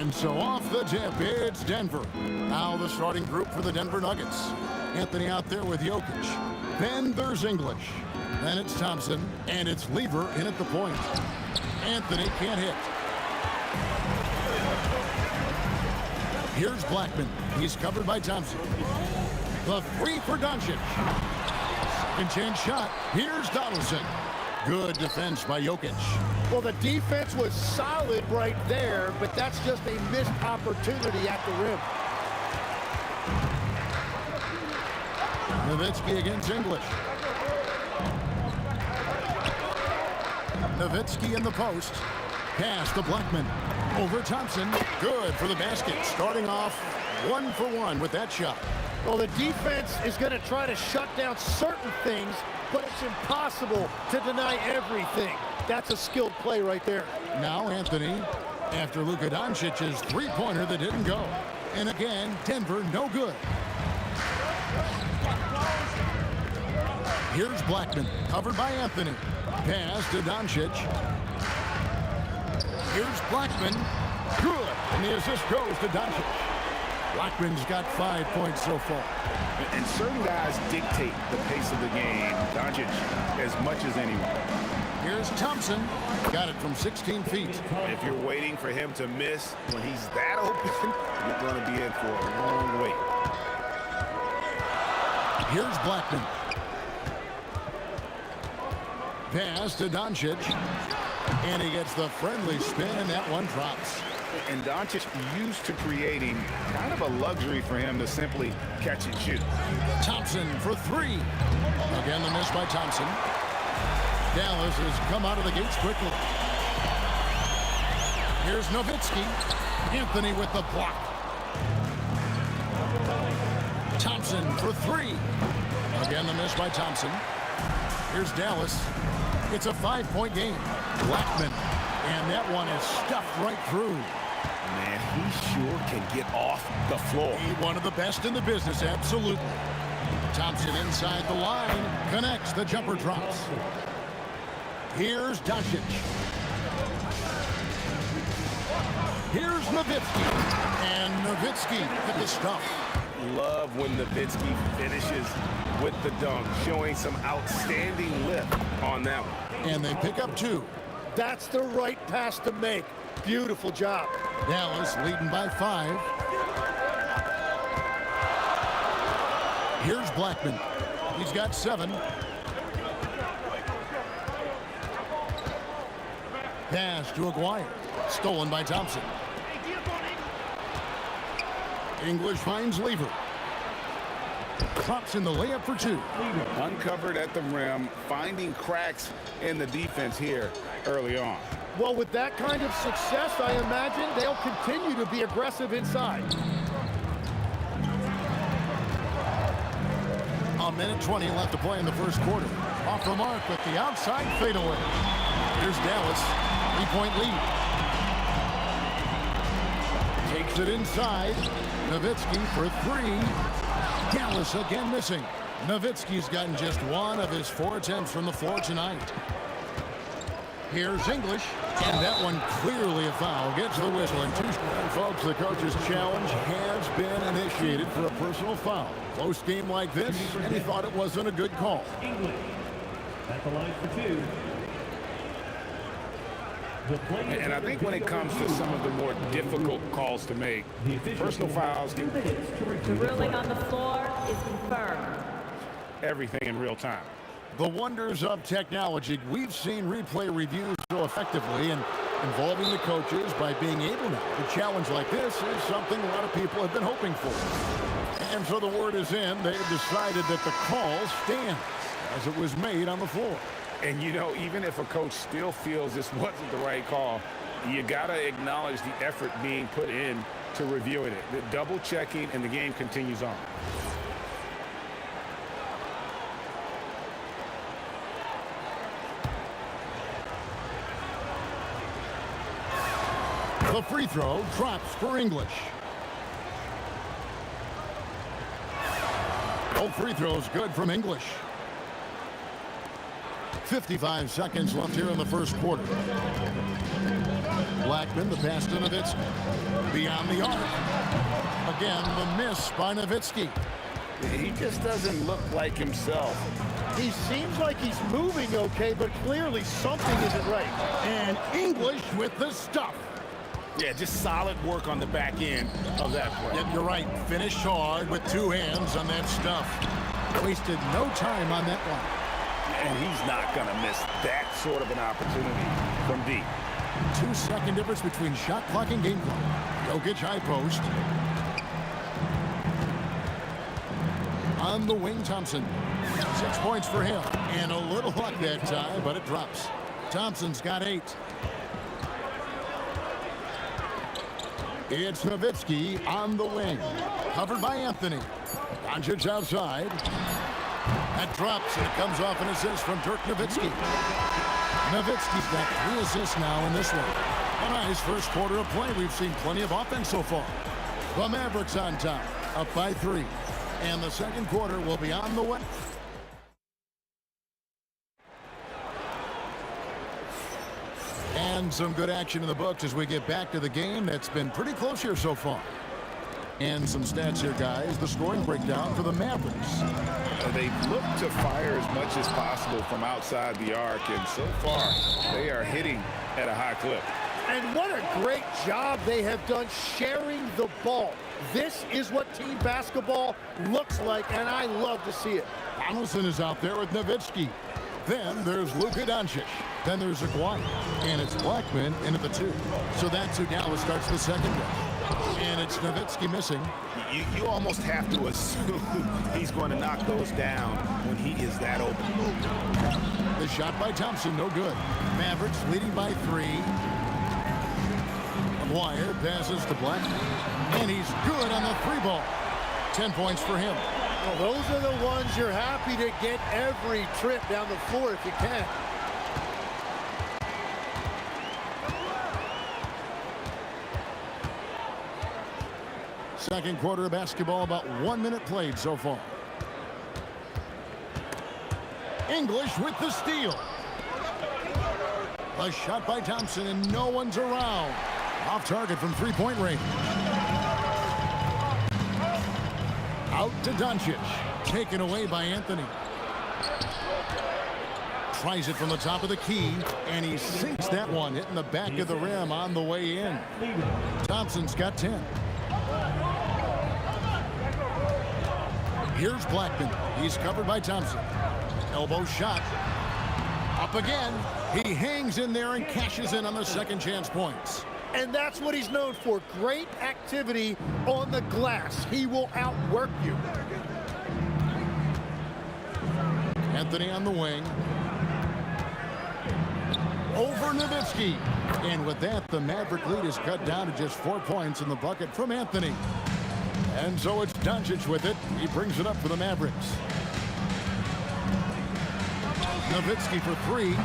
And so off the tip, it's Denver. Now the starting group for the Denver Nuggets. Anthony out there with Jokic. Then there's English. Then it's Thompson, and it's Lever in at the point. Anthony can't hit. Here's Blackman. He's covered by Thompson. The three for Doncic. Second chance shot. Here's Donaldson. Good defense by Jokic. Well, the defense was solid right there, but that's just a missed opportunity at the rim. Nowitzki against English. Nowitzki in the post. Pass to Blackman. Over Thompson. Good for the basket. Starting off 1 for 1 with that shot. Well, the defense is going to try to shut down certain things, but it's impossible to deny everything. That's a skilled play right there. Now Anthony, after Luka Doncic's three-pointer that didn't go. And again, Denver no good. Here's Blackman, covered by Anthony. Pass to Doncic. Here's Blackman. Good. And the assist goes to Doncic. Blackman's got 5 points so far. And certain guys dictate the pace of the game. Doncic as much as anyone. Here's Thompson. Got it from 16 feet. If you're waiting for him to miss when he's that open, you're going to be in for a long wait. Here's Blackman. Pass to Doncic. And he gets the friendly spin, and that one drops. And Doncic used to creating kind of a luxury for him to simply catch and shoot. Thompson for three. Again, the miss by Thompson. Dallas has come out of the gates quickly. Here's Nowitzki. Anthony with the block. Thompson for three. Again, the miss by Thompson. Here's Dallas. It's a 5-point game. Blackman. And that one is stuffed right through. Man, he sure can get off the floor. One of the best in the business, absolutely. Thompson inside the line. Connects. The jumper drops. Here's Doncic. Here's Nowitzki. And Nowitzki hit the stuff. Love when Nowitzki finishes with the dunk, showing some outstanding lift on that one. And they pick up two. That's the right pass to make. Beautiful job. Dallas leading by 5. Here's Blackman. He's got 7. Pass to Aguirre. Stolen by Thompson. English finds Lever. Drops in the layup for 2. Uncovered at the rim, finding cracks in the defense here early on. Well, with that kind of success, I imagine they'll continue to be aggressive inside. A minute 20 left to play in the first quarter. Off the mark with the outside fadeaway. Here's Dallas. 3-point lead. Takes it inside. Nowitzki for 3. Dallas again missing. Nowitzki's gotten just 1 of his 4 attempts from the floor tonight. Here's English, and that one clearly a foul. Gets the whistle in 2. And folks, the coach's challenge has been initiated for a personal foul. Close game like this, and he thought it wasn't a good call. English at the line for 2. And I think when it comes to some of the more difficult calls to make, personal fouls, The ruling on the floor is confirmed. everything in real time. The wonders of technology. We've seen replay reviews so effectively, and involving the coaches by being able to challenge like this is something a lot of people have been hoping for. And so the word is in. They have decided that the call stands as it was made on the floor. And, you know, even if a coach still feels this wasn't the right call, you got to acknowledge the effort being put in to reviewing it. The double checking, and the game continues on. The free throw drops for English. Both free throws good from English. 55 seconds left here in the first quarter. Blackman, the pass to Nowitzki. Beyond the arc. Again, the miss by Nowitzki. He just doesn't look like himself. He seems like he's moving okay, but clearly something isn't right. And English with the stuff. Yeah, just solid work on the back end of that play. Yep, you're right. Finished hard with 2 hands on that stuff. Wasted no time on that one. And he's not going to miss that sort of an opportunity from deep. 2-second difference between shot clock and game clock. Jokic high post. On the wing, Thompson. 6 points for him. And a little luck that time, but it drops. Thompson's got 8. It's Nowitzki on the wing. Covered by Anthony. Doncic outside. That drops, and it comes off an assist from Dirk Nowitzki. Nowitzki's got 3 assists now in this one. A nice first quarter of play. We've seen plenty of offense so far. The Mavericks on top, up by 3. And the second quarter will be on the way. And some good action in the books as we get back to the game that's been pretty close here so far. And some stats here, guys. The scoring breakdown for the Mavericks. They look to fire as much as possible from outside the arc, and so far they are hitting at a high clip. And what a great job they have done sharing the ball. This is what team basketball looks like, and I love to see it. Donaldson is out there with Nowitzki. Then there's Luka Doncic. Then there's Aguirre. And it's Blackman into the 2. So that's who Dallas starts the second with. And it's Nowitzki missing. You almost have to assume he's going to knock those down when he is that open. The shot by Thompson, no good. Mavericks leading by 3. Aguirre passes to Blackman. And he's good on the 3 ball. 10 points for him. Well, those are the ones you're happy to get every trip down the floor if you can. Second quarter of basketball, about 1 minute played so far. English with the steal. A shot by Thompson, and no one's around. Off target from three-point range. Out to Doncic. Taken away by Anthony. Tries it from the top of the key, and he sinks that one, hitting the back of the rim on the way in. Thompson's got 10. Here's Blackman. He's covered by Thompson. Elbow shot. Up again. He hangs in there and cashes in on the second chance points. And that's what he's known for. Great activity on the glass. He will outwork you. Anthony on the wing. Over Nowitzki. And with that, the Maverick lead is cut down to just 4 points in the bucket from Anthony. And so it's Doncic with it. He brings it up for the Mavericks. Nowitzki for 3.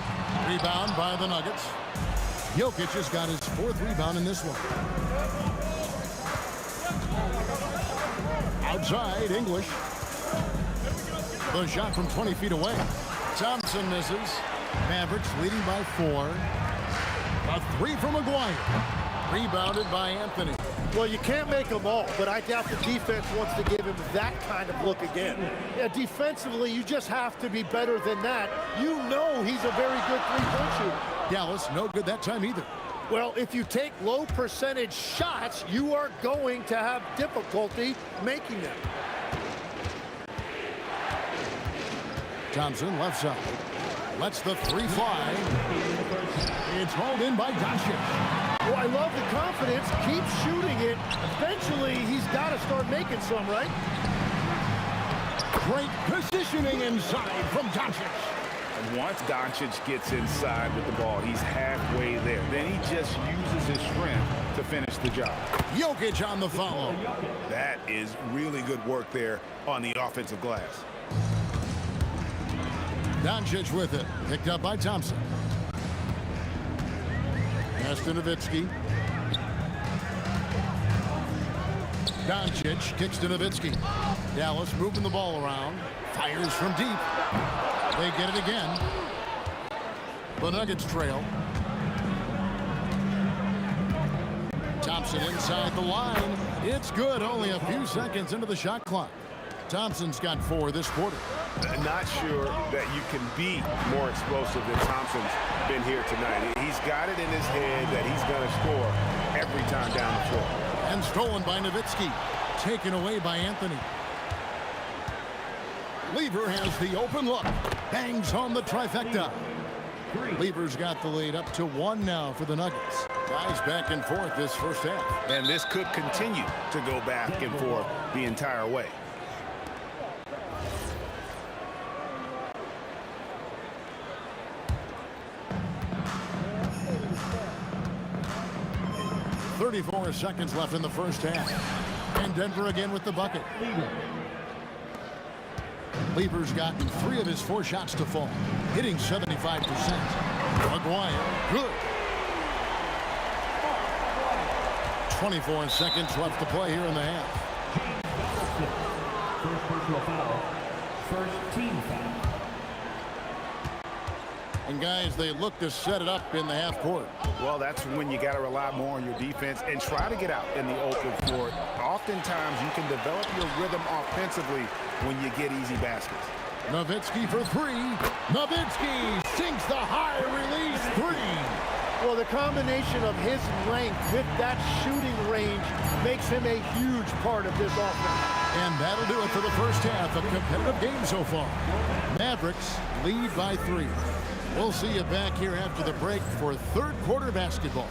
Rebound by the Nuggets. Jokic has got his 4th rebound in this one. Outside, English. The shot from 20 feet away. Thompson misses. Mavericks leading by 4. A 3 from Aguirre. Rebounded by Anthony. Well, you can't make them all, but I doubt the defense wants to give him that kind of look again. Yeah, defensively, you just have to be better than that. You know he's a very good three-point shooter. Dallas, no good that time either. Well, if you take low percentage shots, you are going to have difficulty making them. Thompson left side. Lets the 3 fly. It's hauled in by Doncic. Well, I love the confidence. Keep shooting it. Eventually, he's got to start making some, right? Great positioning inside from Doncic. And once Doncic gets inside with the ball, he's halfway there. Then he just uses his strength to finish the job. Jokic on the follow. That is really good work there on the offensive glass. Doncic with it. Picked up by Thompson. Pass to Nowitzki. Doncic kicks to Nowitzki. Dallas moving the ball around. Fires from deep. They get it again. The Nuggets trail. Thompson inside the line. It's good. Only a few seconds into the shot clock. Thompson's got 4 this quarter. Not sure that you can be more explosive than Thompson's been here tonight. He's got it in his head that he's going to score every time down the floor. And stolen by Nowitzki. Taken away by Anthony. Lever has the open look. Bangs home the trifecta. Lever's got the lead up to 1 now for the Nuggets. Guys back and forth this first half. And this could continue to go back and forth the entire way. .34 seconds left in the first half. And Denver again with the bucket. Lever's gotten 3 of his 4 shots to fall, hitting 75%. Aguirre, good. 24 seconds left to play here in the half. First personal foul. First team foul. And guys, they look to set it up in the half court. Well, that's when you got to rely more on your defense and try to get out in the open floor. Oftentimes, you can develop your rhythm offensively when you get easy baskets. Nowitzki for 3. Nowitzki sinks the high release 3. Well, the combination of his length with that shooting range makes him a huge part of this offense. And that'll do it for the first half. A competitive game so far. Mavericks lead by 3. We'll see you back here after the break for third quarter basketball.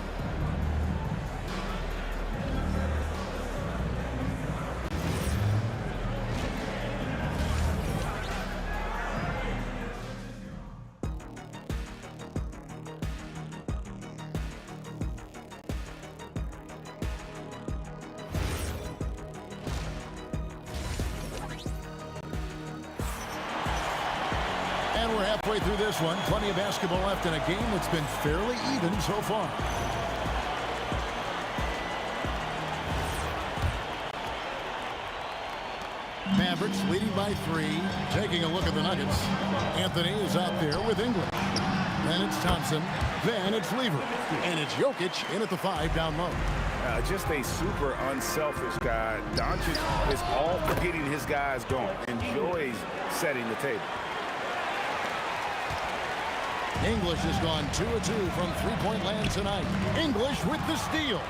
And we're halfway through this one. Plenty of basketball left in a game that's been fairly even so far. Mavericks leading by 3. Taking a look at the Nuggets. Anthony is out there with English. Then it's Thompson. Then it's Lever. And it's Jokic in at the 5 down low. Just a super unselfish guy. Doncic is all for getting his guys going. Enjoys setting the table. English has gone 2 of 2 from three-point land tonight. English with the steal.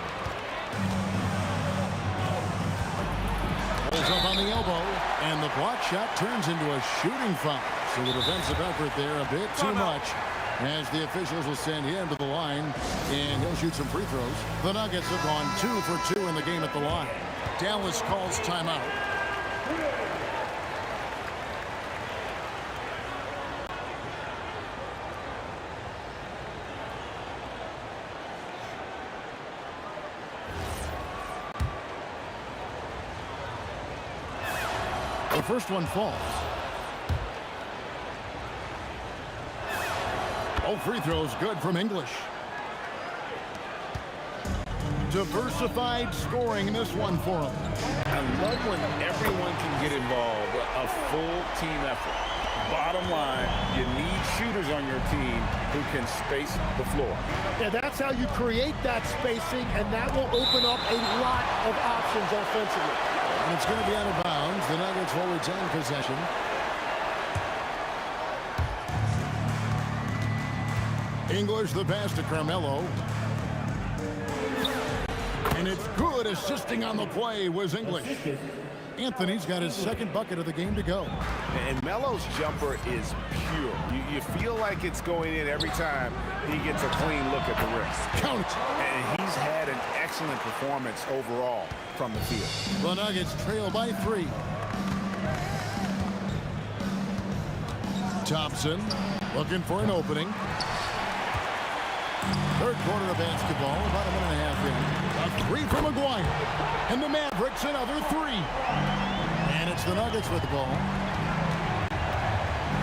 Pulls up on the elbow, and the block shot turns into a shooting foul. So the defensive effort there a bit too much, as the officials will send him to the line, and he'll shoot some free throws. The Nuggets have gone 2 for 2 in the game at the line. Dallas calls timeout. The first one falls. All free throws good from English. Diversified scoring in this one for him. I love when everyone can get involved. A full team effort. Bottom line, you need shooters on your team who can space the floor. Yeah, that's how you create that spacing, and that will open up a lot of options offensively. And it's going to be out of bounds. The Nuggets will retain possession. English the pass to Carmelo. And it's good. Assisting on the play was English. Anthony's got his second bucket of the game to go. And Melo's jumper is pure. You feel like it's going in every time he gets a clean look at the rim. Count it. And he's had an excellent performance overall from the field. The Nuggets trail by 3. Thompson looking for an opening. Third quarter of basketball, about a minute and a half in. A 3 from McGuire. And the Mavericks another 3. And it's the Nuggets with the ball.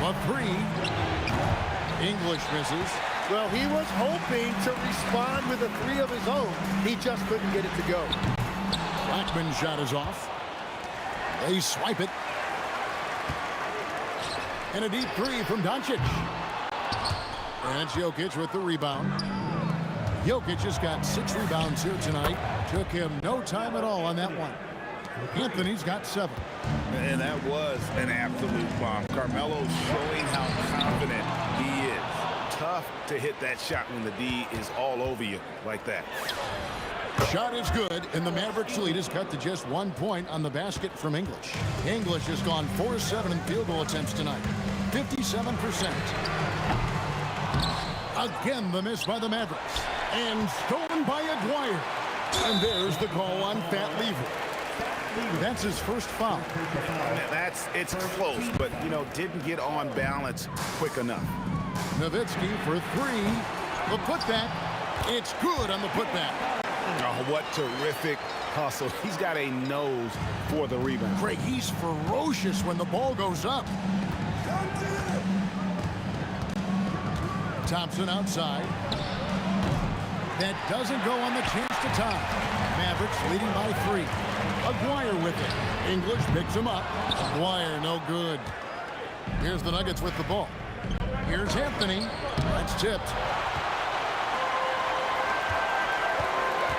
A 3. English misses. Well, he was hoping to respond with a 3 of his own. He just couldn't get it to go. Blackman's shot is off. They swipe it. And a deep 3 from Doncic. And it's Jokic with the rebound. Jokic has got 6 rebounds here tonight. Took him no time at all on that one. Anthony's got 7. And that was an absolute bomb. Carmelo's showing how confident he is. Tough to hit that shot when the D is all over you like that. Shot is good, and the Mavericks lead is cut to just 1 point on the basket from English. English has gone 4-7 in field goal attempts tonight. 57%. Again, the miss by the Mavericks. And stolen by Dwyer. And there's the call on Fat Lever. That's his first foul. It's close, but, didn't get on balance quick enough. Nowitzki for 3. The putback. It's good on the putback. Oh, what terrific hustle. He's got a nose for the rebound. Craig, he's ferocious when the ball goes up. Thompson outside. That doesn't go on the chance to tie. Mavericks leading by 3. Aguirre with it. English picks him up. Aguirre no good. Here's the Nuggets with the ball. Here's Anthony. That's tipped.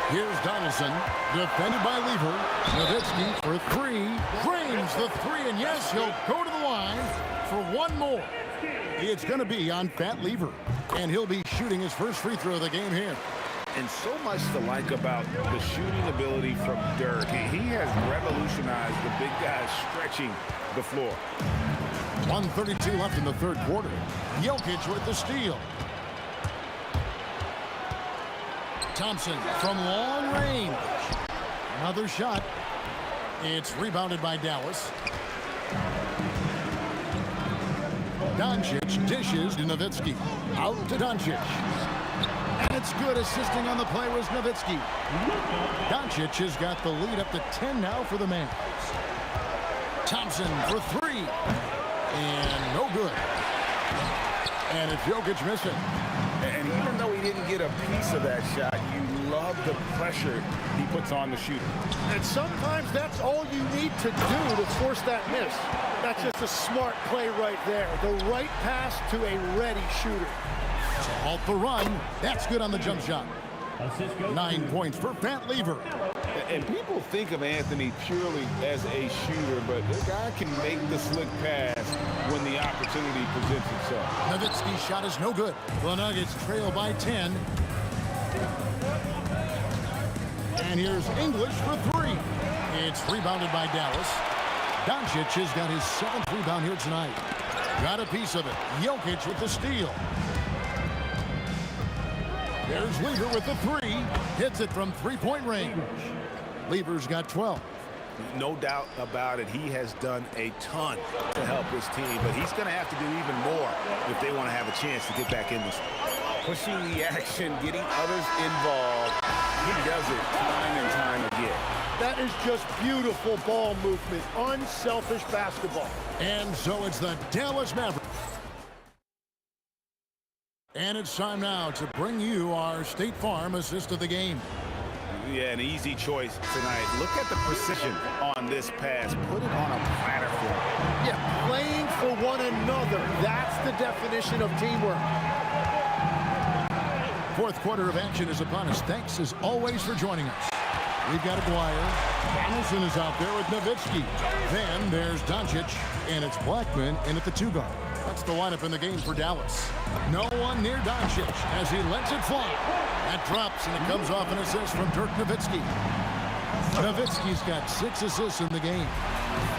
Here's Donaldson. Defended by Lever. Nowitzki for 3. Drains the 3, and yes, he'll go to the line for 1 more. It's going to be on Fat Lever, and he'll be shooting his first free throw of the game here. And so much to like about the shooting ability from Dirk. He has revolutionized the big guys stretching the floor. 1:32 left in the third quarter. Jokic with the steal. Thompson from long range. Another shot. It's rebounded by Dallas. Doncic dishes to Nowitzki. Out to Doncic. And it's good. Assisting on the play was Nowitzki. Doncic has got the lead up to 10 now for the Mavs. Thompson for three. And no good. And it's Jokic missing. And even though he didn't get a piece of that shot, you love the pressure he puts on the shooter. And sometimes that's all you need to do to force that miss. That's just a smart play right there. The right pass to a ready shooter. To halt the run. That's good on the jump shot. Assist goes 9 to points for Pat Lever. And people think of Anthony purely as a shooter, but the guy can make the slick pass when the opportunity presents itself. Nowitzki's shot is no good. The Nuggets trail by 10. And here's English for three. It's rebounded by Dallas. Doncic has got his 7th rebound here tonight. Got a piece of it. Jokic with the steal. There's Lever with the three. Hits it from three-point range. Lever's got 12. No doubt about it, he has done a ton to help his team, but he's going to have to do even more if they want to have a chance to get back in this. Pushing the action, getting others involved. He does it time and time again. That is just beautiful ball movement. Unselfish basketball. And so it's the Dallas Mavericks. And it's time now to bring you our State Farm assist of the game. Yeah, an easy choice tonight. Look at the precision on this pass. Put it on a platter for him. Yeah, playing for one another. That's the definition of teamwork. Fourth quarter of action is upon us. Thanks as always for joining us. We've got Aguirre. Donaldson is out there with Nowitzki. Then there's Doncic, and it's Blackman in at the 2 guard. That's the lineup in the game for Dallas. No one near Doncic as he lets it fly. That drops, and it comes off an assist from Dirk Nowitzki. Nowitzki's got 6 assists in the game.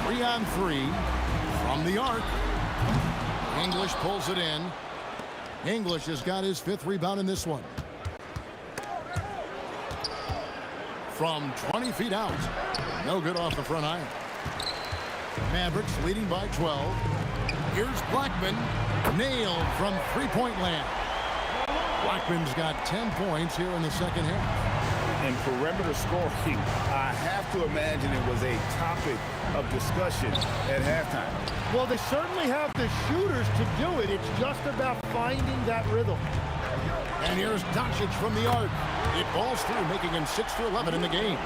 3 on 3 from the arc. English pulls it in. English has got his 5th rebound in this one. From 20 feet out. No good off the front iron. Mavericks leading by 12. Here's Blackman. Nailed from three-point land. Blackman's got 10 points here in the second half. And perimeter scoring, I have to imagine it was a topic of discussion at halftime. Well, they certainly have the shooters to do it. It's just about finding that rhythm. And here's Doncic from the arc. It falls through, making him 6 for 11 in the game.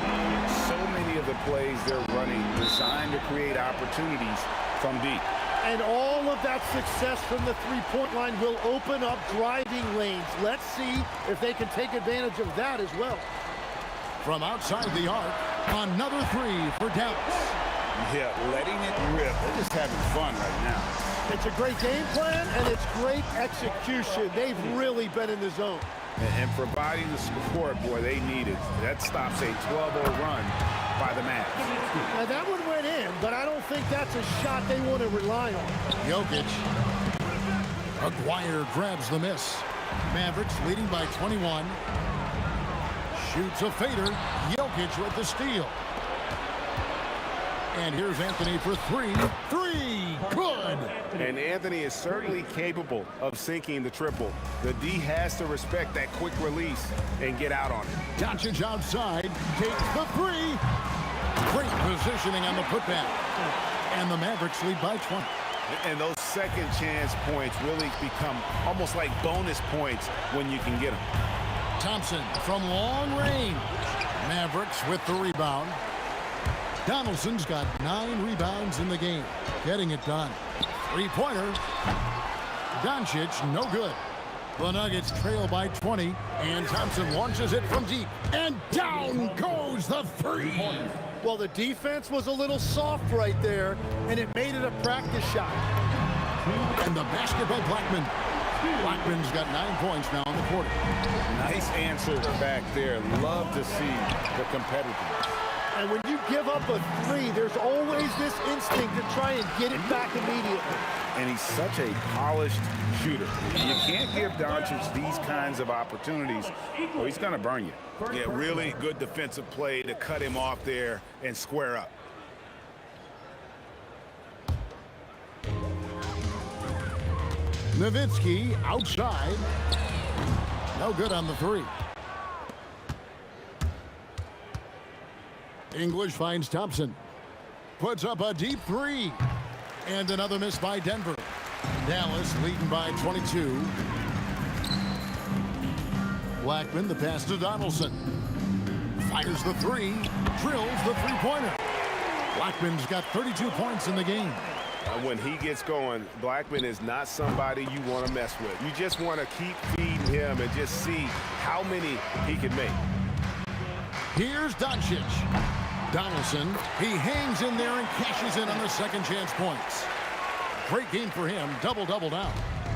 So many of the plays they're running designed to create opportunities from deep. And all of that success from the three-point line will open up driving lanes. Let's see if they can take advantage of that as well. From outside the arc, another 3 for Dallas. Yeah, letting it rip. They're just having fun right now. It's a great game plan, and it's great execution. They've really been in the zone. And providing the support, boy, they needed. That stops a 12-0 run by the Mavs. Now, that one went in, but I don't think that's a shot they want to rely on. Jokic. Aguirre grabs the miss. Mavericks leading by 21. Shoots a fader. Jokic with the steal. And here's Anthony for 3. 3! Good! And Anthony is certainly capable of sinking the triple. The D has to respect that quick release and get out on it. Doncic outside. Takes the 3. Great positioning on the putback. And the Mavericks lead by 20. And those second chance points really become almost like bonus points when you can get them. Thompson from long range. Mavericks with the rebound. Donaldson's got 9 rebounds in the game. Getting it done. Three-pointer. Doncic, no good. The Nuggets trail by 20. And Thompson launches it from deep. And down goes the 3. Well, the defense was a little soft right there, and it made it a practice shot. And the basket by Blackman. Blackman's got 9 points now in the quarter. Nice answer back there. Love to see the competitiveness. And when you give up a three, there's always this instinct to try and get it back immediately. And he's such a polished shooter. You can't give Doncic these kinds of opportunities, or he's going to burn you. Yeah, really good defensive play to cut him off there and square up. Nowitzki outside. No good on the three. English finds Thompson. Puts up a deep three. And another miss by Denver. Dallas leading by 22. Blackman, the pass to Donaldson. Fires the three. Drills the three-pointer. Blackman's got 32 points in the game. When he gets going, Blackman is not somebody you want to mess with. You just want to keep feeding him and just see how many he can make. Here's Doncic. Donaldson, he hangs in there and cashes in on the second chance points. Great game for him, double-double now.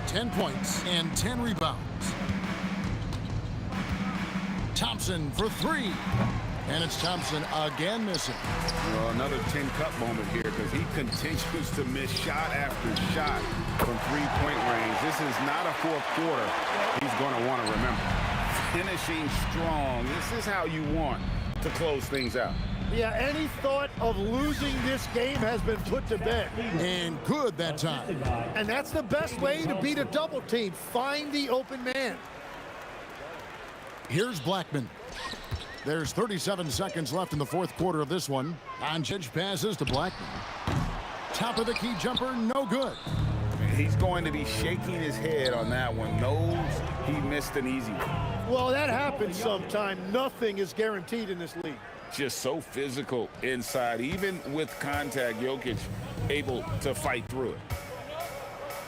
10 points and 10 rebounds. Thompson for three. And it's Thompson again missing. Well, another 10-cup moment here because he continues to miss shot after shot from three-point range. This is not a fourth quarter he's going to want to remember. Finishing strong. This is how you want to close things out. Yeah, any thought of losing this game has been put to bed. And good that time. And that's the best way to beat a double team. Find the open man. Here's Blackman. There's 37 seconds left in the fourth quarter of this one. Doncic passes to Blackman. Top of the key jumper, no good. He's going to be shaking his head on that one. Knows he missed an easy one. Well, that happens sometime. Nothing is guaranteed in this league. Just so physical inside. Even with contact, Jokic able to fight through it.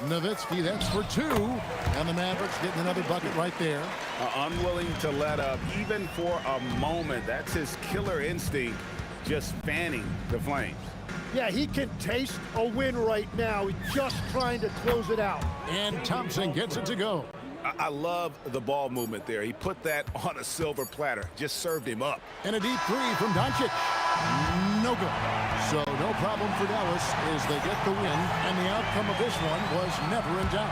Nowitzki, that's for two. And the Mavericks getting another bucket right there. Unwilling to let up, even for a moment. That's his killer instinct, just fanning the flames. Yeah, he can taste a win right now. He's just trying to close it out. And Thompson gets it to go. I love the ball movement there. He put that on a silver platter, just served him up. And a deep three from Doncic. No good. So no problem for Dallas as they get the win, and the outcome of this one was never in doubt.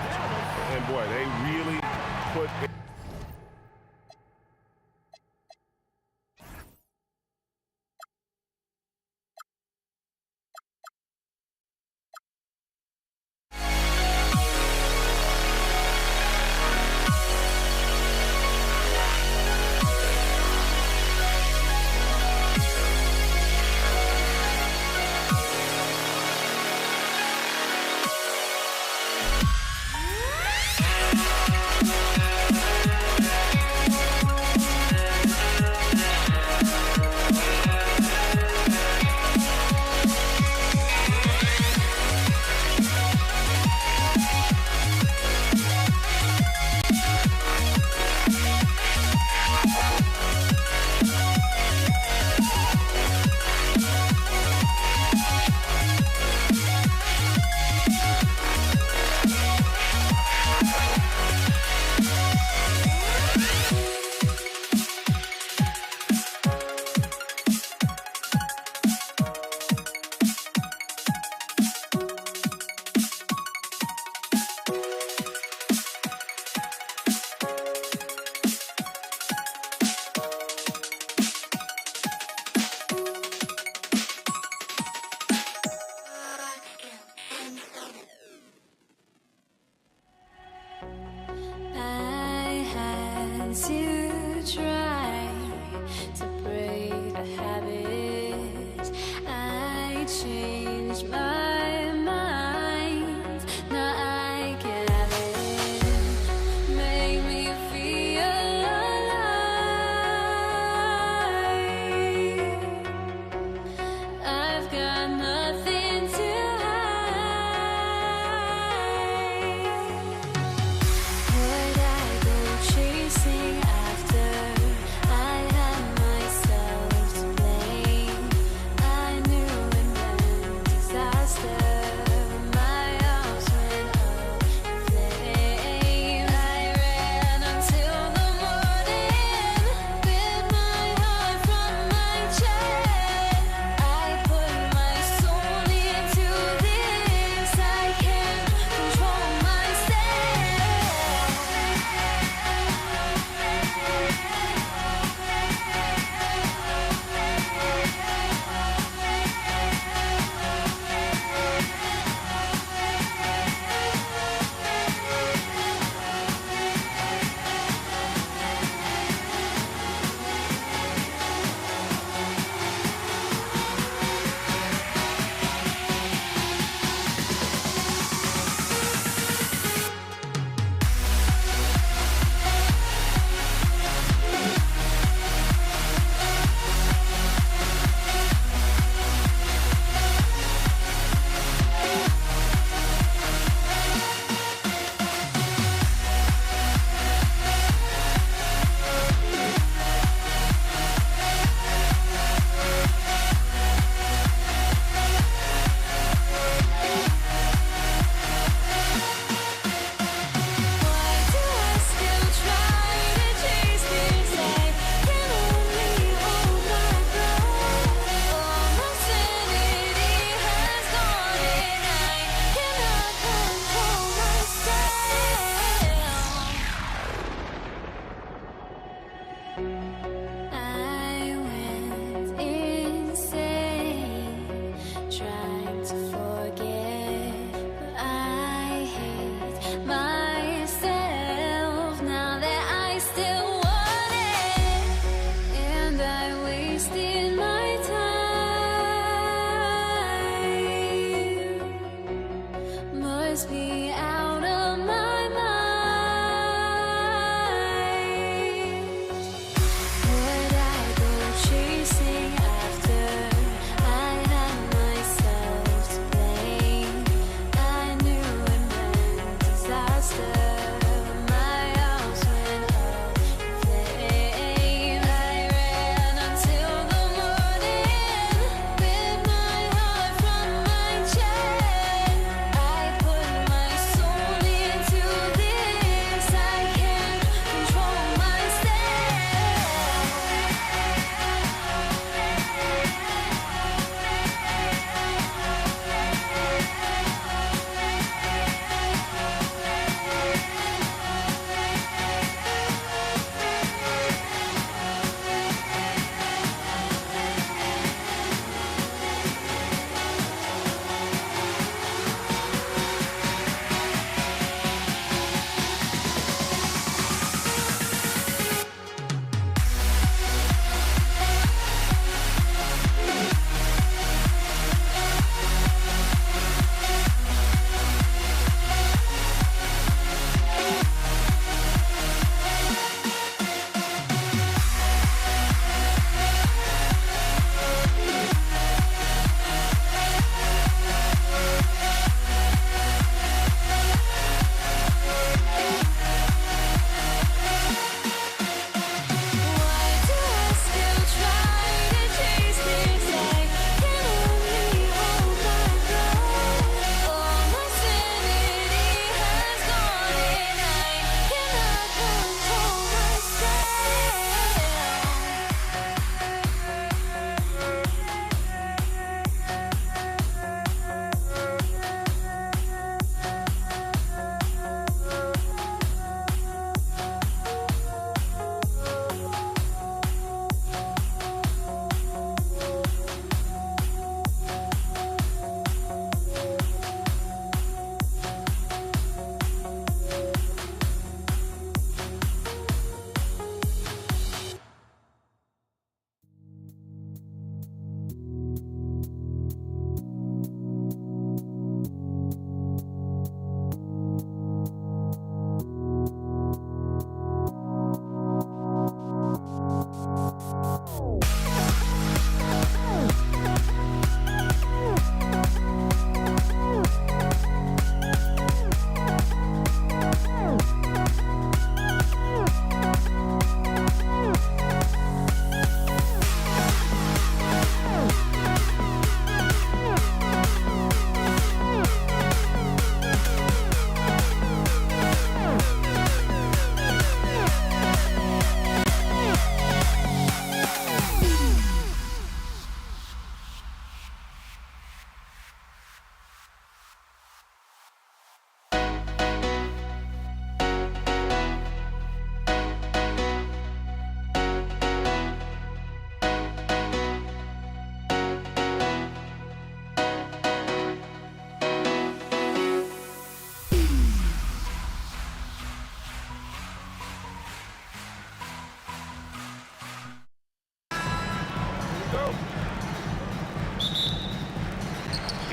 And boy, they really put it.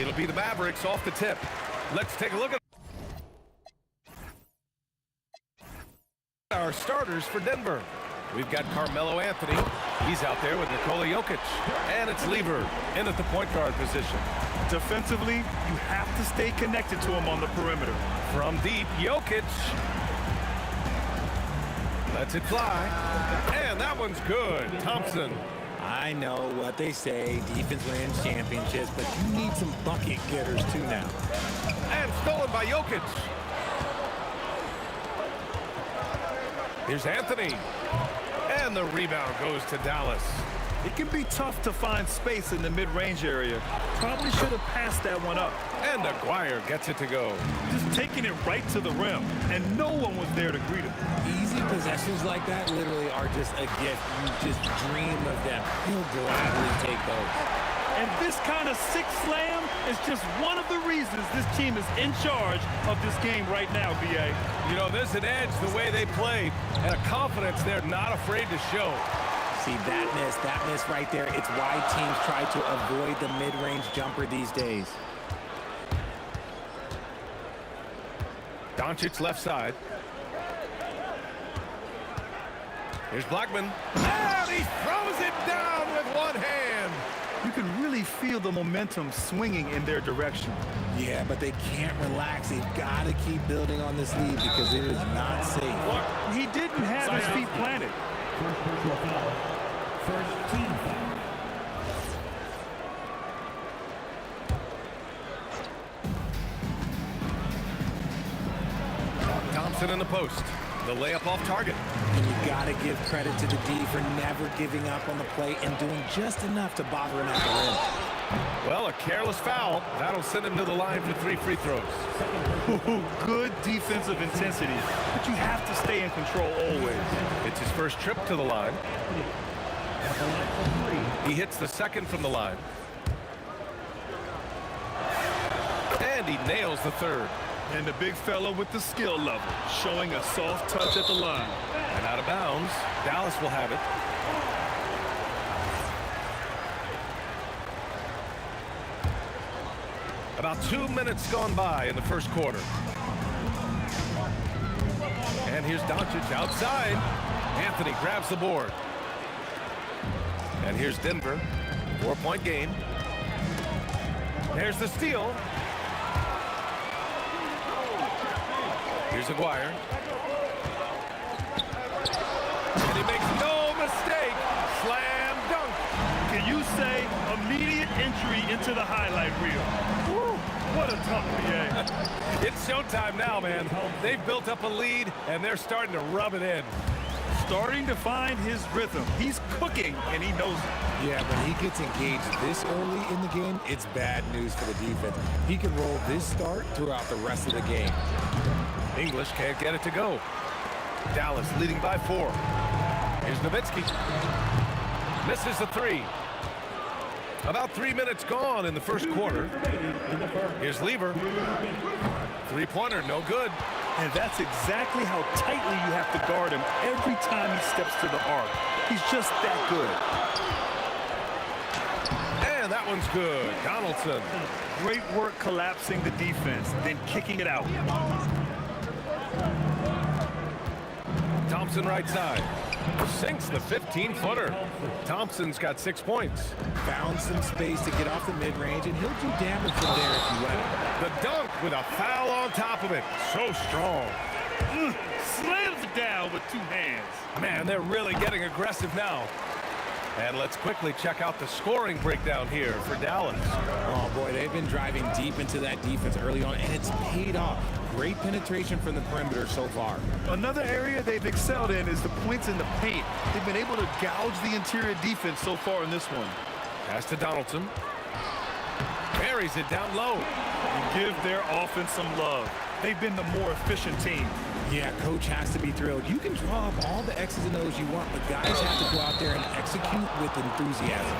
It'll be the Mavericks off the tip. Let's take a look at our starters for Denver. We've got Carmelo Anthony. He's out there with Nikola Jokic. And it's Lever in at the point guard position. Defensively, you have to stay connected to him on the perimeter. From deep, Jokic. Lets it fly. And that one's good. Thompson. I know what they say, defense wins championships, but you need some bucket getters too now. And stolen by Jokic. Here's Anthony. And the rebound goes to Dallas. It can be tough to find space in the mid-range area. Probably should have passed that one up. And Aguirre gets it to go. Just taking it right to the rim, and no one was there to greet him. Easy possessions like that literally are just a gift. You just dream of them. He'll gladly take those. And this kind of sick slam is just one of the reasons this team is in charge of this game right now, B.A. You know, there's an edge the way they played, and a confidence they're not afraid to show. See, that miss right there, it's why teams try to avoid the mid-range jumper these days. Doncic left side. Here's Blackman. And he throws it down with one hand. You can really feel the momentum swinging in their direction. Yeah, but they can't relax. They've got to keep building on this lead because it is not safe. He didn't have his feet planted. First personal foul. First team foul. Thompson in the post. The layup off target. And you got to give credit to the D for never giving up on the play and doing just enough to bother him at the rim. Well, a careless foul. That'll send him to the line for 3 free throws. Good defensive intensity, but you have to stay in control always. It's his first trip to the line. He hits the second from the line. And he nails the third. And the big fella with the skill level, showing a soft touch at the line. And out of bounds, Dallas will have it. About 2 minutes gone by in the first quarter. And here's Doncic outside. Anthony grabs the board. And here's Denver. 4-point game. There's the steal. Here's Aguirre. And he makes no mistake. Slam dunk. Can you say immediate entry into the highlight reel? Woo, what a tough BA. It's showtime now, man. They've built up a lead, and they're starting to rub it in. Starting to find his rhythm. He's cooking, and he knows it. Yeah, when he gets engaged this early in the game, it's bad news for the defense. He can roll this start throughout the rest of the game. English can't get it to go. Dallas leading by 4. Here's Nowitzki. Misses the 3. About 3 minutes gone in the first quarter. Here's Lever. Three-pointer, no good. And that's exactly how tightly you have to guard him every time he steps to the arc. He's just that good. And that one's good. Donaldson. Great work collapsing the defense, then kicking it out. Thompson right side. Sinks the 15-footer. Thompson's got 6 points. Found some space to get off the mid-range, and he'll do damage from there if you let him. The dunk with a foul on top of it. So strong. Slams it down with 2 hands. Man, they're really getting aggressive now. And let's quickly check out the scoring breakdown here for Dallas. Oh, boy, they've been driving deep into that defense early on, and it's paid off. Great penetration from the perimeter so far. Another area they've excelled in is the points in the paint. They've been able to gouge the interior defense so far in this one. Pass to Donaldson. Buries it down low. You give their offense some love. They've been the more efficient team. Yeah, coach has to be thrilled. You can draw up all the X's and O's you want, but guys have to go out there and execute with enthusiasm.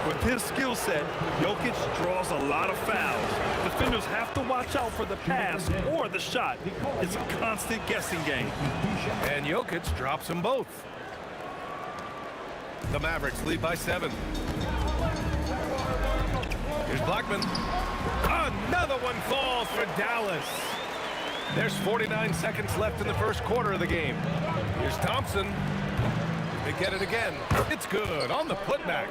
With his skill set, Jokic draws a lot of fouls. Defenders have to watch out for the pass or the shot. It's a constant guessing game. And Jokic drops them both. The Mavericks lead by 7. Here's Blackman. Another one falls for Dallas. There's 49 seconds left in the first quarter of the game. Here's Thompson. They get it again. It's good on the putback.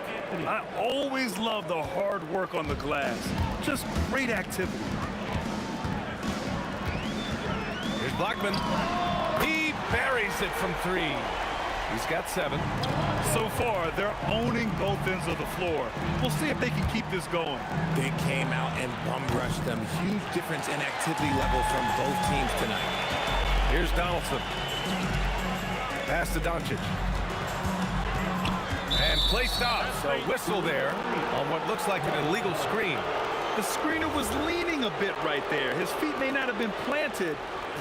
I always love the hard work on the glass. Just great activity. Here's Blackman. He buries it from 3. He's got 7. So far, they're owning both ends of the floor. We'll see if they can keep this going. They came out and bum rushed them. Huge difference in activity level from both teams tonight. Here's Donaldson. Pass to Doncic. And play stops. A whistle there on what looks like an illegal screen. The screener was leaning a bit right there. His feet may not have been planted.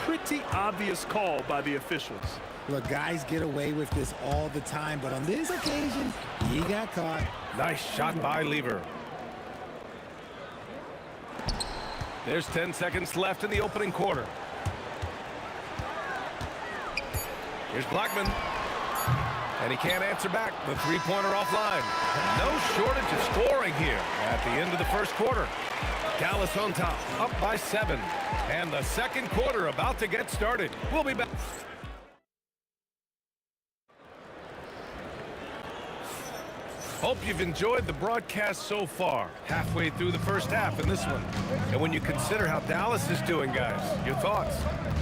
Pretty obvious call by the officials. Look, guys get away with this all the time, but on this occasion, he got caught. Nice shot by Lever. There's 10 seconds left in the opening quarter. Here's Blackman. And he can't answer back. The three-pointer offline. No shortage of scoring here at the end of the first quarter. Dallas on top, up by 7. And the second quarter about to get started. We'll be back. Hope you've enjoyed the broadcast so far. Halfway through the first half in this one. And when you consider how Dallas is doing, guys, your thoughts?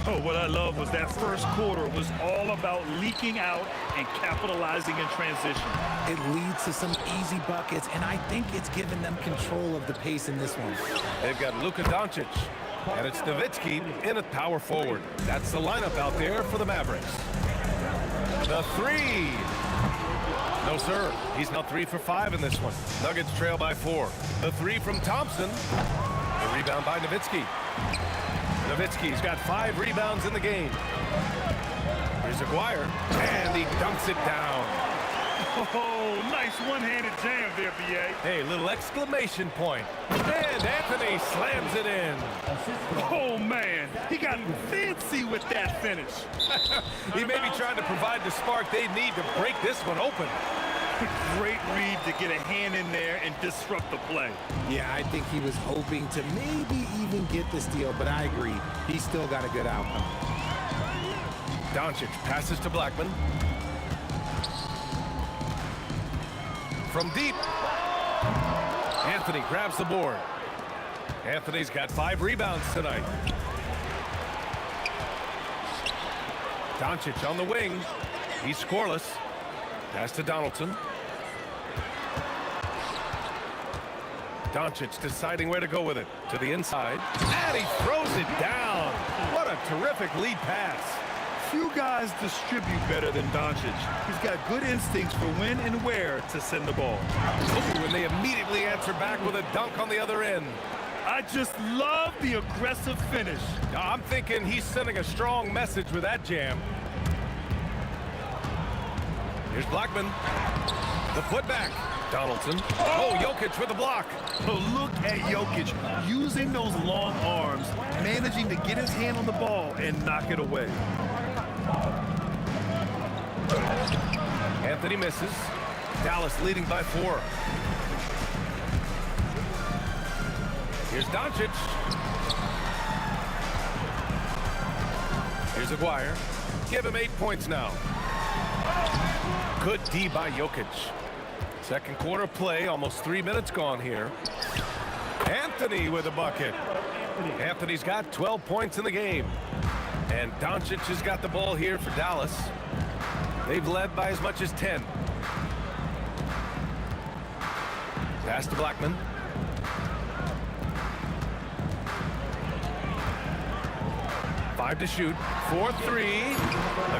Oh, what I love was that first quarter was all about leaking out and capitalizing in transition. It leads to some easy buckets, and I think it's given them control of the pace in this one. They've got Luka Doncic, and it's Nowitzki in at power forward. That's the lineup out there for the Mavericks. The 3. No, sir. He's now 3 for 5 in this one. Nuggets trail by 4. The 3 from Thompson. The rebound by Nowitzki. Nowitzki's got 5 rebounds in the game. Here's Aguirre, and he dunks it down. Oh, nice one-handed jam there, B.A. Hey, little exclamation point. And Anthony slams it in. Oh, man. He got fancy with that finish. He may be trying to provide the spark they need to break this one open. Great read to get a hand in there and disrupt the play. Yeah, I think he was hoping to maybe even get the steal, but I agree. He still got a good outcome. Doncic passes to Blackman. From deep. Anthony grabs the board. Anthony's got 5 rebounds tonight. Doncic on the wing. He's scoreless. Pass to Donaldson. Doncic deciding where to go with it. To the inside. And he throws it down. What a terrific lead pass. Few guys distribute better than Doncic. He's got good instincts for when and where to send the ball. Ooh, and they immediately answer back with a dunk on the other end. I just love the aggressive finish. I'm thinking he's sending a strong message with that jam. Here's Blackman. The putback. Donaldson. Oh, Jokic with the block. Oh, look at Jokic using those long arms, managing to get his hand on the ball and knock it away. Anthony misses. Dallas leading by 4. Here's Doncic. Here's Aguirre. Give him 8 points now. Good D by Jokic. Second quarter play, almost 3 minutes gone here. Anthony with a bucket. Anthony's got 12 points in the game. And Doncic has got the ball here for Dallas. They've led by as much as 10. Pass to Blackman. Five to shoot. 4-3.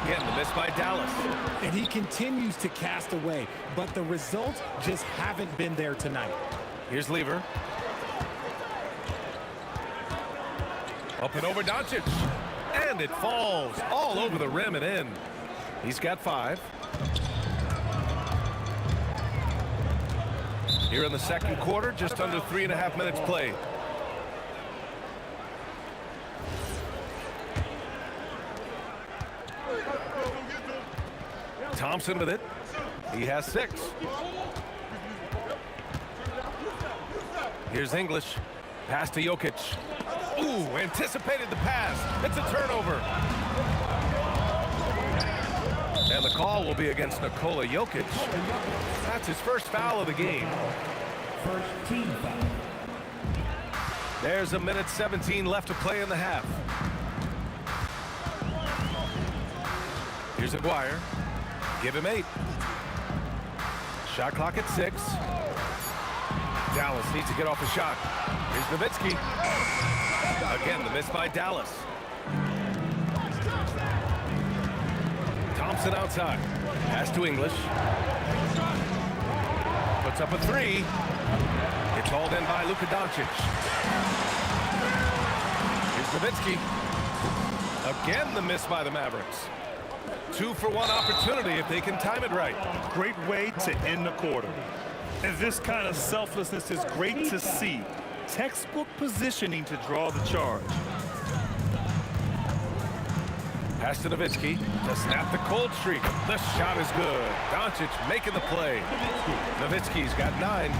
Again, the miss by Dallas. And he continues to cast away, but the results just haven't been there tonight. Here's Lever. Up and over Doncic. And it falls all over the rim and in. He's got 5. Here in the second quarter, just under 3.5 minutes played. Thompson with it. He has 6. Here's English. Pass to Jokic. Ooh, anticipated the pass. It's a turnover. And the call will be against Nikola Jokic. That's his first foul of the game. First team foul. There's a minute 17 left to play in the half. Here's Aguirre. Give him 8. Shot clock at 6. Dallas needs to get off a shot. Here's Nowitzki. Again, the miss by Dallas. Thompson outside. Pass to English. Puts up a 3. It's hauled in by Luka Doncic. Here's Nowitzki. Again, the miss by the Mavericks. 2-for-1 opportunity if they can time it right. Great way to end the quarter. And this kind of selflessness is great to see. Textbook positioning to draw the charge. Pass to Nowitzki to snap the cold streak. The shot is good. Doncic making the play. Nowitzki's got 9.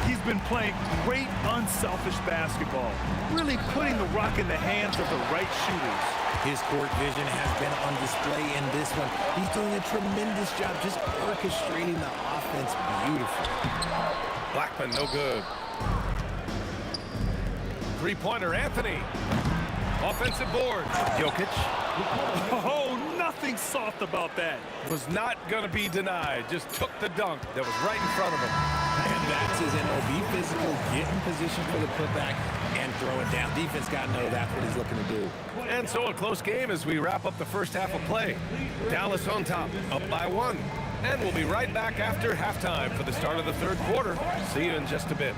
He's been playing great unselfish basketball, really putting the rock in the hands of the right shooters. His court vision has been on display in this one. He's doing a tremendous job just orchestrating the offense beautifully. Blackman, no good. Three-pointer, Anthony. Offensive board. Jokic. Oh, nothing soft about that. Was not going to be denied. Just took the dunk that was right in front of him. And that's his MO. Be physical, get in position for the putback, and throw it down. Defense got to know that's what he's looking to do. And so a close game as we wrap up the first half of play. Dallas on top, up by 1. And we'll be right back after halftime for the start of the third quarter. See you in just a bit.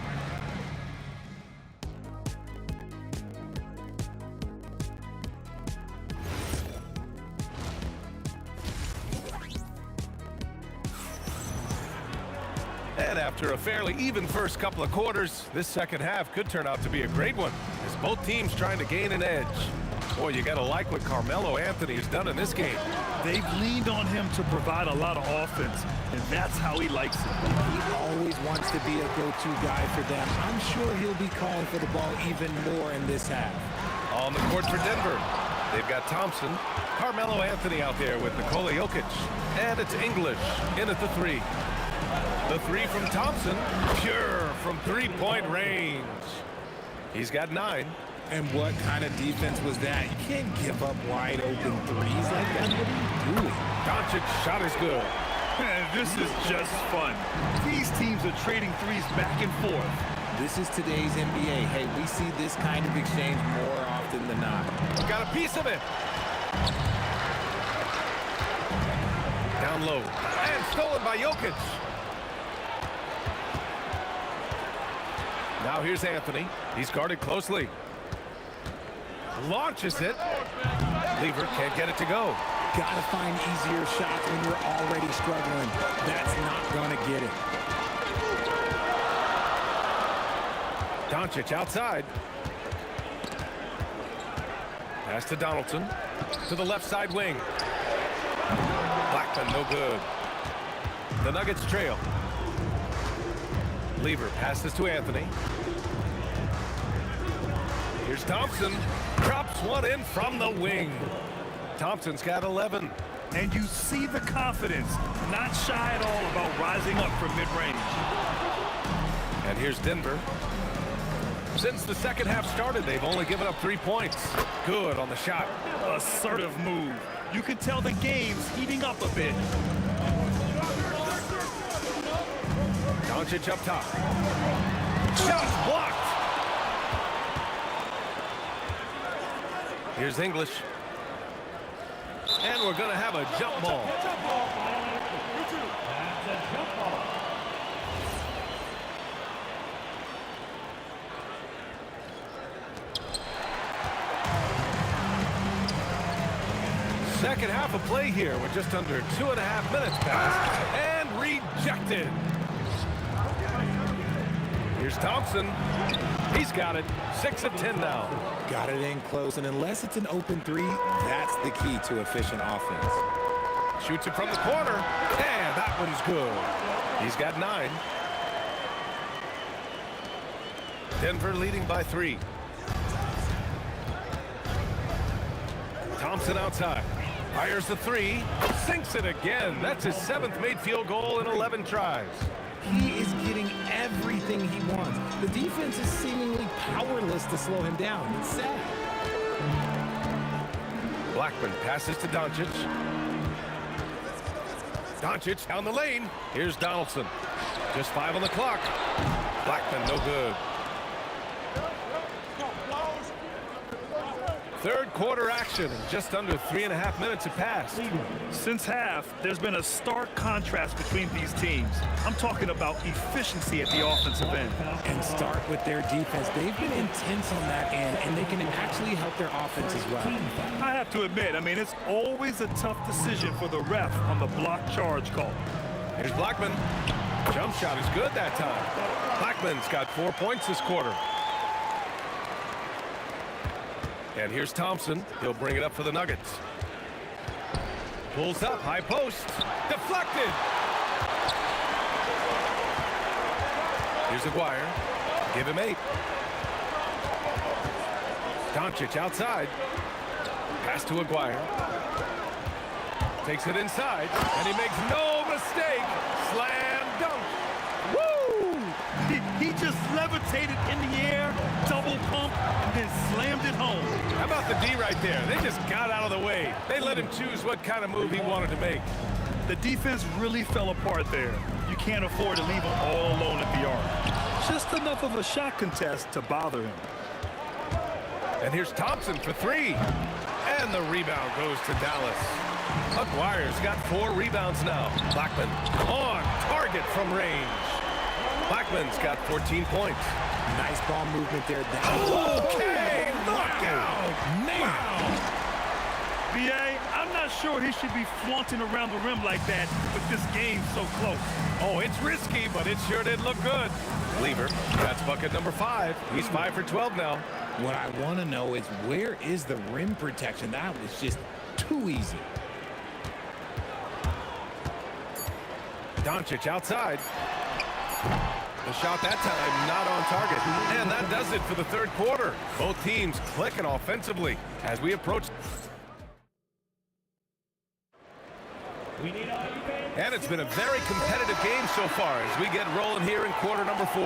And after a fairly even first couple of quarters, this second half could turn out to be a great one, as both teams trying to gain an edge. Boy, you gotta like what Carmelo Anthony has done in this game. They've leaned on him to provide a lot of offense, and that's how he likes it. He always wants to be a go-to guy for them. I'm sure he'll be calling for the ball even more in this half. On the court for Denver, they've got Thompson, Carmelo Anthony out there with Nikola Jokic, and it's English in at the 3. The 3 from Thompson, pure from three-point range. He's got 9. And what kind of defense was that? You can't give up wide open threes like that. What are you doing? Doncic's shot is good. Man, this is just fun. These teams are trading threes back and forth. This is today's NBA. Hey, we see this kind of exchange more often than not. Got a piece of it. Down low. And stolen by Jokic. Now here's Anthony. He's guarded closely. Launches it. Lever can't get it to go. Gotta find easier shots when you're already struggling. That's not gonna get it. Doncic outside. Pass to Donaldson. To the left side wing. Blackman, no good. The Nuggets trail. Lever passes to Anthony. Here's Thompson. Drops one in from the wing. Thompson's got 11. And you see the confidence, not shy at all about rising up from mid-range. And here's Denver. Since the second half started, they've only given up 3 points. Good on the shot. Assertive move. You can tell the game's heating up a bit. Doncic up top. Shot blocked. Here's English. And we're going to have a jump ball. Second half of play here with just under 2.5 minutes passed. And rejected. Here's Thompson. He's got it. 6 of 10 now. Got it in close, and unless it's an open 3, that's the key to efficient offense. Shoots it from the corner, and that one's good. He's got 9. Denver leading by 3. Thompson outside. Fires the 3. Sinks it again. That's his 7th made field goal in 11 tries. He is getting everything he wants. The defense is seemingly powerless to slow him down. It's sad. Blackman passes to Doncic. Doncic down the lane. Here's Donaldson. Just 5 on the clock. Blackman no good. Third quarter action, and just under 3.5 minutes have passed. Since half, there's been a stark contrast between these teams. I'm talking about efficiency at the offensive end. And start with their defense. They've been intense on that end, and they can actually help their offense as well. I have to admit, it's always a tough decision for the ref on the block charge call. Here's Blackman. Jump shot is good that time. Blackman's got 4 points this quarter. And here's Thompson. He'll bring it up for the Nuggets. Pulls up, high post. Deflected. Here's Aguirre. Give him 8. Doncic outside. Pass to Aguirre. Takes it inside, and he makes no mistake. Slam dunk. Woo! He just levitated in the air, double pump, and then slammed it home. How about the D right there? They just got out of the way. They let him choose what kind of move he wanted to make. The defense really fell apart there. You can't afford to leave him all alone at the arc. Just enough of a shot contest to bother him. And here's Thompson for 3. And the rebound goes to Dallas. Aguirre's got 4 rebounds now. Blackman on target from range. Blackman's got 14 points. Nice ball movement there. Okay, knockout. Man. B.A., I'm not sure he should be flaunting around the rim like that with this game so close. Oh, it's risky, but it sure did look good. Lever, that's bucket number 5. He's 5 for 12 now. What I want to know is, where is the rim protection? That was just too easy. Doncic outside. The shot that time not on target. And that does it for the third quarter. Both teams clicking offensively as we approach. And it's been a very competitive game so far as we get rolling here in quarter number 4.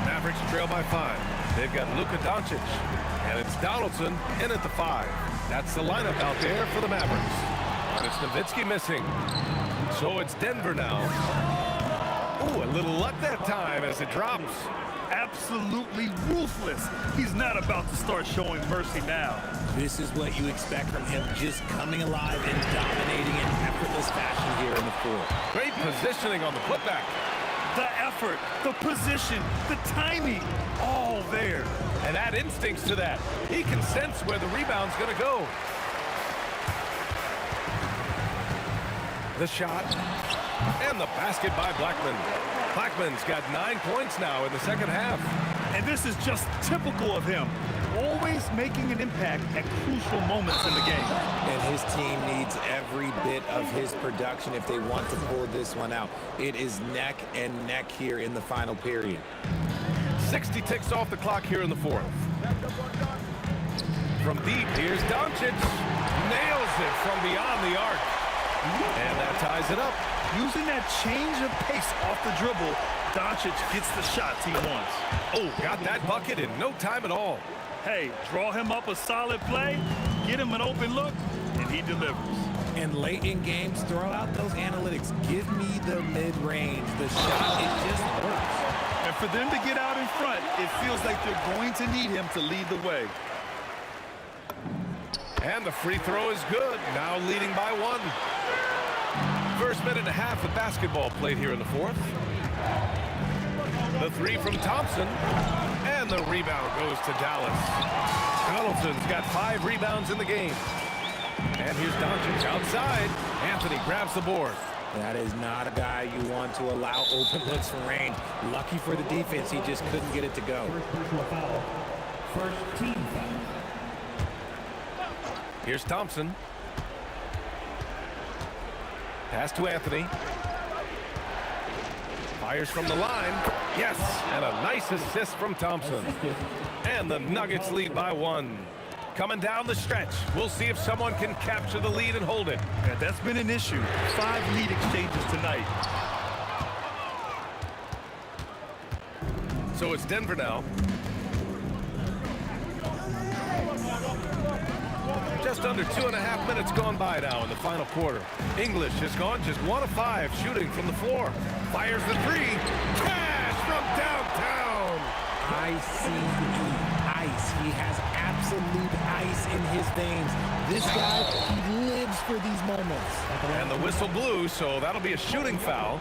Mavericks trail by 5. They've got Luka Doncic. And it's Donaldson in at the 5. That's the lineup out there for the Mavericks. And it's Nowitzki missing. So it's Denver now. Ooh, a little luck that time as it drops. Absolutely ruthless. He's not about to start showing mercy now. This is what you expect from him, just coming alive and dominating in effortless fashion here in the 4th. Great positioning on the putback. The effort, the position, the timing, all there. And add instincts to that. He can sense where the rebound's going to go. The shot. And the basket by Blackman. Blackman's got 9 points now in the second half. And this is just typical of him. Always making an impact at crucial moments in the game. And his team needs every bit of his production if they want to pull this one out. It is neck and neck here in the final period. 60 ticks off the clock here in the 4th. From deep, here's Doncic. Nails it from beyond the arc. And that ties it up. Using that change of pace off the dribble, Doncic gets the shots he wants. Oh, got that bucket in no time at all. Hey, draw him up a solid play, get him an open look, and he delivers. And late in games, throw out those analytics. Give me the mid-range. The shot, it just works. And for them to get out in front, it feels like they're going to need him to lead the way. And the free throw is good, now leading by 1. First minute and a half of basketball played here in the 4th. The 3 from Thompson, and the rebound goes to Dallas. Donaldson's got 5 rebounds in the game. And here's Doncic outside. Anthony grabs the board. That is not a guy you want to allow open looks from range. Lucky for the defense, he just couldn't get it to go. First team foul. Here's Thompson. Pass to Anthony. Fires from the line. Yes, and a nice assist from Thompson. And the Nuggets lead by 1. Coming down the stretch. We'll see if someone can capture the lead and hold it. Yeah, that's been an issue. 5 lead exchanges tonight. So it's Denver now. Just under 2.5 minutes gone by now in the final quarter. English has gone just 1 of 5 shooting from the floor. Fires the 3. Cash from downtown. I see the ice. He has absolute ice in his veins. This guy, he lives for these moments. And the whistle blew, so that'll be a shooting foul.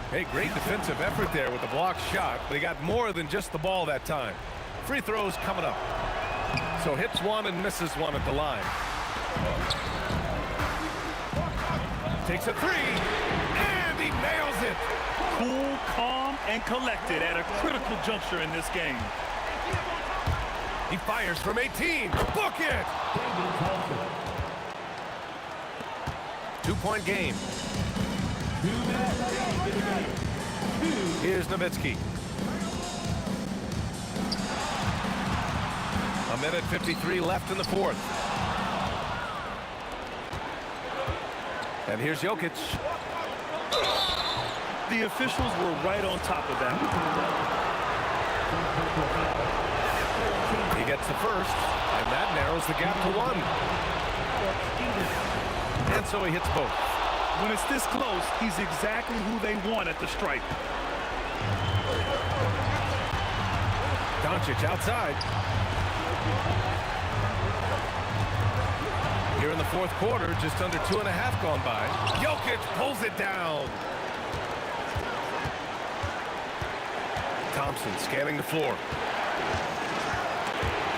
Hey, great defensive effort there with the blocked shot, but he got more than just the ball that time. Free throws coming up. So hits 1 and misses 1 at the line. Takes a 3, and he nails it. Cool, calm, and collected at a critical juncture in this game. He fires from 18. Book it! 2-point game. Here's Nowitzki. 1:53 left in the 4th. And here's Jokic. The officials were right on top of that. He gets the first, and that narrows the gap to 1. And so he hits both. When it's this close, he's exactly who they want at the stripe. Doncic outside. Here in the 4th quarter, just under 2.5 gone by. Jokic pulls it down. Thompson scanning the floor.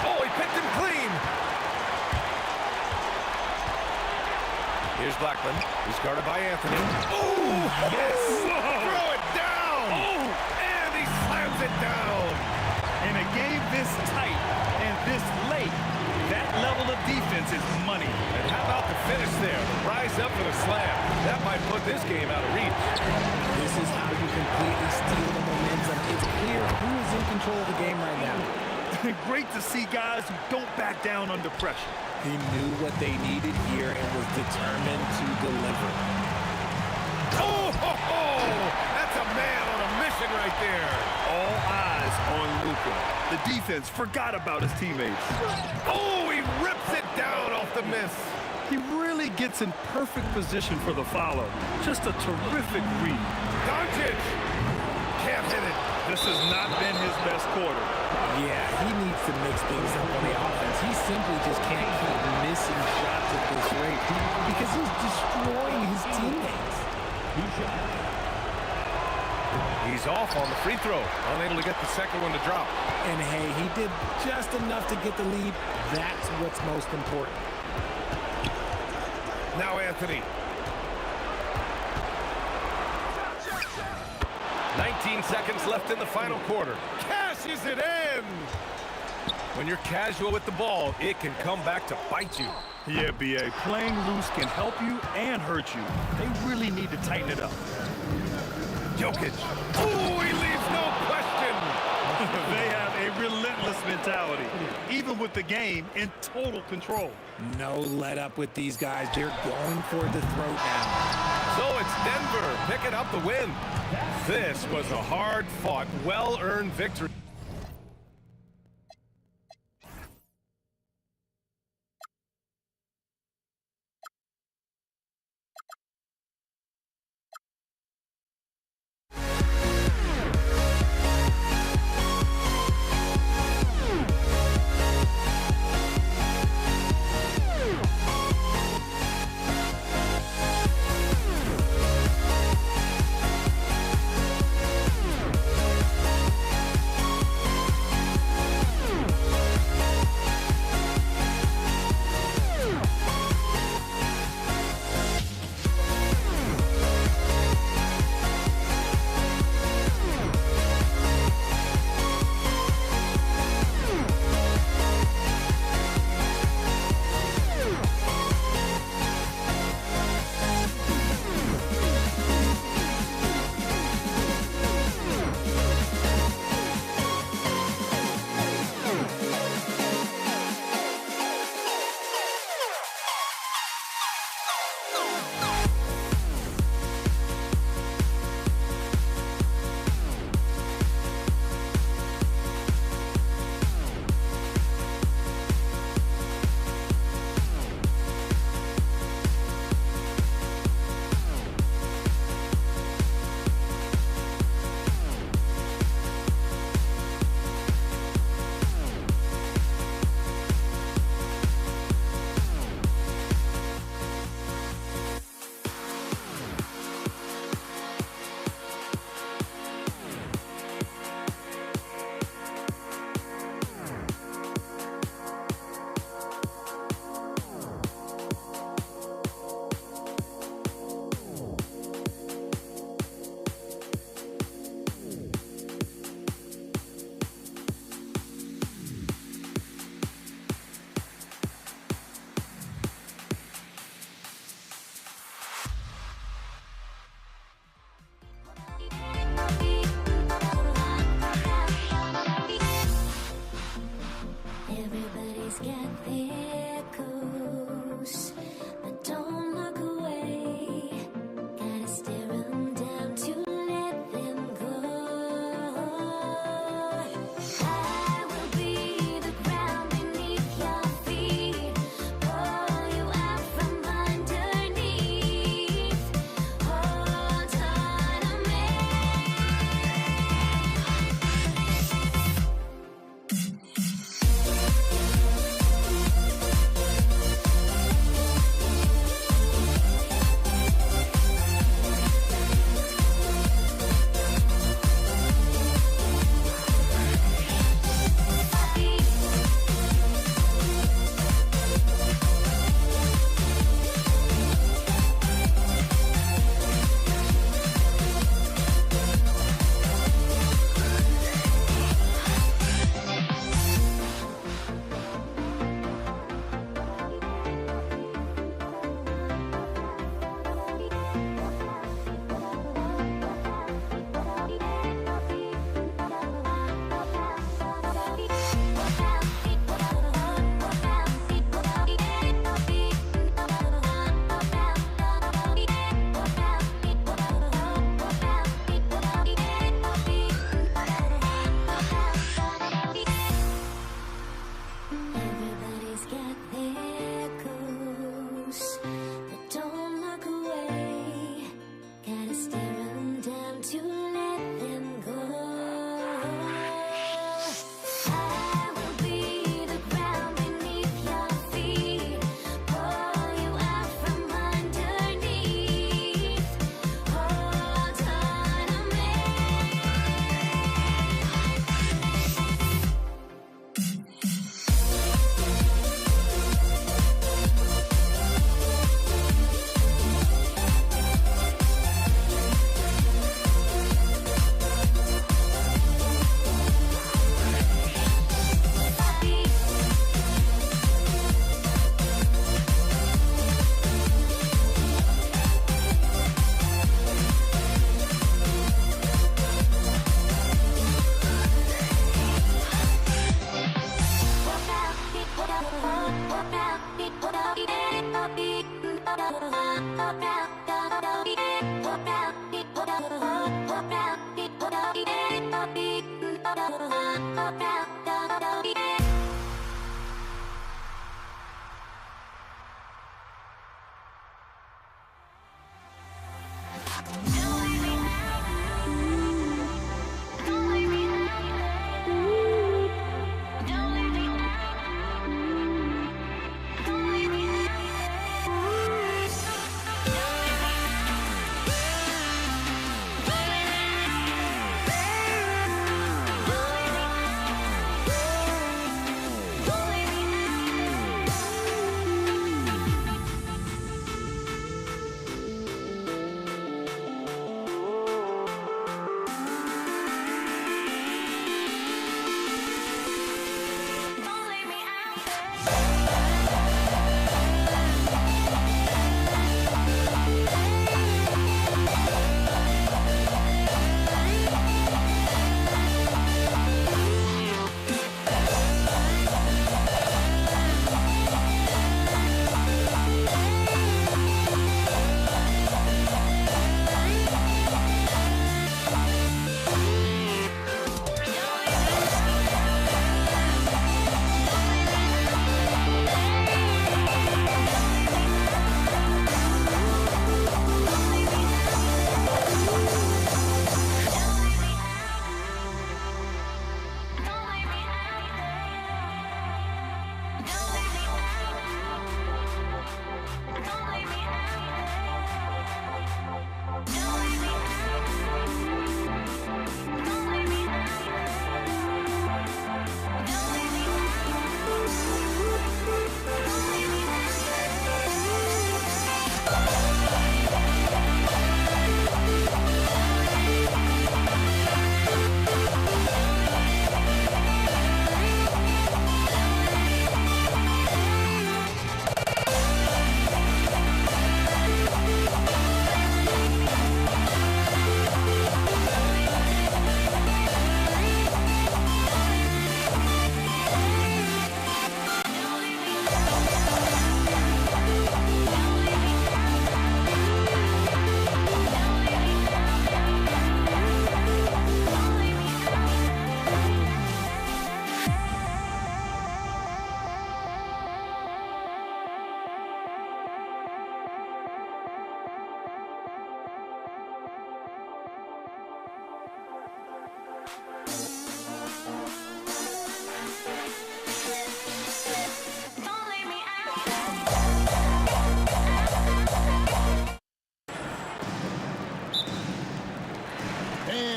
Oh, he picked him clean. Here's Blackman. He's guarded by Anthony. Oh, yes! Throw it down! Oh, and he slams it down. In a game this tight and this late, that level of defense is money. And how about the finish there? Rise up for the slam. That might put this game out of reach. This is how you completely steal the momentum. It's clear who is in control of the game right now. Great to see guys who don't back down under pressure. He knew what they needed here and was determined to deliver. Oh, ho, ho! That's a man on a mission right there. All eyes on Luka. The defense forgot about his teammates. Oh, he rips it down off the miss. He really gets in perfect position for the follow. Just a terrific read. Doncic can't hit it. This has not been his best quarter. Yeah, he needs to mix things up on the offense. He simply just can't keep missing shots at this rate because he's destroying his teammates. He's off on the free throw. Unable to get the second one to drop. And hey, he did just enough to get the lead. That's what's most important. Now Anthony. 19 seconds left in the final quarter. Cashes it in! When you're casual with the ball, it can come back to bite you. Yeah, B.A. Playing loose can help you and hurt you. They really need to tighten it up. Jokic. Oh, he leaves no question. They have a relentless mentality, even with the game in total control. No let up with these guys. They're going for the throat now. So it's Denver picking up the win. This was a hard-fought, well-earned victory.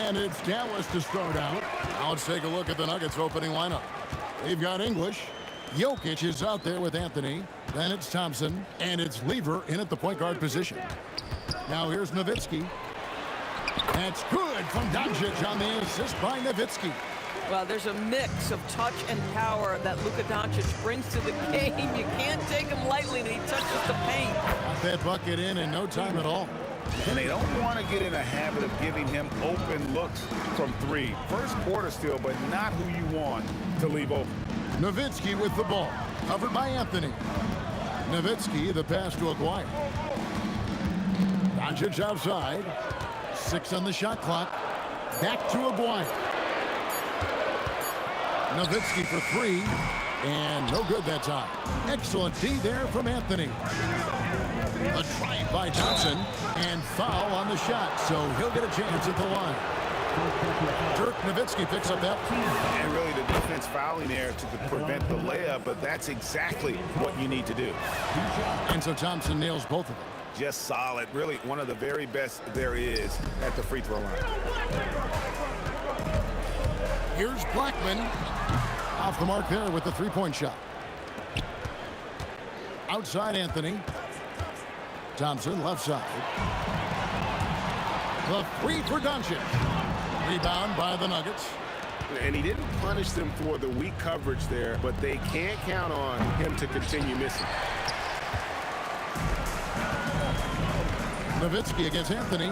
And it's Dallas to start out. Now let's take a look at the Nuggets opening lineup. They've got English. Jokic is out there with Anthony. Then it's Thompson. And it's Lever in at the point guard position. Now here's Nowitzki. That's good from Doncic on the assist by Nowitzki. Well, there's a mix of touch and power that Luka Doncic brings to the game. You can't take him lightly when he touches the paint. Got that bucket in no time at all. And they don't want to get in a habit of giving him open looks from three. First quarter still, but not who you want to leave open. Nowitzki with the ball. Covered by Anthony. Nowitzki, the pass to Aguirre. Doncic outside. 6 on the shot clock. Back to Aguirre. Nowitzki for 3. And no good that time. Excellent D there from Anthony. A drive by Thompson. And foul on the shot. So he'll get a chance at the line. Dirk Nowitzki picks up that. And really the defense fouling there to prevent the layup, but that's exactly what you need to do. And so Thompson nails both of them. Just solid. Really one of the very best there is at the free throw line. Here's Blackman. Off the mark there with the three-point shot. Outside Anthony. Thompson left side. The 3 for Doncic. Rebound by the Nuggets. And he didn't punish them for the weak coverage there, but they can't count on him to continue missing. Nowitzki against Anthony.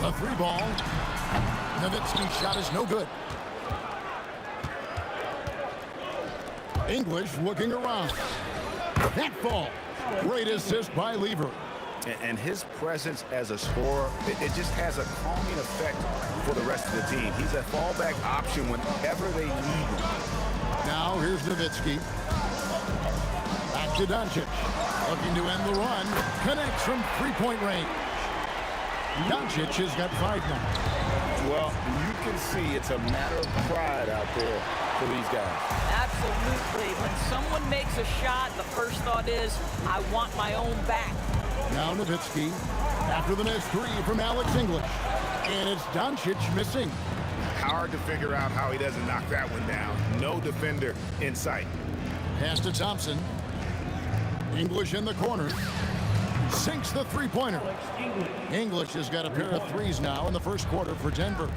The 3 ball. Nowitzki's shot is no good. English looking around. That ball. Great assist by Lever. And his presence as a scorer, it just has a calming effect for the rest of the team. He's a fallback option whenever they need him. Now here's Nowitzki. Back to Doncic. Looking to end the run. Connects from three-point range. Doncic has got 5 now. Well, you can see it's a matter of pride out there for these guys. Absolutely. When someone makes a shot, the first thought is, I want my own back. Now Nowitzki after the missed 3 from Alex English. And it's Doncic missing. Hard to figure out how he doesn't knock that one down. No defender in sight. Pass to Thompson. English in the corner. Sinks the three-pointer. English has got a pair of threes now in the first quarter for Denver.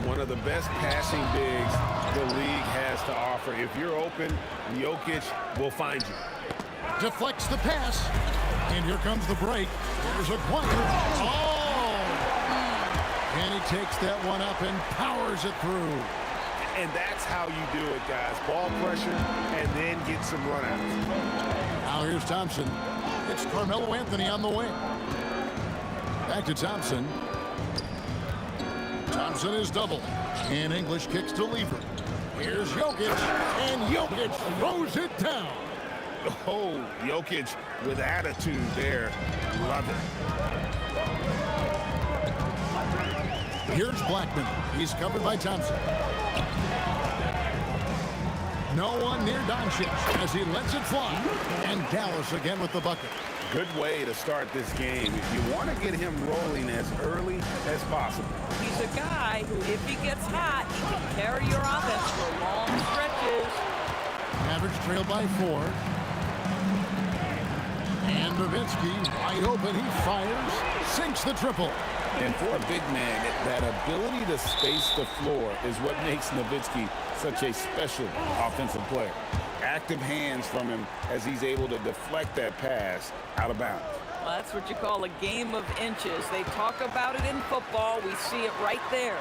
One of the best passing bigs the league has to offer. If you're open, Jokic will find you. Deflects the pass. And here comes the break. There's a Aguirre. Oh! And he takes that one up and powers it through. And that's how you do it, guys. Ball pressure and then get some runouts. Now here's Thompson. It's Carmelo Anthony on the wing. Back to Thompson. Thompson is double. And English kicks to Lever. Here's Jokic. And Jokic throws it down. Oh, Jokic with attitude there. Love it. Here's Blackman. He's covered by Thompson. No one near Doncic as he lets it fly. And Dallas again with the bucket. Good way to start this game. You want to get him rolling as early as possible. He's a guy who, if he gets hot, he can carry your offense for long stretches. Mavericks trail by 4. And Nowitzki, wide open, he fires, sinks the triple. And for a big man, that ability to space the floor is what makes Nowitzki such a special offensive player. Active hands from him as he's able to deflect that pass out of bounds. Well, that's what you call a game of inches. They talk about it in football. We see it right there.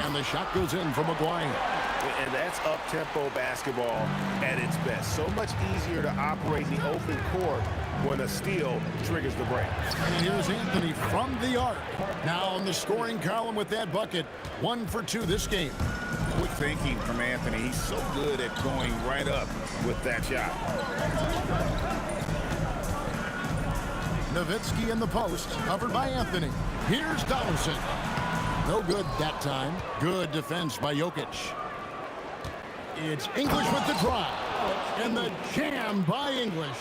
And the shot goes in from Aguirre. And that's up-tempo basketball at its best. So much easier to operate the open court when a steal triggers the break. And here's Anthony from the arc. Now in the scoring column with that bucket. 1 for 2 this game. Quick thinking from Anthony. He's so good at going right up with that shot. Nowitzki in the post, covered by Anthony. Here's Donaldson. No good that time. Good defense by Jokic. It's English with the drive. And the jam by English.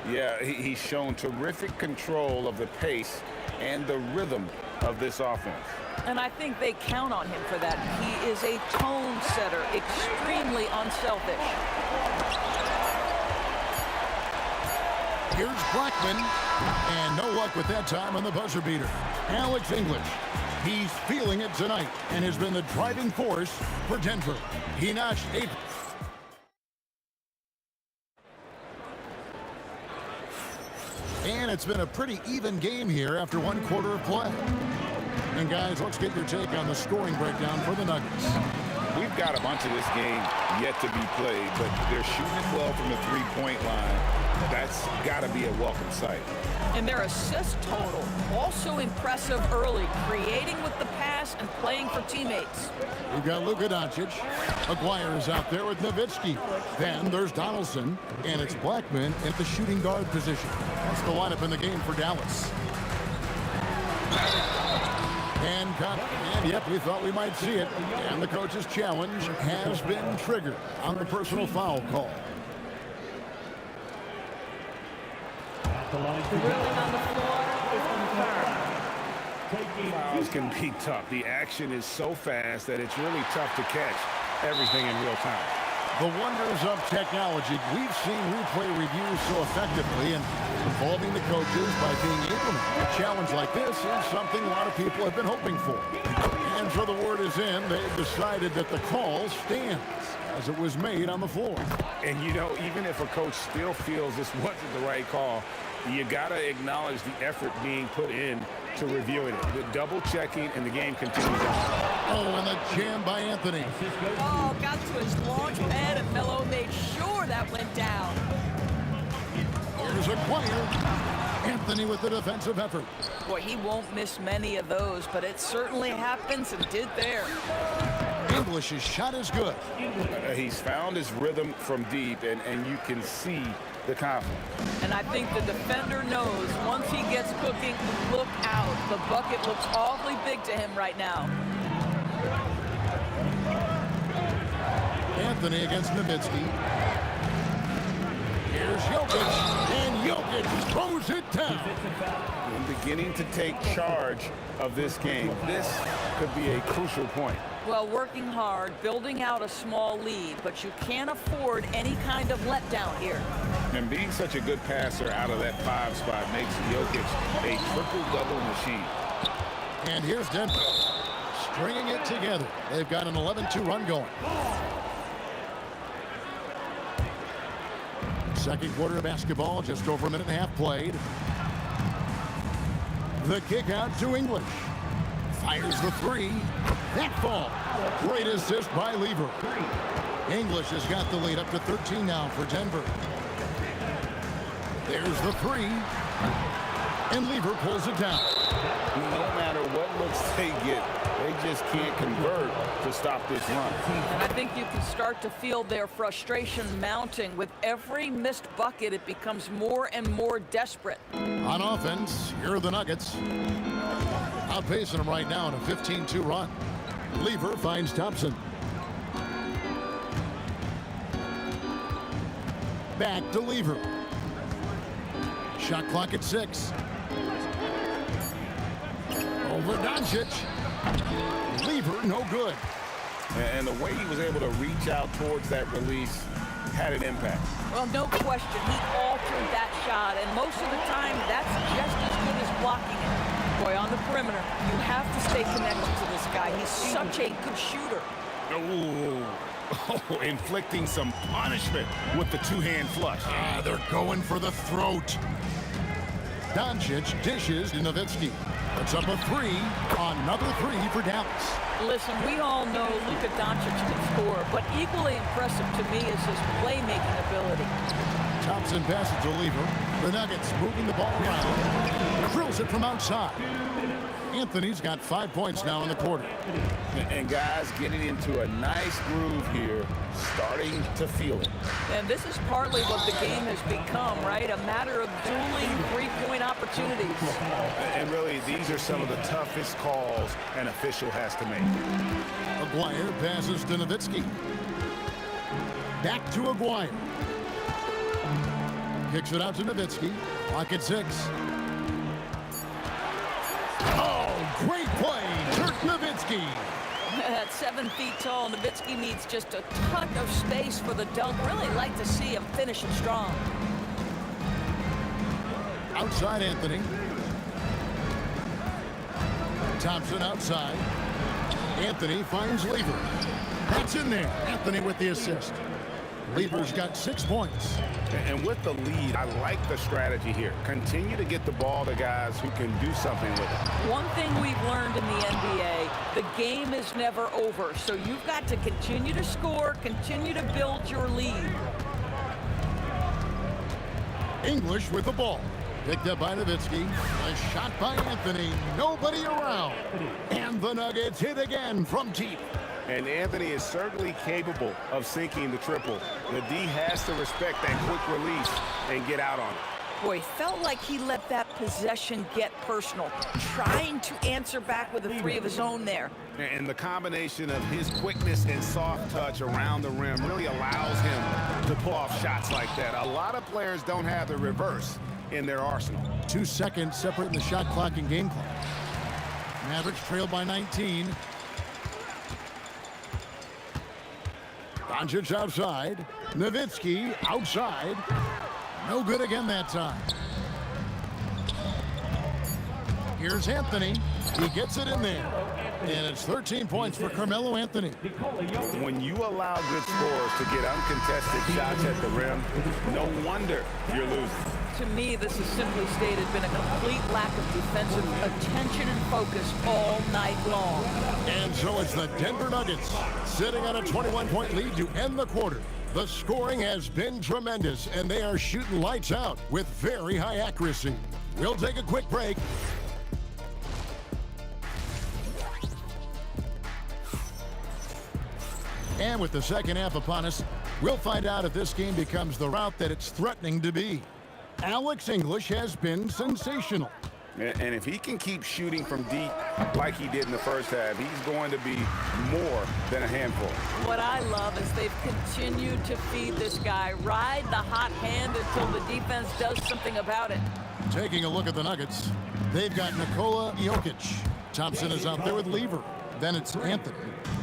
Yeah, he's shown terrific control of the pace and the rhythm of this offense. And I think they count on him for that. He is a tone setter, extremely unselfish. Here's Blackman. And no luck with that time on the buzzer beater. Alex English. He's feeling it tonight and has been the driving force for Denver. He notched 8. And it's been a pretty even game here after 1 quarter of play. And guys, let's get your take on the scoring breakdown for the Nuggets. We've got a bunch of this game yet to be played, but they're shooting it well from the three-point line. That's got to be a welcome sight. And their assist total, also impressive early, creating with the pass and playing for teammates. We've got Luka Doncic. Aguirre is out there with Nowitzki. Then there's Donaldson, and it's Blackman at the shooting guard position. That's the lineup in the game for Dallas. And cut. And yep, we thought we might see it. And the coach's challenge has been triggered on the personal foul call. Ruling on the floor is confirmed. Fouls can be tough. The action is so fast that it's really tough to catch everything in real time. The wonders of technology. We've seen replay reviews so effectively and involving the coaches by being implemented. A challenge like this is something a lot of people have been hoping for. And so the word is in. They've decided that the call stands as it was made on the floor. And, you know, even if a coach still feels this wasn't the right call, you got to acknowledge the effort being put in to reviewing it. The double checking, and the game continues on. Oh, and the jam by Anthony. Oh, got to his launch pad, and Melo made sure that went down. Here's Aguirre. Anthony with the defensive effort. Boy, he won't miss many of those, but it certainly happens and did there. English's shot is good. He's found his rhythm from deep, and you can see the confidence. And I think the defender knows once he gets cooking, look out. The bucket looks awfully big to him right now. Anthony against Nowitzki. Here's Jokic, and Jokic throws it down. And beginning to take charge of this game. This could be a crucial point. Well, working hard, building out a small lead, but you can't afford any kind of letdown here. And being such a good passer out of that 5 spot makes Jokic a triple-double machine. And here's Denver, stringing it together. They've got an 11-2 run going. Second quarter of basketball, just over a minute and a half played. The kick out to English. Fires the three. That fall. Great assist by Lever. English has got the lead up to 13 now for Denver. There's the three. And Lever pulls it down. No matter what looks they get, they just can't convert to stop this run. And I think you can start to feel their frustration mounting. With every missed bucket, it becomes more and more desperate. On offense, here are the Nuggets. Outpacing them right now in a 15-2 run. Lever finds Thompson. Back to Lever. Shot clock at 6. Over Doncic. Lever, no good. And the way he was able to reach out towards that release had an impact. Well, no question, he altered that shot, and most of the time, that's just as good as blocking it. Boy, on the perimeter, you have to stay connected to this guy. He's such a good shooter. Oh, inflicting some punishment with the two-hand flush. They're going for the throat. Doncic dishes to Nowitzki. Puts up a three. Another three for Dallas. Listen, we all know Luka Doncic can score, but equally impressive to me is his playmaking ability. Thompson passes to Lever. The Nuggets moving the ball around. Drills it from outside. Anthony's got 5 points now in the quarter. And guys getting into a nice groove here, starting to feel it. And this is partly what the game has become, right? A matter of dueling three-point opportunities. And really, these are some of the toughest calls an official has to make. Aguirre passes to Nowitzki. Back to Aguirre. Kicks it out to Nowitzki. Clock at 6. Oh, great play. Dirk Nowitzki. At 7 feet tall, Nowitzki needs just a ton of space for the dunk. Really like to see him finishing strong. Outside Anthony. Thompson outside. Anthony finds Lever. That's in there. Anthony with the assist. Lever's got 6 points. And with the lead, I like the strategy here. Continue to get the ball to guys who can do something with it. One thing we've learned in the NBA, the game is never over. So you've got to continue to score, continue to build your lead. English with the ball. Picked up by Nowitzki. A shot by Anthony. Nobody around. And the Nuggets hit again from deep. And Anthony is certainly capable of sinking the triple. The D has to respect that quick release and get out on it. Boy, felt like he let that possession get personal, trying to answer back with a three of his own there. And the combination of his quickness and soft touch around the rim really allows him to pull off shots like that. A lot of players don't have the reverse in their arsenal. 2 seconds separating the shot clock and game clock. Mavericks trailed by 19. Doncic outside. Nowitzki outside. No good again that time. Here's Anthony. He gets it in there. And it's 13 points for Carmelo Anthony. When you allow good scorers to get uncontested shots at the rim, no wonder you're losing. To me, this has simply stated been a complete lack of defensive attention and focus all night long. And so it's the Denver Nuggets sitting on a 21-point lead to end the quarter. The scoring has been tremendous, and they are shooting lights out with very high accuracy. We'll take a quick break. And with the second half upon us, we'll find out if this game becomes the route that it's threatening to be. Alex English has been sensational. And if he can keep shooting from deep like he did in the first half, he's going to be more than a handful. What I love is they've continued to feed this guy, ride the hot hand until the defense does something about it. Taking a look at the Nuggets, they've got Nikola Jokic. Thompson is out there with Lever. Then it's Anthony.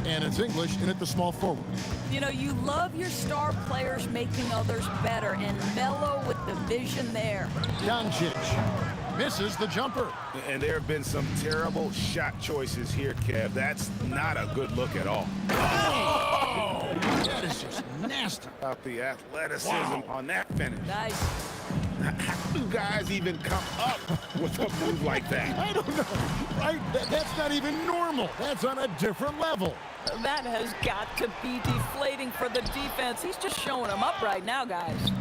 And it's English in at the small forward. You know, you love your star players making others better, and Melo with the vision there. Doncic misses the jumper. And there have been some terrible shot choices here, Kev. That's not a good look at all. Oh, that is just nasty. About the athleticism on that finish. Nice. How do guys even come up with a move like that? I don't know. Right? That's not even normal. That's on a different level. That has got to be deflating for the defense. He's just showing them up right now, guys.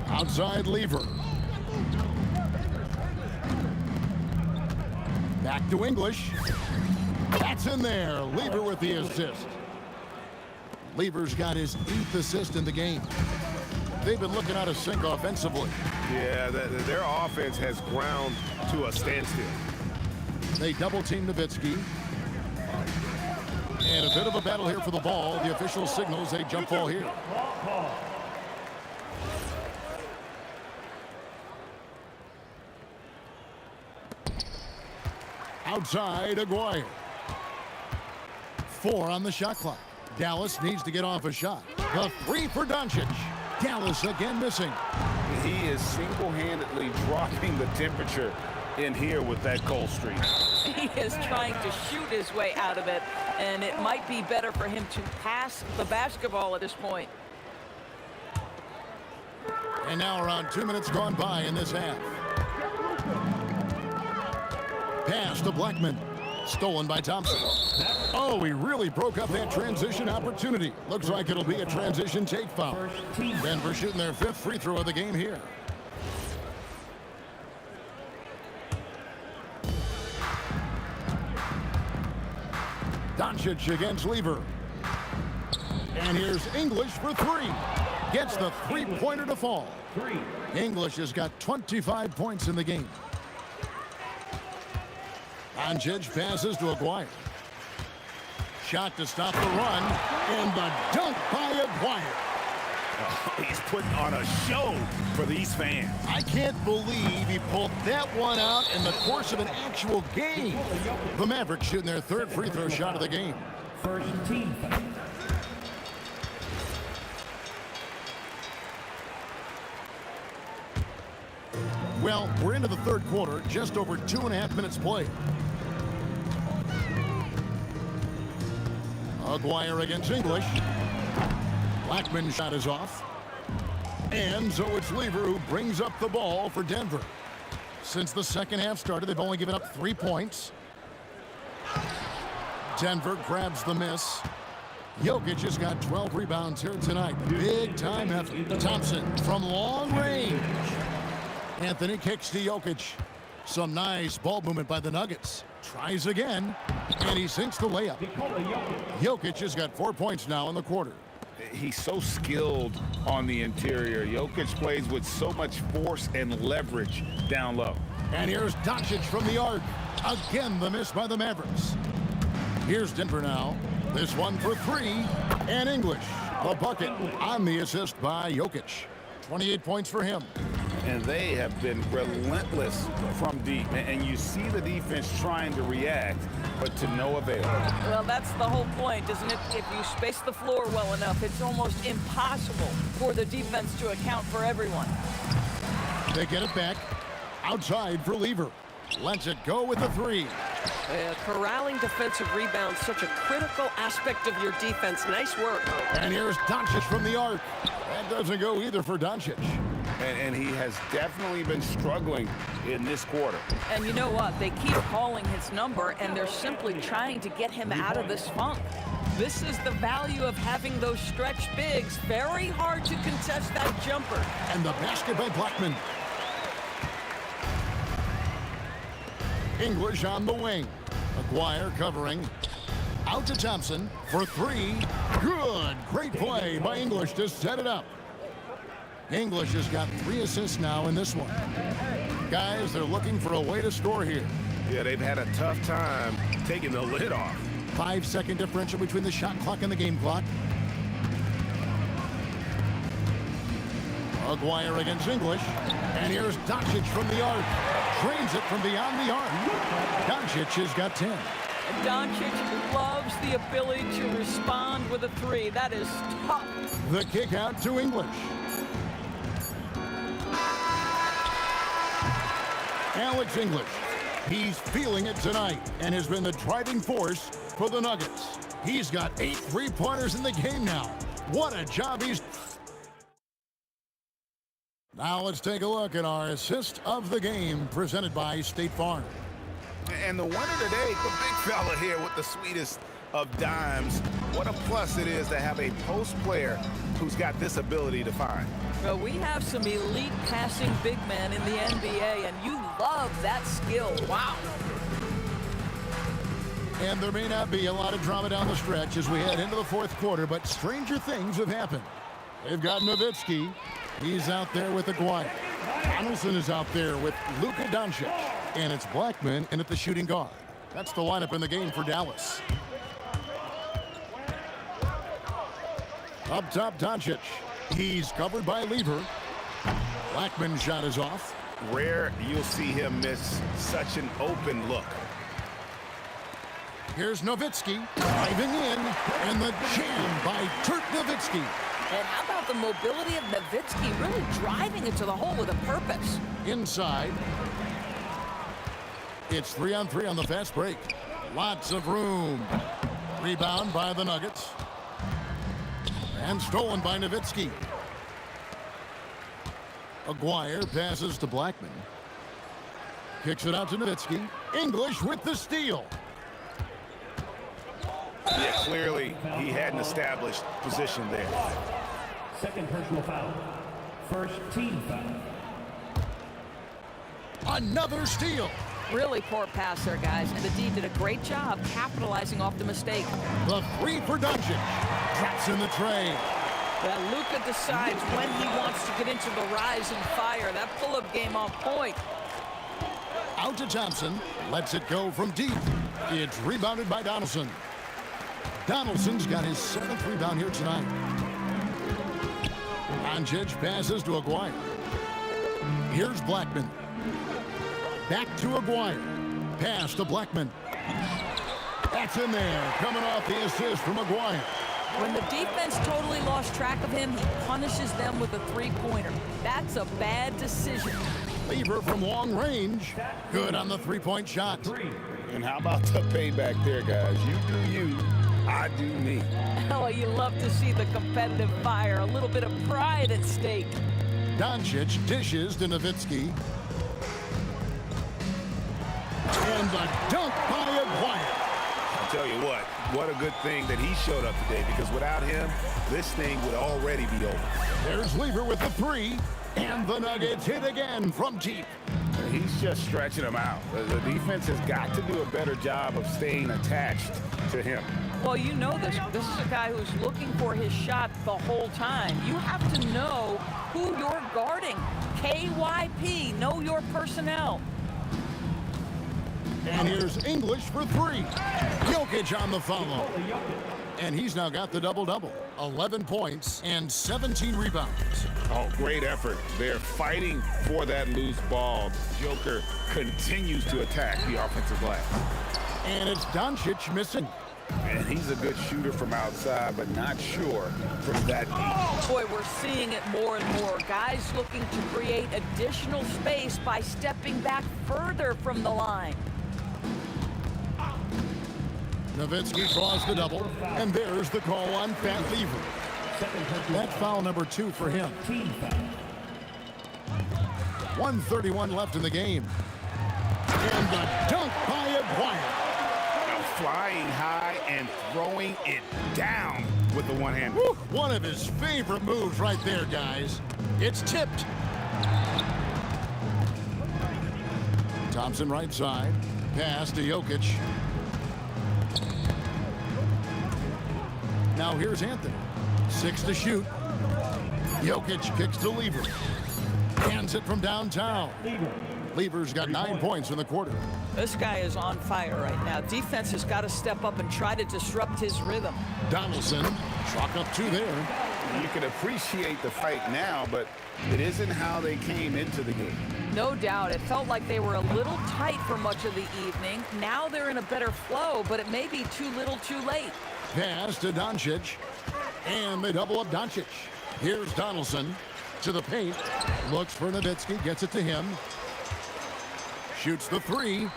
Outside Lever. Back to English. That's in there. Lever with the assist. Lever's got his 8th assist in the game. They've been looking out of sync offensively. Yeah, their offense has ground to a standstill. They double-team Nowitzki. And a bit of a battle here for the ball. The official signals a jump ball here. Outside, Aguirre. 4 on the shot clock. Dallas needs to get off a shot. The 3 for Doncic. Dallas again missing. He is single-handedly dropping the temperature in here with that cold streak. He is trying to shoot his way out of it, and it might be better for him to pass the basketball at this point. And now around 2 minutes gone by in this half. Pass to Blackman. Stolen by Thompson. Oh, he really broke up that transition opportunity. Looks like it'll be a transition take foul. Denver shooting their 5th free throw of the game here. Doncic against Lever. And here's English for 3. Gets the 3-pointer to fall. English has got 25 points in the game. Doncic passes to Aguirre. Shot to stop the run, and the dunk by Aguirre. He's putting on a show for these fans. I can't believe he pulled that one out in the course of an actual game. The Mavericks shooting their 3rd free throw shot of the game. First team foul. Well, we're into the 3rd quarter, just over 2.5 minutes played. Aguirre against English. Blackman's shot is off. And so it's Lever who brings up the ball for Denver. Since the second half started, they've only given up 3 points. Denver grabs the miss. Jokic has got 12 rebounds here tonight. Big time effort. Thompson from long range. Anthony kicks to Jokic. Some nice ball movement by the Nuggets. Tries again, and he sinks the layup. Jokic has got 4 points now in the quarter. He's so skilled on the interior. Jokic plays with so much force and leverage down low. And here's Doncic from the arc. Again, the miss by the Mavericks. Here's Denver now. This one for 3, and English. The bucket on the assist by Jokic. 28 points for him. And they have been relentless from deep. And you see the defense trying to react, but to no avail. Well, that's the whole point, isn't it? If you space the floor well enough, it's almost impossible for the defense to account for everyone. They get it back. Outside for Lever. Lets it go with the 3. Corralling defensive rebounds, such a critical aspect of your defense. Nice work. And here's Doncic from the arc. That doesn't go either for Doncic. And he has definitely been struggling in this quarter. And you know what? They keep calling his number, and they're simply trying to get him out of this funk. This is the value of having those stretch bigs. Very hard to contest that jumper. And the basket by Blackman. English on the wing. McGuire covering. Out to Thompson for three. Good. Great play by English to set it up. English has got 3 assists now in this one. Guys, they're looking for a way to score here. Yeah, they've had a tough time taking the lid off. 5-second differential between the shot clock and the game clock. McGuire against English. And here's Doncic from the arc. Drains it from beyond the arc. Doncic has got 10. Doncic loves the ability to respond with a 3. That is tough. The kick out to English. Alex English. He's feeling it tonight and has been the driving force for the Nuggets. He's got 8 3-pointers in the game now. What a job he's... Now let's take a look at our assist of the game presented by State Farm. And the winner today, the big fella here with the sweetest of dimes. What a plus it is to have a post player who's got this ability to find. Well, we have some elite passing big men in the NBA, and you love that skill. Wow. And there may not be a lot of drama down the stretch as we head into the fourth quarter, but stranger things have happened. They've got Nowitzki. He's out there with Aguirre. Donaldson is out there with Luka Doncic. And it's Blackman in at the shooting guard. That's the lineup in the game for Dallas. Up top, Doncic. He's covered by Lever. Blackman's shot is off. Rare you'll see him miss such an open look. Here's Nowitzki driving in, and the jam by Dirk Nowitzki. And how about the mobility of Nowitzki really driving it to the hole with a purpose? Inside. It's 3-on-3 on the fast break. Lots of room. Rebound by the Nuggets. And stolen by Nowitzki. Aguirre passes to Blackman. Kicks it out to Nowitzki. English with the steal. Yeah, clearly he had an established position there. Second personal foul. First team foul. Another steal. Really poor pass there, guys, and the D did a great job capitalizing off the mistake. The 3 for Doncic. Drops in the tray. Well, Luka decides when he wants to get into the rise and fire. That pull-up game on point. Out to Thompson. Lets it go from deep. It's rebounded by Donaldson. Donaldson's got his 7th rebound here tonight. Doncic passes to Aguirre. Here's Blackman. Back to Aguirre. Pass to Blackman. That's in there. Coming off the assist from Aguirre. When the defense totally lost track of him, he punishes them with a 3-pointer. That's a bad decision. Lever from long range. Good on the 3-point shot. And how about the payback there, guys? You do you, I do me. Oh, you love to see the competitive fire. A little bit of pride at stake. Doncic dishes to Nowitzki. And the dunk by Aguirre. I'll tell you what a good thing that he showed up today, because without him, this thing would already be over. There's Lever with the 3, and the Nuggets hit again from deep. He's just stretching him out. The defense has got to do a better job of staying attached to him. Well, you know this. This is a guy who's looking for his shot the whole time. You have to know who you're guarding. KYP, know your personnel. And here's English for 3. Jokic on the follow. And he's now got the double-double. 11 points and 17 rebounds. Oh, great effort. They're fighting for that loose ball. Joker continues to attack the offensive glass. And it's Doncic missing. And he's a good shooter from outside, but not sure from that deep. Boy, we're seeing it more and more. Guys looking to create additional space by stepping back further from the line. Nowitzki draws the double, and there's the call on Pat Lever. That's foul number 2 for him. 1:31 left in the game. And the dunk by Aguirre. flying high and throwing it down with the one hand. Woo, one of his favorite moves right there, guys. It's tipped. Thompson right side. Pass to Jokic. Now here's Anthony. 6 to shoot. Jokic kicks to Lever. Hands it from downtown. Lever's got 9 points in the quarter. This guy is on fire right now. Defense has got to step up and try to disrupt his rhythm. Donaldson, chalk up 2 there. You can appreciate the fight now, but it isn't how they came into the game. No doubt. It felt like they were a little tight for much of the evening. Now they're in a better flow, but it may be too little too late. Pass to Doncic. And they double up Doncic. Here's Donaldson to the paint. Looks for Nowitzki, gets it to him. Shoots the 3.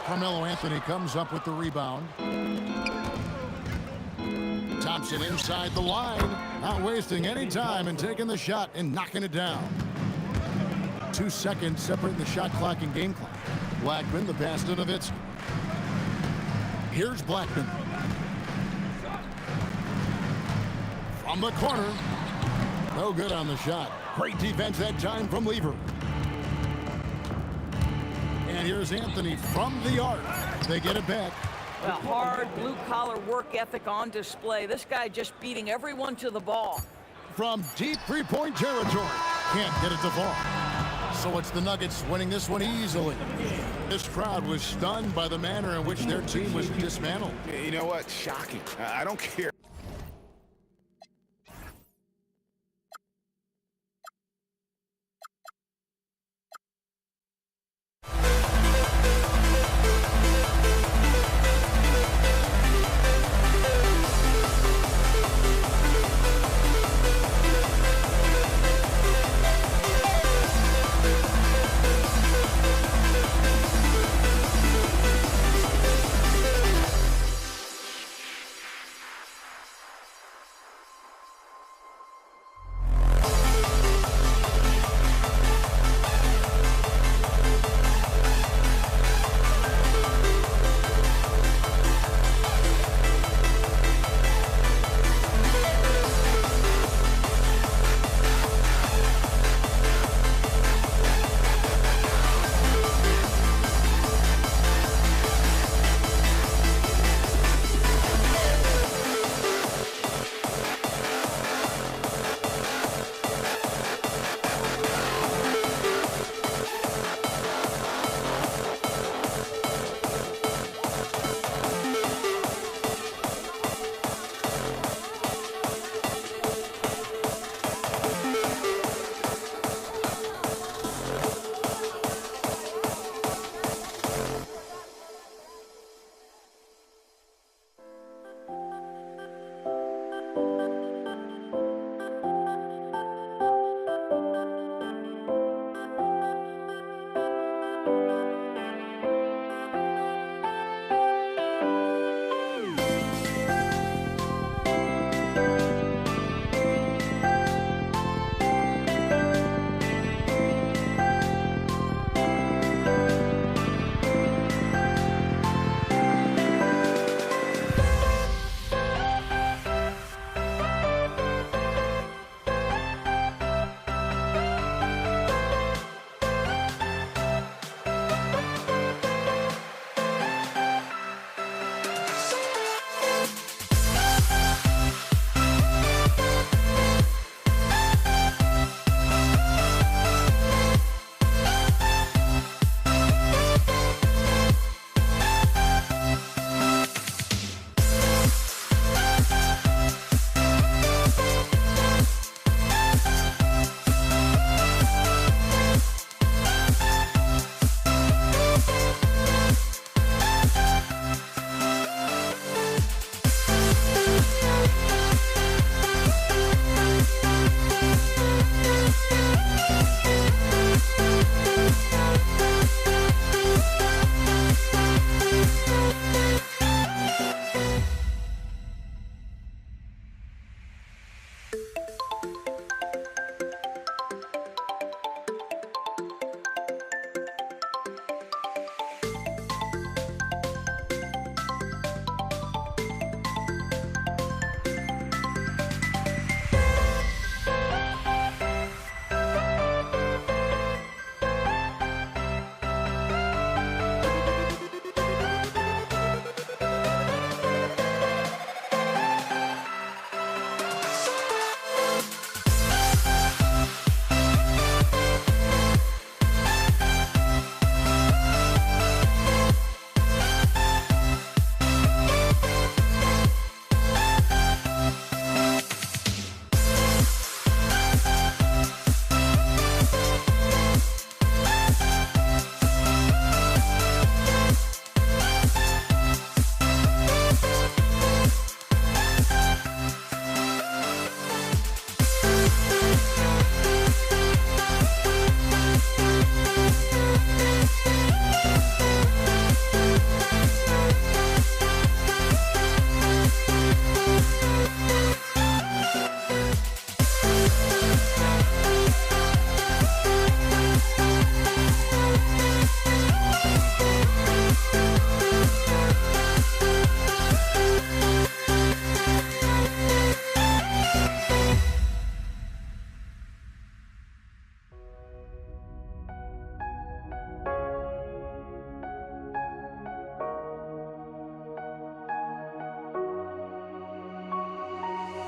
Carmelo Anthony comes up with the rebound. Thompson inside the line. Not wasting any time and taking the shot and knocking it down. 2 seconds separating the shot clock and game clock. Blackman, the pass to Nowitzki. Here's Blackman. From the corner. No good on the shot. Great defense that time from Lever. And here's Anthony from the arc. They get it back. A hard blue-collar work ethic on display. This guy just beating everyone to the ball. From deep three-point territory. Can't get it to fall. So it's the Nuggets winning this one easily. This crowd was stunned by the manner in which their team was dismantled. You know what? Shocking. I don't care.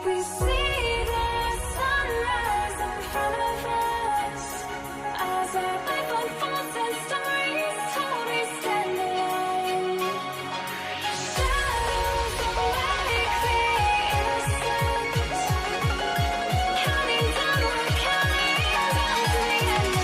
We see the sunrise in front of us as our life unfolds and stories told. We stand alone. Shadows awake the innocent, counting down, we're counting down to the end.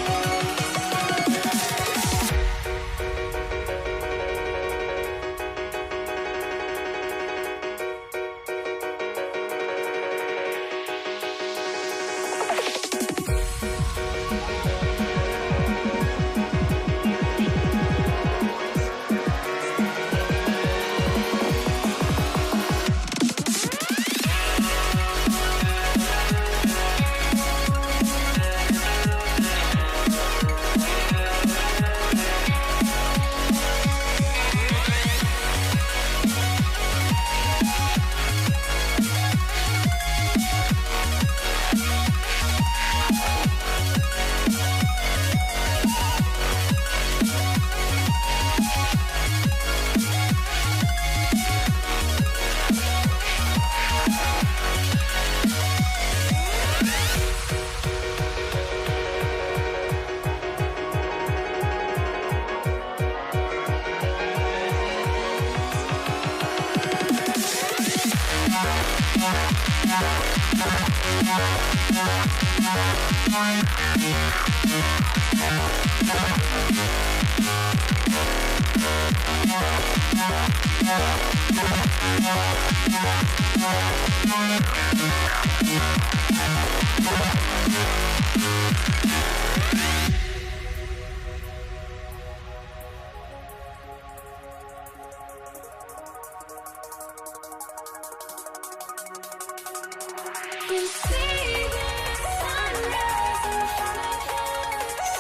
We see the sunrise in front of us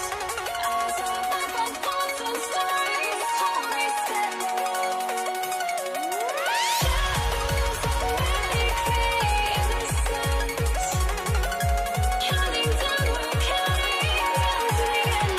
as our life unfolds and stories told. We stand alone. Shadows awake the innocent, counting down, we're counting down to the end.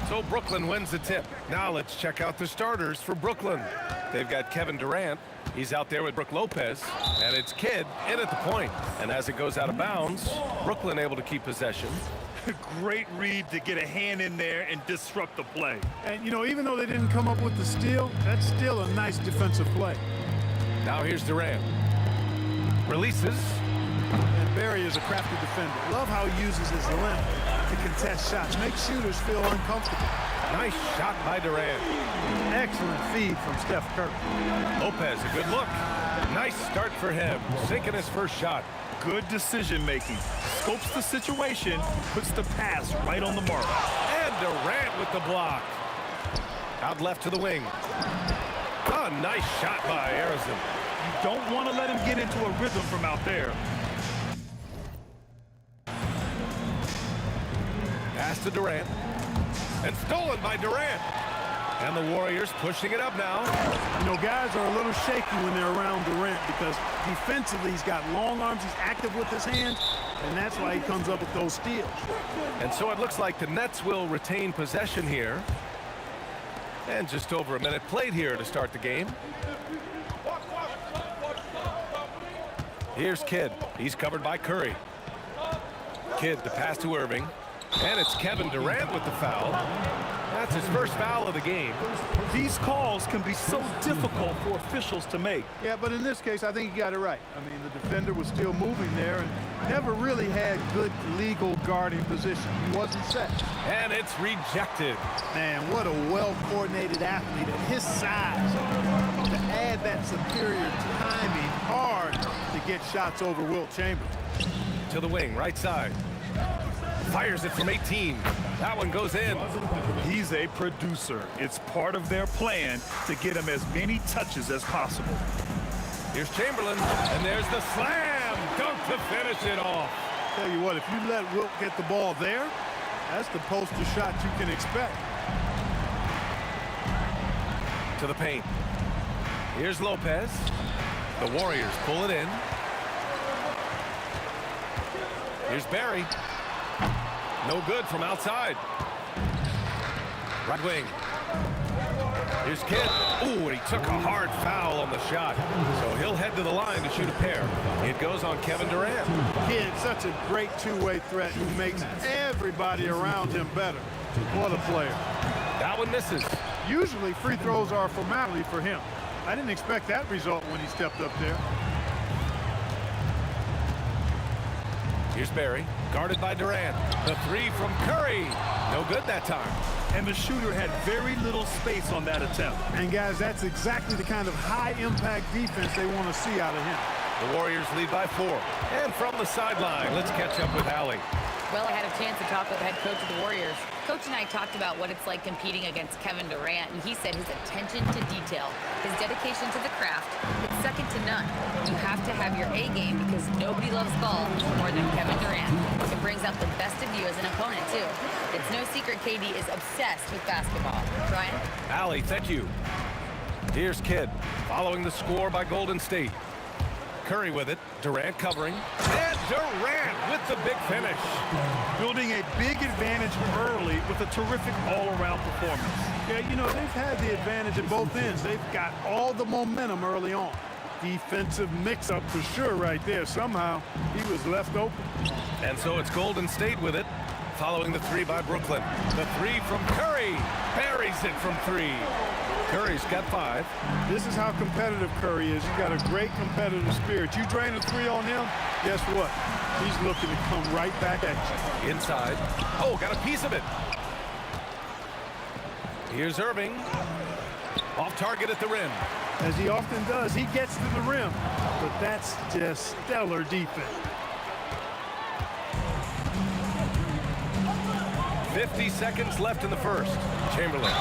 So Brooklyn wins the tip. Now let's check out the starters for Brooklyn. They've got Kevin Durant. He's out there with Brook Lopez. And it's Kidd in at the point. And as it goes out of bounds, Brooklyn able to keep possession. Great read to get a hand in there and disrupt the play. And, you know, even though they didn't come up with the steal, that's still a nice defensive play. Now here's Durant. Releases. And Barry is a crafty defender. Love how he uses his length to contest shots, make shooters feel uncomfortable. Nice shot by Durant. Excellent feed from Steph Curry. Lopez, a good look. Nice start for him, sinking his first shot. Good decision making. Scopes the situation, puts the pass right on the mark. And Durant with the block. Out left to the wing. Oh, nice shot by Arizon. You don't want to let him get into a rhythm from out there. Pass to Durant. And stolen by Durant. And the Warriors pushing it up now. You know, guys are a little shaky when they're around Durant because defensively he's got long arms, he's active with his hands, and that's why he comes up with those steals. And so it looks like the Nets will retain possession here. And just over a minute played here to start the game. Here's Kidd. He's covered by Curry. Kidd to pass to Irving. And it's Kevin Durant with the foul. That's his first foul of the game. These calls can be so difficult for officials to make. Yeah, but in this case, I think he got it right. I mean, the defender was still moving there and never really had good legal guarding position. He wasn't set. And it's rejected. Man, what a well-coordinated athlete at his size. To add that superior timing, hard to get shots over Wilt Chamberlain. To the wing, right side. Fires it from 18. That one goes in. He's a producer. It's part of their plan to get him as many touches as possible. Here's Chamberlain, and there's the slam dunk to finish it off. Tell you what, if you let Wilt get the ball there, that's the poster shot you can expect. To the paint. Here's Lopez. The Warriors pull it in. Here's Barry. No good from outside. Right wing. Here's Kidd. Ooh, and he took a hard foul on the shot. So he'll head to the line to shoot a pair. It goes on Kevin Durant. Kidd, such a great two-way threat who makes everybody around him better. What a player. That one misses. Usually free throws are a formality for him. I didn't expect that result when he stepped up there. Here's Barry, guarded by Durant. The three from Curry. No good that time. And the shooter had very little space on that attempt. And guys, that's exactly the kind of high-impact defense they want to see out of him. The Warriors lead by 4. And from the sideline, let's catch up with Allie. Well, I had a chance to talk with the head coach of the Warriors. Coach and I talked about what it's like competing against Kevin Durant, and he said his attention to detail, his dedication to the craft, it's second to none. You have to have your A game because nobody loves ball more than Kevin Durant. It brings out the best of you as an opponent, too. It's no secret KD is obsessed with basketball. Brian? Allie, thank you. Here's Kidd, following the score by Golden State. Curry with it, Durant covering, and Durant with the big finish. Building a big advantage early with a terrific all-around performance. Yeah, you know, they've had the advantage at both ends. They've got all the momentum early on. Defensive mix-up for sure right there. Somehow, he was left open. And so it's Golden State with it, following the three by Brooklyn. The three from Curry, buries it from 3. Curry's got 5. This is how competitive Curry is. He's got a great competitive spirit. You drain a 3 on him, guess what? He's looking to come right back at you. Inside. Oh, got a piece of it. Here's Irving. Off target at the rim. As he often does, he gets to the rim. But that's just stellar defense. 50 seconds left in the first. Chamberlain.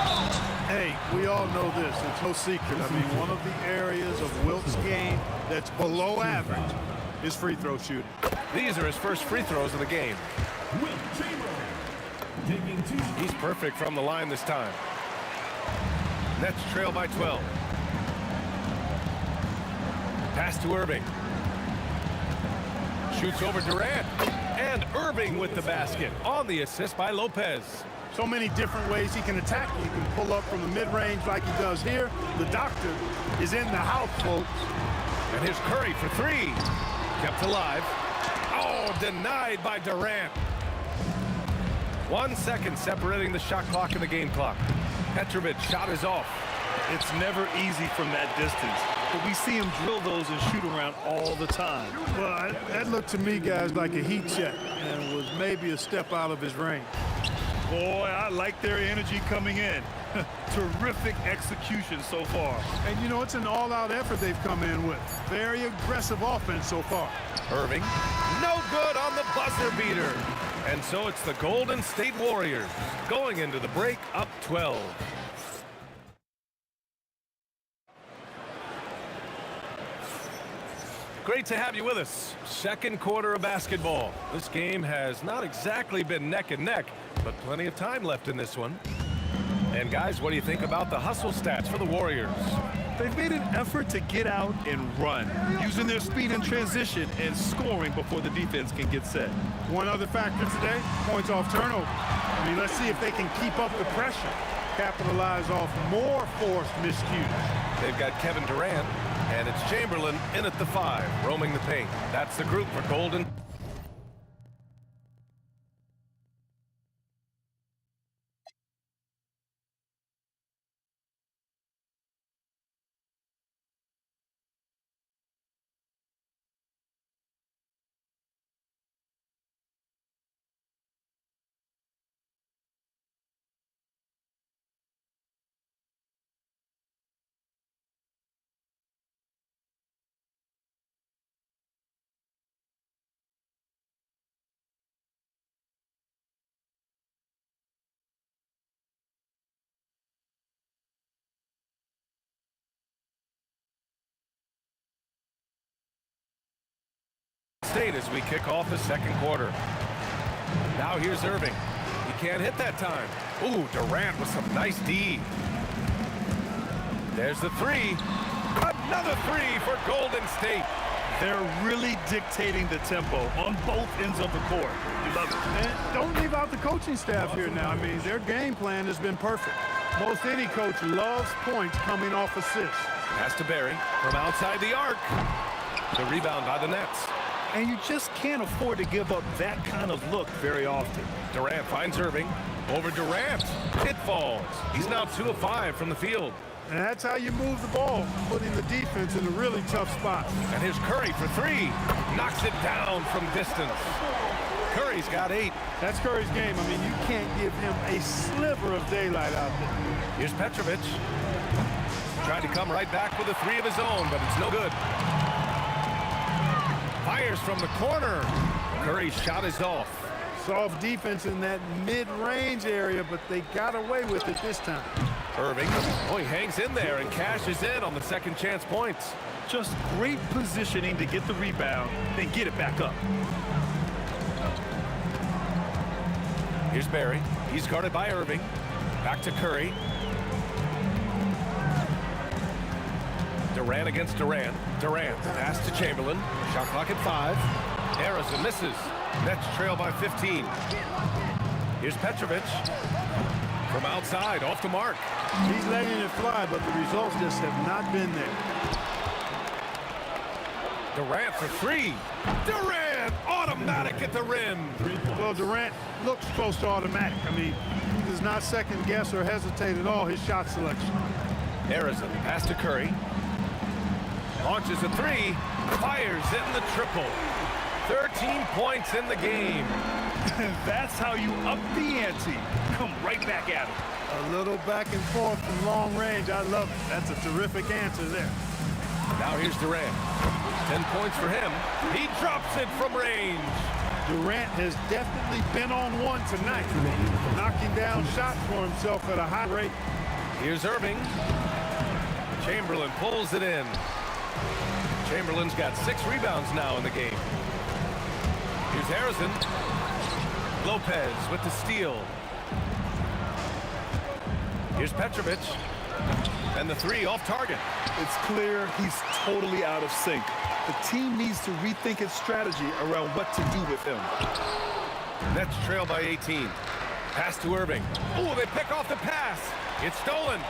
Hey, we all know this. It's no secret. I mean, one of the areas of Wilt's game that's below average is free throw shooting. These are his first free throws of the game. He's perfect from the line this time. Nets trail by 12. Pass to Irving. Shoots over Durant. And Irving with the basket on the assist by Lopez. So many different ways he can attack. He can pull up from the mid-range like he does here. The doctor is in the house, folks. And here's Curry for 3. Kept alive. Oh, denied by Durant. 1 second separating the shot clock and the game clock. Petrovic shot is off. It's never easy from that distance, but we see him drill those and shoot around all the time. Well, that looked to me, guys, like a heat check and was maybe a step out of his range. Boy, I like their energy coming in. Terrific execution so far. And, you know, it's an all-out effort they've come in with. Very aggressive offense so far. Irving, no good on the buzzer beater. And so it's the Golden State Warriors going into the break up 12. Great to have you with us. Second quarter of basketball. This game has not exactly been neck and neck, but plenty of time left in this one. And guys, what do you think about the hustle stats for the Warriors? They've made an effort to get out and run, using their speed in transition and scoring before the defense can get set. One other factor today, points off turnover. I mean, let's see if they can keep up the pressure. capitalize off more forced miscues. They've got Kevin Durant, and it's Chamberlain in at the 5, roaming the paint. That's the group for Golden. State as we kick off the second quarter. Now here's Irving. He can't hit that time. Ooh, Durant with some nice D. There's the 3. Another 3 for Golden State. They're really dictating the tempo on both ends of the court. You love it. And don't leave out the coaching staff here now. I mean, their game plan has been perfect. Most any coach loves points coming off assists. Pass to Barry from outside the arc. The rebound by the Nets. And you just can't afford to give up that kind of look very often. Durant finds Irving. Over Durant. It falls. He's now 2 of 5 from the field. And that's how you move the ball, putting the defense in a really tough spot. And here's Curry for 3. Knocks it down from distance. Curry's got 8. That's Curry's game. I mean, you can't give him a sliver of daylight out there. Here's Petrovic. Tried to come right back with a 3 of his own, but it's no good. Fires from the corner. Curry's shot is off. Soft defense in that mid-range area, but they got away with it this time. Irving, he hangs in there and cashes in on the second chance points. Just great positioning to get the rebound, then get it back up. Here's Barry. He's guarded by Irving. Back to Curry. Durant against Durant. Durant, pass to Chamberlain. Shot clock at 5. Harrison misses. Nets trail by 15. Here's Petrovic. From outside, off the mark. He's letting it fly, but the results just have not been there. Durant for 3. Durant, automatic at the rim. Well, Durant looks close to automatic. I mean, he does not second guess or hesitate at all his shot selection. Harrison, pass to Curry. Launches a 3. Fires in the triple. 13 points in the game. That's how you up the ante. Come right back at him. A little back and forth from long range. I love it. That's a terrific answer there. Now here's Durant. 10 points for him. He drops it from range. Durant has definitely been on one tonight, knocking down shots for himself at a high rate. Here's Irving. Chamberlain pulls it in. Chamberlain's got 6 rebounds now in the game. Here's Harrison. Lopez with the steal. Here's Petrovic. And the 3 off target. It's clear he's totally out of sync. The team needs to rethink its strategy around what to do with him. Nets trail by 18. Pass to Irving. Oh, they pick off the pass. It's stolen.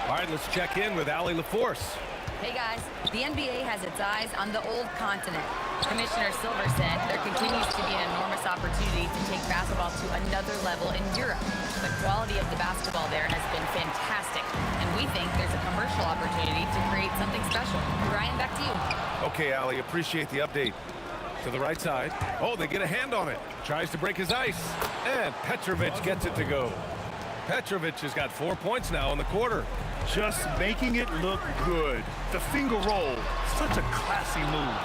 All right, let's check in with Allie LaForce. Hey guys, the NBA has its eyes on the old continent. Commissioner Silver said there continues to be an enormous opportunity to take basketball to another level in Europe. The quality of the basketball there has been fantastic, and we think there's a commercial opportunity to create something special. Brian, back to you. Okay, Allie, appreciate the update. To the right side. Oh, they get a hand on it. Tries to break his ice. And Petrovic gets it to go. Petrovic has got 4 points now in the quarter. Just making it look good. The finger roll, such a classy move.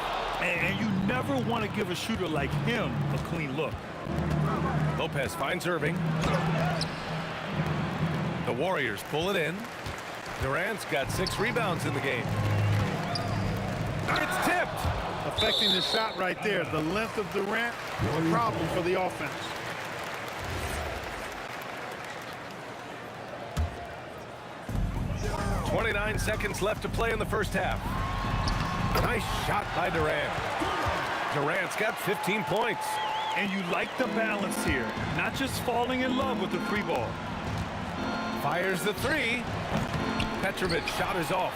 And you never want to give a shooter like him a clean look. Lopez finds Irving. The Warriors pull it in. Durant's got 6 rebounds in the game. It's tipped. Affecting the shot right there. The length of Durant is a problem for the offense. .29 seconds left to play in the first half. Nice shot by Durant. Durant's got 15 points. And you like the balance here, not just falling in love with the 3 ball. Fires the three. Petrovic shot is off.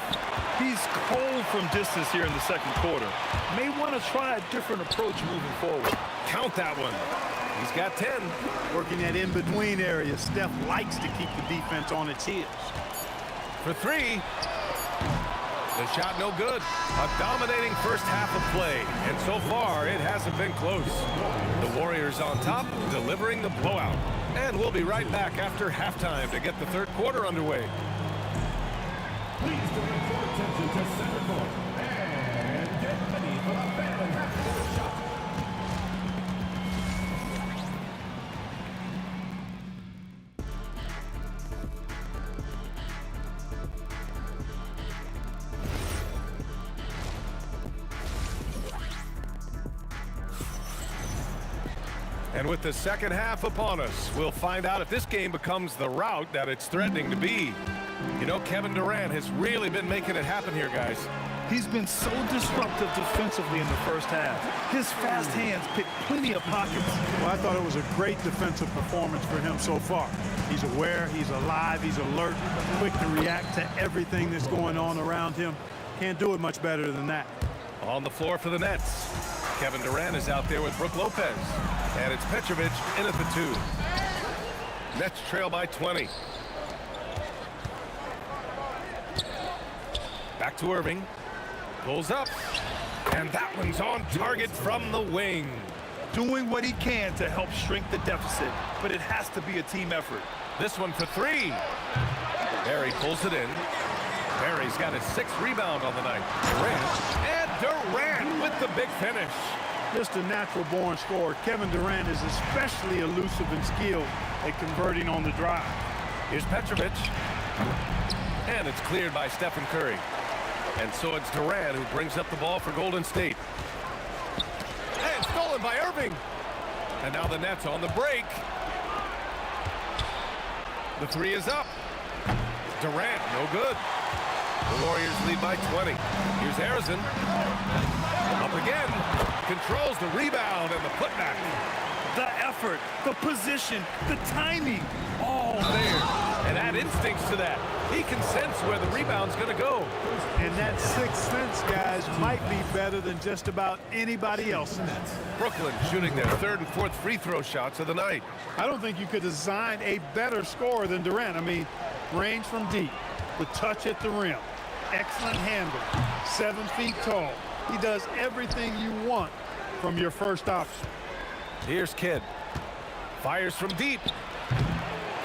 He's cold from distance here in the second quarter. May want to try a different approach moving forward. Count that one. He's got 10. Working that in-between area. Steph likes to keep the defense on its heels. For three. The shot no good. A dominating first half of play. And so far, it hasn't been close. The Warriors on top, delivering the blowout. And we'll be right back after halftime to get the third quarter underway. Please direct your attention to center court and get ready for a fantastic shot. And with the second half upon us, we'll find out if this game becomes the rout that it's threatening to be. You know, Kevin Durant has really been making it happen here, guys. He's been so disruptive defensively in the first half. His fast hands pick plenty of pockets. Well, I thought it was a great defensive performance for him so far. He's aware, he's alive, he's alert, quick to react to everything that's going on around him. Can't do it much better than that. On the floor for the Nets, Kevin Durant is out there with Brook Lopez. And it's Petrovic in at the 2. Nets trail by 20. Back to Irving. Pulls up. And that one's on target from the wing. Doing what he can to help shrink the deficit, but it has to be a team effort. This one for 3. Barry pulls it in. Barry's got his 6th rebound on the night. Durant with the big finish. Just a natural-born scorer. Kevin Durant is especially elusive and skilled at converting on the drive. Here's Petrovic. And it's cleared by Stephen Curry. And so it's Durant who brings up the ball for Golden State. And stolen by Irving. And now the Nets on the break. The 3 is up. Durant, no good. The Warriors lead by 20. Here's Harrison. Up again. Controls the rebound and the putback. The effort, the position, the timing, all there. And add instincts to that. He can sense where the rebound's going to go. And that sixth sense, guys, might be better than just about anybody else. Brooklyn shooting their 3rd and 4th free throw shots of the night. I don't think you could design a better scorer than Durant. I mean, range from deep, the touch at the rim, excellent handle, 7 feet tall. He does everything you want from your first option. Here's Kidd. Fires from deep.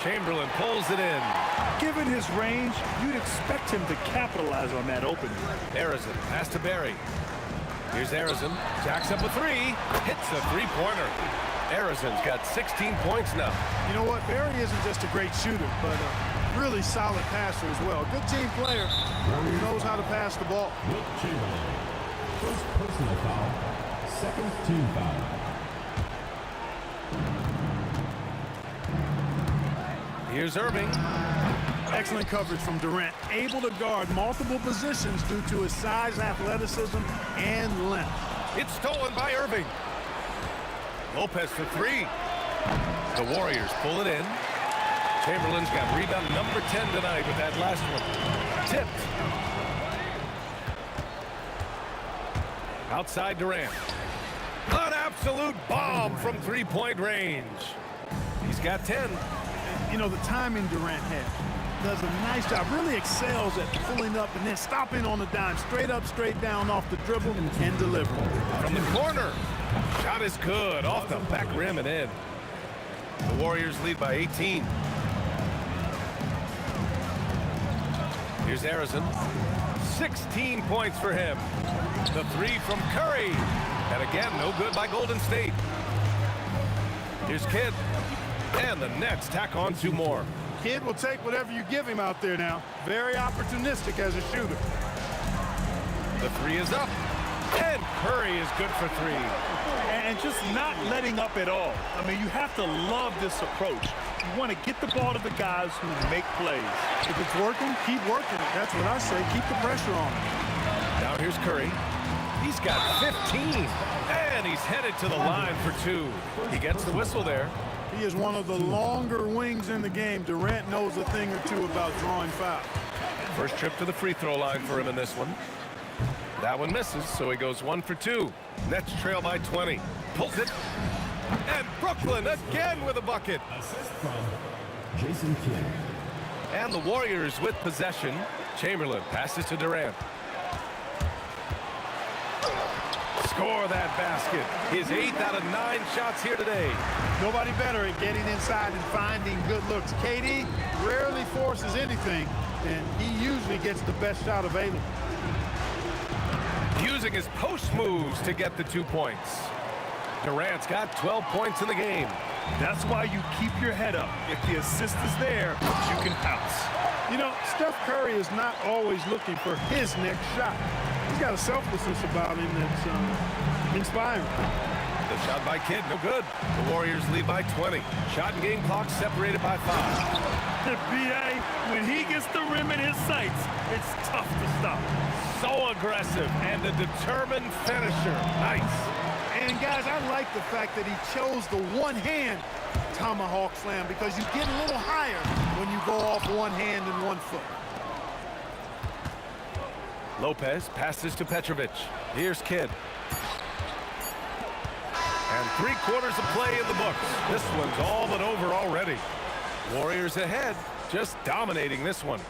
Chamberlain pulls it in. Given his range, you'd expect him to capitalize on that opening. Harrison pass to Barry. Here's Harrison. Jacks up a 3. Hits a 3-pointer. Harrison's got 16 points now. You know what? Barry isn't just a great shooter, but a really solid passer as well. Good team player who knows how to pass the ball. First personal foul, second team foul. Here's Irving. Excellent coverage from Durant. Able to guard multiple positions due to his size, athleticism, and length. It's stolen by Irving. Lopez for 3. The Warriors pull it in. Chamberlain's got rebound number 10 tonight with that last one. Tipped. Outside Durant. An absolute bomb from 3-point range. He's got 10. You know, the timing Durant has does a nice job, really excels at pulling up and then stopping on the dime, straight up, straight down off the dribble and delivering. From the corner. Shot is good. Off the back rim and in. The Warriors lead by 18. Here's Harrison. 16 points for him. The 3 from Curry. And again, no good by Golden State. Here's Kidd. And the Nets tack on 2 more. Kidd will take whatever you give him out there now. Very opportunistic as a shooter. The 3 is up. And Curry is good for 3. And just not letting up at all. I mean, you have to love this approach. You want to get the ball to the guys who make plays. If it's working, keep working it. That's what I say. Keep the pressure on him. Now here's Curry. He's got 15. And he's headed to the line for 2. He gets the whistle there. He is one of the longer wings in the game. Durant knows a thing or two about drawing fouls. First trip to the free throw line for him in this one. That one misses, so he goes 1 for 2. Nets trail by 20. Pulls it. And Brooklyn again with a bucket. Assist from Jason Kidd. And the Warriors with possession. Chamberlain passes to Durant. Score that basket. His 8th out of 9 shots here today. Nobody better at getting inside and finding good looks. KD rarely forces anything, and he usually gets the best shot available. Using his post moves to get the 2 points. Durant's got 12 points in the game. That's why you keep your head up. If the assist is there, you can pounce. You know, Steph Curry is not always looking for his next shot. He's got a selflessness about him that's inspiring. The shot by Kidd, no good. The Warriors lead by 20. Shot and game clock separated by 5. The B.A., when he gets the rim in his sights, it's tough to stop. So aggressive and a determined finisher. Nice. And guys, I like the fact that he chose the one-hand tomahawk slam because you get a little higher when you go off one hand and 1 foot. Lopez passes to Petrovic. Here's Kidd. And 3/4 of play in the books. This one's all but over already. Warriors ahead, just dominating this one.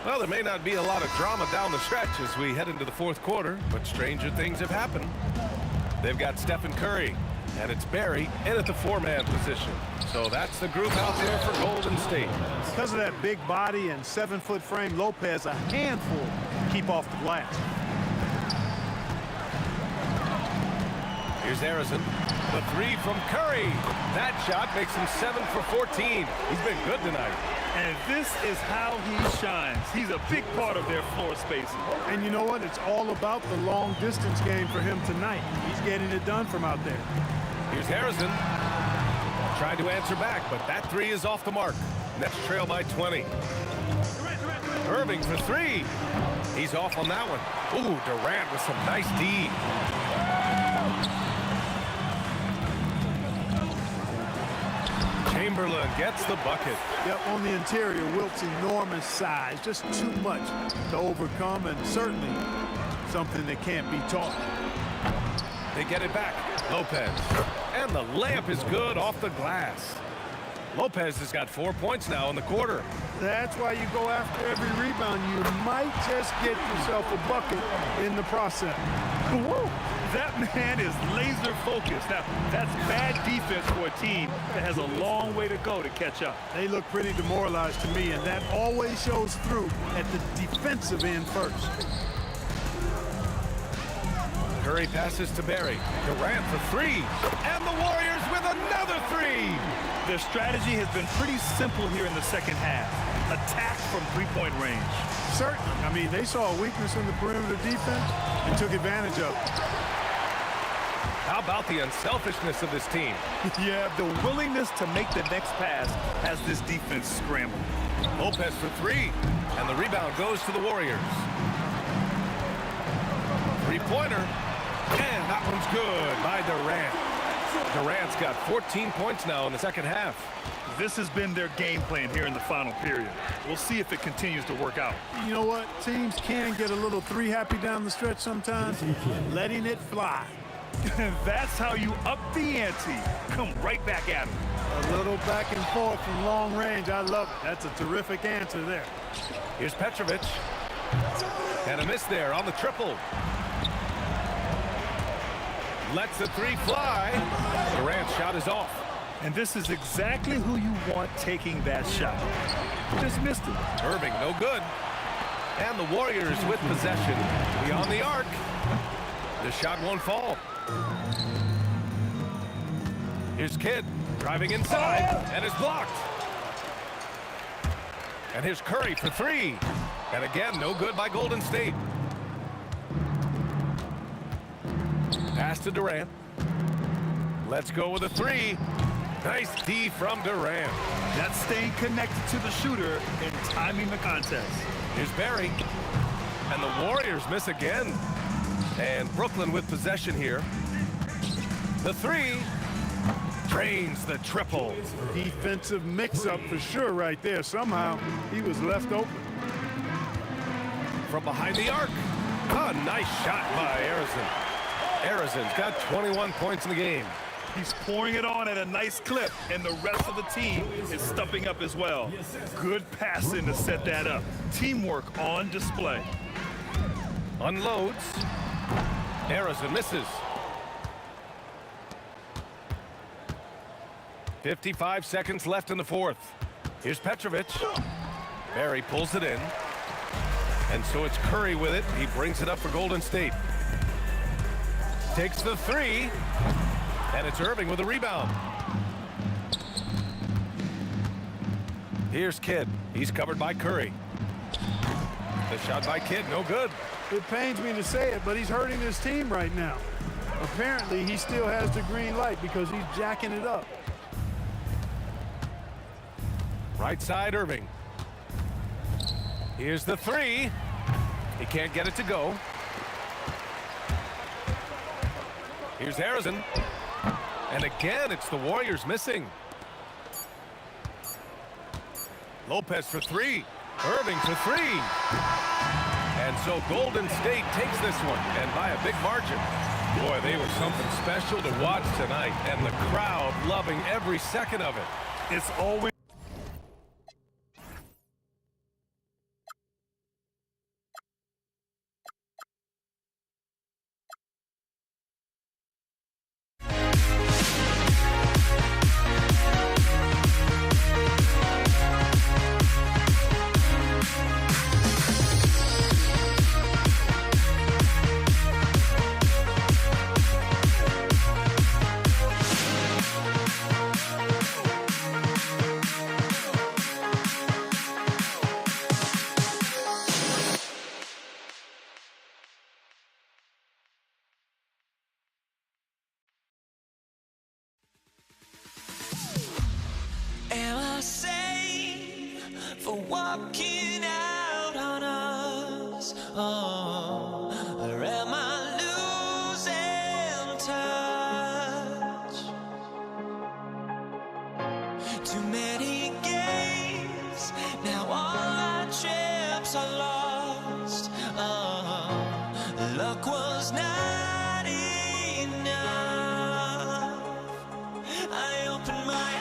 Well, there may not be a lot of drama down the stretch as we head into the 4th quarter, but stranger things have happened. They've got Stephen Curry, and it's Barry in at the 4-man position. So that's the group out there for Golden State. Because of that big body and 7-foot frame, Lopez a handful to keep off the glass. Here's Harrison. The 3 from Curry. That shot makes him 7 for 14. He's been good tonight. And this is how he shines. He's a big part of their floor spacing. And you know what? It's all about the long distance game for him tonight. He's getting it done from out there. Here's Harrison. Trying to answer back, but that 3 is off the mark. Nets trail by 20. Irving for 3. He's off on that one. Ooh, Durant with some nice D. Chamberlain gets the bucket. Yep, on the interior, Wilt's enormous size. Just too much to overcome, and certainly something that can't be taught. They get it back. Lopez. And the layup is good off the glass. Lopez has got 4 points now in the quarter. That's why you go after every rebound. You might just get yourself a bucket in the process. Whoa. That man is laser focused. Now, that's bad defense for a team that has a long way to go to catch up. They look pretty demoralized to me, and that always shows through at the defensive end first. Curry passes to Barry. Durant for 3. And the Warriors with another 3. Their strategy has been pretty simple here in the second half. Attack from 3-point range. Certainly. I mean, they saw a weakness in the perimeter defense and took advantage of it. How about the unselfishness of this team? Yeah, the willingness to make the next pass has this defense scrambled. Lopez for 3. And the rebound goes to the Warriors. 3-pointer. And that one's good by Durant. Durant's got 14 points now in the second half. This has been their game plan here in the final period. We'll see if it continues to work out. You know what? Teams can get a little 3-happy down the stretch sometimes. Letting it fly. That's how you up the ante. Come right back at him. A little back and forth from long range. I love it. That's a terrific answer there. Here's Petrovic. And a miss there on the triple. Lets the 3 fly. Durant's shot is off. And this is exactly who you want taking that shot. Just missed it. Irving, no good. And the Warriors with possession. Beyond the arc. The shot won't fall. Here's Kidd driving inside and is blocked. And here's Curry for 3. And again, no good by Golden State. Pass to Durant. Let's go with a 3. Nice D from Durant. That's staying connected to the shooter and timing the contest. Here's Barry. And the Warriors miss again. And Brooklyn with possession here. The three drains the triple. Defensive mix-up for sure right there. Somehow he was left open. From behind the arc. Oh, nice shot by Arizin. Arizin's got 21 points in the game. He's pouring it on at a nice clip, and the rest of the team is stepping up as well. Good passing to set that up. Teamwork on display. Unloads. Arizin misses. 55 seconds left in the fourth. Here's Petrovic. Barry pulls it in. And so it's Curry with it. He brings it up for Golden State. Takes the three. And it's Irving with a rebound. Here's Kidd. He's covered by Curry. The shot by Kidd, no good. It pains me to say it, but he's hurting his team right now. Apparently, he still has the green light because he's jacking it up. Right side, Irving. Here's the three. He can't get it to go. Here's Arizin. And again, it's the Warriors missing. Lopez for three. Irving for three. And so Golden State takes this one, and by a big margin. Boy, they were something special to watch tonight, and the crowd loving every second of it. It's always Am I safe for walking out on us? Oh, or am I losing touch? Too many games, now all our chips are lost. Oh, luck was not enough. I opened my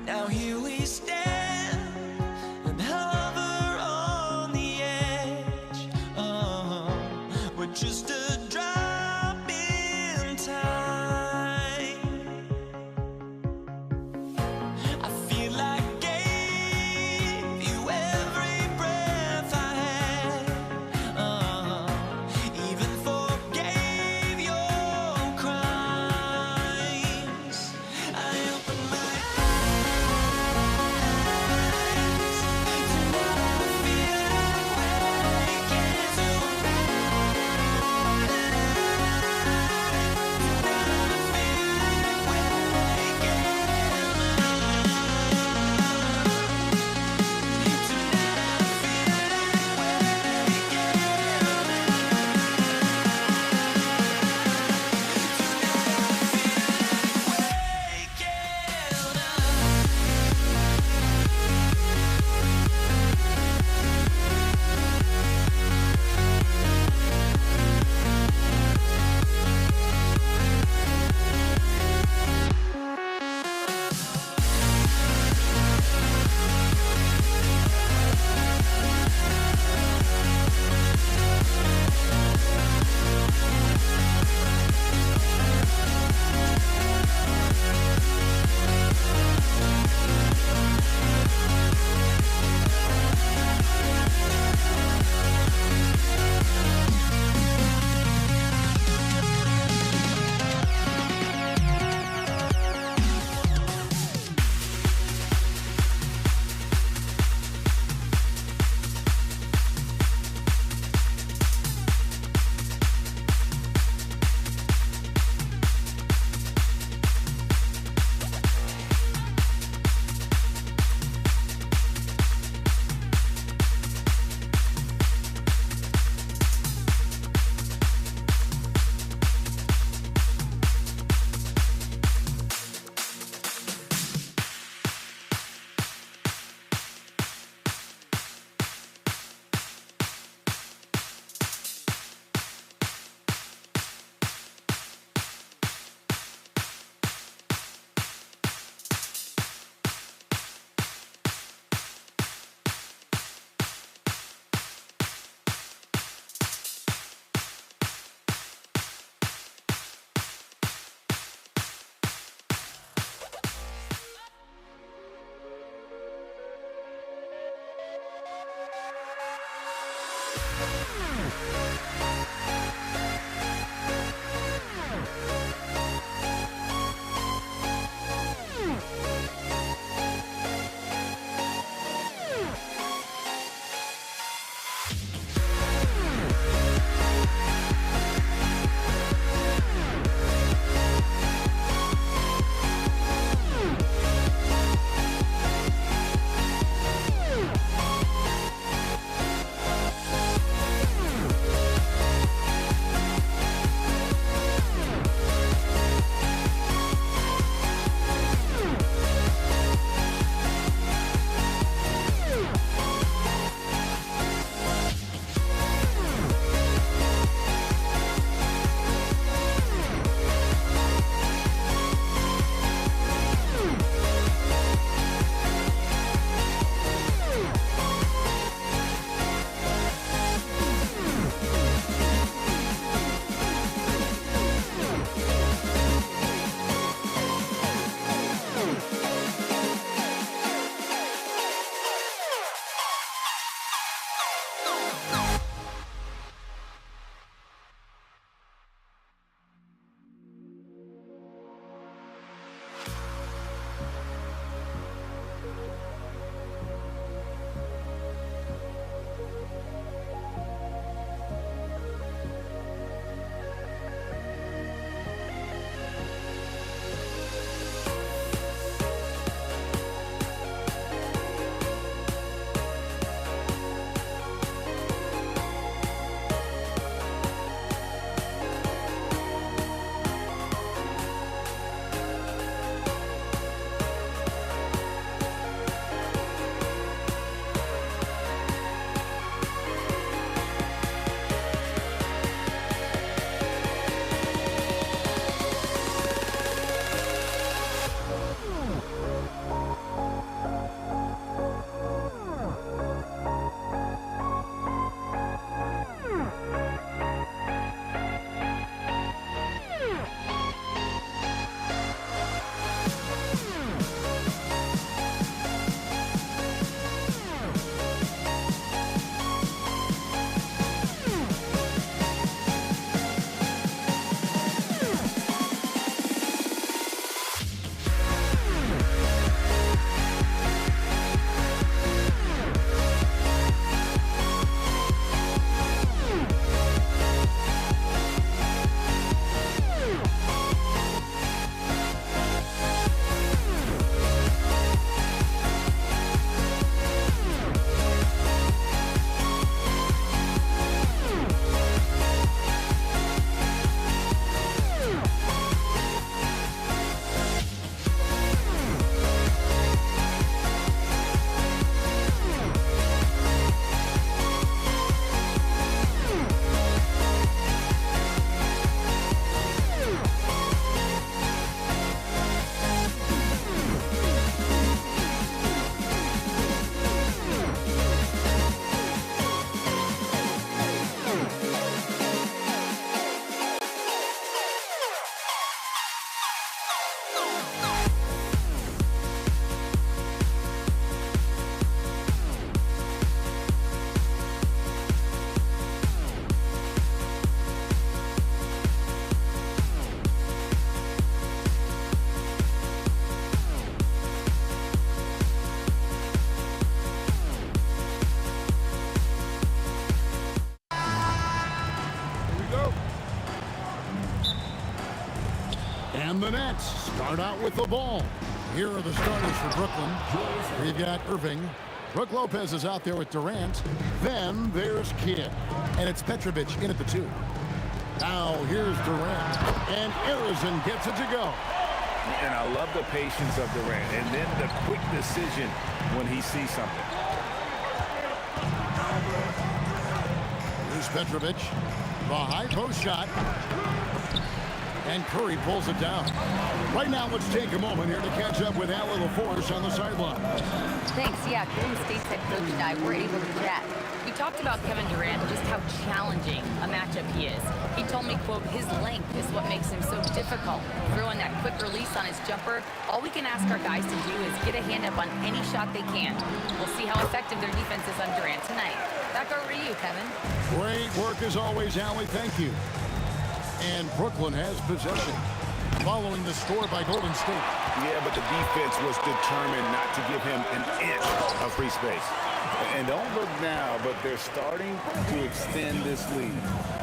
Now here we stand and hover on the edge. We're just a drop in time. I feel like I gave you every breath I had. Even forgave your crimes. I opened my eyes. And the Nets start out with the ball. Here are the starters for Brooklyn. We've got Irving. Brook Lopez is out there with Durant. Then there's Kidd. And it's Petrovic in at the 2. Now here's Durant. And Arizin gets it to go. And I love the patience of Durant. And then the quick decision when he sees something. Here's Petrovic. The high post shot. And Curry pulls it down. Right now, let's take a moment here to catch up with Allie LaForce on the sideline. Thanks. Yeah, Golden State's head coach and I were able to chat. We talked about Kevin Durant, just how challenging a matchup he is. He told told me, quote, his length is what makes him so difficult. Throwing that quick release on his jumper, all we can ask our guys to do is get a hand up on any shot they can. We'll see how effective their defense is on Durant tonight. Back over to you, Kevin. Great work as always, Allie. Thank you. And Brooklyn has possession, following the score by Golden State. Yeah, but the defense was determined not to give him an inch of free space. And don't look now, but they're starting to extend this lead.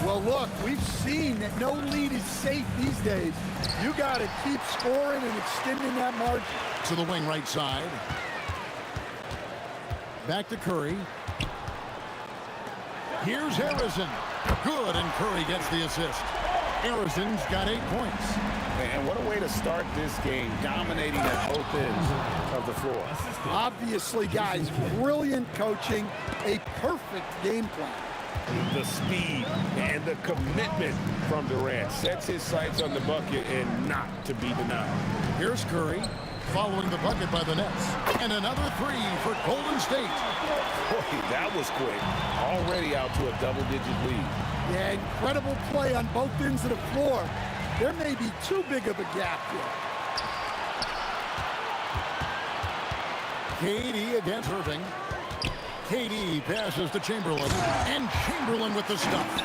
Well, look, we've seen that no lead is safe these days. You got to keep scoring and extending that margin. To the wing right side. Back to Curry. Here's Harrison. Good, and Curry gets the assist. Harrison's got 8 points. And what a way to start this game, dominating at both ends of the floor. Obviously, guys, brilliant coaching, a perfect game plan. The speed and the commitment from Durant sets his sights on the bucket and not to be denied. Here's Curry, following the bucket by the Nets. And another 3 for Golden State. Boy, that was quick. Already out to a double-digit lead. Yeah, incredible play on both ends of the floor. There may be too big of a gap here. KD against Irving. KD passes to Chamberlain. And Chamberlain with the stuff.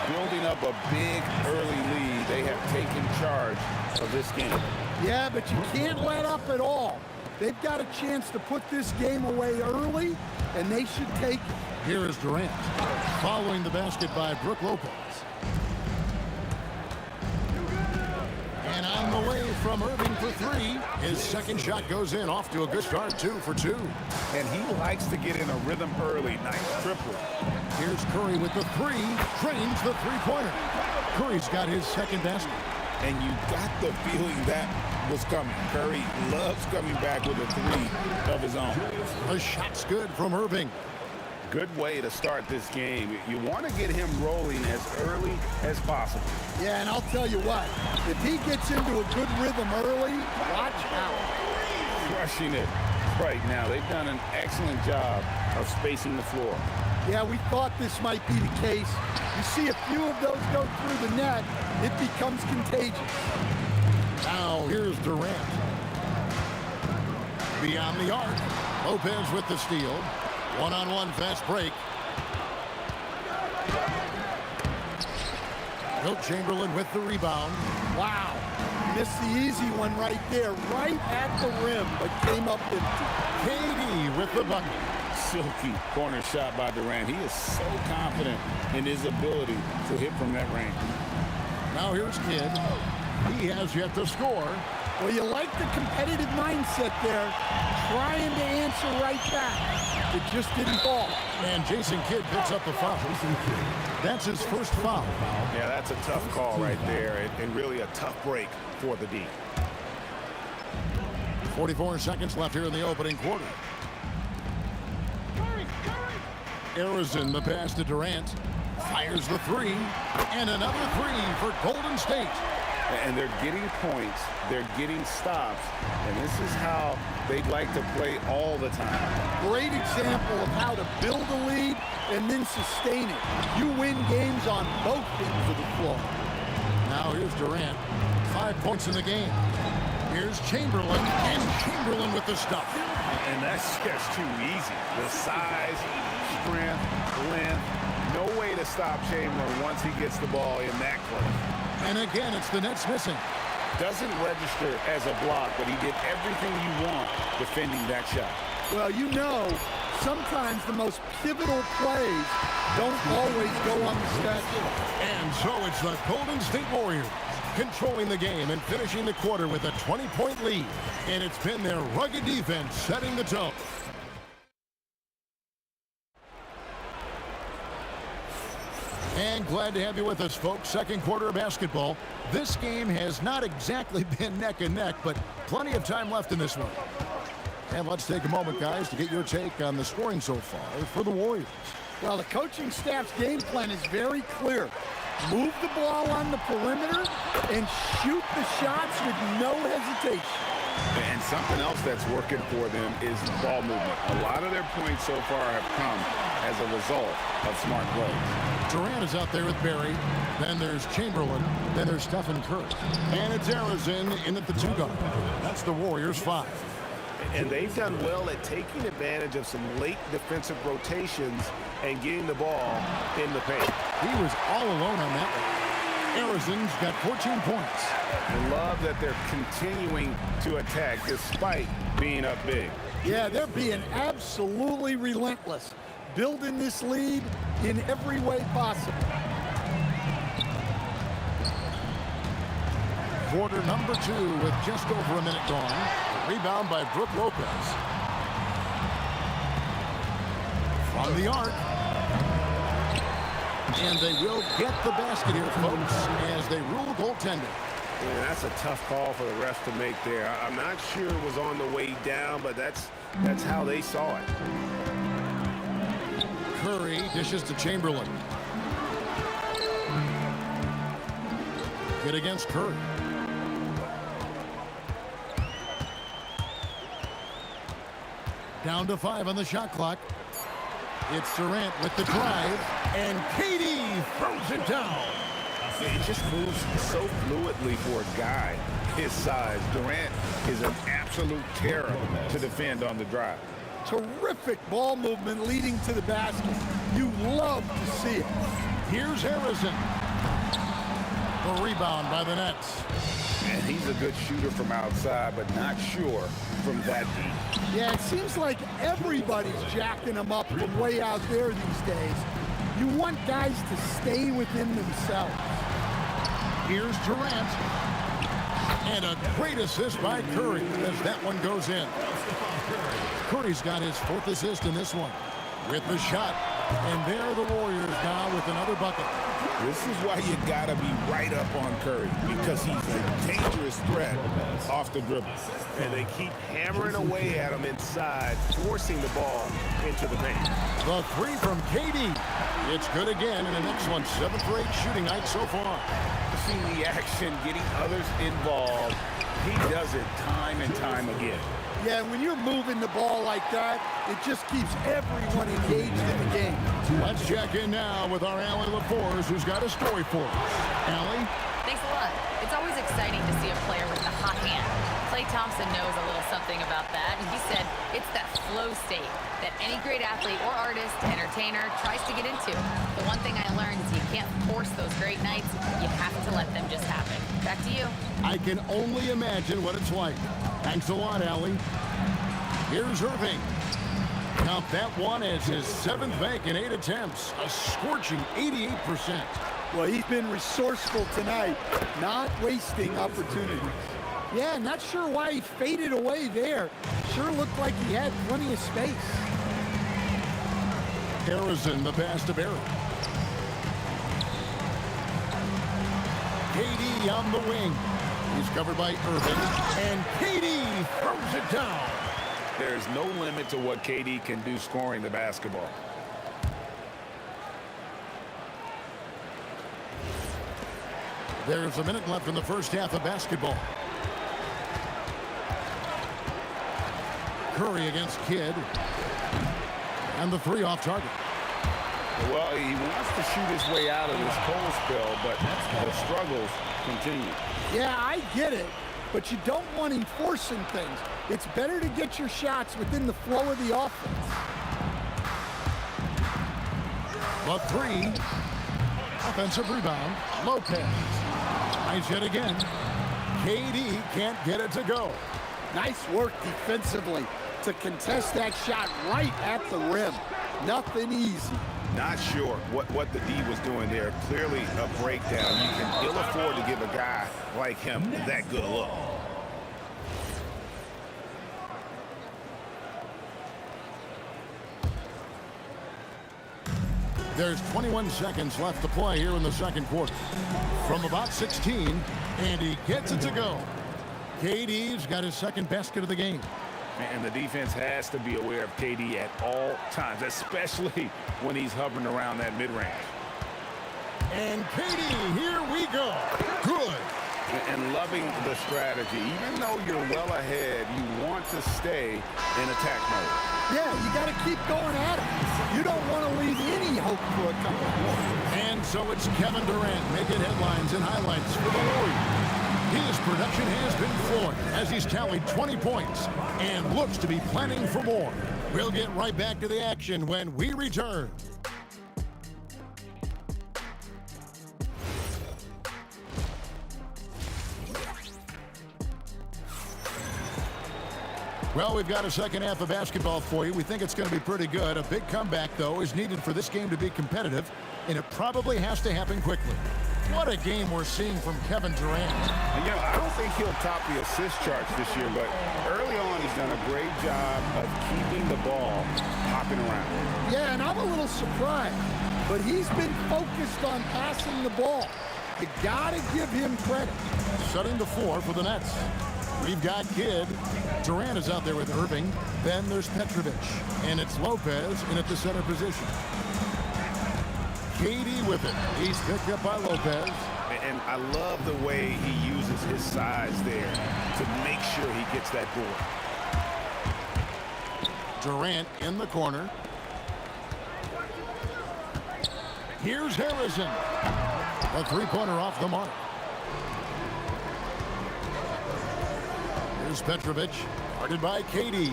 Building up a big early lead. They have taken charge of this game. Yeah, but you can't let up at all. They've got a chance to put this game away early, and they should take it. Here is Durant, following the basket by Brook Lopez. And on the way from Irving for 3. His second shot goes in, off to a good start, 2 for 2. And he likes to get in a rhythm early. Nice triple. Here's Curry with the 3, drains the three-pointer. Curry's got his second basket. And you got the feeling that was coming. Curry loves coming back with a 3 of his own. The shot's good from Irving. Good way to start this game. You want to get him rolling as early as possible. Yeah, and I'll tell you what, if he gets into a good rhythm early, watch out. Crushing it right now. They've done an excellent job of spacing the floor. Yeah, we thought this might be the case. You see a few of those go through the net, it becomes contagious. Now here's Durant. Beyond the arc. Lopez with the steal. One-on-one fast break. Wilt Chamberlain with the rebound. Wow. Missed the easy one right there, right at the rim, but came up empty. KD with the bucket. Silky corner shot by Durant. He is so confident in his ability to hit from that range. Now here's Kidd. He has yet to score. Well, you like the competitive mindset there, trying to answer right back. It just didn't fall. And Jason Kidd picks up the foul. That's his first foul. Yeah, that's a tough call right there, and really a tough break for the D. 44 seconds left here in the opening quarter. Harrison, the pass to Durant. Fires the 3. And another 3 for Golden State. And they're getting points, they're getting stops, and this is how they'd like to play all the time. Great example of how to build a lead and then sustain it. You win games on both ends of the floor. Now here's Durant. 5 points in the game. Here's Chamberlain, and Chamberlain with the stuff. And that's just too easy. The size, strength, length, no way to stop Chamberlain once he gets the ball in that close. And again, it's the Nets missing. Doesn't register as a block, but he did everything you want defending that shot. Well, you know, sometimes the most pivotal plays don't always go on the stat sheet. And so it's the Golden State Warriors controlling the game and finishing the quarter with a 20-point lead. And it's been their rugged defense setting the tone. And glad to have you with us, folks. Second quarter of basketball. This game has not exactly been neck and neck, but plenty of time left in this one. And let's take a moment, guys, to get your take on the scoring so far for the Warriors. Well, the coaching staff's game plan is very clear. Move the ball on the perimeter and shoot the shots with no hesitation. And something else that's working for them is ball movement. A lot of their points so far have come as a result of smart play. Durant is out there with Barry. Then there's Chamberlain. Then there's Stephen Curry. And it's Arizin in at the 2 guard. That's the Warriors 5. And they've done well at taking advantage of some late defensive rotations and getting the ball in the paint. He was all alone on that one. Arizin's got 14 points. I love that they're continuing to attack despite being up big. Yeah, they're being absolutely relentless, building this lead in every way possible. Quarter number 2 with just over a minute gone. Rebound by Brook Lopez. From the arc. And they will get the basket here, folks, as they rule goaltending. Yeah, that's a tough call for the refs to make there. I'm not sure it was on the way down, but that's how they saw it. Curry dishes to Chamberlain. Good against Curry. Down to 5 on the shot clock. It's Durant with the drive, and KD throws it down. It just moves so fluidly for a guy his size. Durant is an absolute terror to defend on the drive. Terrific ball movement leading to the basket. You love to see it. Here's Harrison. The rebound by the Nets. And he's a good shooter from outside, but not sure from that deep. Yeah, it seems like everybody's jacking them up from way out there these days. You want guys to stay within themselves. Here's Durant. And a great assist by Curry as that one goes in. Curry's got his 4th assist in this one with the shot. And there are the Warriors now with another bucket. This is why you gotta be right up on Curry, because he's a dangerous threat off the dribble. And they keep hammering away at him inside, forcing the ball into the paint. The 3 from KD. It's good again, and the next one 7 for 8 shooting night so far. Seeing the action, getting others involved, he does it time and time again. Yeah, when you're moving the ball like that, it just keeps everyone engaged in the game. Let's check in now with our Allie LaForce, who's got a story for us. Allie? Thanks a lot. It's always exciting to see a player with a hot hand. Klay Thompson knows a little something about that, and he said it's that flow state that any great athlete or artist, entertainer, tries to get into. The one thing I learned is you can't force those great nights. You have to let them just happen. Back to you. I can only imagine what it's like. Thanks a lot, Allie. Here's Irving. Count that one as his 7th bank in 8 attempts. A scorching 88%. Well, he's been resourceful tonight, not wasting opportunities. Yeah, not sure why he faded away there. Sure looked like he had plenty of space. Harrison, the pass to Barry. KD on the wing. He's covered by Irving. And KD throws it down. There's no limit to what KD can do scoring the basketball. There's a minute left in the first half of basketball. Curry against Kidd. And the 3 off target. Well, he wants to shoot his way out of this cold spell, but the struggles continue. Yeah, I get it, but you don't want him forcing things. It's better to get your shots within the flow of the offense. The 3. Offensive rebound. Lopez. Nice hit again. KD can't get it to go. Nice work defensively to contest that shot right at the rim. Nothing easy. Not sure what the D was doing there. Clearly a breakdown. You can ill afford to give a guy like him that good a look. There's 21 seconds left to play here in the second quarter. From about 16, and he gets it to go. KD's got his 2nd basket of the game. And the defense has to be aware of KD at all times, especially when he's hovering around that mid-range. And KD, here we go. Good. And loving the strategy. Even though you're well ahead, you want to stay in attack mode. Yeah, you got to keep going at it. You don't want to leave any hope for a comeback. And so it's Kevin Durant making headlines and highlights for the Warriors. His production has been flowing as he's tallied 20 points and looks to be planning for more. We'll get right back to the action when we return. Well, we've got a second half of basketball for you. We think it's going to be pretty good. A big comeback, though, is needed for this game to be competitive, and it probably has to happen quickly. What a game we're seeing from Kevin Durant. And, you know, I don't think he'll top the assist charts this year, but early on he's done a great job of keeping the ball hopping around. Yeah, and I'm a little surprised, but he's been focused on passing the ball. You got to give him credit. Setting the floor for the Nets. We've got Kidd. Durant is out there with Irving. Then there's Petrovic. And it's Lopez in at the center position. KD with it. He's picked up by Lopez. And I love the way he uses his size there to make sure he gets that board. Durant in the corner. Here's Harrison. A three-pointer off the mark. Here's Petrovic, guarded by KD.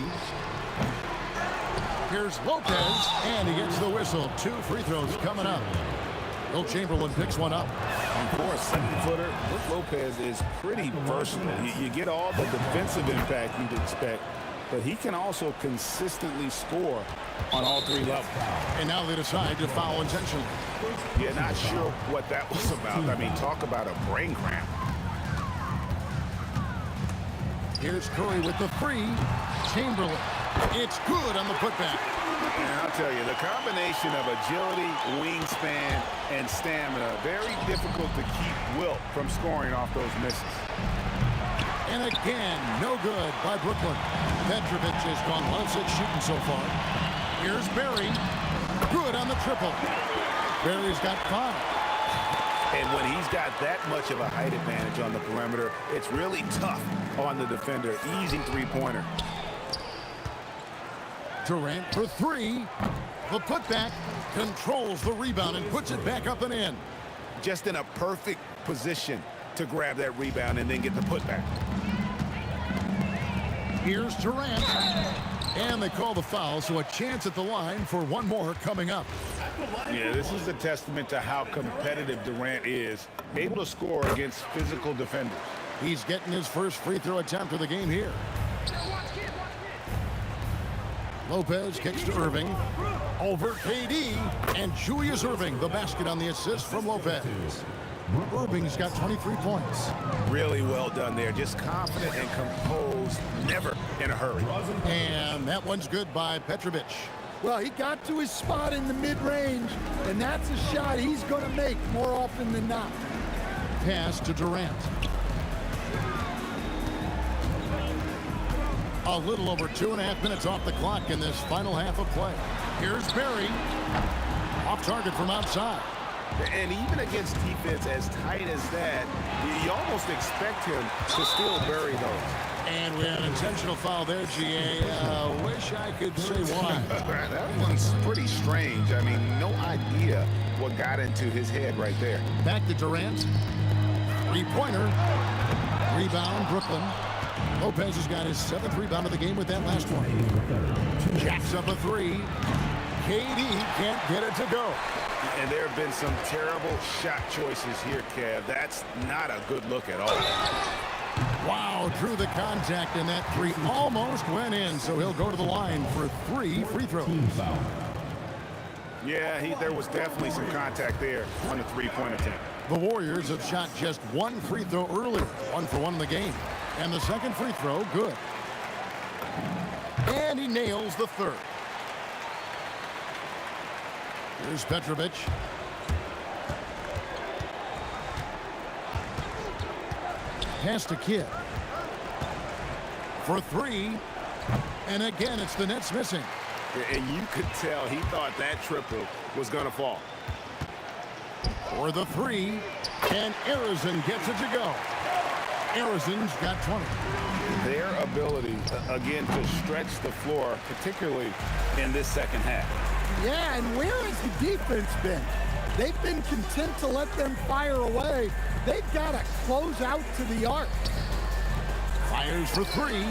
Here's Lopez, and he gets the whistle. 2 free throws coming up. Will Chamberlain picks one up. And for a 7-footer, Brook Lopez is pretty versatile. You get all the defensive impact you'd expect, but he can also consistently score on all 3 levels. And now they decide to foul intentionally. Yeah, not sure what that was about. I mean, talk about a brain cramp. Here's Curry with the 3. Chamberlain. It's good on the putback. And I'll tell you, the combination of agility, wingspan, and stamina, very difficult to keep Wilt from scoring off those misses. And again, no good by Brooklyn. Petrovic has gone 1-6 shooting so far. Here's Barry. Good on the triple. Barry's got 5. And when he's got that much of a height advantage on the perimeter, it's really tough on the defender. Easy three-pointer. Durant for 3. The putback controls the rebound and puts it back up and in. Just in a perfect position to grab that rebound and then get the putback. Here's Durant. And they call the foul, so a chance at the line for one more coming up. Yeah, this is a testament to how competitive Durant is, able to score against physical defenders. He's getting his first free throw attempt of the game here. Lopez kicks to Irving. Over KD. And Julius Irving, the basket on the assist from Lopez. Irving's got 23 points. Really well done there. Just confident and composed, never in a hurry. And that one's good by Petrovic. Well, he got to his spot in the mid-range, and that's a shot he's going to make more often than not. Pass to Durant. A little over 2.5 minutes off the clock in this final half of play. Here's Barry. Off target from outside. And even against defense as tight as that, you almost expect him to still bury those. And we have an intentional foul there, GA. Wish I could say why. That one's pretty strange. I mean, no idea what got into his head right there. Back to Durant. 3-pointer. Rebound, Brooklyn. Lopez has got his 7th rebound of the game with that last one. Jacks up a 3. KD can't get it to go. And there have been some terrible shot choices here, Kev. That's not a good look at all. Wow, drew the contact, and that 3 almost went in, so he'll go to the line for 3 free throws. Yeah, there was definitely some contact there on the 3-point attempt. The Warriors have shot just 1 free throw earlier, 1 for 1 in the game. And the second free throw, good. And he nails the 3rd. Here's Petrovic. Pass to Kidd. For 3. And again, it's the Nets missing. And you could tell he thought that triple was going to fall. For the 3. And Harrison gets it to go. Arizon's got 20. Their ability, again, to stretch the floor, particularly in this second half. Yeah, and where has the defense been? They've been content to let them fire away. They've got to close out to the arc. Fires for three.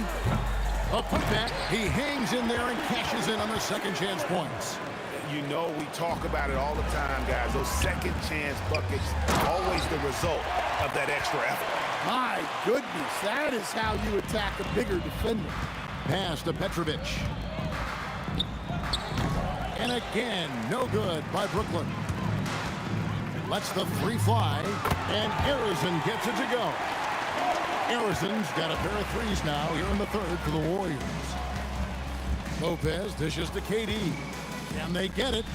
A putback. He hangs in there and cashes in on the second chance points. You know, we talk about it all the time, guys. Those second chance buckets, always the result of that extra effort. My goodness, that is how you attack a bigger defender. Pass to Petrovic. And again, no good by Brooklyn. Lets the three fly, and Arizon gets it to go. Arizon's got a pair of threes now here in the third for the Warriors. Lopez dishes to KD. And they get it.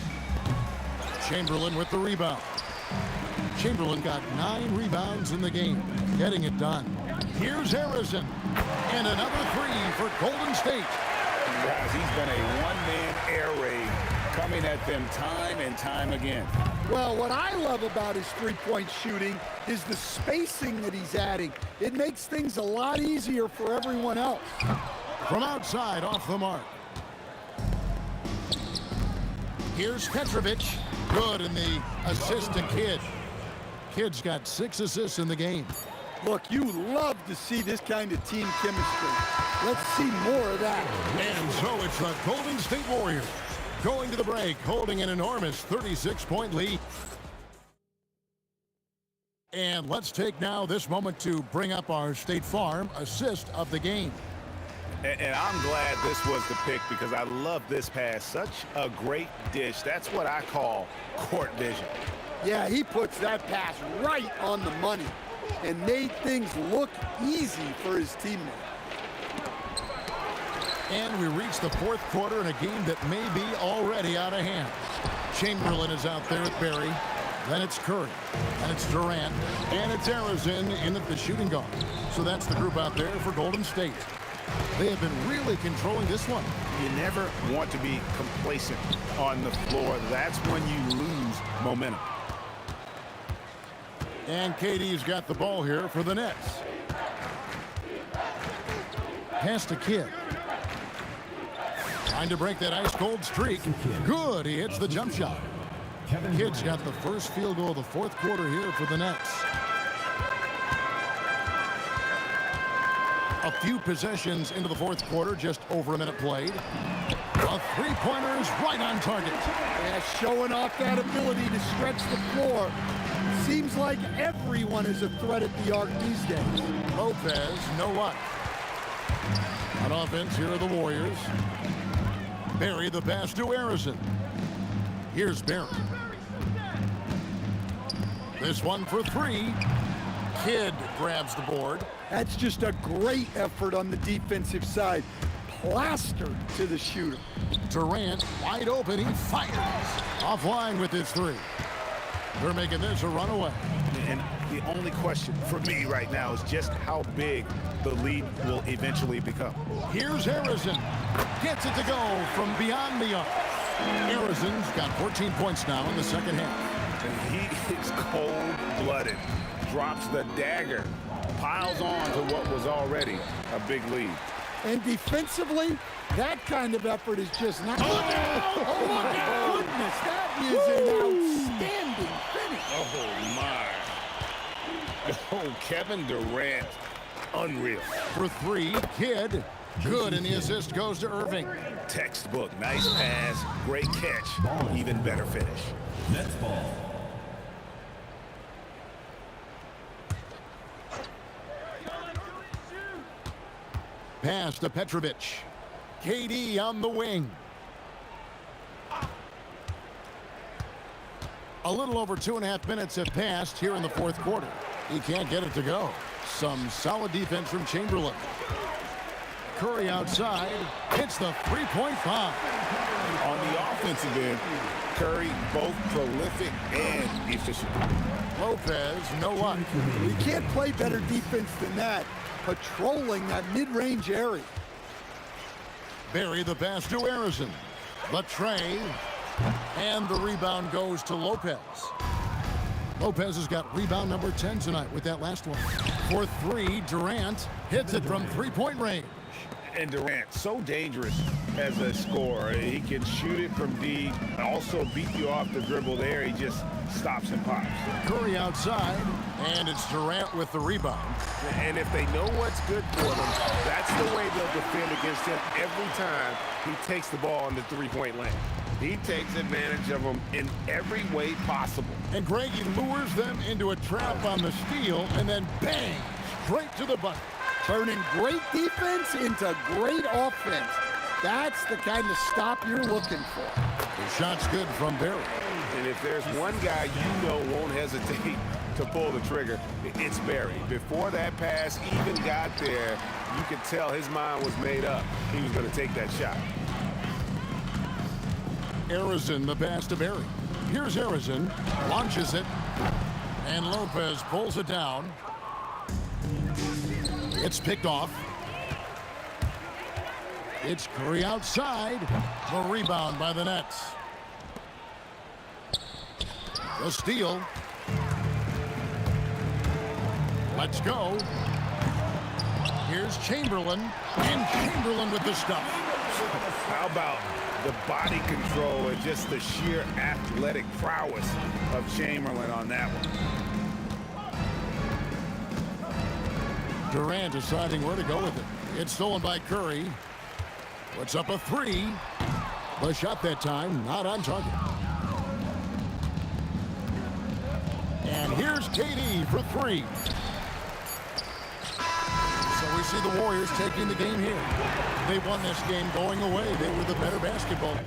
Chamberlain with the rebound. Chamberlain got 9 rebounds in the game, getting it done. Here's Arizon. And another three for Golden State. Guys, he's been a one-man air raid coming at them time and time again. Well, what I love about his three-point shooting is the spacing that he's adding. It makes things a lot easier for everyone else. From outside, off the mark. Here's Petrovic. Good in the assist to Kidd. Kidd's got 6 assists in the game. Look, you love to see this kind of team chemistry. Let's see more of that. And so it's the Golden State Warriors going to the break, holding an enormous 36-point lead. And let's take now this moment to bring up our State Farm assist of the game. And I'm glad this was the pick because I love this pass. Such a great dish. That's what I call court vision. Yeah, he puts that pass right on the money and made things look easy for his teammate. And we reach the fourth quarter in a game that may be already out of hand. Chamberlain is out there at Barry. Then it's Curry. And it's Durant. And it's Arizon in at the shooting guard. So that's the group out there for Golden State. They have been really controlling this one. You never want to be complacent on the floor. That's when you lose momentum. And KD's got the ball here for the Nets. Pass to Kidd. Trying to break that ice-cold streak. Good, he hits the jump shot. Kidd's got the first field goal of the fourth quarter here for the Nets. A few possessions into the fourth quarter, just over a minute played. A three-pointer is right on target. Yeah, showing off that ability to stretch the floor. Seems like everyone is a threat at the arc these days. Lopez, no luck. On offense, here are the Warriors. Barry the pass to Arizon. Here's Barry. This one for three. Kidd grabs the board. That's just a great effort on the defensive side. Plastered to the shooter. Durant wide open. He fires. Offline with his three. They're making this a runaway. And the only question for me right now is just how big the lead will eventually become. Here's Arizon. Gets it to go from beyond the arc. Arizon's got 14 points now in the second half. And he is cold-blooded. Drops the dagger. Piles on to what was already a big lead. And defensively, that kind of effort is just not... Oh my goodness, that is an outstanding finish. Oh, my. Oh, Kevin Durant. Unreal. For three, Kidd. Good, and the assist goes to Irving. Textbook. Nice pass. Great catch. Even better finish. Nets ball. Pass to Petrovic. KD on the wing. A little over 2.5 minutes have passed here in the fourth quarter. He can't get it to go. Some solid defense from Chamberlain. Curry outside. Hits the three-point bomb. On the offensive end, Curry both prolific and efficient. Lopez, no luck. You can't play better defense than that. Patrolling that mid-range area. Barry the pass to Arizon. The tray. And the rebound goes to Lopez. Lopez has got rebound number 10 tonight with that last one. For three, Durant hits it from three-point range. And Durant, so dangerous as a scorer. He can shoot it from deep, also beat you off the dribble there. He just stops and pops. Curry outside, and it's Durant with the rebound. And if they know what's good for them, that's the way they'll defend against him every time he takes the ball in the three-point lane. He takes advantage of them in every way possible. And Greg, he lures them into a trap on the steal, and then bang, straight to the bucket. Turning great defense into great offense. That's the kind of stop you're looking for. The shot's good from Barry. And if there's one guy you know won't hesitate to pull the trigger, it's Barry. Before that pass even got there, you could tell his mind was made up. He was going to take that shot. Arizin, the pass to Barry. Here's Arizin, launches it, and Lopez pulls it down. It's picked off. It's Curry outside. The rebound by the Nets. The steal. Let's go. Here's Chamberlain. And Chamberlain with the stuff. How about the body control and just the sheer athletic prowess of Chamberlain on that one? Durant deciding where to go with it. It's stolen by Curry. Puts up a three. The shot that time not on target. And here's KD for three. So we see the Warriors taking the game here. They won this game going away. They were the better basketball.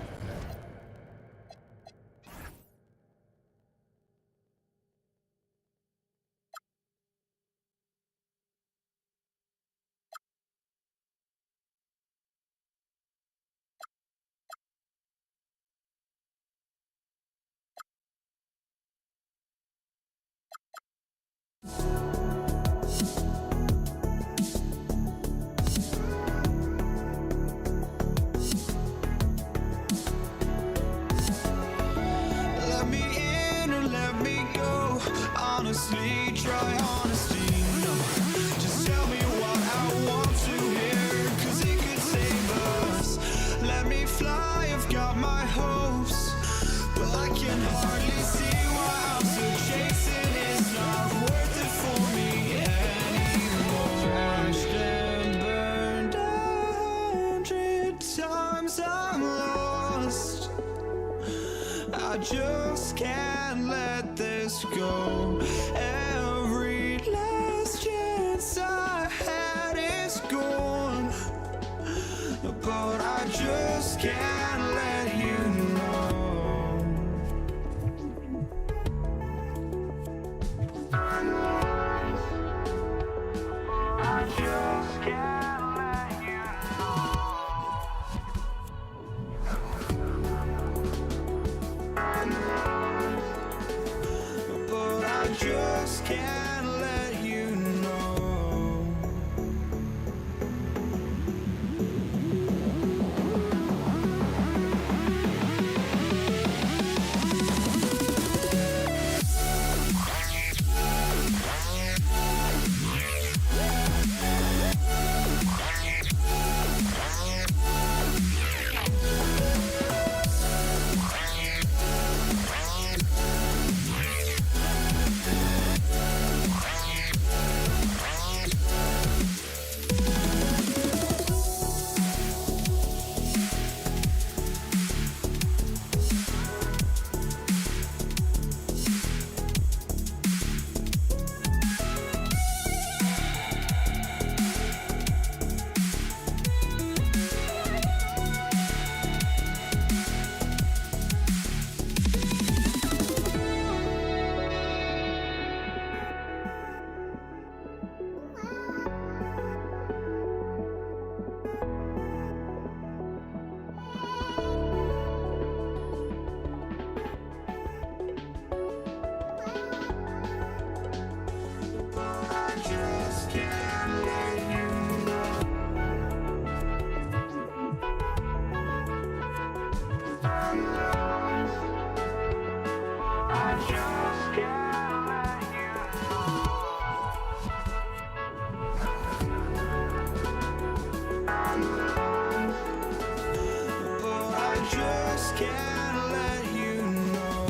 Let me in or let me go. Honestly, try honesty. No, just tell me what I want to hear, 'cause it could save us. Let me fly, I've got my hopes, but I can hardly see why I'm still chasing. It's not worth it for me anymore. Crashed and burned 100 times, I'm lost. I just can't let this go. Every last chance I had is gone, but I just can't let you know. I just can't let you know. But I just can't let you know. just can't let you know.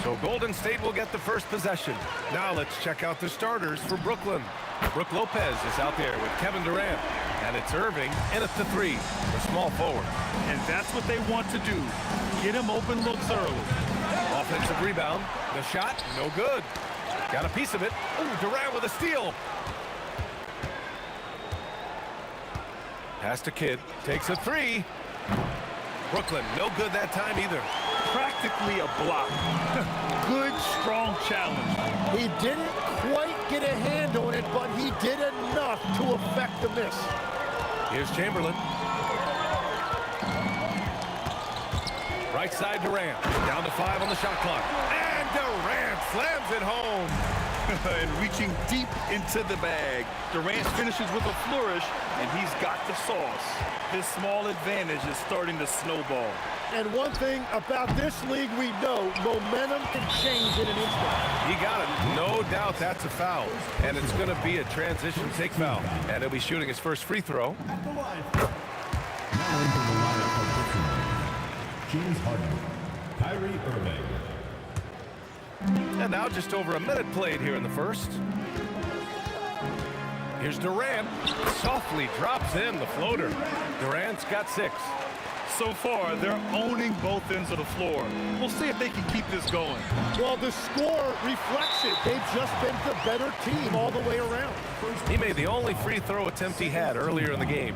So Golden State will get the first possession. Now let's check out the starters for Brooklyn. Brook Lopez is out there with Kevin Durant. And it's Irving in at the 3, the small forward. And that's what they want to do. Get him open looks early. Offensive rebound. The shot, no good. Got a piece of it. Ooh, Durant with a steal. Pass to Kidd. Takes a 3. Brooklyn, no good that time either. Practically a block. Good, strong challenge. He didn't quite get a hand on it, but he did enough to affect the miss. Here's Chamberlain. Right side Durant. Down to 5 on the shot clock. And Durant slams it home. And reaching deep into the bag. Durant finishes with a flourish, and he's got the sauce. His small advantage is starting to snowball. And one thing about this league we know, momentum can change in an instant. He got it. No doubt that's a foul. And it's going to be a transition take foul. And he'll be shooting his first free throw. At the line. Now into the lineup for Brooklyn. James Harden, Kyrie Irving. And now just over a minute played here in the first. Here's Durant. Softly drops in the floater. Durant's got 6. So far, they're owning both ends of the floor. We'll see if they can keep this going. Well, the score reflects it. They've just been the better team all the way around. He made the only free throw attempt he had earlier in the game.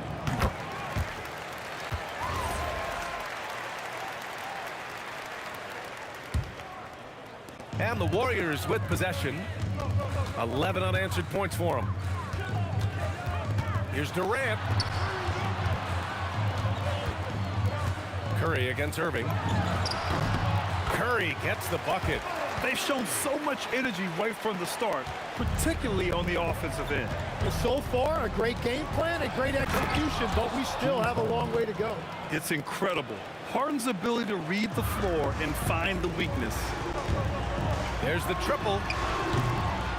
And the Warriors with possession. 11 unanswered points for them. Here's Durant. Curry against Irving. Curry gets the bucket. They've shown so much energy right from the start, particularly on the offensive end. So far, a great game plan, a great execution, but we still have a long way to go. It's incredible. Harden's ability to read the floor and find the weakness. There's the triple.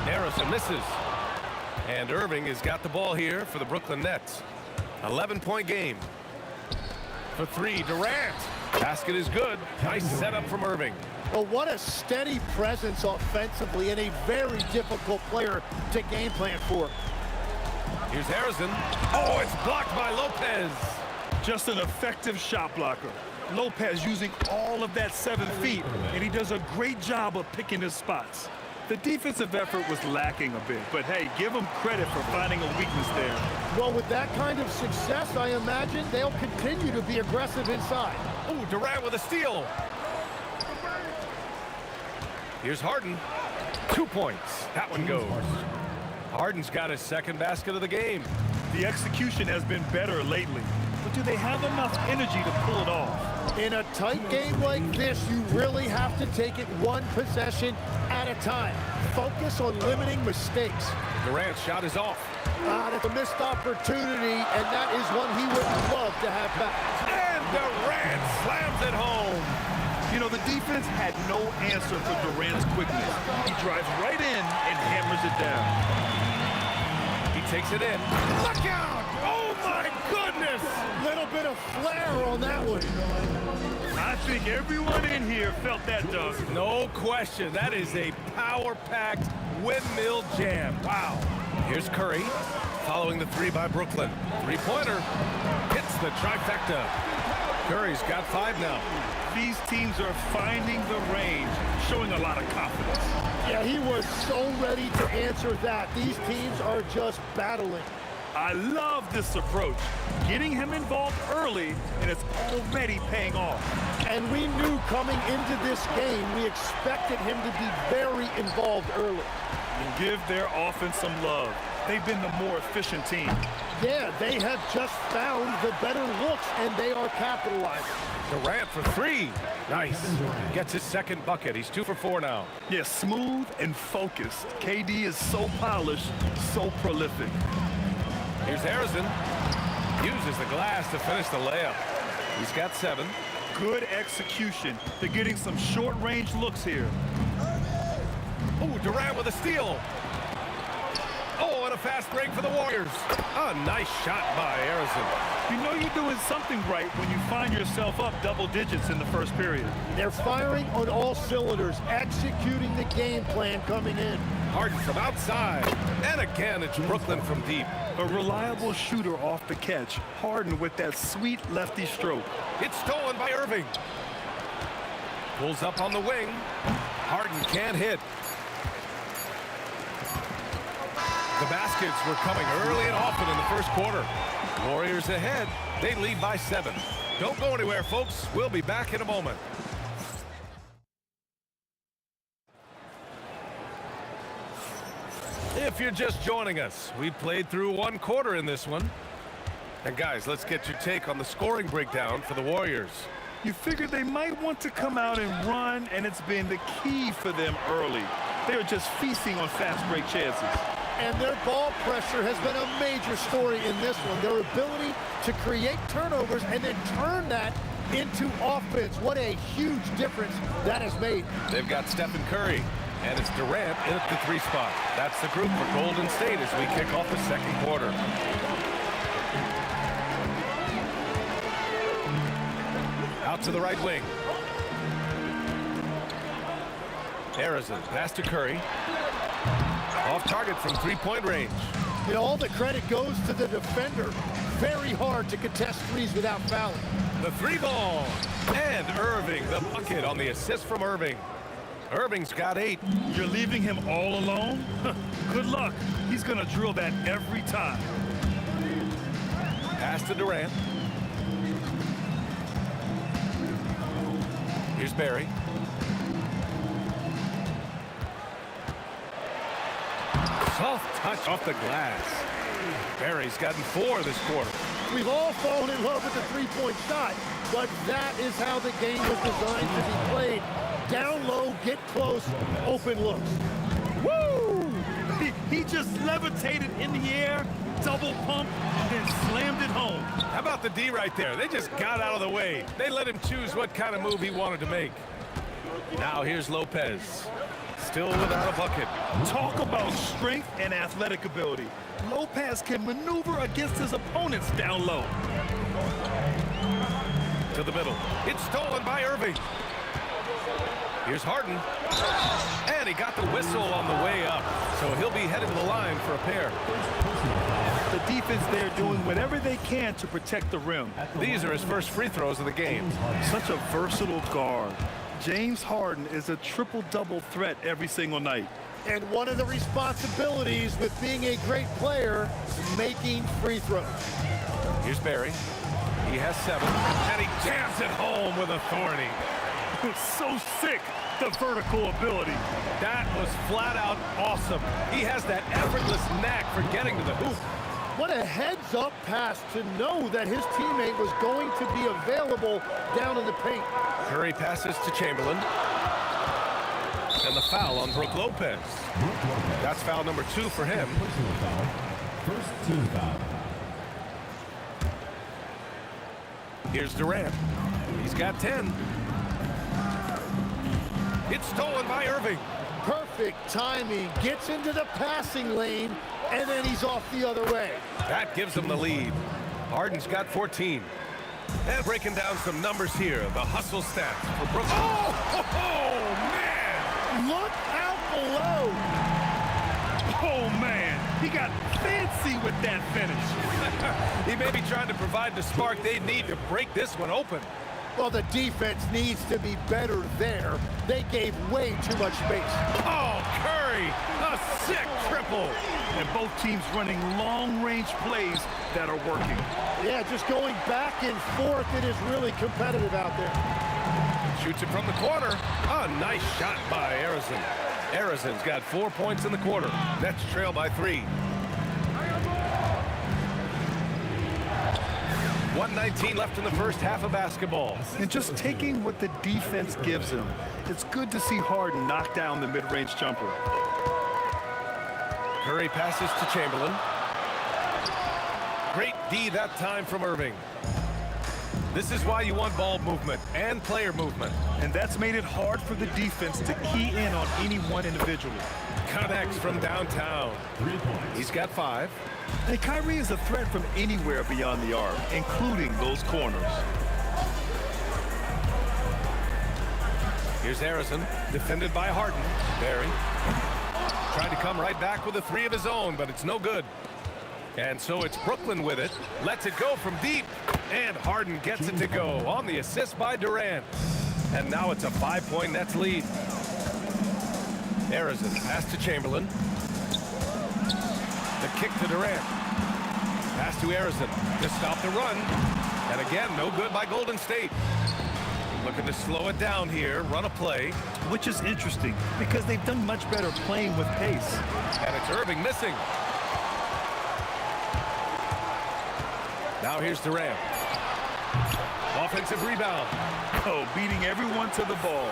Harrison misses. And Irving has got the ball here for the Brooklyn Nets. 11-point game. For 3, Durant. Basket is good. Nice setup from Irving. Well, what a steady presence offensively and a very difficult player to game plan for. Here's Harrison. Oh, it's blocked by Lopez. Just an effective shot blocker. Lopez using all of that 7 feet, and he does a great job of picking his spots. The defensive effort was lacking a bit, but hey, give him credit for finding a weakness there. Well, with that kind of success, I imagine they'll continue to be aggressive inside. Oh, Durant with a steal. Here's Harden. 2 points. That one goes. Harden's got his second basket of the game. The execution has been better lately, but do they have enough energy to pull it off? In a tight game like this, you really have to take it one possession at a time. Focus on limiting mistakes. Durant's shot is off. That's a missed opportunity, and that is one he would love to have back. And Durant slams it home. You know, the defense had no answer for Durant's quickness. He drives right in and hammers it down. He takes it in. Look out! Oh, my goodness! Little bit of flair on that one. I think everyone in here felt that dunk. No question. That is a power-packed windmill jam. Wow. Here's Curry following the 3 by Brooklyn. Three-pointer. Hits the trifecta. Curry's got 5 now. These teams are finding the range, showing a lot of confidence. Yeah, he was so ready to answer that. These teams are just battling. I love this approach. Getting him involved early, and it's already paying off. And we knew coming into this game, we expected him to be very involved early. And give their offense some love. They've been the more efficient team. Yeah, they have just found the better looks, and they are capitalizing. Durant for 3. Nice. Gets his second bucket. He's 2 for 4 now. Yeah, smooth and focused. KD is so polished, so prolific. Here's Harrison. Uses the glass to finish the layup. He's got 7. Good execution. They're getting some short-range looks here. Oh, Durant with a steal. Oh, and a fast break for the Warriors. A nice shot by Harrison. You know you're doing something right when you find yourself up double digits in the first period. They're firing on all cylinders, executing the game plan coming in. Harden from outside. And again, it's Brooklyn from deep. A reliable shooter off the catch. Harden with that sweet lefty stroke. It's stolen by Irving. Pulls up on the wing. Harden can't hit. The baskets were coming early and often in the first quarter. Warriors ahead. They lead by 7. Don't go anywhere, folks. We'll be back in a moment. If you're just joining us, we played through 1 quarter in this one. And guys, let's get your take on the scoring breakdown for the Warriors. You figured they might want to come out and run, and it's been the key for them early. They're just feasting on fast break chances. And their ball pressure has been a major story in this one. Their ability to create turnovers and then turn that into offense. What a huge difference that has made. They've got Stephen Curry, and it's Durant in at the 3 spot. That's the group for Golden State as we kick off the second quarter. Out to the right wing. Harrison, pass to Curry. Off target from 3-point range. You know, all the credit goes to the defender. Very hard to contest threes without fouling. The 3 ball. And Irving, the bucket on the assist from Irving. Irving's got 8. You're leaving him all alone? Good luck. He's going to drill that every time. Pass to Durant. Here's Barry. Soft touch off the glass. Barry's gotten 4 this quarter. We've all fallen in love with the three-point shot, but that is how the game was designed to be played. Down low, get close, open looks. Woo! He just levitated in the air, double pump, and then slammed it home. How about the D right there? They just got out of the way. They let him choose what kind of move he wanted to make. Now here's Lopez. Still without a bucket. Talk about strength and athletic ability. Lopez can maneuver against his opponents down low. To the middle. It's stolen by Irving. Here's Harden. And he got the whistle on the way up. So he'll be headed to the line for a pair. The defense there doing whatever they can to protect the rim. These are his first free throws of the game. Such a versatile guard. James Harden is a triple-double threat every single night. And one of the responsibilities with being a great player is making free throws. Here's Barry. He has 7. And he jams it home with authority. So sick, the vertical ability. That was flat out awesome. He has that effortless knack for getting to the hoop. What a heads-up pass to know that his teammate was going to be available down in the paint. Curry passes to Chamberlain. And the foul on Brook Lopez. That's foul number 2 for him. First team foul. Here's Durant. He's got 10. It's stolen by Irving. Perfect timing. Gets into the passing lane, and then he's off the other way. That gives him the lead. Harden's got 14. And breaking down some numbers here, the hustle stats for Brooklyn. Oh, man! Look out below. Oh, man. He got fancy with that finish. He may be trying to provide the spark they need to break this one open. Well, the defense needs to be better there. They gave way too much space. Oh, Curry, a sick triple. And both teams running long-range plays that are working. Yeah, just going back and forth. It is really competitive out there. Shoots it from the corner. A nice shot by Harrison. Harrison's got 4 points in the quarter. Nets trail by 3. 1:19 left in the first half of basketball. And just taking what the defense gives him, it's good to see Harden knock down the mid-range jumper. Curry passes to Chamberlain. Great D that time from Irving. This is why you want ball movement and player movement. And that's made it hard for the defense to key in on any one individual. Connects from downtown. 3 points. He's got 5. And Kyrie is a threat from anywhere beyond the arc, including those corners. Here's Harrison, defended by Harden. Barry trying to come right back with a 3 of his own, but it's no good. And so it's Brooklyn with it. Lets it go from deep. And Harden gets it to go on the assist by Durant. And now it's a 5-point Nets lead. Harrison pass to Chamberlain. The kick to Durant. Pass to Harrison to stop the run. And again, no good by Golden State. Looking to slow it down here, run a play. Which is interesting because they've done much better playing with pace. And it's Irving missing. Now here's Durant. Offensive rebound. Oh, beating everyone to the ball.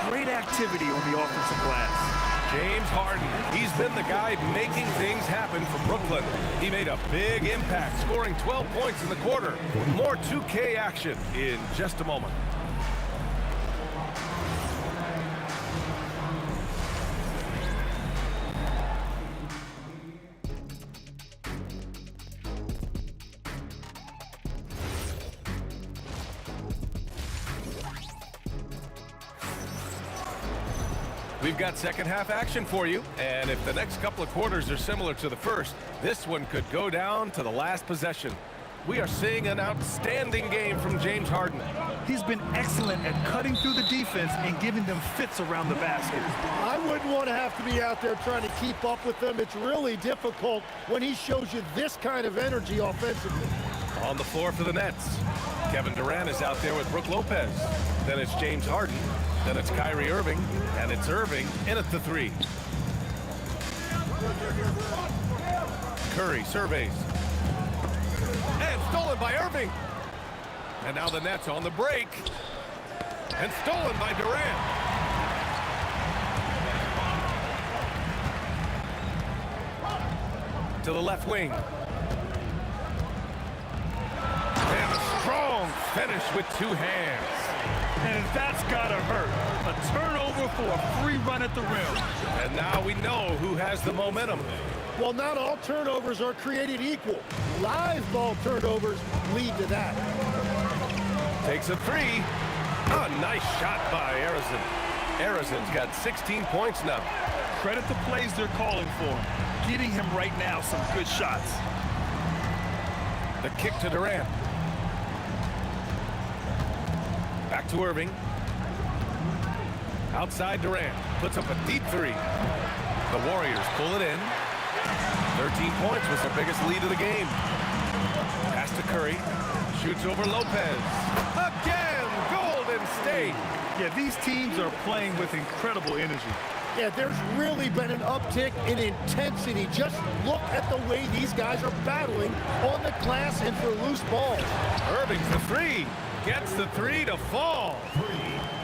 Great activity on the offensive glass. James Harden, he's been the guy making things happen for Brooklyn. He made a big impact, scoring 12 points in the quarter. More 2K action in just a moment. We've got second half action for you, and if the next couple of quarters are similar to the first, this one could go down to the last possession. We are seeing an outstanding game from James Harden. He's been excellent at cutting through the defense and giving them fits around the basket. I wouldn't want to have to be out there trying to keep up with them. It's really difficult when he shows you this kind of energy offensively. On the floor for the Nets, Kevin Durant is out there with Brook Lopez. Then it's James Harden. Then it's Kyrie Irving, and it's Irving in at the 3. Curry surveys. And stolen by Irving. And now the Nets on the break. And stolen by Durant. To the left wing. And a strong finish with 2 hands. And that's gotta hurt. A turnover for a free run at the rim. And now we know who has the momentum. Well, not all turnovers are created equal. Live ball turnovers lead to that. Takes a 3. A nice shot by Harrison. Harrison's got 16 points now. Credit the plays they're calling for him. Getting him right now some good shots. The kick to Durant. Back to Irving. Outside Durant. Puts up a deep 3. The Warriors pull it in. 13 points was their biggest lead of the game. Pass to Curry. Shoots over Lopez. Again, Golden State. Yeah, these teams are playing with incredible energy. Yeah, there's really been an uptick in intensity. Just look at the way these guys are battling on the glass and for loose balls. Irving's the 3. Gets the 3 to fall.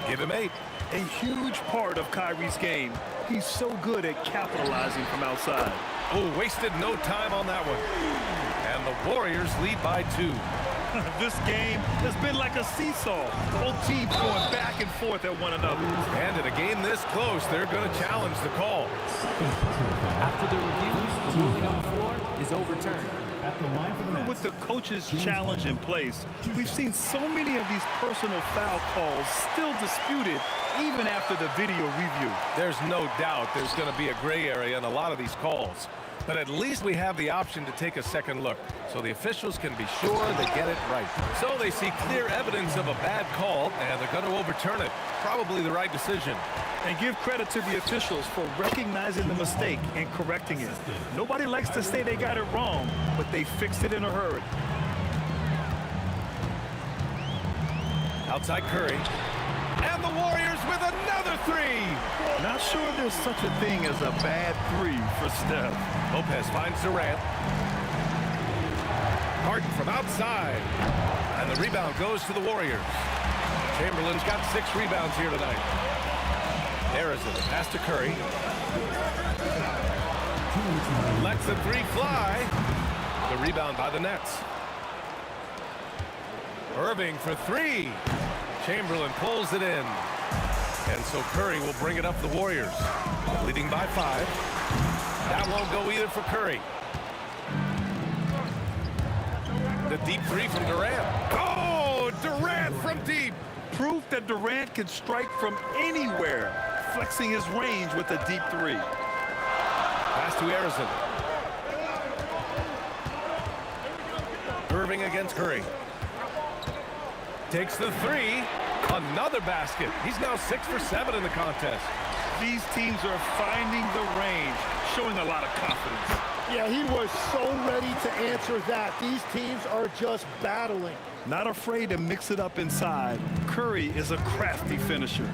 Give him 8. A huge part of Kyrie's game. He's so good at capitalizing from outside. Oh, wasted no time on that one. And the Warriors lead by 2. This game has been like a seesaw. Both teams going back and forth at one another. And in a game this close, they're going to challenge the call. After the review, the ruling on the floor is overturned. At the line for the Nets. With the coach's challenge in place, we've seen so many of these personal foul calls still disputed even after the video review. There's no doubt there's going to be a gray area in a lot of these calls. But at least we have the option to take a second look, so the officials can be sure they get it right. So they see clear evidence of a bad call, and they're going to overturn it. Probably the right decision. And give credit to the officials for recognizing the mistake and correcting it. Nobody likes to say they got it wrong, but they fixed it in a hurry. Outside Curry. And the Warriors with another 3. Not sure there's such a thing as a bad 3 for Steph. Lopez finds Durant. Harden from outside. And the rebound goes to the Warriors. Chamberlain's got 6 rebounds here tonight. Harrison pass to Curry. Lets the 3 fly. The rebound by the Nets. Irving for three. Chamberlain pulls it in. And so Curry will bring it up the Warriors. Leading by 5. That won't go either for Curry. The deep three from Durant. Oh, Durant from deep. Proof that Durant can strike from anywhere, flexing his range with a deep three. Pass to Harrison. Irving against Curry. Takes the three. Another basket. He's now 6 for 7 in the contest. These teams are finding the range, showing a lot of confidence. Yeah, he was so ready to answer that. These teams are just battling. Not afraid to mix it up inside. Curry is a crafty finisher.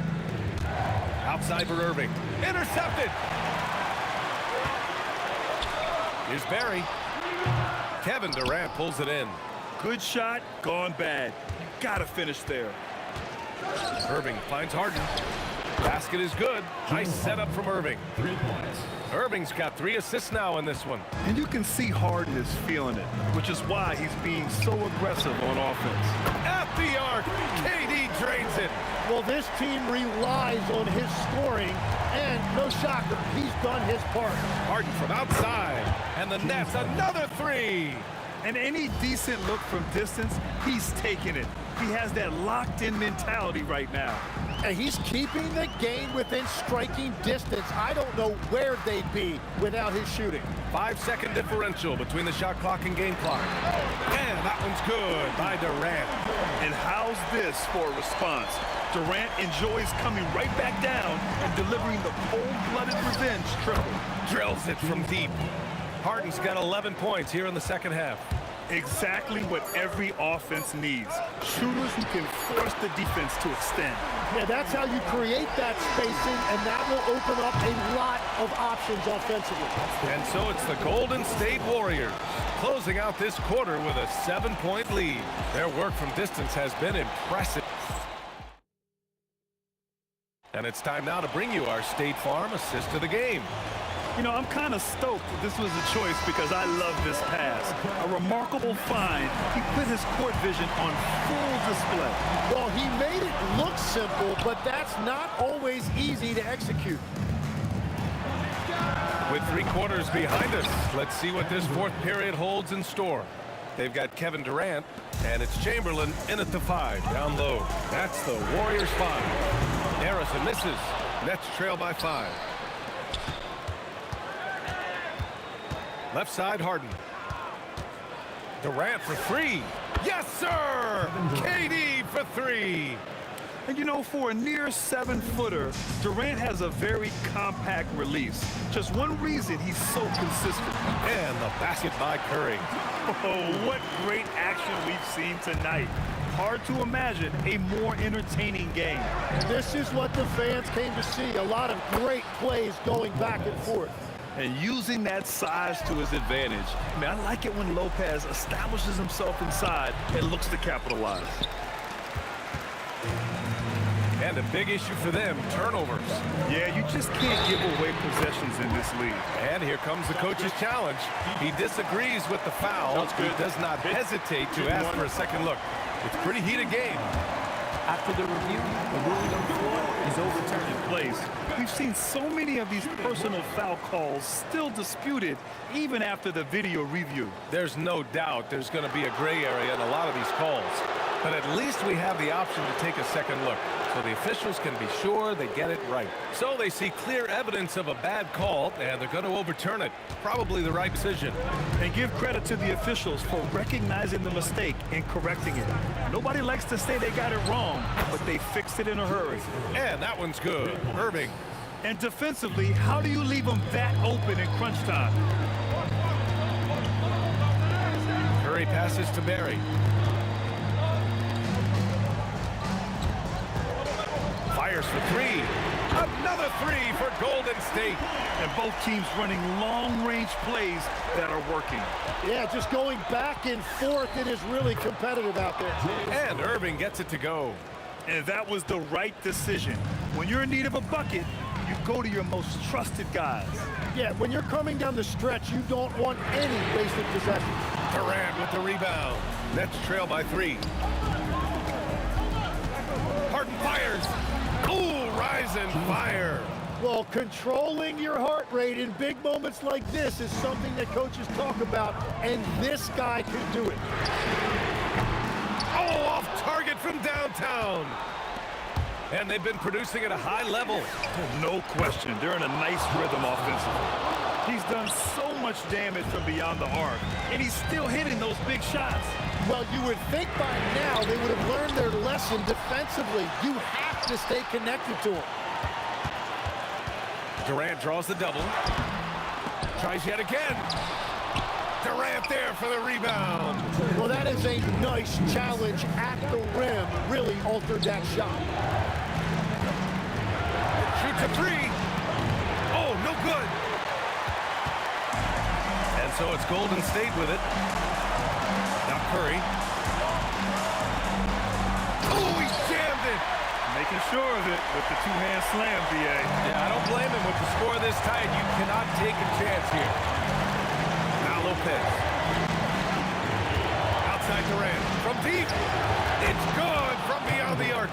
Outside for Irving. Intercepted. Here's Barry. Kevin Durant pulls it in. Good shot, gone bad. You gotta finish there. Irving finds Harden. Basket is good. Nice setup from Irving. 3 points. Irving's got 3 assists now in this one. And you can see Harden is feeling it, which is why he's being so aggressive on offense. At the arc, KD drains it. Well, this team relies on his scoring, and no shocker, he's done his part. Harden from outside, and the Nets another 3. And any decent look from distance, he's taking it. He has that locked-in mentality right now. And he's keeping the game within striking distance. I don't know where they'd be without his shooting. 5-second differential between the shot clock and game clock. And that one's good by Durant. And how's this for a response? Durant enjoys coming right back down and delivering the cold-blooded revenge triple. Drills it from deep. Harden's got 11 points here in the second half. Exactly what every offense needs. Shooters who can force the defense to extend. Yeah, that's how you create that spacing, and that will open up a lot of options offensively. And so it's the Golden State Warriors closing out this quarter with a 7-point lead. Their work from distance has been impressive. And it's time now to bring you our State Farm assist of the game. You know, I'm kind of stoked that this was a choice because I love this pass. A remarkable find. He put his court vision on full display. Well, he made it look simple, but that's not always easy to execute. With 3 quarters behind us, let's see what this 4th period holds in store. They've got Kevin Durant, and it's Chamberlain in at the 5, down low. That's the Warriors 5. Harrison misses. Nets trail by 5. Left side, Harden. Durant for 3. Yes, sir! KD for 3. And you know, for a near 7-footer, Durant has a very compact release. Just one reason he's so consistent. And the basket by Curry. Oh, what great action we've seen tonight. Hard to imagine a more entertaining game. This is what the fans came to see. A lot of great plays going back and forth. And using that size to his advantage. I mean, I like it when Lopez establishes himself inside and looks to capitalize. And a big issue for them, turnovers. Yeah, you just can't give away possessions in this league. And here comes the coach's challenge. He disagrees with the foul. He does not hesitate to ask for a second look. It's a pretty heated game. After the review, the ruling on the floor is overturned. Place. We've seen so many of these personal foul calls still disputed even after the video review. There's no doubt there's going to be a gray area in a lot of these calls. But at least we have the option to take a second look, so the officials can be sure they get it right. So they see clear evidence of a bad call, and they're going to overturn it. Probably the right decision. And give credit to the officials for recognizing the mistake and correcting it. Nobody likes to say they got it wrong, but they fixed it in a hurry. And that one's good. Irving. And defensively, how do you leave them that open in crunch time? Curry passes to Barry. Fires for 3. Another 3 for Golden State. And both teams running long-range plays that are working. Yeah, just going back and forth. It is really competitive out there. And Irving gets it to go. And that was the right decision. When you're in need of a bucket, you go to your most trusted guys. Yeah, when you're coming down the stretch, you don't want any wasted possession. Durant with the rebound. Nets trail by 3. Fires. Ooh, rise and fire. Well, controlling your heart rate in big moments like this is something that coaches talk about, and this guy can do it. Oh, off target from downtown. And they've been producing at a high level. No question. They're in a nice rhythm offensively. He's done so much damage from beyond the arc, and he's still hitting those big shots. Well, you would think by now they would have learned their lesson defensively. You have to stay connected to him. Durant draws the double. Tries yet again. Durant there for the rebound. Well, that is a nice challenge at the rim. Really altered that shot. Shoots a three. Oh, no good. And so it's Golden State with it. Now Curry. Oh, he jammed it. Making sure of it with the two-hand slam, B.A. Yeah, I don't blame him with the score this tight. You cannot take a chance here. Now Lopez. Outside Durant. From deep. It's good from beyond the arc.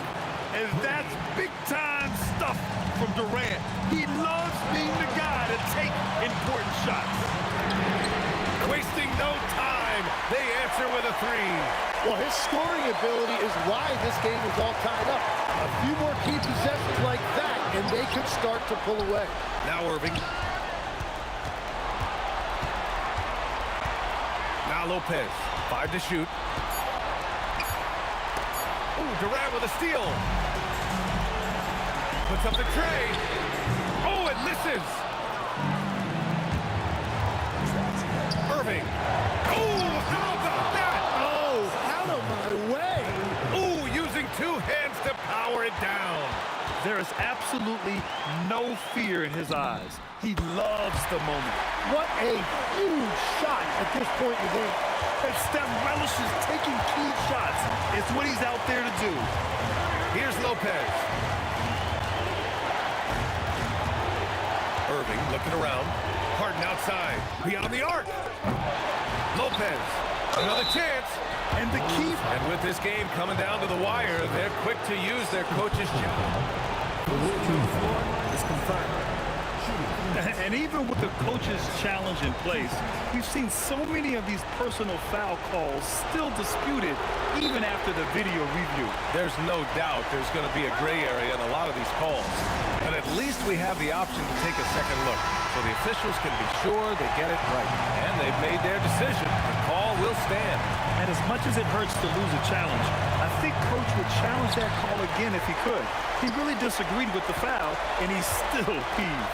And that's big-time stuff from Durant. He loves being the guy to take important shots. Wasting no time. They answer with a three. Well, his scoring ability is why this game is all tied up. A few more key possessions like that, and they could start to pull away. Now Irving. Now Lopez. 5 to shoot. Ooh, Durant with a steal. Puts up the tray. Oh, it misses. Irving. Oh, how about that? Oh, out of my way. Ooh, using two hands to power it down. There is absolutely no fear in his eyes. He loves the moment. What a huge shot at this point in the game. And Steph relishes taking key shots. It's what he's out there to do. Here's Lopez. Irving looking around. Harden outside. Beyond the arc. Lopez. Another chance. And the key. And with this game coming down to the wire, they're quick to use their coach's job. The move to the floor is confirmed. And even with the coach's challenge in place, we've seen so many of these personal foul calls still disputed even after the video review. There's no doubt there's going to be a gray area in a lot of these calls. But at least we have the option to take a second look, so the officials can be sure they get it right. And they've made their decision. The call will stand. And as much as it hurts to lose a challenge, I think Coach would challenge that call again if he could. He really disagreed with the foul, and he's still peeved.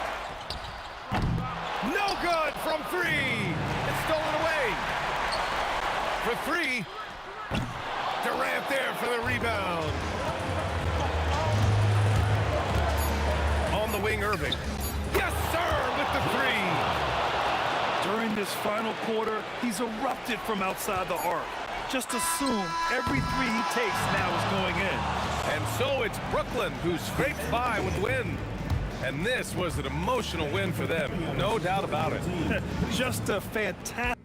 No good from three. It's stolen away. For three. Durant there for the rebound. On the wing, Irving. Yes, sir, with the three. During this final quarter, he's erupted from outside the arc. Just assume every three he takes now is going in. And so it's Brooklyn who scrapes by with the win. And this was an emotional win for them, no doubt about it. Just a fantastic.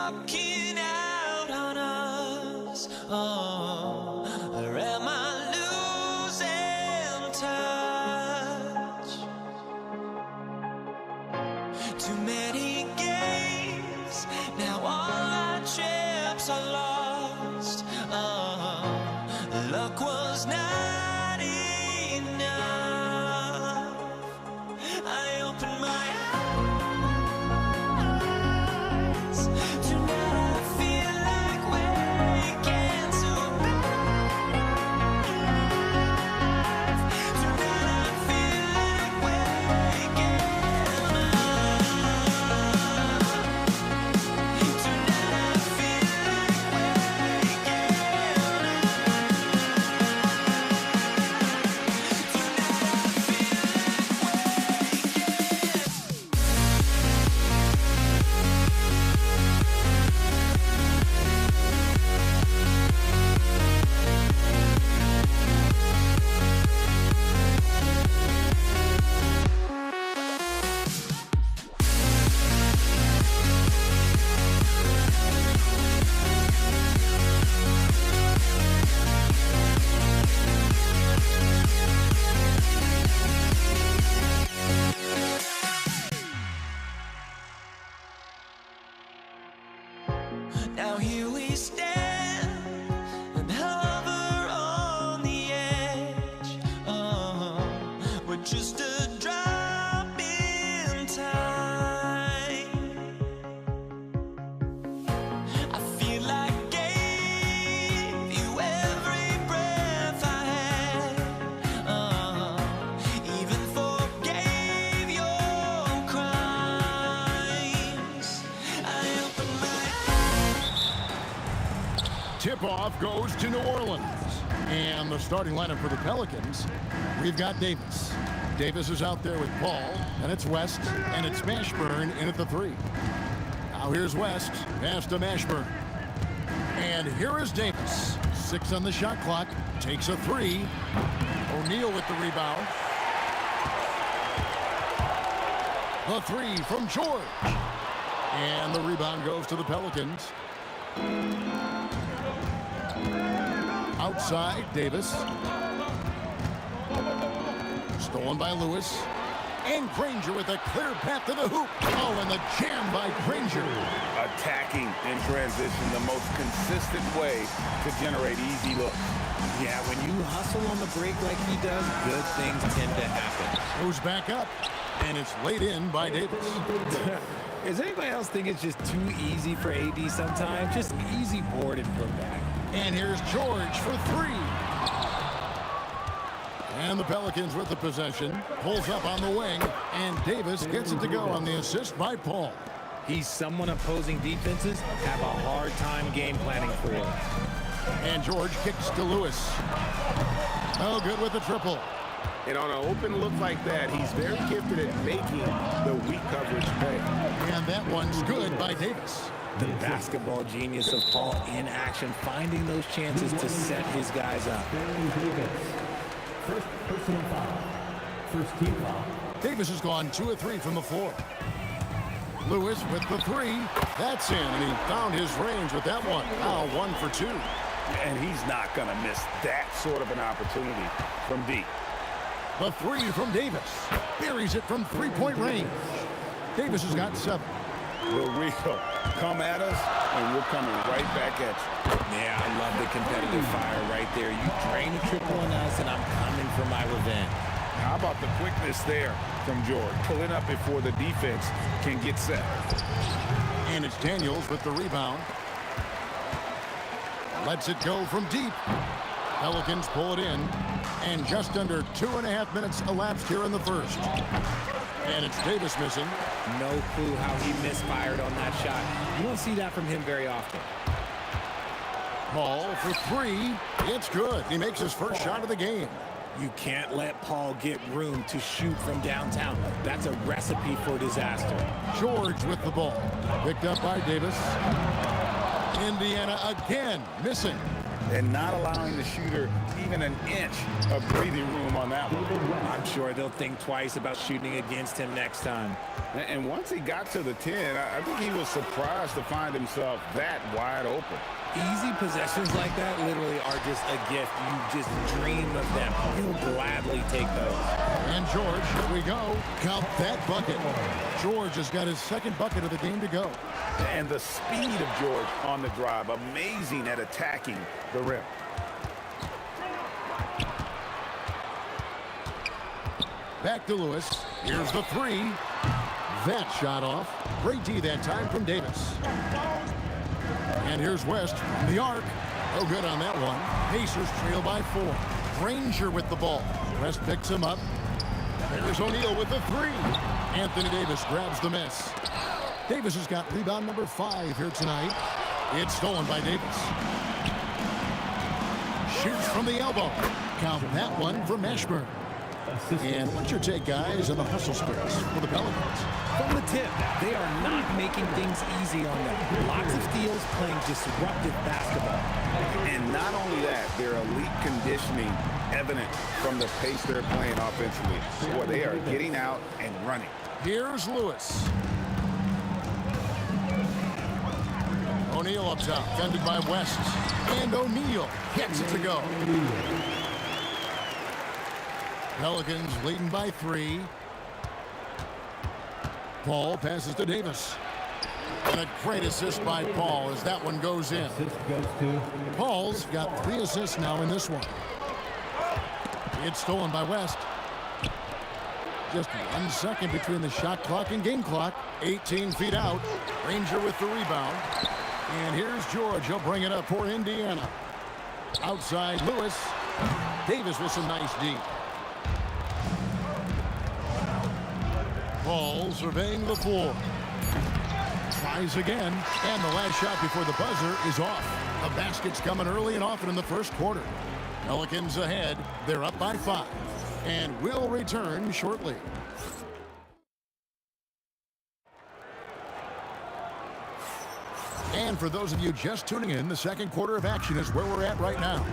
walking out on us? Oh, or am I losing touch? Too many games, now all our chips are lost. Oh, luck was not enough. I opened my eyes. Tonight I feel like waking to life. Tonight I feel like waking up. Tonight I feel like waking Now here we stand and hover on the edge. Oh, we're just a drop in time. I feel like I gave you every breath I had. Oh, even forgave your crimes. I opened my Tip-off goes to New Orleans. And the starting lineup for the Pelicans, we've got Davis. Davis is out there with Paul, and it's West, and it's Mashburn in at the 3. Now here's West, pass to Mashburn. And here is Davis. 6 on the shot clock, takes a 3. O'Neal with the rebound. The 3 from George. And the rebound goes to the Pelicans. Outside, Davis. Stolen by Lewis. And Granger with a clear path to the hoop. Oh, and the jam by Granger. Attacking in transition, the most consistent way to generate easy looks. Yeah, when you hustle on the break like he does, good things tend to happen. Goes back up, and it's laid in by Davis. Does anybody else think it's just too easy for AD sometimes? Just easy board and put back. And here's George for 3. And the Pelicans with the possession. Pulls up on the wing, and Davis gets it to go on the assist by Paul. He's someone opposing defenses have a hard time game planning for. And George kicks to Lewis. Oh, good with the triple. And on an open look like that, he's very gifted at making the weak coverage pay. And that one's good by Davis. The basketball genius of Paul in action, finding those chances to set his guys up. First personal foul. First team foul. Davis has gone 2 of 3 from the floor. Lewis with the 3. That's in, and he found his range with that one. Now 1 for 2. And he's not going to miss that sort of an opportunity from deep. The 3 from Davis. Buries it from 3-point range. Davis has got 7. Will Rico come at us, and we're coming right back at you. Yeah, I love the competitive fire right there. You drain a triple on us, and I'm coming for my revenge. How about the quickness there from George? Pulling up before the defense can get set. And it's Daniels with the rebound. Lets it go from deep. Pelicans pull it in. And just under 2.5 minutes elapsed here in the first. And it's Davis missing. No clue how he misfired on that shot. You don't see that from him very often. Paul for 3. It's good. He makes his first shot of the game. You can't let Paul get room to shoot from downtown. That's a recipe for disaster. George with the ball. Picked up by Davis. Indiana again missing. and not allowing the shooter even an inch of breathing room on that one. I'm sure they'll think twice about shooting against him next time. And once he got to the 10, I think he was surprised to find himself that wide open. Easy possessions like that literally are just a gift. You just dream of them. You'll gladly take those. And George, here we go. Count that bucket. George has got his second bucket of the game to go. And the speed of George on the drive, amazing at attacking the rim. Back to Lewis. Here's the three. That shot off. Great D that time from Davis. And here's West from the arc. No good on that one. Pacers trail by 4. Granger with the ball. West picks him up. There's O'Neal with the three. Anthony Davis grabs the miss. Davis has got rebound number 5 here tonight. It's stolen by Davis. Shoots from the elbow. Count that one for Mashburn. And what's your take, guys, on the hustle sprints for the Pelicans? From the tip, they are not making things easy on them. Lots of steals, playing disruptive basketball. And not only that, their elite conditioning evident from the pace they're playing offensively. Boy, they are getting out and running. Here's Lewis. O'Neal up top, defended by West. And O'Neal gets it to go. Pelicans leading by 3. Paul passes to Davis. And a great assist by Paul as that one goes in. Paul's got 3 assists now in this one. It's stolen by West. Just 1 second between the shot clock and game clock. 18 feet out. Granger with the rebound. And here's George. He'll bring it up for Indiana. Outside Lewis. Davis with some nice D. Paul surveying the floor. Tries again. And the last shot before the buzzer is off. The basket's coming early and often in the first quarter. Pelicans ahead. They're up by 5. And will return shortly. And for those of you just tuning in, the second quarter of action is where we're at right now.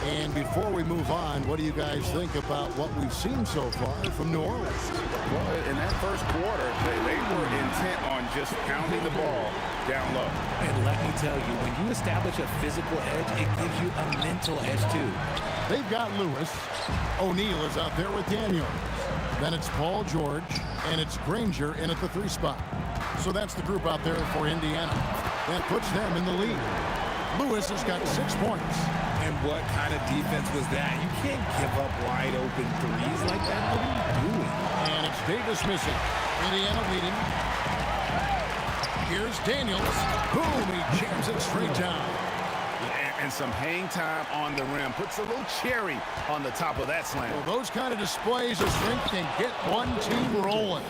And before we move on, what do you guys think about what we've seen so far from New Orleans? Well, in that first quarter, they were intent on just pounding the ball down low. And let me tell you, when you establish a physical edge, it gives you a mental edge too. They've got Lewis. O'Neal is out there with Daniels. Then it's Paul George, and it's Granger in at the 3 spot. So that's the group out there for Indiana. That puts them in the lead. Lewis has got 6 points. And what kind of defense was that? You can't give up wide open threes like that. What are you doing? And it's Davis missing. Indiana leading. Here's Daniels. Boom, he jams it straight down. And some hang time on the rim. Puts a little cherry on the top of that slam. Well, those kind of displays of strength can get one team rolling.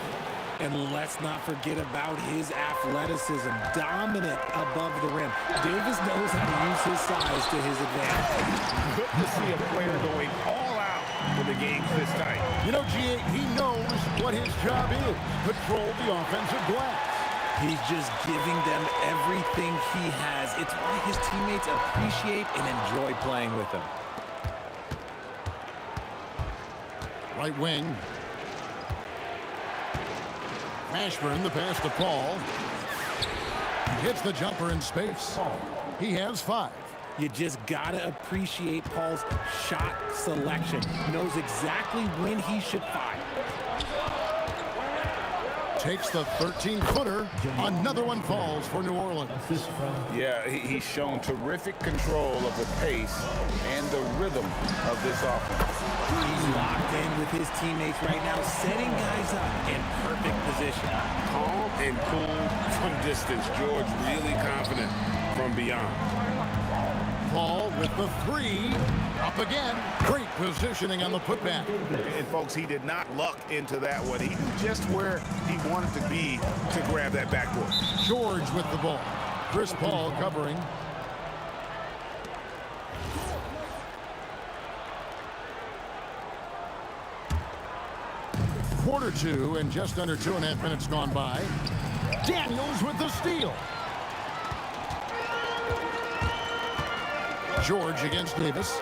And let's not forget about his athleticism, dominant above the rim. Davis knows how to use his size to his advantage. Good to see a player going all out when the game's this tight. You know, G.A., he knows what his job is. Control the offensive glass. He's just giving them everything he has. It's why his teammates appreciate and enjoy playing with him. Right wing. Mashburn, the pass to Paul. He hits the jumper in space. He has 5. You just gotta appreciate Paul's shot selection. He knows exactly when he should fire. Takes the 13-footer. Another one falls for New Orleans. Yeah, he's shown terrific control of the pace and the rhythm of this offense. He's locked in with his teammates right now, setting guys up in perfect position. Calm and cool from distance. George really confident from beyond. Paul with the 3. Up again. Great positioning on the putback. And folks, he did not luck into that one. He knew just where he wanted to be to grab that backboard. George with the ball. Chris Paul covering. Quarter 2 and just under 2.5 minutes gone by. Daniels with the steal. George against Davis.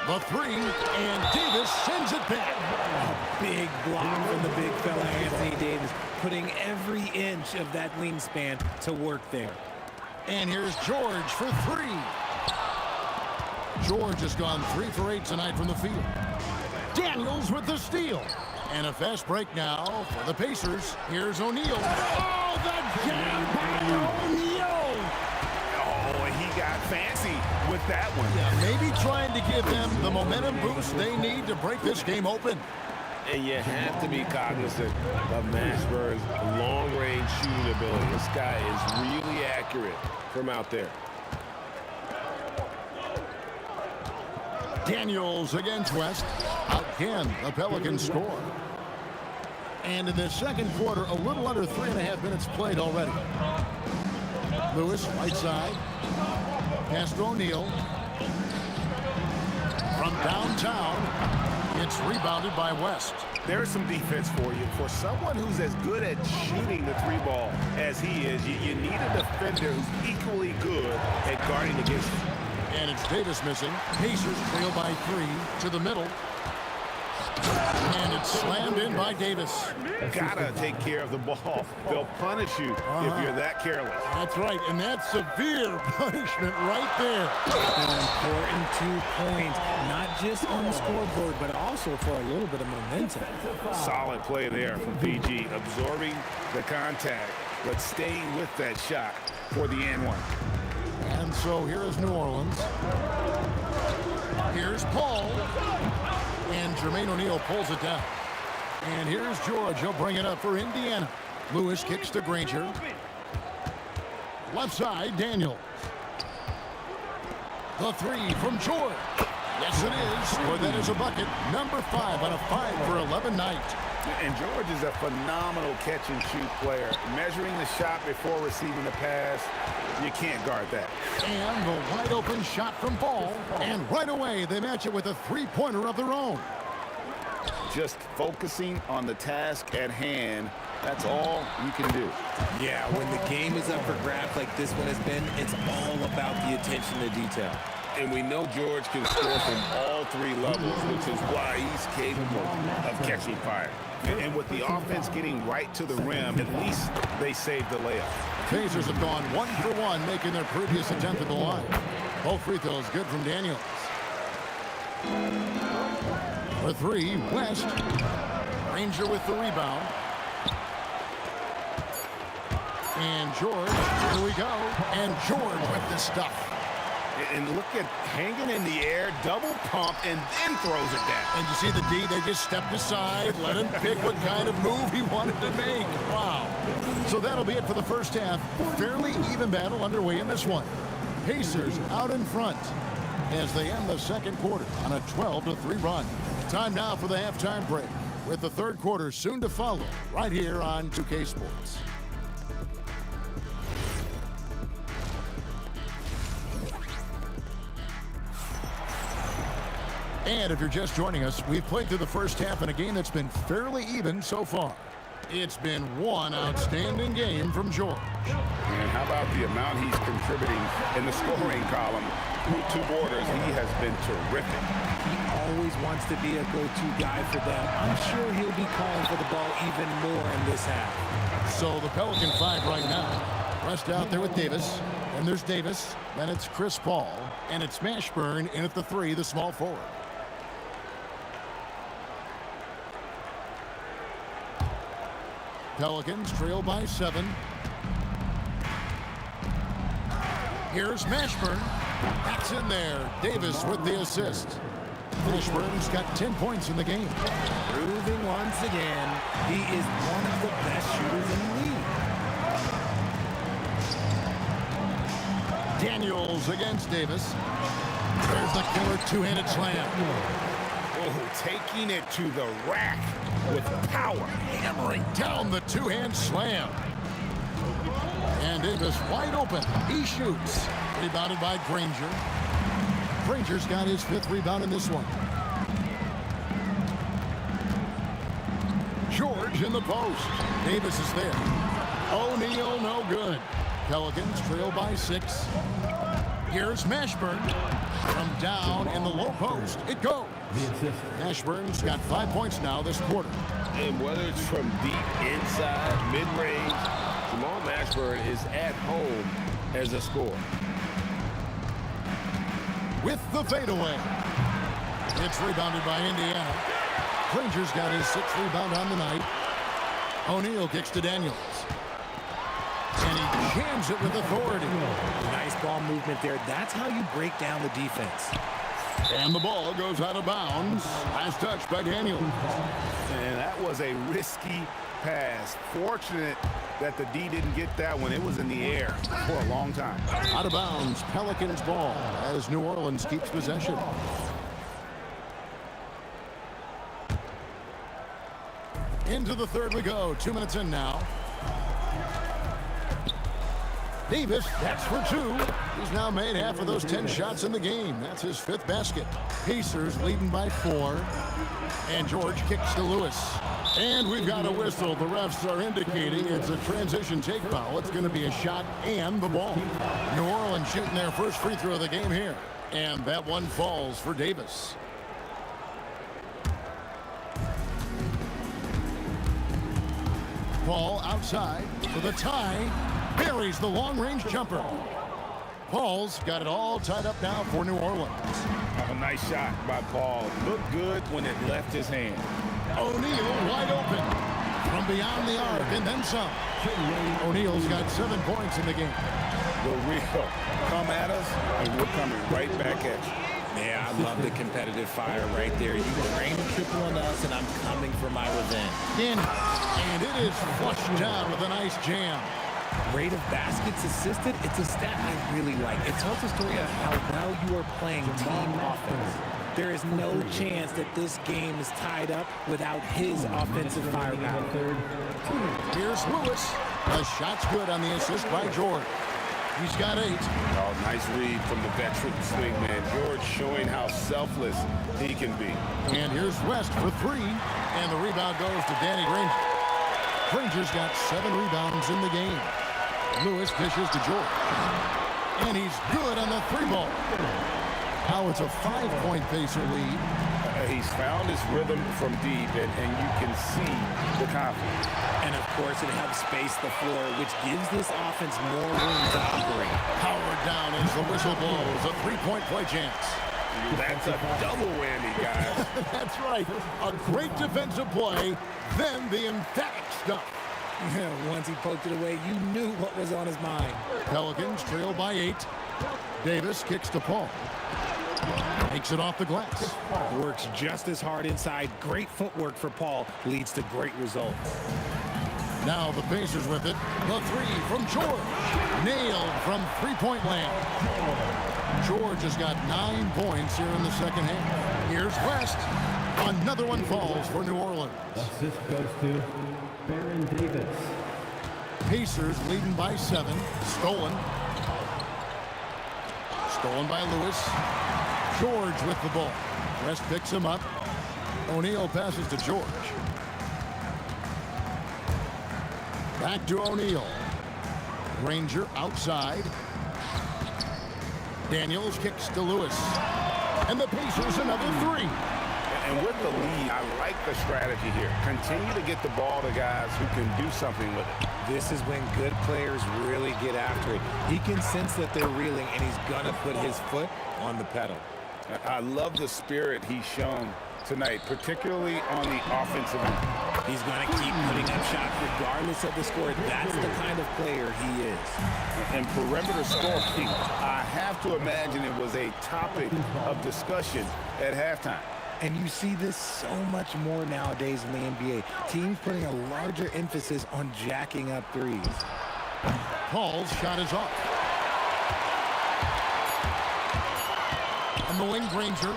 The three, and Davis sends it back. A big block from the big fella, Anthony Davis, putting every inch of that wingspan to work there. And here's George for three. George has gone 3 for 8 tonight from the field. Daniels with the steal. And a fast break now for the Pacers. Here's O'Neal. Oh, the jam by O'Neal! Oh, he got fancy with that one. Yeah, maybe trying to give them the momentum boost they need to break this game open. And you have to be cognizant of Mashburn's long-range shooting ability. This guy is really accurate from out there. Daniels against West. Again, the Pelicans score. And in the second quarter, a little under 3.5 minutes played already. Lewis, right side. Pass to O'Neal. From downtown, it's rebounded by West. There's some defense for you. For someone who's as good at shooting the three ball as he is, you need a defender who's equally good at guarding against him. And it's Davis missing. Pacers trail by 3 to the middle. And it's slammed in by Davis. Gotta take care of the ball. They'll punish you if you're that careless. That's right, and that's severe punishment right there. An important 2 points, not just on the scoreboard, but also for a little bit of momentum. Solid play there from PG, absorbing the contact, but staying with that shot for the and one. And so here is New Orleans. Here's Paul. And Jermaine O'Neal pulls it down. And here's George. He'll bring it up for Indiana. Lewis kicks to Granger. Left side, Daniels. The three from George. Yes, it is. For that is a bucket. Number 5 on a 5 for 11 night. And George is a phenomenal catch-and-shoot player. Measuring the shot before receiving the pass, you can't guard that. And the wide-open shot from Ball. And right away, they match it with a three-pointer of their own. Just focusing on the task at hand, that's all you can do. Yeah, when the game is up for grabs like this one has been, it's all about the attention to detail. And we know George can score from all 3 levels, which is why he's capable of catching fire. And with the offense getting right to the rim, at least they saved the layup. Pacers have gone 1 for 1, making their previous attempt at the line. Both free throws good from Daniels. For 3, West. Granger with the rebound. And George, here we go. And George with the stuff. And look at hanging in the air, double pump, and then throws it down. And you see the D, they just stepped aside, let him pick what kind of move he wanted to make. Wow. So that'll be it for the first half. Fairly even battle underway in this one. Pacers out in front as they end the second quarter on a 12-3 run. Time now for the halftime break, with the third quarter soon to follow right here on 2K Sports. And if you're just joining us, we've played through the first half in a game that's been fairly even so far. It's been one outstanding game from George. And how about the amount he's contributing in the scoring column? Through 2 quarters, he has been terrific. He always wants to be a go-to guy for them. I'm sure he'll be calling for the ball even more in this half. So the Pelican 5 right now. Rest out there with Davis. Then there's Davis. Then it's Chris Paul. And it's Mashburn in at the 3, the small forward. Pelicans trail by 7. Here's Mashburn. That's in there. Davis with the assist. Mashburn's got 10 points in the game. Proving once again, he is one of the best shooters in the league. Daniels against Davis. There's the killer two-handed slam. Oh, taking it to the rack with power. Hammering down the two-hand slam. And Davis wide open. He shoots. Rebounded by Granger. Granger's got his 5th rebound in this one. George in the post. Davis is there. O'Neal no good. Pelicans trail by 6. Here's Mashburn from down in the low post. It goes. Mashburn's got 5 points now this quarter. And whether it's from deep, inside, mid-range, Jamal Mashburn is at home as a scorer. With the fadeaway. It's rebounded by Indiana. Granger's got his 6th rebound on the night. O'Neal kicks to Daniels. And he jams it with authority. Nice ball movement there. That's how you break down the defense. And the ball goes out of bounds. Last touch by Daniels. And that was a risky pass. Fortunate that the D didn't get that one. It was in the air for a long time. Out of bounds, Pelicans ball as New Orleans keeps possession. Into the third we go. 2 minutes in now. Davis, that's for 2. He's now made half of those 10 shots in the game. That's his 5th basket. Pacers leading by 4. And George kicks to Lewis. And we've got a whistle. The refs are indicating it's a transition take foul. It's going to be a shot and the ball. New Orleans shooting their first free throw of the game here. And that one falls for Davis. Paul outside for the tie. Buries the long-range jumper. Paul's got it all tied up now for New Orleans. A nice shot by Paul. Looked good when it left his hand. O'Neal wide open from beyond the arc and then some. O'Neal's got 7 points in the game. The real come at us, and we're coming right back at you. Yeah, I love the competitive fire right there. You drain a triple on us, and I'm coming for my revenge. And it is flushed down with a nice jam. Rate of baskets assisted, it's a stat I really like. It tells a story of how well you are playing team offense. There is no chance that this game is tied up without his offensive firepower. Here's Lewis. The shot's good on the assist by George. He's got 8. Oh, nice read from the veteran swingman. George showing how selfless he can be. And here's West for 3. And the rebound goes to Danny Granger. Granger's got 7 rebounds in the game. Lewis dishes to George. And he's good on the 3-ball. Now it's a 5-point Pacer lead. He's found his rhythm from deep, and you can see the confidence. And, of course, it helps space the floor, which gives this offense more room to operate. Powered down as the whistle blows. A 3-point play chance. That's a double whammy, guys. That's right. A great defensive play, then the emphatic stuff. Once he poked it away, you knew what was on his mind. Pelicans trail by 8. Davis kicks to Paul. Takes it off the glass. Works just as hard inside. Great footwork for Paul. Leads to great results. Now the Pacers with it. The 3 from George. Nailed from 3-point land. George has got 9 points here in the second half. Here's West. Another one falls for New Orleans. Assist goes to Baron Davis. Pacers leading by 7. Stolen. Stolen by Lewis. George with the ball. West picks him up. O'Neal passes to George. Back to O'Neal. Granger outside. Daniels kicks to Lewis. And the Pacers another 3. And with the lead, I like the strategy here. Continue to get the ball to guys who can do something with it. This is when good players really get after it. He can sense that they're reeling, and he's going to put his foot on the pedal. I love the spirit he's shown tonight, particularly on the offensive end. He's going to keep putting up shots regardless of the score. That's the kind of player he is. And perimeter scoring, I have to imagine it was a topic of discussion at halftime. And you see this so much more nowadays in the NBA. Teams putting a larger emphasis on jacking up threes. Paul's shot is off. On the wing, Granger.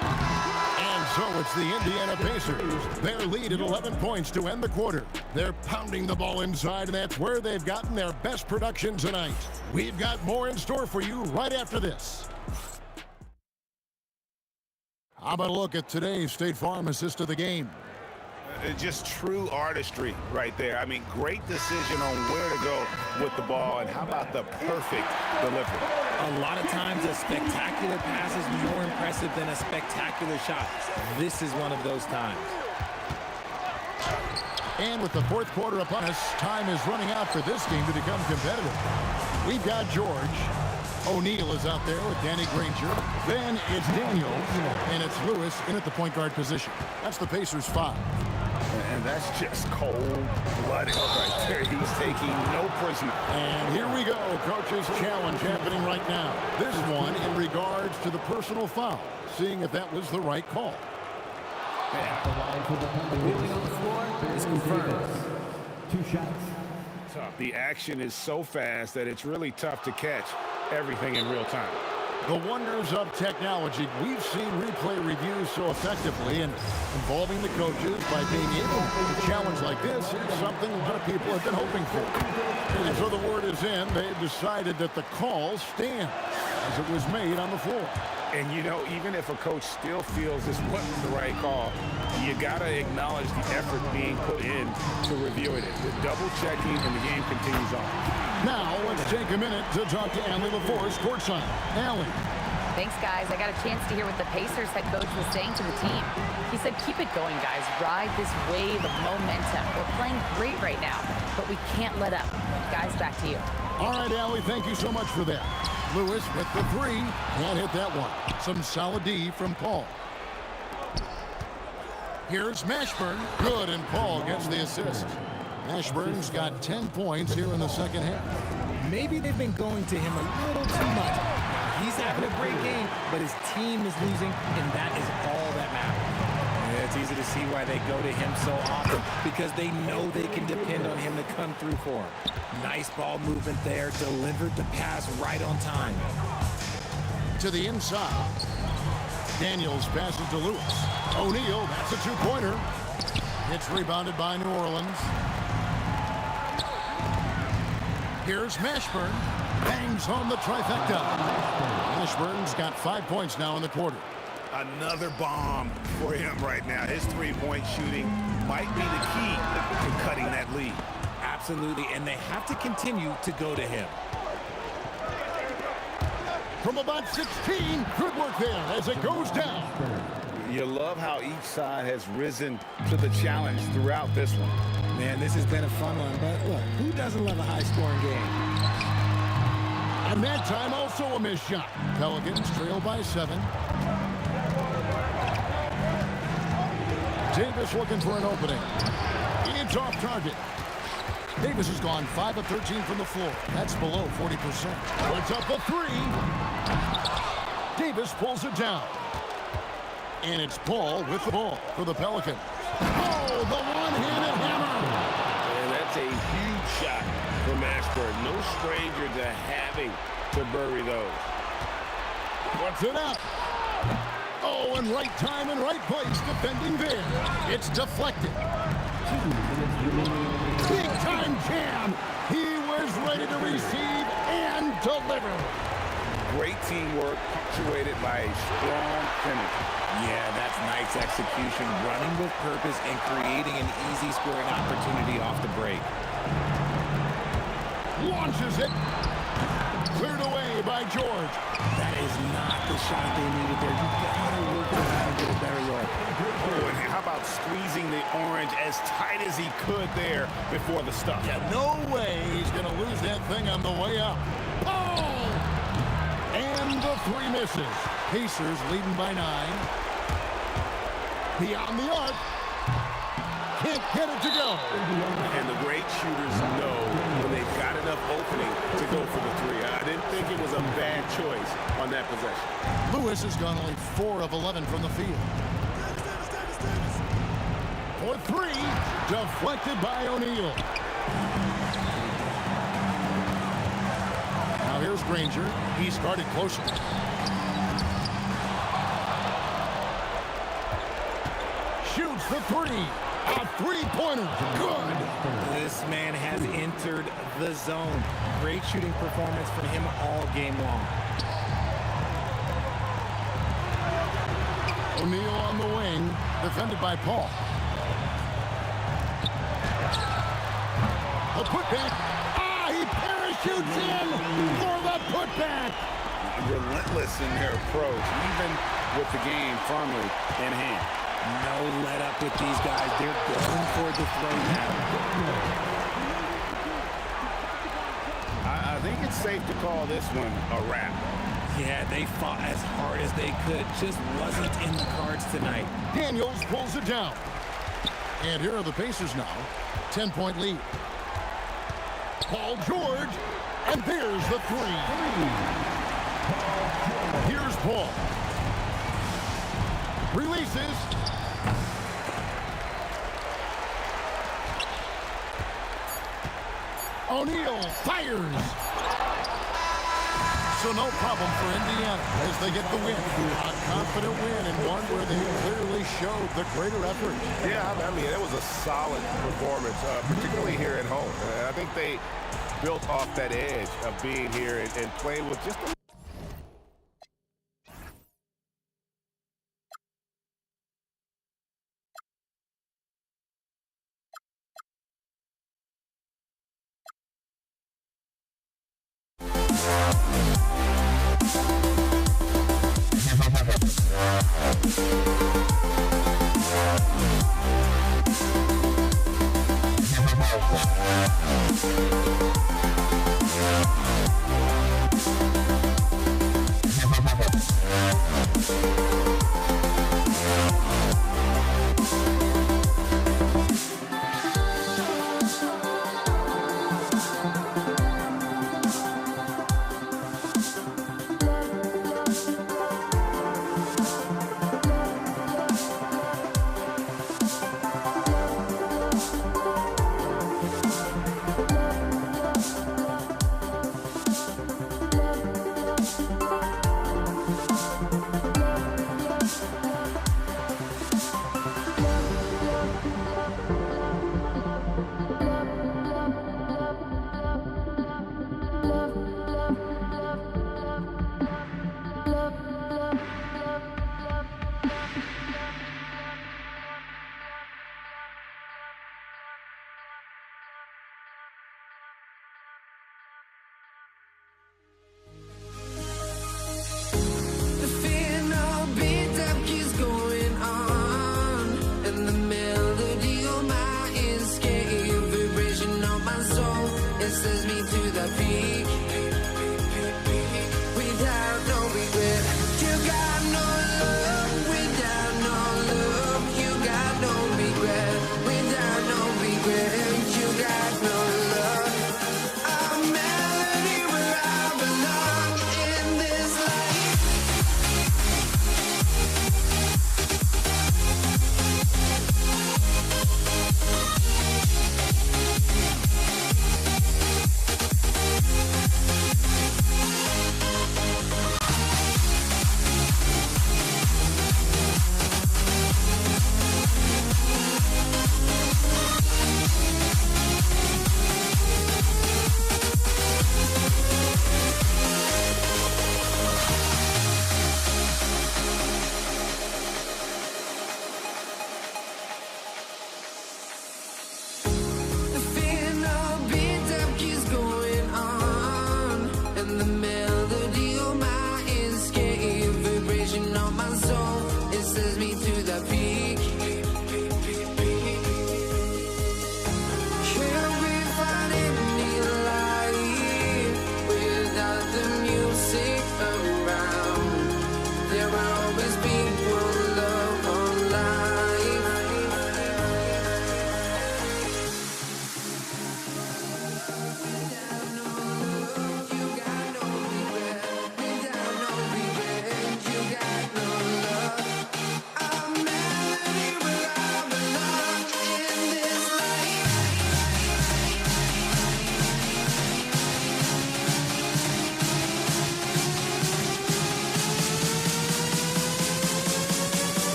And so it's the Indiana Pacers. Their lead at 11 points to end the quarter. They're pounding the ball inside, and that's where they've gotten their best production tonight. We've got more in store for you right after this. How about a look at today's State Farm assist of the game? Just true artistry right there. I mean, great decision on where to go with the ball, and how about the perfect delivery? A lot of times a spectacular pass is more impressive than a spectacular shot. This is one of those times. And with the fourth quarter upon us, time is running out for this game to become competitive. We've got George. O'Neal is out there with Danny Granger. Then it's Daniels, and it's Lewis in at the point guard position. That's the Pacers' 5. And that's just cold-blooded right there. He's taking no prisoner. And here we go. Coach's challenge happening right now. This one in regards to the personal foul. Seeing if that was the right call. Moving on the floor is confirmed. 2 shots. The action is so fast that it's really tough to catch everything in real time. The wonders of technology. We've seen replay reviews so effectively, and involving the coaches by being able to challenge like this is something a lot of people have been hoping for. And so the word is in. They've decided that the call stands as it was made on the floor. And, you know, even if a coach still feels this wasn't the right call, you got to acknowledge the effort being put in to reviewing it. The double-checking, and the game continues on. Now, let's take a minute to talk to Allie LaForce courtside. Allie. Thanks, guys. I got a chance to hear what the Pacers head coach was saying to the team. He said, keep it going, guys. Ride this wave of momentum. We're playing great right now, but we can't let up. Guys, back to you. All right, Allie, thank you so much for that. Lewis with the 3. Can't hit that one. Some solid D from Paul. Here's Mashburn. Good, and Paul gets the assist. Mashburn's got 10 points here in the second half. Maybe they've been going to him a little too much. He's having a great game, but his team is losing, and that is all that matters. Yeah, it's easy to see why they go to him so often, because they know they can depend on him to come through for them. Nice ball movement there, delivered the pass right on time. To the inside. Daniels passes to Lewis. O'Neal, that's a 2-pointer. It's rebounded by New Orleans. Here's Mashburn. Bangs home the trifecta. Mashburn's got 5 points now in the quarter. Another bomb for him right now. His three-point shooting might be the key to cutting that lead. Absolutely, and they have to continue to go to him. From about 16, good work there as it goes down. You love how each side has risen to the challenge throughout this one. Man, this has been a fun one, but look, who doesn't love a high-scoring game? And that time also a missed shot. Pelicans trail by 7. Davis looking for an opening. It's off target. Davis has gone 5 of 13 from the floor. That's below 40%. Puts up a 3. Davis pulls it down. And it's Paul with the ball for the Pelicans. Oh, the one-handed hammer. And that's a huge shot for Mashburn. No stranger to having to bury those. Puts it up. Oh, and right time and right place defending there. It's deflected. Big time jam. He was ready to receive and deliver. Great teamwork punctuated by a strong finish. Yeah, that's nice execution, running with purpose and creating an easy scoring opportunity off the break. Launches it. Cleared away by George. That is not the shot they needed there. You gotta work around and get a better look. Oh, and how about squeezing the orange as tight as he could there before the stuff? Yeah, no way he's gonna lose that thing on the way up. Oh! And the 3 misses. Pacers leading by 9. Beyond the arc. Can't get it to go. And the great shooters know when they've got enough opening to go for the 3. I didn't think it was a bad choice on that possession. Lewis has gone only 4 of 11 from the field. For 3, deflected by O'Neal. Now here's Granger. He started closer. Shoots the 3. A 3-pointer. Good. This man has entered the zone. Great shooting performance from him all game long. O'Neal on the wing, defended by Paul. A putback. Ah, he parachutes in for the putback. Relentless in their approach, even with the game firmly in hand. No let up with these guys. They're going for the throw now. I think it's safe to call this one a wrap. Yeah, they fought as hard as they could. Just wasn't in the cards tonight. Daniels pulls it down. And here are the Pacers now. 10-point lead. Paul George. And there's the three. Here's Paul. Releases. O'Neal fires. So no problem for Indiana as they get the win. A confident win and one where they clearly showed the greater effort. Yeah, I mean, it was a solid performance, particularly here at home. I think they built off that edge of being here and playing with just a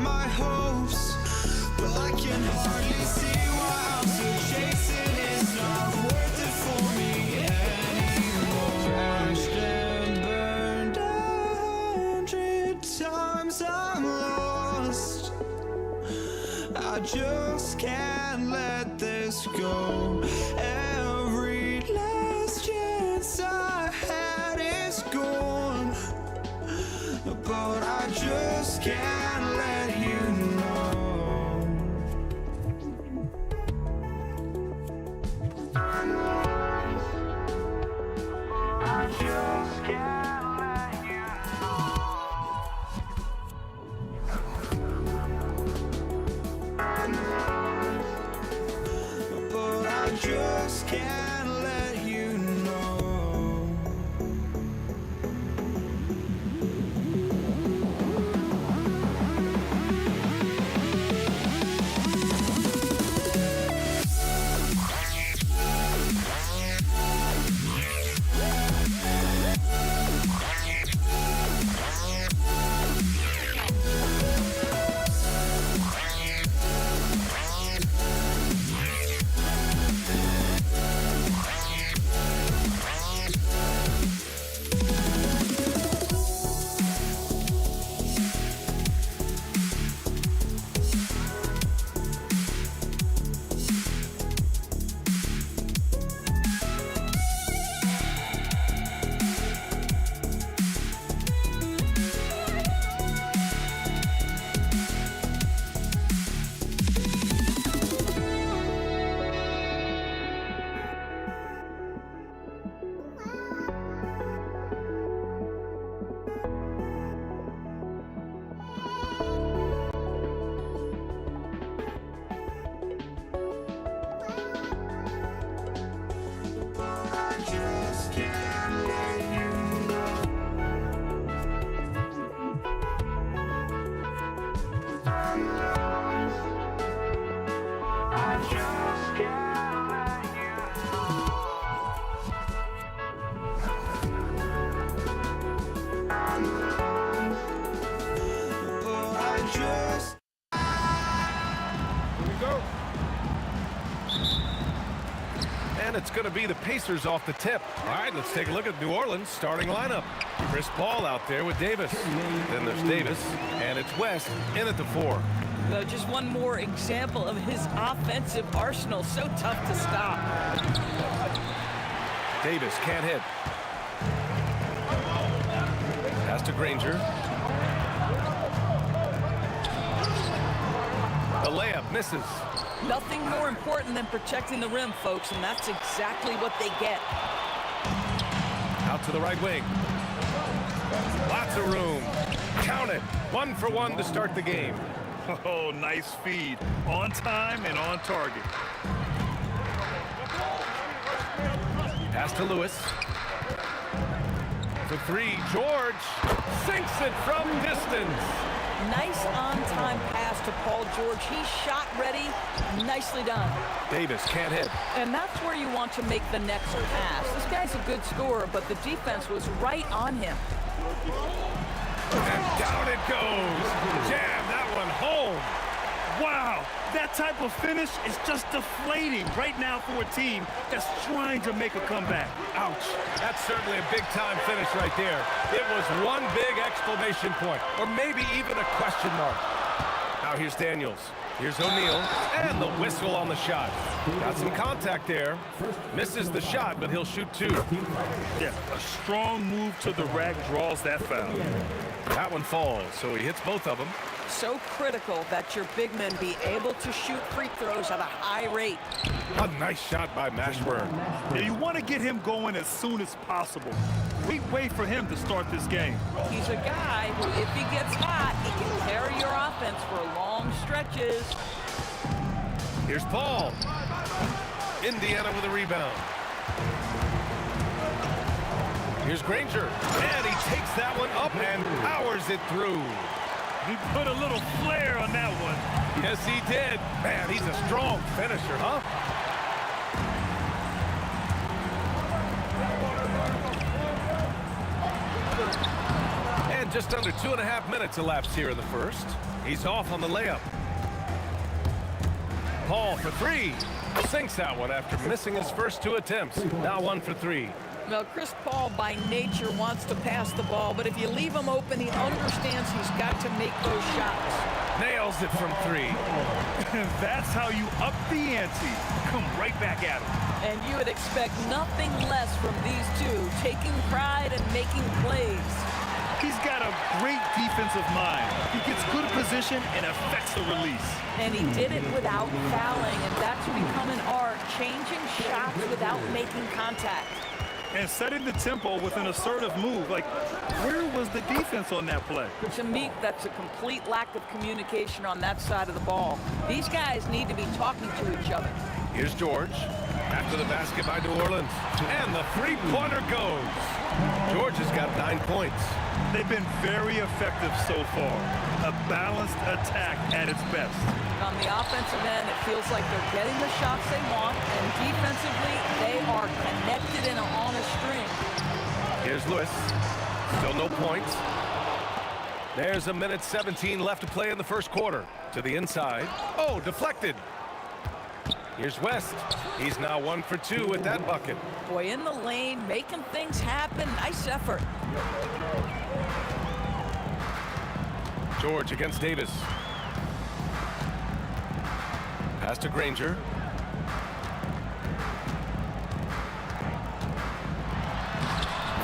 my hopes, but I can hardly see why I'm still chasing. It's not worth it for me anymore. Crashed and burned 100 times, I'm lost. I just can't let this go. Every last chance I had is gone, but I just can't let you know. I just can't let you know. But I just can't let you know. And it's going to be the Pacers off the tip. All right, let's take a look at New Orleans' starting lineup. Chris Paul out there with Davis. Then there's Davis, and it's West in at the 4. Just one more example of his offensive arsenal. So tough to stop. Davis can't hit. Pass to Granger. The layup misses. Nothing more important than protecting the rim, folks, and that's exactly what they get. Out to the right wing. Lots of room. Count it. 1 for 1 to start the game. Oh, nice feed. On time and on target. Pass to Lewis. For 3, George sinks it from distance. Nice on-time pass to Paul George. He's shot ready. Nicely done. Davis can't hit. And that's where you want to make the next pass. This guy's a good scorer, but the defense was right on him. And down it goes. Jam that one home. Wow, that type of finish is just deflating right now for a team that's trying to make a comeback. Ouch. That's certainly a big-time finish right there. It was one big exclamation point, or maybe even a question mark. Now here's Daniels. Here's O'Neal, and the whistle on the shot. Got some contact there. Misses the shot, but he'll shoot 2. Yeah, a strong move to the rack draws that foul. That one falls, so he hits both of them. So critical that your big men be able to shoot free throws at a high rate. A nice shot by Mashburn. Yeah, you want to get him going as soon as possible. Great way for him to start this game. He's a guy who, if he gets hot, he can carry your offense for long stretches. Here's Paul. Indiana with a rebound. Here's Granger, and he takes that one up and powers it through. He put a little flair on that one. Yes, he did. Man, he's a strong finisher, huh? And just under 2.5 minutes elapsed here in the first. He's off on the layup. Paul for three. Sinks that one after missing his first 2 attempts. Now 1 for 3. Well, Chris Paul by nature wants to pass the ball, but if you leave him open, he understands he's got to make those shots. Nails it from 3. That's how you up the ante. Come right back at him. And you would expect nothing less from these two, taking pride and making plays. He's got a great defensive mind. He gets good position and affects the release. And he did it without fouling, and that's become an art, changing shots without making contact. And setting the tempo with an assertive move. Like, where was the defense on that play? To me, that's a complete lack of communication on that side of the ball. These guys need to be talking to each other. Here's George. After the basket by New Orleans. And the three-pointer goes. George has got 9 points. They've been very effective so far. A balanced attack at its best. On the offensive end, it feels like they're getting the shots they want, and defensively, they are connected and on a string. Here's Lewis. Still no points. There's a minute 17 left to play in the first quarter. To the inside. Oh, deflected. Here's West. He's now 1 for 2 with that bucket. Boy, in the lane, making things happen. Nice effort. George against Davis. Pass to Granger.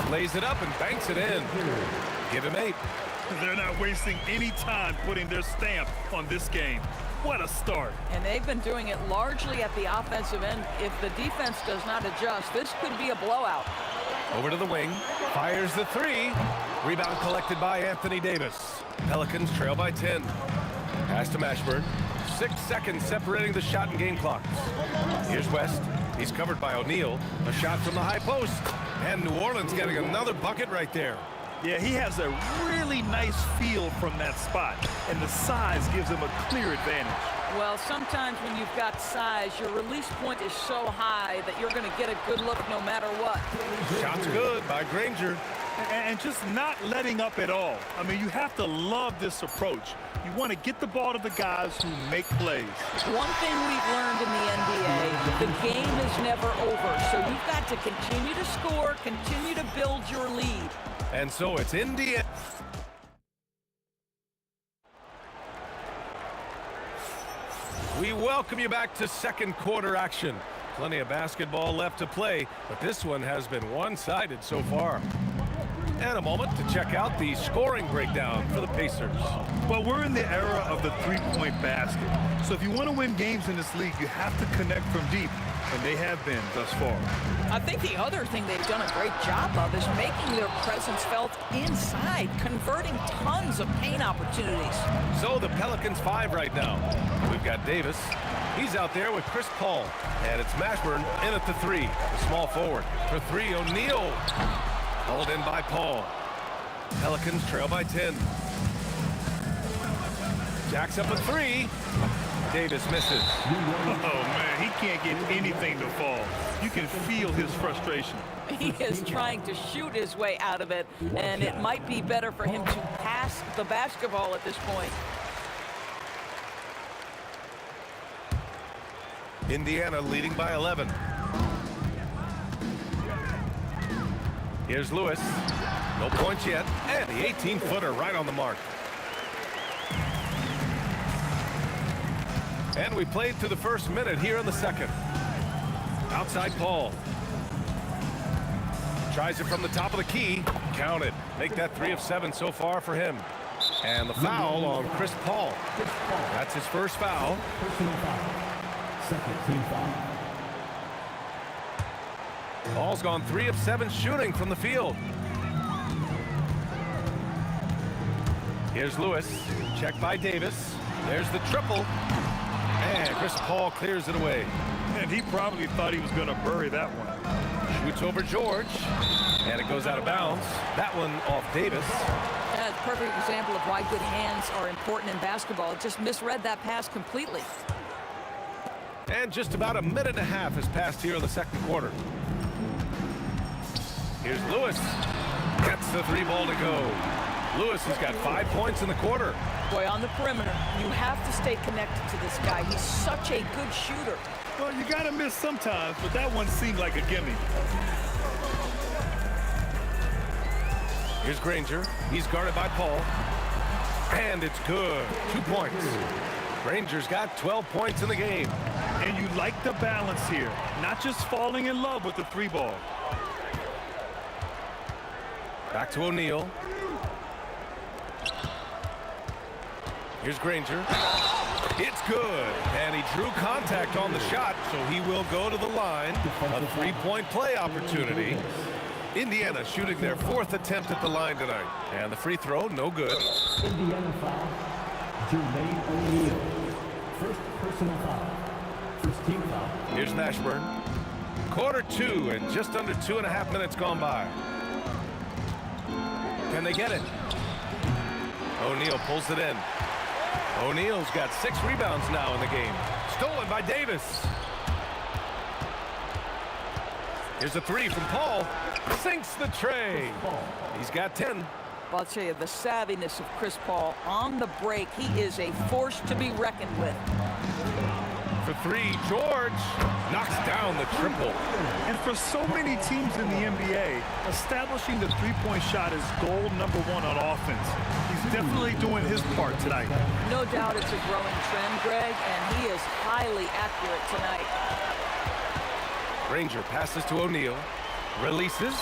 Lays it up and banks it in. Give him 8. They're not wasting any time putting their stamp on this game. What a start. And they've been doing it largely at the offensive end. If the defense does not adjust, this could be a blowout. Over to the wing. Fires the 3. Rebound collected by Anthony Davis. Pelicans trail by 10. Pass to Mashburn. 6 seconds separating the shot and game clocks. Here's West. He's covered by O'Neal. A shot from the high post. And New Orleans getting another bucket right there. Yeah, he has a really nice feel from that spot, and the size gives him a clear advantage. Well, sometimes when you've got size, your release point is so high that you're going to get a good look no matter what. Shot's good by Granger. And just not letting up at all. I mean, you have to love this approach. You want to get the ball to the guys who make plays. One thing we've learned in the NBA, the game is never over. So you've got to continue to score, continue to build your lead. And so it's Indiana. We welcome you back to second quarter action. Plenty of basketball left to play, but this one has been one-sided so far. And a moment to check out the scoring breakdown for the Pacers. Well, we're in the era of the three-point basket. So if you want to win games in this league, you have to connect from deep, and they have been thus far. I think the other thing they've done a great job of is making their presence felt inside, converting tons of paint opportunities. So the Pelicans 5 right now. We've got Davis. He's out there with Chris Paul. And it's Mashburn in at the 3. The small forward. For 3, O'Neal. Hauled in by Paul. Pelicans trail by 10. Jacks up a 3. Davis misses. Oh, man, he can't get anything to fall. You can feel his frustration. He is trying to shoot his way out of it, and it might be better for him to pass the basketball at this point. Indiana leading by 11. Here's Lewis. No points yet. And the 18-footer right on the mark. And we played through the first minute here in the second. Outside Paul. Tries it from the top of the key. Counted. Make that 3 of 7 so far for him. And the foul on Chris Paul. That's his first foul. Second team foul. Paul's gone 3 of 7 shooting from the field. Here's Lewis. Checked by Davis. There's the triple. And Chris Paul clears it away. And he probably thought he was going to bury that one. Shoots over George. And it goes out of bounds. That one off Davis. That's a perfect example of why good hands are important in basketball. Just misread that pass completely. And just about a minute and a half has passed here in the second quarter. Here's Lewis. Gets the 3 ball to go. Lewis has got 5 points in the quarter. Boy, on the perimeter, you have to stay connected to this guy. He's such a good shooter. Well, you got to miss sometimes, but that one seemed like a gimme. Here's Granger. He's guarded by Paul. And it's good. 2 points. Granger's got 12 points in the game. And you like the balance here. Not just falling in love with the 3-ball. Back to O'Neal. Here's Granger. It's good. And he drew contact on the shot, so he will go to the line. A 3-point play opportunity. Indiana shooting their 4th attempt at the line tonight. And the free throw, no good. Indiana foul. Jermaine O'Neal. First personal foul. First team foul. Here's Mashburn. Quarter 2 and just under 2.5 minutes gone by. Can they get it? O'Neal pulls it in. O'Neal's got 6 rebounds now in the game. Stolen by Davis. Here's a 3 from Paul. Sinks the tray. He's got 10. I'll tell you, the savviness of Chris Paul on the break, he is a force to be reckoned with. For 3, George knocks down the triple. And for so many teams in the NBA, establishing the 3-point shot is goal number 1 on offense. He's definitely doing his part tonight. No doubt it's a growing trend, Greg, and he is highly accurate tonight. Granger passes to O'Neal. Releases.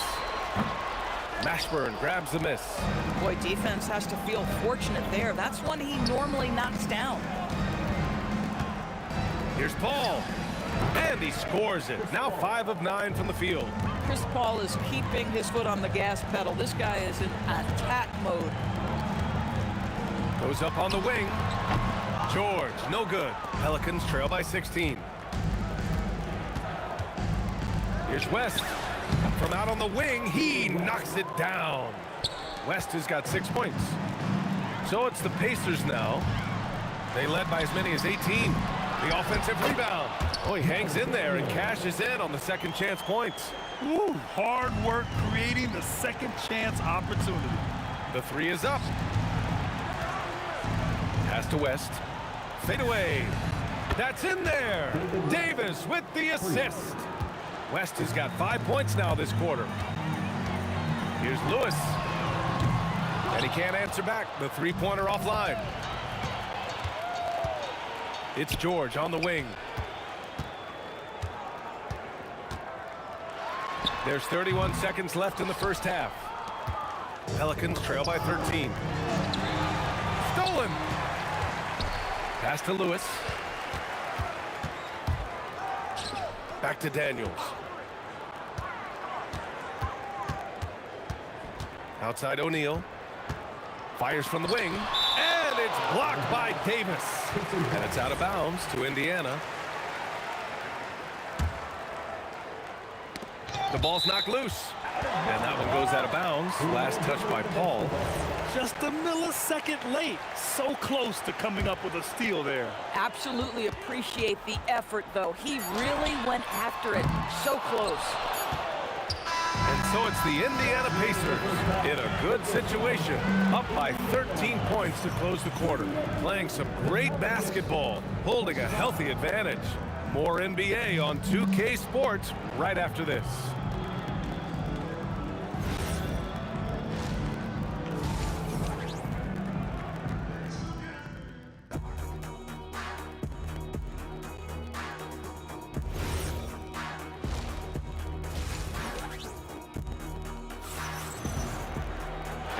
Mashburn grabs the miss. Boy, defense has to feel fortunate there. That's one he normally knocks down. Here's Paul. And he scores it. Now 5 of 9 from the field. Chris Paul is keeping his foot on the gas pedal. This guy is in attack mode. Goes up on the wing. George, no good. Pelicans trail by 16. Here's West. From out on the wing, he knocks it down. West has got 6 points. So it's the Pacers now. They led by as many as 18. The offensive rebound. Oh, he hangs in there and cashes in on the second chance points. Ooh, hard work creating the second chance opportunity. The 3 is up. Pass to West. Fade away. That's in there. Davis with the assist. West has got 5 points now this quarter. Here's Lewis. And he can't answer back. The 3-pointer offline. It's George on the wing. There's 31 seconds left in the first half. Pelicans trail by 13. Stolen. Pass to Lewis. Back to Daniels. Outside O'Neal. Fires from the wing. And it's blocked by Davis. And it's out of bounds to Indiana. The ball's knocked loose. And that one goes out of bounds. Last touch by Paul. Just a millisecond late. So close to coming up with a steal there. Absolutely appreciate the effort, though. He really went after it. So close. And so it's the Indiana Pacers in a good situation, up by 13 points to close the quarter. Playing some great basketball, holding a healthy advantage. More NBA on 2K Sports right after this.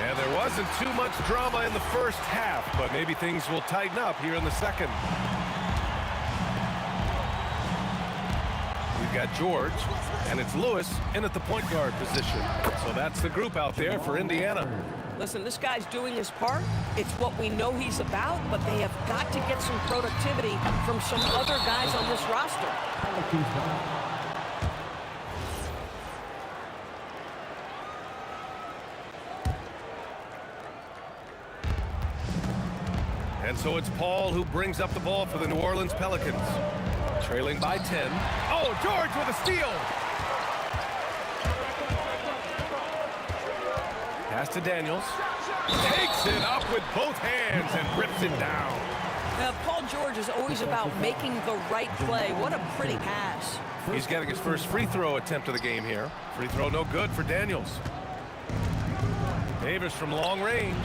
And there wasn't too much drama in the first half, but maybe things will tighten up here in the second. We've got George, and it's Lewis in at the point guard position. So that's the group out there for Indiana. Listen, this guy's doing his part. It's what we know he's about, but they have got to get some productivity from some other guys on this roster. And so it's Paul who brings up the ball for the New Orleans Pelicans. Trailing by 10. Oh, George with a steal. Pass to Daniels. Takes it up with both hands and rips it down. Now, Paul George is always about making the right play. What a pretty pass. He's getting his first free throw attempt of the game here. Free throw no good for Daniels. Davis from long range.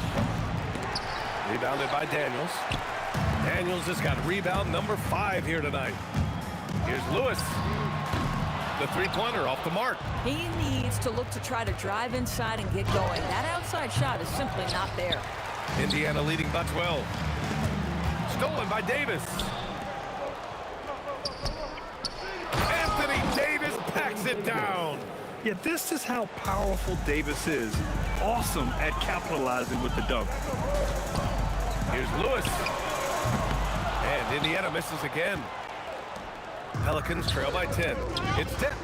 Rebounded by Daniels. Daniels has got rebound number 5 here tonight. Here's Lewis. The three-pointer off the mark. He needs to look to try to drive inside and get going. That outside shot is simply not there. Indiana leading by 12. Stolen by Davis. Anthony Davis packs it down. Yeah, this is how powerful Davis is. Awesome at capitalizing with the dunk. Here's Lewis. And Indiana misses again. Pelicans trail by 10. It's tipped.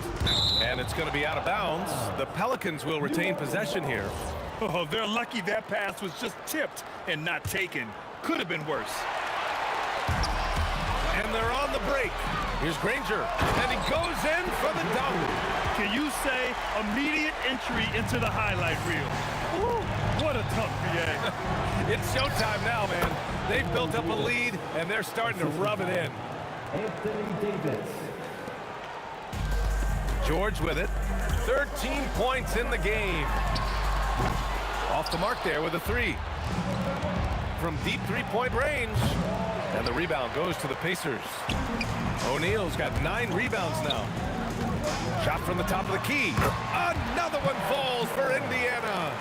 And it's going to be out of bounds. The Pelicans will retain possession here. Oh, they're lucky that pass was just tipped and not taken. Could have been worse. And they're on the break. Here's Granger. And he goes in for the dunk. Can you say immediate entry into the highlight reel? Woo, what a tough PA. It's showtime now, man. They've built up a lead, and they're starting to rub it in. Anthony Davis. George with it. 13 points in the game. Off the mark there with a 3. From deep three-point range. And the rebound goes to the Pacers. O'Neal's got 9 rebounds now. Shot from the top of the key. Another one falls for Indiana.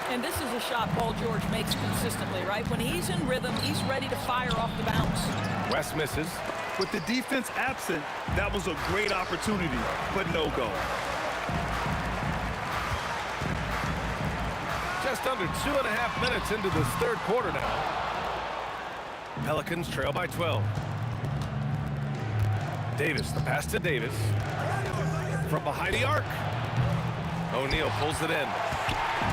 And this is a shot Paul George makes consistently, right? When he's in rhythm, he's ready to fire off the bounce. West misses. With the defense absent, that was a great opportunity, but no go. Just under 2.5 minutes into this third quarter now. Pelicans trail by 12. Davis, the pass to Davis. From behind the arc. O'Neal pulls it in.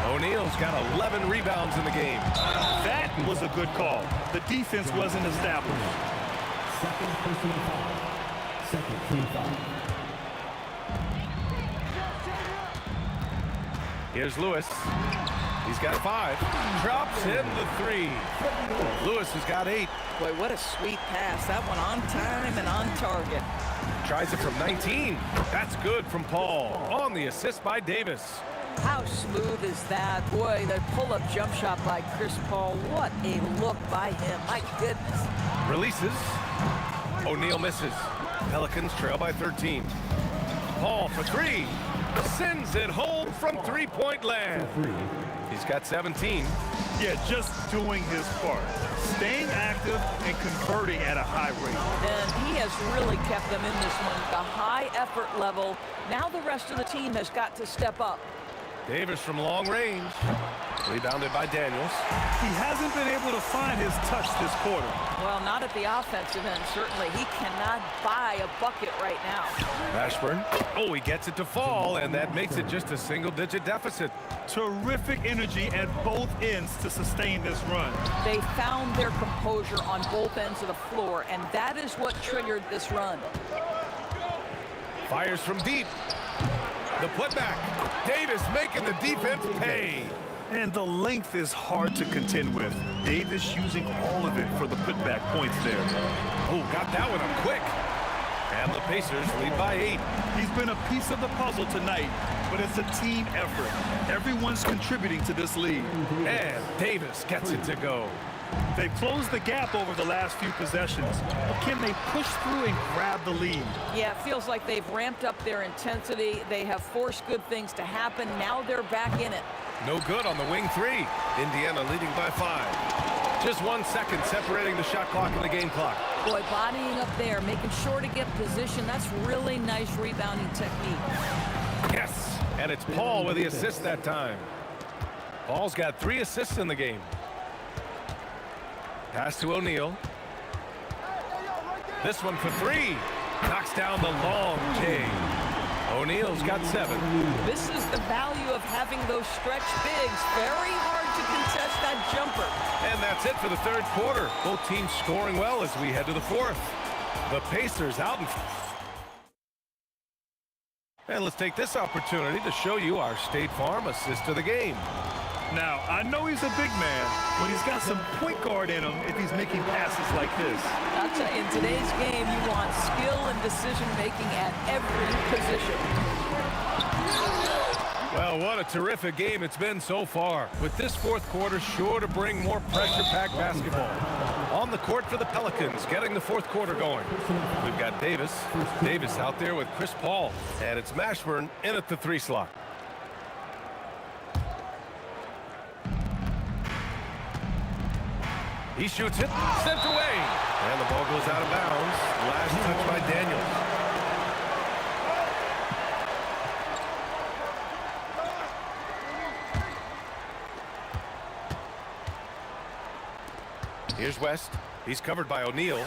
O'Neal's got 11 rebounds in the game. That was a good call. The defense wasn't established. Second personal foul. Second team foul. Here's Lewis. He's got 5. Drops in the 3. Lewis has got 8. Boy, what a sweet pass. That one on time and on target. Tries it from 19. That's good from Paul. On the assist by Davis. How smooth is that? Boy, the pull-up jump shot by Chris Paul. What a look by him. My goodness. Releases. O'Neal misses. Pelicans trail by 13. Paul for 3. Sends it home from three-point land. He's got 17. Yeah, just doing his part. Staying active and converting at a high rate. And he has really kept them in this one. The high effort level. Now the rest of the team has got to step up. Davis from long range. Rebounded by Daniels. He hasn't been able to find his touch this quarter. Well, not at the offensive end, certainly. He cannot buy a bucket right now. Ashburn. Oh, he gets it to fall, and that makes it just a single-digit deficit. Terrific energy at both ends to sustain this run. They found their composure on both ends of the floor, and that is what triggered this run. Fires from deep. The putback. Davis making the defense pay. And the length is hard to contend with. Davis using all of it for the putback points there. Oh, got that one up quick. And the Pacers lead by 8. He's been a piece of the puzzle tonight, but it's a team effort. Everyone's contributing to this lead. And Davis gets it to go. They've closed the gap over the last few possessions. But can they push through and grab the lead? Yeah, it feels like they've ramped up their intensity. They have forced good things to happen. Now they're back in it. No good on the wing 3. Indiana leading by 5. Just 1 second separating the shot clock and the game clock. Boy, bodying up there, making sure to get position. That's really nice rebounding technique. Yes, and it's Paul with the assist that time. Paul's got 3 assists in the game. Pass to O'Neal. This one for 3. Knocks down the long J. O'Neal's got 7. This is the value of having those stretch bigs. Very hard to contest that jumper. And that's it for the third quarter. Both teams scoring well as we head to the fourth. The Pacers out in... And let's take this opportunity to show you our State Farm assist of the game. Now, I know he's a big man, but he's got some point guard in him if he's making passes like this. I'll tell you, in today's game, you want skill and decision-making at every position. Well, what a terrific game it's been so far, with this fourth quarter sure to bring more pressure-packed basketball. On the court for the Pelicans, getting the fourth quarter going. We've got Davis out there with Chris Paul, and it's Mashburn in at the 3 slot. He shoots it, sent away, and the ball goes out of bounds. Last touch by Daniels. Here's West. He's covered by O'Neal.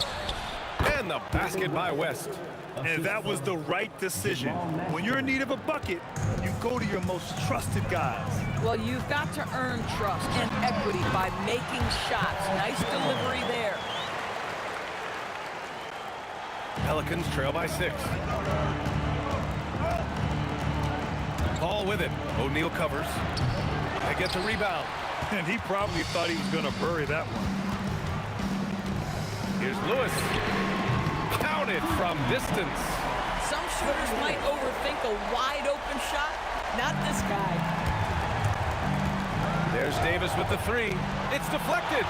And the basket by West. And that was the right decision. When you're in need of a bucket, you go to your most trusted guys. Well, you've got to earn trust and equity by making shots. Nice delivery there. Pelicans trail by 6. Paul with it. O'Neal covers. They get the rebound. And he probably thought he was going to bury that one. Here's Lewis. Counted from distance. Some shooters might overthink a wide-open shot. Not this guy. There's Davis with the 3. It's deflected.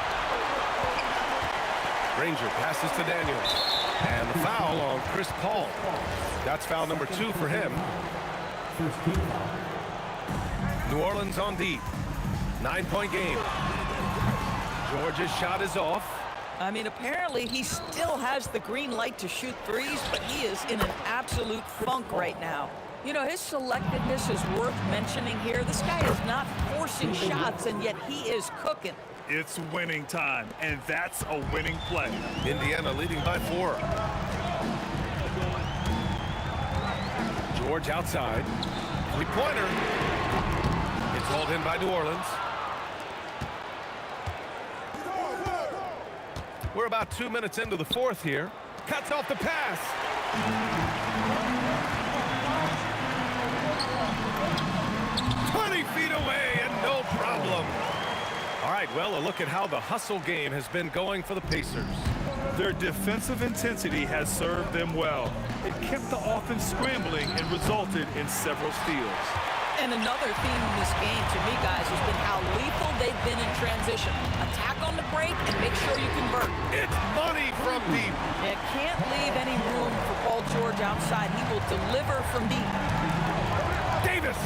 Ranger passes to Daniels. And the foul on Chris Paul. That's foul number 2 for him. New Orleans on deep. 9-point game. George's shot is off. I mean, apparently he still has the green light to shoot threes, but he is in an absolute funk right now. You know, his selectiveness is worth mentioning here. This guy is not forcing shots, and yet he is cooking. It's winning time, and that's a winning play. Indiana leading by 4. George outside. 3-pointer. It's hauled in by New Orleans. We're about 2 minutes into the fourth here. Cuts off the pass. 20 feet away and no problem. All right, well, a look at how the hustle game has been going for the Pacers. Their defensive intensity has served them well. It kept the offense scrambling and resulted in several steals. And another theme in this game, to me, guys, has been how lethal they've been in transition. Attack on the break and make sure you convert. It's money from deep. You can't leave any room for Paul George outside. He will deliver from deep. Davis.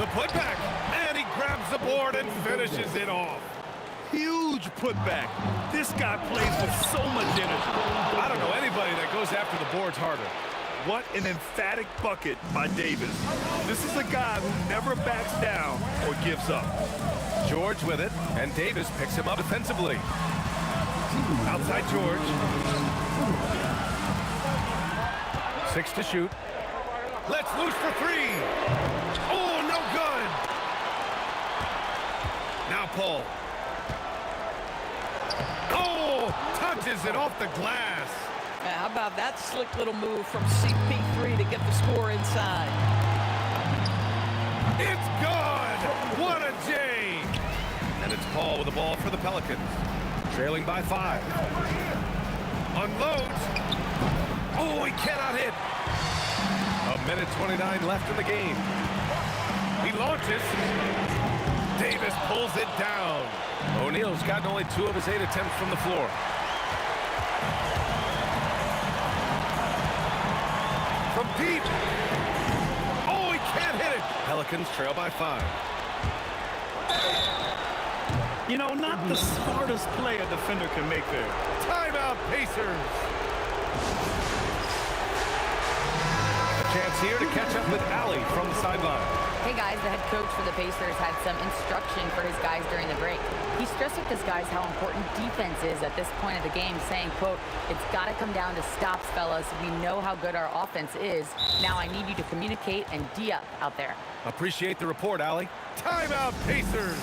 The putback. And he grabs the board and finishes it off. Huge putback. This guy plays with so much energy. I don't know anybody that goes after the boards harder. What an emphatic bucket by Davis. This is a guy who never backs down or gives up. George with it, and Davis picks him up defensively. Outside George. 6 to shoot. Let's loose for 3. Oh, no good. Now Paul. Oh, touches it off the glass. How about that slick little move from CP3 to get the score inside? It's good! What a J! And it's Paul with the ball for the Pelicans. Trailing by 5. Unloads. Oh, he cannot hit. 1:29 left in the game. He launches. Davis pulls it down. O'Neal's gotten only 2 of his 8 attempts from the floor. From deep. Oh, he can't hit it. Pelicans trail by 5. You know, not the smartest play a defender can make there. Timeout, Pacers. A chance here to catch up with Allie from the sideline. Hey guys, the head coach for the Pacers had some instruction for his guys during the break. He stressed with his guys how important defense is at this point of the game, saying, quote, "It's got to come down to stops, fellas. We know how good our offense is. Now I need you to communicate and D-up out there." Appreciate the report, Allie. Timeout, Pacers.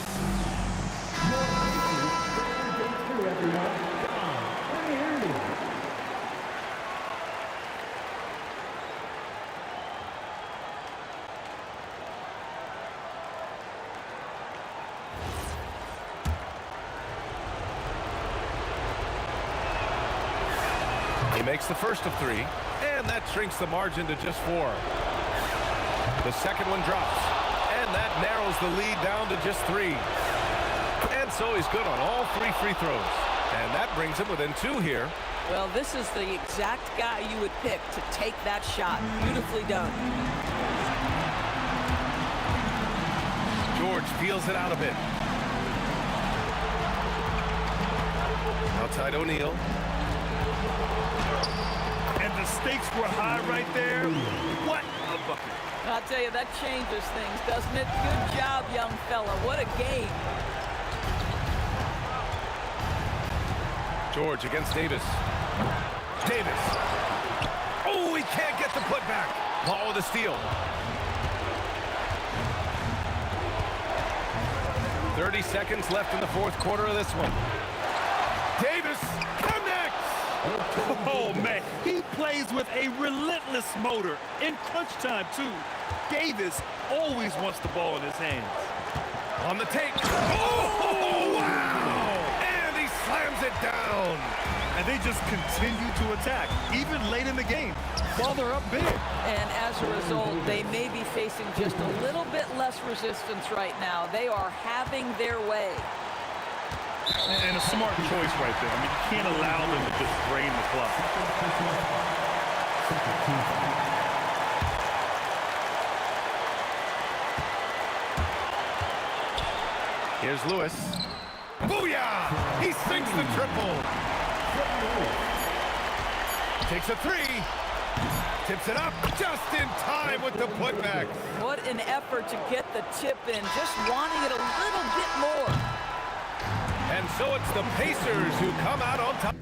He makes the first of 3, and that shrinks the margin to just 4. The second one drops, and that narrows the lead down to just 3. And so he's good on all 3 free throws. And that brings him within 2 here. Well, this is the exact guy you would pick to take that shot. Beautifully done. George feels it out a bit. Outside O'Neal. And the stakes were high right there. What a bucket. I'll tell you, that changes things, doesn't it? Good job, young fella. What a game. George against Davis. Davis. Oh, he can't get the putback. Paul with a steal. 30 seconds left in the fourth quarter of this one. Davis connects. Oh, man. He plays with a relentless motor. In crunch time, too. Davis always wants the ball in his hands. On the tape. Oh, wow. And he slams it down. And they just continue to attack, even late in the game, while they're up big. And as a result, they may be facing just a little bit less resistance right now. They are having their way. And a smart choice right there. I mean, you can't allow them to just drain the clock. Here's Lewis. Booyah! He sinks the triple. Takes a 3. Tips it up just in time with the putback. What an effort to get the tip in, just wanting it a little bit more. And so it's the Pacers who come out on top.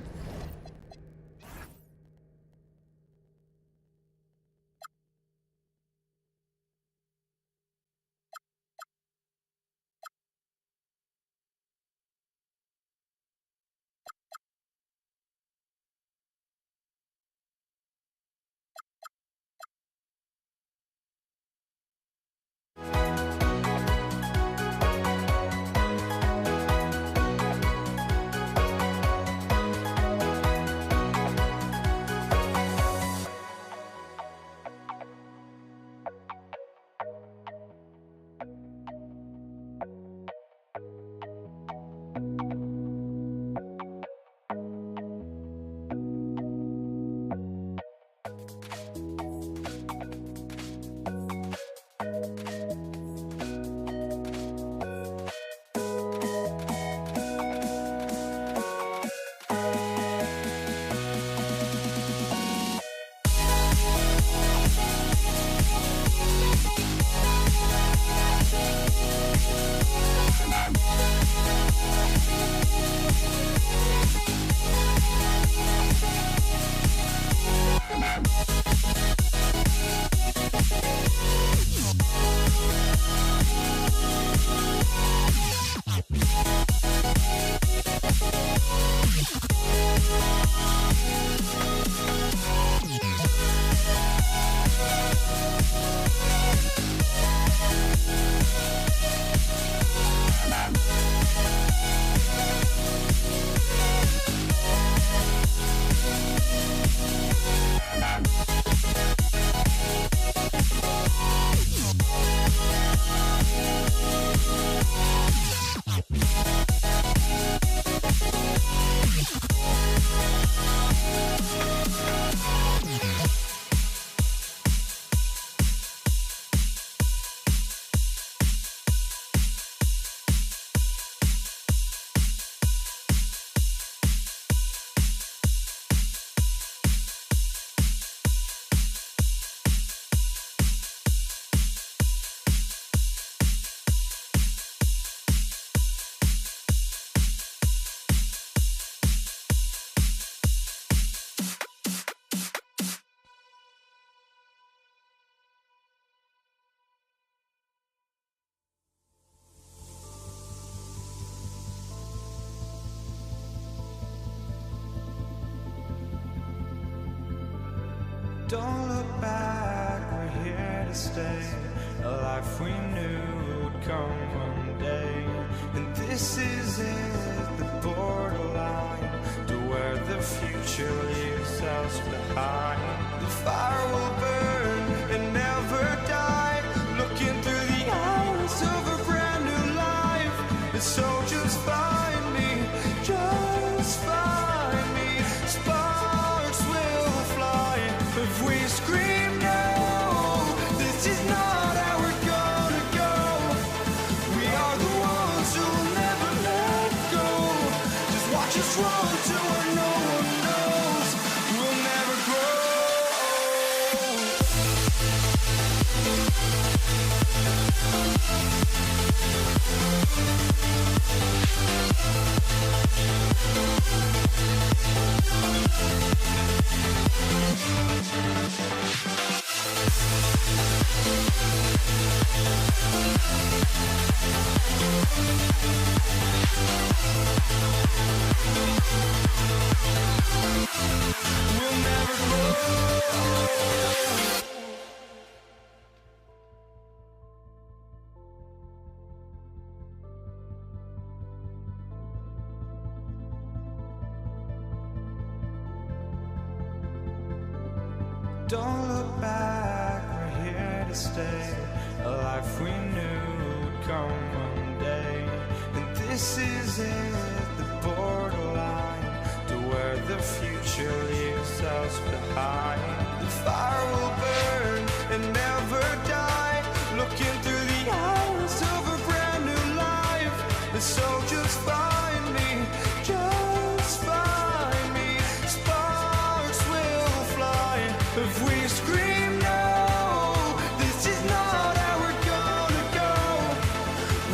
Don't look back, we're here to stay. A life we knew would come one day. And this is it, the borderline to where the future leaves us behind. The fire will burn and never die, looking through the eyes of a brand new life. And so just find me, just find me. Sparks will fly if we scream no. This is not how we're gonna go. We are the ones who will never let go. Just watch us run to where no one knows. We'll never grow. We'll never grow. Don't look back, we're here to stay. A life we knew would come one day. And this is it, the borderline to where the future leaves us behind. The fire will burn and never die, looking through the eyes of a brand new life. And so just find me, just find me. Sparks will fly if we scream no. This is not how we're gonna go.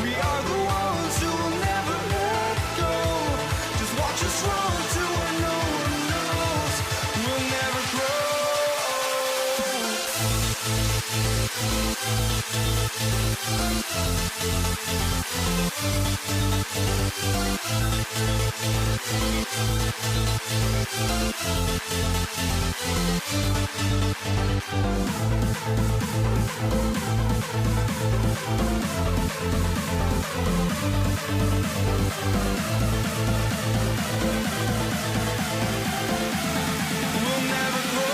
We are the ones who will never let go. Just watch us run to where no one knows. We'll never grow. We'll never grow. We'll never grow.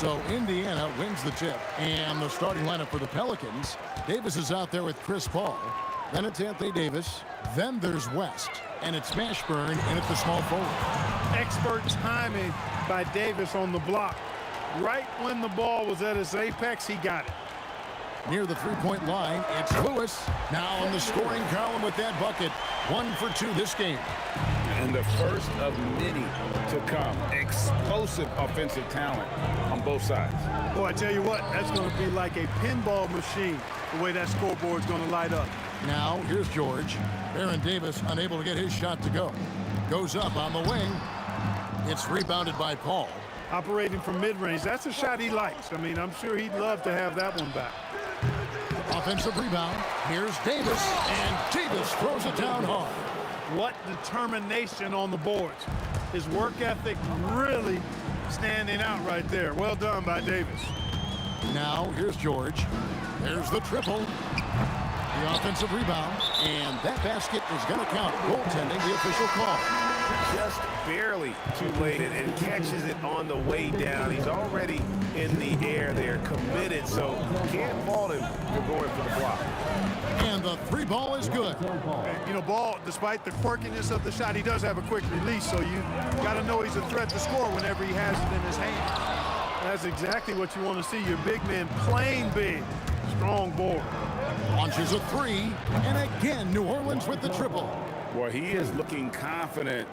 So Indiana wins the tip. And the starting lineup for the Pelicans. Davis is out there with Chris Paul. Then it's Anthony Davis. Then there's West. And it's Mashburn in at the small forward. Expert timing by Davis on the block. Right when the ball was at its apex, he got it. Near the three-point line, it's Lewis. Now in the scoring column with that bucket. 1 for 2 this game. And the first of many to come. Explosive offensive talent on both sides. Boy, I tell you what, that's going to be like a pinball machine. the way that scoreboard's going to light up. Now, here's George. Baron Davis unable to get his shot to go. Goes up on the wing. It's rebounded by Paul. Operating from mid-range, that's a shot he likes. I mean, I'm sure he'd love to have that one back. Offensive rebound. Here's Davis, and Davis throws it down hard. What determination on the boards. His work ethic really standing out right there. Well done by Davis. Now, here's George. There's the triple. The offensive rebound, and that basket is going to count. Goaltending, the official call. Just barely too late and catches it on the way down. He's already in the air there, committed, so can't fault him for going for the block. And the three ball is good. And, you know, Ball, despite the quirkiness of the shot, he does have a quick release, so you got to know he's a threat to score whenever he has it in his hand. That's exactly what you want to see, your big man playing big. Strong board. Launches a three, and again, New Orleans with the triple. Well, he is looking confident.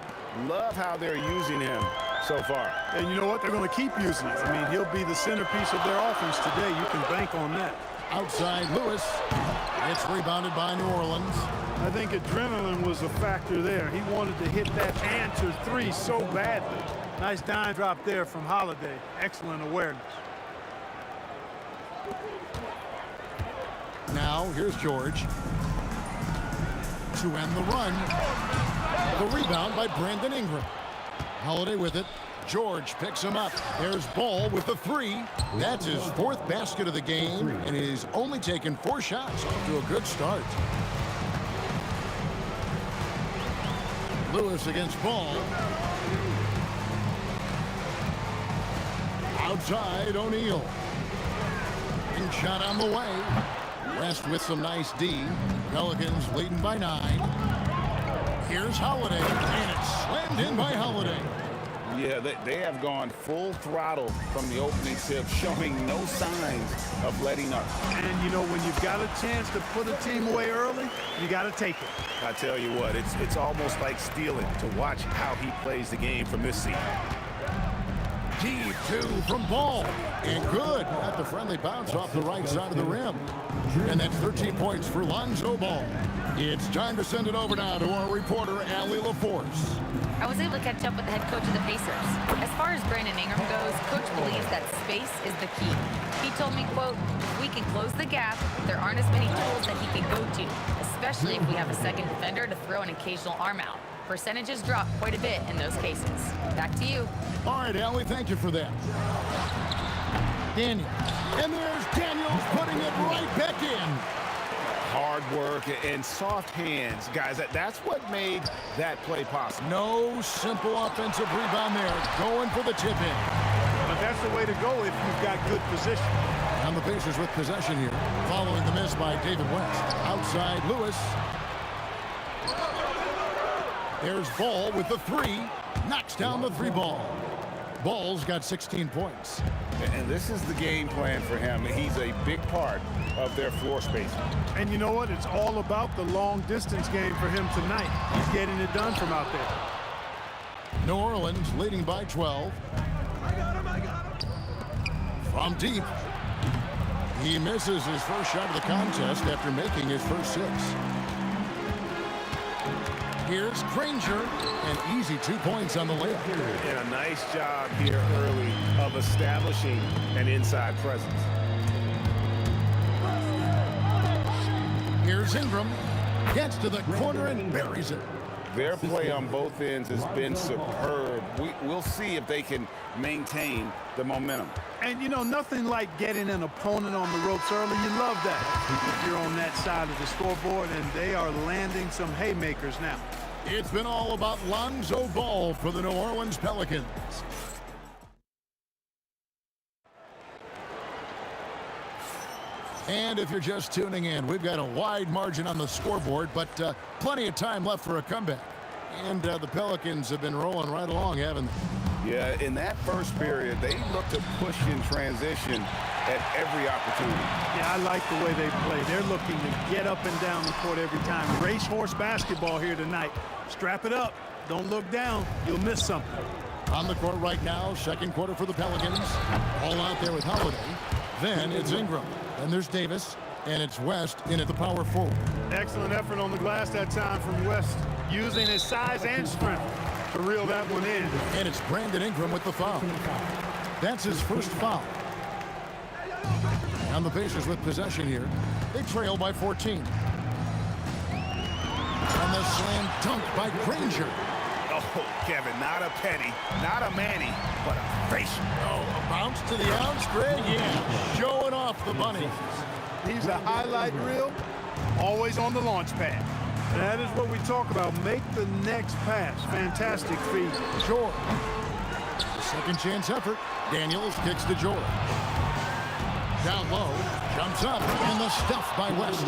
Love how they're using him so far. And you know what? They're going to keep using it. I mean, he'll be the centerpiece of their offense today. You can bank on that. Outside Lewis. It's rebounded by New Orleans. I think adrenaline was a factor there. He wanted to hit that answer three so badly. Nice dime drop there from Holiday. Excellent awareness. Now, here's George. To end the run. The rebound by Brandon Ingram. Holiday with it. George picks him up. There's Ball with the three. That's his fourth basket of the game, and he's only taken 4 shots. Off to a good start. Lewis against Ball. Outside, O'Neal. And shot on the way. West with some nice D. Pelicans leading by 9. Here's Holiday, and it's slammed in by Holiday. Yeah, they have gone full throttle from the opening tip, showing no signs of letting up. And, you know, when you've got a chance to put a team away early, you got to take it. I tell you what, it's almost like stealing to watch how he plays the game from this seat. Deep two from Ball, and good at the friendly bounce off the right side of the rim. And that's 13 points for Lonzo Ball. It's time to send it over now to our reporter, Allie LaForce. I was able to catch up with the head coach of the Pacers. As far as Brandon Ingram goes, coach believes that space is the key. He told me, quote, "If we can close the gap, there aren't as many tools that he can go to, especially if we have a second defender to throw an occasional arm out. Percentages drop quite a bit in those cases." Back to you. All right, Allie, thank you for that. Daniel. And there's Daniels putting it right back in. Hard work and soft hands, guys. That's what made that play possible. No simple offensive rebound there. Going for the tip in. But that's the way to go if you've got good position. And the Pacers with possession here. Following the miss by David West. Outside Lewis. There's Ball with the three. Knocks down the three ball. Ball's got 16 points. And this is the game plan for him. He's a big part of their floor space. And you know what? It's all about the long distance game for him tonight. He's getting it done from out there. New Orleans leading by 12. From deep. He misses his first shot of the contest after making his first 6. Here's Granger, and easy 2 points on the layup. And a nice job here early of establishing an inside presence. Here's Ingram, gets to the corner and buries it. Their play on both ends has been superb. We'll see if they can maintain the momentum. And, you know, nothing like getting an opponent on the ropes early. You love that if you're on that side of the scoreboard, and they are landing some haymakers now. It's been all about Lonzo Ball for the New Orleans Pelicans. And if you're just tuning in, we've got a wide margin on the scoreboard, but plenty of time left for a comeback. And the Pelicans have been rolling right along, haven't they? Yeah, in that first period, they looked to push in transition at every opportunity. Yeah, I like the way they play. They're looking to get up and down the court every time. Racehorse basketball here tonight. Strap it up. Don't look down. You'll miss something. On the court right now, second quarter for the Pelicans. All out there with Holiday. Then it's Ingram. Then there's Davis. And it's West in at the power forward. Excellent effort on the glass that time from West, using his size and strength to reel that one in. And it's Brandon Ingram with the foul. That's his first foul. And the Pacers with possession here. They trail by 14. And the slam dunk by Granger. Oh, Kevin, not a penny, not a Manny, but a facial. Oh, a bounce to the ounce, Greg. Yeah, showing off the bunny. He's a highlight reel, always on the launch pad. That is what we talk about. Make the next pass. Fantastic feed. George. A second chance effort. Daniels kicks to George. Down low, jumps up, and the stuff by West.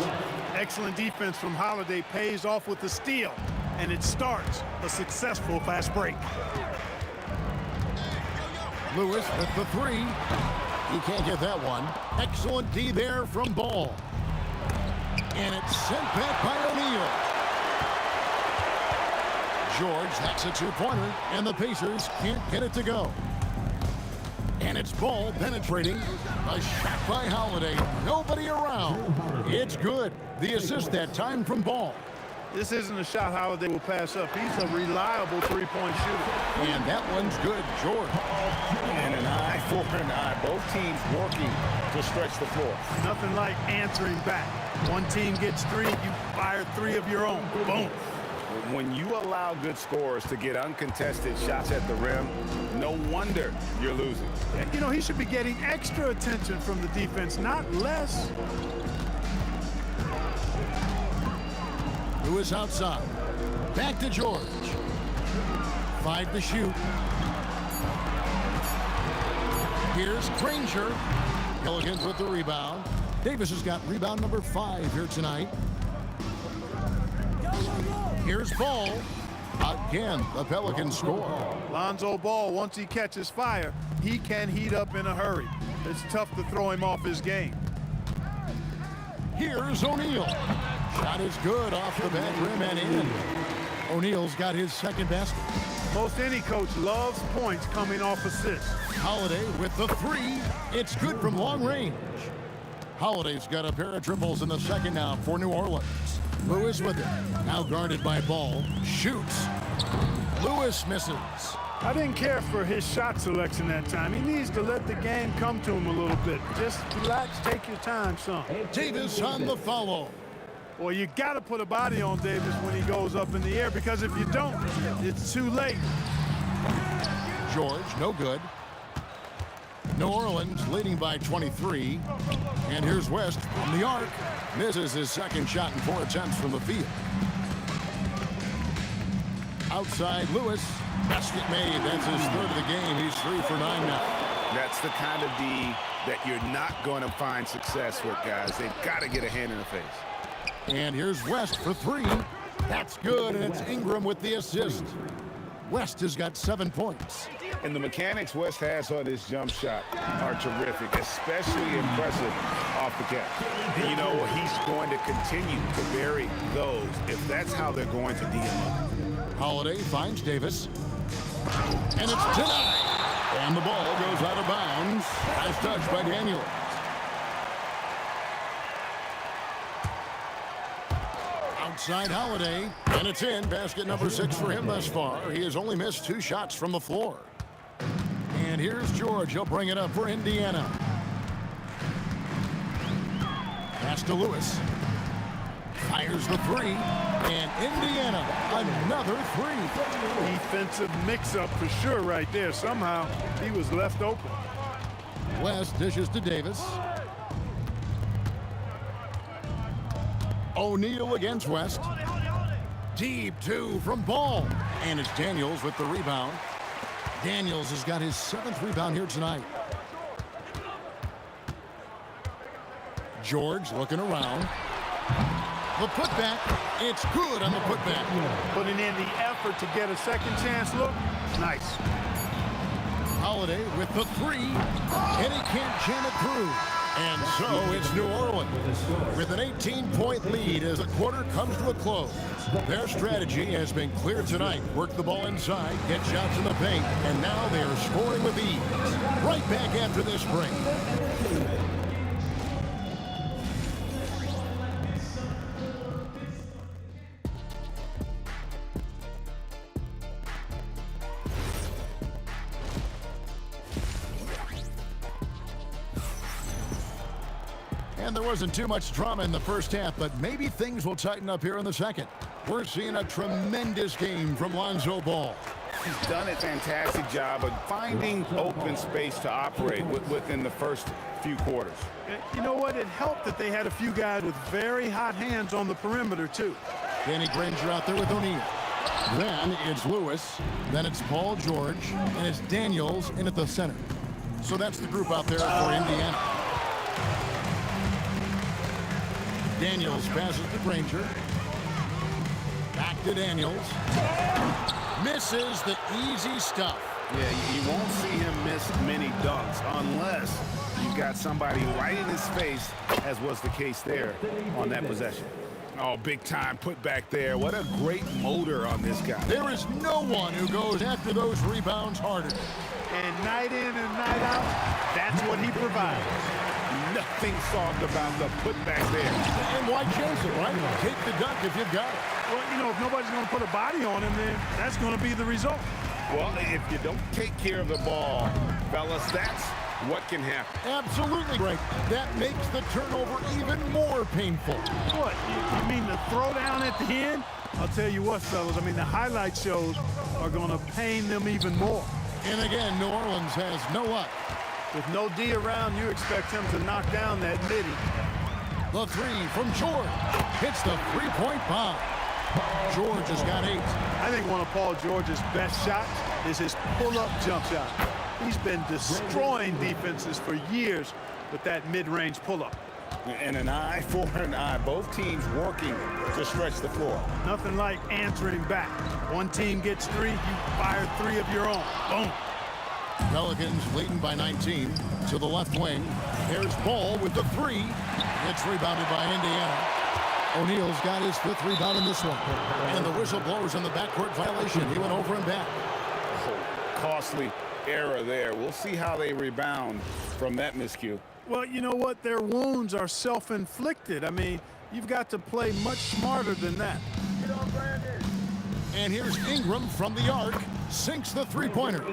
Excellent defense from Holiday pays off with the steal, and it starts a successful fast break. Lewis with the three. He can't get that one. Excellent D there from Ball. And it's sent back by O'Neal. George, that's a two-pointer, and the Pacers can't get it to go. And it's Ball penetrating. A shot by Holiday. Nobody around. It's good. The assist that time from Ball. This isn't a shot Holiday will pass up. He's a reliable three-point shooter. And that one's good, George. And an eye for an eye. Both teams working to stretch the floor. Nothing like answering back. One team gets three, you fire three of your own. Boom. When you allow good scorers to get uncontested shots at the rim, no wonder you're losing. You know, he should be getting extra attention from the defense, not less. Lewis outside. Back to George. 5 to shoot. Here's Granger. Pelicans with the rebound. Davis has got rebound number 5 here tonight. Here's Ball. Again, the Pelicans score. Lonzo Ball, once he catches fire, he can heat up in a hurry. It's tough to throw him off his game. Here's O'Neal. Shot is good off the back rim and in. O'Neal's got his second basket. Most any coach loves points coming off assists. Holiday with the three. It's good from long range. Holiday's got a pair of triples in the second now for New Orleans. Lewis with it. Now guarded by Ball. Shoots. Lewis misses. I didn't care for his shot selection that time. He needs to let the game come to him a little bit. Just relax, take your time, son. Davis on the follow. Well, you got to put a body on Davis when he goes up in the air, because if you don't, it's too late. George, no good. New Orleans leading by 23. And here's West from the arc. Misses his second shot in 4 attempts from the field. Outside Lewis. Basket made. That's his third of the game. He's 3 for 9 now. That's the kind of D that you're not going to find success with, guys. They've got to get a hand in the face. And here's West for 3. That's good, and it's Ingram with the assist. West has got 7 points. And the mechanics West has on his jump shot are terrific, especially impressive off the catch. And you know, he's going to continue to vary those if that's how they're going to deal. Holiday finds Davis. And it's denied. And the ball goes out of bounds. As touched by Daniels. Outside Holiday, and it's in. Basket number 6 for him thus far. He has only missed 2 shots from the floor. And here's George. He'll bring it up for Indiana. Pass to Lewis. Fires the 3. And Indiana, another 3. Defensive mix-up for sure right there. Somehow, he was left open. West dishes to Davis. O'Neal against West. Deep 2 from Ball. And it's Daniels with the rebound. Daniels has got his 7th rebound here tonight. George looking around. The putback. It's good on the putback. Putting in the effort to get a second chance look. Nice. Holiday with the 3. And he can't jam it through. And so it's New Orleans with an 18-point lead as the quarter comes to a close. Their strategy has been clear tonight. Work the ball inside, get shots in the paint, and now they are scoring with ease. Right back after this break. And there wasn't too much drama in the first half, but maybe things will tighten up here in the second. We're seeing a tremendous game from Lonzo Ball. He's done a fantastic job of finding open space to operate within the first few quarters. You know what? It helped that they had a few guys with very hot hands on the perimeter, too. Danny Granger out there with O'Neal. Then it's Lewis. Then it's Paul George. And it's Daniels in at the center. So that's the group out there for Indiana. Daniels passes to Granger. Back to Daniels. Misses the easy stuff. Yeah, you won't see him miss many dunks unless you've got somebody right in his face, as was the case there on that possession. Oh, big time put back there. What a great motor on this guy. There is no one who goes after those rebounds harder. And night in and night out, that's what he provides. Nothing soft about the putback there. And why chase it, right? Take the dunk if you've got it. Well, you know, if nobody's going to put a body on him, then that's going to be the result. Well, if you don't take care of the ball, fellas, that's what can happen. Absolutely right. That makes the turnover even more painful. What? You mean the throwdown at the end? I'll tell you what, fellas. I mean, the highlight shows are going to pain them even more. And again, New Orleans has no luck. With no D around, you expect him to knock down that midi. The three from George. Hits the three-point bomb. George has got 8. I think one of Paul George's best shots is his pull-up jump shot. He's been destroying defenses for years with that mid-range pull-up. And an eye for an eye. Both teams working to stretch the floor. Nothing like answering back. One team gets 3, you fire 3 of your own. Boom. Pelicans leading by 19 to the left wing. Here's Ball with the 3. It's rebounded by Indiana. O'Neal's got his 5th rebound in this one. And the whistle blows on the backcourt violation. He went over and back. Oh, costly error there. We'll see how they rebound from that miscue. Well, you know what? Their wounds are self-inflicted. I mean, you've got to play much smarter than that. And here's Ingram from the arc. Sinks the three-pointer.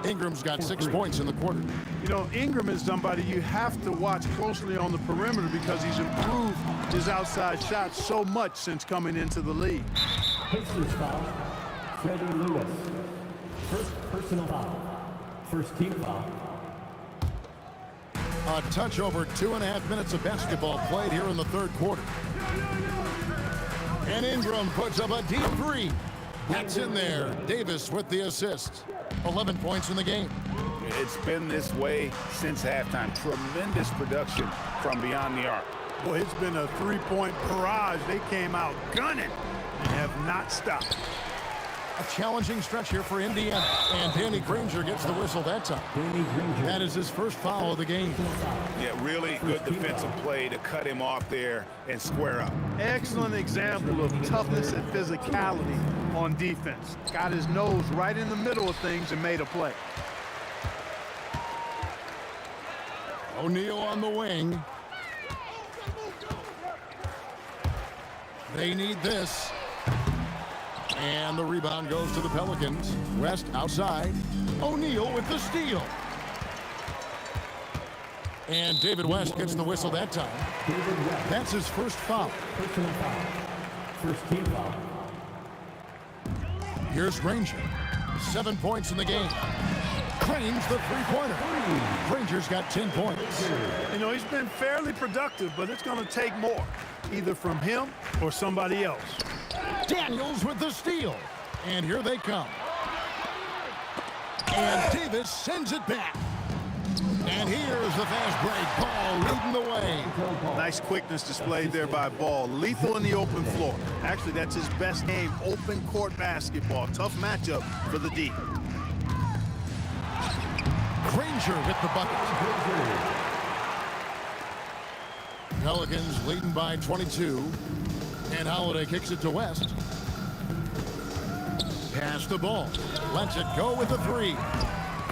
Ingram's got 6 points in the quarter. You know, Ingram is somebody you have to watch closely on the perimeter because he's improved his outside shot so much since coming into the league. Pacers foul. Freddie Lewis. First personal foul. First team foul. A touch over 2.5 minutes of basketball played here in the third quarter. And Ingram puts up a deep 3. That's in there. Davis with the assist. 11 points in the game. It's been this way since halftime. Tremendous production from beyond the arc. Boy, it's been a three-point barrage. They came out gunning and have not stopped. A challenging stretch here for Indiana. And Danny Granger gets the whistle that time. That is his first foul of the game. Yeah, really good defensive play to cut him off there and square up. Excellent example of toughness and physicality on defense. Got his nose right in the middle of things and made a play. O'Neal on the wing. They need this. And the rebound goes to the Pelicans. West outside. O'Neal with the steal. And David West gets the whistle that time. That's his first foul. Personal foul. First team foul. Here's Granger. 7 points in the game. Cranes the three-pointer. Granger's got 10 points. You know, he's been fairly productive, but it's going to take more, either from him or somebody else. Daniels with the steal. And here they come. And Davis sends it back. And here's the fast break. Ball leading the way. Nice quickness displayed there by Ball. Lethal in the open floor. Actually, that's his best game, open court basketball. Tough matchup for the D. Granger with the bucket. Pelicans leading by 22. And Holiday kicks it to West. Pass the ball. Lets it go with the 3.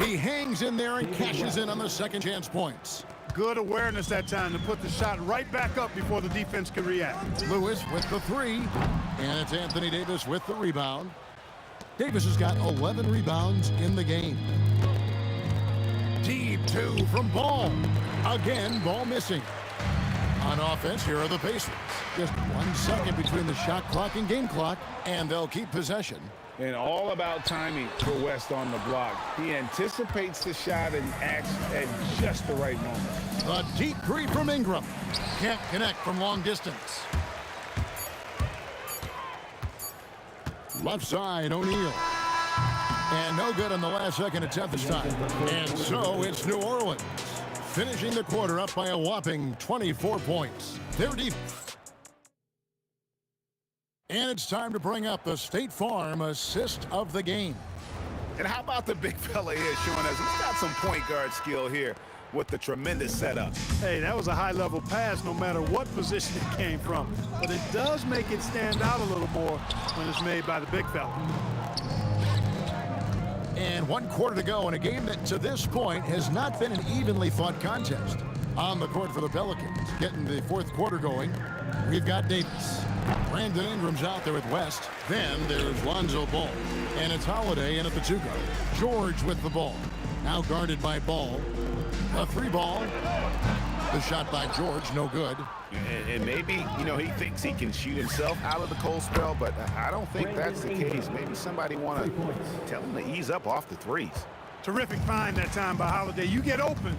He hangs in there and cashes in on the second chance points. Good awareness that time to put the shot right back up before the defense can react. Lewis with the 3. And it's Anthony Davis with the rebound. Davis has got 11 rebounds in the game. Deep 2 from Ball. Again, Ball missing. On offense, here are the Pacers. Just 1 second between the shot clock and game clock, and they'll keep possession. And all about timing for West on the block. He anticipates the shot and acts at just the right moment. A deep three from Ingram. Can't connect from long distance. Left side, O'Neal. And no good on the last second attempt this time. And so it's New Orleans, finishing the quarter up by a whopping 24 points. Their defense. And it's time to bring up the State Farm assist of the game. And how about the big fella here showing us he's got some point guard skill here with the tremendous setup. Hey, that was a high-level pass no matter what position it came from. But it does make it stand out a little more when it's made by the big fella. And 1 quarter to go in a game that to this point has not been an evenly fought contest. On the court for the Pelicans, getting the 4th quarter going, we've got Davis. Brandon Ingram's out there with West. Then there's Lonzo Ball. And it's Holiday in at the 2 guard. George with the ball. Now guarded by Ball. A 3 ball. The shot by George, no good. And maybe, you know, he thinks he can shoot himself out of the cold spell, but I don't think that's the case. Maybe somebody want to tell him to ease up off the threes. Terrific find that time by Holiday. You get open,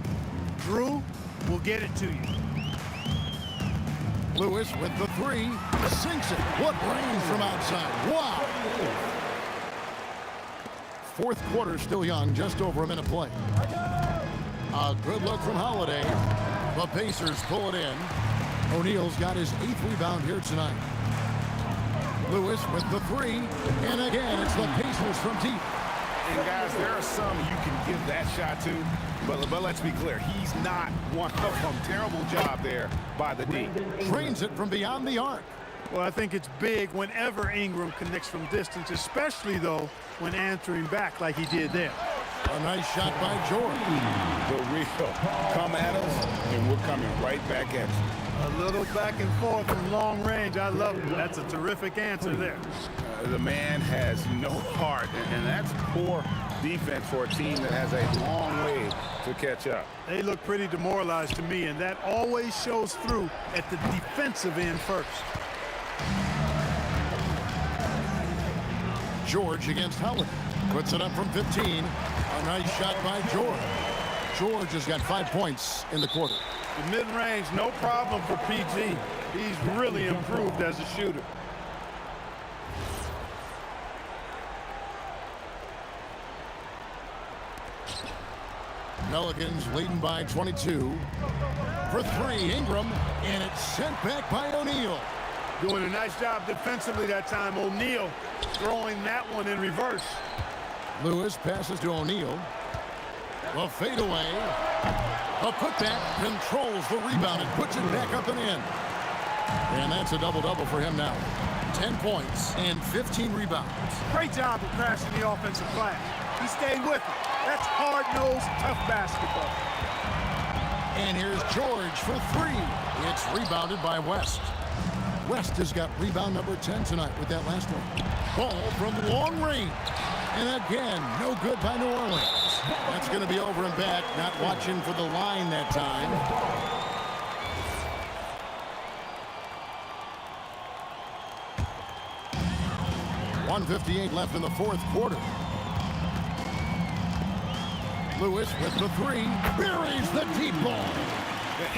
Drew will get it to you. Lewis with the 3. Sinks it. What range from outside. Wow. 4th quarter still young, just over a minute play. A good look from Holiday. The Pacers pull it in. O'Neal's got his 8th rebound here tonight. Lewis with the 3. And again, it's the Pacers from deep. And guys, there are some you can give that shot to, but let's be clear, he's not one of them. Terrible job there by the D. Trains it from beyond the arc. Well, I think it's big whenever Ingram connects from distance, especially, though, when answering back like he did there. A nice shot by George. The real come at us, and we're coming right back at you. A little back and forth from long range. I love it. That's a terrific answer there. The man has no heart, and that's poor defense for a team that has a long way to catch up. They look pretty demoralized to me, and that always shows through at the defensive end first. George against Howard. Puts it up from 15. A nice shot by George. George has got 5 points in the quarter. The mid-range, no problem for PG. He's really improved as a shooter. Pelicans leading by 22. For 3, Ingram, and it's sent back by O'Neal. Doing a nice job defensively that time. O'Neal throwing that one in reverse. Lewis passes to O'Neal. A fadeaway. A putback controls the rebound and puts it back up and in. And that's a double-double for him now. 10 points and 15 rebounds. Great job of crashing the offensive glass. He stayed with it. That's hard-nosed, tough basketball. And here's George for 3. It's rebounded by West. West has got rebound number 10 tonight with that last one. Ball from long range. And again, no good by New Orleans. That's going to be over and back. Not watching for the line that time. .158 left in the 4th quarter. Lewis with the 3. Buries the deep ball.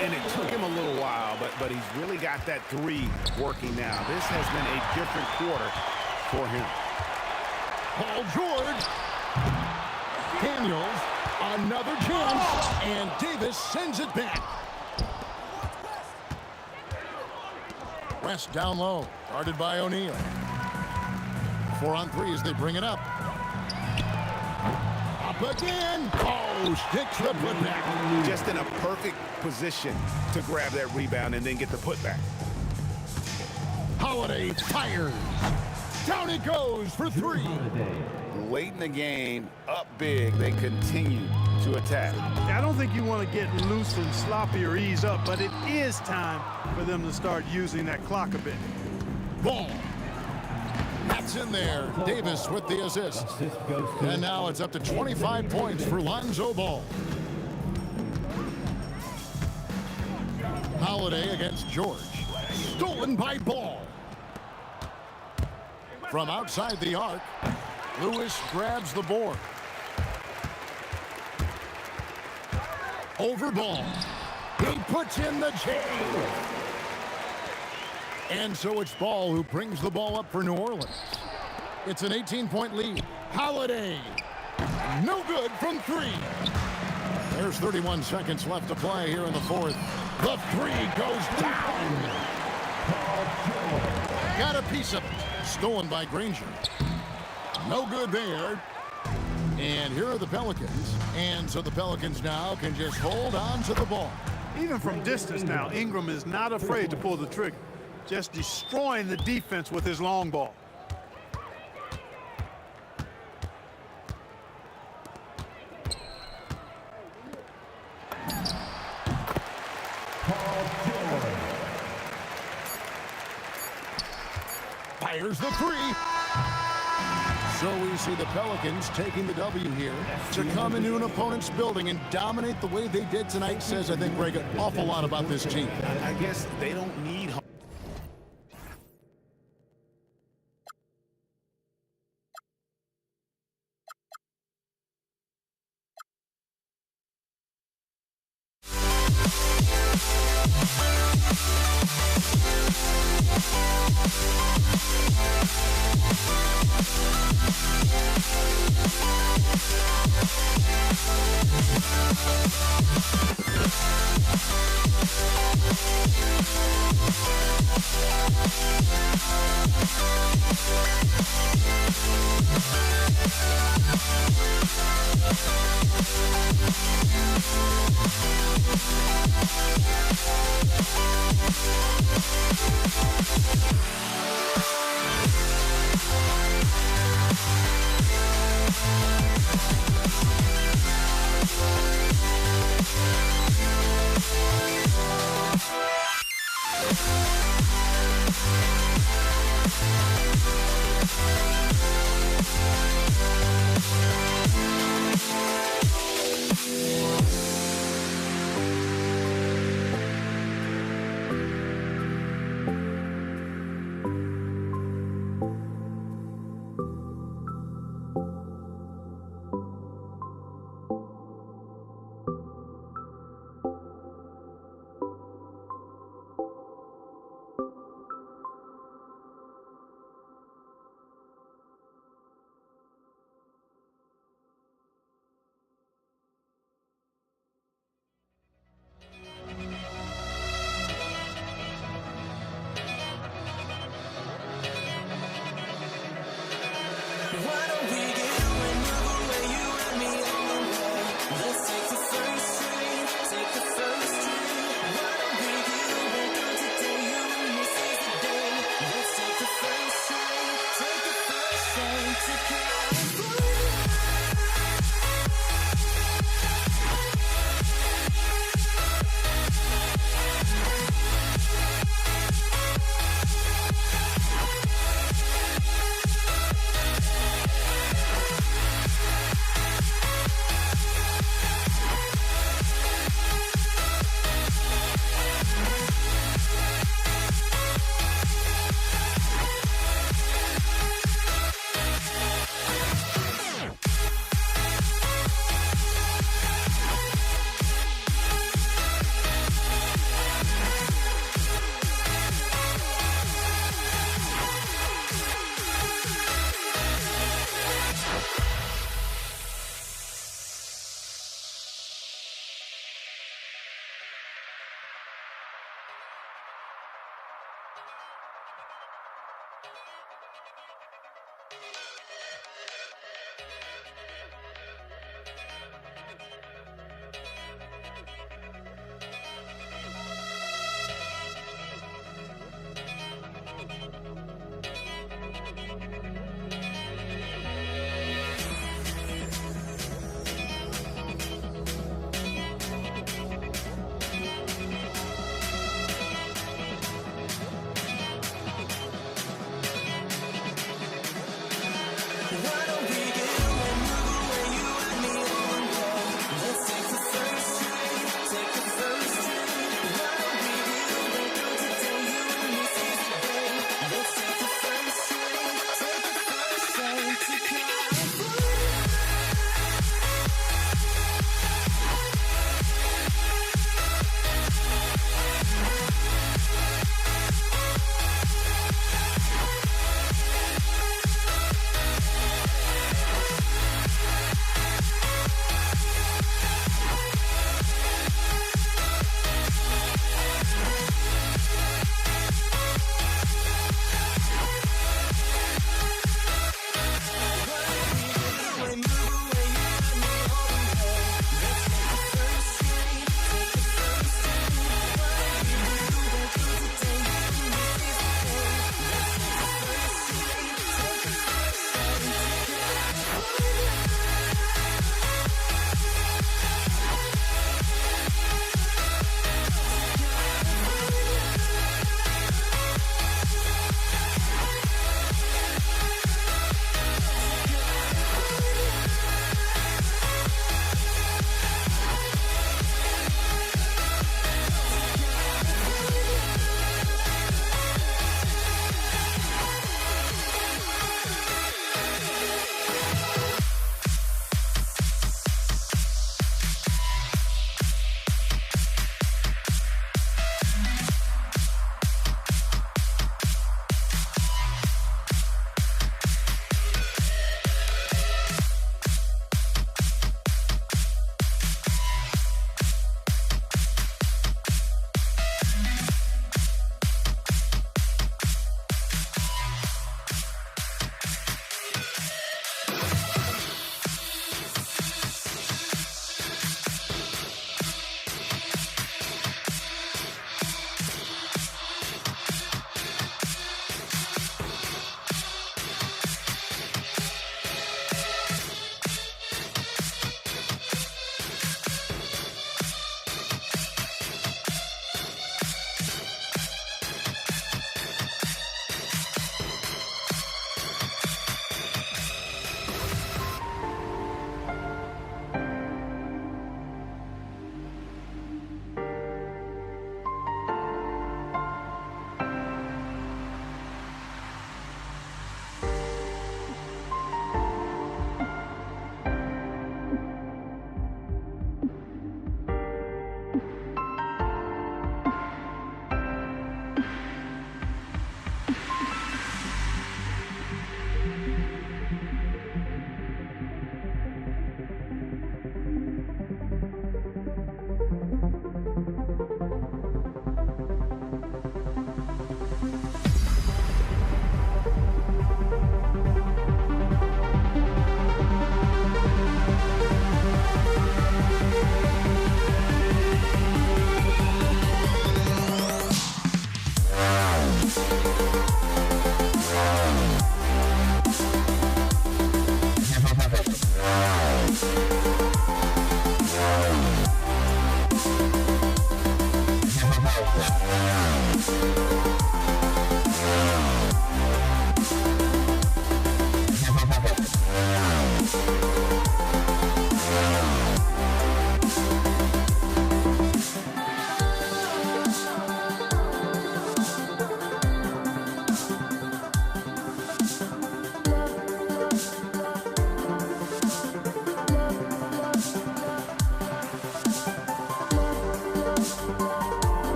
And it took him a little while, but he's really got that 3 working now. This has been a different quarter for him. Paul George. Daniels, another chance, and Davis sends it back. West down low, guarded by O'Neal. 4 on 3 as they bring it up. Up again. Oh, sticks the putback. Just in a perfect position to grab that rebound and then get the putback. Holiday fires. Down it goes for 3. Late in the game, up big, they continue to attack. I don't think you want to get loose and sloppy or ease up, but it is time for them to start using that clock a bit. Ball. That's in there. Davis with the assist. And now it's up to 25 points for Lonzo Ball. Holiday Holiday against George. Stolen by Ball. From outside the arc, Lewis grabs the board. Over Ball. He puts in the chain. And so it's Ball who brings the ball up for New Orleans. It's an 18-point lead. Holiday. No good from three. There's 31 seconds left to play here in the fourth. The three goes down. Got a piece of it. Stolen by Granger. No good there. And here are the Pelicans. And so the Pelicans now can just hold on to the ball. Even from distance now, Ingram is not afraid to pull the trigger. Just destroying the defense with his long ball. Fires the three. So we see the Pelicans taking the W here to come into an opponent's building and dominate the way they did tonight. Says, I think, Greg, an awful lot about this team. I guess they don't need home.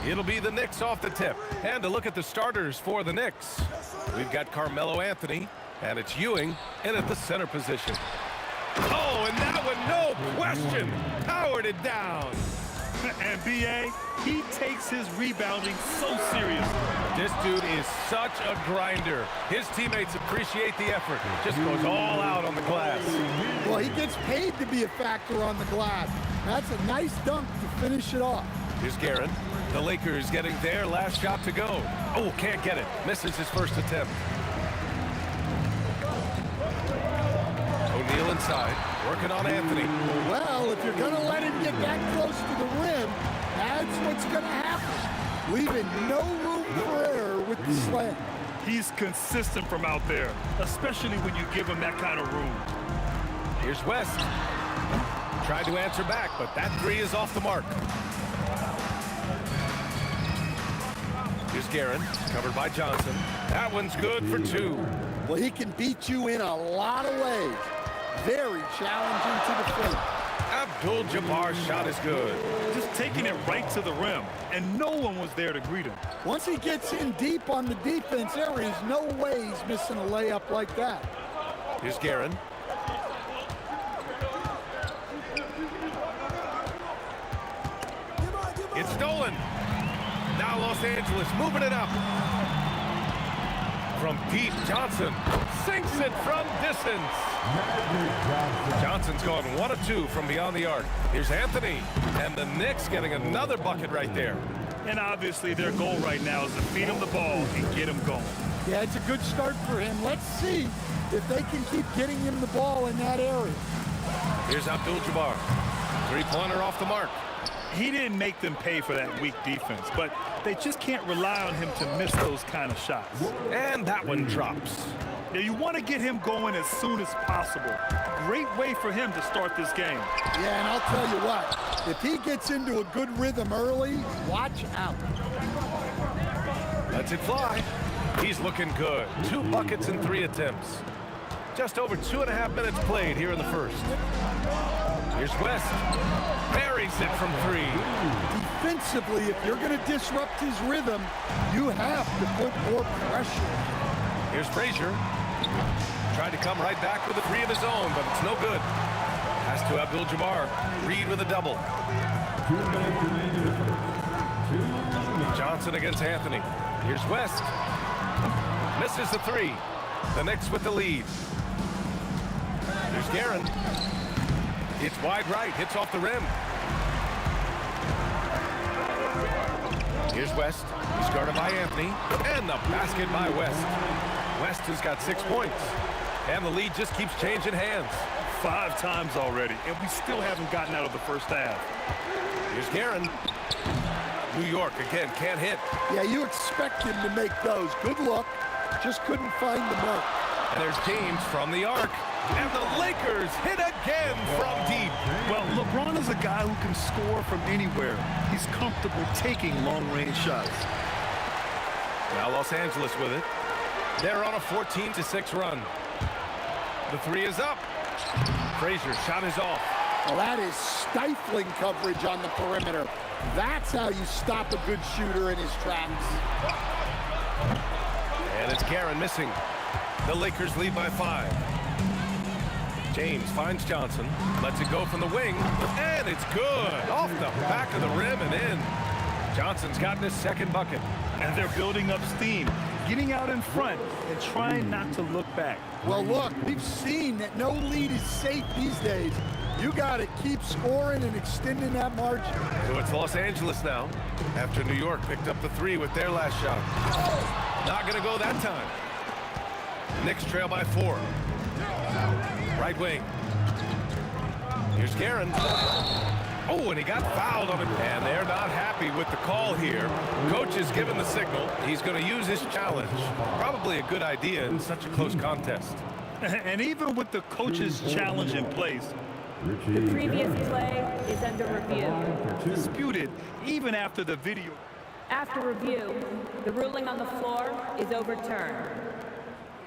It'll be the Knicks off the tip. And to look at the starters for the Knicks, we've got Carmelo Anthony, and it's Ewing in at the center position. Oh, and that one, no question, powered it down. And B.A., he takes his rebounding so seriously. This dude is such a grinder. His teammates appreciate the effort. Just goes all out on the glass. Well, he gets paid to be a factor on the glass. That's a nice dunk to finish it off. Here's Guerin. The Lakers getting their last shot to go. Oh, can't get it. Misses his first attempt. O'Neal inside, working on Anthony. Well, if you're going to let him get that close to the rim, that's what's going to happen. Leaving no room for error with the slam. He's consistent from out there, especially when you give him that kind of room. Here's West. Tried to answer back, but that three is off the mark. Here's Guerin, covered by Johnson. That one's good for two. Well, he can beat you in a lot of ways. Very challenging to the plate. Abdul-Jabbar's shot is good. Just taking it right to the rim, and no one was there to greet him. Once he gets in deep on the defense, there is no way he's missing a layup like that. Here's Guerin. It's stolen. Now Los Angeles moving it up. From deep, Johnson sinks it from distance. Johnson's gone 1 of 2 from beyond the arc. Here's Anthony, and the Knicks getting another bucket right there. And obviously their goal right now is to feed him the ball and get him going. Yeah, it's a good start for him. Let's see if they can keep getting him the ball in that area. Here's Abdul-Jabbar. Three-pointer off the mark. He didn't make them pay for that weak defense, but they just can't rely on him to miss those kind of shots. And that one drops. Yeah, you want to get him going as soon as possible. Great way for him to start this game. Yeah, and I'll tell you what, if he gets into a good rhythm early, watch out. Lets it fly. He's looking good. 2 buckets in 3 attempts. Just over 2.5 minutes played here in the first. Here's West. Buries it from 3. Defensively, if you're going to disrupt his rhythm, you have to put more pressure. Here's Frazier. Tried to come right back with a 3 of his own, but it's no good. Pass to Abdul-Jabbar. Reed with a double. Johnson against Anthony. Here's West. Misses the 3. The Knicks with the lead. Here's Guerin. It's wide right. Hits off the rim. Here's West. He's guarded by Anthony. And the basket by West. West has got 6 points. And the lead just keeps changing hands. 5 times already, and we still haven't gotten out of the first half. Here's Guerin. New York again can't hit. Yeah, you expect him to make those. Good luck. Just couldn't find the mark. And there's James from the arc. And the Lakers hit again from deep. Well, LeBron is a guy who can score from anywhere. He's comfortable taking long-range shots. Now Los Angeles with it. They're on a 14-6 run. The 3 is up. Frazier shot is off. Well, that is stifling coverage on the perimeter. That's how you stop a good shooter in his tracks. And it's Guerin missing. The Lakers lead by 5. James finds Johnson, lets it go from the wing, and it's good. Off the back of the rim and in. Johnson's gotten his 2nd bucket. And they're building up steam, getting out in front and trying not to look back. Well, look, we've seen that no lead is safe these days. You got to keep scoring and extending that margin. So it's Los Angeles now, after New York picked up the 3 with their last shot. Not going to go that time. Knicks trail by 4. Right wing. Here's Guerin. Oh, and he got fouled on it. And they're not happy with the call here. Coach has given the signal. He's going to use his challenge. Probably a good idea in such a close contest. And even with the coach's challenge in place, the previous play is under review. Disputed even after the video. After review, the ruling on the floor is overturned.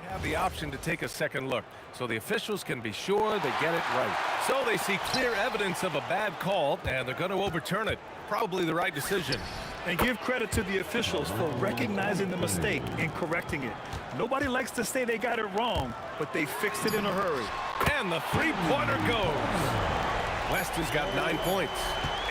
Have the option to take a second look, so the officials can be sure they get it right. So they see clear evidence of a bad call, and they're going to overturn it. Probably the right decision. And give credit to the officials for recognizing the mistake and correcting it. Nobody likes to say they got it wrong, but they fixed it in a hurry. And the 3-pointer goes. West has got 9 points.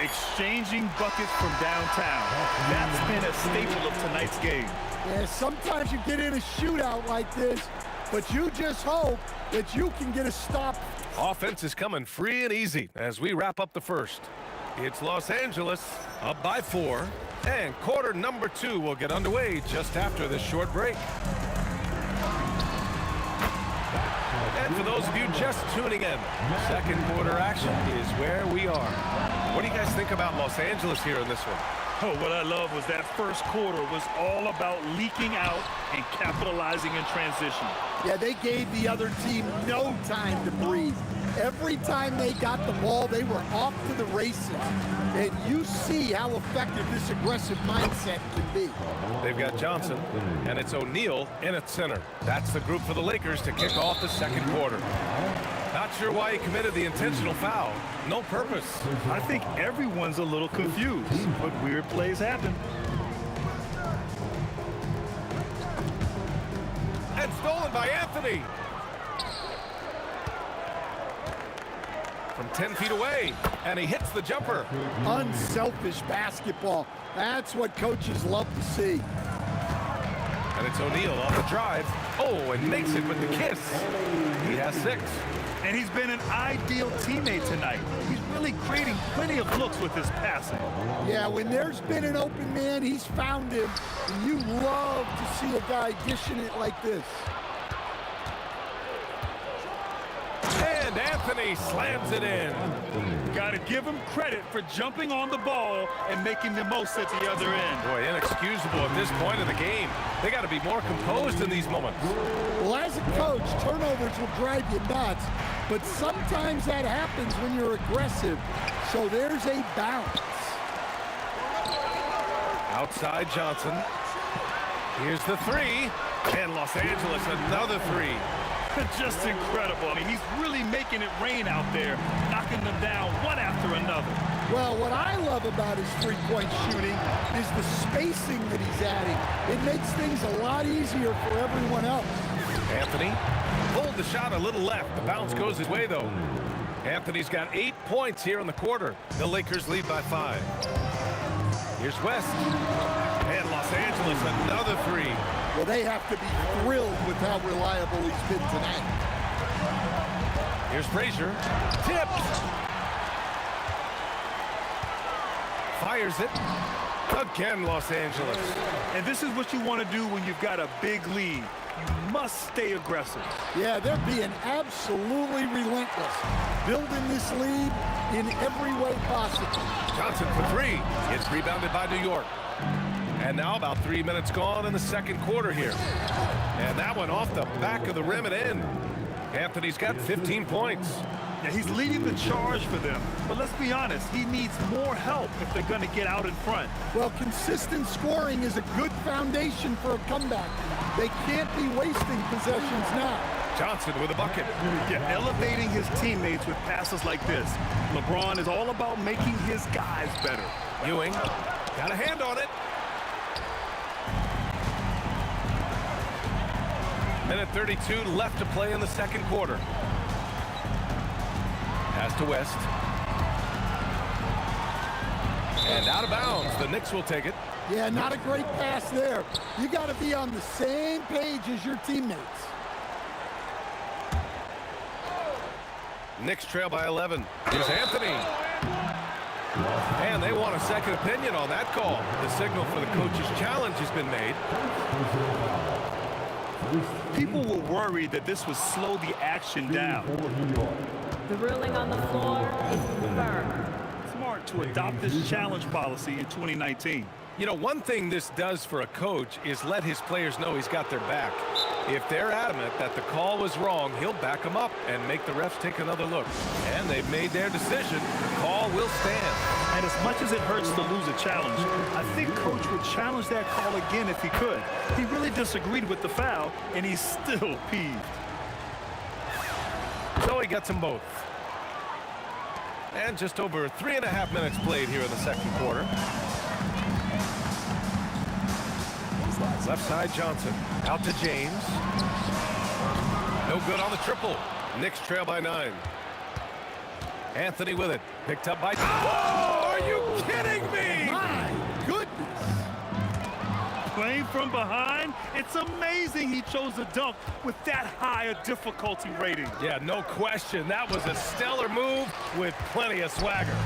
Exchanging buckets from downtown. That's been a staple of tonight's game. Yeah, sometimes you get in a shootout like this, but you just hope that you can get a stop. Offense is coming free and easy as we wrap up the first. It's Los Angeles up by 4, and quarter number 2 will get underway just after this short break. And for those of you just tuning in, second quarter action is where we are. What do you guys think about Los Angeles here in this one? Oh, what I love was that first quarter was all about leaking out and capitalizing in transition. Yeah, they gave the other team no time to breathe. Every time they got the ball, they were off to the races. And you see how effective this aggressive mindset can be. They've got Johnson, and it's O'Neal in at center. That's the group for the Lakers to kick off the second quarter. Not sure why he committed the intentional foul. No purpose. I think everyone's a little confused, but weird plays happen. And stolen by Anthony. From 10 feet away, and he hits the jumper. Unselfish basketball. That's what coaches love to see. And it's O'Neal off the drive. Oh, and makes it with the kiss. He has 6. And he's been an ideal teammate tonight. He's really creating plenty of looks with his passing. Yeah, when there's been an open man, he's found him. And you love to see a guy dishing it like this. And Anthony Anthony slams it in. Got to give him credit for jumping on the ball and making the most at the other end. Boy, inexcusable at this point of the game. They got to be more composed in these moments. Well, as a coach, turnovers will drive you nuts, but sometimes that happens when you're aggressive. So there's a balance. Outside Johnson. Here's the three. And Los Angeles, another three. Just incredible. I mean, he's really making it rain out there, knocking them down one after another. Well, what I love about his three-point shooting is the spacing that he's adding. It makes things a lot easier for everyone else. Anthony pulled the shot a little left. The bounce goes his way, though. Anthony's got 8 points here in the quarter. The Lakers lead by 5. Here's West. And Los Angeles, another three. Well, they have to be thrilled with how reliable he's been tonight. Here's Frazier. Tipped. Fires it. Again, Los Angeles. And this is what you want to do when you've got a big lead. You must stay aggressive. Yeah, they're being absolutely relentless. Building this lead in every way possible. Johnson for three. It's rebounded by New York. And now about 3 minutes gone in the second quarter here. And that one off the back of the rim and in. Anthony's got 15 points. Yeah, he's leading the charge for them. But let's be honest, he needs more help if they're going to get out in front. Well, consistent scoring is a good foundation for a comeback. They can't be wasting possessions now. Johnson with a bucket. Yeah, elevating his teammates with passes like this. LeBron is all about making his guys better. Ewing got a hand on it. Minute 32 left to play in the second quarter. Pass to West. And out of bounds. The Knicks will take it. Yeah, not a great pass there. You got to be on the same page as your teammates. Knicks trail by 11. Here's Anthony. And they want a second opinion on that call. The signal for the coach's challenge has been made. People were worried that this would slow the action down. The ruling on the floor is confirmed. Smart to adopt this challenge policy in 2019. You know, one thing this does for a coach is let his players know he's got their back. If they're adamant that the call was wrong, he'll back them up and make the refs take another look. And they've made their decision. The call will stand. And as much as it hurts to lose a challenge, I think Coach would challenge that call again if he could. He really disagreed with the foul, and he's still peeved. So he gets them both. And just over 3.5 minutes played here in the second quarter. Left side Johnson. Out to James. No good on the triple. Knicks trail by 9. Anthony with it. Picked up by... Oh, are you kidding me? My goodness. Playing from behind, it's amazing he chose to dunk with that high a difficulty rating. Yeah, no question. That was a stellar move with plenty of swagger.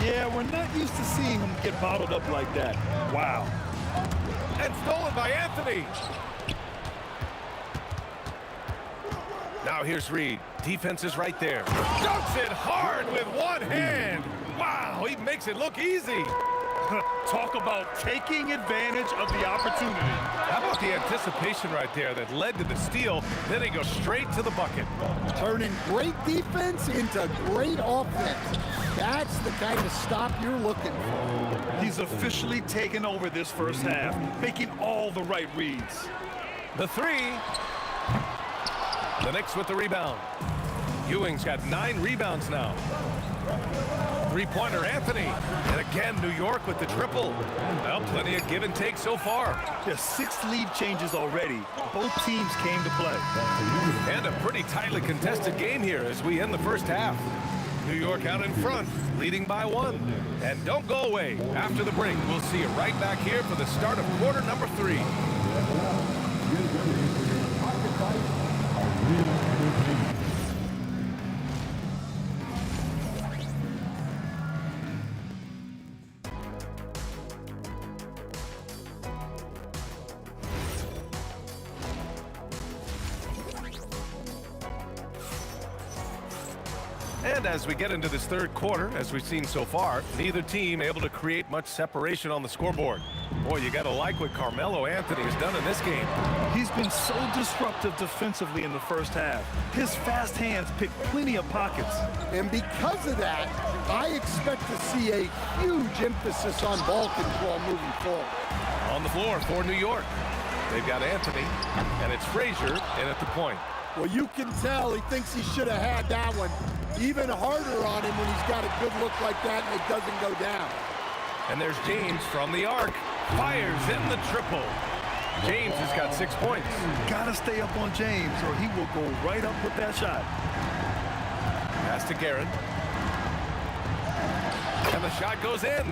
Yeah, we're not used to seeing him get bottled up like that. Wow. And stolen by Anthony. Now here's Reed. Defense is right there. Dunks it hard with one hand. Wow, he makes it look easy. Talk about taking advantage of the opportunity. How about the anticipation right there that led to the steal? Then he goes straight to the bucket. Turning great defense into great offense. That's the kind of stop you're looking for. He's officially taken over this first half, making all the right reads. The three. The Knicks with the rebound. Ewing's got 9 rebounds now. Three-pointer Anthony. And again, New York with the triple. Well, plenty of give and take so far. There's 6 lead changes already. Both teams came to play. And a pretty tightly contested game here as we end the first half. New York out in front, leading by 1. And don't go away. After the break, we'll see you right back here for the start of quarter number 3. And as we get into this third quarter, as we've seen so far, neither team able to create much separation on the scoreboard. Boy, you got to like what Carmelo Anthony has done in this game. He's been so disruptive defensively in the first half. His fast hands pick plenty of pockets. And because of that, I expect to see a huge emphasis on ball control moving forward. On the floor for New York, they've got Anthony, and it's Frazier in at the point. Well, you can tell he thinks he should have had that one. Even harder on him when he's got a good look like that and it doesn't go down. And there's James from the arc. Fires in the triple. James has got 6 points. Gotta stay up on James or he will go right up with that shot. Pass to Garrett. And the shot goes in.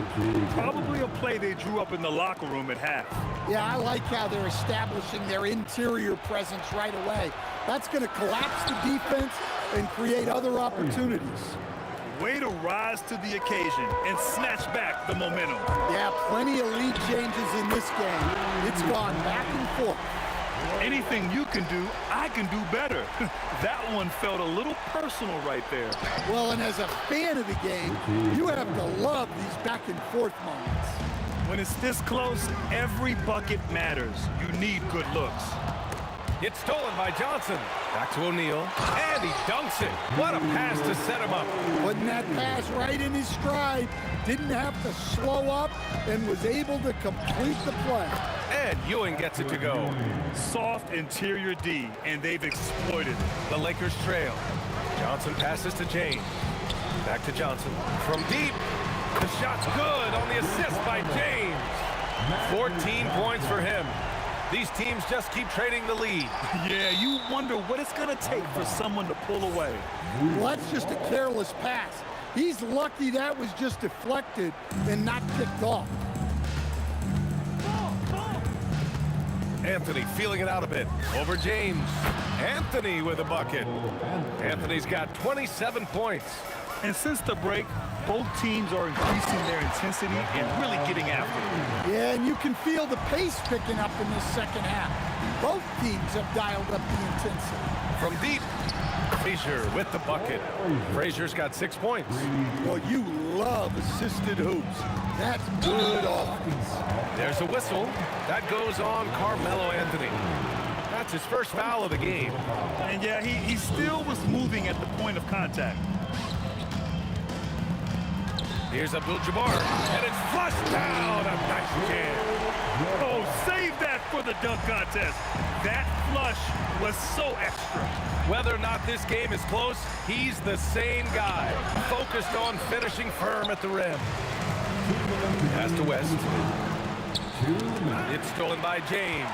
Probably a play they drew up in the locker room at half. Yeah, I like how they're establishing their interior presence right away. That's going to collapse the defense and create other opportunities. Way to rise to the occasion and snatch back the momentum. Yeah, plenty of lead changes in this game. It's gone back and forth. Anything you can do, I can do better. That one felt a little personal right there. Well, and as a fan of the game, you have to love these back and forth moments. When it's this close, every bucket matters. You need good looks. It's stolen by Johnson. Back to O'Neal, and he dunks it. What a pass to set him up. Putting that pass right in his stride. Didn't have to slow up and was able to complete the play. And Ewing gets it to go. Soft interior D, and they've exploited it. The Lakers trail. Johnson passes to James. Back to Johnson. From deep. The shot's good on the assist by James. 14 points for him. These teams just keep trading the lead. Yeah, you wonder what it's going to take for someone to pull away. Well, that's just a careless pass. He's lucky that was just deflected and not kicked off. Anthony feeling it out a bit. Over James. Anthony with a bucket. Anthony's got 27 points. And since the break, both teams are increasing their intensity and really getting after it. Yeah, and you can feel the pace picking up in this second half. Both teams have dialed up the intensity. From deep, Frazier with the bucket. Frazier's got 6 points. Well, you love assisted hoops. That's good offense. There's a whistle. That goes on Carmelo Anthony. That's his first foul of the game. And yeah, he still was moving at the point of contact. Here's Abdul-Jabbar, and it's flushed down. A nice jam. Oh, save that for the dunk contest. That flush was so extra. Whether or not this game is close, he's the same guy, focused on finishing firm at the rim. Pass to West. It's stolen by James.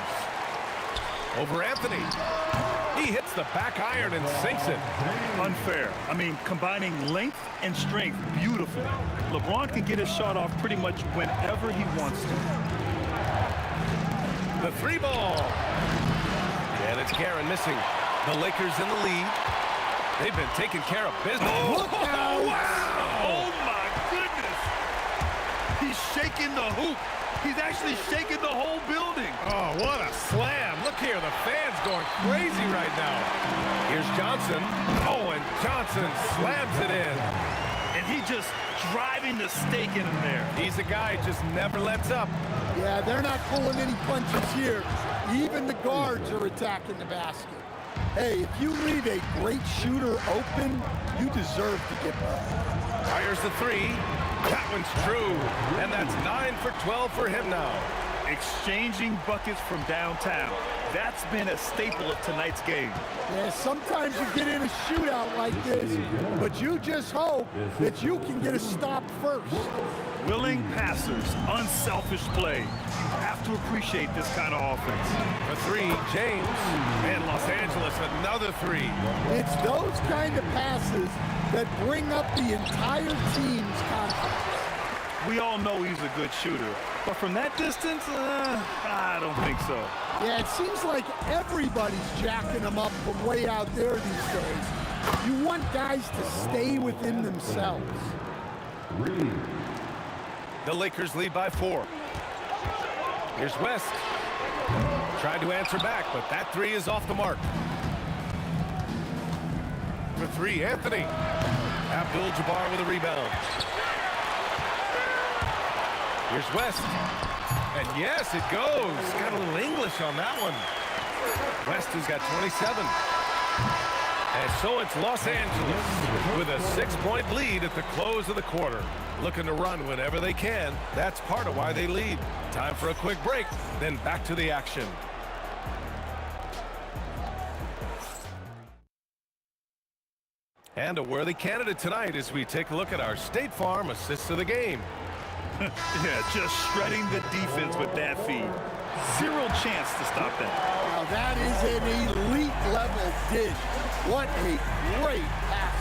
Over Anthony. He hits the back iron and sinks it. Unfair. I mean, combining length and strength beautifully. LeBron can get his shot off pretty much whenever he wants to. The three ball. And it's Karen missing. The Lakers in the lead. They've been taking care of business. Oh, wow! Oh, my goodness! He's shaking the hoop. He's actually shaking the whole building. Oh, what a slam. Look here, the fans going crazy right now. Here's Johnson. Oh, and Johnson slams it in. And he just driving the stake in him there. He's a guy who just never lets up. Yeah, they're not pulling any punches here. Even the guards are attacking the basket. Hey, if you leave a great shooter open, you deserve to get by. Fires the three. That one's true. And that's 9 for 12 for him now. Exchanging buckets from downtown. That's been a staple of tonight's game. Yeah, sometimes you get in a shootout like this, but you just hope that you can get a stop first. Willing passers, unselfish play. Have to appreciate this kind of offense. A three, James. And Los Angeles, another three. It's those kind of passes that bring up the entire team's confidence. We all know he's a good shooter, but from that distance, I don't think so. Yeah, it seems like everybody's jacking him up from way out there these days. You want guys to stay within themselves. The Lakers lead by 4. Here's West. Tried to answer back, but that three is off the mark. For three, Anthony. Abdul-Jabbar with a rebound. Here's West. And yes, it goes. Got a little English on that one. West has got 27. And so it's Los Angeles with a 6-point lead at the close of the quarter. Looking to run whenever they can. That's part of why they lead. Time for a quick break, then back to the action. And a worthy candidate tonight as we take a look at our State Farm assists of the game. Yeah, just shredding the defense with that feed. Zero chance to stop that. Now that is an elite level dish. What a great pass.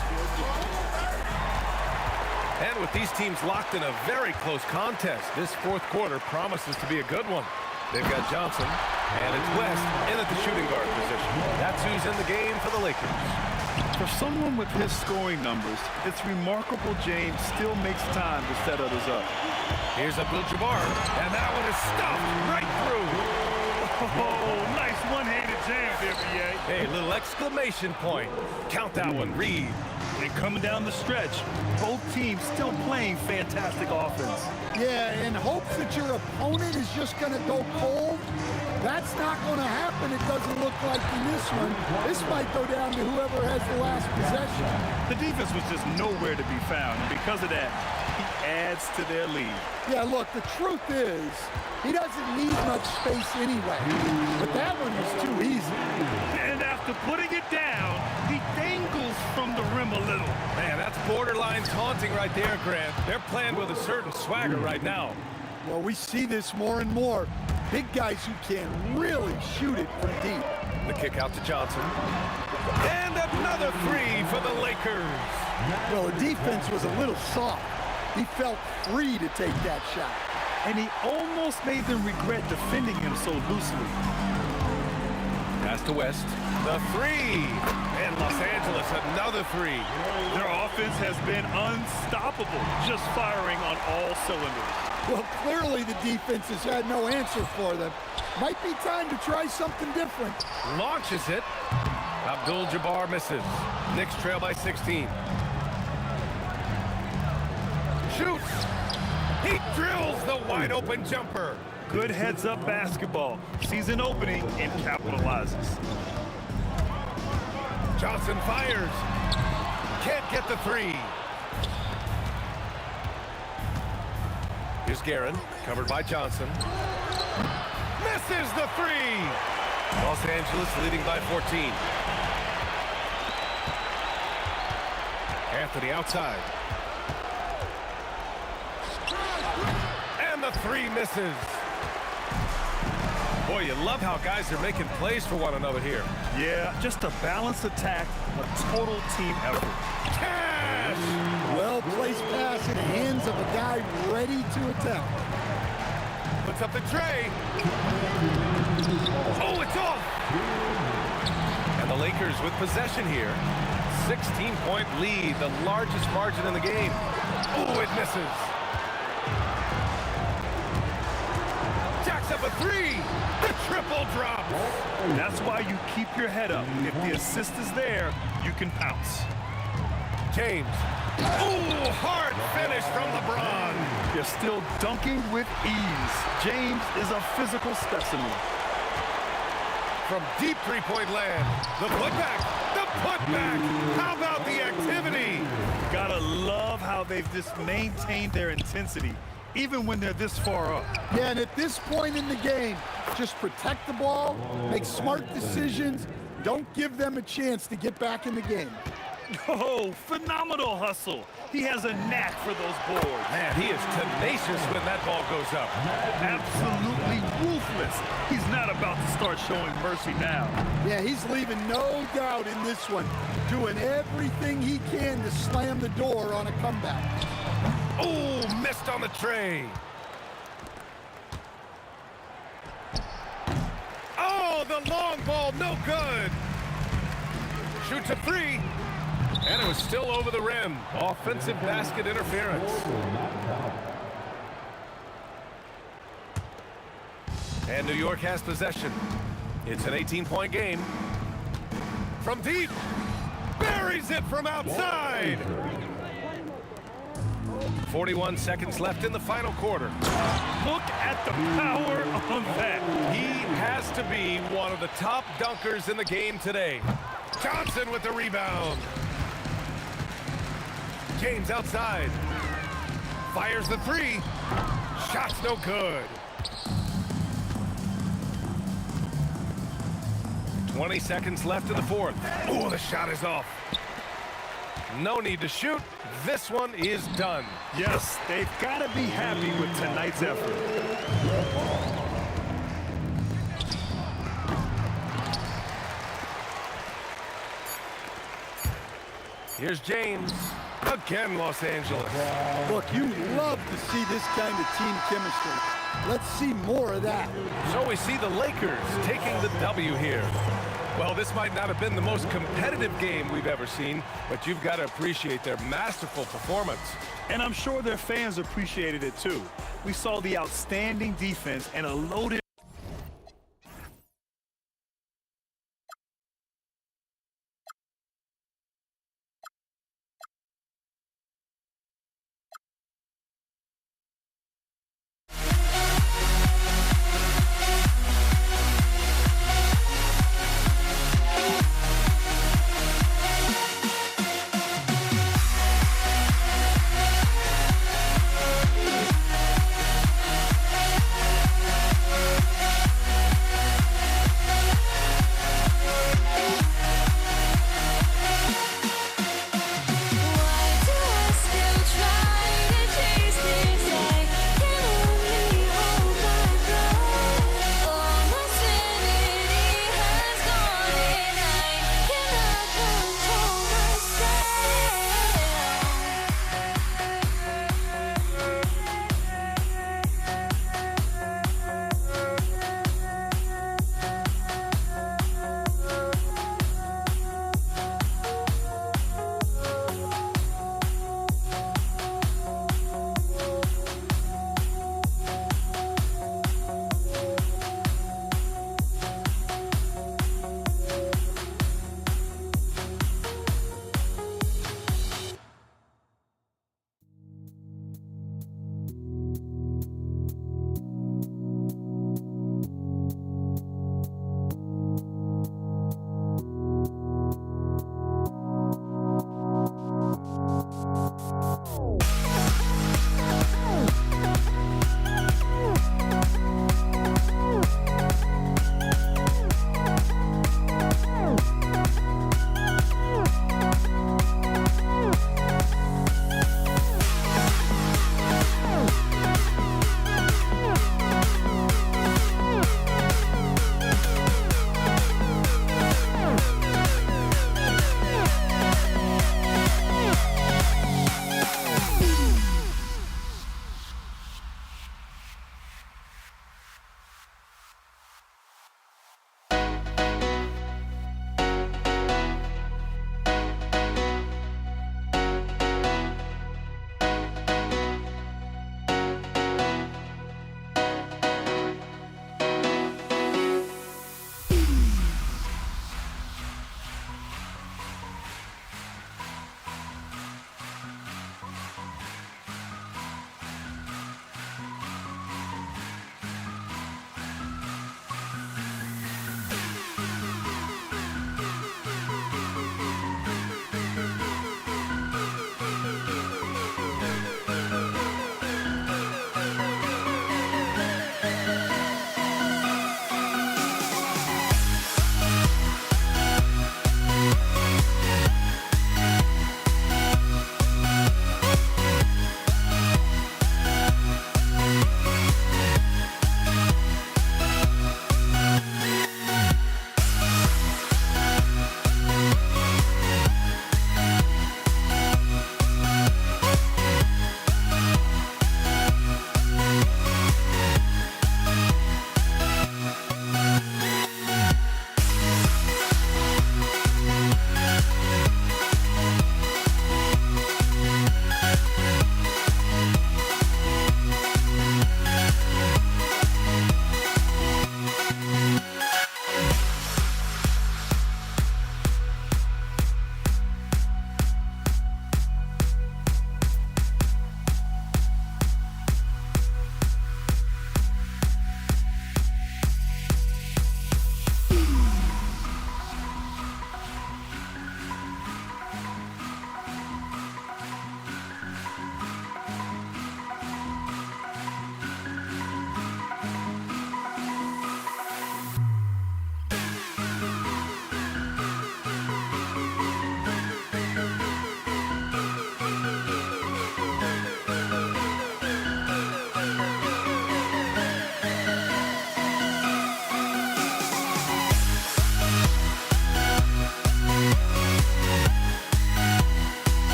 And with these teams locked in a very close contest, this fourth quarter promises to be a good one. They've got Johnson, and it's West in at the shooting guard position. That's who's in the game for the Lakers. For someone with his scoring numbers, it's remarkable James still makes time to set others up. Here's Abdul-Jabbar, and that one is stuffed right through. Oh, nice one-handed jam there, B.A. Hey, little exclamation point. Count that one, Reed. And coming down the stretch, both teams still playing fantastic offense. Yeah, in hopes that your opponent is just going to go cold. That's not going to happen, it doesn't look like in this one. This might go down to whoever has the last possession. The defense was just nowhere to be found, and because of that, he adds to their lead. Yeah, look, the truth is, he doesn't need much space anyway. But that one was too easy. And after putting it down, he dangles from the rim a little. Man, that's borderline taunting right there, Grant. They're playing with a certain swagger right now. Well, we see this more and more. Big guys who can really shoot it from deep. The kick out to Johnson. And another three for the Lakers. Well, the defense was a little soft. He felt free to take that shot. And he almost made them regret defending him so loosely. Pass to West. The three. And Los Angeles, another three. Their offense has been unstoppable, just firing on all cylinders. Well, clearly the defense has had no answer for them. Might be time to try something different. Launches it. Abdul-Jabbar misses. Knicks trail by 16. Shoots. He drills the wide open jumper. Good heads-up basketball. Sees an opening and capitalizes. Johnson fires. Can't get the three. Here's Guerin, covered by Johnson. Misses the three. Los Angeles leading by 14. Anthony outside. And the three misses. Boy, you love how guys are making plays for one another here. Yeah, just a balanced attack, a total team effort. Cash! Well-placed pass in the hands of a guy ready to attack. Puts up the tray. Oh, it's off! And the Lakers with possession here. 16-point lead, the largest margin in the game. Oh, it misses. Jacks up a three. The triple drops. That's why you keep your head up. If the assist is there, you can pounce. James. Oh, hard finish from LeBron. You're still dunking with ease. James is a physical specimen. From deep three-point land. The putback. The putback. How about the activity? Gotta love how they've just maintained their intensity, even when they're this far up. Yeah, and at this point in the game, just protect the ball, make smart decisions, don't give them a chance to get back in the game. Oh, phenomenal hustle. He has a knack for those boards. Man, he is tenacious when that ball goes up. Absolutely ruthless. He's not about to start showing mercy now. Yeah, he's leaving no doubt in this one, doing everything he can to slam the door on a comeback. Oh, missed on the tray. Oh, the long ball, no good. Shoots a three. And it was still over the rim. Offensive basket interference. And New York has possession. It's an 18-point game. From deep. Buries it from outside. 41 seconds left in the final quarter. Look at the power on that. He has to be one of the top dunkers in the game today. Johnson with the rebound. James outside. Fires the three. Shot's no good. 20 seconds left in the fourth. Oh, the shot is off. No need to shoot. This one is done. Yes, they've got to be happy with tonight's effort. Here's James. Again, Los Angeles. Look, you love to see this kind of team chemistry. Let's see more of that. So we see the Lakers taking the W here. Well, this might not have been the most competitive game we've ever seen, but you've got to appreciate their masterful performance. And I'm sure their fans appreciated it too. We saw the outstanding defense and a loaded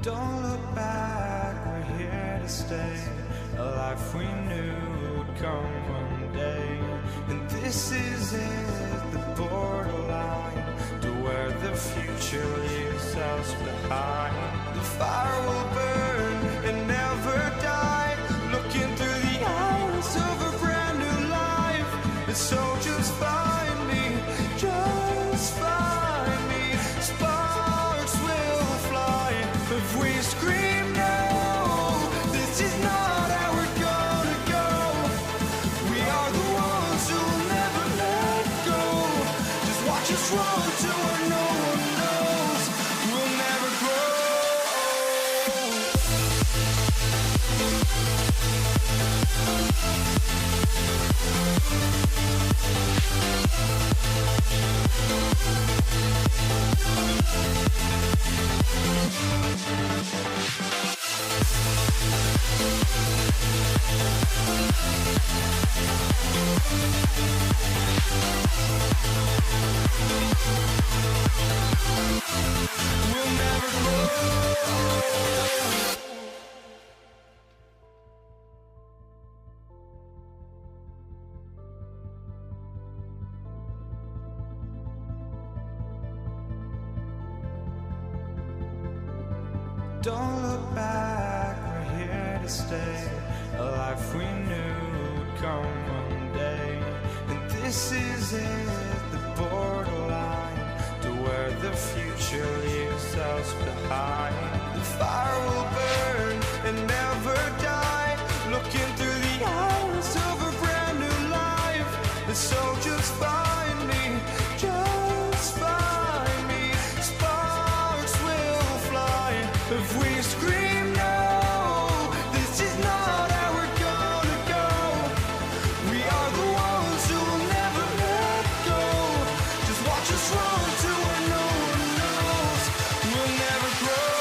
Don't look back, we're here to stay. A life we knew would come one day. And this is it, the borderline to where the future leaves us behind. The fire will burn and never die, looking through the eyes of a brand new life. And so just find me, just find me. Sparks will fly if we scream no. This is not how we're gonna go. We are the ones who will never let go. Just watch us run to where no one knows. We'll never grow. We'll never grow. Don't look back, we're here to stay. A life we knew would come one day. And this is it, the borderline to where the future leaves us behind. The fire will burn and never die, looking through the eyes of a brand new life. And so just find me, just find me. Sparks will fly if we scream no. This is not how we're gonna go. We are the ones who will never let go. Just watch us run to where no one knows. We'll never grow.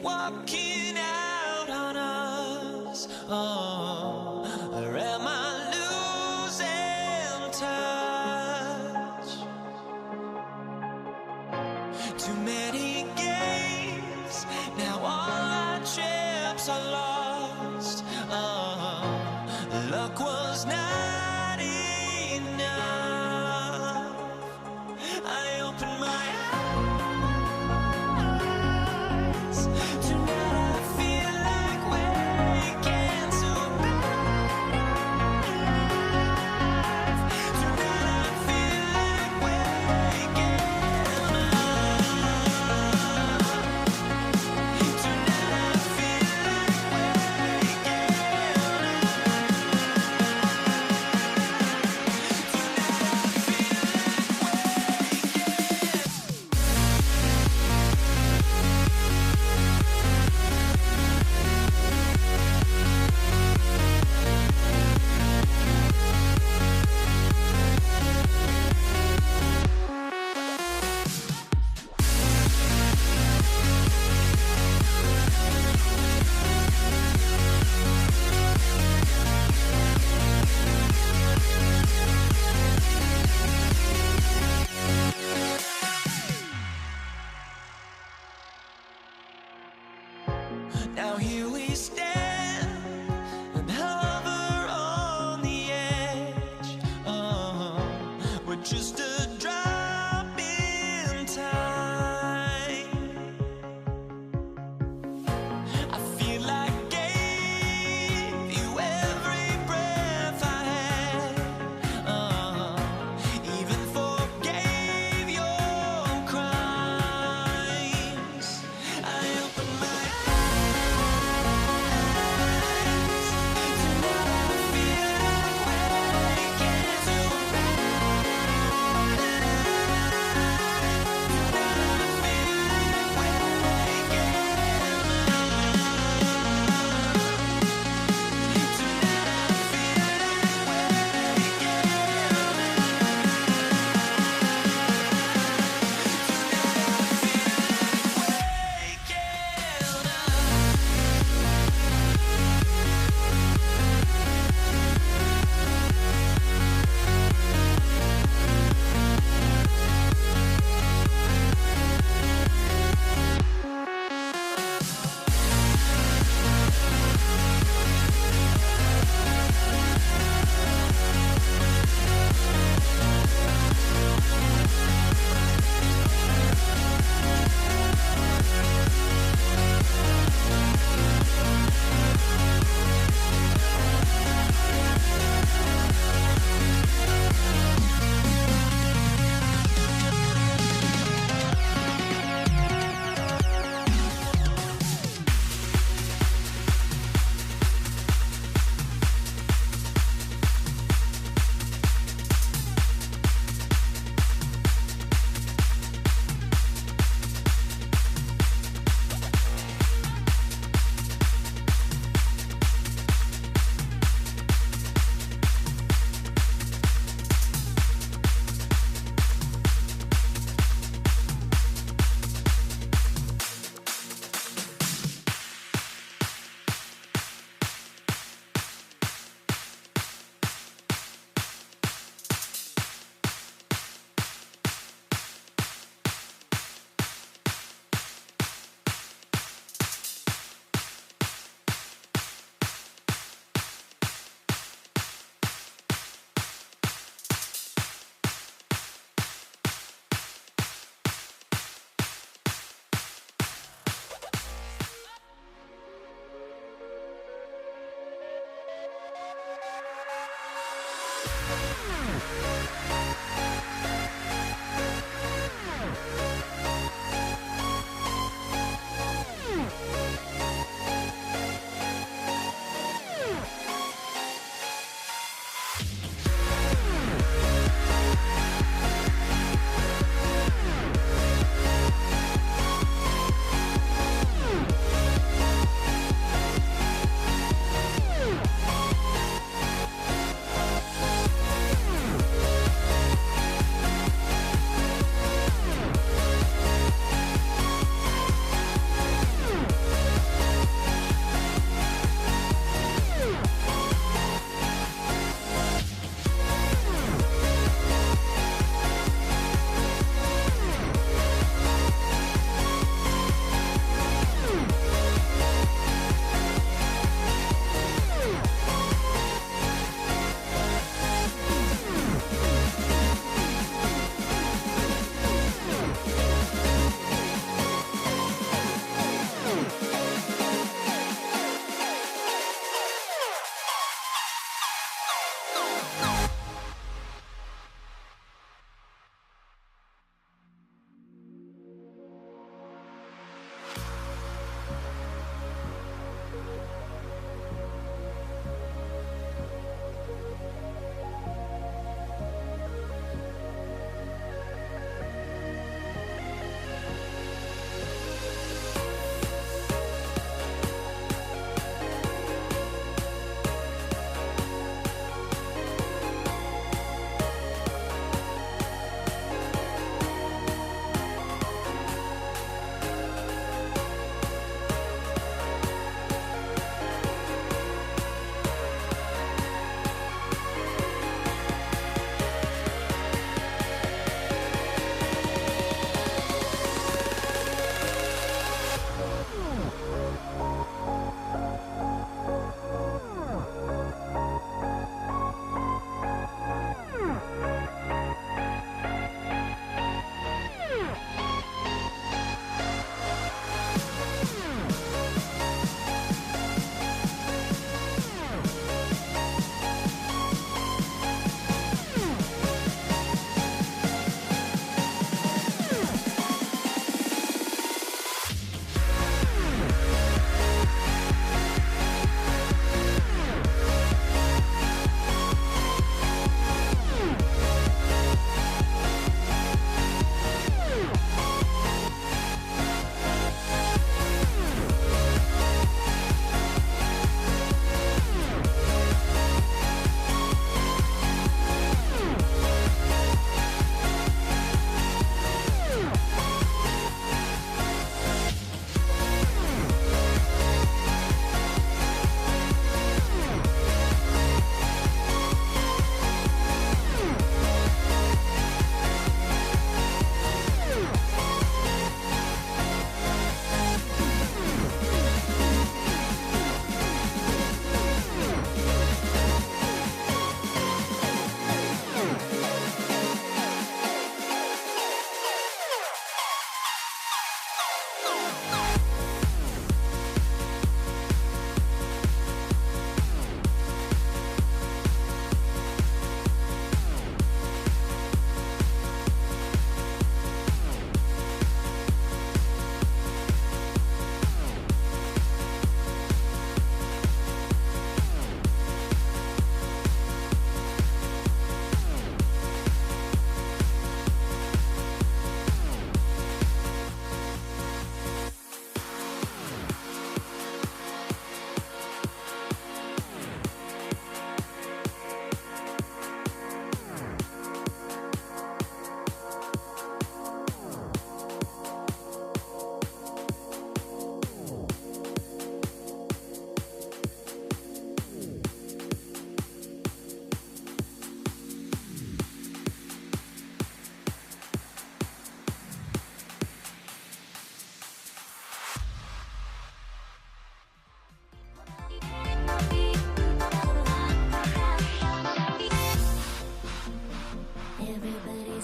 walking out on us. Oh, or am I losing touch? Too many games, now all our chips are lost. Oh, luck was not enough. I opened my eyes. Tonight I feel like waking to life. Tonight I feel like waking up. Tonight I feel like waking Now here we stand and hover on the edge. Oh, we're just a drop in time. I feel like I gave you every breath I had. Even forgave your crimes. I opened my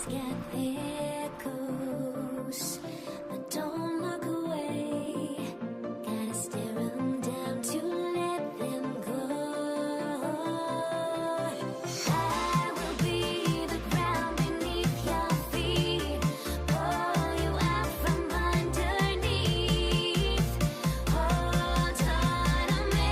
Everybody's got their goals, but don't look away. Gotta stare them down to let them go. I will be the ground beneath your feet, pull you out from underneath. Hold on to me.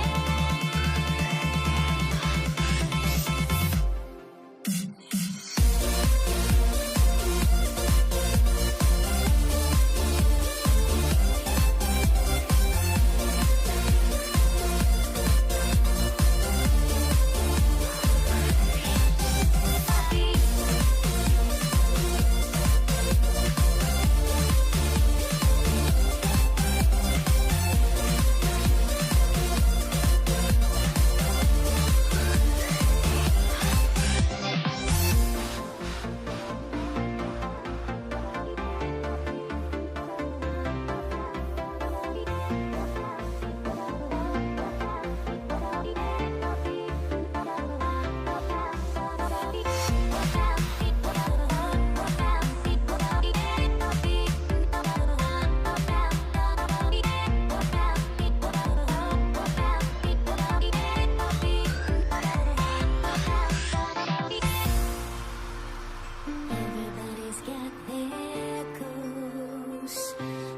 Everybody's got their goals,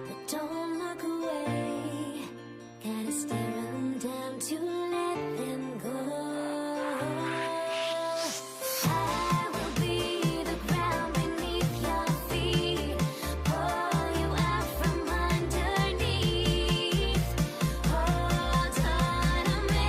but don't look away. Gotta stare them down to let them go. I will be the ground beneath your feet, pull you out from underneath. Hold on to me.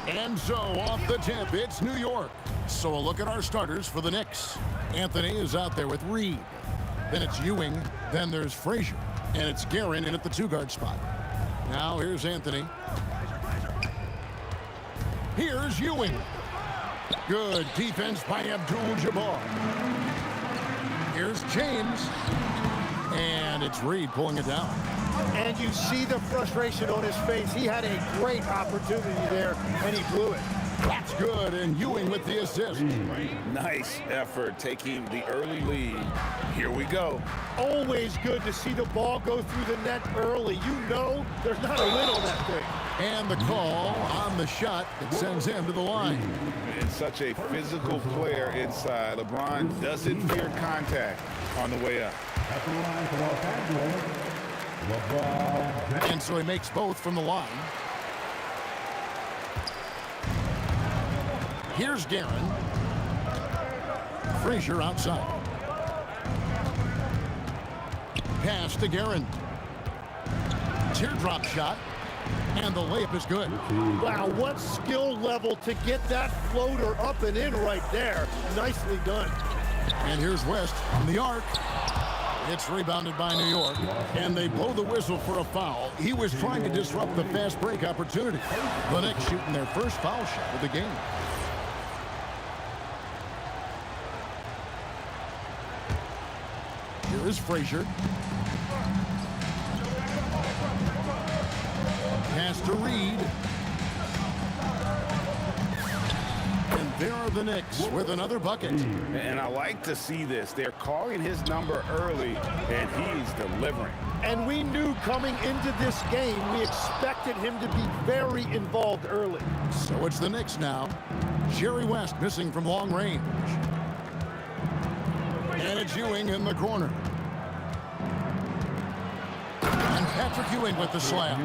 And so off the tip, it's New York. So a look at our starters for the Knicks. Anthony is out there with Reed. Then it's Ewing. Then there's Frazier. And it's Guerin in at the 2-guard spot. Now here's Anthony. Here's Ewing. Good defense by Abdul-Jabbar. Here's James. And it's Reed pulling it down. And you see the frustration on his face. He had a great opportunity there, and he blew it. That's good, and Ewing with the assist. Nice effort taking the early lead. Here we go. Always good to see the ball go through the net early. You know there's not a lid on that thing. And the call on the shot that sends him to the line. And such a physical player inside. LeBron doesn't fear contact on the way up. At the line for Los Angeles, LeBron. And so he makes both from the line. Here's Guerin. Frazier outside. Pass to Guerin. Teardrop shot. And the layup is good. Wow, what skill level to get that floater up and in right there. Nicely done. And here's West from the arc. It's rebounded by New York, and they blow the whistle for a foul. He was trying to disrupt the fast break opportunity. The Knicks shooting their first foul shot of the game. Here is Frazier. Pass to Reed. And there are the Knicks with another bucket. And I like to see this. They're calling his number early, and he's delivering. And we knew coming into this game, we expected him to be very involved early. So it's the Knicks now. Jerry West missing from long range. And it's Ewing in the corner. And Patrick Ewing with the slam.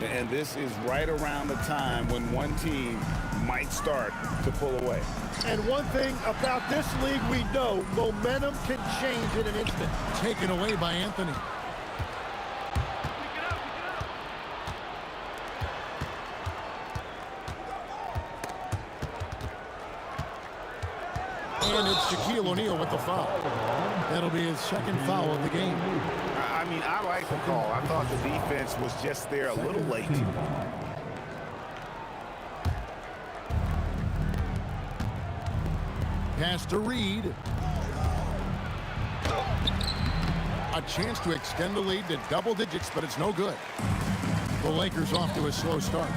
And this is right around the time when one team might start to pull away. And one thing about this league we know, momentum can change in an instant. Taken away by Anthony. And it's Shaquille O'Neal with the foul. That'll be his second foul of the game. I mean, I like the call. I thought the defense was just there a little late. Pass to Reed. A chance to extend the lead to double digits, but it's no good. The Lakers off to a slow start.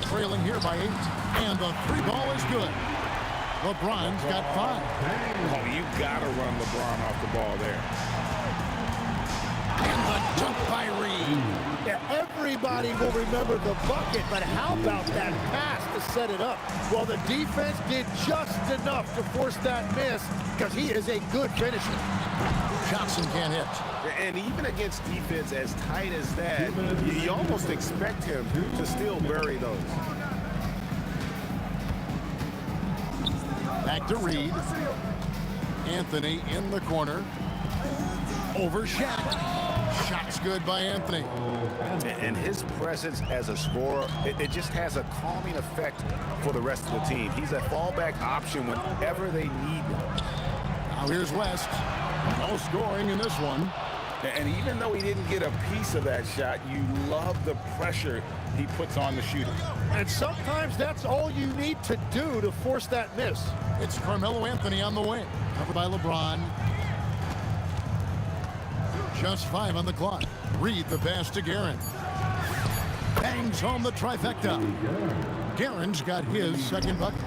Trailing here by 8. And the 3 ball is good. LeBron's got 5. Oh, you gotta run LeBron off the ball there. And the dunk by Reed. Yeah, everybody will remember the bucket, but how about that pass to set it up? Well, the defense did just enough to force that miss because he is a good finisher. Johnson can't hit. And even against defense as tight as that, you almost expect him to still bury those. Back to Reed. Anthony in the corner. Over Shaq. Shot's good by Anthony. And his presence as a scorer, it just has a calming effect for the rest of the team. He's a fallback option whenever they need one. Now here's West. No scoring in this one. And even though he didn't get a piece of that shot, you love the pressure he puts on the shooter. And sometimes that's all you need to do to force that miss. It's Carmelo Anthony on the wing. Covered by LeBron. Just 5 on the clock. Reed the pass to Guerin. Bangs home the trifecta. Guerin's got his second bucket.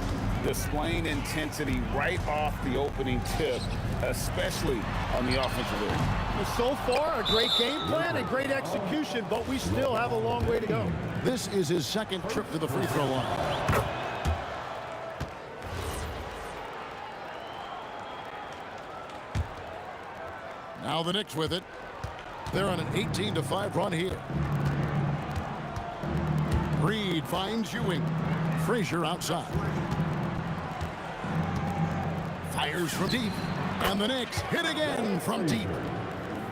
Displaying intensity right off the opening tip, especially on the offensive end. So far, a great game plan and great execution, but we still have a long way to go. This is his second trip to the free throw line. Now the Knicks with it. They're on an 18-5 run here. Reed finds Ewing. Frazier outside. Fires from deep. And the Knicks hit again from deep.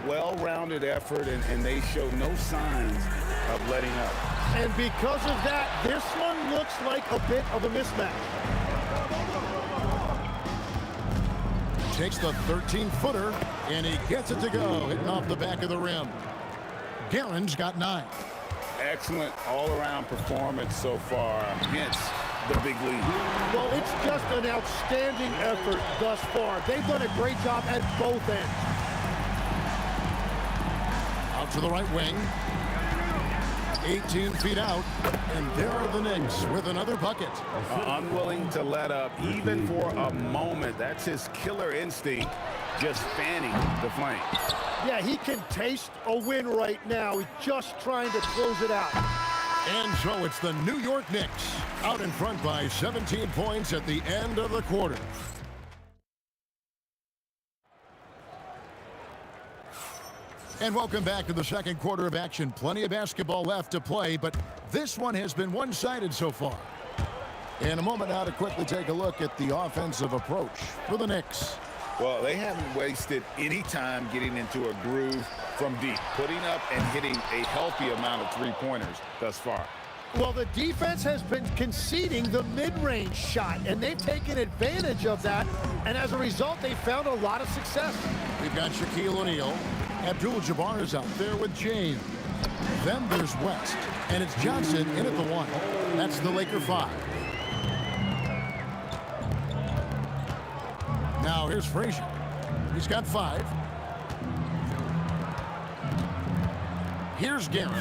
Well-rounded effort, and they show no signs of letting up. And because of that, this one looks like a bit of a mismatch. Takes the 13-footer, and he gets it to go, hitting off the back of the rim. Guerin's got 9. Excellent all-around performance so far against the big league. Well, it's just an outstanding effort thus far. They've done a great job at both ends. Out to the right wing. 18 feet out, and there are the Knicks with another bucket. Unwilling to let up, even for a moment. That's his killer instinct, just fanning the flame. Yeah, he can taste a win right now. He's just trying to close it out. And so it's the New York Knicks out in front by 17 points at the end of the quarter. And welcome back to the second quarter of action. Plenty of basketball left to play, but this one has been one-sided so far. In a moment now to quickly take a look at the offensive approach for the Knicks. Well, they haven't wasted any time getting into a groove from deep, putting up and hitting a healthy amount of three-pointers thus far. Well, the defense has been conceding the mid-range shot, and they've taken advantage of that, and as a result, they've found a lot of success. We've got Shaquille O'Neal. Abdul-Jabbar is out there with James. Then there's West, and it's Johnson in at the 1. That's the Laker 5. Now here's Frazier. He's got 5. Here's Guerin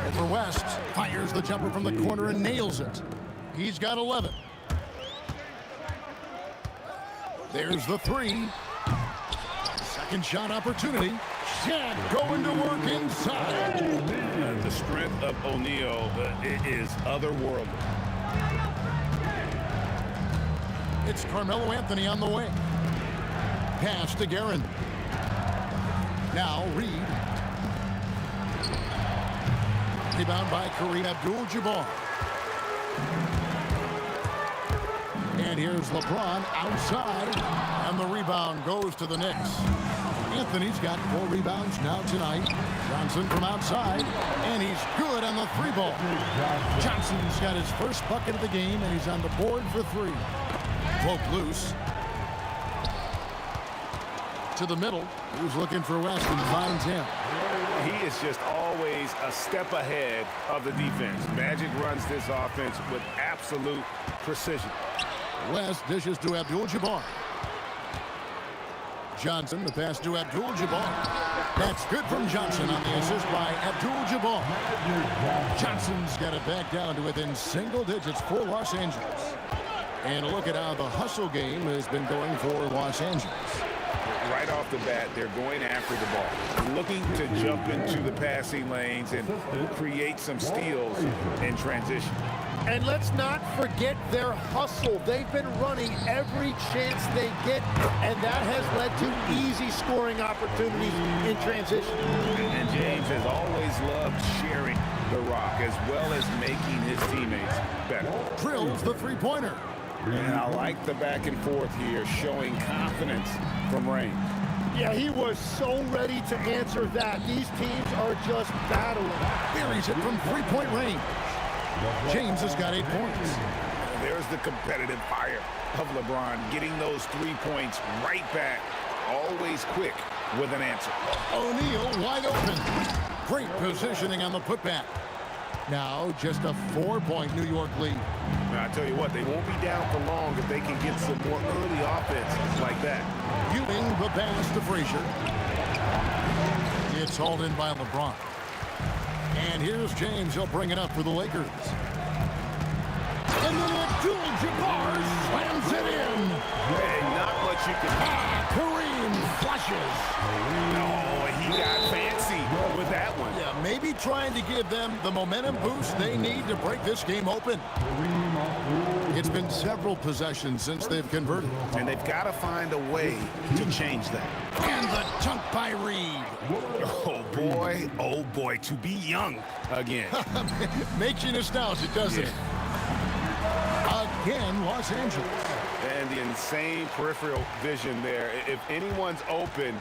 over West. Fires the jumper from the corner and nails it. He's got 11. There's the 3. Second shot opportunity. Shaq going to work inside. The strength of O'Neal is otherworldly. It's Carmelo Anthony on the wing. Pass to Guerin. Now Reed. Rebound by Kareem Abdul-Jabbar. And here's LeBron outside. And the rebound goes to the Knicks. Anthony's got 4 rebounds now tonight. Johnson from outside. And he's good on the 3-ball. Johnson's got his first bucket of the game, and he's on the board for 3. Poke loose. To the middle. Who's looking for West and finds him. He is just always a step ahead of the defense. Magic runs this offense with absolute precision. West dishes to Abdul-Jabbar. Johnson, the pass to Abdul-Jabbar. That's good from Johnson on the assist by Abdul-Jabbar. Johnson's got it back down to within single digits for Los Angeles. And a look at how the hustle game has been going for Los Angeles. Right off the bat, they're going after the ball, looking to jump into the passing lanes and create some steals in transition. And let's not forget their hustle. They've been running every chance they get, and that has led to easy scoring opportunities in transition. And James has always loved sharing the rock as well as making his teammates better. Drills the 3-pointer. And I like the back and forth here, showing confidence from Rain. Yeah, he was so ready to answer that. These teams are just battling. Buries it from 3-point range. James has got 8 points. There's the competitive fire of LeBron, getting those 3 points right back, always quick with an answer. O'Neal wide open. Great positioning on the putback. Now just a 4-point New York lead. Now, I tell you what, they won't be down for long if they can get some more early offense like that. Ewing the pass to Frazier. It's hauled in by LeBron. And here's James. He'll bring it up for the Lakers. And then Abdul-Jabbar slams it in. Hey, not much you can... Kareem flushes. No, he got fancy with that one. Yeah, maybe trying to give them the momentum boost they need to break this game open. It's been several possessions since they've converted. And they've got to find a way to change that. And the dunk by Reed. Oh boy, to be young again. Makes you nostalgic, doesn't it? Again, Los Angeles. And the insane peripheral vision there. If anyone's open,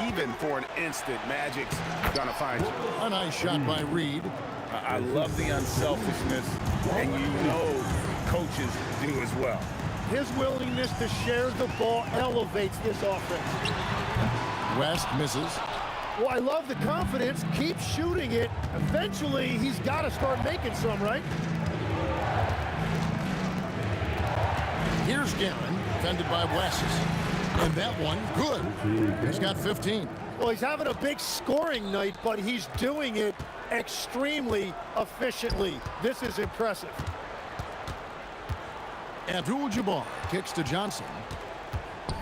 even for an instant, Magic's gonna find you. A nice shot by Reed. I love the unselfishness, and you know coaches do as well. His willingness to share the ball elevates this offense. West misses. Well, I love the confidence. Keep shooting it. Eventually, he's got to start making some, right? Here's Guerin, defended by West. And that one, good. He's got 15. Well, he's having a big scoring night, but he's doing it extremely efficiently. This is impressive. Abdul-Jabbar kicks to Johnson.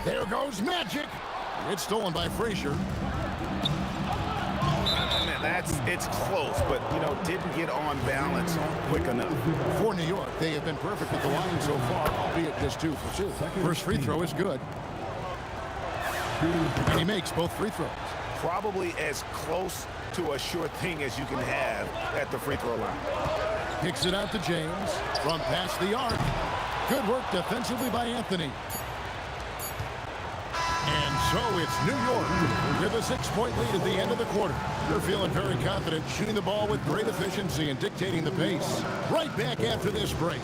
There goes Magic. It's stolen by Frazier. Man, it's close, but, didn't get on balance quick enough. For New York, they have been perfect with the line so far, albeit just 2 for 2. First free throw is good. And he makes both free throws. Probably as close to a sure thing as you can have at the free throw line. Kicks it out to James from past the arc. Good work defensively by Anthony. And so it's New York with a 6-point lead at the end of the quarter. They're feeling very confident, shooting the ball with great efficiency and dictating the pace. Right back after this break.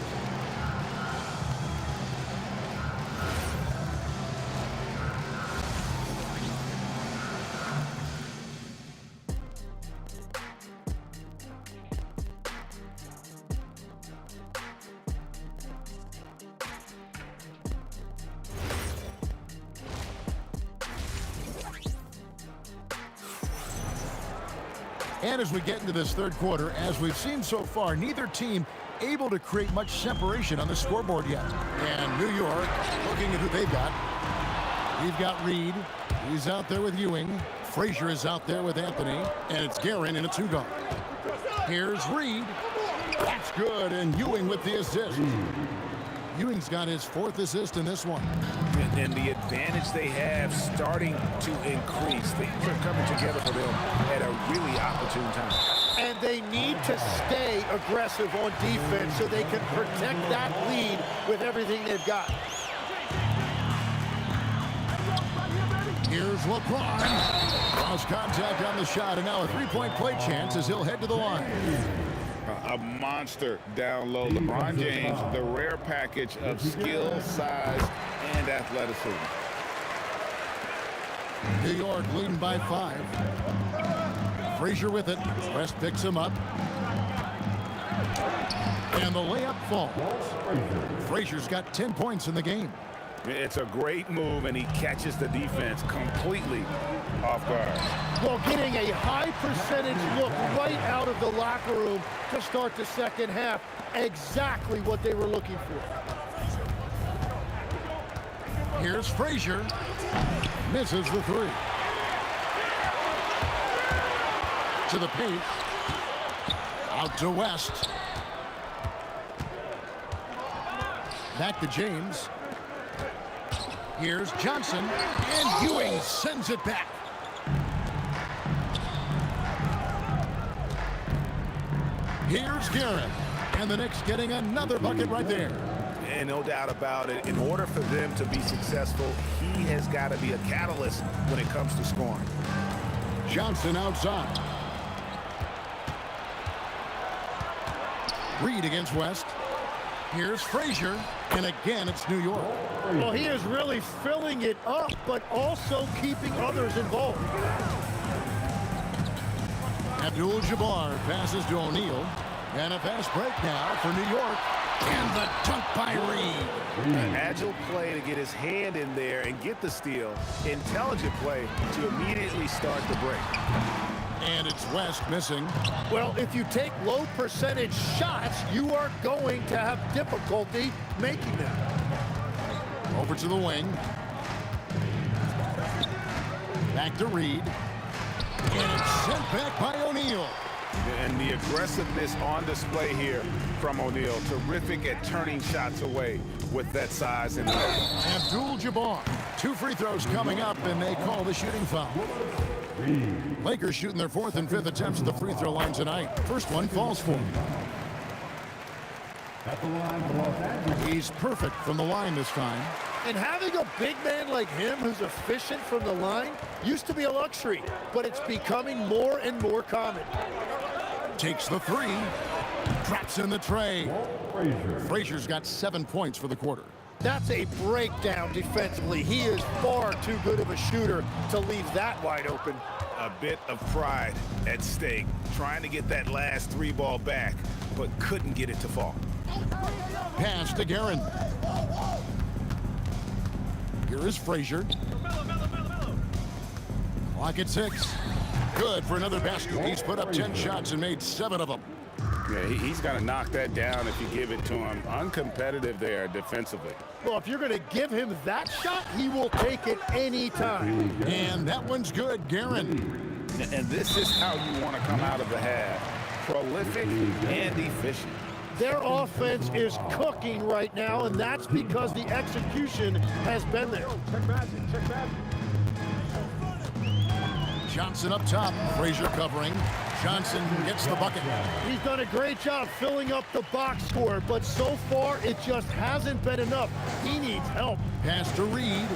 And as we get into this third quarter, as we've seen so far, neither team able to create much separation on the scoreboard yet. And New York looking at who they've got. We've got Reed. He's out there with Ewing. Frazier is out there with Anthony. And it's Guerin in a 2-guard. Here's Reed. That's good. And Ewing with the assist. Ewing's got his 4th assist in this one. And the advantage they have starting to increase. Things are coming together for them at a really opportune time. And they need to stay aggressive on defense so they can protect that lead with everything they've got. Here's LeBron. Lost contact on the shot, and now a 3-point play chance as he'll head to the line. A monster down low. LeBron James, the rare package of skill, size, and athleticism. New York leading by 5. Frazier with it. West picks him up. And the layup falls. Frazier's got 10 points in the game. It's a great move, and he catches the defense completely off guard. Well, getting a high percentage look right out of the locker room to start the second half. Exactly what they were looking for. Here's Frazier. Misses the 3. To the paint. Out to West. Back to James. Here's Johnson, and Ewing sends it back. Here's Guerin, and the Knicks getting another bucket right there. And no doubt about it, in order for them to be successful, he has got to be a catalyst when it comes to scoring. Johnson outside. Reed against West. Here's Frazier, and again it's New York. Well, he is really filling it up, but also keeping others involved. Abdul-Jabbar passes to O'Neal, and a fast break now for New York, and the dunk by Reed. An agile play to get his hand in there and get the steal. Intelligent play to immediately start the break. And it's West missing. Well, if you take low percentage shots, you are going to have difficulty making them. Over to the wing. Back to Reed. And it's sent back by O'Neal. And the aggressiveness on display here from O'Neal. Terrific at turning shots away with that size and height. Abdul-Jabbar. 2 free throws coming up, and they call the shooting foul. Lakers shooting their 4th and 5th attempts at the free throw line tonight. First one falls for him. He's perfect from the line this time. And having a big man like him who's efficient from the line used to be a luxury, but it's becoming more and more common. Takes the three. Drops in the tray. Frazier's got 7 points for the quarter. That's a breakdown defensively. He is far too good of a shooter to leave that wide open. A bit of pride at stake, trying to get that last three ball back, but couldn't get it to fall. Pass to Guerin. Here is Frazier. Clock at 6. Good for another basket. He's put up 10 shots and made 7 of them. Yeah, he's got to knock that down if you give it to him. Uncompetitive there defensively. Well, if you're going to give him that shot, he will take it any time. And that one's good, Guerin. And this is how you want to come out of the half. Prolific and efficient. Their offense is cooking right now, and that's because the execution has been there. Johnson up top. Frazier covering. Johnson gets the bucket. He's done a great job filling up the box score, but so far it just hasn't been enough. He needs help. Pass to Reed.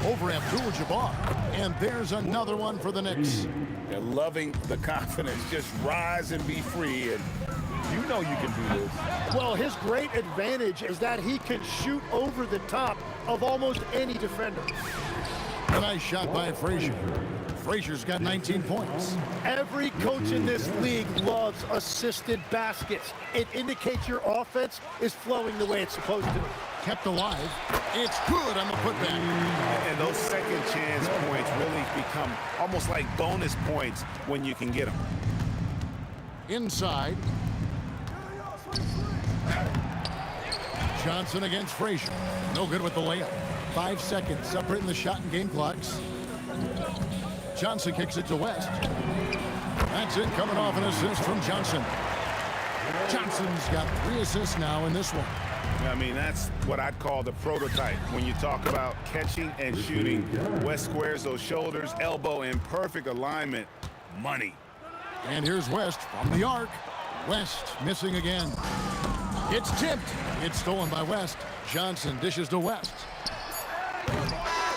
Over Abdul-Jabbar. And there's another one for the Knicks. They're loving the confidence. Just rise and be free. And you know you can do this. Well, his great advantage is that he can shoot over the top of almost any defender. A nice shot by Frazier. Frazier's got 19 points. Every coach in this league loves assisted baskets. It indicates your offense is flowing the way it's supposed to. Kept alive. It's good on the putback. And those second chance points really become almost like bonus points when you can get them. Inside. Johnson against Frazier. No good with the layup. 5 seconds separating the shot and game clocks. Johnson kicks it to West. That's it, coming off an assist from Johnson. Johnson's got 3 assists now in this one. I mean, that's what I'd call the prototype. When you talk about catching and shooting, West squares those shoulders, elbow in perfect alignment, money. And here's West from the arc. West missing again. It's tipped. It's stolen by West. Johnson dishes to West.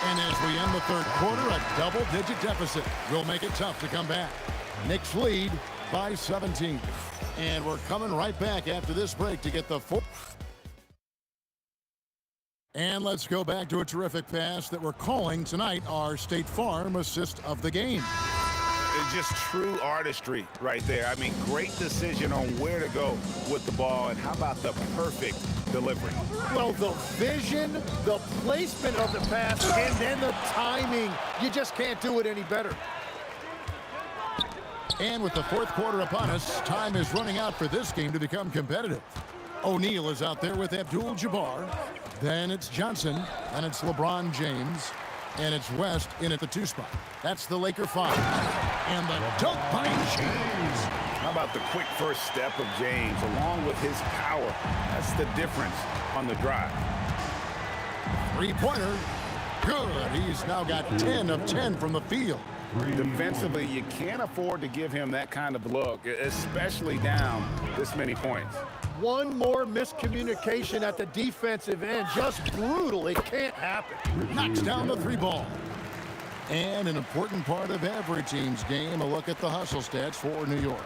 And as we end the third quarter, a double-digit deficit will make it tough to come back. Knicks lead by 17. And we're coming right back after this break to get the fourth. And let's go back to a terrific pass that we're calling tonight our State Farm assist of the game. It's just true artistry right there. I mean, great decision on where to go with the ball, and how about the perfect delivery? Well, the vision, the placement of the pass, and then the timing. You just can't do it any better. And with the fourth quarter upon us, time is running out for this game to become competitive. O'Neal is out there with Abdul-Jabbar. Then it's Johnson. Then it's LeBron James. And it's West in at the 2 spot. That's the Laker 5. And the dunk by James. How about the quick first step of James along with his power? That's the difference on the drive. 3-pointer. Good. He's now got 10 of 10 from the field. Defensively, you can't afford to give him that kind of look, especially down this many points. One more miscommunication at the defensive end. Just brutal. It can't happen. Knocks down the 3 ball. And an important part of every team's game, a look at the hustle stats for New York.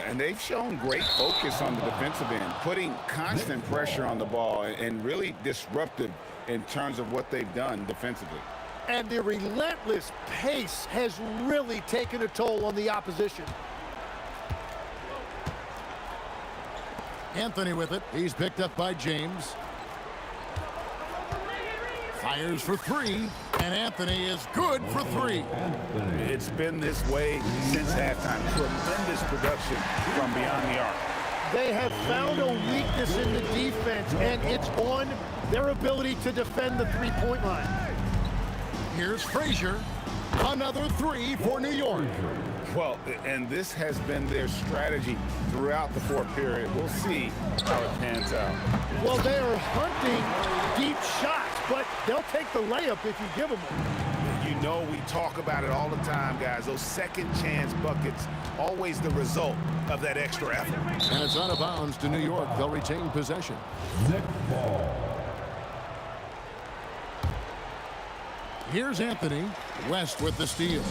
And they've shown great focus on the defensive end, putting constant pressure on the ball and really disruptive in terms of what they've done defensively. And the relentless pace has really taken a toll on the opposition. Anthony with it. He's picked up by James. Fires for 3. And Anthony is good for 3. It's been this way since halftime. Tremendous production from beyond the arc. They have found a weakness in the defense, and it's on their ability to defend the 3-point line. Here's Frazier. Another 3 for New York. Well, and this has been their strategy throughout the fourth period. We'll see how it pans out. Well, they are hunting deep shots, but they'll take the layup if you give them one. You know, we talk about it all the time, guys. Those second chance buckets, always the result of that extra effort. And it's out of bounds to New York. They'll retain possession. Here's Anthony. West with the steal.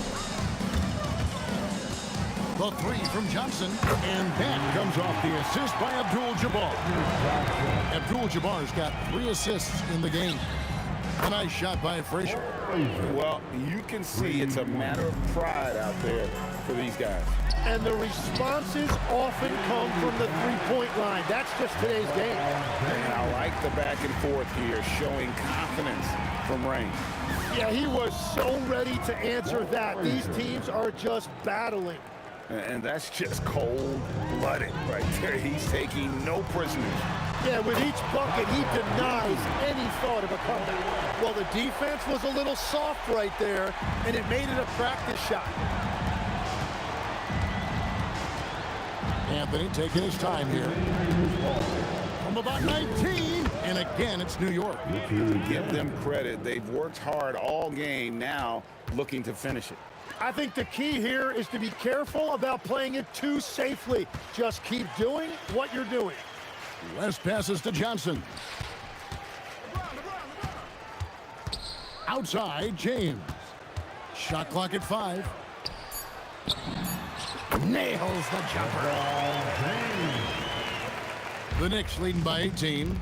The three from Johnson, and that comes off the assist by Abdul-Jabbar. Abdul-Jabbar's got 3 assists in the game. A nice shot by Frazier. Well, you can see it's a matter of pride out there for these guys. And the responses often come from the three-point line. That's just today's game. And I like the back and forth here, showing confidence from range. Yeah, he was so ready to answer that. These teams are just battling. And that's just cold-blooded right there. He's taking no prisoners. Yeah, with each bucket, he denies any thought of a comeback. Well, the defense was a little soft right there, and it made it a practice shot. Anthony taking his time here. From about 19, and again, it's New York. Give them credit. They've worked hard all game, now looking to finish it. I think the key here is to be careful about playing it too safely. Just keep doing what you're doing. West passes to Johnson. Outside, James. Shot clock at 5. Nails the jumper. The Knicks leading by 18.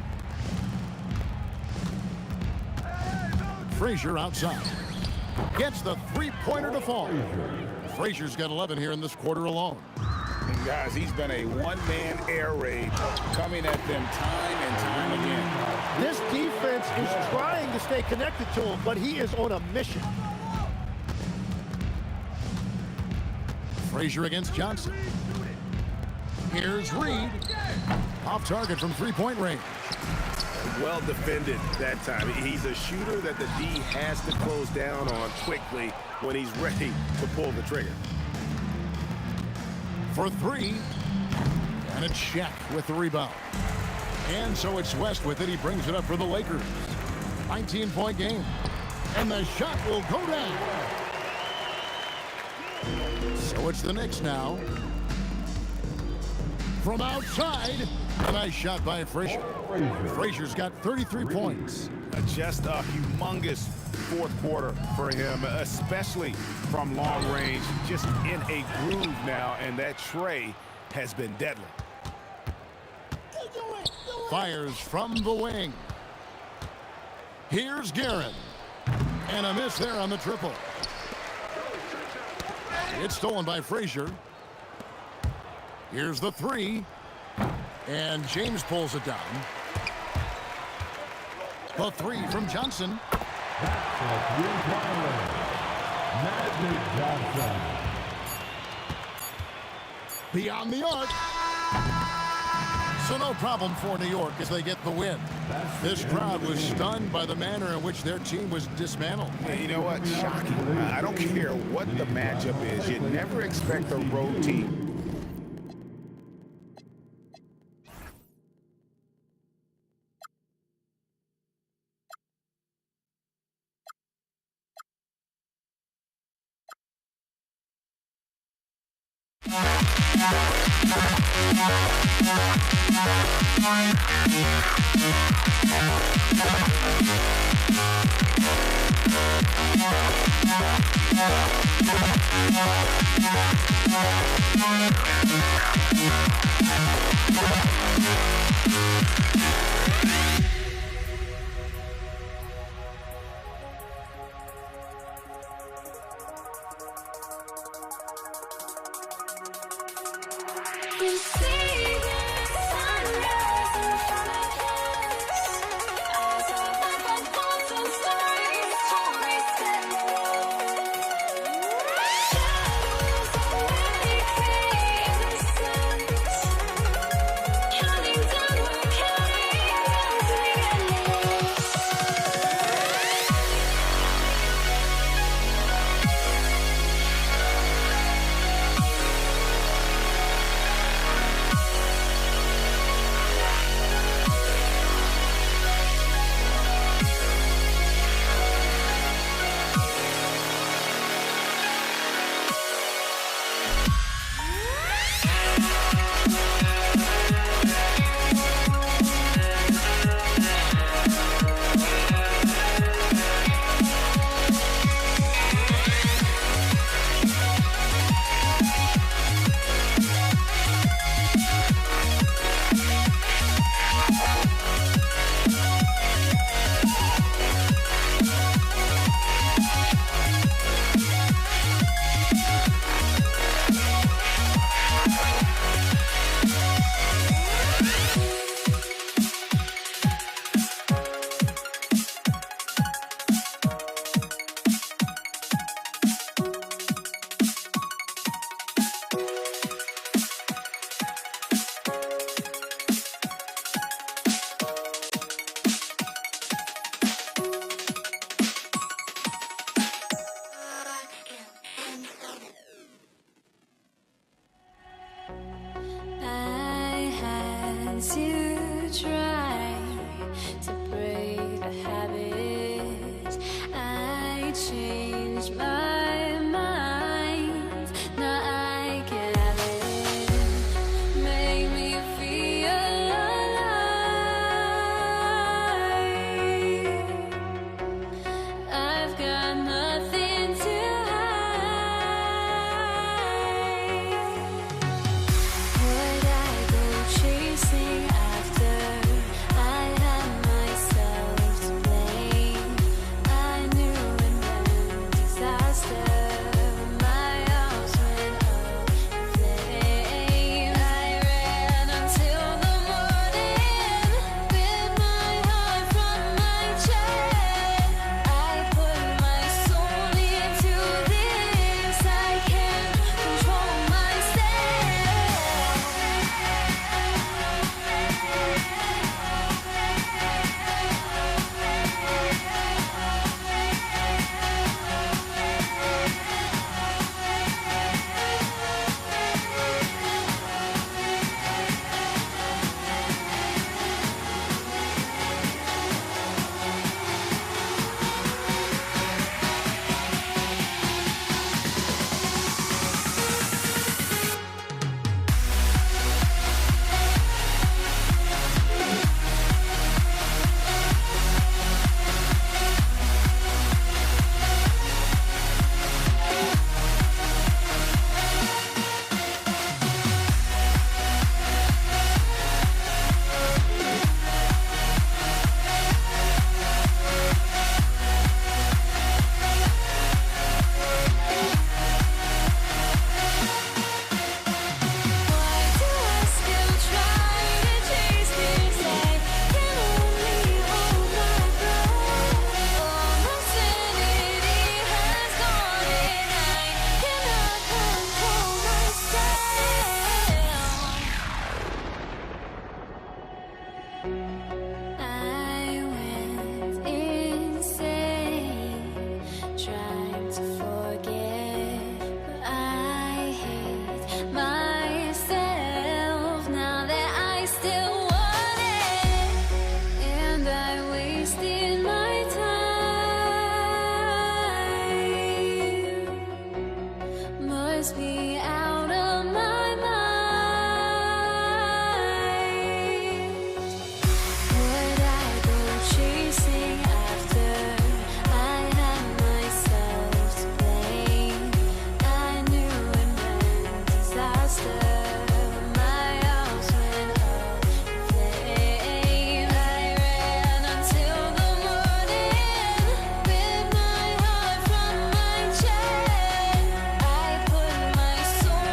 Frazier outside. Gets the three-pointer to fall. Frazier's got 11 here in this quarter alone. And guys, he's been a one-man air raid coming at them time and time again. This defense is trying to stay connected to him, but he is on a mission. Frazier against Johnson. Here's Reed. Off target from three-point range. Well defended that time. He's a shooter that the D has to close down on quickly when he's ready to pull the trigger. For 3. And it's Shaq with the rebound. And so it's West with it. He brings it up for the Lakers. 19-point game. And the shot will go down. So it's the Knicks now. From outside, a nice shot by Frazier. Frazier's got 33 points. Just a humongous fourth quarter for him, especially from long range. Just in a groove now, and that tray has been deadly. Fires from the wing. Here's Guerin. And a miss there on the triple. It's stolen by Frazier. Here's the 3. And James pulls it down. The 3 from Johnson. Beyond the arc. So no problem for New York as they get the win. This crowd was stunned by the manner in which their team was dismantled. You know what? Shocking. I don't care what the matchup is. You never expect a road team to try to break a habit. I changed my mind. Now I can have it. Make me feel alive. I've got nothing to would I go chasing after? I had myself to blame. I knew it meant disaster. My arms went up in flames. I ran until the morning. Bit my heart from my chest. I put my soul into this. I can't control myself. Why do I still try to chase this? I can only hold my breath. All my sanity has gone and I cannot control myself. I went insane trying to forget, but I hate myself now that I still want it, and I wasted my time. Must be out of my mind. Would I go chasing after? I had myself to blame. I knew it meant disaster. My arms went up in flames. I ran until the morning. Bit my heart from my chest. I put my soul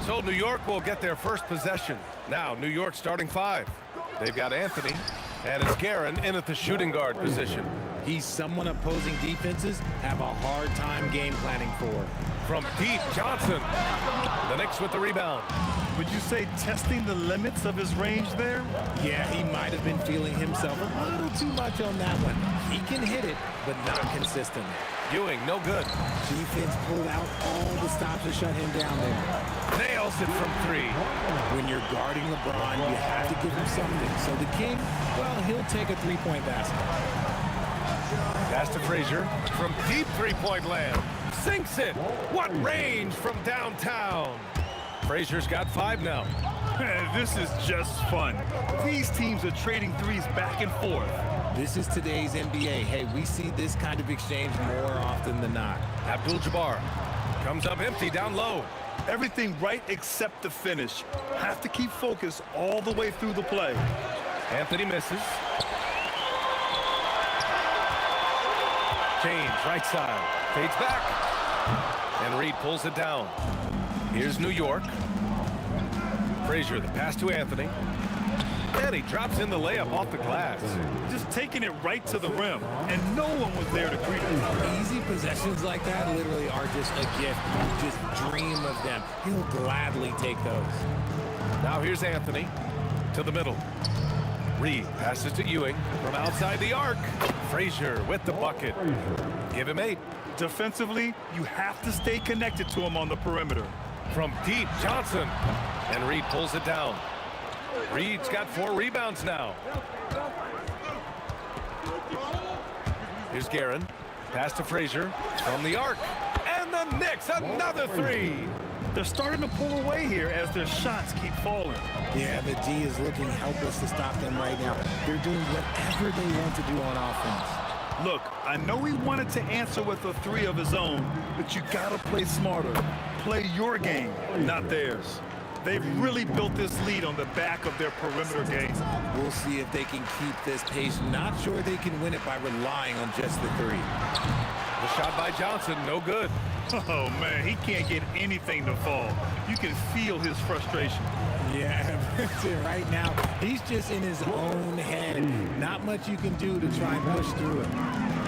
So New York will get their first possession. Now New York starting 5. They've got Anthony, and it's Guerin in at the shooting guard position. He's someone opposing defenses have a hard time game planning for. From deep, Johnson. The Knicks with the rebound. Would you say testing the limits of his range there? Yeah, he might have been feeling himself a little too much on that one. He can hit it, but not consistently. Ewing, no good. Defense pulled out all the stops to shut him down there. Nails it from 3. When you're guarding LeBron, you have to give him something. So the King, well, he'll take a three-point basket. Pass to Frazier from deep three-point land. Sinks it. What range from downtown. Frazier's got 5 now. This is just fun. These teams are trading threes back and forth. This is today's NBA. Hey, we see this kind of exchange more often than not. Abdul-Jabbar comes up empty down low. Everything right except the finish. Have to keep focus all the way through the play. Anthony misses. James, right side. Fades back. And Reed pulls it down. Here's New York. Frazier, the pass to Anthony. And he drops in the layup off the glass. Just taking it right to the rim, and no one was there to greet him. Easy possessions like that literally are just a gift. You just dream of them. He'll gladly take those. Now here's Anthony to the middle. Reed passes to Ewing from outside the arc. Frazier with the bucket. Give him 8. Defensively, you have to stay connected to him on the perimeter. From deep, Johnson. And Reed pulls it down. Reed's got 4 rebounds now. Here's Guerin. Pass to Frazier from the arc. And the Knicks, another 3. They're starting to pull away here as their shots keep falling. Yeah, the D is looking helpless to stop them right now. They're doing whatever they want to do on offense. Look, I know he wanted to answer with a 3 of his own, but you gotta play smarter. Play your game, not theirs. They've really built this lead on the back of their perimeter game. We'll see if they can keep this pace. Not sure they can win it by relying on just the 3. The shot by Johnson, no good. Oh, man, he can't get anything to fall. You can feel his frustration. Yeah, right now, he's just in his own head. Not much you can do to try and push through it.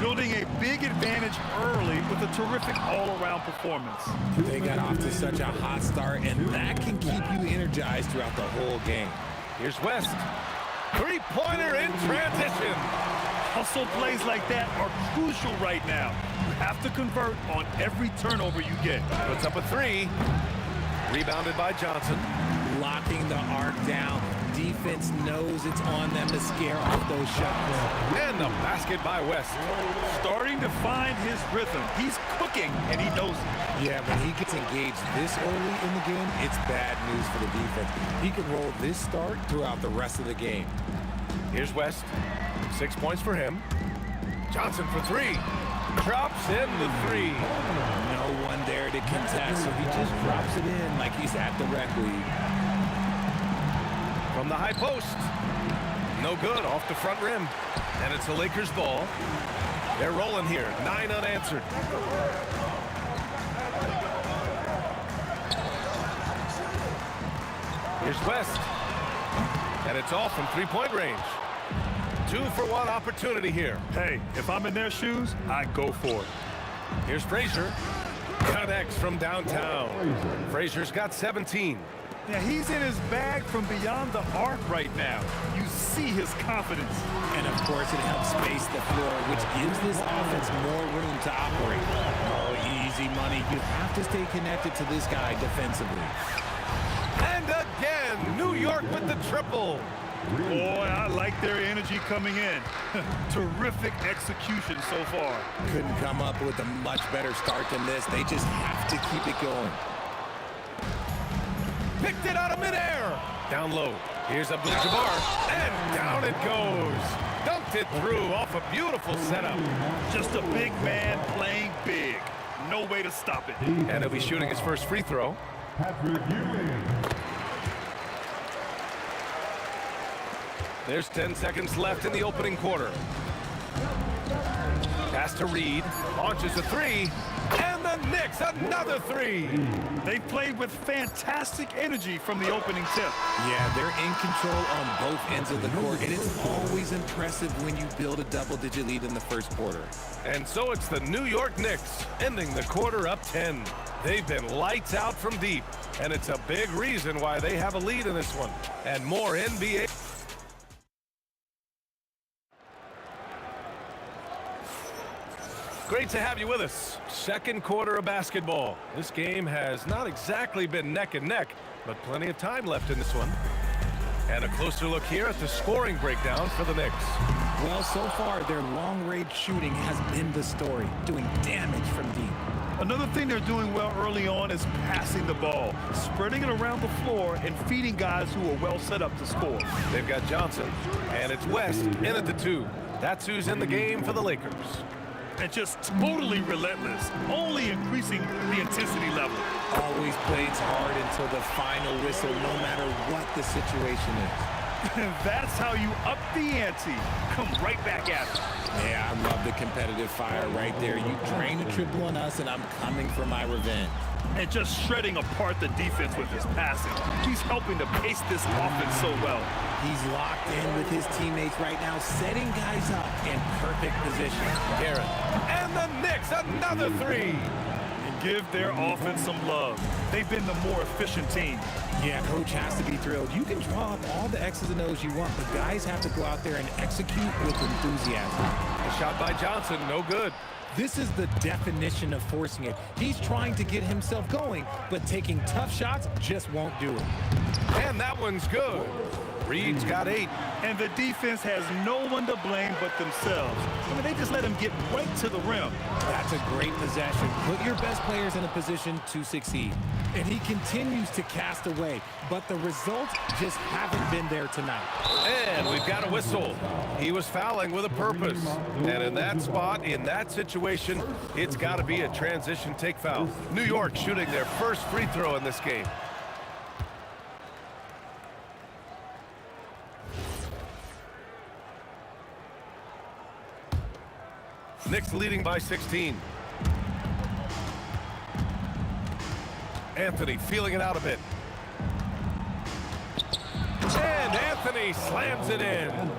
Building a big advantage early with a terrific all-around performance. They got off to such a hot start, and that can keep you energized throughout the whole game. Here's West. 3-pointer in transition. Hustle plays like that are crucial right now. You have to convert on every turnover you get. Puts up a 3. Rebounded by Johnson. Locking the arc down. Defense knows it's on them to scare off those shots. And the basket by West. Starting to find his rhythm. He's cooking, and he knows it. Yeah, when he gets engaged this early in the game, it's bad news for the defense. He can roll this start throughout the rest of the game. Here's West. 6 points for him. Johnson for 3. Drops in the 3. No one there to contest, so he just drops it in like he's at the rec league. From the high post. No good, off the front rim. And it's the Lakers' ball. They're rolling here, 9 unanswered. Here's West. And it's off from 3-point range. 2-for-1 opportunity here. Hey, if I'm in their shoes, I go for it. Here's Frazier. Connects from downtown. Frazier's got 17. Yeah, he's in his bag from beyond the arc right now. You see his confidence. And of course, it helps space the floor, which gives this offense more room to operate. Oh, easy money. You have to stay connected to this guy defensively. And again, New York with the triple. Boy, I like their energy coming in. Terrific execution so far. Couldn't come up with a much better start than this. They just have to keep it going. Picked it out of midair. Down low. Here's Abdul-Jabbar. And down it goes. Dunked it through off a beautiful setup. Just a big man playing big. No way to stop it. And he'll be shooting his first free throw. There's 10 seconds left in the opening quarter. Pass to Reed. Launches a 3. And the Knicks, another three. They've played with fantastic energy from the opening tip. Yeah, they're in control on both ends of the court, and it's always impressive when you build a double-digit lead in the first quarter. And so it's the New York Knicks ending the quarter up 10. They've been lights out from deep, and it's a big reason why they have a lead in this one. And more NBA. Great to have you with us. Second quarter of basketball. This game has not exactly been neck and neck, but plenty of time left in this one. And a closer look here at the scoring breakdown for the Knicks. Well, so far, their long-range shooting has been the story, doing damage from deep. Another thing they're doing well early on is passing the ball, spreading it around the floor and feeding guys who are well set up to score. They've got Johnson, and it's West in at the 2. That's who's in the game for the Lakers. And just totally relentless, only increasing the intensity level. Always plays hard until the final whistle, no matter what the situation is. That's how you up the ante. Come right back at it. Yeah, I love the competitive fire right there. You drain a triple on us, and I'm coming for my revenge. And just shredding apart the defense with his passing. He's helping to pace this offense so well. He's locked in with his teammates right now, setting guys up in perfect position. Garrett, and the Knicks, another three. And give their offense some love. They've been the more efficient team. Yeah, coach has to be thrilled. You can draw up all the X's and O's you want, but guys have to go out there and execute with enthusiasm. A shot by Johnson, no good. This is the definition of forcing it. He's trying to get himself going, but taking tough shots just won't do it. And that one's good. Reed's got 8. And the defense has no one to blame but themselves. I mean, they just let him get right to the rim. That's a great possession. Put your best players in a position to succeed. And he continues to cast away, but the results just haven't been there tonight. And we've got a whistle. He was fouling with a purpose. And in that spot, in that situation, it's got to be a transition take foul. New York shooting their first free throw in this game. Knicks leading by 16. Anthony feeling it out a bit. And Anthony slams it in.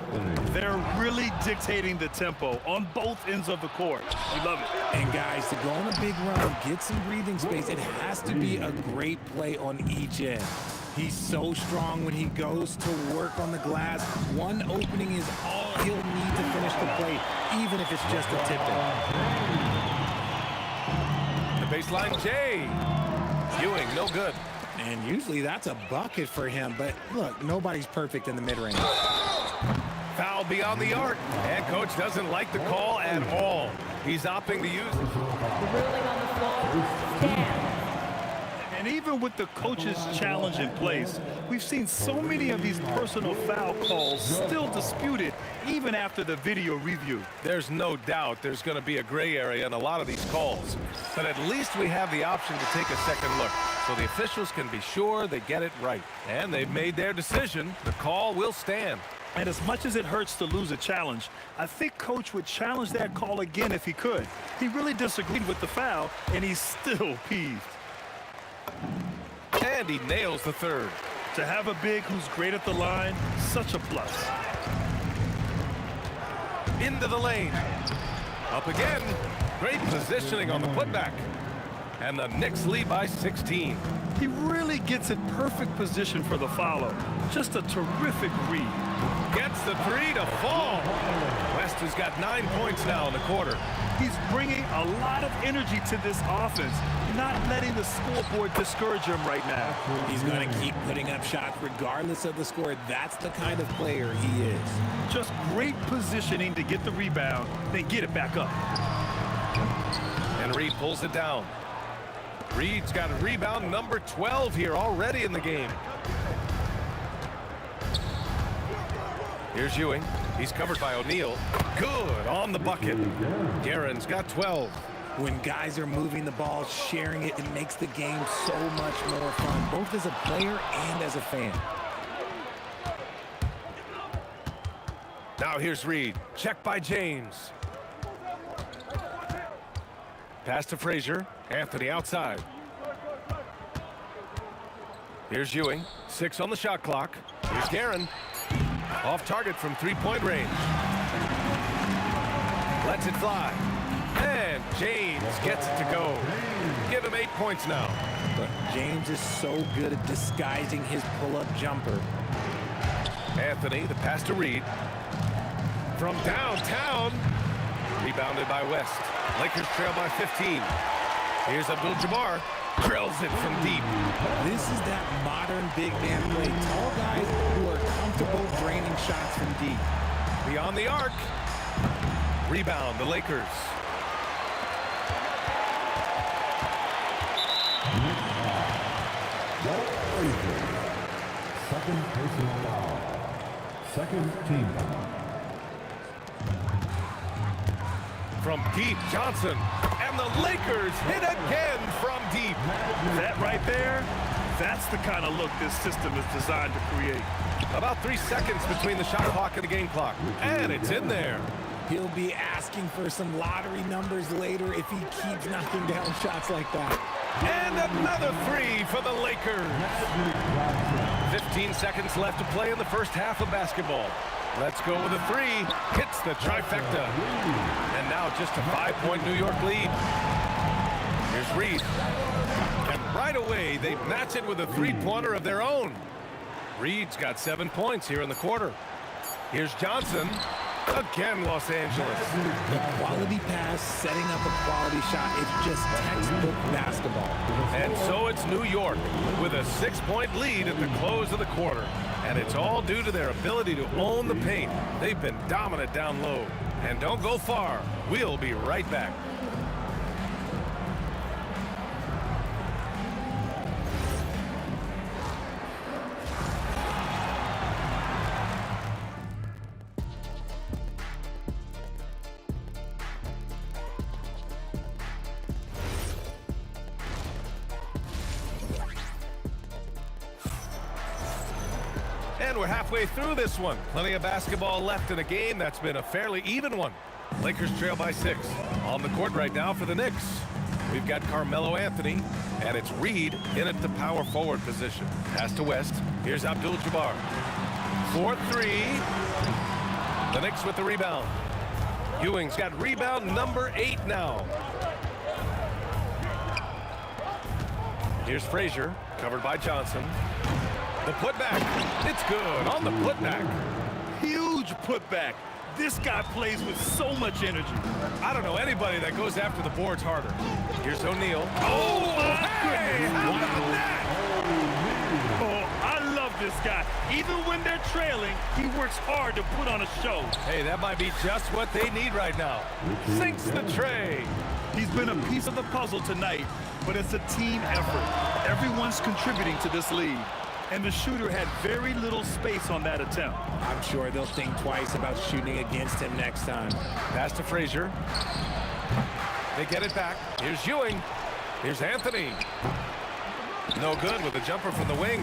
They're really dictating the tempo on both ends of the court. We love it. And guys, to go on a big run, get some breathing space, it has to be a great play on each end. He's so strong when he goes to work on the glass. One opening is all he'll need to finish the play, even if it's just a tip-in. The baseline, Jay. Ewing, no good. And usually that's a bucket for him, but look, nobody's perfect in the mid-range. Foul beyond the arc, and coach doesn't like the call at all. He's opting to use it. The ruling on the floor stands. And even with the coach's challenge in place, we've seen so many of these personal foul calls still disputed even after the video review. There's no doubt there's going to be a gray area in a lot of these calls. But at least we have the option to take a second look, so the officials can be sure they get it right. And they've made their decision. The call will stand. And as much as it hurts to lose a challenge, I think coach would challenge that call again if he could. He really disagreed with the foul, and he's still peeved. And he nails the third. To have a big who's great at the line, such a plus. Into the lane. Up again. Great positioning on the putback. And the Knicks lead by 16. He really gets in perfect position for the follow. Just a terrific read. Gets the three to fall. West has got 9 points now in the quarter. He's bringing a lot of energy to this offense, not letting the scoreboard discourage him right now. He's going to keep putting up shots regardless of the score. That's the kind of player he is. Just great positioning to get the rebound, then get it back up. And Reed pulls it down. Reed's got a rebound number 12 here already in the game. Here's Ewing. He's covered by O'Neal. Good on the bucket. Guerin's got 12. When guys are moving the ball, sharing it, it makes the game so much more fun, both as a player and as a fan. Now here's Reed. Check by James. Pass to Frazier. Anthony outside. Here's Ewing. 6 on the shot clock. Here's Guerin. Off target from three-point range. Lets it fly. And James gets it to go. Give him 8 points now. But James is so good at disguising his pull-up jumper. Anthony, the pass to Reed. From downtown. Rebounded by West. Lakers trail by 15. Here's Abdul-Jabbar. Drills it from deep. This is that modern big man play. Tall guys who are comfortable draining shots from deep. Beyond the arc. Rebound, the Lakers. Second personal foul. Second team foul. From deep, Johnson. And the Lakers hit again from deep. That right there, that's the kind of look this system is designed to create. About 3 seconds between the shot clock and the game clock. And it's in there. He'll be asking for some lottery numbers later if he keeps knocking down shots like that. And another 3 for the Lakers. 15 seconds left to play in the first half of basketball. Let's go with a 3. Hits the trifecta. And now just a 5-point New York lead. Here's Reed. And right away, they match it with a three-pointer of their own. Reed's got 7 points here in the quarter. Here's Johnson. Again, Los Angeles. The quality pass, setting up a quality shot. It's just textbook basketball. And so it's New York with a 6-point lead at the close of the quarter. And it's all due to their ability to own the paint. They've been dominant down low. And don't go far. We'll be right back. And we're halfway through this one. Plenty of basketball left in a game that's been a fairly even one. Lakers trail by 6. On the court right now for the Knicks. We've got Carmelo Anthony, and it's Reed in at the power forward position. Pass to West. Here's Abdul-Jabbar. 4-3. The Knicks with the rebound. Ewing's got rebound number 8 now. Here's Frazier, covered by Johnson. The putback. It's good on the putback. Huge putback. This guy plays with so much energy. I don't know anybody that goes after the boards harder. Here's O'Neal. Oh, my goodness. How about that? Oh, I love this guy. Even when they're trailing, he works hard to put on a show. Hey, that might be just what they need right now. Sinks the tray. He's been a piece of the puzzle tonight, but it's a team effort. Everyone's contributing to this lead. And the shooter had very little space on that attempt. I'm sure they'll think twice about shooting against him next time. Pass to Frazier. They get it back. Here's Ewing. Here's Anthony. No good with a jumper from the wing.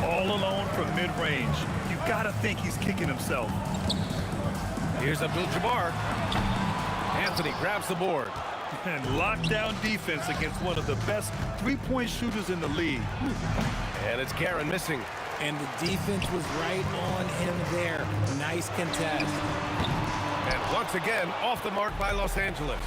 All alone from mid-range. You gotta think he's kicking himself. Here's Abdul-Jabbar. Anthony grabs the board. And lockdown defense against one of the best three-point shooters in the league. And it's Guerin missing. And the defense was right on him there. Nice contest. And once again, off the mark by Los Angeles.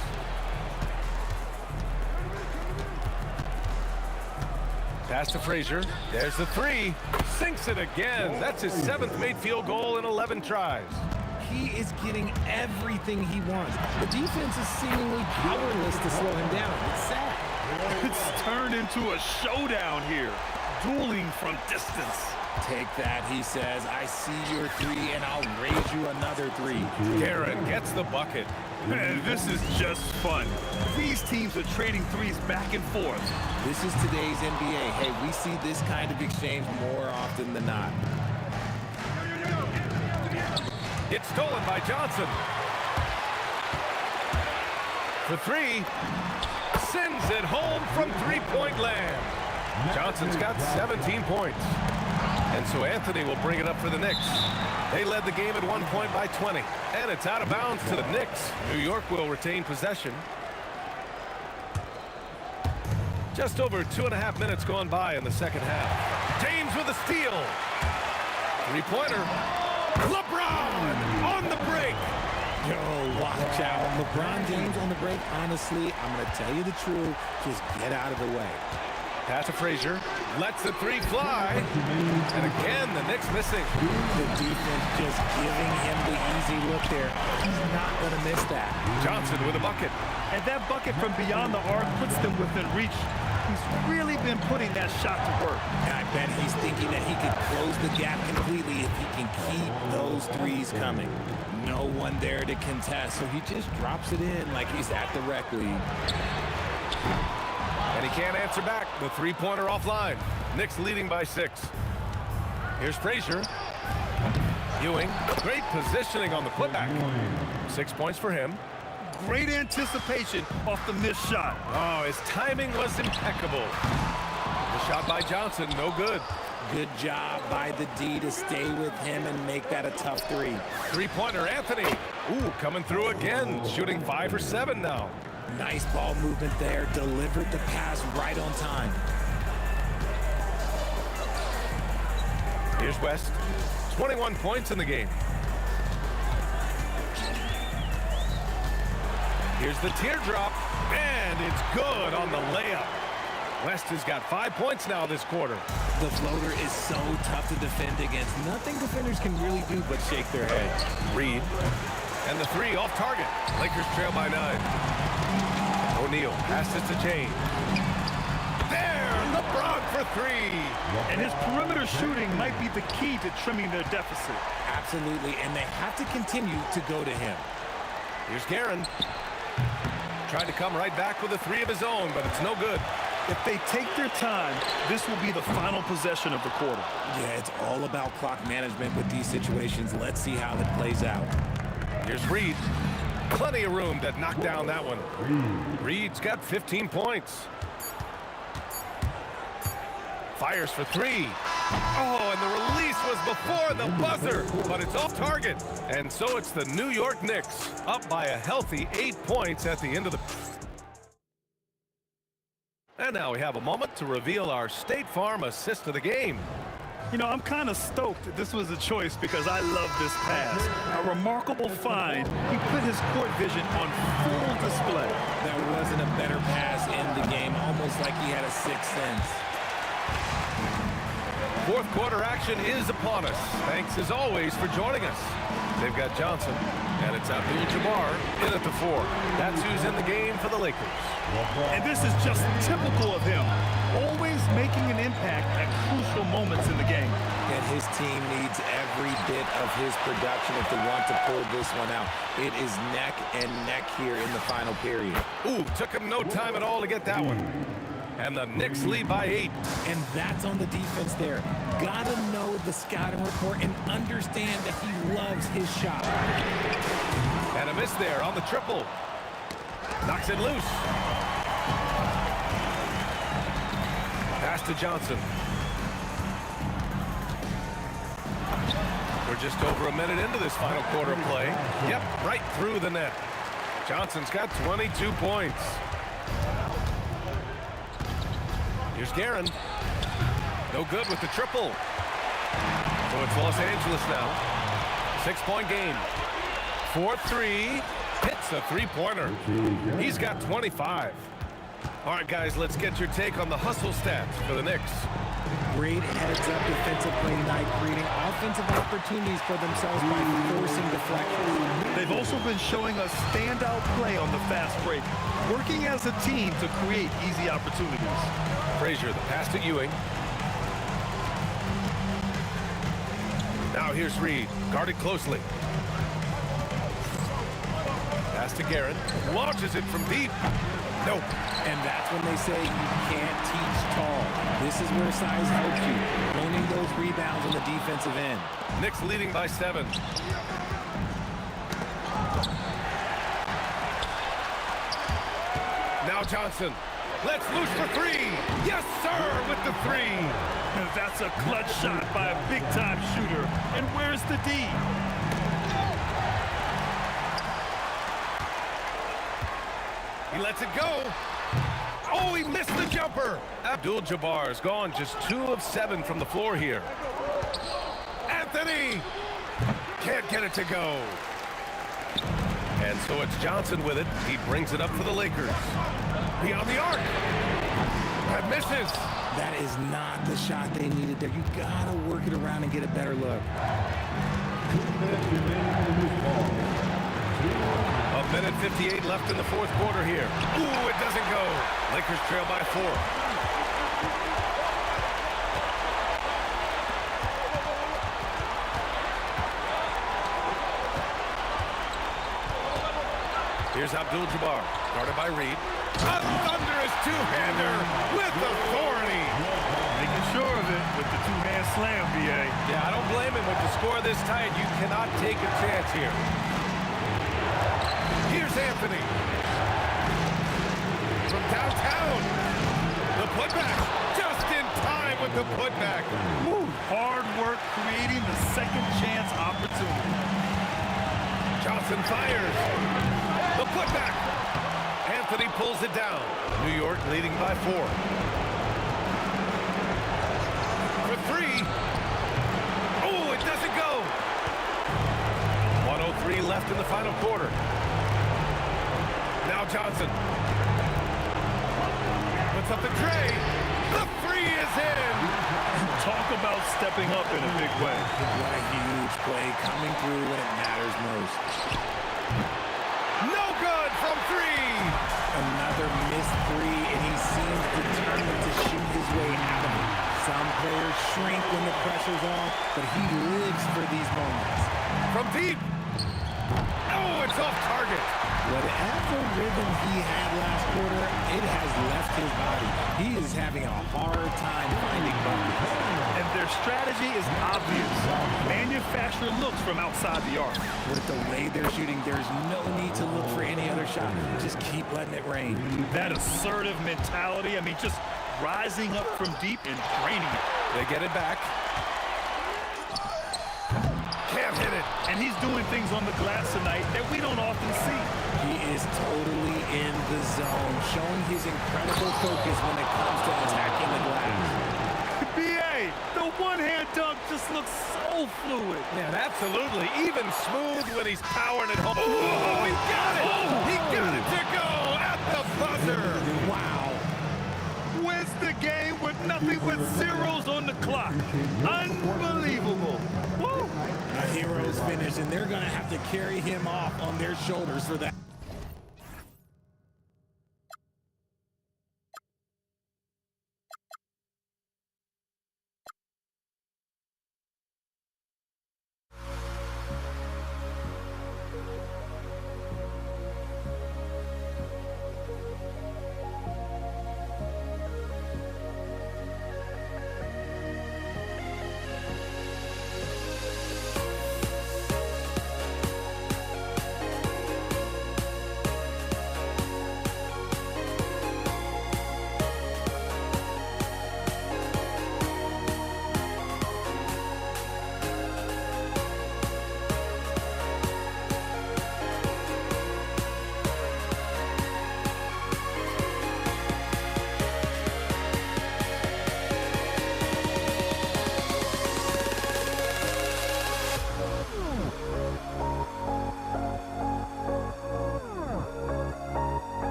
Pass to Frazier. There's the 3. Sinks it again. That's his 7th made field goal in 11 tries. He is getting everything he wants. The defense is seemingly powerless to slow him down. It's sad. It's turned into a showdown here. Dueling from distance. Take that, he says. I see your 3, and I'll raise you another 3. Guerin gets the bucket. Man, this is just fun. These teams are trading threes back and forth. This is today's NBA. Hey, we see this kind of exchange more often than not. It's stolen by Johnson. For 3. Sends it home from three-point land. Johnson's got 17 points. And so Anthony will bring it up for the Knicks. They led the game at one point by 20. And it's out of bounds to the Knicks. New York will retain possession. Just over 2.5 minutes gone by in the second half. James with a steal. Three-pointer. LeBron on the break. Yo, watch out. LeBron James on the break. Honestly, I'm going to tell you the truth. Just get out of the way. Pass to Frazier. Lets the three fly. And again, the Knicks missing. The defense just giving him the easy look there. He's not going to miss that. Johnson with a bucket. And that bucket from beyond the arc puts them within reach. He's really been putting that shot to work. And I bet he's thinking that he could close the gap completely if he can keep those threes coming. No one there to contest, so he just drops it in like he's at the rec league. And he can't answer back. The three-pointer offline. Knicks leading by 6. Here's Frazier. Ewing. Great positioning on the putback. 6 points for him. Great anticipation off the missed shot. Oh, his timing was impeccable. The shot by Johnson, no good. Good job by the D to stay with him and make that a tough three. Three-pointer, Anthony. Ooh, coming through again. Shooting 5 for 7 now. Nice ball movement there. Delivered the pass right on time. Here's West. 21 points in the game. Here's the teardrop, and it's good on the layup. West has got 5 points now this quarter. The floater is so tough to defend against. Nothing defenders can really do but shake their heads. Reed, and the three off target. Lakers trail by 9. O'Neal passes to James. There, LeBron for 3. And his perimeter shooting might be the key to trimming their deficit. Absolutely, and they have to continue to go to him. Here's Guerin. Tried to come right back with a 3 of his own, but it's no good. If they take their time, this will be the final possession of the quarter. Yeah, it's all about clock management with these situations. Let's see how it plays out. Here's Reed. Plenty of room to knock down that one. Reed's got 15 points. Fires for 3. Oh, and the release was before the buzzer, but it's off target. And so it's the New York Knicks up by a healthy 8 points at the end of the... And now we have a moment to reveal our State Farm assist of the game. You know, I'm kind of stoked that this was a choice because I love this pass. A remarkable find. He put his court vision on full display. There wasn't a better pass in the game, almost like he had a sixth sense. Fourth quarter action is upon us. Thanks as always for joining us. They've got Johnson, and it's Abdul-Jabbar in at the 4. That's who's in the game for the Lakers. And this is just typical of him, always making an impact at crucial moments in the game. And his team needs every bit of his production if they want to pull this one out. It is neck and neck here in the final period. Ooh, took him no time at all to get that one. And the Knicks lead by 8. And that's on the defense there. Gotta know the scouting report and understand that he loves his shot. And a miss there on the triple. Knocks it loose. Pass to Johnson. We're just over a minute into this final quarter of play. Yep, right through the net. Johnson's got 22 points. Here's Guerin. No good with the triple. So it's Los Angeles now. 6-point game. 4-3. Hits a three-pointer. He's got 25. All right, guys, let's get your take on the hustle stats for the Knicks. Great heads-up defensive play night, creating offensive opportunities for themselves by forcing deflections. They've also been showing us standout play on the fast break, working as a team to create easy opportunities. Frazier, the pass to Ewing. Now here's Reed, guarded closely. Pass to Guerin, launches it from deep. Nope. And that's when they say you can't teach tall. This is where size helps you, owning those rebounds on the defensive end. Knicks leading by 7. Now Johnson. Let's loose for 3. Yes, sir, with the 3. And that's a clutch shot by a big-time shooter. And where's the D? He lets it go. Oh, he missed the jumper. Abdul-Jabbar's gone just 2 of 7 from the floor here. Anthony can't get it to go. And so it's Johnson with it. He brings it up for the Lakers. Beyond the arc. That misses. That is not the shot they needed there. You gotta work it around and get a better look. 1:58 left in the fourth quarter here. Ooh, it doesn't go. Lakers trail by 4. Here's Abdul-Jabbar, guarded by Reed. A thunderous two-hander with authority. Making sure of it with the two-hand slam, BA. Yeah, I don't blame him. With the score this tight, you cannot take a chance here. Here's Anthony. From downtown. The putback. Just in time with the putback. Woo. Hard work creating the second chance opportunity. Johnson fires. The putback. Anthony pulls it down. New York leading by 4. For 3. Oh, it doesn't go. 1:03 left in the final quarter. Now Johnson. Puts up the tray. The 3 is in. Talk about stepping up in a big way. What a huge play coming through when it matters most. No good from 3. Another missed 3, and he seems determined to shoot his way out of it. Some players shrink when the pressure's on, but he lives for these moments. From deep. Oh, it's off target. Whatever rhythm he had last quarter, it has left his body. He is having a hard time finding buckets. And their strategy is obvious. Manufacture looks from outside the arc. With the way they're shooting, there's no need to look for any other shot. Just keep letting it rain. That assertive mentality, I mean, just rising up from deep and draining it. They get it back. Can't hit it. And he's doing things on the glass tonight that we don't often see. He is totally in the zone, showing his incredible focus when it comes to attacking the glass. BA, the one-hand dunk just looks so fluid. Yeah, absolutely. Even smooth when he's powering it home. Oh, he got it. He got it to go at the buzzer. Wow. Wins the game with nothing but zeros on the clock. Unbelievable. Woo. A hero's finish, and they're going to have to carry him off on their shoulders for that.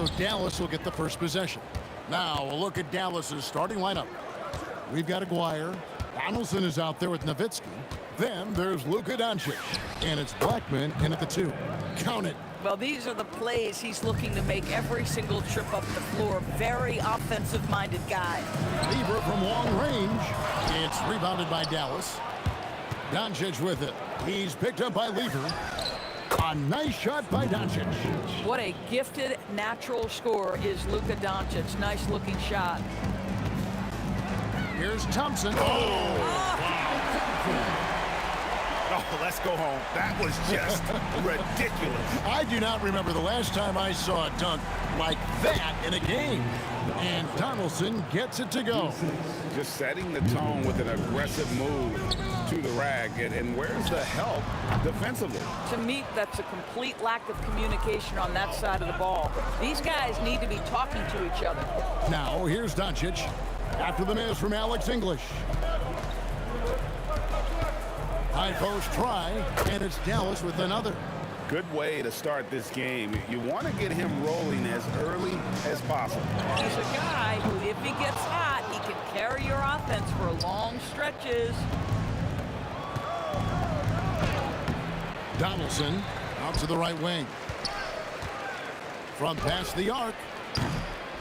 So Dallas will get the first possession. Now a look at Dallas's starting lineup. We've got Aguirre. Donaldson is out there with Nowitzki. Then there's Luka Doncic. And it's Blackman in at the 2. Count it. Well, these are the plays he's looking to make every single trip up the floor. Very offensive-minded guy. Lever from long range. It's rebounded by Dallas. Doncic with it. He's picked up by Lever. A nice shot by Doncic. What a gifted natural scorer is Luka Doncic. Nice looking shot. Here's Thompson. Oh, let's go home. That was just ridiculous. I do not remember the last time I saw a dunk like that in a game. And Donaldson gets it to go. Just setting the tone with an aggressive move to the rag. And where's the help defensively? To me, that's a complete lack of communication on that side of the ball. These guys need to be talking to each other. Now, here's Doncic. After the miss from Alex English. High post try, and it's Dallas with another. Good way to start this game. You want to get him rolling as early as possible. He's a guy who, if he gets hot, he can carry your offense for long stretches. Donaldson out to the right wing. From past the arc.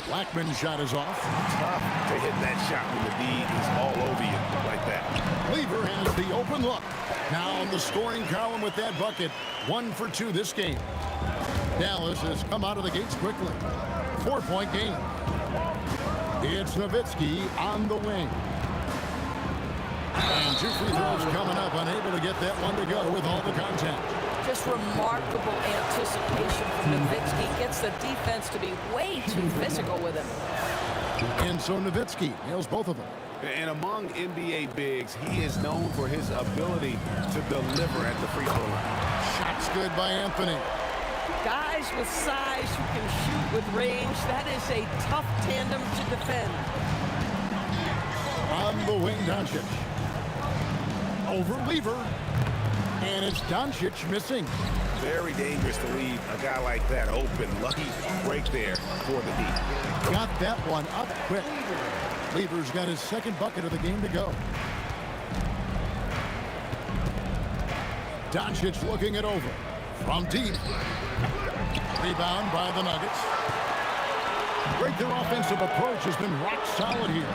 Blackman's shot is off. Tough to hit that shot when the D is all over you like that. Lever has the open look. Now in the scoring column with that bucket. 1 for 2 this game. Dallas has come out of the gates quickly. 4-point game. It's Nowitzki on the wing. And 2 free throws coming up. Unable to get that one to go with all the contact. Just remarkable anticipation from Nowitzki. Gets the defense to be way too physical with him. And so Nowitzki nails both of them. And among NBA bigs, he is known for his ability to deliver at the free throw line. Shot's good by Anthony. Guys with size who can shoot with range, that is a tough tandem to defend. On the wing, Doncic. Over Lever. And it's Doncic missing. Very dangerous to leave a guy like that open. Lucky break there for the D. Got that one up quick. Lever's got his second bucket of the game to go. Doncic looking it over. From deep. Rebound by the Nuggets. Great, their offensive approach has been rock solid here.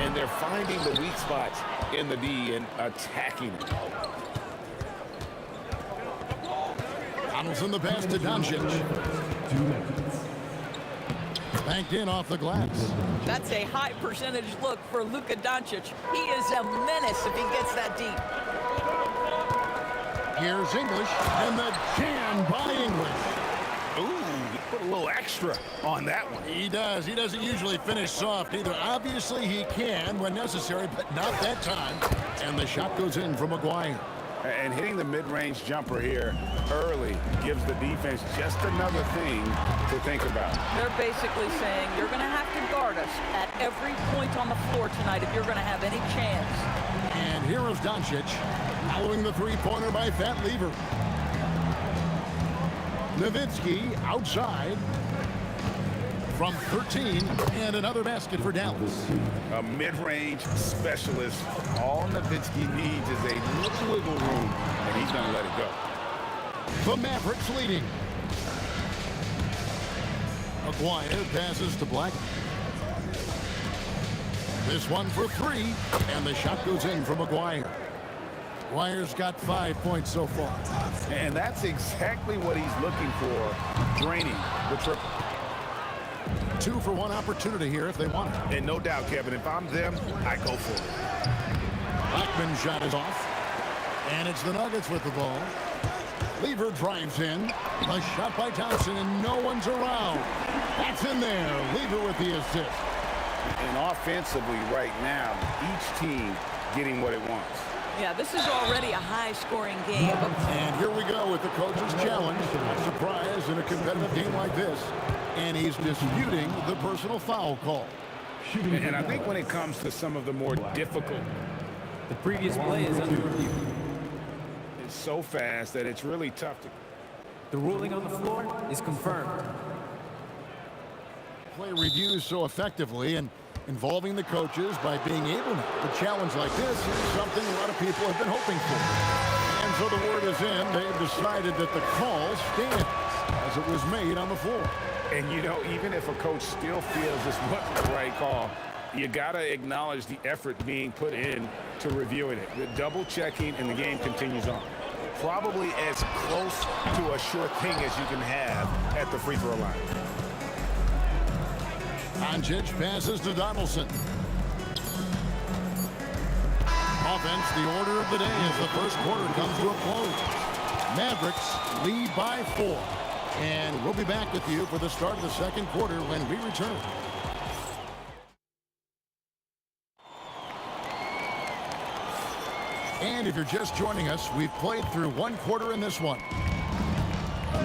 And they're finding the weak spots in the D and attacking it. Donaldson the pass to Doncic. Banked in off the glass. That's a high percentage look for Luka Doncic. He is a menace if he gets that deep. Here's English, and the jam by English. Ooh, put a little extra on that one. He does. He doesn't usually finish soft either. Obviously, he can when necessary, but not that time. And the shot goes in from McGuire. And hitting the mid-range jumper here early gives the defense just another thing to think about. They're basically saying you're going to have to guard us at every point on the floor tonight if you're going to have any chance. And here is Doncic following the three-pointer by Fat Lever. Nowitzki outside from 13, and another basket for Dallas. A mid-range specialist. All Nowitzki needs is a little wiggle room, and he's going to let it go. The Mavericks leading. McGuire passes to Black. This one for three, and the shot goes in for McGuire. McGuire's got 5 points so far. And that's exactly what he's looking for, draining the triple. 2 for 1 opportunity here if they want it. And no doubt, Kevin, if I'm them, I go for it. Blackman's shot is off. And it's the Nuggets with the ball. Lever drives in. A shot by Thompson, and no one's around. That's in there. Lever with the assist. And offensively right now, each team getting what it wants. Yeah, this is already a high-scoring game. And here we go with the coach's challenge. A surprise in a competitive game like this. And he's disputing the personal foul call. And I think when it comes to some of the more difficult, the previous play is under review. It's so fast that it's really tough to. The ruling on the floor is confirmed. Play reviews so effectively and involving the coaches by being able to challenge like this is something a lot of people have been hoping for. And so the word is in. They've decided that the call stands as it was made on the floor. And, you know, even if a coach still feels this wasn't the right call, you got to acknowledge the effort being put in to reviewing it. The double checking, and the game continues on. Probably as close to a sure thing as you can have at the free throw line. Doncic passes to Donaldson. Offense, the order of the day as the first quarter comes to a close. Mavericks lead by 4. And we'll be back with you for the start of the second quarter when we return. And if you're just joining us, we've played through 1 quarter in this one.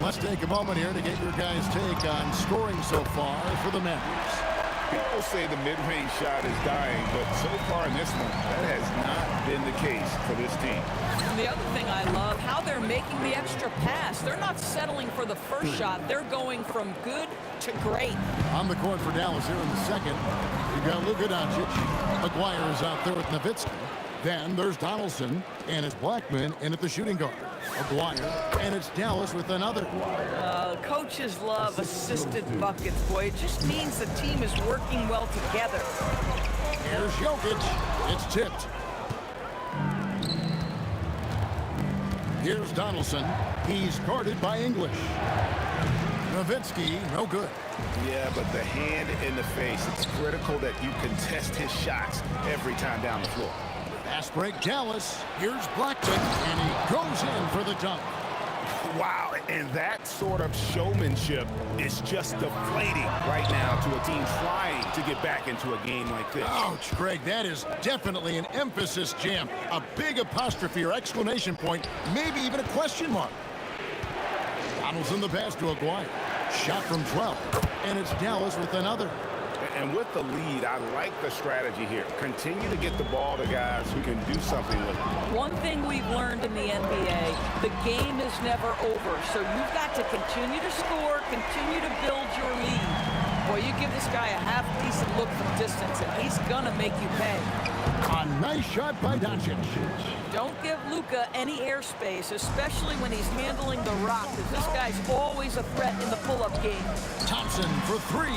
Let's take a moment here to get your guys' take on scoring so far for the Mavericks. People say the mid-range shot is dying, but so far in this one, that has not been the case for this team. And the other thing I love, how they're making the extra pass. They're not settling for the first shot. They're going from good to great. On the court for Dallas here in the second, you've got Luka Doncic. McGuire is out there with Nowitzki. Then there's Donaldson, and it's Blackman in at the shooting guard. McGuire, and it's Dallas with another. Coaches love assisted buckets, boy. It just means the team is working well together. Here's Jokic. It's tipped. Here's Donaldson. He's guarded by English. Nowitzki, no good. Yeah, but the hand in the face, it's critical that you contest his shots every time down the floor. Fast break, Dallas. Here's Blackman, and he goes in for the dunk. Wow, and that sort of showmanship is just deflating right now to a team trying to get back into a game like this. Ouch, Greg, that is definitely an emphasis jam. A big apostrophe or exclamation point, maybe even a question mark. Donaldson the pass to Aguirre. Shot from 12, and it's Dallas with another. And with the lead, I like the strategy here. Continue to get the ball to guys who can do something with it. One thing we've learned in the NBA, the game is never over. So you've got to continue to score, continue to build your lead. Boy, you give this guy a half-decent look from distance, and he's going to make you pay. A nice shot by Doncic. Don't give Luka any airspace, especially when he's handling the rock, because this guy's always a threat in the pull-up game. Thompson for three,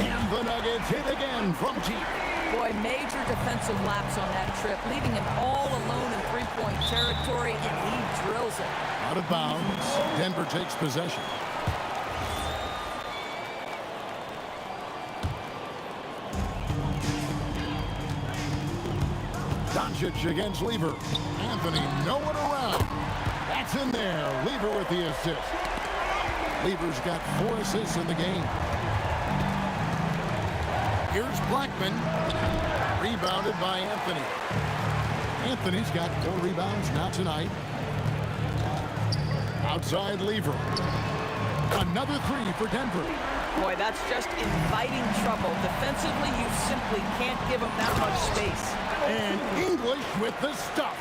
and the Nuggets hit again from deep. Boy, major defensive lapse on that trip, leaving him all alone in three-point territory, and he drills it. Out of bounds, Denver takes possession. Doncic against Lever. Anthony nowhere around. That's in there. Lever with the assist. Lever's got 4 assists in the game. Here's Blackman. Rebounded by Anthony. Anthony's got 4 rebounds now tonight. Outside Lever. Another 3 for Denver. Boy, that's just inviting trouble. Defensively, you simply can't give him that much space. And English with the stuff.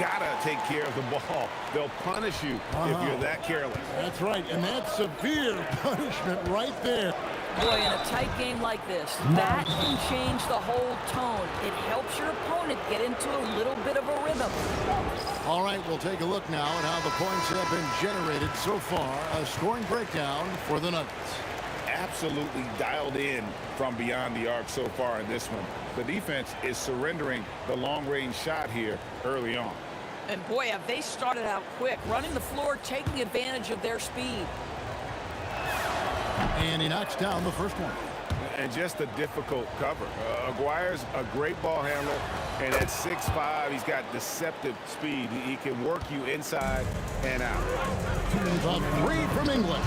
Gotta take care of the ball. They'll punish you if you're that careless. That's right, and that's severe punishment right there. Boy, in a tight game like this, that can change the whole tone. It helps your opponent get into a little bit of a rhythm. All right, we'll take a look now at how the points have been generated so far. A scoring breakdown for the Nuggets. Absolutely dialed in from beyond the arc so far in this one. The defense is surrendering the long-range shot here early on. And boy, have they started out quick, running the floor, taking advantage of their speed. And he knocks down the first one. And just a difficult cover. Aguirre's a great ball handler, and at 6'5", he's got deceptive speed. He can work you inside and out. The 3 from English.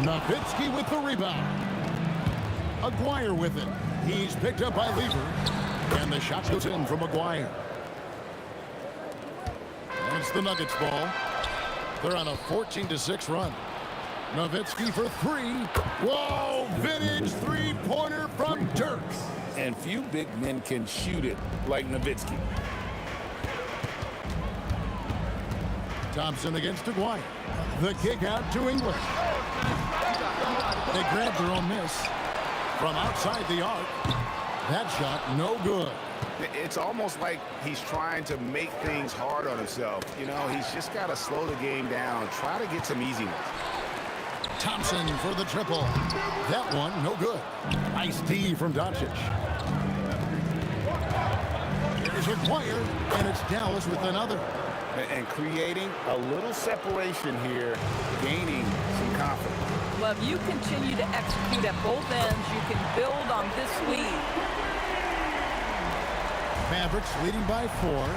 Nowitzki with the rebound. Aguirre with it. He's picked up by Lever. And the shot goes in from Aguirre. That's the Nuggets ball. They're on a 14-6 run. Nowitzki for 3. Whoa! Vintage three-pointer from Turks. And few big men can shoot it like Nowitzki. Thompson against Aguirre. The kick out to English. They grabbed their own miss. From outside the arc. That shot no good. It's almost like he's trying to make things hard on himself. You know, he's just got to slow the game down, try to get some easy ones. Thompson for the triple. That one, no good. Nice D from Doncic. Here's Aguirre, and it's Dallas with another. And creating a little separation here, gaining some confidence. Well, if you continue to execute at both ends, you can build on this lead. Mavericks leading by 4.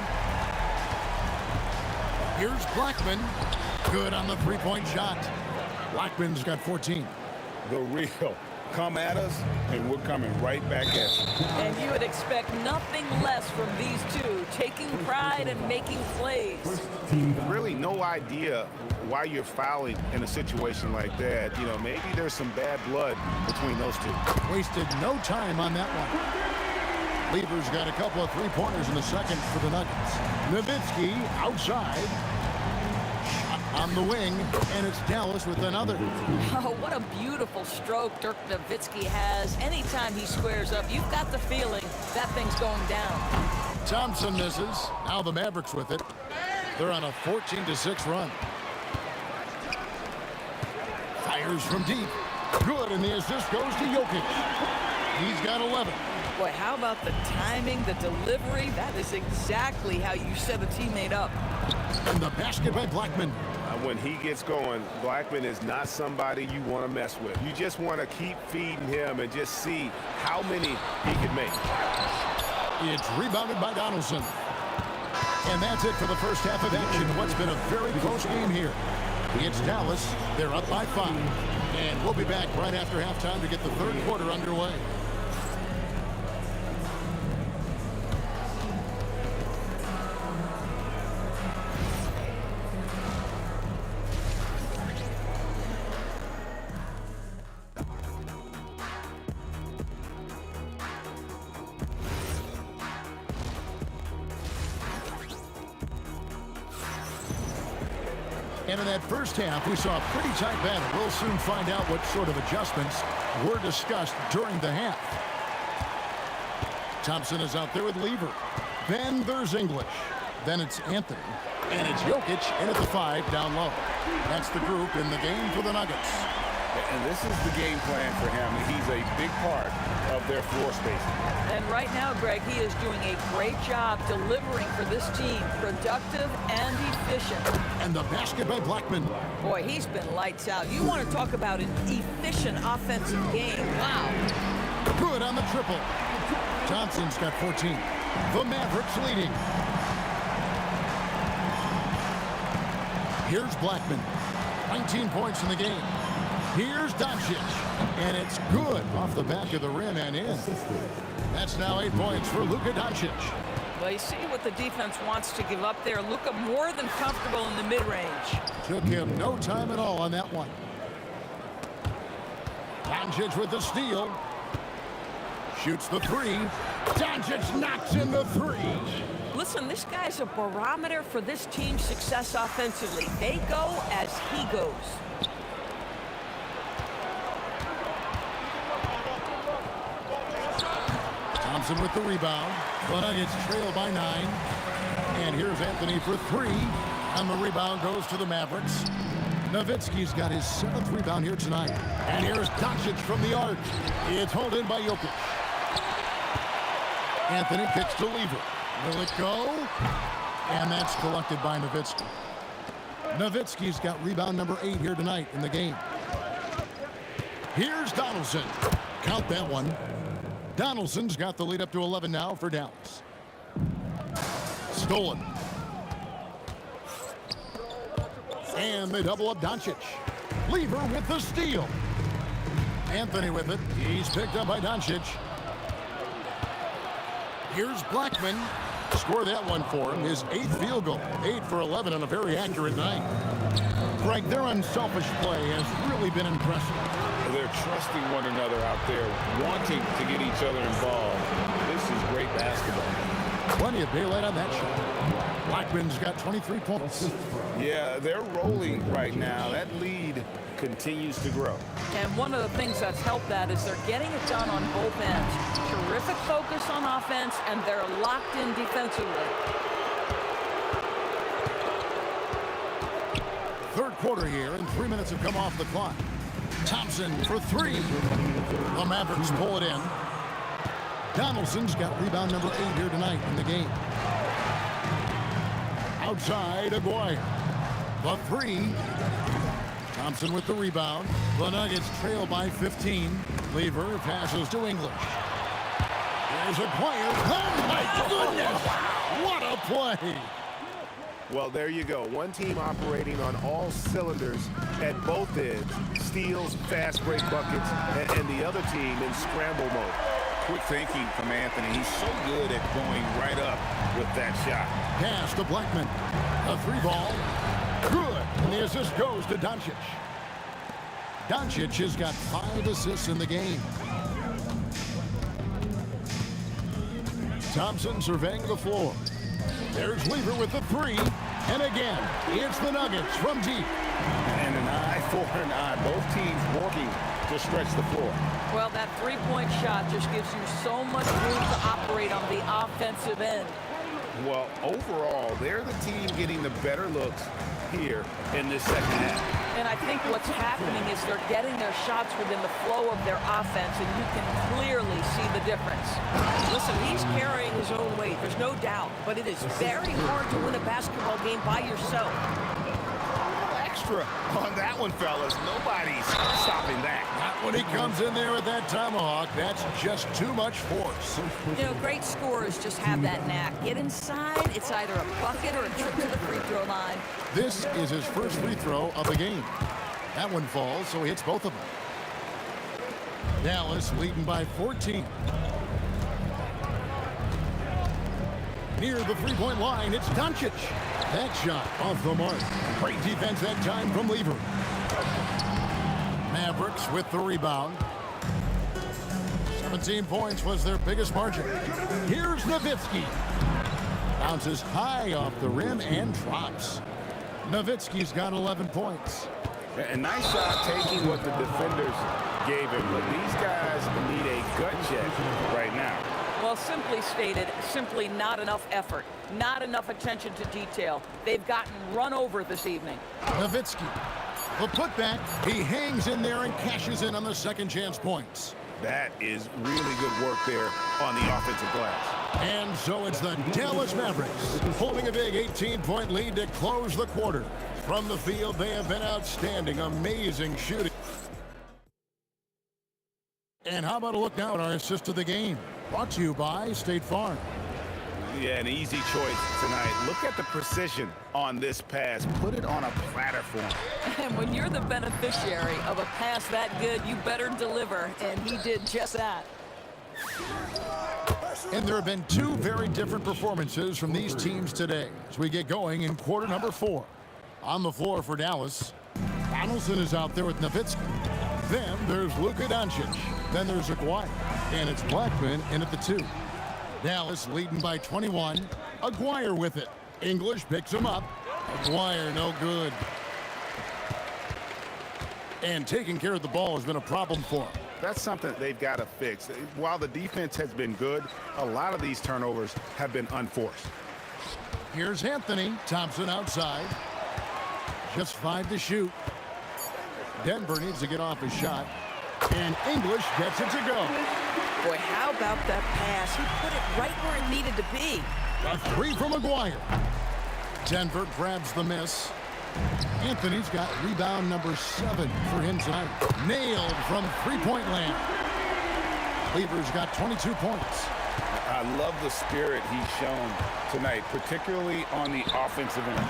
Here's Blackman. Good on the three-point shot. Blackman's got 14. The real. Come at us, and we're coming right back at you. And you would expect nothing less from these two, taking pride and making plays. Really no idea why you're fouling in a situation like that. You know, maybe there's some bad blood between those two. Wasted no time on that one. Lever's got a couple of three-pointers in the second for the Nuggets. Nowitzki outside. On the wing, and it's Dallas with another. Oh, what a beautiful stroke Dirk Nowitzki has. Anytime he squares up, you've got the feeling that thing's going down. Thompson misses. Now the Mavericks with it. They're on a 14-6 run. Fires from deep. Good, and the assist goes to Jokic. He's got 11. Boy, how about the timing, the delivery? That is exactly how you set a teammate up. And the basket by Blackman. When he gets going, Blackman is not somebody you want to mess with. You just want to keep feeding him and just see how many he can make. It's rebounded by Donaldson. And that's it for the first half of action. What's been a very close game here. It's Dallas. They're up by 5. And we'll be back right after halftime to get the third quarter underway. And in that first half, we saw a pretty tight battle. We'll soon find out what sort of adjustments were discussed during the half. Thompson is out there with Lever. Then there's English. Then it's Anthony. And it's Jokic in at the 5 down low. That's the group in the game for the Nuggets. And this is the game plan for him. He's a big part of their floor spacing. And right now, Greg, he is doing a great job delivering for this team. Productive and efficient. And the basket by Blackman. Boy, he's been lights out. You want to talk about an efficient offensive game. Wow. Good on the triple. Johnson's got 14. The Mavericks leading. Here's Blackman. 19 points in the game. Here's Doncic. And it's good off the back of the rim and in. That's now 8 points for Luka Doncic. Well, you see what the defense wants to give up there. Luka more than comfortable in the mid-range. Took him no time at all on that one. Doncic with the steal. Shoots the 3. Doncic knocks in the 3. Listen, this guy's a barometer for this team's success offensively. They go as he goes. Thompson with the rebound. The Nuggets trail by 9. And here's Anthony for 3. And the rebound goes to the Mavericks. Nowitzki's got his 7th rebound here tonight. And here's Doncic from the arc. It's hauled in by Jokic. Anthony kicks to Lever. Will it go? And that's collected by Nowitzki. Nowitzki's got rebound number 8 here tonight in the game. Here's Donaldson. Count that one. Donaldson's got the lead up to 11 now for Dallas. Stolen. And they double up Doncic. Lever with the steal. Anthony with it. He's picked up by Doncic. Here's Blackman. Score that one for him. His 8th field goal. 8 for 11 on a very accurate night. Greg, their unselfish play has really been impressive. They're trusting one another out there, wanting to get each other involved. This is great basketball. Plenty of daylight on that shot. Blackman's got 23 points. Yeah, they're rolling right now. That lead continues to grow. And one of the things that's helped that is they're getting it done on both ends. Terrific focus on offense, and they're locked in defensively. Third quarter here, and 3 minutes have come off the clock. Thompson for 3. The Mavericks pull it in. Donaldson's got rebound number 8 here tonight in the game. Outside, Aguirre. The 3. Thompson with the rebound. The Nuggets trail by 15. Lever passes to English. There's Aguirre. Oh, my goodness! What a play! Well, there you go. One team operating on all cylinders at both ends. Steals, fast break buckets, and the other team in scramble mode. Quick thinking from Anthony. He's so good at going right up with that shot. Pass to Blackman. A 3-ball. Good. And the assist goes to Doncic. Doncic has got 5 assists in the game. Thompson surveying the floor. There's Lever with the 3. And again, it's the Nuggets from deep. And an eye for an eye. Both teams working to stretch the floor. Well, that 3-point shot just gives you so much room to operate on the offensive end. Well, overall, they're the team getting the better looks here in this second half. And I think what's happening is they're getting their shots within the flow of their offense, and you can clearly see the difference. Listen, he's carrying his own weight, there's no doubt, but it is very hard to win a basketball game by yourself. extra on that one, fellas. Nobody's stopping that. Not when he comes in there with that tomahawk. That's just too much force. You know, great scorers just have that knack. Get inside, it's either a bucket or a trip to the free throw line. This is his first free throw of the game. That one falls, so he hits both of them. Dallas leading by 14. Near the three-point line, it's Doncic. That shot off the mark. Great defense that time from Lever. Mavericks with the rebound. 17 points was their biggest margin. Here's Nowitzki. Bounces high off the rim and drops. Nowitzki's got 11 points. A nice shot taking what the defenders gave him, but these guys need a gut check right now. Well, simply stated, simply not enough effort, not enough attention to detail. They've gotten run over this evening. Nowitzki, the putback, he hangs in there and cashes in on the second chance points. That is really good work there on the offensive glass. And so it's the Dallas Mavericks holding a big 18-point lead to close the quarter. From the field, they have been outstanding, amazing shooting. And how about a look now at our assist of the game? Brought to you by State Farm. Yeah, an easy choice tonight. Look at the precision on this pass. Put it on a platter for him. And when you're the beneficiary of a pass that good, you better deliver, and he did just that. And there have been two very different performances from these teams today as we get going in quarter number 4. On the floor for Dallas, Donaldson is out there with Nowitzki. Then there's Luka Doncic. Then there's Aguirre. And it's Blackman in at the 2. Dallas leading by 21. Aguirre with it. English picks him up. Aguirre no good. And taking care of the ball has been a problem for him. That's something they've got to fix. While the defense has been good, a lot of these turnovers have been unforced. Here's Anthony. Thompson outside. Just 5 to shoot. Denver needs to get off his shot. And English gets it to go. Boy, how about that pass? He put it right where it needed to be. A 3 from Aguirre. Denver grabs the miss. Anthony's got rebound number 7 for him tonight. Nailed from three-point land. Lever's got 22 points. I love the spirit he's shown tonight, particularly on the offensive end.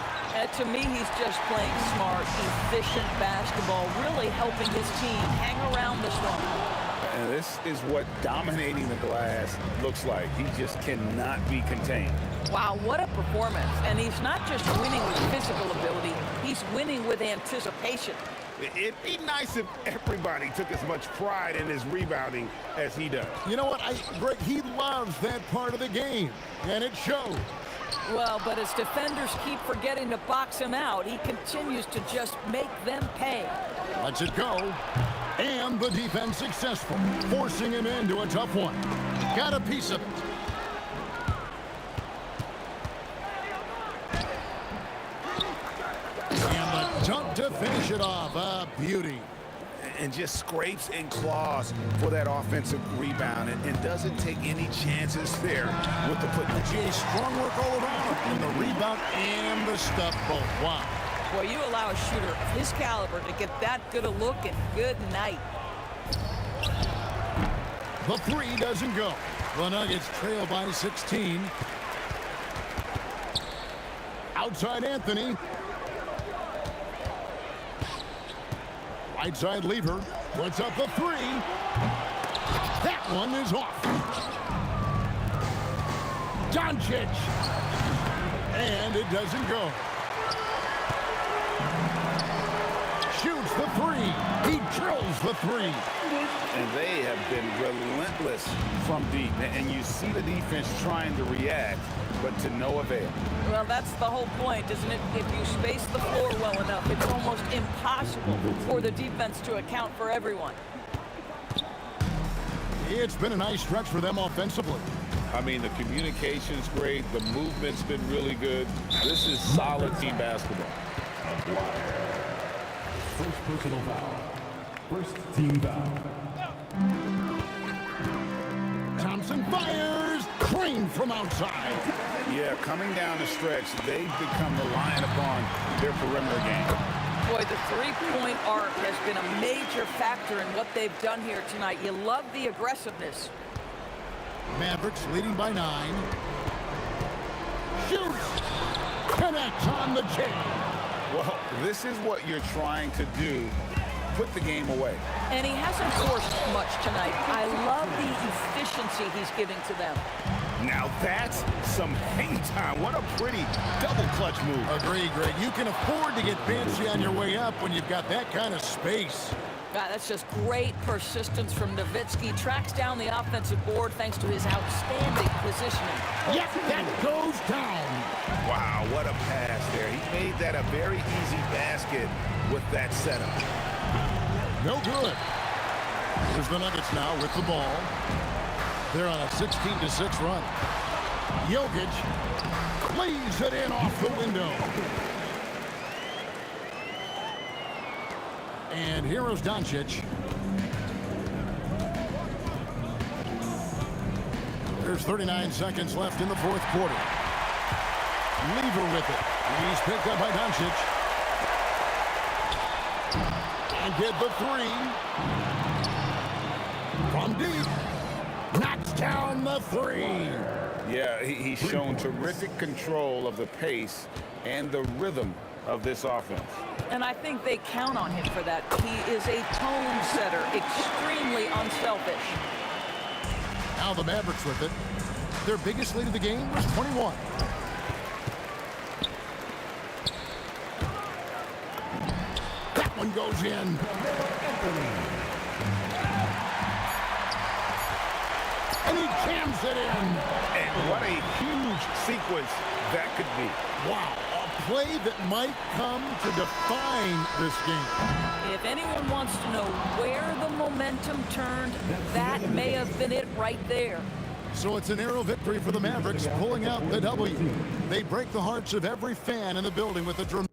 To me, he's just playing smart, efficient basketball, really helping his team hang around this one. And this is what dominating the glass looks like. He just cannot be contained. Wow, what a performance. And he's not just winning with physical ability, he's winning with anticipation. It'd be nice if everybody took as much pride in his rebounding as he does. You know what, Greg, he loves that part of the game, and it shows. Well, but as defenders keep forgetting to box him out, he continues to just make them pay. Lets it go. And the defense successful, forcing him into a tough one. Got a piece of it. And the dunk to finish it off. A beauty. And just scrapes and claws for that offensive rebound and doesn't take any chances there with the put. Strong work all around. And the rebound and the stuff both. Wow. Boy, you allow a shooter of his caliber to get that good a look, and good night. The 3 doesn't go. The Nuggets trail by 16. Outside Anthony. Right side Lever puts up the 3. That one is off. Doncic. And it doesn't go. Shoots the 3. He drills the 3. And they have been relentless from deep. And you see the defense trying to react, but to no avail. Well, that's the whole point, isn't it? If you space the floor well enough, it's almost impossible for the defense to account for everyone. It's been a nice stretch for them offensively. I mean, the communication's great. The movement's been really good. This is solid team basketball. First personal foul. First team foul. Thompson fires. Crane from outside. Yeah, coming down the stretch, they've become reliant upon their perimeter game. Boy, the three-point arc has been a major factor in what they've done here tonight. You love the aggressiveness. Mavericks leading by 9. Shoots! Connects on the chain. Well, this is what you're trying to do. Put the game away. And he hasn't forced much tonight. I love the efficiency he's giving to them. Now that's some hang time. What a pretty double clutch move. Agree, Greg. You can afford to get fancy on your way up when you've got that kind of space. That's just great persistence from Nowitzki. Tracks down the offensive board thanks to his outstanding positioning. Yep, that goes down. Wow, what a pass there. He made that a very easy basket with that setup. No good. Here's the Nuggets now with the ball. They're on a 16-6 run. Jokic lays it in off the window. And here's Doncic. There's 39 seconds left in the fourth quarter. Lever with it. He's picked up by Doncic. And get the three. From deep. Knocks down the three. Yeah, he's shown terrific control of the pace and the rhythm of this offense. And I think they count on him for that. He is a tone setter, extremely unselfish. Now the Mavericks with it. Their biggest lead of the game was 21. That one goes in. And he jams it in. And what a huge sequence that could be. Wow, a play that might come to define this game. If anyone wants to know where the momentum turned, that may have been it right there. So it's a narrow victory for the Mavericks, pulling out the W. They break the hearts of every fan in the building with a dramatic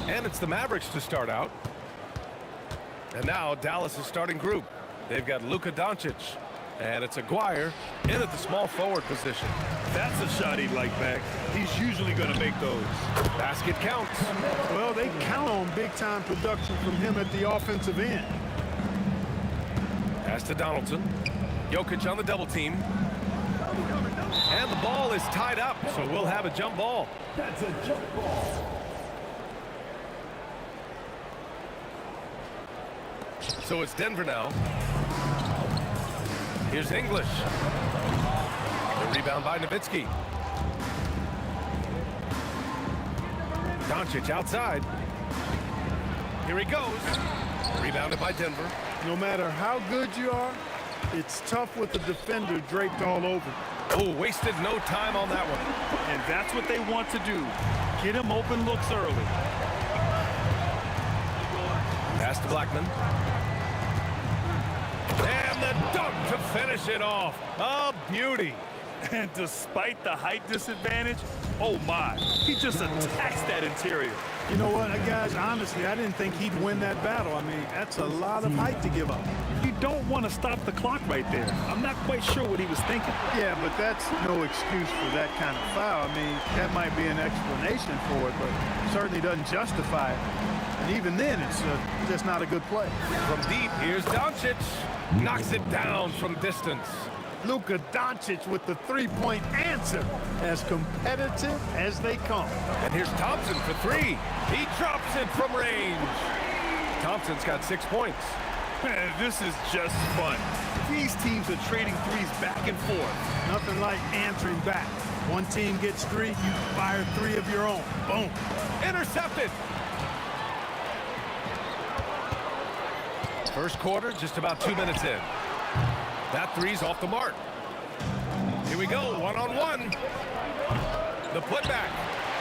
And it's the Mavericks to start out. And now Dallas' starting group. They've got Luka Doncic. And it's Aguirre in at the small forward position. That's a shot he'd like back. He's usually going to make those. Basket counts. Well, they count on big-time production from him at the offensive end. Pass to Donaldson. Jokic on the double team. And the ball is tied up, so we'll have a jump ball. That's a jump ball. So it's Denver now. Here's English. The rebound by Nowitzki. Doncic outside. Here he goes. Rebounded by Denver. No matter how good you are, it's tough with the defender draped all over. Oh, wasted no time on that one. And that's what they want to do. Get him open looks early. Pass to Blackman. And the dunk to finish it off. A beauty. And despite the height disadvantage, oh my, he just attacks that interior. You know what, guys, honestly, I didn't think he'd win that battle. I mean, that's a lot of height to give up. You don't want to stop the clock right there. I'm not quite sure what he was thinking. Yeah, but that's no excuse for that kind of foul. I mean, that might be an explanation for it, but certainly doesn't justify it. And even then, it's just not a good play. From deep, here's Doncic. Knocks it down from distance. Luka Doncic with the three-point answer. As competitive as they come. And here's Thompson for three. He drops it from range. Thompson's got 6 points. Man, this is just fun. These teams are trading threes back and forth. Nothing like answering back. One team gets three, you fire three of your own. Boom. Intercepted. First quarter, just about 2 minutes in. That three's off the mark. Here we go, one-on-one. The putback.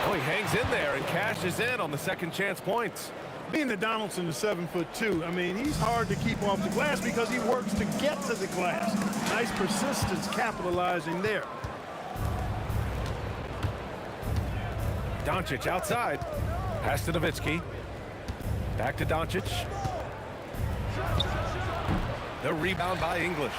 Oh, he hangs in there and cashes in on the second chance points. Being that Donaldson is 7'2", I mean, he's hard to keep off the glass because he works to get to the glass. Nice persistence capitalizing there. Doncic outside. Pass to Nowitzki. Back to Doncic. The rebound by English.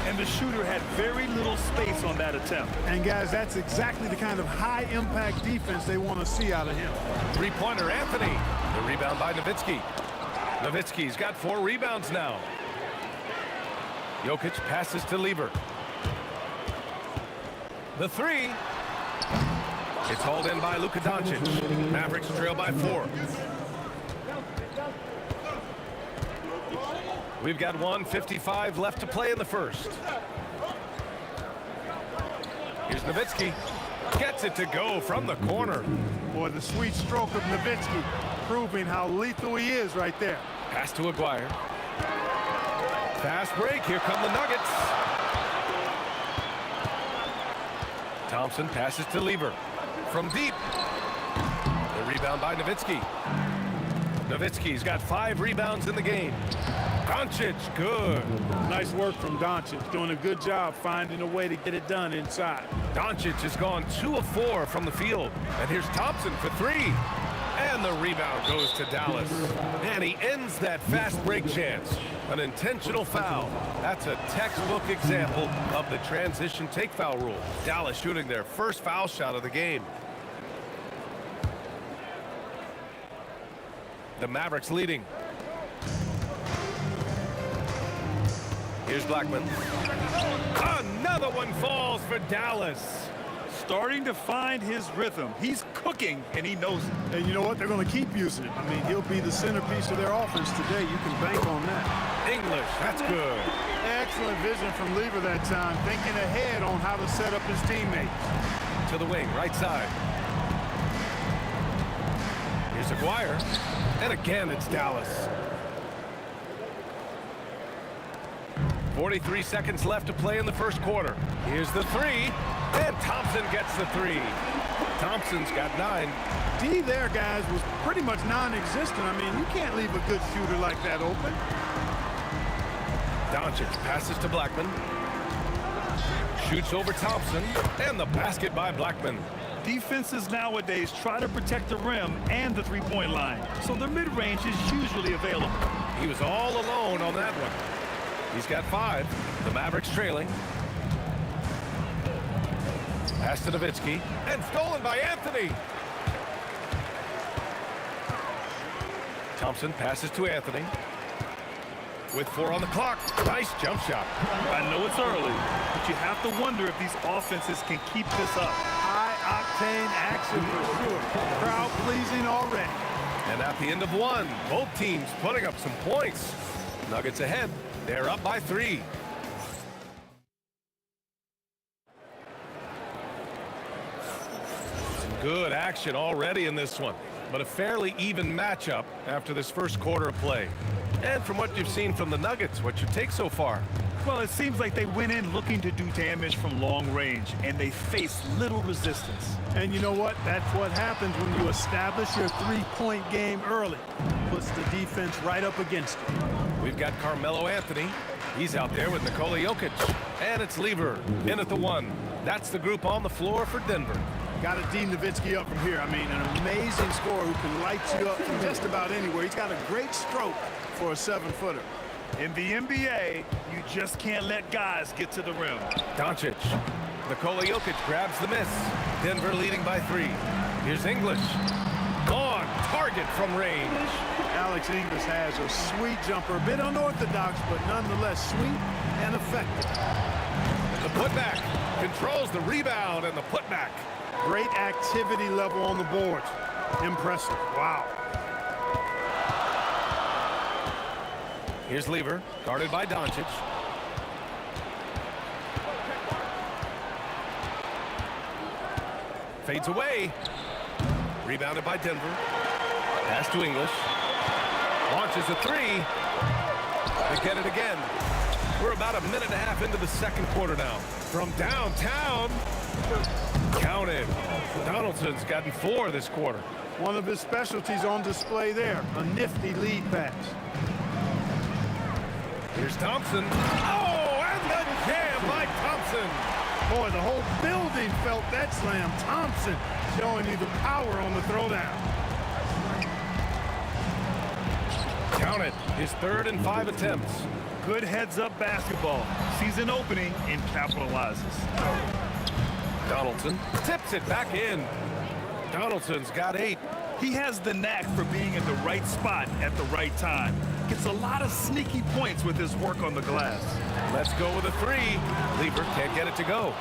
And the shooter had very little space on that attempt. And guys, that's exactly the kind of high-impact defense they want to see out of him. Three-pointer, Anthony. The rebound by Nowitzki. Nowitzki's got 4 rebounds now. Jokic passes to Lever. The three. It's hauled in by Luka Doncic. Mavericks trail by 4. We've got 1:55 left to play in the first. Here's Nowitzki. Gets it to go from the corner. Boy, the sweet stroke of Nowitzki, proving how lethal he is right there. Pass to Aguirre. Fast break. Here come the Nuggets. Thompson passes to Lever. From deep. The rebound by Nowitzki. Nowitzki's got 5 rebounds in the game. Doncic, good. Nice work from Doncic, doing a good job finding a way to get it done inside. Doncic has gone 2 of 4 from the field. And here's Thompson for 3. And the rebound goes to Dallas. And he ends that fast break chance. An intentional foul. That's a textbook example of the transition take foul rule. Dallas shooting their first foul shot of the game. The Mavericks leading. Here's Blackman. Another one falls for Dallas. Starting to find his rhythm. He's cooking, and he knows it. And you know what? They're going to keep using it. I mean, he'll be the centerpiece of their offense today. You can bank on that. English, that's good. Excellent vision from Lever that time, thinking ahead on how to set up his teammates. To the wing, right side. Here's Aguirre. And again, it's Dallas. 43 seconds left to play in the first quarter. Here's the 3. And Thompson gets the 3. Thompson's got 9. D there, guys, was pretty much non-existent. I mean, you can't leave a good shooter like that open. Doncic passes to Blackman. Shoots over Thompson. And the basket by Blackman. Defenses nowadays try to protect the rim and the three-point line, so their mid-range is usually available. He was all alone on that one. He's got 5. The Mavericks trailing. Pass to Nowitzki. And stolen by Anthony. Thompson passes to Anthony. With 4 on the clock. Nice jump shot. I know it's early, but you have to wonder if these offenses can keep this up. High-octane action for sure. Crowd pleasing already. And at the end of 1, both teams putting up some points. Nuggets ahead. They're up by 3. Some good action already in this one, but a fairly even matchup after this first quarter of play. And from what you've seen from the Nuggets, what's your take so far? Well, it seems like they went in looking to do damage from long range, and they faced little resistance. And you know what? That's what happens when you establish your three-point game early. Puts the defense right up against it. We've got Carmelo Anthony. He's out there with Nikola Jokic. And it's Lever in at the 1. That's the group on the floor for Denver. Got to D Nowitzki up from here. I mean, an amazing scorer who can light you up from just about anywhere. He's got a great stroke for a 7-footer. In the NBA, you just can't let guys get to the rim. Doncic. Nikola Jokic grabs the miss. Denver leading by 3. Here's English. On target from range. Alex English has a sweet jumper. A bit unorthodox, but nonetheless sweet and effective. The putback controls the rebound and the putback. Great activity level on the boards. Impressive. Wow. Here's Lever, guarded by Doncic. Fades away. Rebounded by Denver. Pass to English. Launches a 3. They get it again. We're about a minute and a half into the second quarter now. From downtown. Counted. Donaldson's gotten 4 this quarter. One of his specialties on display there. A nifty lead pass. Here's Thompson. Oh, and the jam by Thompson. Boy, the whole building felt that slam. Thompson showing you the power on the throwdown. Count it. His 3rd and 5 attempts. Good heads-up basketball. Sees an opening and capitalizes. Donaldson tips it back in. Donaldson's got 8. He has the knack for being in the right spot at the right time. gets a lot of sneaky points with his work on the glass. Let's go with a three. Lever can't get it to go.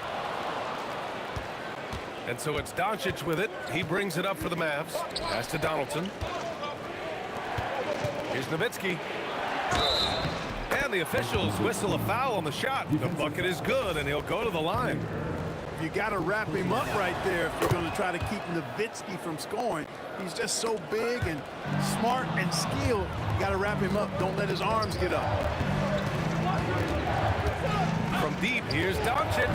And so it's Doncic with it. He brings it up for the Mavs. Pass to Donaldson. Here's Nowitzki. And the officials whistle a foul on the shot. The bucket is good, and he'll go to the line. You got to wrap him up right there if you're going to try to keep Nowitzki from scoring. He's just so big and smart and skilled. You got to wrap him up. Don't let his arms get up. From deep, here's Doncic.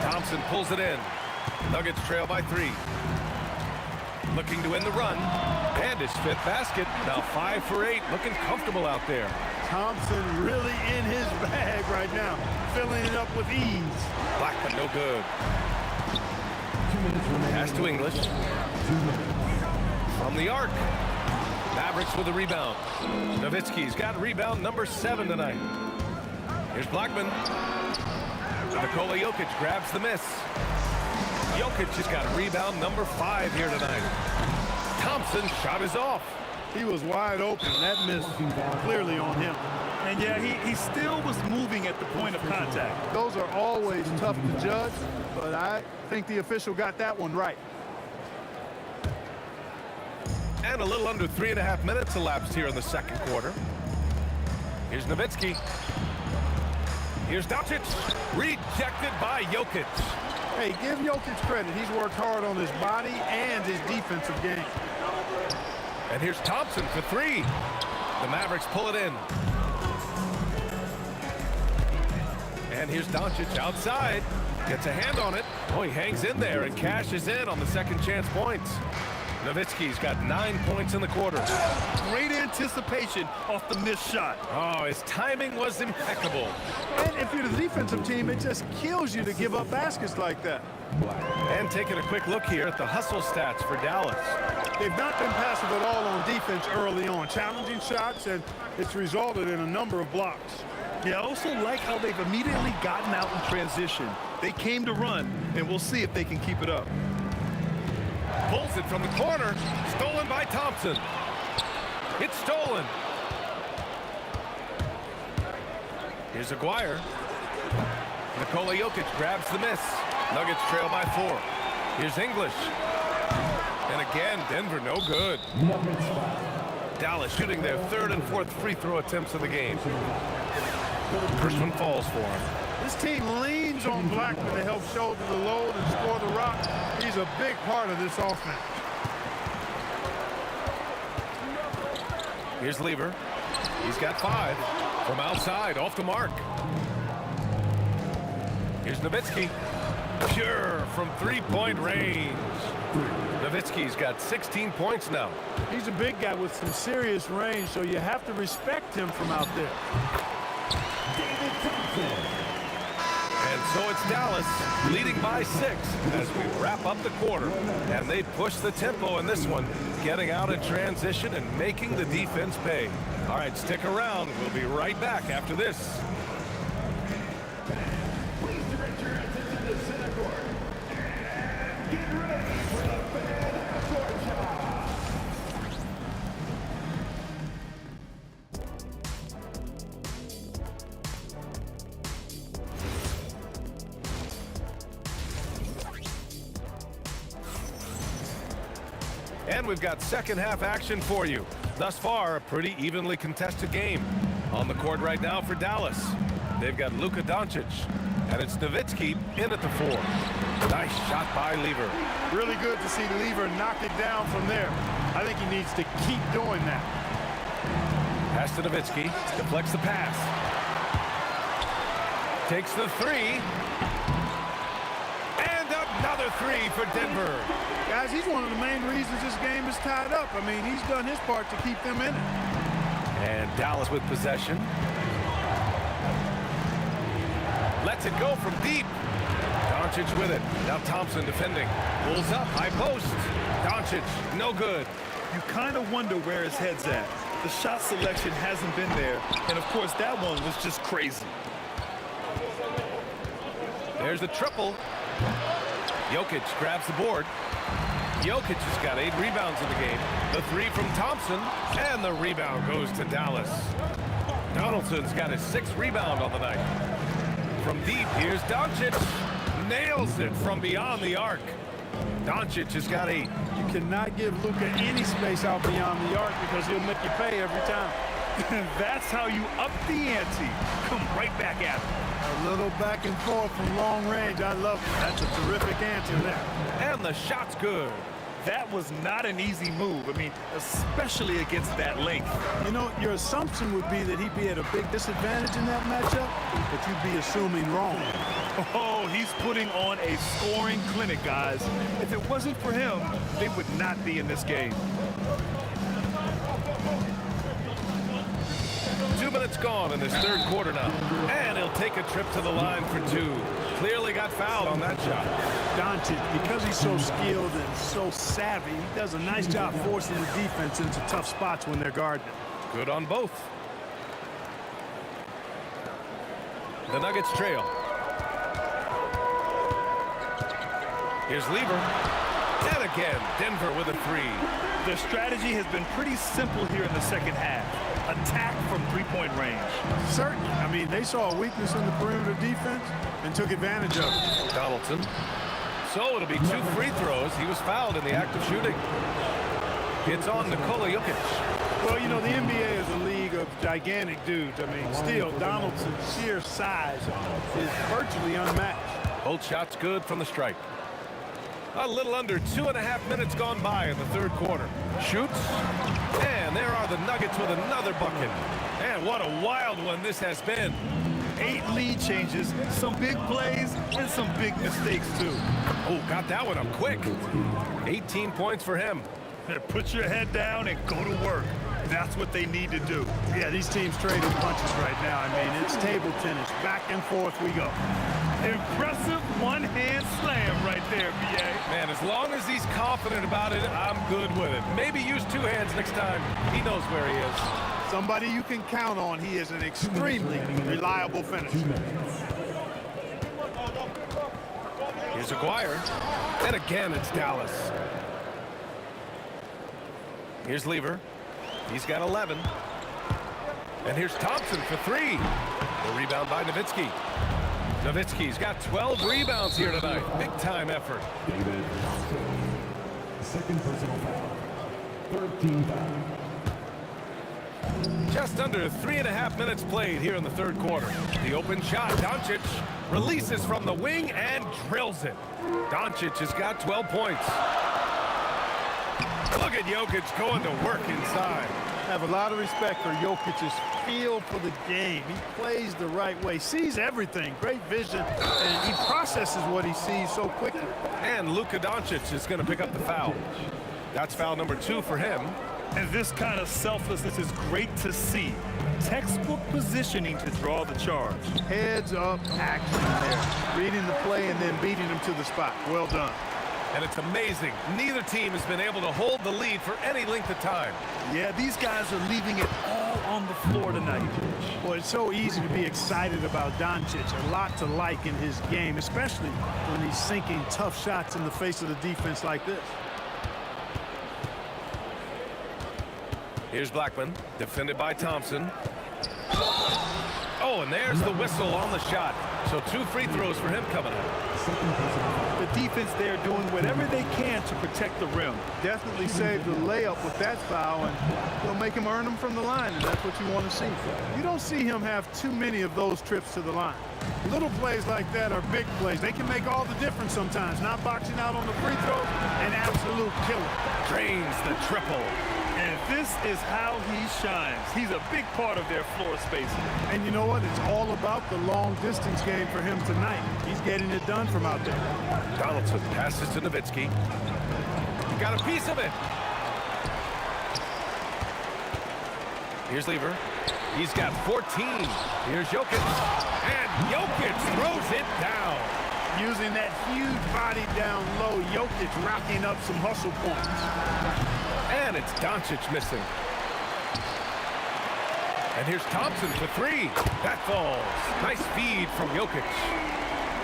Thompson pulls it in. Nuggets trail by 3. Looking to win the run. And his 5th basket. Now 5 for 8. Looking comfortable out there. Thompson really in his bag right now. Filling it up with ease. Blackman no good. Pass to English. From the arc. Mavericks with a rebound. Nowitzki's got rebound number 7 tonight. Here's Blackman. Nikola Jokic grabs the miss. Jokic has got rebound number 5 here tonight. Thompson's shot is off. He was wide open. That miss clearly on him. And yeah, he still was moving at the point of contact. Those are always tough to judge, but I think the official got that one right. And a little under 3.5 minutes elapsed here in the second quarter. Here's Nowitzki. Here's Doncic. Rejected by Jokic. Hey, give Jokic credit. He's worked hard on his body and his defensive game. And here's Thompson for 3. The Mavericks pull it in. And here's Doncic outside. Gets a hand on it. Oh, he hangs in there and cashes in on the second chance points. Nowitzki's got 9 points in the quarter. Great anticipation off the missed shot. Oh, his timing was impeccable. And if you're the defensive team, it just kills you to give up baskets like that. And taking a quick look here at the hustle stats for Dallas. They've not been passive at all on defense early on. Challenging shots, and it's resulted in a number of blocks. Yeah, I also like how they've immediately gotten out in transition. They came to run, and we'll see if they can keep it up. Pulls it from the corner. Stolen by Thompson. It's stolen. Here's Aguirre. Nikola Jokic grabs the miss. Nuggets trail by 4. Here's English. And again, Denver no good. Dallas shooting their 3rd and 4th free throw attempts of the game. First one falls for him. This team leans on Blackman to help shoulder the load and score the rock. He's a big part of this offense. Here's Lever. He's got 5. From outside, off the mark. Here's Nowitzki. Pure from 3-point range. Nowitzki's got 16 points now. He's a big guy with some serious range, so you have to respect him from out there. And so it's Dallas leading by 6 as we wrap up the quarter. And they push the tempo in this one, getting out in transition and making the defense pay. All right, stick around. We'll be right back after this. Please direct your attention to center court. Get ready for the fan of Georgia. And we've got second half action for you. Thus far, a pretty evenly contested game. On the court right now for Dallas, they've got Luka Doncic, and it's Nowitzki in at the 4. Nice shot by Lever. Really good to see Lever knock it down from there. I think he needs to keep doing that. Pass to Nowitzki, deflects the pass. Takes the 3. And another 3 for Denver. Guys, he's one of the main reasons this game is tied up. I mean, he's done his part to keep them in it. And Dallas with possession. Lets it go from deep. Doncic with it. Now Thompson defending. Pulls up, high post. Doncic, no good. You kind of wonder where his head's at. The shot selection hasn't been there. And, of course, that one was just crazy. There's the triple. Jokic grabs the board. Jokic has got 8 rebounds in the game. The 3 from Thompson, and the rebound goes to Dallas. Donaldson's got his 6th rebound on the night. From deep, here's Doncic. Nails it from beyond the arc. Doncic has got 8. You cannot give Luka any space out beyond the arc because he'll make you pay every time. That's how you up the ante. Come right back at him. A little back and forth from long range. I love it. That's a terrific answer there. And the shot's good. That was not an easy move. I mean, especially against that length. You know, your assumption would be that he'd be at a big disadvantage in that matchup, but you'd be assuming wrong. Oh, he's putting on a scoring clinic, guys. If it wasn't for him, they would not be in this game. 2 minutes gone in this 3rd quarter now. And he'll take a trip to the line for 2. Clearly got fouled on that shot. Doncic, because he's so skilled and so savvy, he does a nice job forcing the defense into tough spots when they're guarding him. Good on both. The Nuggets trail. Here's Lever. And again, Denver with a 3. The strategy has been pretty simple here in the second half. Attack from 3-point range. Certainly. I mean, they saw a weakness in the perimeter defense and took advantage of it. Donaldson. So it'll be 2 free throws. He was fouled in the act of shooting. It's on Nikola Jokic. Well, you know, the NBA is a league of gigantic dudes. I mean, still, Donaldson's sheer size is virtually unmatched. Both shots good from the stripe. A little under 2.5 minutes gone by in the 3rd quarter. Shoots. And there are the Nuggets with another bucket. And what a wild one this has been. 8 lead changes, some big plays, and some big mistakes, too. Oh, got that one up quick. 18 points for him. Put your head down and go to work. That's what they need to do. Yeah, these teams trading punches right now. I mean, it's table tennis. Back and forth we go. Impressive one-hand slam right there, B.A. Man, as long as he's confident about it, I'm good with it. Maybe use 2 hands next time. He knows where he is. Somebody you can count on. He is an extremely reliable finisher. Here's Aguirre. And again, it's Dallas. Here's Lever. He's got 11. And here's Thompson for 3. The rebound by Nowitzki. Nowitzki's got 12 rebounds here tonight. Big-time effort. David Thompson. 2nd personal foul. 13 foul. Just under 3.5 minutes played here in the 3rd quarter. The open shot, Doncic releases from the wing and drills it. Doncic has got 12 points. Look at Jokic going to work inside. I have a lot of respect for Jokic's feel for the game. He plays the right way, sees everything, great vision, and he processes what he sees so quickly. And Luka Doncic is going to pick up the foul. That's foul number 2 for him. And this kind of selflessness is great to see. Textbook positioning to draw the charge. Heads up action there. Reading the play and then beating him to the spot. Well done. And it's amazing. Neither team has been able to hold the lead for any length of time. Yeah, these guys are leaving it all on the floor tonight. Well, it's so easy to be excited about Doncic. A lot to like in his game, especially when he's sinking tough shots in the face of the defense like this. Here's Blackman, defended by Thompson. Oh, and there's the whistle on the shot. So 2 free throws for him coming up. The defense there doing whatever they can to protect the rim. Definitely saved the layup with that foul, and he'll make him earn them from the line, and that's what you want to see. You don't see him have too many of those trips to the line. Little plays like that are big plays. They can make all the difference sometimes. Not boxing out on the free throw, an absolute killer. Drains the triple. And this is how he shines. He's a big part of their floor spacing. And you know what? It's all about the long distance game for him tonight. He's getting it done from out there. Donaldson passes to Nowitzki. Got a piece of it. Here's Lever. He's got 14. Here's Jokic. And Jokic throws it down. Using that huge body down low, Jokic racking up some hustle points. And it's Doncic missing. And here's Thompson for 3. That falls. Nice feed from Jokic.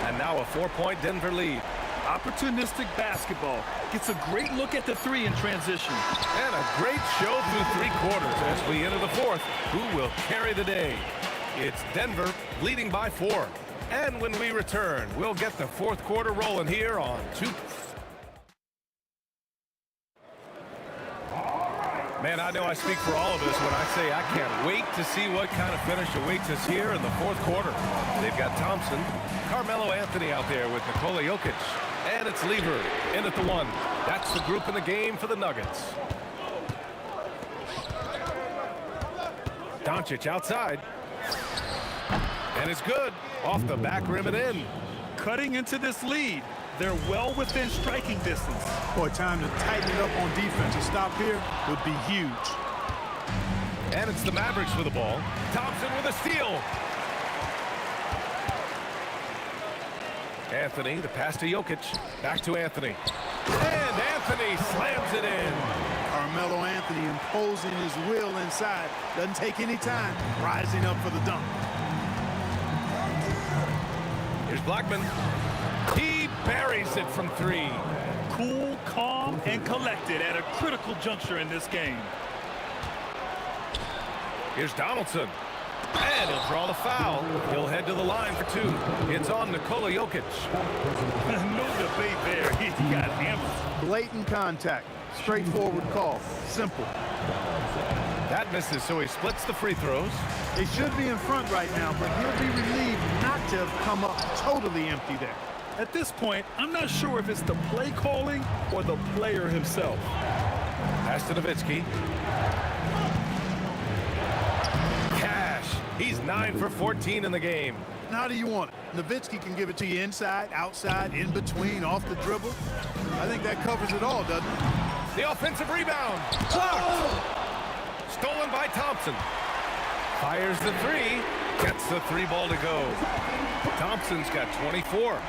And now a 4-point Denver lead. Opportunistic basketball. Gets a great look at the three in transition. And a great show through 3 quarters as we enter the 4th. Who will carry the day? It's Denver leading by 4. And when we return, we'll get the 4th quarter rolling here on 2. Man, I know I speak for all of us when I say I can't wait to see what kind of finish awaits us here in the 4th quarter. They've got Thompson, Carmelo Anthony out there with Nikola Jokic, and it's Lever in at the 1. That's the group in the game for the Nuggets. Doncic outside. And it's good. Off the back rim and in. Cutting into this lead. They're well within striking distance. Boy, time to tighten it up on defense. A stop here would be huge. And it's the Mavericks with the ball. Thompson with a steal. Anthony, the pass to Jokic. Back to Anthony. And Anthony slams it in. Carmelo Anthony imposing his will inside. Doesn't take any time. Rising up for the dunk. Here's Blackman. He buries it from 3. Cool, calm, and collected at a critical juncture in this game. Here's Donaldson. And he'll draw the foul. He'll head to the line for 2. It's on Nikola Jokic. No debate there. He got hammered. Blatant contact. Straightforward call. Simple. That misses, so he splits the free throws. They should be in front right now, but he'll be relieved not to have come up totally empty there. At this point, I'm not sure if it's the play calling or the player himself. Pass to Nowitzki. Cash. He's 9 for 14 in the game. How do you want it? Nowitzki can give it to you inside, outside, in between, off the dribble. I think that covers it all, doesn't it? The offensive rebound. Blocked. Stolen by Thompson. Fires the 3. Gets the 3 ball to go. Thompson's got 24.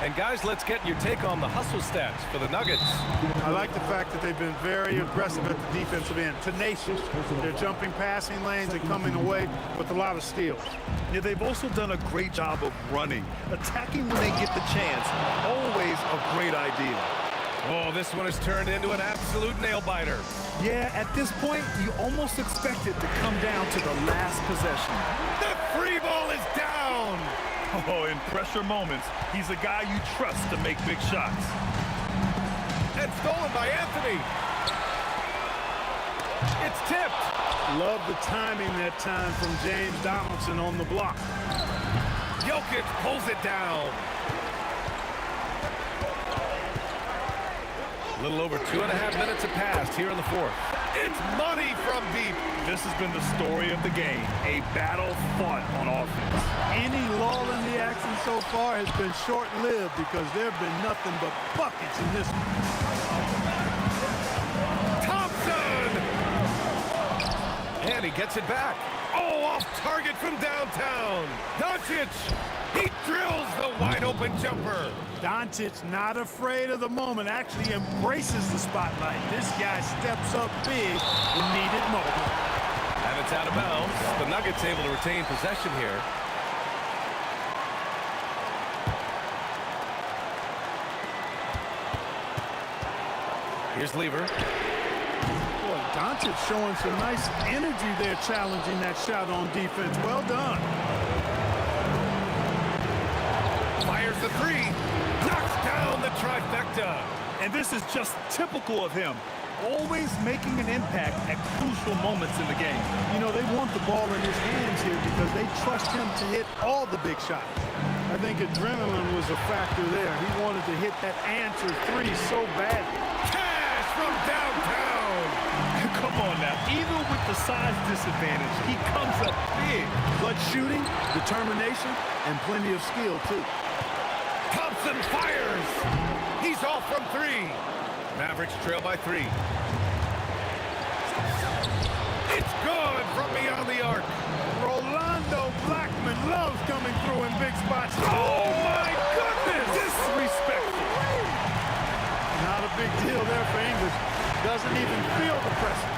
And guys, let's get your take on the hustle stats for the Nuggets. I like the fact that they've been very aggressive at the defensive end. Tenacious. They're jumping passing lanes and coming away with a lot of steals. Yeah, they've also done a great job of running. Attacking when they get the chance. Always a great idea. Oh, this one has turned into an absolute nail-biter. Yeah, at this point, you almost expect it to come down to the last possession. The free ball is down! Oh, in pressure moments, he's a guy you trust to make big shots. And stolen by Anthony. It's tipped. Love the timing that time from James Donaldson on the block. Jokic pulls it down. A little over 2.5 minutes have passed here in the 4th. It's money from deep. This has been the story of the game. A battle fought on offense. Any lull in the action so far has been short-lived because there have been nothing but buckets in this one. Thompson! And he gets it back. Oh, off target from downtown. Doncic! He drills the wide-open jumper. Doncic not afraid of the moment, actually embraces the spotlight. This guy steps up big in needed moment. And it's out of bounds. The Nuggets able to retain possession here. Here's Lever. Boy, Doncic showing some nice energy there, challenging that shot on defense. Well done. Fires the 3. Knocks down the trifecta. And this is just typical of him. Always making an impact at crucial moments in the game. You know, they want the ball in his hands here because they trust him to hit all the big shots. I think adrenaline was a factor there. He wanted to hit that answer 3 so badly. Cash from downtown. Come on now. Even with the size disadvantage, he comes up big. Clutch shooting, determination, and plenty of skill, too. Thompson fires. He's off from 3. Mavericks trail by 3. It's good from beyond the arc. Rolando Blackman loves coming through in big spots. Oh, my goodness! Disrespectful. Not a big deal there for English. Doesn't even feel the pressure.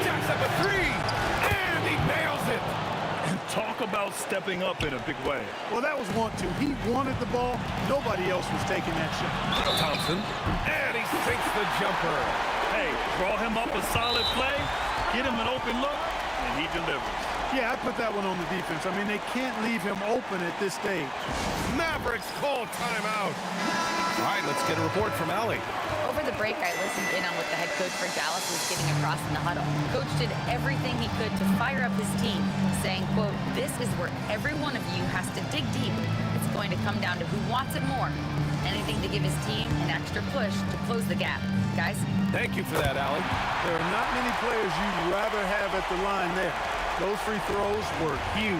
Jacks up a 3, and he nails it. And talk about stepping up in a big way. Well, that was want to. He wanted the ball. Nobody else was taking that shot. Thompson, and he sinks the jumper. Hey, draw him up a solid play, get him an open look, and he delivers. Yeah, I put that one on the defense. I mean, they can't leave him open at this stage. Mavericks call timeout. All right, let's get a report from Allie. Over the break, I listened in on what the head coach for Dallas was getting across in the huddle. Coach did everything he could to fire up his team, saying, quote, "This is where every one of you has to dig deep. It's going to come down to who wants it more. Anything to give his team an extra push to close the gap. Guys?" Thank you for that, Allie. There are not many players you'd rather have at the line there. Those free throws were huge.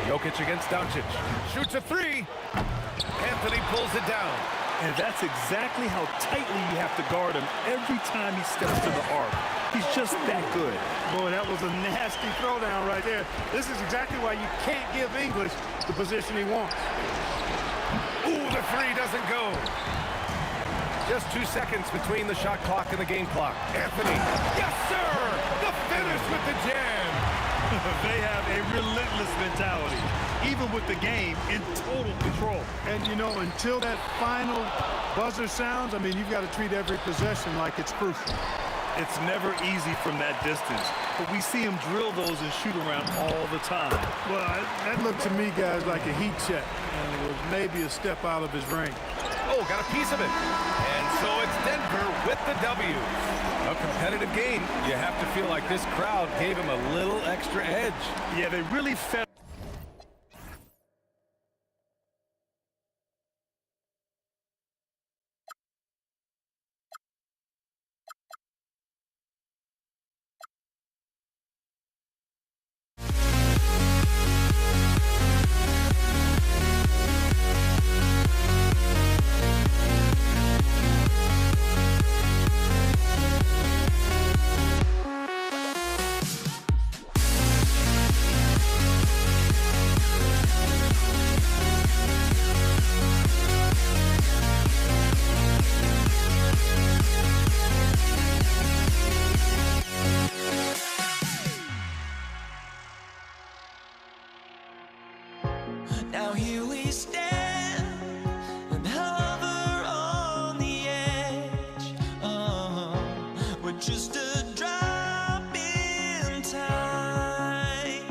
Jokic against Doncic. Shoots a three. Anthony pulls it down. And that's exactly how tightly you have to guard him every time he steps to the arc. He's just that good. Boy, that was a nasty throwdown right there. This is exactly why you can't give English the position he wants. Ooh, the three doesn't go. Just 2 seconds between the shot clock and the game clock. Anthony, yes, sir! The finish with the jam. They have a relentless mentality, even with the game in total control. And, you know, until that final buzzer sounds, I mean, you've got to treat every possession like it's crucial. It's never easy from that distance, but we see him drill those and shoot around all the time. Well, that looked to me, guys, like a heat check, and it was maybe a step out of his range. Oh, got a piece of it. And so it's Denver with the W. A competitive game. You have to feel like this crowd gave him a little extra edge. Yeah, they really fed. Now here we stand and hover on the edge. We're just a drop in time.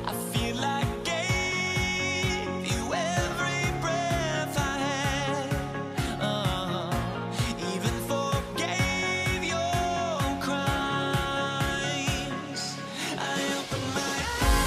I feel like I gave you every breath I had. Even forgave your crimes. I opened my eyes.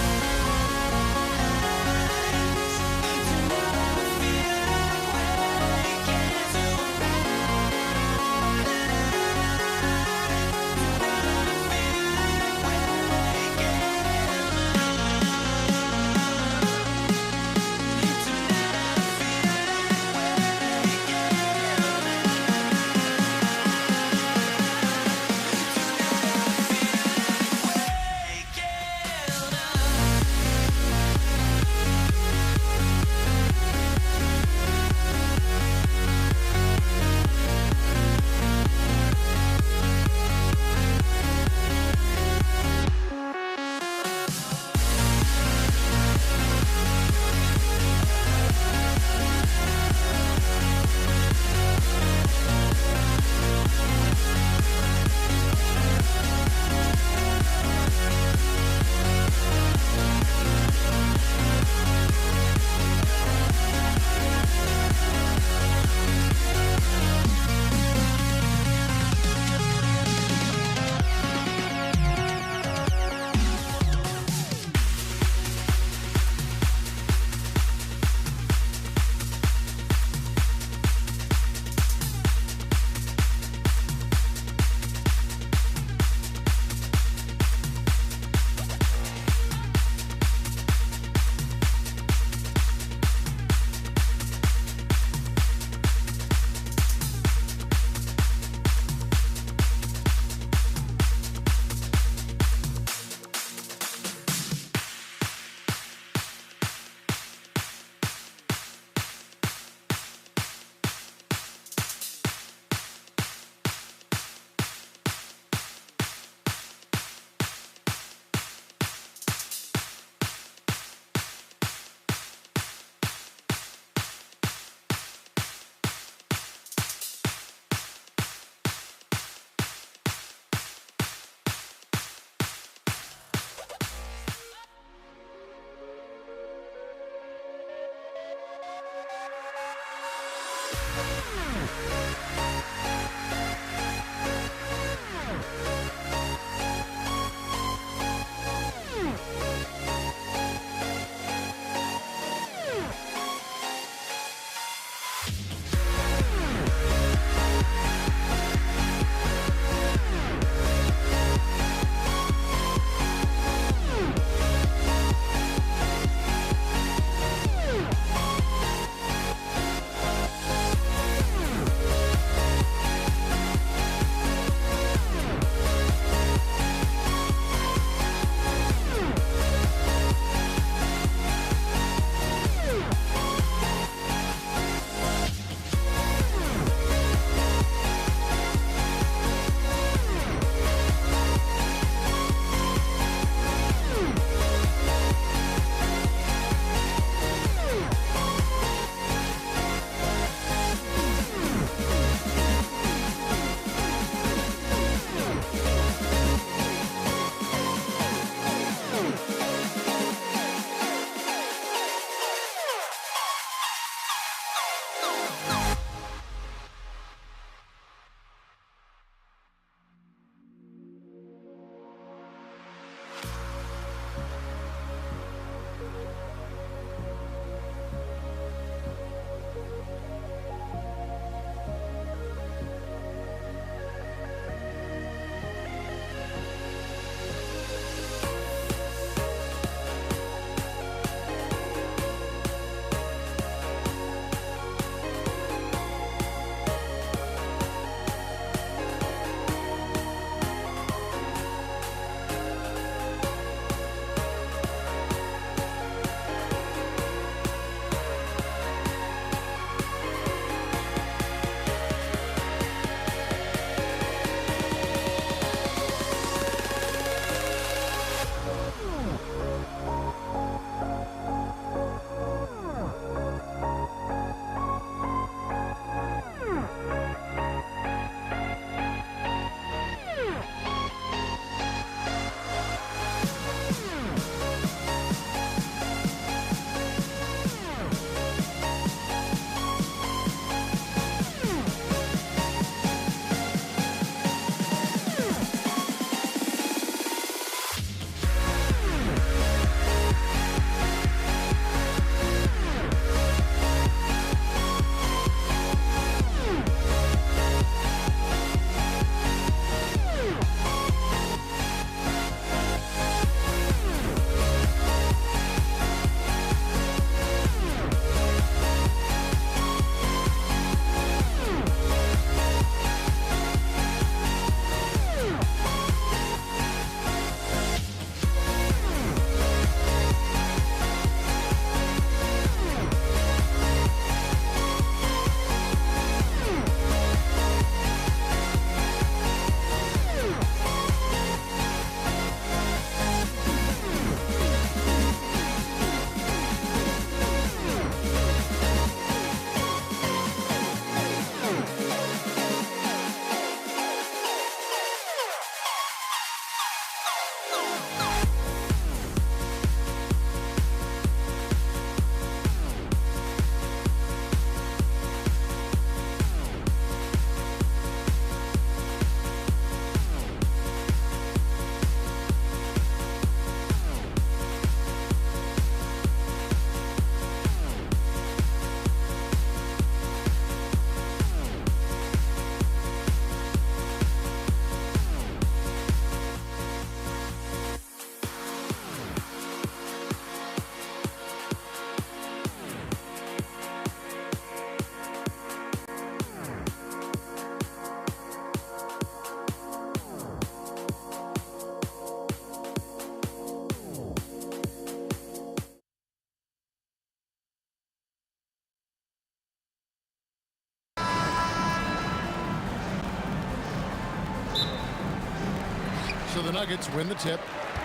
Nuggets win the tip.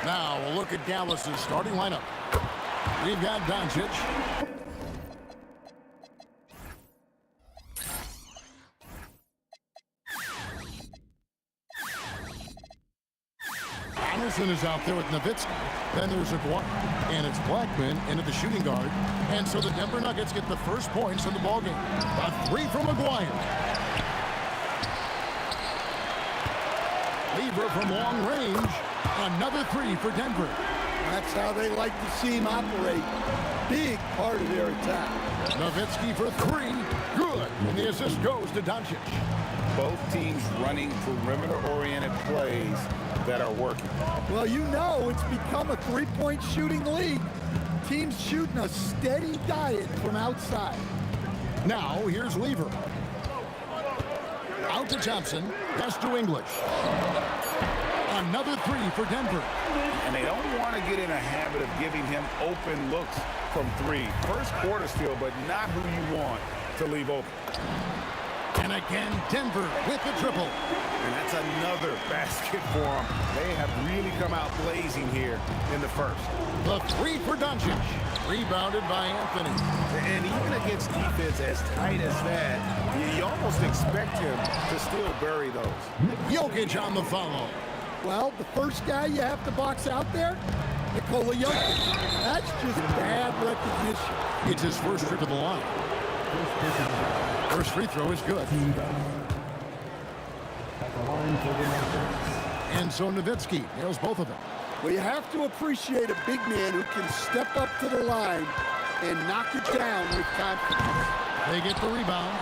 Now we'll look at Dallas's starting lineup. We've got Doncic. Allison is out there with Nowitzki. Then there's Aguirre. And it's Blackman into the shooting guard. And so the Denver Nuggets get the first points in the ballgame. A three from Aguirre. Lever from long range. Another three for Denver. That's how they like to see him operate. Big part of their attack. Nowitzki for three. Good. And the assist goes to Doncic. Both teams running perimeter-oriented plays that are working. Well, you know it's become a three-point shooting league. Teams shooting a steady diet from outside. Now, here's Lever. Out to Thompson. Pass to English. Another three for Denver. And they don't want to get in a habit of giving him open looks from three. First quarter still, but not who you want to leave open. And again, Denver with the triple. And that's another basket for them. They have really come out blazing here in the first. The three for Doncic. Rebounded by Anthony. And even against defense as tight as that, you almost expect him to still bury those. Jokic on the follow. Well, the first guy you have to box out there, Nikola Jokic. That's just bad recognition. It's his first trip to the line. First free throw is good. And so Nowitzki nails both of them. Well, you have to appreciate a big man who can step up to the line and knock it down with confidence. They get the rebound.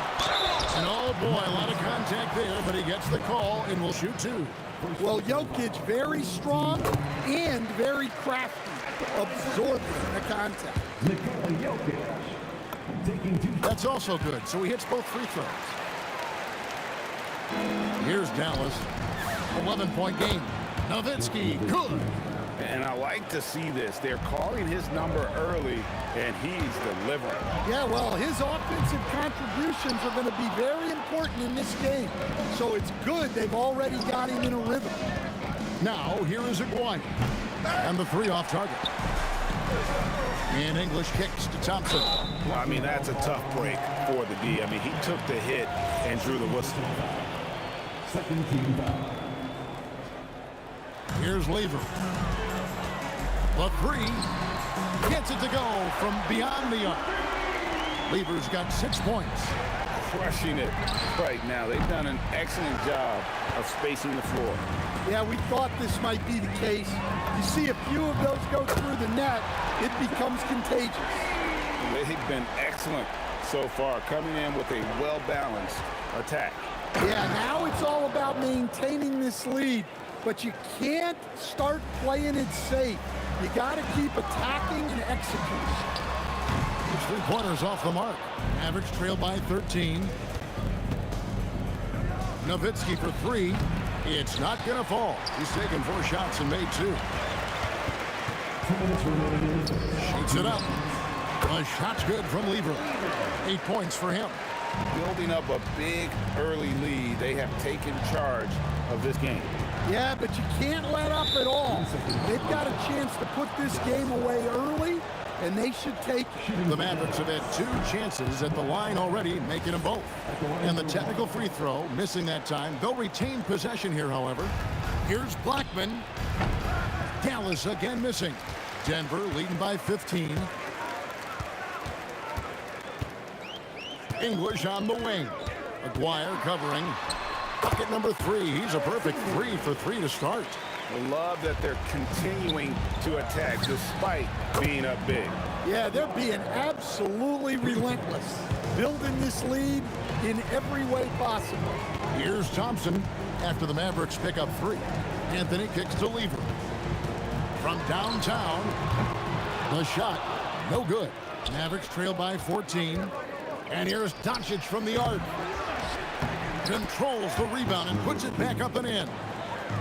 And oh boy, a lot of contact there, but he gets the call and will shoot two. Well, Jokic very strong and very crafty, absorbing the contact. Nikola Jokic. That's also good, so he hits both free throws. Here's Dallas. 11-point game. Nowitzki, good. And I like to see this. They're calling his number early, and he's delivering. Yeah, well, his offensive contributions are going to be very important in this game. So it's good they've already got him in a rhythm. Now, here is Aguirre. And the three off target. And English kicks to Thompson. Well, I mean, that's a tough break for the D. I mean, he took the hit and drew the whistle. Second team foul. Here's Lever. The three. Gets it to go from beyond the arc. Lever's got 6 points. Crushing it right now. They've done an excellent job of spacing the floor. Yeah, we thought this might be the case. You see a few of those go through the net, it becomes contagious. They've been excellent so far, coming in with a well-balanced attack. Yeah, now it's all about maintaining this lead, but you can't start playing it safe. You got to keep attacking and executing. It's 3 pointers off the mark. Mavericks trail by 13. Nowitzki for three. It's not going to fall. He's taken 4 shots and made 2. Shoots it up. A shot's good from Lever. 8 points for him. Building up a big early lead. They have taken charge of this game. Yeah, but you can't let up at all. They've got a chance to put this game away early, and they should take it. The Mavericks have had 2 chances at the line already, making them both. And the technical free throw, missing that time. They'll retain possession here, however. Here's Blackman. Dallas again missing. Denver leading by 15. English on the wing. Aguirre covering. Bucket number 3. He's a perfect 3 for 3 to start. I love that they're continuing to attack despite being up big. Yeah, they're being absolutely relentless, building this lead in every way possible. Here's Thompson after the Mavericks pick up 3. Anthony kicks to Lever. From downtown, the shot, no good. Mavericks trail by 14. And here's Doncic from the arc. Controls the rebound and puts it back up and in.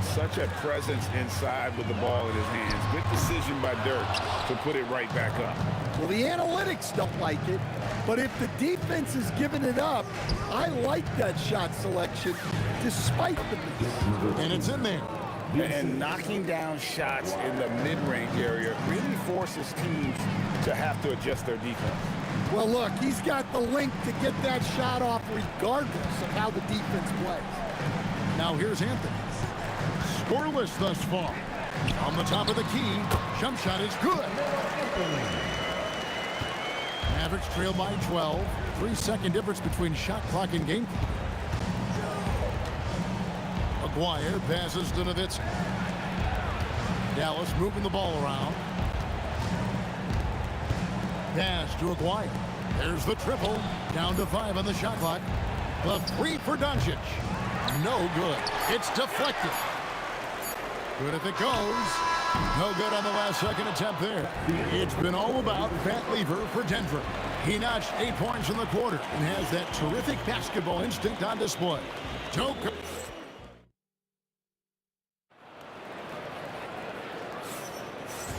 Such a presence inside with the ball in his hands. Good decision by Dirk to put it right back up. Well, the analytics don't like it, but if the defense is giving it up, I like that shot selection despite the miss. And it's in there. And knocking down shots in the mid-range area really forces teams to have to adjust their defense. Well, look, he's got the length to get that shot off regardless of how the defense plays. Now here's Anthony. Scoreless thus far. On the top of the key, jump shot is good. Mavericks trail by 12. 3-second difference between shot clock and game clock. Maguire passes to Nowitzki. Dallas moving the ball around. Pass to Maguire. There's the triple. Down to 5 on the shot clock. The 3 for Doncic. No good. It's deflected. Good if it goes. No good on the last second attempt there. It's been all about Pat Lever for Denver. He notched 8 points in the quarter and has that terrific basketball instinct on display. Joker.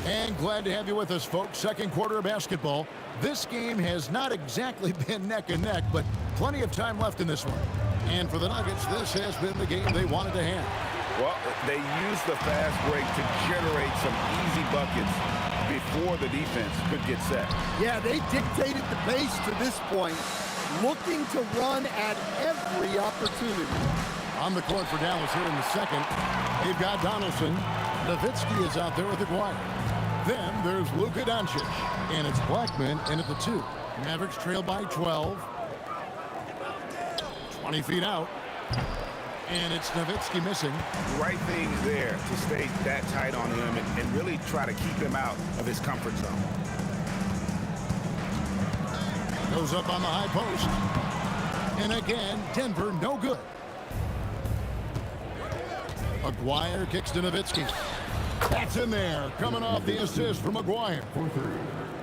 And glad to have you with us, folks. Second quarter of basketball. This game has not exactly been neck and neck, but plenty of time left in this one. And for the Nuggets, this has been the game they wanted to have. Well, they used the fast break to generate some easy buckets before the defense could get set. Yeah, they dictated the pace to this point, looking to run at every opportunity. On the court for Dallas here in the second, they've got Donaldson. Nowitzki is out there with Maguire. Then there's Luka Doncic, and it's Blackman in at the 2. Mavericks trail by 12. 20 feet out. And it's Nowitzki missing. Right thing there to stay that tight on him and really try to keep him out of his comfort zone. Goes up on the high post. And again, Denver no good. Maguire kicks to Nowitzki. That's in there, coming off the assist from Maguire.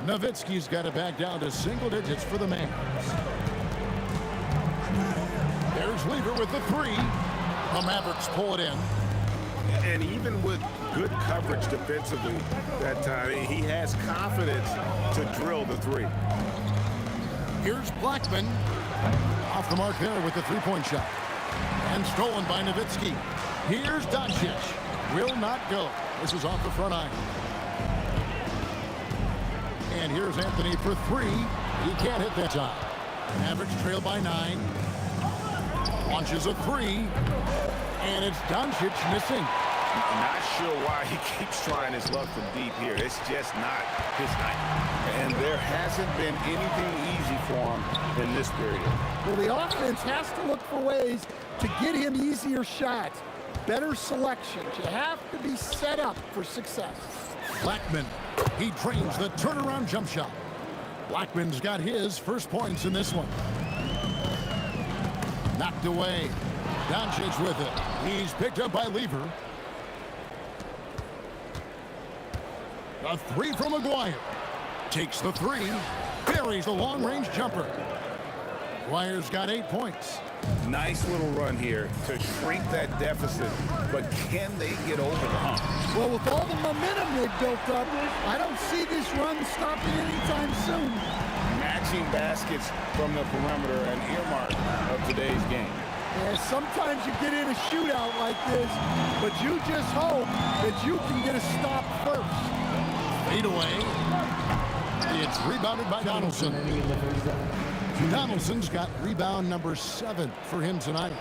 Nowitzki's got it back down to single digits for the Mavs. There's Lever with the 3. The Mavericks pull it in. And even with good coverage defensively that time, he has confidence to drill the 3. Here's Blackman. Off the mark there with the 3-point shot. And stolen by Nowitzki. Here's Doncic. Will not go. This is off the front iron. And here's Anthony for 3. He can't hit that time. Mavericks trail by 9. Launches a 3. And it's Doncic missing. Not sure why he keeps trying his luck from deep here. It's just not his night. And there hasn't been anything easy for him in this period. Well, the offense has to look for ways to get him easier shots. Better selections. You have to be set up for success. Blackman, he trains the turnaround jump shot. Blackman's got his first points in this one. Knocked away. Doncic with it. He's picked up by Lever. A 3 from Maguire. Takes the 3. Buries the long-range jumper. Maguire's got 8 points. Nice little run here to shrink that deficit, but can they get over the hump? Well, with all the momentum they've built up, I don't see this run stopping anytime soon. Matching baskets from the perimeter, an earmark of today's game. Yeah, sometimes you get in a shootout like this, but you just hope that you can get a stop first. Fade away. It's rebounded by Donaldson. Donaldson's got rebound number 7 for him tonight.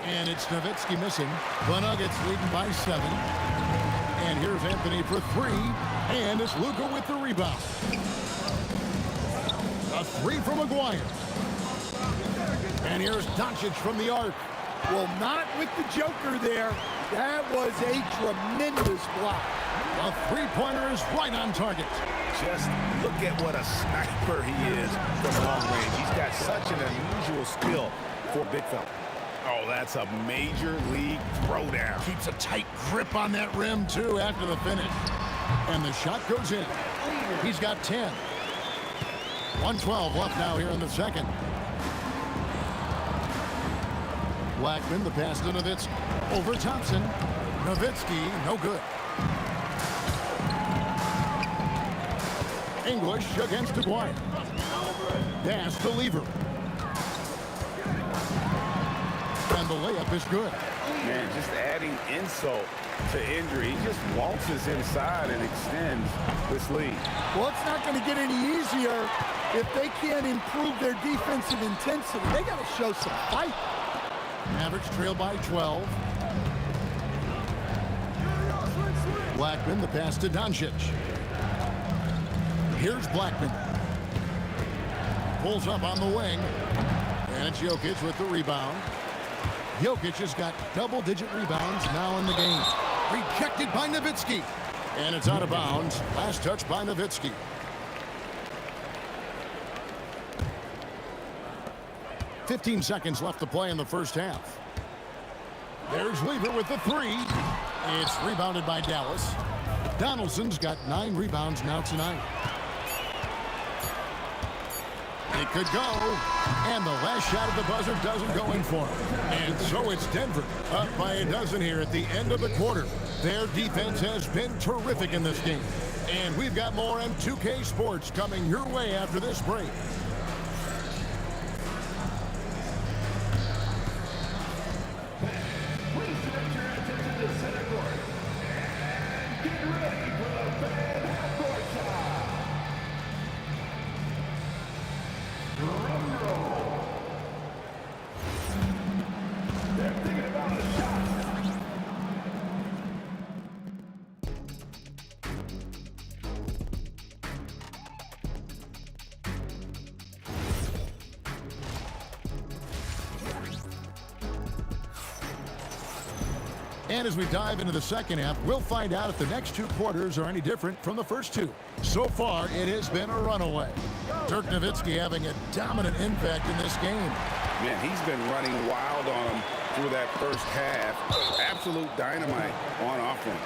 And it's Nowitzki missing. The Nuggets leading by 7. And here's Anthony for 3. And it's Luka with the rebound. A 3 from Maguire. And here's Doncic from the arc. Well, not with the Joker there. That was a tremendous block. The 3-pointer is right on target. Just look at what a sniper he is from long range. He's got such an unusual skill for big fella. Oh, that's a major league throwdown. Keeps a tight grip on that rim, too, after the finish. And the shot goes in. He's got 10. 1:12 left now here in the second. Blackman, the pass to Nowitzki. Over Thompson. Nowitzki, no good. English against Maguire. Pass to Lever. And the layup is good. Man, just adding insult to injury. He just waltzes inside and extends this lead. Well, it's not going to get any easier if they can't improve their defensive intensity. They got to show some fight. Mavericks trail by 12. Blackman, the pass to Doncic. Here's Blackman. Pulls up on the wing. And it's Jokic with the rebound. Jokic has got double-digit rebounds now in the game. Rejected by Nowitzki. And it's out of bounds. Last touch by Nowitzki. "15 seconds left to play in the first half. There's Lever with the three. It's rebounded by Dallas. Donaldson's got 9 rebounds now tonight. It could go, and the last shot at the buzzer doesn't go in for him. And so it's Denver up by a dozen here at the end of the quarter. Their defense has been terrific in this game. And we've got more M2K Sports coming your way after this break. Please direct your attention to center court. And get ready for the fan half-court shot. Drum roll. They're thinking about a shot. And as we dive into the second half, we'll find out if the next 2 quarters are any different from the first 2. So far, it has been a runaway. Dirk Nowitzki having a dominant impact in this game. Man, he's been running wild on him through that first half. Absolute dynamite on offense.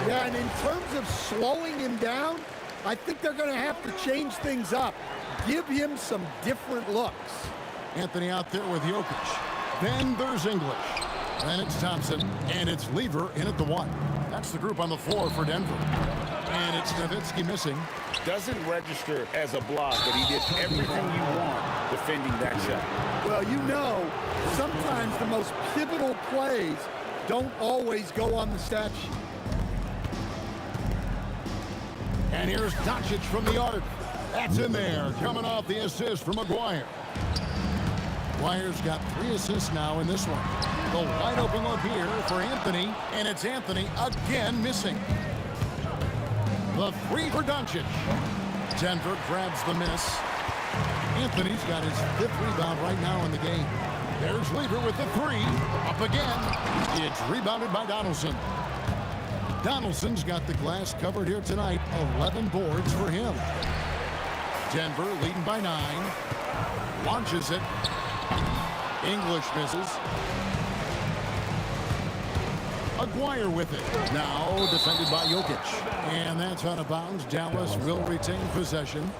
Yeah, and in terms of slowing him down, I think they're going to have to change things up. Give him some different looks. Anthony out there with Jokic. Then there's English. Then it's Thompson, and it's Lever in at the 1. That's the group on the floor for Denver. And it's Nowitzki missing. Doesn't register as a block, but he did everything you want defending that shot. Well, you know, sometimes the most pivotal plays don't always go on the stat sheet. And here's Doncic from the arc. That's in there, coming off the assist from McGuire. McGuire's got 3 assists now in this one. The wide open look here for Anthony, and it's Anthony again missing. The 3 for Doncic. Denver grabs the miss. Anthony's got his 5th rebound right now in the game. There's Lever with the 3. Up again. It's rebounded by Donaldson. Donaldson's got the glass covered here tonight. 11 boards for him. Denver leading by 9. Launches it. English misses. McGuire with it. Now defended by Jokic. And that's out of bounds. Dallas will retain possession.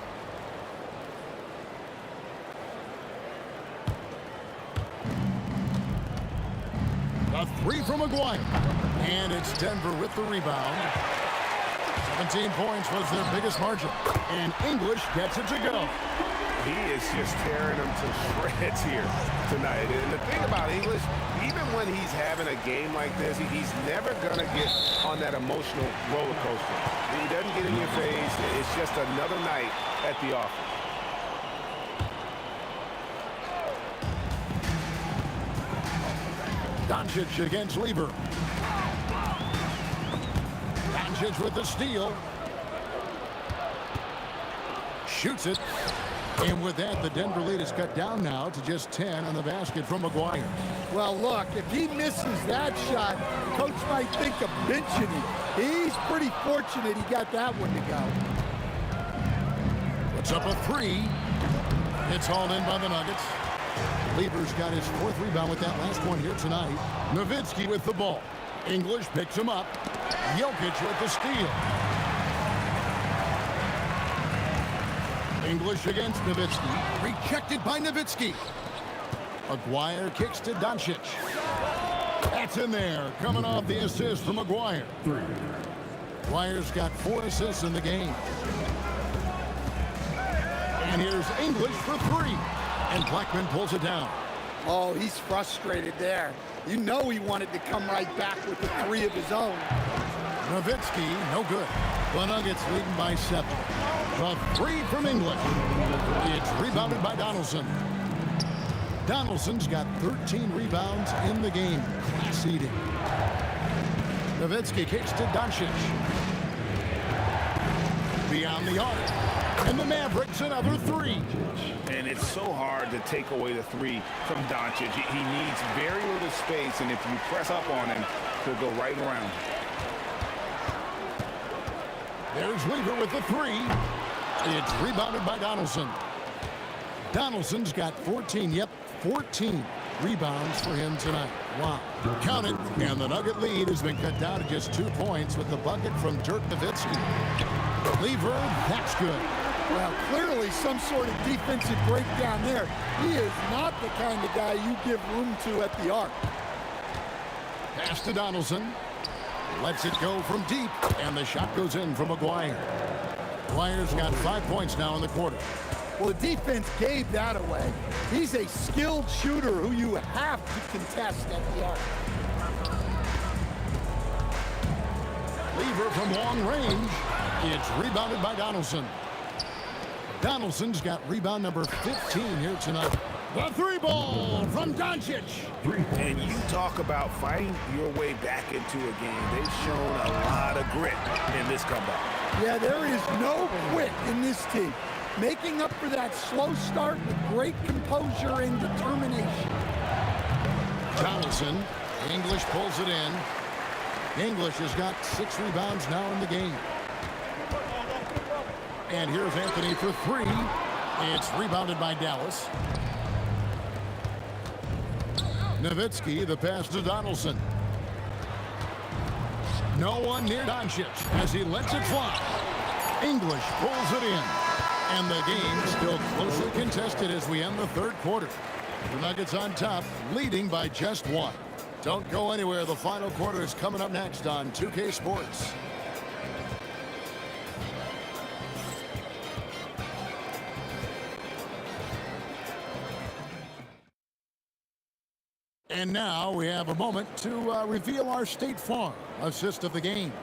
A 3 from McGuire. And it's Denver with the rebound. 17 points was their biggest margin. And English gets it to go. He is just tearing them to shreds here tonight. And the thing about English, even when he's having a game like this, he's never going to get on that emotional roller coaster. He doesn't get in your face. It's just another night at the office. Doncic against Lever. Doncic with the steal. Shoots it. And with that, the Denver lead is cut down now to just 10 on the basket from McGuire. Well, look, if he misses that shot, coach might think of benching him. He's pretty fortunate he got that one to go. Puts up a 3. It's hauled in by the Nuggets. Lever's got his 4th rebound with that last one here tonight. Nowitzki with the ball. English picks him up. Jokic with the steal. English against Nowitzki. Rejected by Nowitzki. McGuire kicks to Doncic. That's in there. Coming off the assist from McGuire. McGuire's got 4 assists in the game. And here's English for 3. And Blackman pulls it down. Oh, he's frustrated there. You know he wanted to come right back with the 3 of his own. Nowitzki, no good. The Nuggets leading by 7. The 3 from English. It's rebounded by Donaldson. Donaldson's got 13 rebounds in the game. Class eating. Nowitzki kicks to Doncic. Beyond the arc. And the Mavericks another 3. And it's so hard to take away the 3 from Doncic. He needs very little space, and if you press up on him, he'll go right around. There's Weaver with the 3. It's rebounded by Donaldson. Donaldson's got 14. Yep, 14 rebounds for him tonight. Wow. Count it. And the Nugget lead has been cut down to just 2 points with the bucket from Dirk Nowitzki. Lever, that's good. Well, clearly some sort of defensive breakdown there. He is not the kind of guy you give room to at the arc. Pass to Donaldson. Lets it go from deep, and the shot goes in from McGuire. McGuire's got 5 points now in the quarter. Well, the defense gave that away. He's a skilled shooter who you have to contest at the arc. Lever from long range. It's rebounded by Donaldson. Donaldson's got rebound number 15 here tonight. The 3 ball from Doncic. And you talk about fighting your way back into a game. They've shown a lot of grit in this comeback. Yeah, there is no quit in this team. Making up for that slow start with great composure and determination. Donaldson. English pulls it in. English has got 6 rebounds now in the game. And here's Anthony for 3. It's rebounded by Dallas. Nowitzki, the pass to Donaldson. No one near Doncic as he lets it fly. English pulls it in. And the game still closely contested as we end the 3rd quarter. The Nuggets on top, leading by just 1. Don't go anywhere. The final quarter is coming up next on 2K Sports. And now we have a moment to reveal our State Farm assist of the game.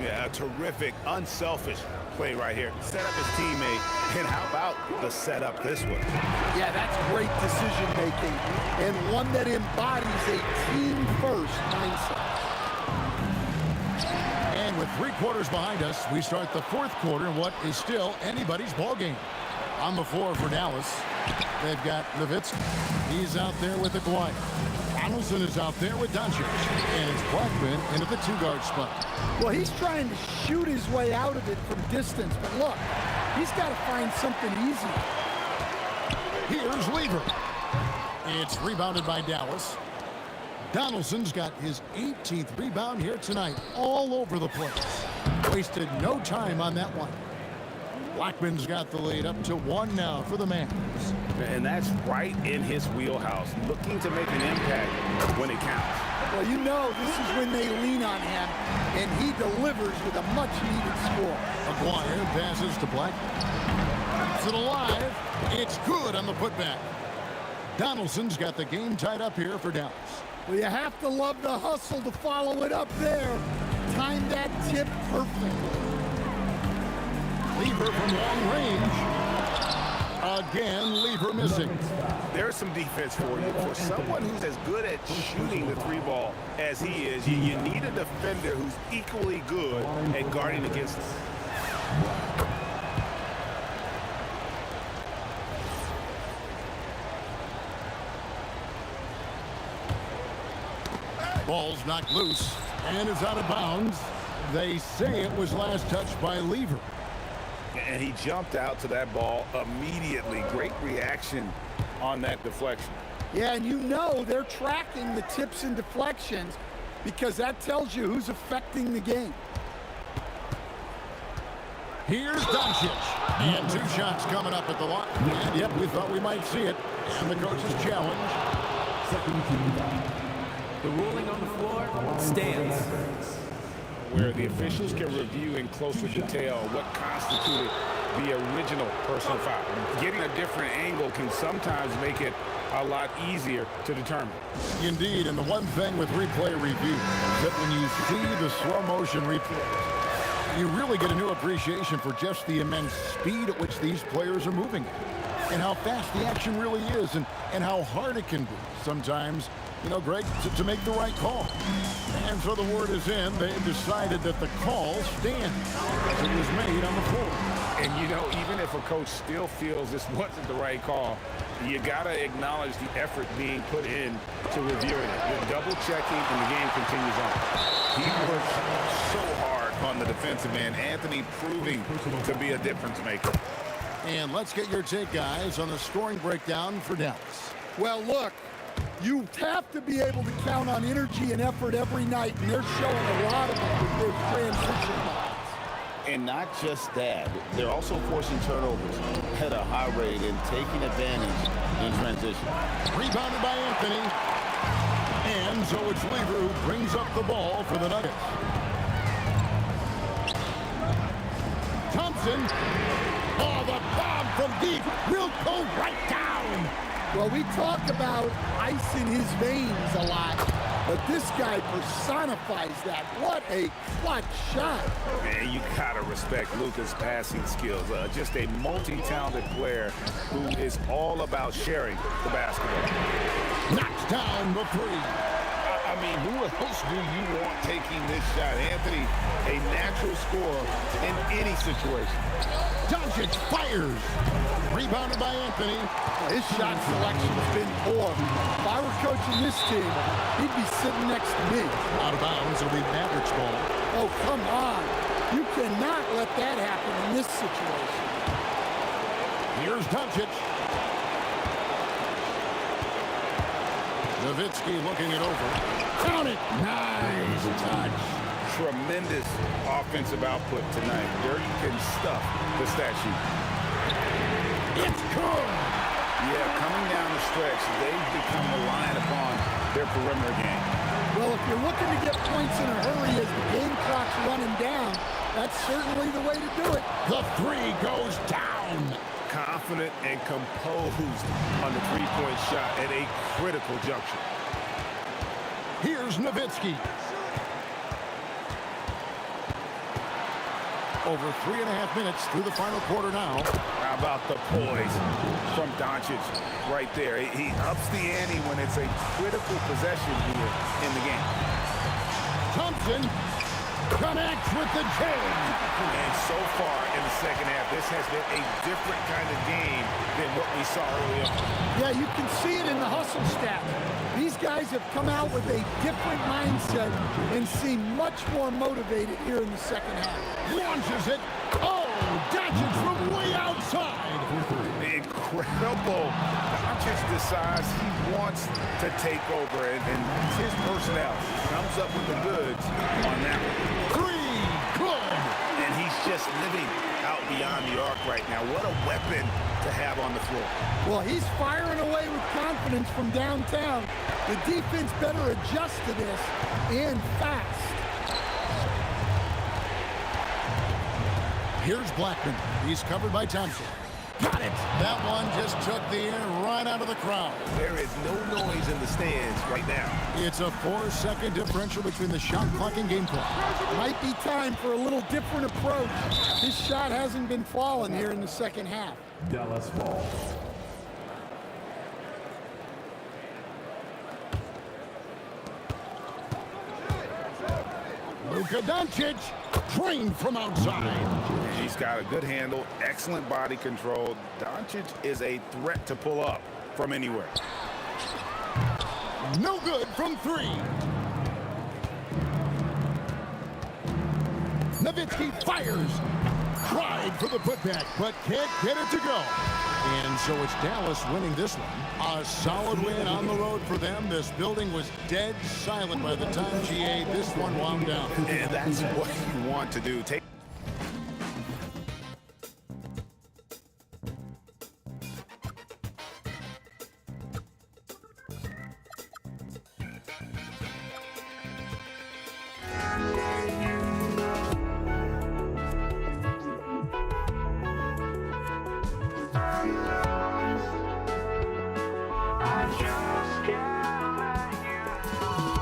Yeah, a terrific, unselfish play right here. Set up his teammate, and how about the setup this one? Yeah, that's great decision making, and one that embodies a team-first mindset. And with 3 quarters behind us, we start the 4th quarter in what is still anybody's ball game. On the floor for Dallas, they've got Nowitzki. He's out there with McGuire. Donaldson is out there with Doncic. And it's Blackman into the 2-guard spot. Well, he's trying to shoot his way out of it from distance, but look, he's got to find something easy. Here's Lever. It's rebounded by Dallas. Donaldson's got his 18th rebound here tonight, all over the place. Wasted no time on that one. Blackman's got the lead up to 1 now for the Mavs. And that's right in his wheelhouse, looking to make an impact when it counts. Well, you know this is when they lean on him, and he delivers with a much-needed score. McGuire passes to Blackman. Keeps it alive. It's good on the putback. Donaldson's got the game tied up here for Dallas. Well, you have to love the hustle to follow it up there. Timed that tip perfectly. Lever from long range. Again, Lever missing. There's some defense for you. For someone who's as good at shooting the 3-ball as he is, you need a defender who's equally good at guarding against it. Ball's knocked loose and is out of bounds. They say it was last touched by Lever. And he jumped out to that ball immediately. Great reaction on that deflection. Yeah, and you know they're tracking the tips and deflections because that tells you who's affecting the game. Here's Doncic. And 2 shots coming up at the line. And yep, we thought we might see it. And the coach's challenge. The ruling on the floor stands. Where the officials can review in closer detail what constituted the original personal foul. Getting a different angle can sometimes make it a lot easier to determine. Indeed, and the one thing with replay review is that when you see the slow motion replays, you really get a new appreciation for just the immense speed at which these players are moving and how fast the action really is and how hard it can be sometimes, you know, Greg, to make the right call. And so the word is in. They've decided that the call stands as it was made on the floor. And, you know, even if a coach still feels this wasn't the right call, you got to acknowledge the effort being put in to reviewing it. You're double-checking, and the game continues on. He works so hard on the defensive end. Anthony proving to be a difference maker. And let's get your take, guys, on the scoring breakdown for Dallas. Well, look, you have to be able to count on energy and effort every night, and they're showing a lot of it with their transition lines. And not just that, they're also forcing turnovers at a high rate and taking advantage in transition. Rebounded by Anthony. And so it's Lever who brings up the ball for the Nuggets. Thompson. Oh, the bomb from deep will go right down. Well, we talk about ice in his veins a lot, but this guy personifies that. What a clutch shot. Man, you gotta respect Luka's passing skills. Just a multi-talented player who is all about sharing the basketball. Knocks down the three. I mean, who else do you want taking this shot? Anthony, a natural scorer in any situation. Doncic fires. Rebounded by Anthony. His shot selection's been poor. If I were coaching this team, he'd be sitting next to me. Out of bounds, it'll be Mavericks ball. Oh, come on. You cannot let that happen in this situation. Here's Doncic. Nowitzki looking it over. Count it. Nice touch. Tremendous offensive output tonight. Dirk can stuff the stat sheet. It's good. Yeah, coming down the stretch, they've become reliant upon their perimeter game. Well, if you're looking to get points in a hurry as the game clock's running down, that's certainly the way to do it. The three goes down. Confident and composed on the three-point shot at a critical juncture. Here's Nowitzki. Over 3.5 minutes through the final quarter now. How about the poise from Doncic right there? He ups the ante when it's a critical possession here in the game. Thompson connects with the jam. And so far in the second half, this has been a different kind of game than what we saw earlier. Yeah, you can see it in the hustle stat. These guys have come out with a different mindset and seem much more motivated here in the second half. Launches it. Oh, Doncic from way outside. Incredible. Doncic decides he wants to take over, and his personnel comes up with the goods on that one. Three, good. And he's just living out beyond the arc right now. What a weapon to have on the floor. Well, he's firing away with confidence from downtown. The defense better adjust to this, and fast. Here's Blackman. He's covered by Thompson. Got it. That one just took the air right out of the crowd. There is no noise in the stands right now. It's a 4-second differential between the shot clock and game clock. Might be time for a little different approach. His shot hasn't been falling here in the second half. Dallas ball. Luka Doncic, trained from outside. He's got a good handle, excellent body control. Doncic is a threat to pull up from anywhere. No good from three. Nowitzki fires. Tried for the putback, but can't get it to go. And so it's Dallas winning this one. A solid win on the road for them. This building was dead silent by the time GA this one wound down. And that's what you want to do. Take Oh, I just can't let you know.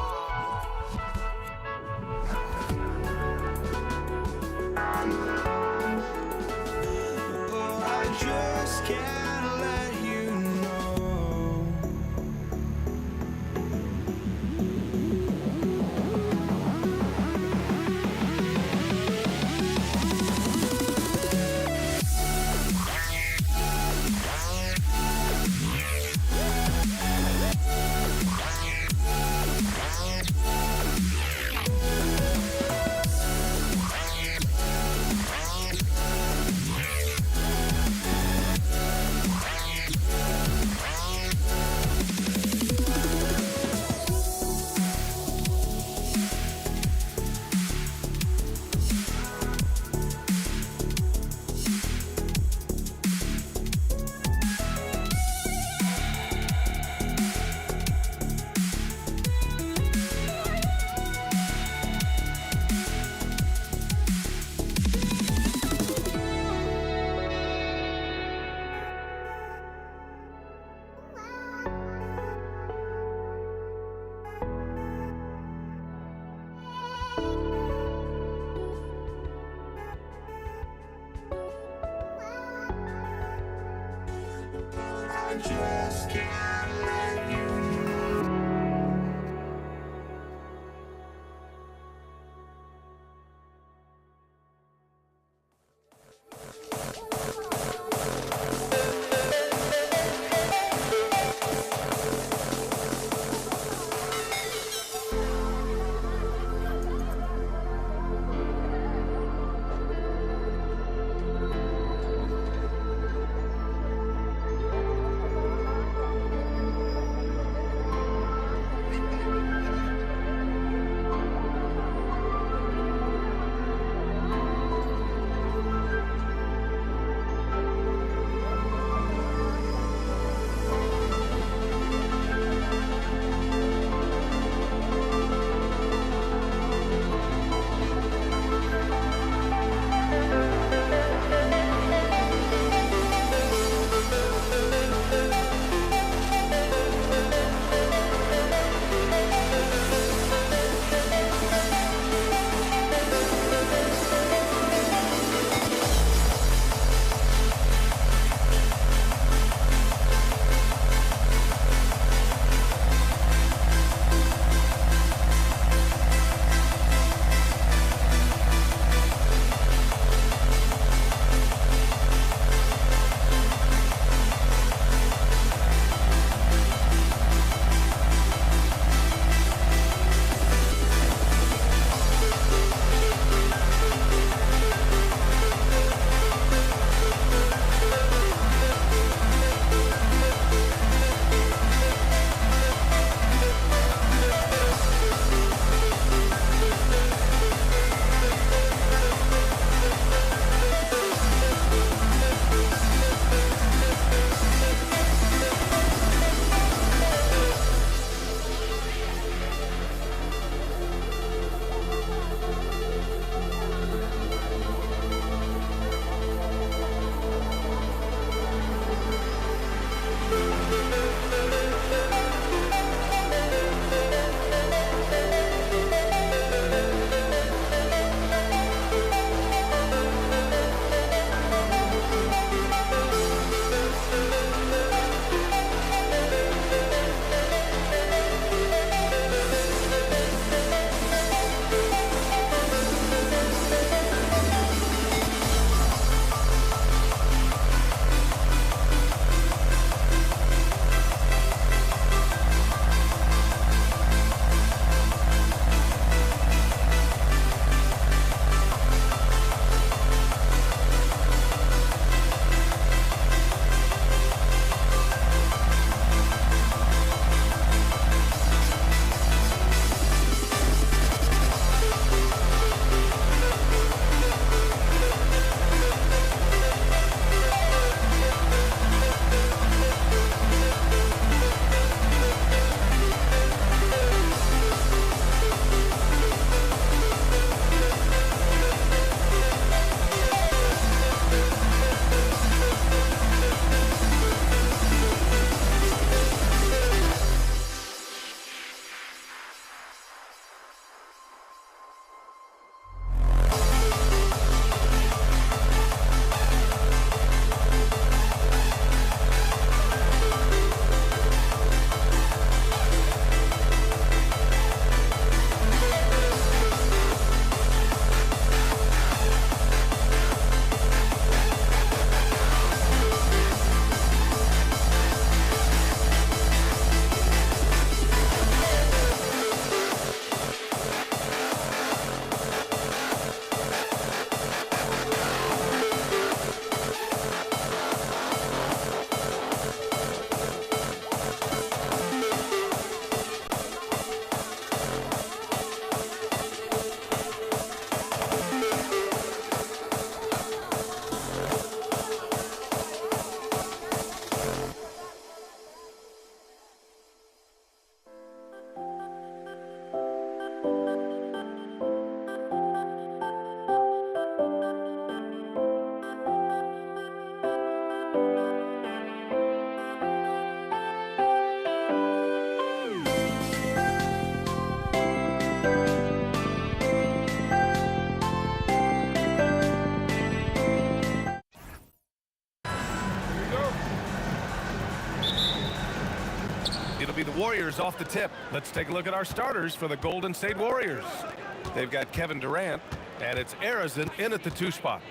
I just can't let you know. be the Warriors off the tip. Let's take a look at our starters for the Golden State Warriors. They've got Kevin Durant, and it's Arizin in at the 2 spot.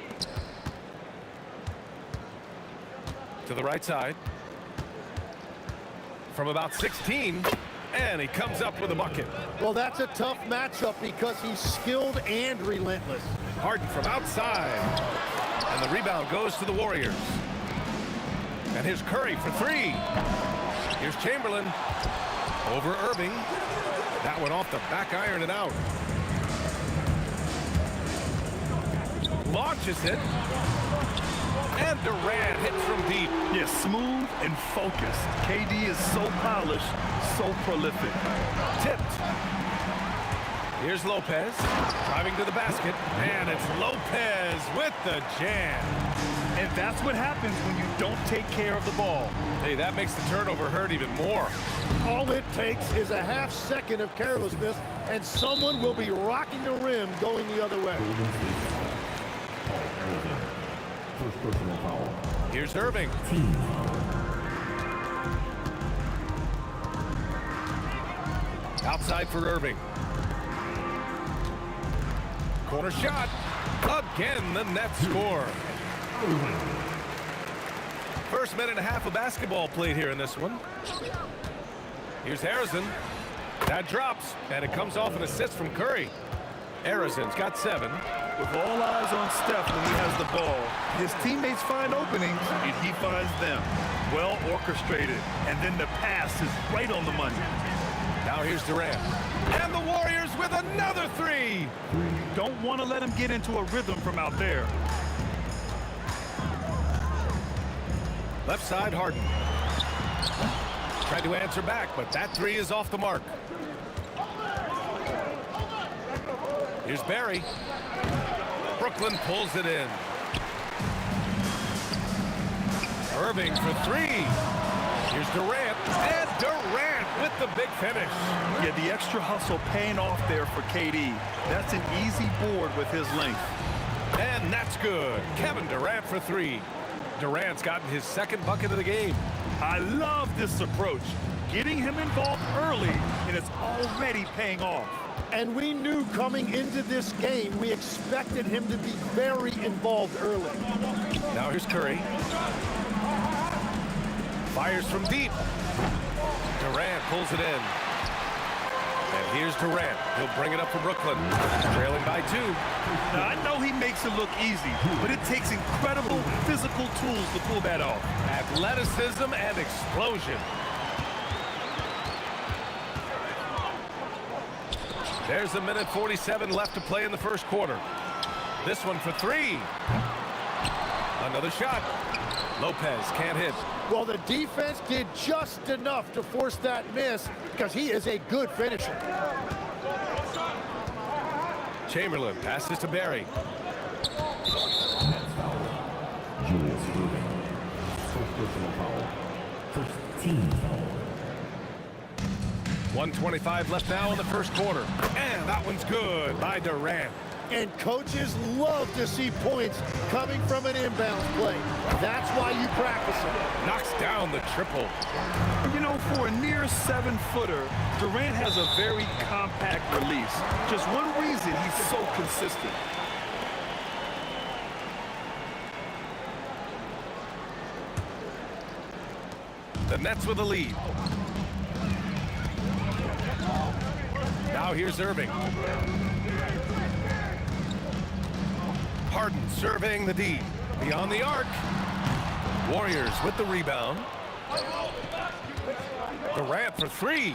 To the right side. From about 16, and he comes up with a bucket. Well, that's a tough matchup because he's skilled and relentless. Harden from outside, and the rebound goes to the Warriors. And here's Curry for 3. Here's Chamberlain over Irving. That one off the back iron and out. Launches it. And Durant hits from deep. Yeah, smooth and focused. KD is so polished, so prolific. Tipped. Here's Lopez driving to the basket, and it's Lopez with the jam. And that's what happens when you don't take care of the ball. Hey, that makes the turnover hurt even more. All it takes is a half second of carelessness, and someone will be rocking the rim going the other way. First personal foul. Here's Irving. Outside for Irving. Corner shot. Again, the net score. First minute and a half of basketball played here in this one. Here's Harrison. That drops, and it comes off an assist from Curry. Harrison's got 7. With all eyes on Steph when he has the ball, his teammates find openings, and he finds them. Well orchestrated, and then the pass is right on the money. Now here's Durant. And the Warriors with another 3. Don't want to let him get into a rhythm from out there. Left side, Harden. Tried to answer back, but that 3 is off the mark. Here's Barry. Brooklyn pulls it in. Irving for 3. Here's Durant. And Durant with the big finish. Yeah, the extra hustle paying off there for KD. That's an easy board with his length. And that's good. Kevin Durant for 3. Durant's gotten his 2nd bucket of the game. I love this approach. Getting him involved early, and it's already paying off. And we knew coming into this game, we expected him to be very involved early. Now here's Curry. Fires from deep. Durant pulls it in. And here's Durant. He'll bring it up for Brooklyn. Trailing by 2. Now, I know he makes it look easy, but it takes incredible physical tools to pull that off. Athleticism and explosion. There's a minute 47 left to play in the first quarter. This one for 3. Another shot. Lopez can't hit. Well, the defense did just enough to force that miss because he is a good finisher. Chamberlain passes to Barry. Julius Irving. First personal foul. First team foul. 1:25 left now in the first quarter. And that one's good by Durant. And coaches love to see points coming from an inbounds play. That's why you practice it. Knocks down the triple. You know, for a near 7-footer, Durant has a very compact release. Just one reason he's so consistent. The Nets with a lead. Now here's Irving. Harden surveying the D. Beyond the arc. Warriors with the rebound. Durant for 3.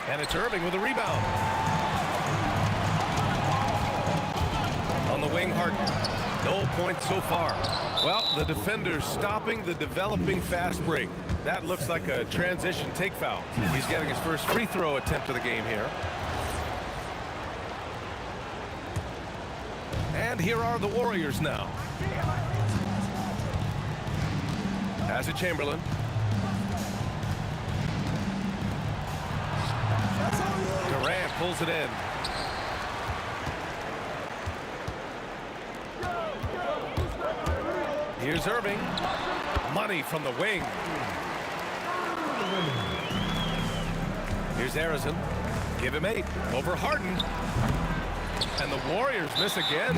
And it's Irving with a rebound. On the wing, Harden. No points so far. Well, the defender's stopping the developing fast break. That looks like a transition take foul. He's getting his first free throw attempt of the game here. And here are the Warriors now. Pass it Chamberlain. Durant pulls it in. Here's Irving. Money from the wing. Here's Harrison. Give him 8. Over Harden. And the Warriors miss again.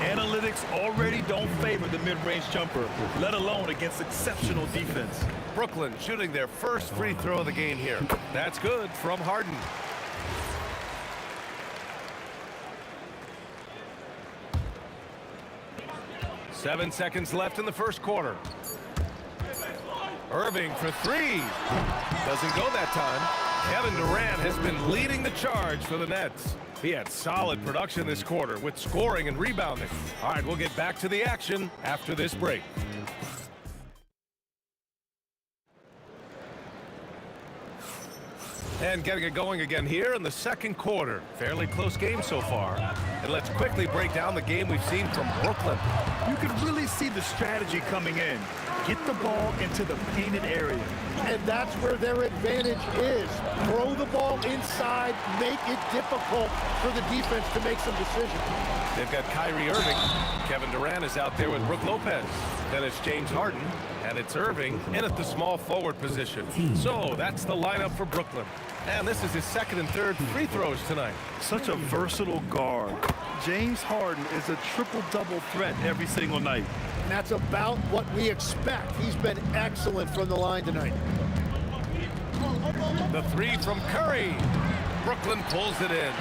Analytics already don't favor the mid-range jumper, let alone against exceptional defense. Brooklyn shooting their first free throw of the game here. That's good from Harden. Seven seconds left in the first quarter. Irving for 3. Doesn't go that time. Kevin Durant has been leading the charge for the Nets. He had solid production this quarter with scoring and rebounding. All right, we'll get back to the action after this break. And getting it going again here in the second quarter. Fairly close game so far. And let's quickly break down the game we've seen from Brooklyn. You can really see the strategy coming in. Get the ball into the painted area. And that's where their advantage is. Throw the ball inside, make it difficult for the defense to make some decisions. They've got Kyrie Irving. Kevin Durant is out there with Brook Lopez. Then it's James Harden, and it's Irving in at the small forward position. So that's the lineup for Brooklyn. And this is his second and third free throws tonight. Such a versatile guard. James Harden is a triple-double threat every single night. And that's about what we expect. He's been excellent from the line tonight. The 3 from Curry. Brooklyn pulls it in.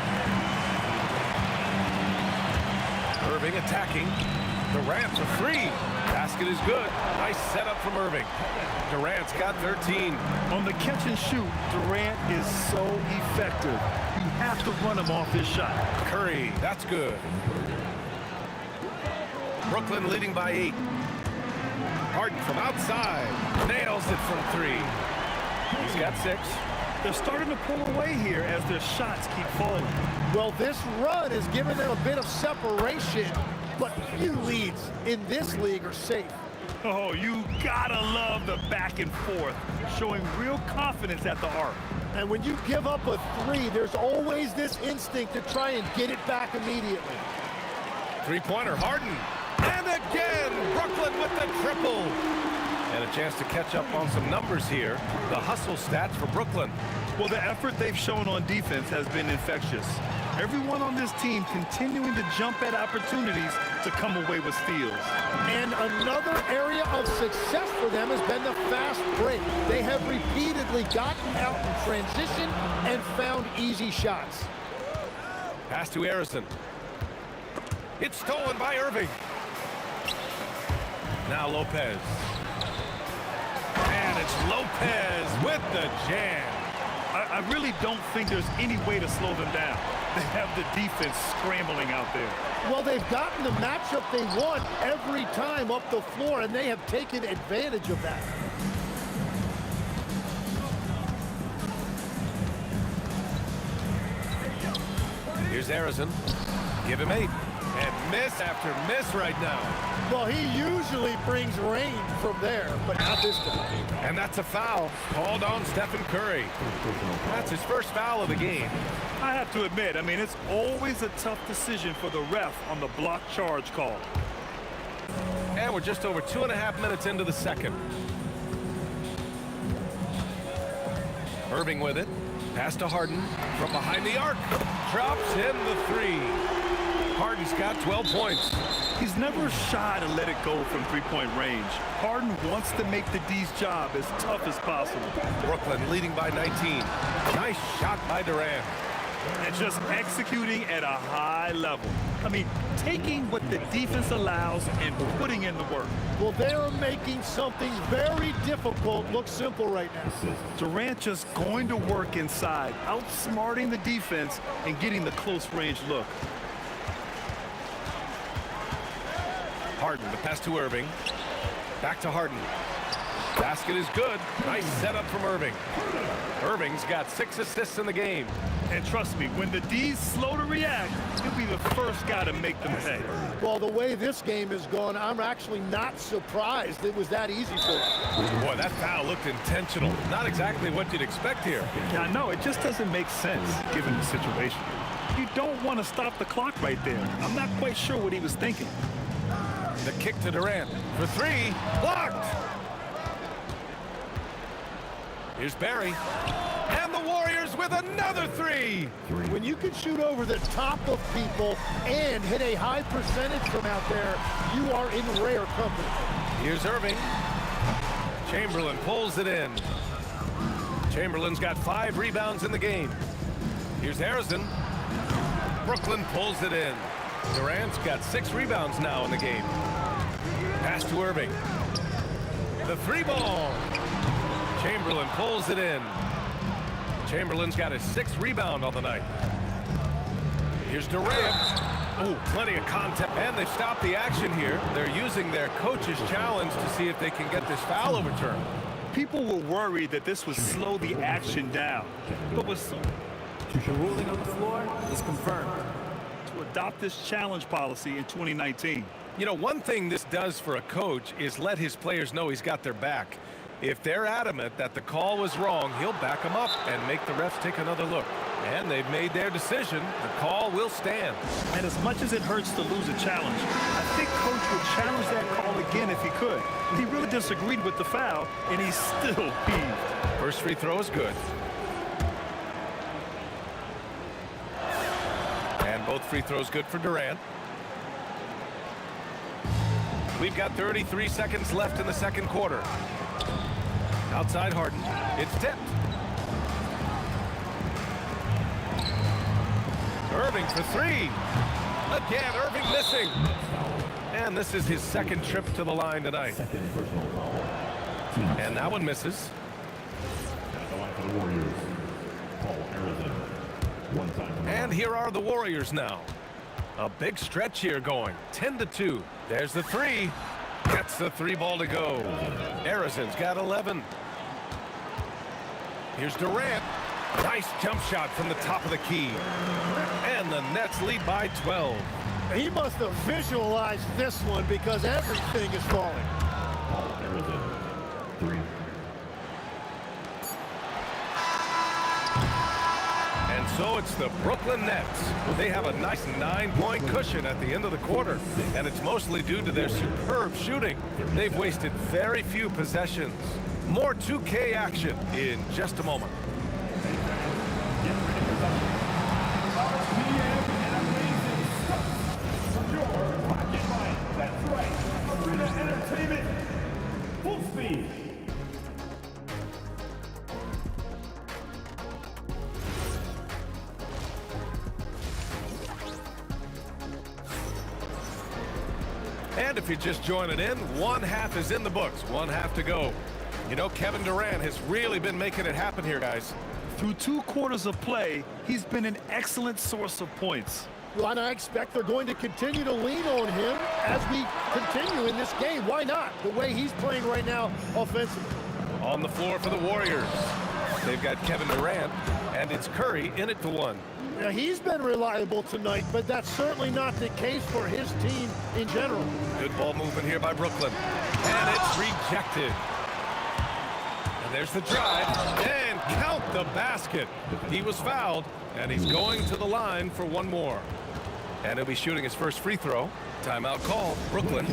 Irving attacking. Durant for 3. Basket is good. Nice setup from Irving. Durant's got 13. On the catch and shoot, Durant is so effective. You have to run him off his shot. Curry, that's good. Brooklyn leading by 8. Harden from outside. Nails it from 3. He's got 6. They're starting to pull away here as their shots keep falling. Well, this run has given them a bit of separation, but few leads in this league are safe. Oh, you gotta love the back and forth, showing real confidence at the arc. And when you give up a 3, there's always this instinct to try and get it back immediately. Three-pointer, Harden. And again, Brooklyn with the triple. And a chance to catch up on some numbers here. The hustle stats for Brooklyn. Well, the effort they've shown on defense has been infectious. Everyone on this team continuing to jump at opportunities to come away with steals. And another area of success for them has been the fast break. They have repeatedly gotten out in transition and found easy shots. Pass to Harrison. It's stolen by Irving. Now Lopez. And it's Lopez with the jam. I really don't think there's any way to slow them down. They have the defense scrambling out there. Well, they've gotten the matchup they want every time up the floor, and they have taken advantage of that. Here's Harrison. Give him 8. And miss after miss right now. Well, he usually brings rain from there, but not this time. And that's a foul called on Stephen Curry. That's his first foul of the game. I have to admit, I mean, it's always a tough decision for the ref on the block charge call. And we're just over 2.5 minutes into the second. Irving with it. Pass to Harden from behind the arc. Drops in the 3. Harden's got 12 points. He's never shy to let it go from three-point range. Harden wants to make the D's job as tough as possible. Brooklyn leading by 19. Nice shot by Durant. And just executing at a high level. I mean, taking what the defense allows and putting in the work. Well, they're making something very difficult look simple right now. Durant just going to work inside, outsmarting the defense and getting the close range look. Harden, the pass to Irving. Back to Harden. Basket is good. Nice setup from Irving. Irving's got 6 assists in the game. And trust me, when the D's slow to react, he'll be the first guy to make them pay. Well, the way this game has gone, I'm actually not surprised it was that easy for him. Boy, that foul looked intentional. Not exactly what you'd expect here. I know, it just doesn't make sense given the situation. You don't want to stop the clock right there. I'm not quite sure what he was thinking. The kick to Durant for 3. Blocked! Here's Barry. And the Warriors with another three. When you can shoot over the top of people and hit a high percentage from out there, you are in rare company. Here's Irving. Chamberlain pulls it in. Chamberlain's got 5 rebounds in the game. Here's Harrison. Brooklyn pulls it in. Durant's got 6 rebounds now in the game. Pass to Irving. The 3-ball. Chamberlain pulls it in. Chamberlain's got his 6th rebound on the night. Here's Durant. Oh, plenty of contact. And they've stopped the action here. They're using their coach's challenge to see if they can get this foul overturned. People were worried that this would slow the action down. But with The ruling on the floor is confirmed. to adopt this challenge policy in 2019. You know, one thing this does for a coach is let his players know he's got their back. If they're adamant that the call was wrong, he'll back them up and make the refs take another look. And they've made their decision. The call will stand. And as much as it hurts to lose a challenge, I think Coach would challenge that call again if he could. He really disagreed with the foul, and he's still peeved. First free throw is good. And both free throws good for Durant. We've got 33 seconds left in the second quarter. Outside Harden. It's tipped. Irving for 3. Again, Irving missing. And this is his 2nd trip to the line tonight. And that one misses. At the line for the Warriors, Paul Harrison. And here are the Warriors now. A big stretch here going. 10-2. There's the 3. Gets the 3-ball to go. Harrison's got 11. Here's Durant. Nice jump shot from the top of the key. And the Nets lead by 12. He must have visualized this one because everything is falling. Paul Harrison, 3. And so it's the Brooklyn Nets. They have a nice 9-point cushion at the end of the quarter, and it's mostly due to their superb shooting. They've wasted very few possessions. More 2K action in just a moment. That's right, Arena Entertainment, full speed. And if you're just joining in, 1 half is in the books, 1 half to go. You know, Kevin Durant has really been making it happen here, guys. Through 2 quarters of play, he's been an excellent source of points. Well, and I expect they're going to continue to lean on him as we continue in this game. Why not? The way he's playing right now offensively. On the floor for the Warriors. They've got Kevin Durant, and it's Curry in it to 1. Now, he's been reliable tonight, but that's certainly not the case for his team in general. Good ball movement here by Brooklyn. And it's rejected. And there's the drive. And count the basket. He was fouled, and he's going to the line for 1 more. And he'll be shooting his first free throw. Timeout call, Brooklyn.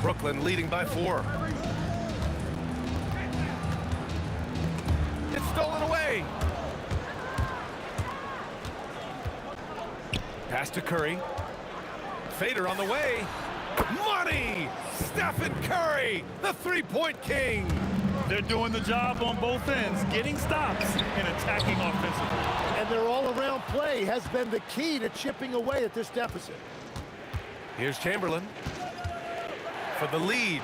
Brooklyn leading by 4. It's stolen away. Pass to Curry. Fader on the way. Money! Stephen Curry, the 3-point king. They're doing the job on both ends, getting stops and attacking offensively. And their all-around play has been the key to chipping away at this deficit. Here's Chamberlain for the lead.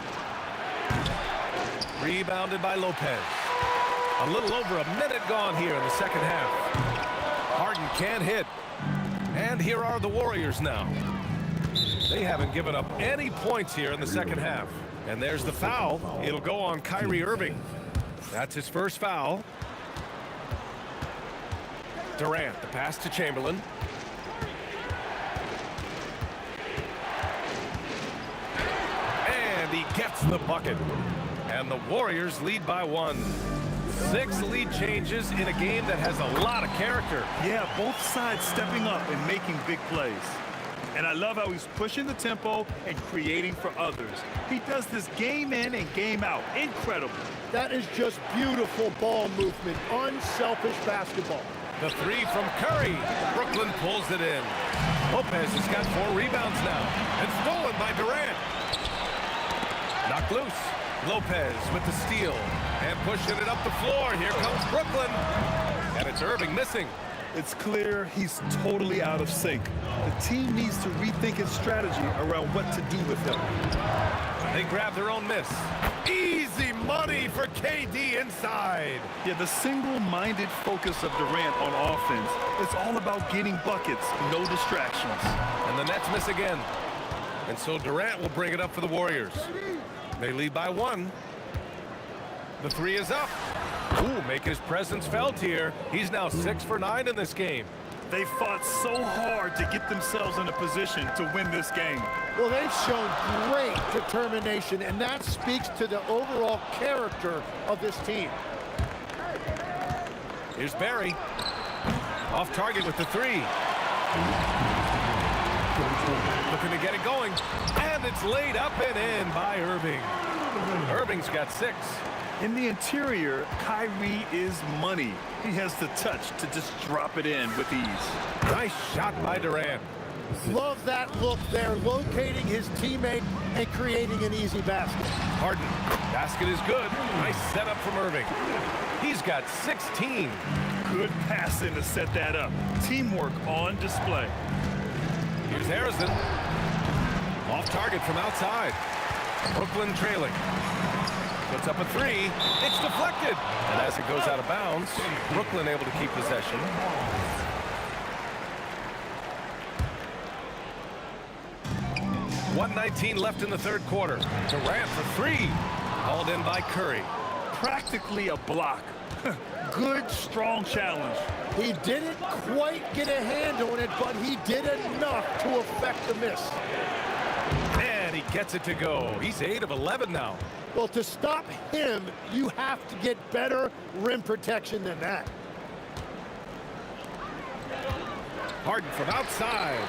Rebounded by Lopez. A little over a minute gone here in the second half. Harden can't hit. And here are the Warriors now. They haven't given up any points here in the second half. And there's the foul. It'll go on Kyrie Irving. That's his first foul. Durant, the pass to Chamberlain. gets the bucket. And the Warriors lead by 1. 6 lead changes in a game that has a lot of character. Yeah, both sides stepping up and making big plays. And I love how he's pushing the tempo and creating for others. He does this game in and game out. Incredible. That is just beautiful ball movement, unselfish basketball. The 3 from Curry. Brooklyn pulls it in. Lopez has got 4 rebounds now. And stolen by Durant. Knocked loose. Lopez with the steal. And pushing it up the floor. Here comes Brooklyn. And it's Irving missing. It's clear he's totally out of sync. The team needs to rethink its strategy around what to do with him. They grab their own miss. Easy money for KD inside. Yeah, the single-minded focus of Durant on offense, it's all about getting buckets, no distractions. And the Nets miss again. And so Durant will bring it up for the Warriors. They lead by 1. The 3 is up. Ooh, make his presence felt here. He's now 6 for 9 in this game. They fought so hard to get themselves in a position to win this game. Well, they've shown great determination, and that speaks to the overall character of this team. Here's Barry. Off target with the 3. Looking to get it going. And it's laid up and in by Irving. Irving's got 6. In the interior, Kyrie is money. He has the touch to just drop it in with ease. Nice shot by Durant. Love that look there, locating his teammate and creating an easy basket. Harden. Basket is good. Nice setup from Irving. He's got 16. Good passing to set that up. Teamwork on display. Here's Harrison. Off target from outside. Brooklyn trailing. Puts up a 3. It's deflected. And as it goes out of bounds, Brooklyn able to keep possession. .119 left in the third quarter. Durant for 3. Hauled in by Curry. Practically a block. Good, strong challenge. He didn't quite get a hand on it, but he did enough to affect the miss. And he gets it to go. He's 8 of 11 now. Well, to stop him, you have to get better rim protection than that. Harden from outside.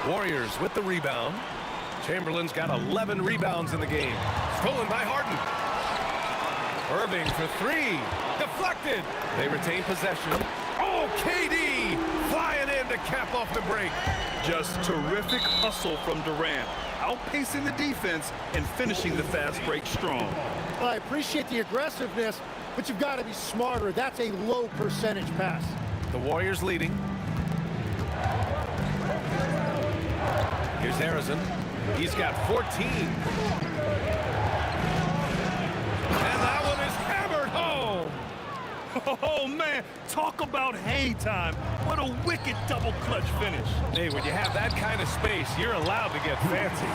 Warriors with the rebound. Chamberlain's got 11 rebounds in the game. Stolen by Harden. Irving for 3. Deflected. They retain possession. Oh, KD flying in to cap off the break. Just terrific hustle from Durant, outpacing the defense and finishing the fast break strong. Well, I appreciate the aggressiveness, but you've got to be smarter. That's a low percentage pass. The Warriors leading. Here's Harrison. He's got 14. And that one is hammered home. Oh, man, talk about hang time. What a wicked double clutch finish. Hey, when you have that kind of space, you're allowed to get fancy.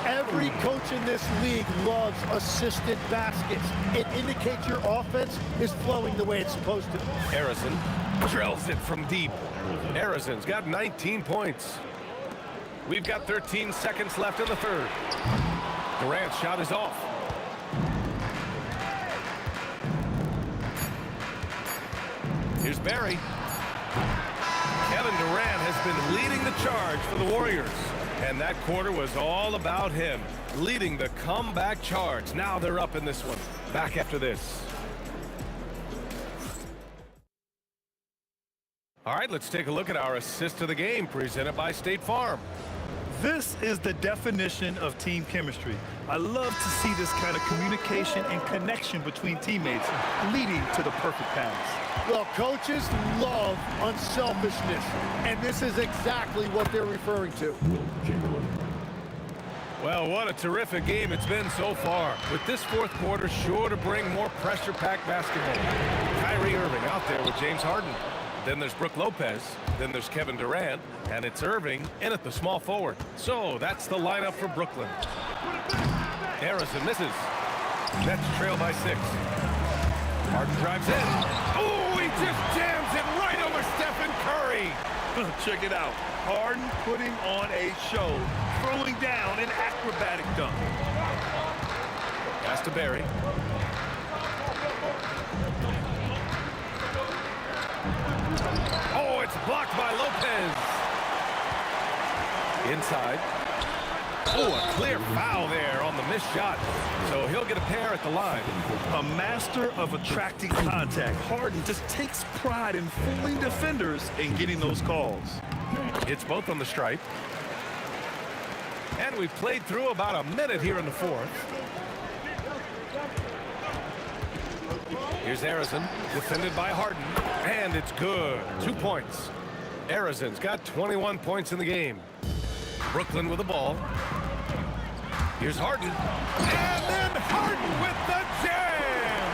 Every coach in this league loves assisted baskets. It indicates your offense is flowing the way it's supposed to. Harrison drills it from deep. Harrison's got 19 points. We've got 13 seconds left in the third. Durant's shot is off. Here's Barry. Kevin Durant has been leading the charge for the Warriors. And that quarter was all about him, leading the comeback charge. Now they're up in this one. Back after this. All right, let's take a look at our assist of the game presented by State Farm. This is the definition of team chemistry. I love to see this kind of communication and connection between teammates leading to the perfect pass. Well, coaches love unselfishness, and this is exactly what they're referring to. Well, what a terrific game it's been so far. With this fourth quarter sure to bring more pressure-packed basketball. Kyrie Irving out there with James Harden. Then there's Brook Lopez. Then there's Kevin Durant. And it's Irving in at the small forward. So that's the lineup for Brooklyn. Harrison misses. Nets trail by 6. Harden drives in. Oh, he just jams it right over Stephen Curry. Check it out. Harden putting on a show, throwing down an acrobatic dunk. Pass to Barry. Oh, it's blocked by Lopez. Inside. Oh, a clear foul there on the missed shot. So he'll get a pair at the line. A master of attracting contact. Harden just takes pride in fooling defenders and getting those calls. It's both on the stripe. And we've played through about a minute here in the fourth. Here's Arizon, defended by Harden. And it's good. 2 points. Arizon's got 21 points in the game. Brooklyn with the ball. Here's Harden. And then Harden with the jam!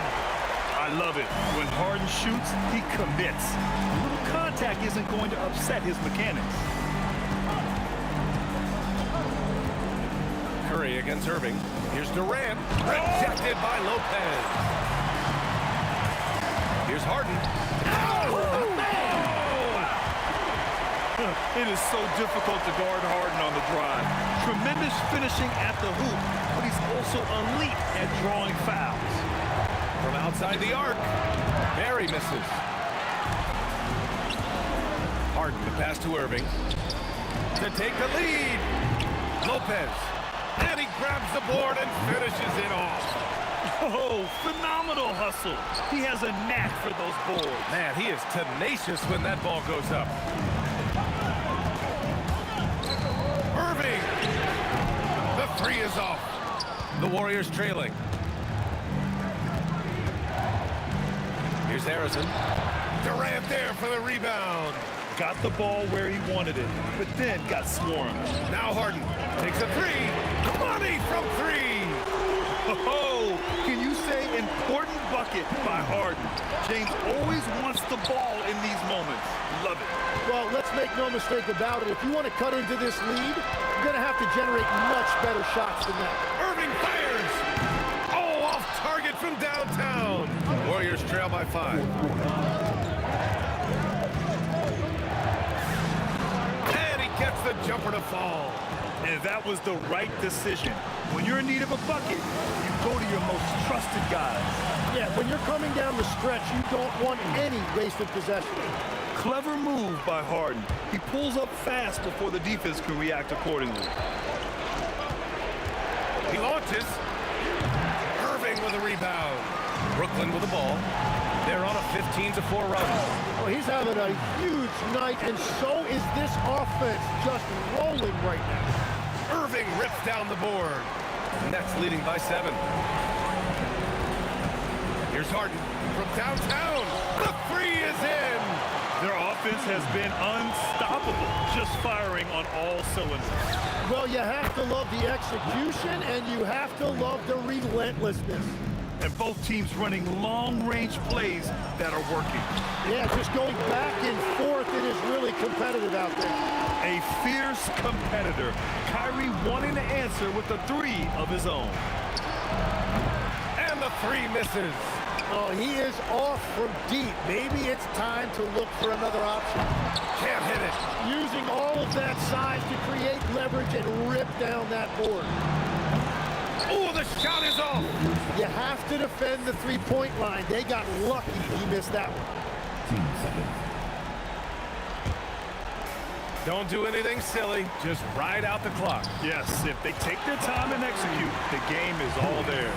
I love it. When Harden shoots, he commits. A little contact isn't going to upset his mechanics. Curry against Irving. Here's Durant. Rejected by Lopez. Here's Harden. It is so difficult to guard Harden on the drive. Tremendous finishing at the hoop, but he's also elite at drawing fouls. From outside the arc. Barry misses. Harden to pass to Irving. To take the lead. Lopez. And he grabs the board and finishes it off. Oh, phenomenal hustle. He has a knack for those boards. Man, he is tenacious when that ball goes up. Irving. The three is off. The Warriors trailing. Here's Arizon. Durant there for the rebound. Got the ball where he wanted it, but then got swarmed. Now Harden takes a three. Money from three. Oh, can you say important bucket by Harden? James always wants the ball in these moments. Love it. Well, let's make no mistake about it. If you want to cut into this lead, you're going to have to generate much better shots than that. Irving fires. Oh, off target from downtown. Warriors trail by 5. And he gets the jumper to fall. And that was the right decision. When you're in need of a bucket, you go to your most trusted guys. Yeah, when you're coming down the stretch, you don't want any wasted possession. Clever move by Harden. He pulls up fast before the defense can react accordingly. He launches. Irving with a rebound. Brooklyn with the ball. They're on a 15-4 run. Oh, he's having a huge night, and so is this offense, just rolling right now. Irving rips down the board. Nets leading by 7. Here's Harden from downtown. The three is in. Their offense has been unstoppable, just firing on all cylinders. Well, you have to love the execution, and you have to love the relentlessness. And both teams running long-range plays that are working. Yeah, just going back and forth, it is really competitive out there. A fierce competitor. Kyrie wanting to answer with a three of his own. And the three misses. Oh, he is off from deep. Maybe it's time to look for another option. Can't hit it. Using all of that size to create leverage and rip down that board. Oh, the shot is off. You have to defend the three-point line. They got lucky he missed that one. Don't do anything silly. Just ride out the clock. Yes, if they take their time and execute, the game is all theirs.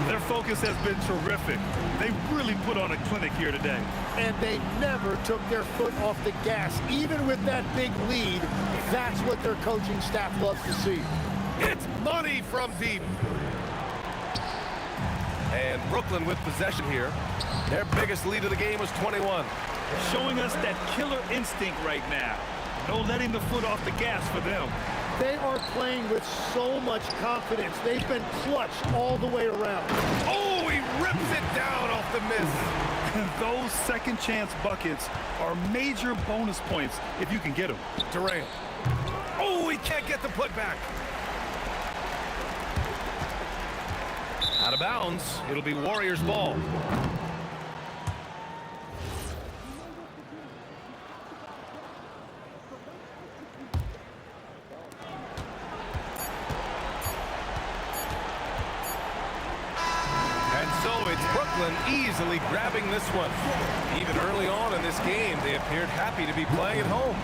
Their focus has been terrific. They really put on a clinic here today. And they never took their foot off the gas. Even with that big lead, that's what their coaching staff loves to see. It's money from deep. And Brooklyn with possession here. Their biggest lead of the game was 21. Showing us that killer instinct right now. No letting the foot off the gas for them. They are playing with so much confidence. They've been clutch all the way around. Oh, he rips it down off the miss. And those second chance buckets are major bonus points if you can get them. Durant. Oh, he can't get the putback. Out of bounds. It'll be Warriors ball. easily grabbing this one. Even early on in this game, they appeared happy to be playing at home.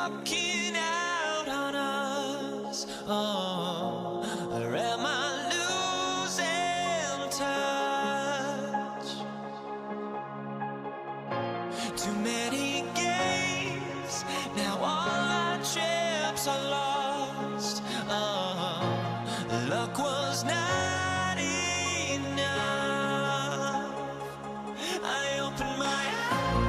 walking out on us. Oh, or am I losing touch? Too many games, now all our chips are lost. Oh, luck was not enough. I opened my eyes.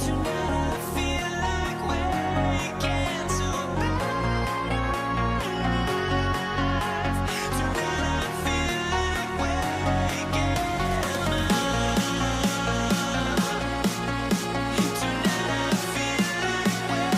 Tonight I feel like waking to life. Tonight I feel like waking up. Tonight I feel like waking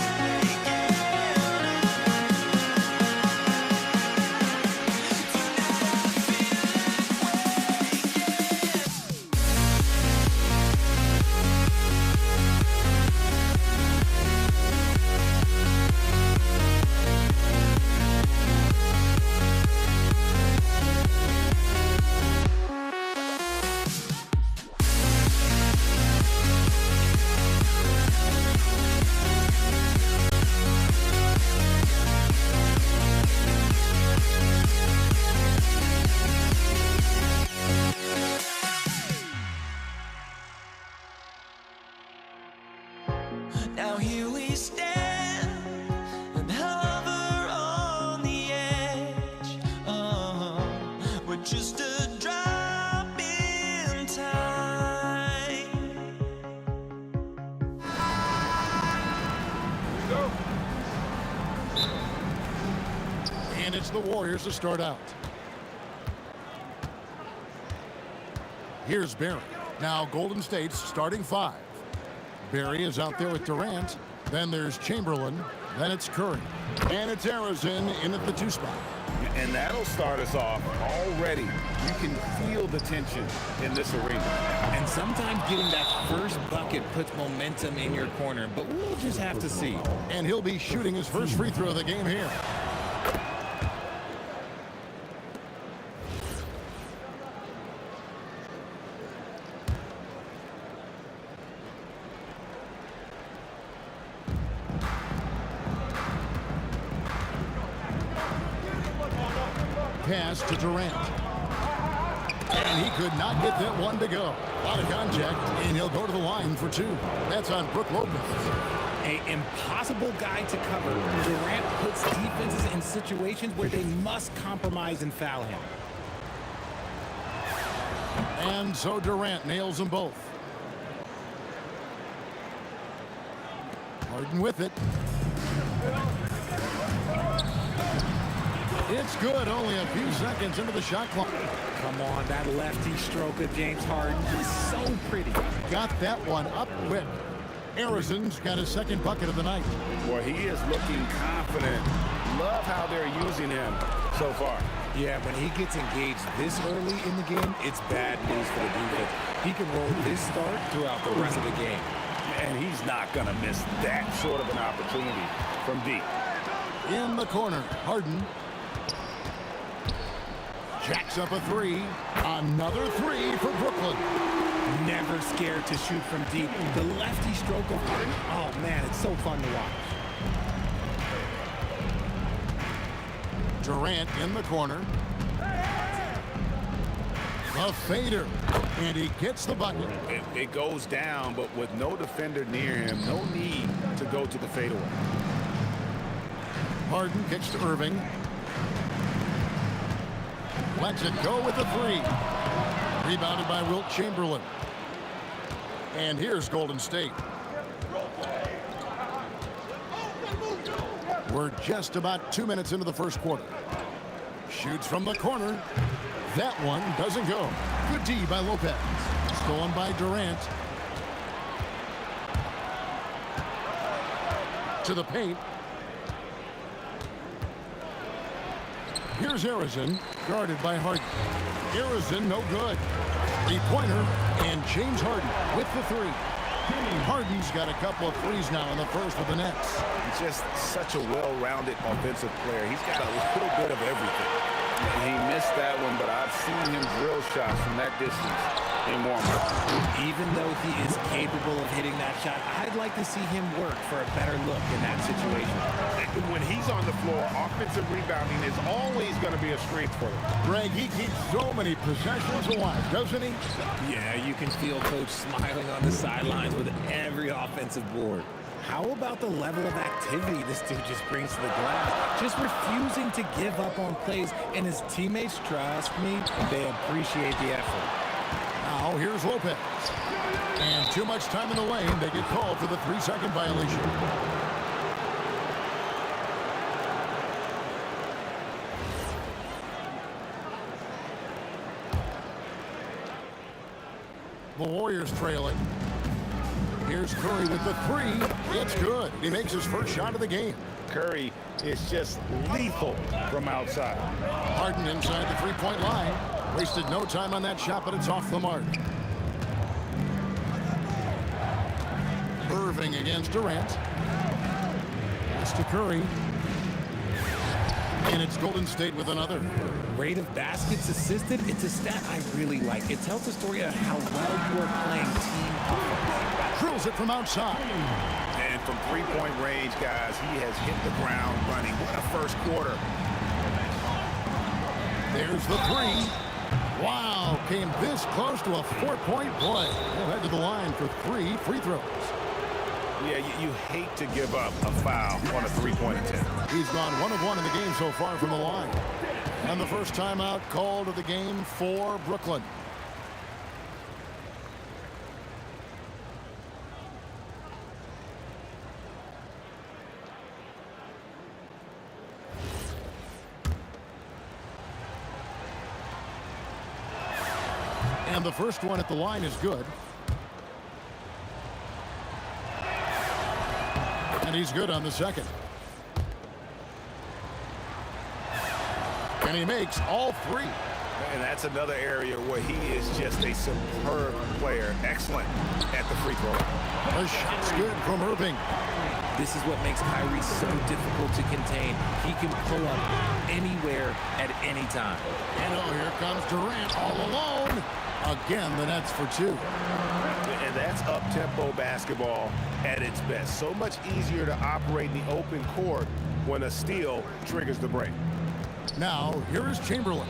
Now here we stand and hover on the edge. Oh, we're just a drop in time. And it's the Warriors to start out. Here's Barry. Now Golden State's starting five. Barry is out there with Durant. Then there's Chamberlain. Then it's Curry. And it's Arizona in at the 2 spot. And that'll start us off already. You can feel the tension in this arena. And sometimes getting that first bucket puts momentum in your corner, but we'll just have to see. And he'll be shooting his first free throw of the game here. Pass to Durant. And he could not get that one to go. A lot of contact, and he'll go to the line for 2. That's on Brook Lopez. An impossible guy to cover. Durant puts defenses in situations where they must compromise and foul him. And so Durant nails them both. Harden with it. It's good, only a few seconds into the shot clock. Come on, that lefty stroke of James Harden is so pretty. Got that one up quick. Harrison's got his second bucket of the night. Boy, he is looking confident. Love how they're using him so far. Yeah, when he gets engaged this early in the game, it's bad news for the defense. He can roll this start throughout the rest of the game. And he's not going to miss that sort of an opportunity from deep. In the corner, Harden jacks up a 3. Another 3 for Brooklyn. Never scared to shoot from deep. The lefty stroke of Harden, oh man, it's so fun to watch. Durant in the corner. A fader. And he gets the bucket. It goes down, but with no defender near him, no need to go to the fadeaway. Harden kicks to Irving. Lets it go with a 3. Rebounded by Wilt Chamberlain. And here's Golden State. We're just about 2 minutes into the first quarter. Shoots from the corner. That one doesn't go. Good D by Lopez. Stolen by Durant. To the paint. Here's Arizona, guarded by Harden. Arizona, no good. 3-pointer, and James Harden with the 3. Harden's got a couple of threes now in the first with the Nets. He's just such a well-rounded offensive player. He's got a little bit of everything. He missed that one, but I've seen him drill shots from that distance. in warm-up. Even though he is capable of hitting that shot, I'd like to see him work for a better look in that situation. When he's on the floor, offensive rebounding is always going to be a strength for them. Greg, he keeps so many possessions alive, doesn't he? Yeah, you can feel Coach smiling on the sidelines with every offensive board. How about the level of activity this dude just brings to the glass? Just refusing to give up on plays, and his teammates, trust me, they appreciate the effort. Now here's Lopez. And too much time in the lane. They get called for the 3-second violation. The Warriors trailing. Here's Curry with the 3. It's good. He makes his first shot of the game. Curry is just lethal from outside. Harden inside the three-point line. Wasted no time on that shot, but it's off the mark. Irving against Durant. Pass to Curry. And it's Golden State with another. Rate of baskets assisted, it's a stat I really like. It tells the story of how well you are playing team offense. Drills it from outside. And from three-point range, guys, he has hit the ground running. What a first quarter. There's the 3. Wow, came this close to a 4-point play. He'll head to the line for 3 free throws. Yeah, you hate to give up a foul on a three-point attempt. He's gone 1 of 1 in the game so far from the line. And the first timeout called of the game for Brooklyn. And the first one at the line is good. And he's good on the second. And he makes all 3. And that's another area where he is just a superb player. Excellent at the free throw. The shot's good from Irving. This is what makes Kyrie so difficult to contain. He can pull up anywhere at any time. And oh, here comes Durant all alone. Again, the net's for 2. And that's up-tempo basketball at its best. So much easier to operate in the open court when a steal triggers the break. Now, here's Chamberlain.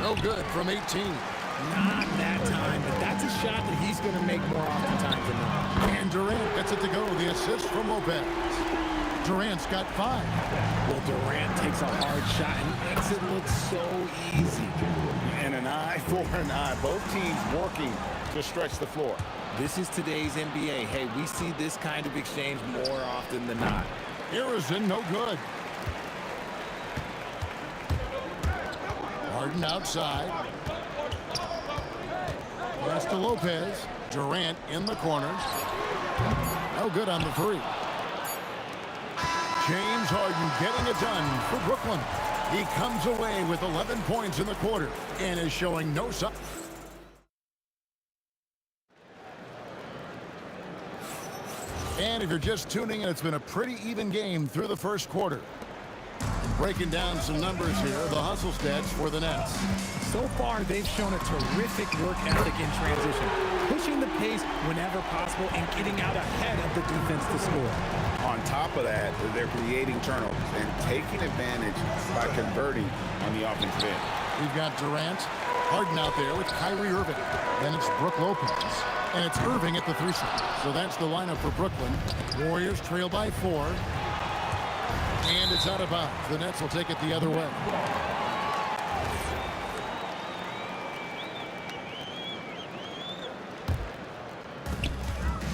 No good from 18. Not that time, but that's a shot that he's going to make more oftentimes than not. And Durant gets it to go. The assist from Lopez. Durant's got 5. Well, Durant takes a hard shot and makes it look so easy. And an eye for an eye. Both teams working to stretch the floor. This is today's NBA. Hey, we see this kind of exchange more often than not. Harrison, no good. Harden outside. Pass to Lopez. Durant in the corner. No good on the 3. James Harden getting it done for Brooklyn. He comes away with 11 points in the quarter and is showing no sign. And if you're just tuning in, it's been a pretty even game through the first quarter. Breaking down some numbers here, the hustle stats for the Nets. So far, they've shown a terrific work ethic in transition, pushing the pace whenever possible and getting out ahead of the defense to score. On top of that, they're creating turnovers and taking advantage by converting on the offensive end. We've got Durant, Harden out there with Kyrie Irving. Then it's Brook Lopez, and it's Irving at the 3 spot. So that's the lineup for Brooklyn. Warriors trail by 4. And it's out of bounds. The Nets will take it the other way.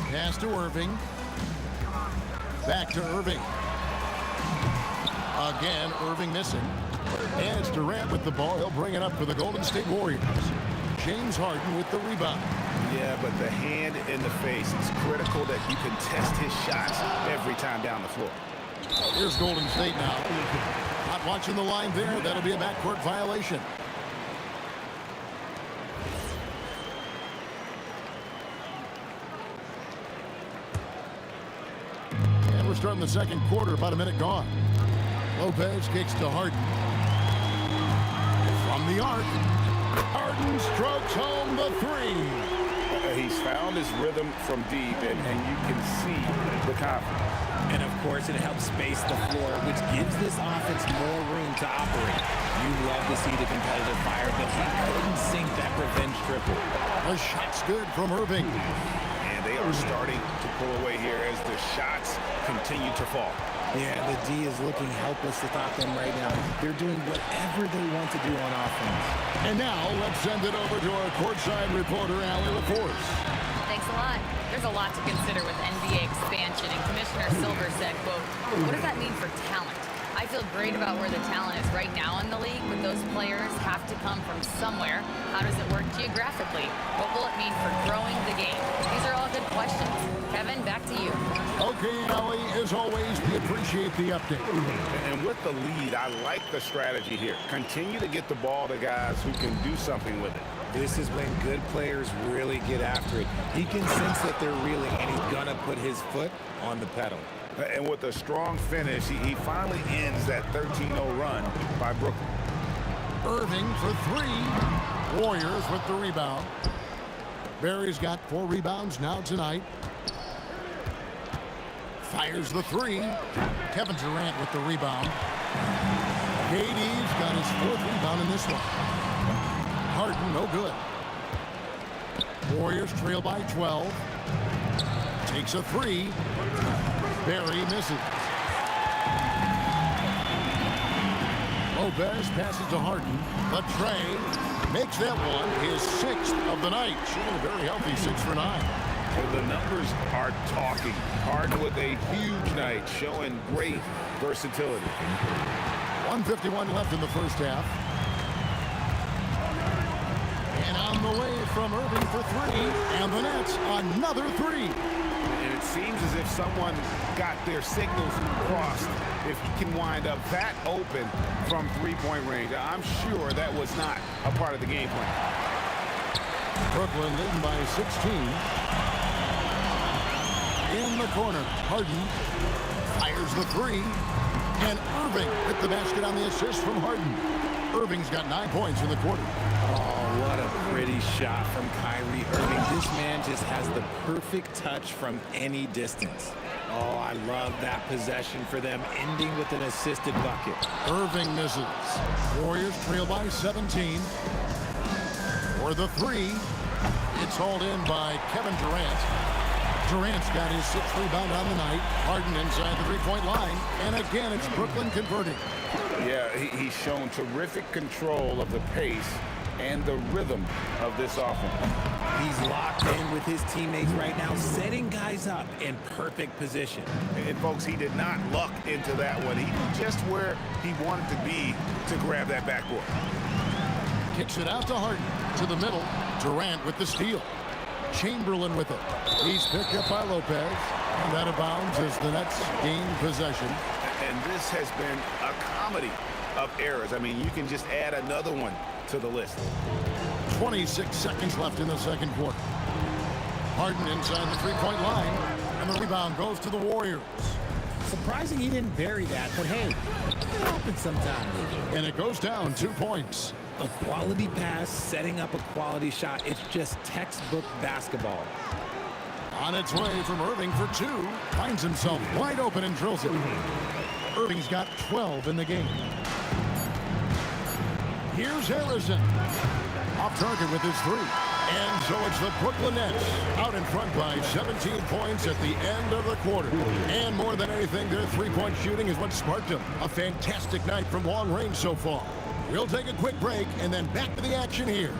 Pass to Irving. Back to Irving. Again, Irving missing. And it's Durant with the ball. He'll bring it up for the Golden State Warriors. James Harden with the rebound. Yeah, but the hand in the face is critical that you can test his shots every time down the floor. Here's Golden State now. Not watching the line there. That'll be a backcourt violation. And we're starting the second quarter, about a minute gone. Lopez kicks to Harden. From the arc. Harden strokes home the three. He's found his rhythm from deep, and you can see the confidence. And of course, it helps space the floor, which gives this offense more room to operate. You love to see the competitive fire, but he couldn't sink that revenge triple. A shot's good from Irving. And they are starting to pull away here as the shots continue to fall. Yeah, the D is looking helpless to stop them right now. They're doing whatever they want to do on offense. And now, let's send it over to our courtside reporter, Allie LaForce. Thanks a lot. There's a lot to consider with NBA expansion, and Commissioner Silver said, quote, what does that mean for talent? I feel great about where the talent is right now in the league, but those players have to come from somewhere. How does it work geographically? What will it mean for growing the game? These are all good questions. Kevin, back to you. Okay, Allie, as always, we appreciate the update. And with the lead, I like the strategy here. Continue to get the ball to guys who can do something with it. This is when good players really get after it. He can sense that they're reeling, and he's going to put his foot on the pedal. And with a strong finish, he finally ends that 13-0 run by Brooklyn. Irving for three. Warriors with the rebound. Barry's got 4 rebounds now tonight. Fires the three. Kevin Durant with the rebound. KD's got his 4th rebound in this one. Harden, no good. Warriors trail by 12. Takes a three. Barry misses. Lopez passes to Harden, but Trey makes that one his 6th of the night. Shooting a very healthy 6 for 9. Well, the numbers are talking. Harden with a huge night, showing great versatility. 1:51 left in the first half. And on the way from Irving for 3, and the Nets another 3. And it seems as if someone got their signals crossed. If he can wind up that open from three-point range, I'm sure that was not a part of the game plan. Brooklyn leading by 16. In the corner, Harden fires the three. And Irving with the basket on the assist from Harden. Irving's got 9 points in the quarter. Oh, what a pretty shot from Kyrie Irving. This man just has the perfect touch from any distance. Oh, I love that possession for them, ending with an assisted bucket. Irving misses. Warriors trail by 17. For the three, it's hauled in by Kevin Durant. Durant's got his 6th rebound on the night. Harden inside the three-point line. And again, it's Brooklyn converting. Yeah, he's shown terrific control of the pace and the rhythm of this offense. He's locked in with his teammates right now, setting guys up in perfect position. And folks, he did not luck into that one. He knew just where he wanted to be to grab that backboard. Kicks it out to Harden. To the middle. Durant with the steal. Chamberlain with it. He's picked up by Lopez. And out of bounds as the Nets gain possession. And this has been a comedy of errors. I mean, you can just add another one to the list. 26 seconds left in the second quarter. Harden inside the three-point line. And the rebound goes to the Warriors. Surprising he didn't bury that, but hey, it happens sometimes. And it goes down 2 points. A quality pass, setting up a quality shot. It's just textbook basketball. On its way from Irving for 2. Finds himself wide open and drills it. Irving's got 12 in the game. Here's Harrison. Off target with his 3. And so it's the Brooklyn Nets out in front by 17 points at the end of the quarter. And more than anything, their three-point shooting is what sparked them. A fantastic night from long range so far. We'll take a quick break and then back to the action here.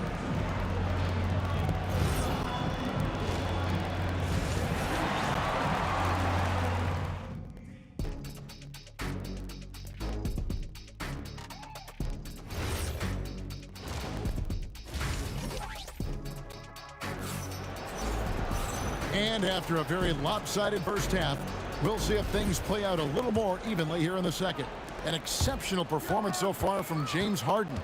And after a very lopsided first half, we'll see if things play out a little more evenly here in the second. An exceptional performance so far from James Harden.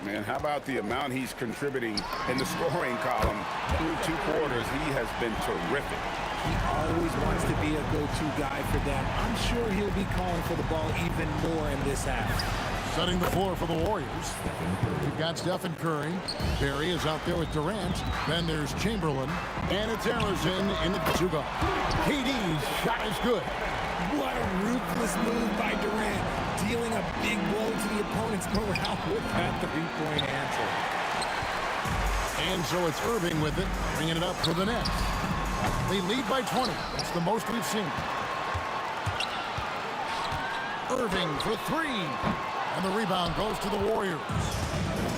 Man, how about the amount he's contributing in the scoring column through 2 quarters? He has been terrific. He always wants to be a go-to guy for them. I'm sure he'll be calling for the ball even more in this half. Setting the floor for the Warriors. We've got Stephen Curry. Barry is out there with Durant. Then there's Chamberlain. And it's Arizin in the two-guard. KD's shot is good. What a ruthless move by Durant, dealing a big blow to the opponent's morale with that three-point answer. And so it's Irving with it, bringing it up for the Nets. They lead by 20. It's the most we've seen. Irving for three. And the rebound goes to the Warriors.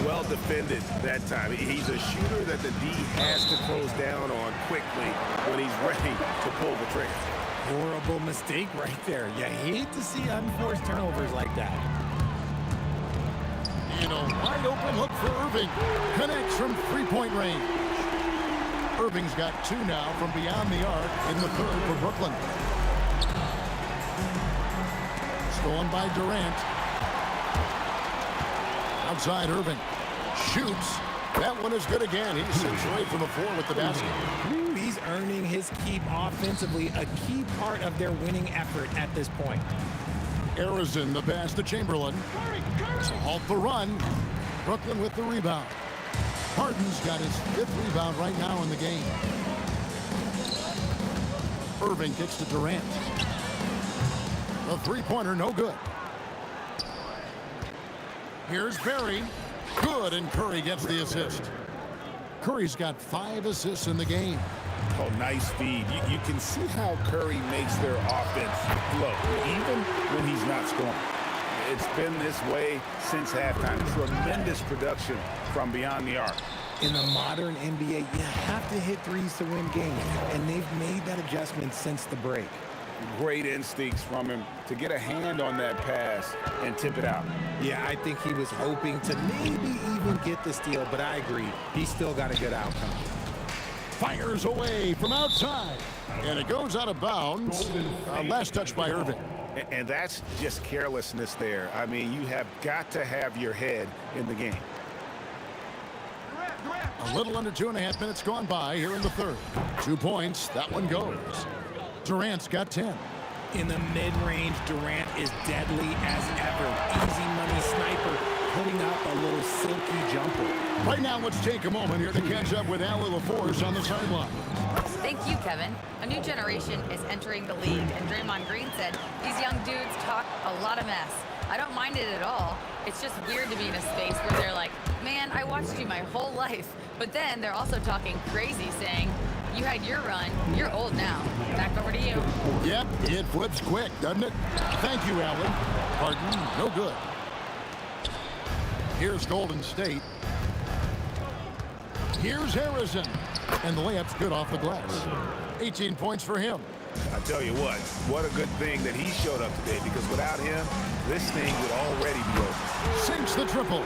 Well defended that time. He's a shooter that the D has to close down on quickly when he's ready to pull the trigger. Horrible mistake right there. You hate to see unforced turnovers like that. And a wide open look for Irving. Connects from three-point range. Irving's got two now from beyond the arc in the third for Brooklyn. Stolen by Durant. Outside Irving. Shoots. That one is good again. He's 6 away from the floor with the basket. Ooh, he's earning his keep offensively, a key part of their winning effort at this point. Arizin the pass to Chamberlain. To halt the run. Brooklyn with the rebound. Harden's got his 5th rebound right now in the game. Irving kicks to Durant. The three-pointer no good. Here's Barry. Good, and Curry gets the assist. Curry's got 5 assists in the game. Oh, nice feed. You can see how Curry makes their offense flow, even when he's not scoring. It's been this way since halftime. Tremendous production from beyond the arc. In the modern NBA, you have to hit threes to win games, and they've made that adjustment since the break. Great instincts from him to get a hand on that pass and tip it out. Yeah, I think he was hoping to maybe even get the steal, but I agree. He still got a good outcome. Fires away from outside. And it goes out of bounds. Last touch by Irving. And that's just carelessness there. I mean, you have got to have your head in the game. A little under 2.5 minutes gone by here in the third. 2 points. That one goes. Durant's got 10. In the mid-range, Durant is deadly as ever. Easy money sniper, putting up a little silky jumper. Right now, let's take a moment here to catch up with Allie LaForce on the sideline. Thank you, Kevin. A new generation is entering the league, and Draymond Green said these young dudes talk a lot of mess. I don't mind it at all. It's just weird to be in a space where they're like, man, I watched you my whole life. But then they're also talking crazy, saying, you had your run. You're old now. Back over to you. Yep, it flips quick, doesn't it? Thank you, Allen. Harden, no good. Here's Golden State. Here's Harrison. And the layup's good off the glass. 18 points for him. I tell you what a good thing that he showed up today, because without him, this thing would already be over. Sinks the triple.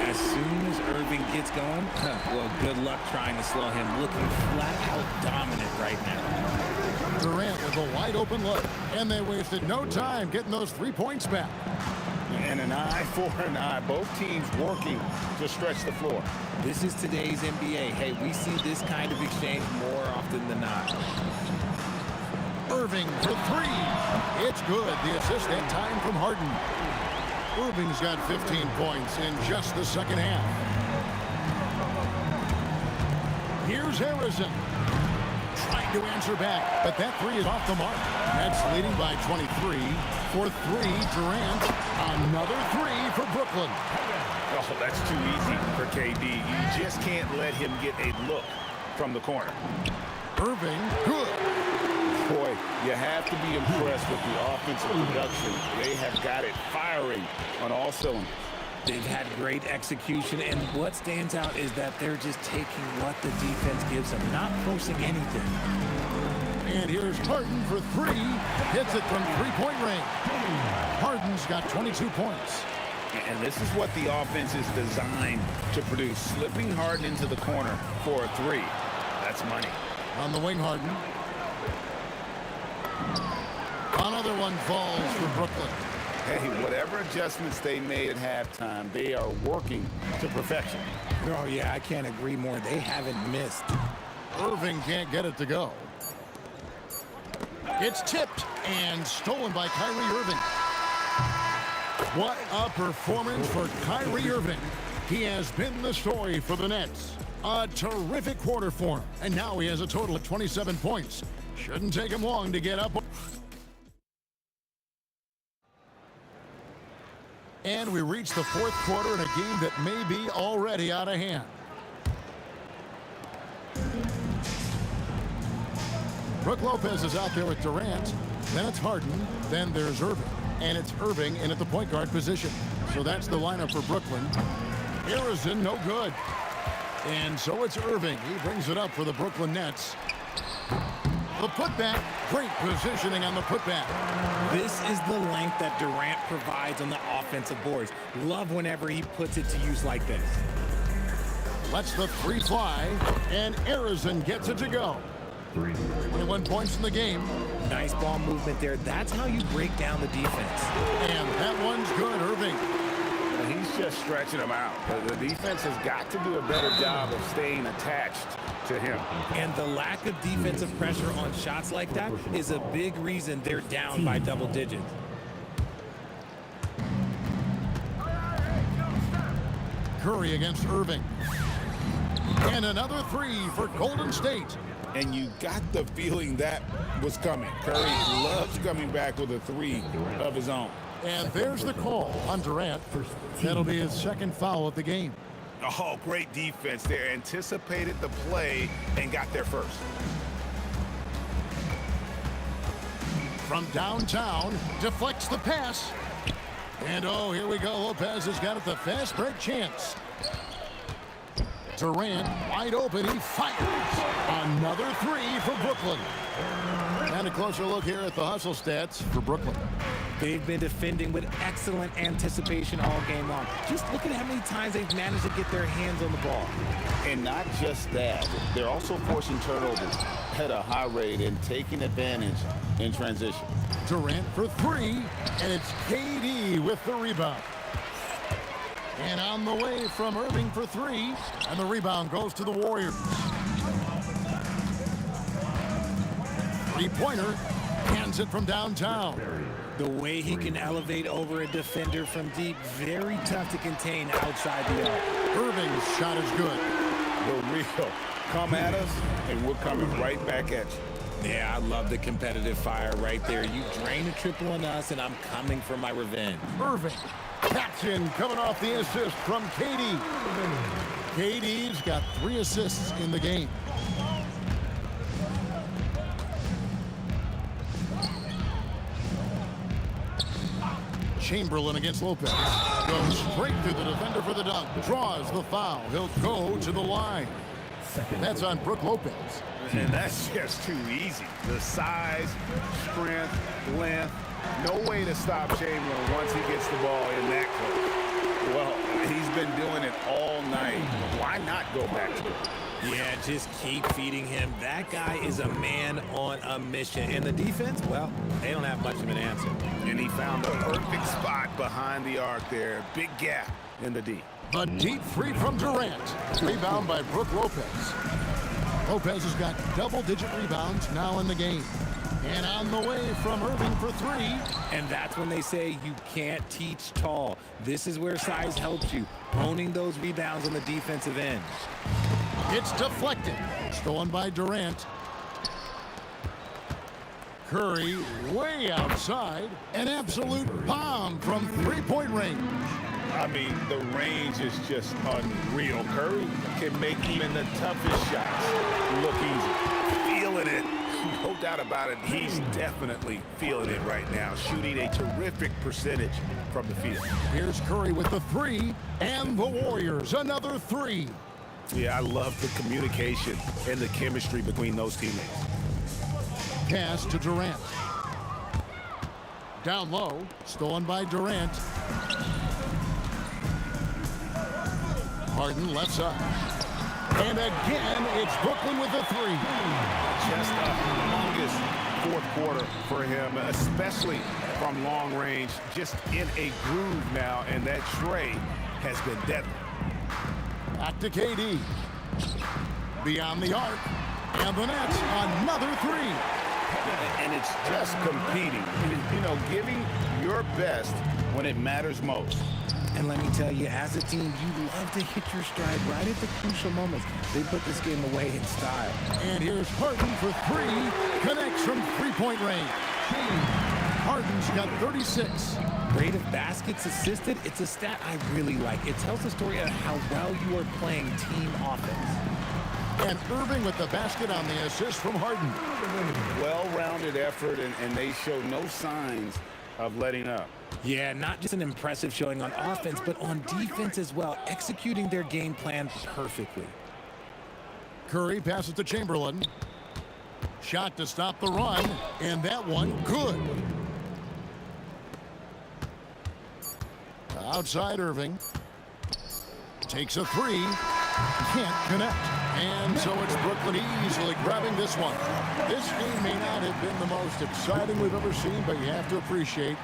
As soon as Irving gets going, well, good luck trying to slow him. Looking flat out dominant right now. Durant with a wide open look, and they wasted no time getting those 3 points back. And an eye for an eye. Both teams working to stretch the floor. This is today's NBA. Hey, we see this kind of exchange more often than not. Irving for three. It's good. The assist that time from Harden. Irving's got 15 points in just the second half. Here's Harrison. Trying to answer back, but that three is off the mark. Nets leading by 23. For three, Durant. Another three for Brooklyn. Oh, that's too easy for KD. You just can't let him get a look from the corner. Irving, good. Boy, you have to be impressed with the offensive production. They have got it firing on all cylinders. They've had great execution, and what stands out is that they're just taking what the defense gives them, not forcing anything. And here's Harden for three. Hits it from three-point range. Harden's got 22 points. And this is what the offense is designed to produce. Slipping Harden into the corner for a three. That's money. On the wing, Harden. Another one falls for Brooklyn. Hey, whatever adjustments they made at halftime, they are working to perfection. Oh, yeah, I can't agree more. They haven't missed. Irving can't get it to go. It's tipped and stolen by Kyrie Irving. What a performance for Kyrie Irving. He has been the story for the Nets. A terrific quarter for him, and now he has a total of 27 points. Shouldn't take him long to get up. And we reach the fourth quarter in a game that may be already out of hand. Brook Lopez is out there with Durant. Then it's Harden. Then there's Irving. And it's Irving in at the point guard position. So that's the lineup for Brooklyn. Harrison, no good. And so it's Irving. He brings it up for the Brooklyn Nets. The putback. Great positioning on the putback. This is the length that Durant provides on the offensive boards. Love whenever he puts it to use like this. Lets the three fly. And Harrison gets it to go. 21 points in the game. Nice ball movement there. That's how you break down the defense. And that one's good, Irving. He's just stretching them out. The defense has got to do a better job of staying attached to him. And the lack of defensive pressure on shots like that is a big reason they're down by double digits. Curry against Irving. And another three for Golden State. And you got the feeling that was coming. Curry loves coming back with a three of his own. And there's the call on Durant. That'll be his second foul of the game. Oh, great defense there. Anticipated the play and got there first. From downtown, deflects the pass. And oh, here we go. Lopez has got it, the fast break chance. Durant wide open. He fires. Another three for Brooklyn. And a closer look here at the hustle stats for Brooklyn. They've been defending with excellent anticipation all game long. Just look at how many times they've managed to get their hands on the ball. And not just that, they're also forcing turnovers at a high rate and taking advantage in transition. Durant for three, and it's KD with the rebound. And on the way from Irving for three, and the rebound goes to the Warriors. Three-pointer, hands it from downtown. The way he can elevate over a defender from deep, very tough to contain outside the arc. Irving's shot is good. The real come at us, and we're coming right back at you. Yeah, I love the competitive fire right there. You drain a triple on us, and I'm coming for my revenge. Irving, captain, coming off the assist from KD. KD's got 3 assists in the game. Chamberlain against Lopez. Goes straight through the defender for the dunk. Draws the foul. He'll go to the line. That's on Brook Lopez. And that's just too easy. The size, strength, length. No way to stop Chamberlain once he gets the ball in that close. Well, he's been doing it all night. Why not go back to it? Yeah, just keep feeding him. That guy is a man on a mission. And the defense, well, they don't have much of an answer. And he found the perfect spot behind the arc there. Big gap in the D. A deep three from Durant. Rebound by Brook Lopez. Lopez has got double-digit rebounds now in the game. And on the way from Irving for three. And that's when they say you can't teach tall. This is where size helps you, owning those rebounds on the defensive end. It's deflected. Stolen by Durant. Curry way outside. An absolute bomb from three-point range. I mean, the range is just unreal. Curry can make even the toughest shots look easy. Feeling it. No doubt about it. He's definitely feeling it right now. Shooting a terrific percentage from the field. Here's Curry with the three. And the Warriors, another three. Yeah, I love the communication and the chemistry between those teammates. Pass to Durant. Down low. Stolen by Durant. Harden left side. And again, it's Brooklyn with the three. Just a humongous fourth quarter for him, especially from long range. Just in a groove now, and that tray has been deadly. Back to KD. Beyond the arc. And the Nets, another three. And it's just competing. You know, giving your best when it matters most. And let me tell you, as a team, you love to hit your stride right at the crucial moments. They put this game away in style. And here's Harden for three. Connects from three-point range. Harden's got 36. Rate of baskets assisted, it's a stat I really like. It tells the story of how well you are playing team offense. And Irving with the basket on the assist from Harden. Well-rounded effort, and they show no signs of letting up. Yeah, not just an impressive showing on offense, but on defense as well, executing their game plan perfectly. Curry passes to Chamberlain. Shot to stop the run, and that one good. Outside Irving. Takes a three. Can't connect. And so it's Brooklyn easily grabbing this one. This game may not have been the most exciting we've ever seen, but you have to appreciate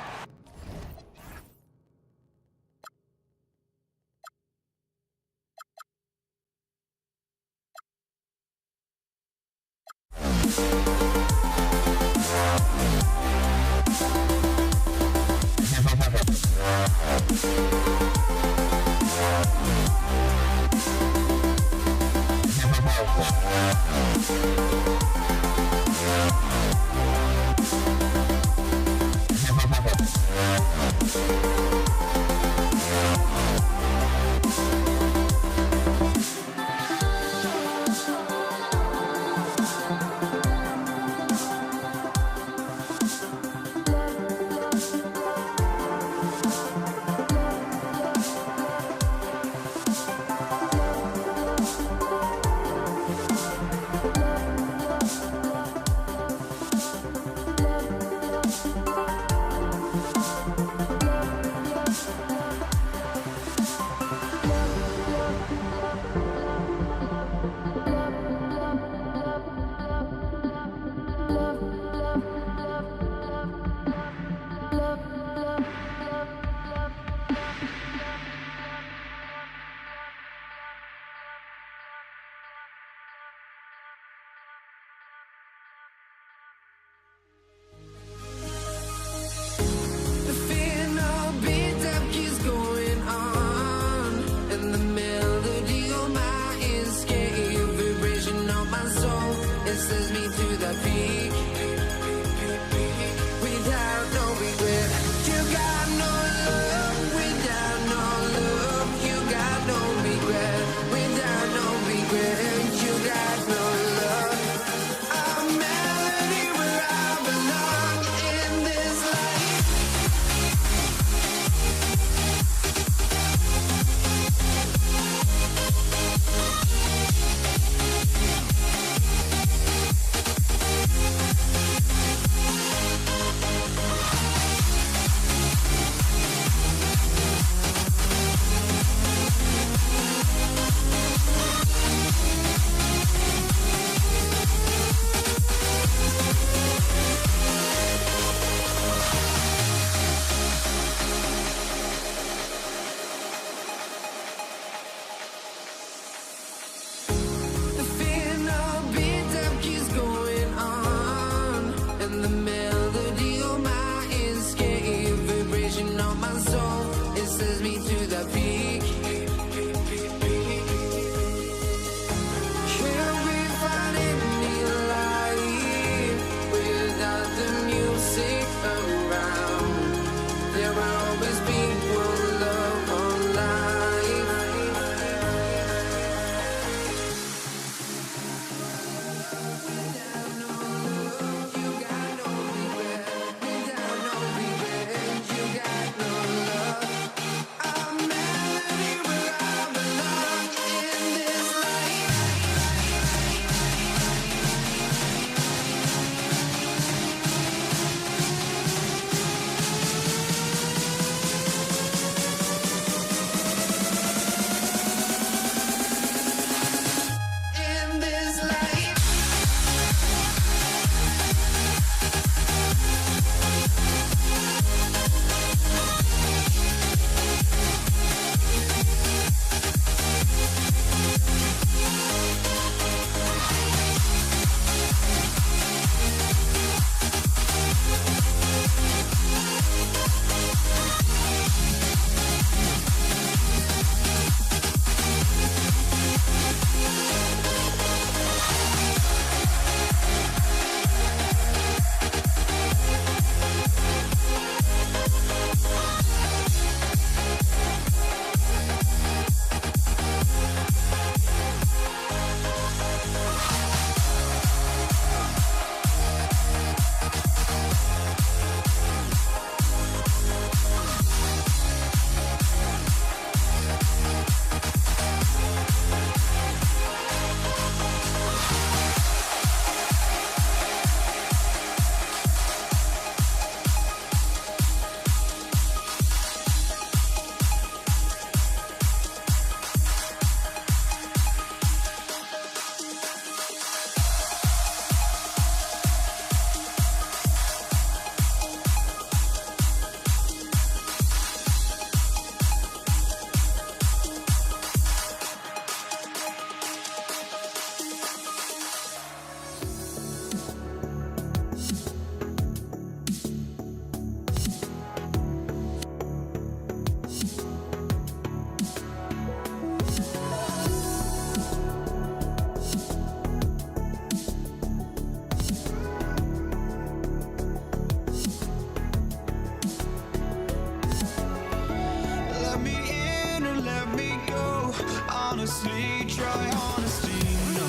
honestly, try honesty. No,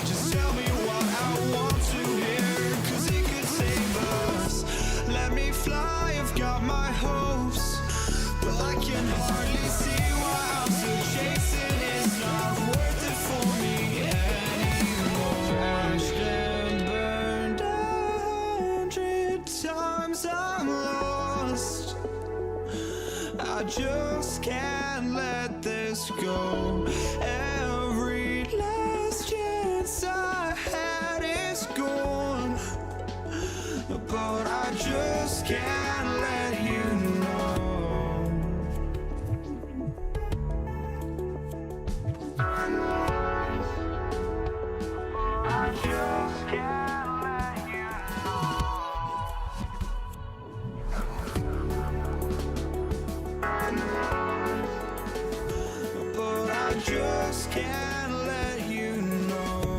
just tell me what I want to hear, 'cause it could save us. Let me fly, I've got my hopes, but I can hardly see why I'm still chasing. It's not worth it for me anymore. Crashed and burned 100 times, I'm lost. I just can't let this go. Every last chance I had is gone, but I just can't let you know. I just can't let you know. But I just can't let you know.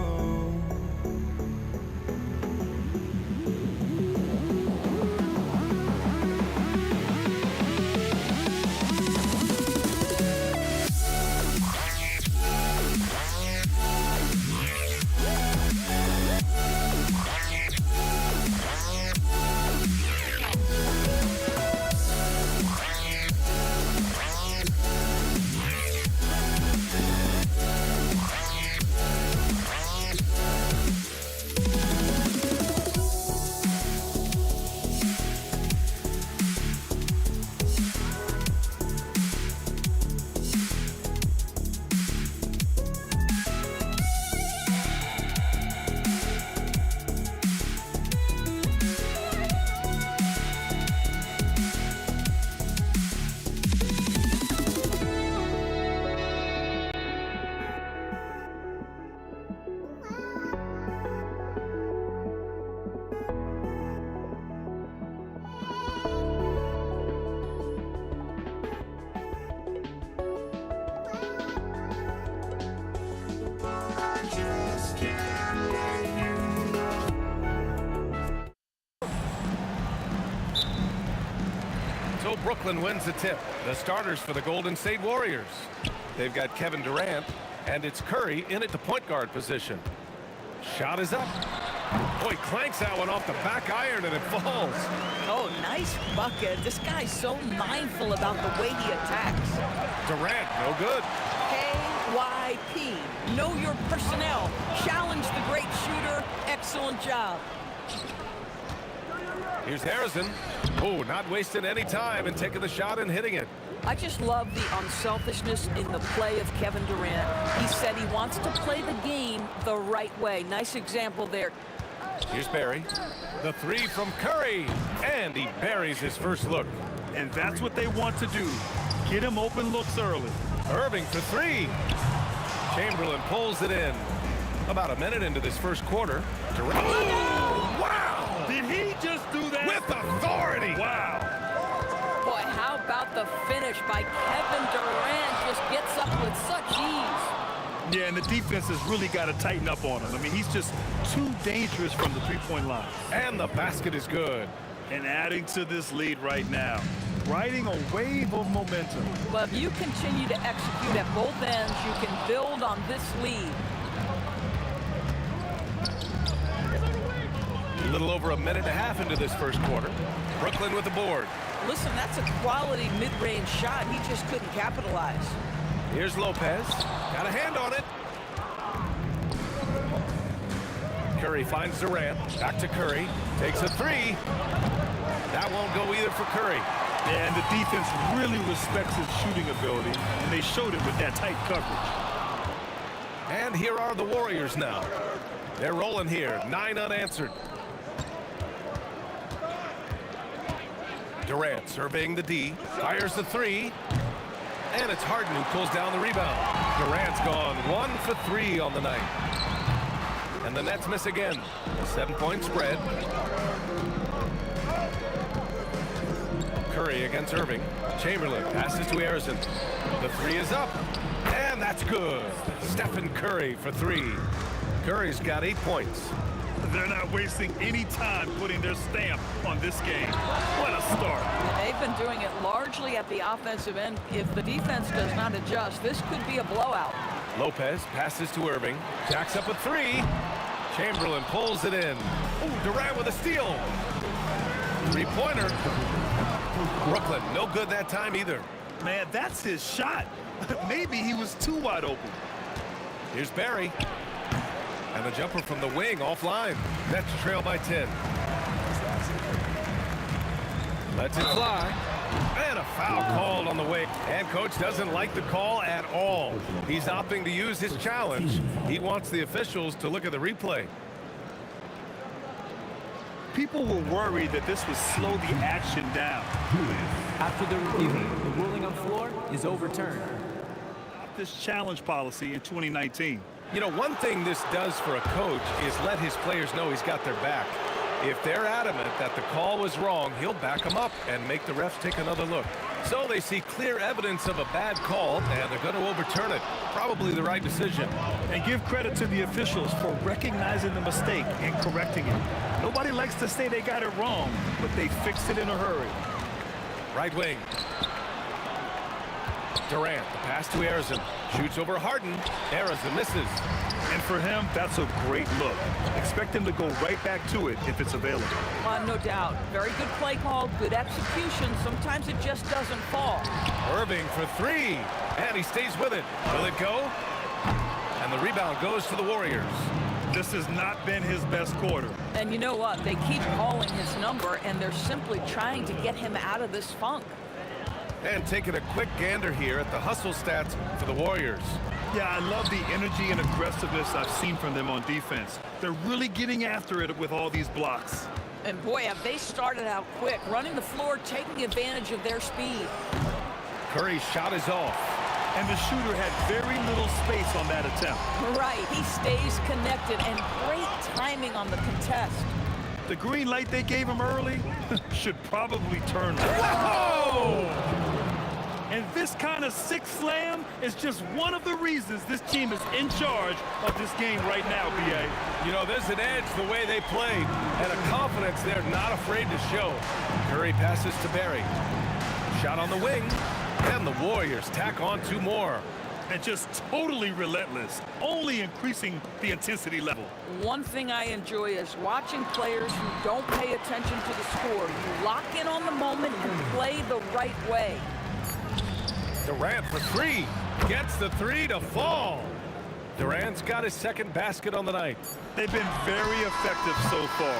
So Brooklyn wins the tip. The starters for the Golden State Warriors. They've got Kevin Durant, and it's Curry in at the point guard position. Shot is up. Boy, clanks that one off the back iron, and it falls. Oh, nice bucket. This guy's so mindful about the way he attacks. Durant, no good. KYP. Know your personnel. Challenge the great shooter. Excellent job. Here's Harrison. Oh, not wasting any time and taking the shot and hitting it. I just love the unselfishness in the play of Kevin Durant. He said he wants to play the game the right way. Nice example there. Here's Barry. The three from Curry. And he buries his first look. And that's what they want to do. Get him open looks early. Irving for three. Chamberlain pulls it in. About a minute into this first quarter. Durant. Oh, wow! Did he just do that? With authority! Wow. Boy, how about the finish by Kevin Durant? Just gets up with such ease. Yeah, and the defense has really got to tighten up on him. I mean, he's just too dangerous from the three-point line. And the basket is good. And adding to this lead right now. Riding a wave of momentum. Well, if you continue to execute at both ends, you can build on this lead. A little over a minute and a half into this first quarter. Brooklyn with the board. Listen, that's a quality mid-range shot. He just couldn't capitalize. Here's Lopez. Got a hand on it. Curry finds Durant. Back to Curry. Takes a three. That won't go either for Curry. Yeah, and the defense really respects his shooting ability, and they showed it with that tight coverage. And here are the Warriors now. They're rolling here. 9 unanswered. Durant surveying the D. Fires the three. And it's Harden who pulls down the rebound. Durant's gone 1 for 3 on the night. And the Nets miss again. A 7-point spread. Curry against Irving. Chamberlain passes to Harrison. The three is up. And that's good. Stephen Curry for 3. Curry's got 8 points. They're not wasting any time putting their stamp on this game. What a start. They've been doing it largely at the offensive end. If the defense does not adjust, this could be a blowout. Lopez passes to Irving. Jacks up a three. Chamberlain pulls it in. Ooh, Durant with a steal. Three-pointer. Brooklyn, no good that time either. Man, that's his shot. Maybe he was too wide open. Here's Barry. And the jumper from the wing offline. Nets trail by 10. Lets it fly. And a foul called on the way. And coach doesn't like the call at all. He's opting to use his challenge. He wants the officials to look at the replay. People were worried that this would slow the action down. After the review, the ruling on floor is overturned. This challenge policy in 2019. You know, one thing this does for a coach is let his players know he's got their back. If they're adamant that the call was wrong, he'll back them up and make the refs take another look. So they see clear evidence of a bad call, and they're going to overturn it. Probably the right decision. And give credit to the officials for recognizing the mistake and correcting it. Nobody likes to say they got it wrong, but they fixed it in a hurry. Right wing. Durant, the pass to Arizon. Shoots over Harden. Arizon misses. And for him, that's a great look. Expect him to go right back to it if it's available. No doubt. Very good play call, good execution. Sometimes it just doesn't fall. Irving for three. And he stays with it. Will it go? And the rebound goes to the Warriors. This has not been his best quarter. And you know what? They keep calling his number, and they're simply trying to get him out of this funk. And taking a quick gander here at the hustle stats for the Warriors. Yeah, I love the energy and aggressiveness I've seen from them on defense. They're really getting after it with all these blocks. And boy, have they started out quick, running the floor, taking advantage of their speed. Curry's shot is off. And the shooter had very little space on that attempt. Right, he stays connected, and great timing on the contest. The green light they gave him early should probably turn red. Whoa! And this kind of six slam is just one of the reasons this team is in charge of this game right now, B.A. You know, there's an edge the way they played, and a confidence they're not afraid to show. Curry passes to Barry. Shot on the wing, and the Warriors tack on two more. And just totally relentless, only increasing the intensity level. One thing I enjoy is watching players who don't pay attention to the score. You lock in on the moment and play the right way. Durant for three. Gets the three to fall. Durant's got his second basket on the night. They've been very effective so far.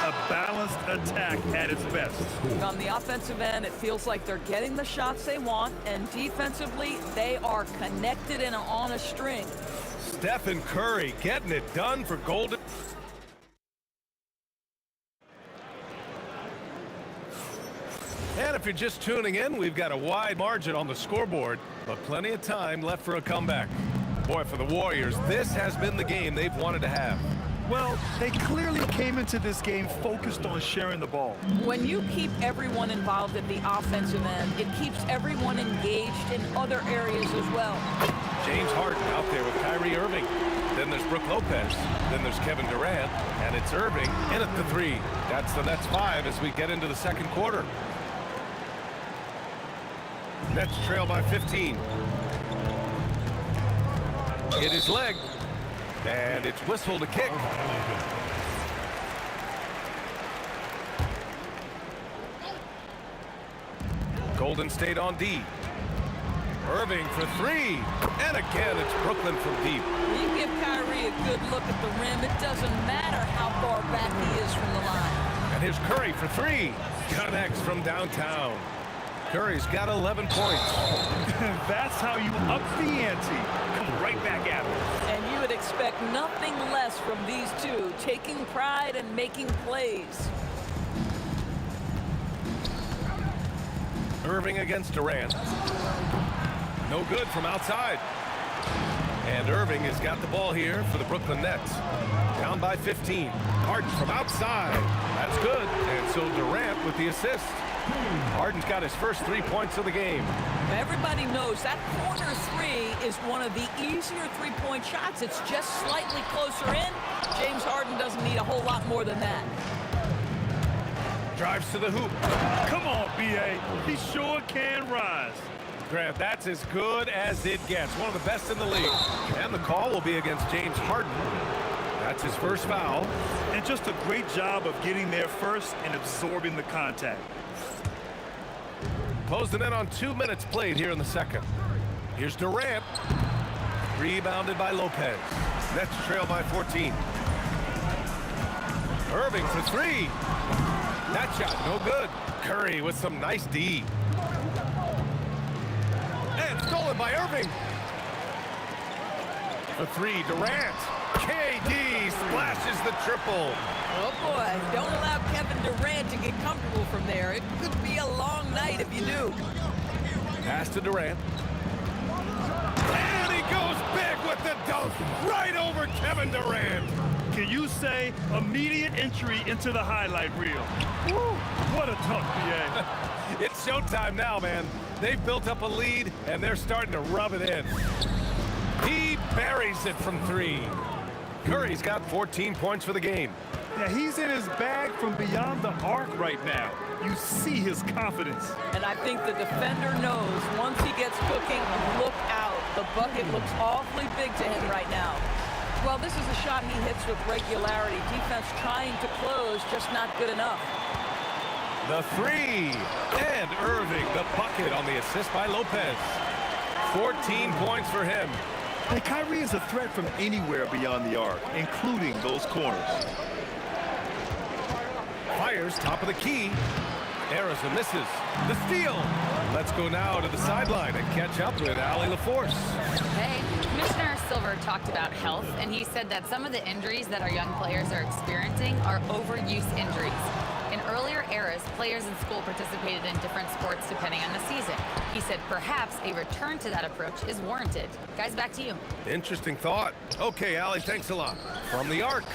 A balanced attack at its best. On the offensive end, it feels like they're getting the shots they want, and defensively, they are connected and on a string. Stephen Curry getting it done for Golden. And if you're just tuning in, we've got a wide margin on the scoreboard, but plenty of time left for a comeback. Boy, for the Warriors, this has been the game they've wanted to have. Well, they clearly came into this game focused on sharing the ball. When you keep everyone involved at the offensive end, it keeps everyone engaged in other areas as well. James Harden out there with Kyrie Irving. Then there's Brook Lopez. Then there's Kevin Durant. And it's Irving in at the three. That's the Nets 5 as we get into the second quarter. Nets trail by 15. It is legged. And it's whistled a kick. Golden State on D. Irving for three. And again, it's Brooklyn from deep. You give Kyrie a good look at the rim. It doesn't matter how far back he is from the line. And here's Curry for three. Connects from downtown. Curry's got 11 points. That's how you up the ante. Come right back at him. And you would expect nothing less from these two, taking pride and making plays. Irving against Durant. No good from outside. And Irving has got the ball here for the Brooklyn Nets. Down by 15. Harden from outside. That's good. And so Durant with the assist. Harden's got his first 3 points of the game. Everybody knows that corner three is one of the easier three-point shots. It's just slightly closer in. James Harden doesn't need a whole lot more than that. Drives to the hoop. Come on, B.A. He sure can rise. Grant, that's as good as it gets. One of the best in the league. And the call will be against James Harden. That's his first foul. And just a great job of getting there first and absorbing the contact. Closing in on 2 minutes played here in the second. Here's Durant. Rebounded by Lopez. Nets trail by 14. Irving for three. That shot no good. Curry with some nice D. And stolen by Irving. For three, Durant. KD splashes the triple. Oh boy, don't allow Kevin Durant to get comfortable from there. It could be a long night if you do. Pass to Durant. And he goes big with the dunk right over Kevin Durant. Can you say immediate entry into the highlight reel? Woo, what a dunk, BA. It's showtime now, man. They've built up a lead, and they're starting to rub it in. He buries it from three. Curry's got 14 points for the game. Yeah, he's in his bag from beyond the arc right now. You see his confidence. And I think the defender knows once he gets cooking, look out. The bucket looks awfully big to him right now. Well, this is a shot he hits with regularity. Defense trying to close, just not good enough. The three. And Irving, the bucket on the assist by Lopez. 14 points for him. And Kyrie is a threat from anywhere beyond the arc, including those corners. Fires top of the key. Arizona misses. The steal. Let's go now to the sideline and catch up with Allie LaForce. Hey, Commissioner Silver talked about health, and he said that some of the injuries that our young players are experiencing are overuse injuries. In earlier eras, players in school participated in different sports depending on the season. He said perhaps a return to that approach is warranted. Guys, back to you. Interesting thought. Okay, Allie, thanks a lot. From the arc,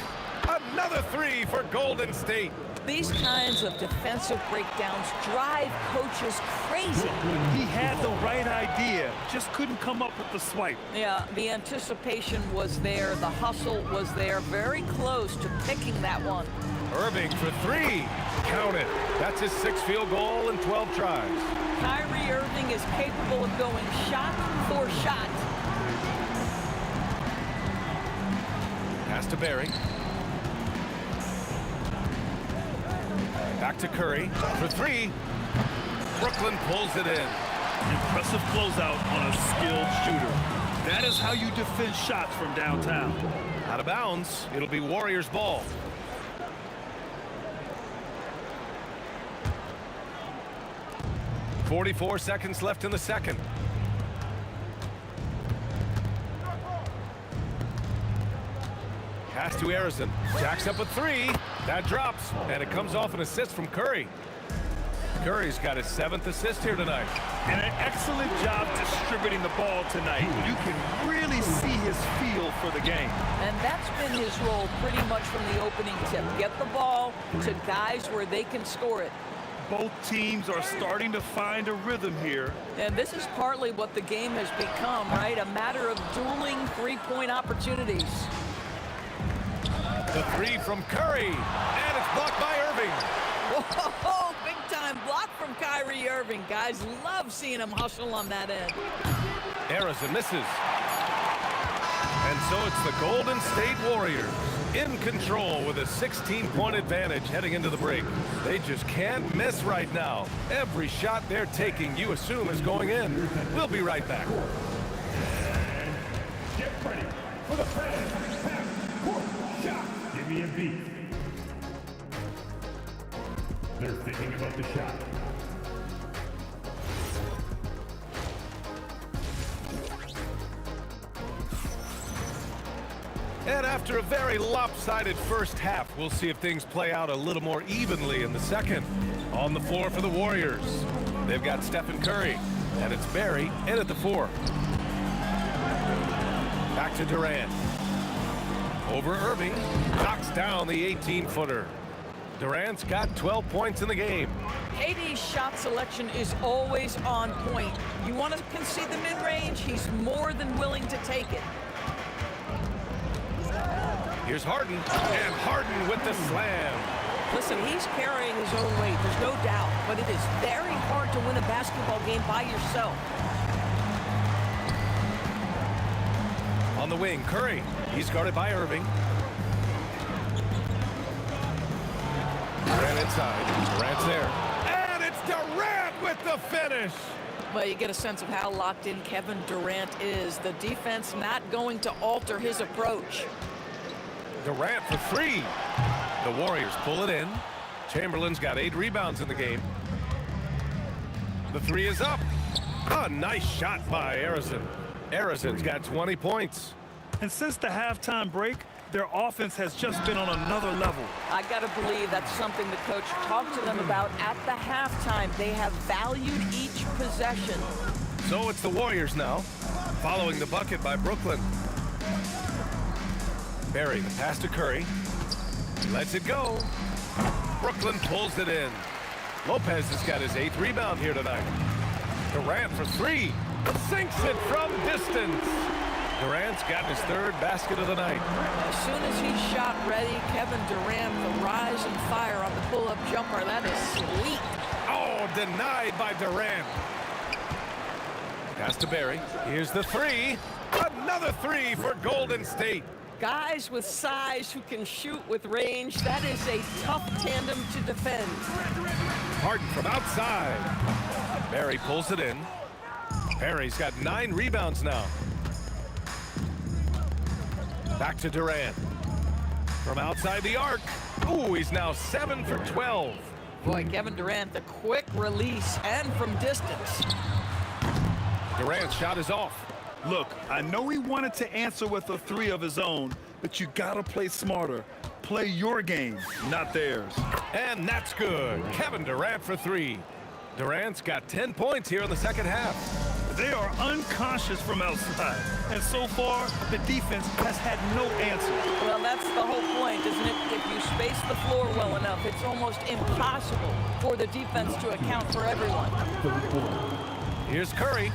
another three for Golden State. These kinds of defensive breakdowns drive coaches crazy. He had the right idea, just couldn't come up with the swipe. Yeah, the anticipation was there, the hustle was there, very close to picking that one. Irving for three. Count it. That's his 6th field goal in 12 tries. Kyrie Irving is capable of going shot for shot. Pass to Barry. Back to Curry for three. Brooklyn pulls it in. Impressive closeout on a skilled shooter. That is how you defend shots from downtown. Out of bounds. It'll be Warriors ball. .44 seconds left in the second. Pass to Arizona. Jacks up a three. That drops, and it comes off an assist from Curry. Curry's got his 7th assist here tonight. And an excellent job distributing the ball tonight. You can really see his feel for the game. And that's been his role pretty much from the opening tip. Get the ball to guys where they can score it. Both teams are starting to find a rhythm here. And this is partly what the game has become, right? A matter of dueling three-point opportunities. The three from Curry, and it's blocked by Irving. Whoa, big-time block from Kyrie Irving. Guys love seeing him hustle on that end. Arizona misses. And so it's the Golden State Warriors in control with a 16-point advantage heading into the break. They just can't miss right now. Every shot they're taking, you assume, is going in. We'll be right back. Get ready for the fast half-court shot. Give me a beat. They're thinking about the shot. And after a very lopsided first half, we'll see if things play out a little more evenly in the second. On the floor for the Warriors, they've got Stephen Curry, and it's Barry in at the 4. Back to Durant. Over Irving, knocks down the 18-footer. Durant's got 12 points in the game. KD's shot selection is always on point. You want to concede the mid-range? He's more than willing to take it. Here's Harden, and Harden with the slam. Listen, he's carrying his own weight, there's no doubt, but it is very hard to win a basketball game by yourself. On the wing, Curry. He's guarded by Irving. Durant inside. Durant's there. And it's Durant with the finish. Well, you get a sense of how locked in Kevin Durant is. The defense not going to alter his approach. Durant for three. The Warriors pull it in. Chamberlain's got 8 rebounds in the game. The three is up. A nice shot by Harrison. Harrison's got 20 points. And since the halftime break, their offense has just been on another level. I got to believe that's something the coach talked to them about at the halftime. They have valued each possession. So it's the Warriors now, following the bucket by Brooklyn. Barry, the pass to Curry. Lets it go. Brooklyn pulls it in. Lopez has got his 8th rebound here tonight. Durant for 3. Sinks it from distance. Durant's got his 3rd basket of the night. As soon as he's shot ready, Kevin Durant, the rise and fire on the pull-up jumper. That is sweet. Oh, denied by Durant. Pass to Barry. Here's the 3. Another 3 for Golden State. Guys with size who can shoot with range, that is a tough tandem to defend. Harden from outside. Barry pulls it in. Barry's got 9 rebounds now. Back to Durant. From outside the arc. Ooh, he's now 7 for 12. Boy, Kevin Durant, the quick release and from distance. Durant's shot is off. Look, I know he wanted to answer with a 3 of his own, but you gotta play smarter. Play your game, not theirs. And that's good. Kevin Durant for 3. Durant's got 10 points here in the second half. They are unconscious from outside, and so far, the defense has had no answer. Well, that's the whole point, isn't it? If you space the floor well enough, it's almost impossible for the defense to account for everyone. Here's Curry.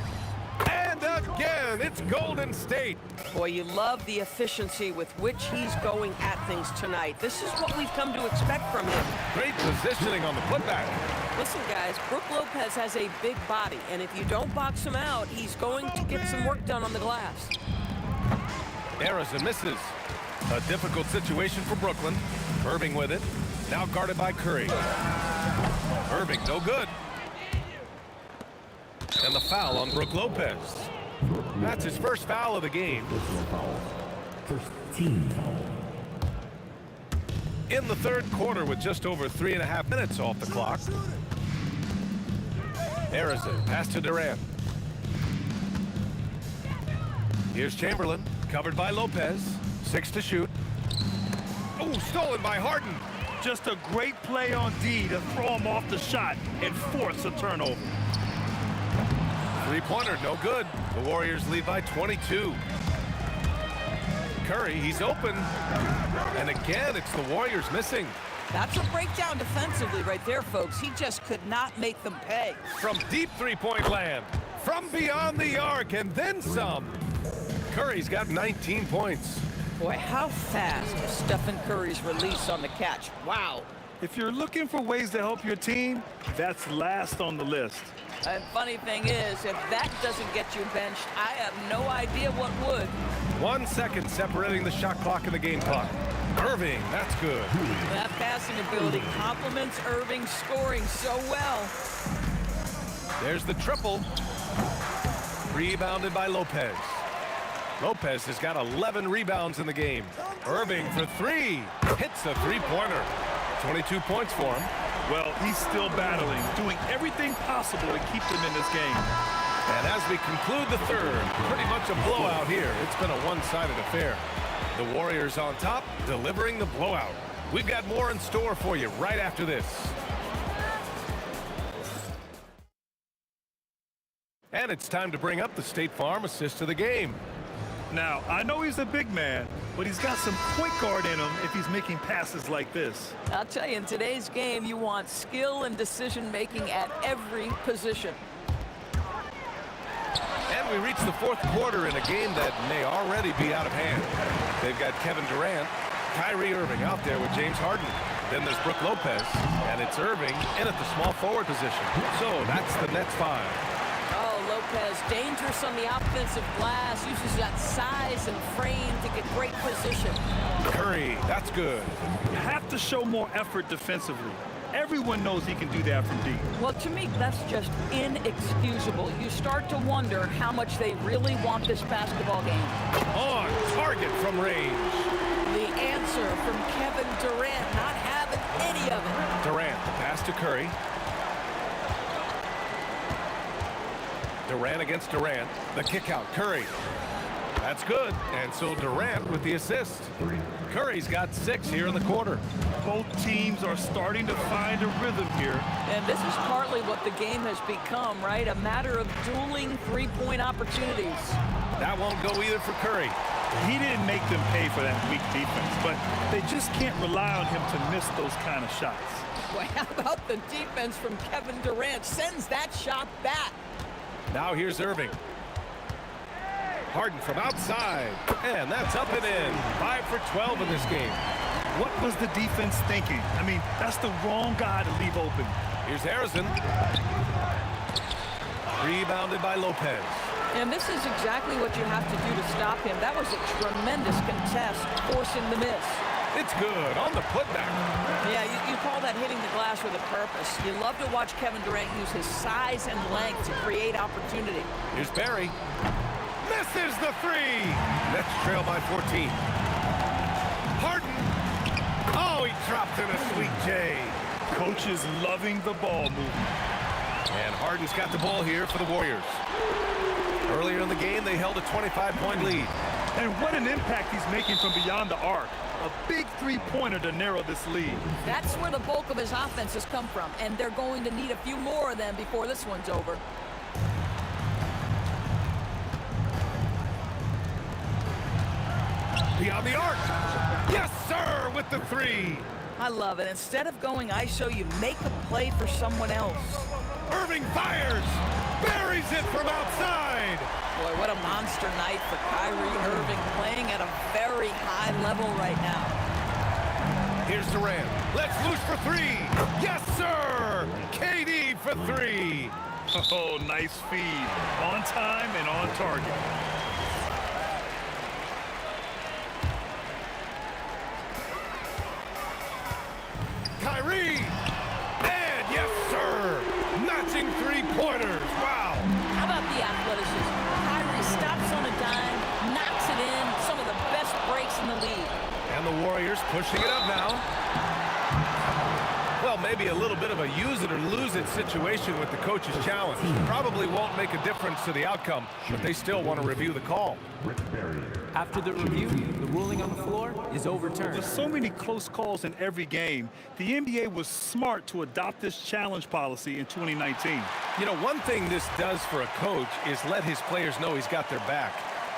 And again, it's Golden State. Boy, you love the efficiency with which he's going at things tonight. This is what we've come to expect from him. Great positioning on the putback. Listen, guys, Brook Lopez has a big body, and if you don't box him out, he's going to get some work done on the glass. Harrison misses. A difficult situation for Brooklyn. Irving with it. Now guarded by Curry. Irving, no good. And the foul on Brook Lopez. That's his first foul of the game. First team foul. In the third quarter with just over 3.5 minutes off the clock. Harrison, pass to Durant. Here's Chamberlain, covered by Lopez. 6 to shoot. Oh, stolen by Harden. Just a great play on D to throw him off the shot and force a turnover. 3-pointer, no good. The Warriors lead by 22. Curry, he's open. And again, it's the Warriors missing. That's a breakdown defensively right there, folks. He just could not make them pay. From deep 3-point land. From beyond the arc, and then some. Curry's got 19 points. Boy, how fast is Stephen Curry's release on the catch. Wow. If you're looking for ways to help your team, that's last on the list. And funny thing is, if that doesn't get you benched, I have no idea what would. 1 second separating the shot clock and the game clock. Irving, that's good. That passing ability complements Irving's scoring so well. There's the triple. Rebounded by Lopez. Lopez has got 11 rebounds in the game. Irving for 3. Hits a 3-pointer. 22 points for him. Well, he's still battling, doing everything possible to keep them in this game. And as we conclude the third, pretty much a blowout here. It's been a one-sided affair. The Warriors on top, delivering the blowout. We've got more in store for you right after this. And it's time to bring up the State Farm assist of the game. Now, I know he's a big man, but he's got some point guard in him if he's making passes like this. I'll tell you, in today's game, you want skill and decision-making at every position. And we reach the fourth quarter in a game that may already be out of hand. They've got Kevin Durant, Kyrie Irving out there with James Harden. Then there's Brook Lopez, and it's Irving in at the small forward position. So that's the Nets 5. Oh, Lopez. Dangerous on the offensive glass. Uses that size and frame to get great position. Curry, that's good. You have to show more effort defensively. Everyone knows he can do that from deep. Well, to me, that's just inexcusable. You start to wonder how much they really want this basketball game. On target from range. The answer from Kevin Durant, not having any of it. Durant, pass to Curry. Durant against Durant. The kick out, Curry. That's good. And so Durant with the assist. Curry's got 6 here in the quarter. Both teams are starting to find a rhythm here. And this is partly what the game has become, right? A matter of dueling three-point opportunities. That won't go either for Curry. He didn't make them pay for that weak defense, but they just can't rely on him to miss those kind of shots. Well, how about the defense from Kevin Durant? Sends that shot back. Now here's Irving. Harden from outside. And that's up and in. 5 for 12 in this game. What was the defense thinking? I mean, that's the wrong guy to leave open. Here's Harrison. Rebounded by Lopez. And this is exactly what you have to do to stop him. That was a tremendous contest, forcing the miss. It's good on the putback. Yeah, you call that hitting the glass with a purpose. You love to watch Kevin Durant use his size and length to create opportunity. Here's Barry. Misses the 3. Nets trail by 14. Harden. Oh, he dropped in a sweet J. Coach is loving the ball movement. And Harden's got the ball here for the Warriors. Earlier in the game, they held a 25-point lead. And what an impact he's making from beyond the arc. A big three-pointer to narrow this lead. That's where the bulk of his offense has come from, and they're going to need a few more of them before this one's over. Beyond the arc. Yes, sir, with the 3. I love it. Instead of going ISO, you make a play for someone else. Irving fires. Buries it from outside. Boy, what a monster night for Kyrie Irving, playing at a very high level right now. Here's Durant. Let's loose for 3. Yes, sir. KD for 3. Oh, nice feed. On time and on target. Kyrie. And yes, sir. Matching 3-pointers. Wow. How about the athleticism? Kyrie stops on a dime, knocks it in. Some of the best breaks in the league. And the Warriors pushing it up now. Well, maybe a little bit of a use it or lose it situation with the coach's challenge. Probably won't make a difference to the outcome, but they still want to review the call. After the review, the ruling on the floor is overturned. There's so many close calls in every game. The NBA was smart to adopt this challenge policy in 2019. You know, one thing this does for a coach is let his players know he's got their back.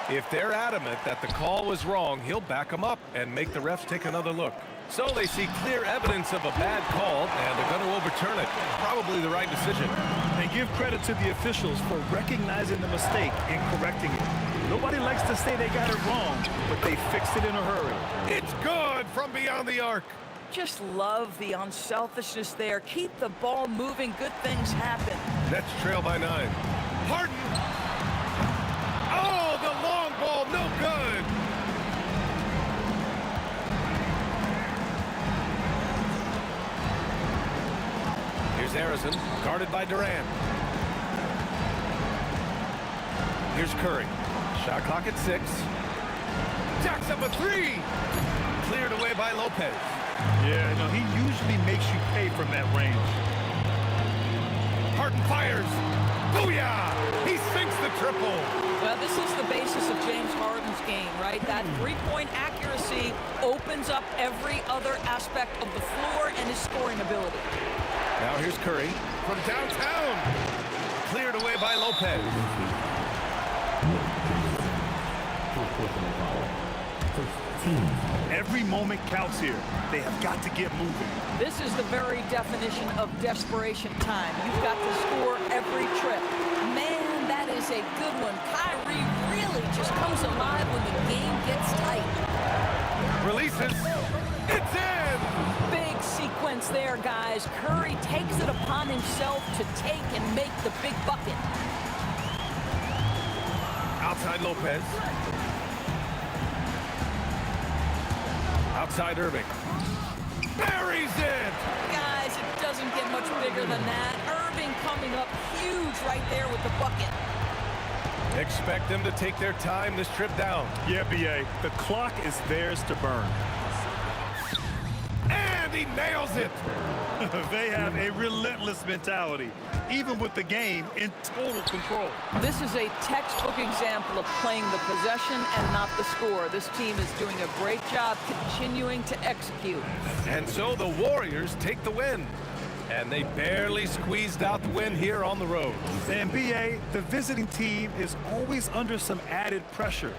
If they're adamant that the call was wrong, he'll back them up and make the refs take another look. So they see clear evidence of a bad call, and they're going to overturn it. Probably the right decision. And give credit to the officials for recognizing the mistake and correcting it. Nobody likes to say they got it wrong, but they fixed it in a hurry. It's good from beyond the arc. Just love the unselfishness there. Keep the ball moving. Good things happen. Nets trail by 9. Harden. Oh, the long ball, no good. Here's Harrison, guarded by Durant. Here's Curry. Shot clock at 6. Jacks up a 3. Cleared away by Lopez. Yeah, no, he usually makes you pay from that range. Harden fires. Booyah! He sinks the triple. Well, this is the basis of James Harden's game, right? That three-point accuracy opens up every other aspect of the floor and his scoring ability. Now here's Curry from downtown. Cleared away by Lopez. Every moment counts here. They have got to get moving. This is the very definition of desperation time. You've got to score every trip. Man, that is a good one. Kyrie really just comes alive when the game gets tight. Releases. It's in! Big sequence there, guys. Curry takes it upon himself to take and make the big bucket. Outside Lopez. Outside Irving. Buries it! Guys, it doesn't get much bigger than that. Irving coming up huge right there with the bucket. Expect them to take their time this trip down. Yeah, B.A., the clock is theirs to burn. And he nails it! They have a relentless mentality, even with the game in total control. This is a textbook example of playing the possession and not the score. This team is doing a great job continuing to execute. And so the Warriors take the win. And they barely squeezed out the win here on the road. And B.A., the visiting team is always under some added pressure.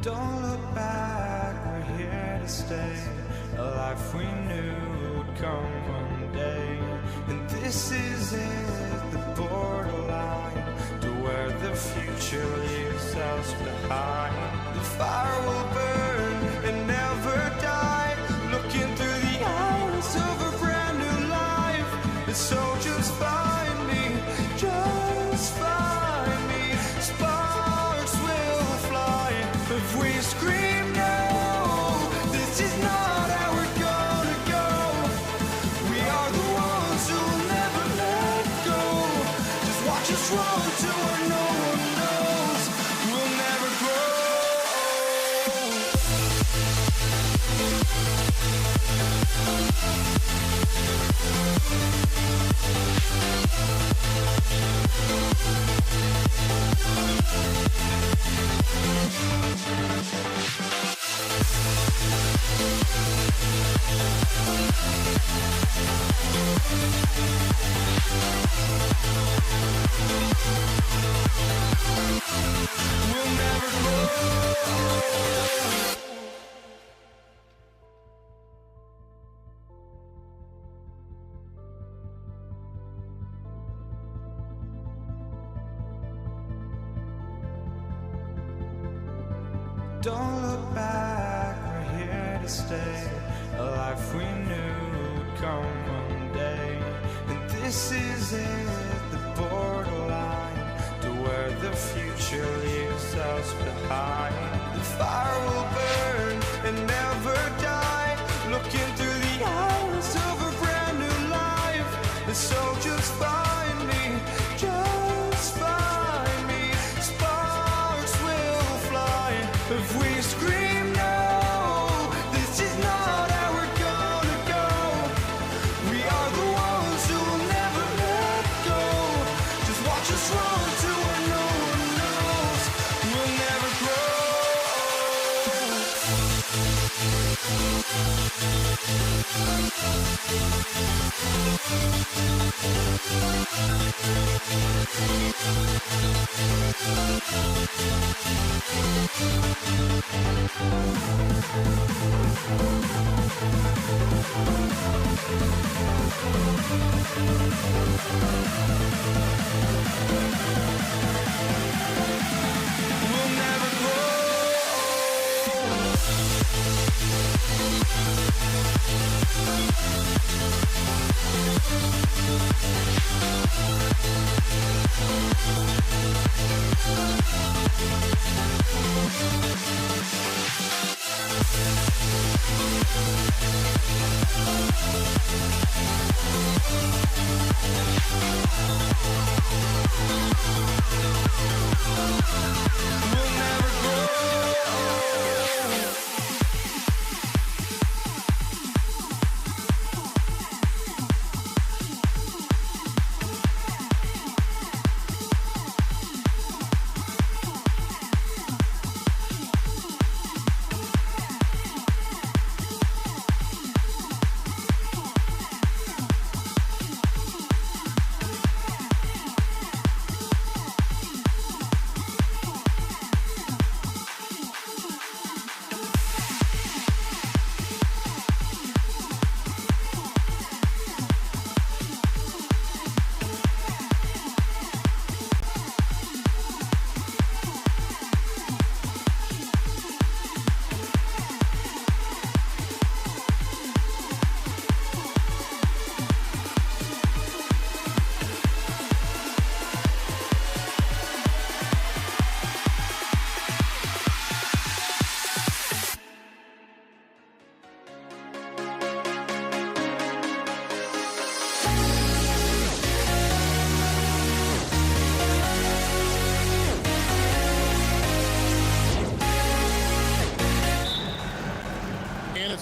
Don't look back, we're here to stay. A life we knew would come one day. And this is it, the borderline to where the future leaves us behind. The fire will burn and never die, looking through the eyes of a brand new life. And so just find me, just find me. Sparks will fly if we scream no. This is not how we're gonna go. We are the ones who will never let go. Just watch us run to where no one knows. We'll never grow. We'll never grow. Don't look back, we're here to stay. A life we knew would come one day. And this is it, the borderline to where the future leaves us behind. The fire will burn and never die, looking through the eyes of a brand new life. And so just find me, just find me. Sparks will fly if we scream no. This is not how we're gonna go. We are the ones who will never let go. Just watch us run to where no one knows. We'll never grow. We'll never grow. We'll never grow.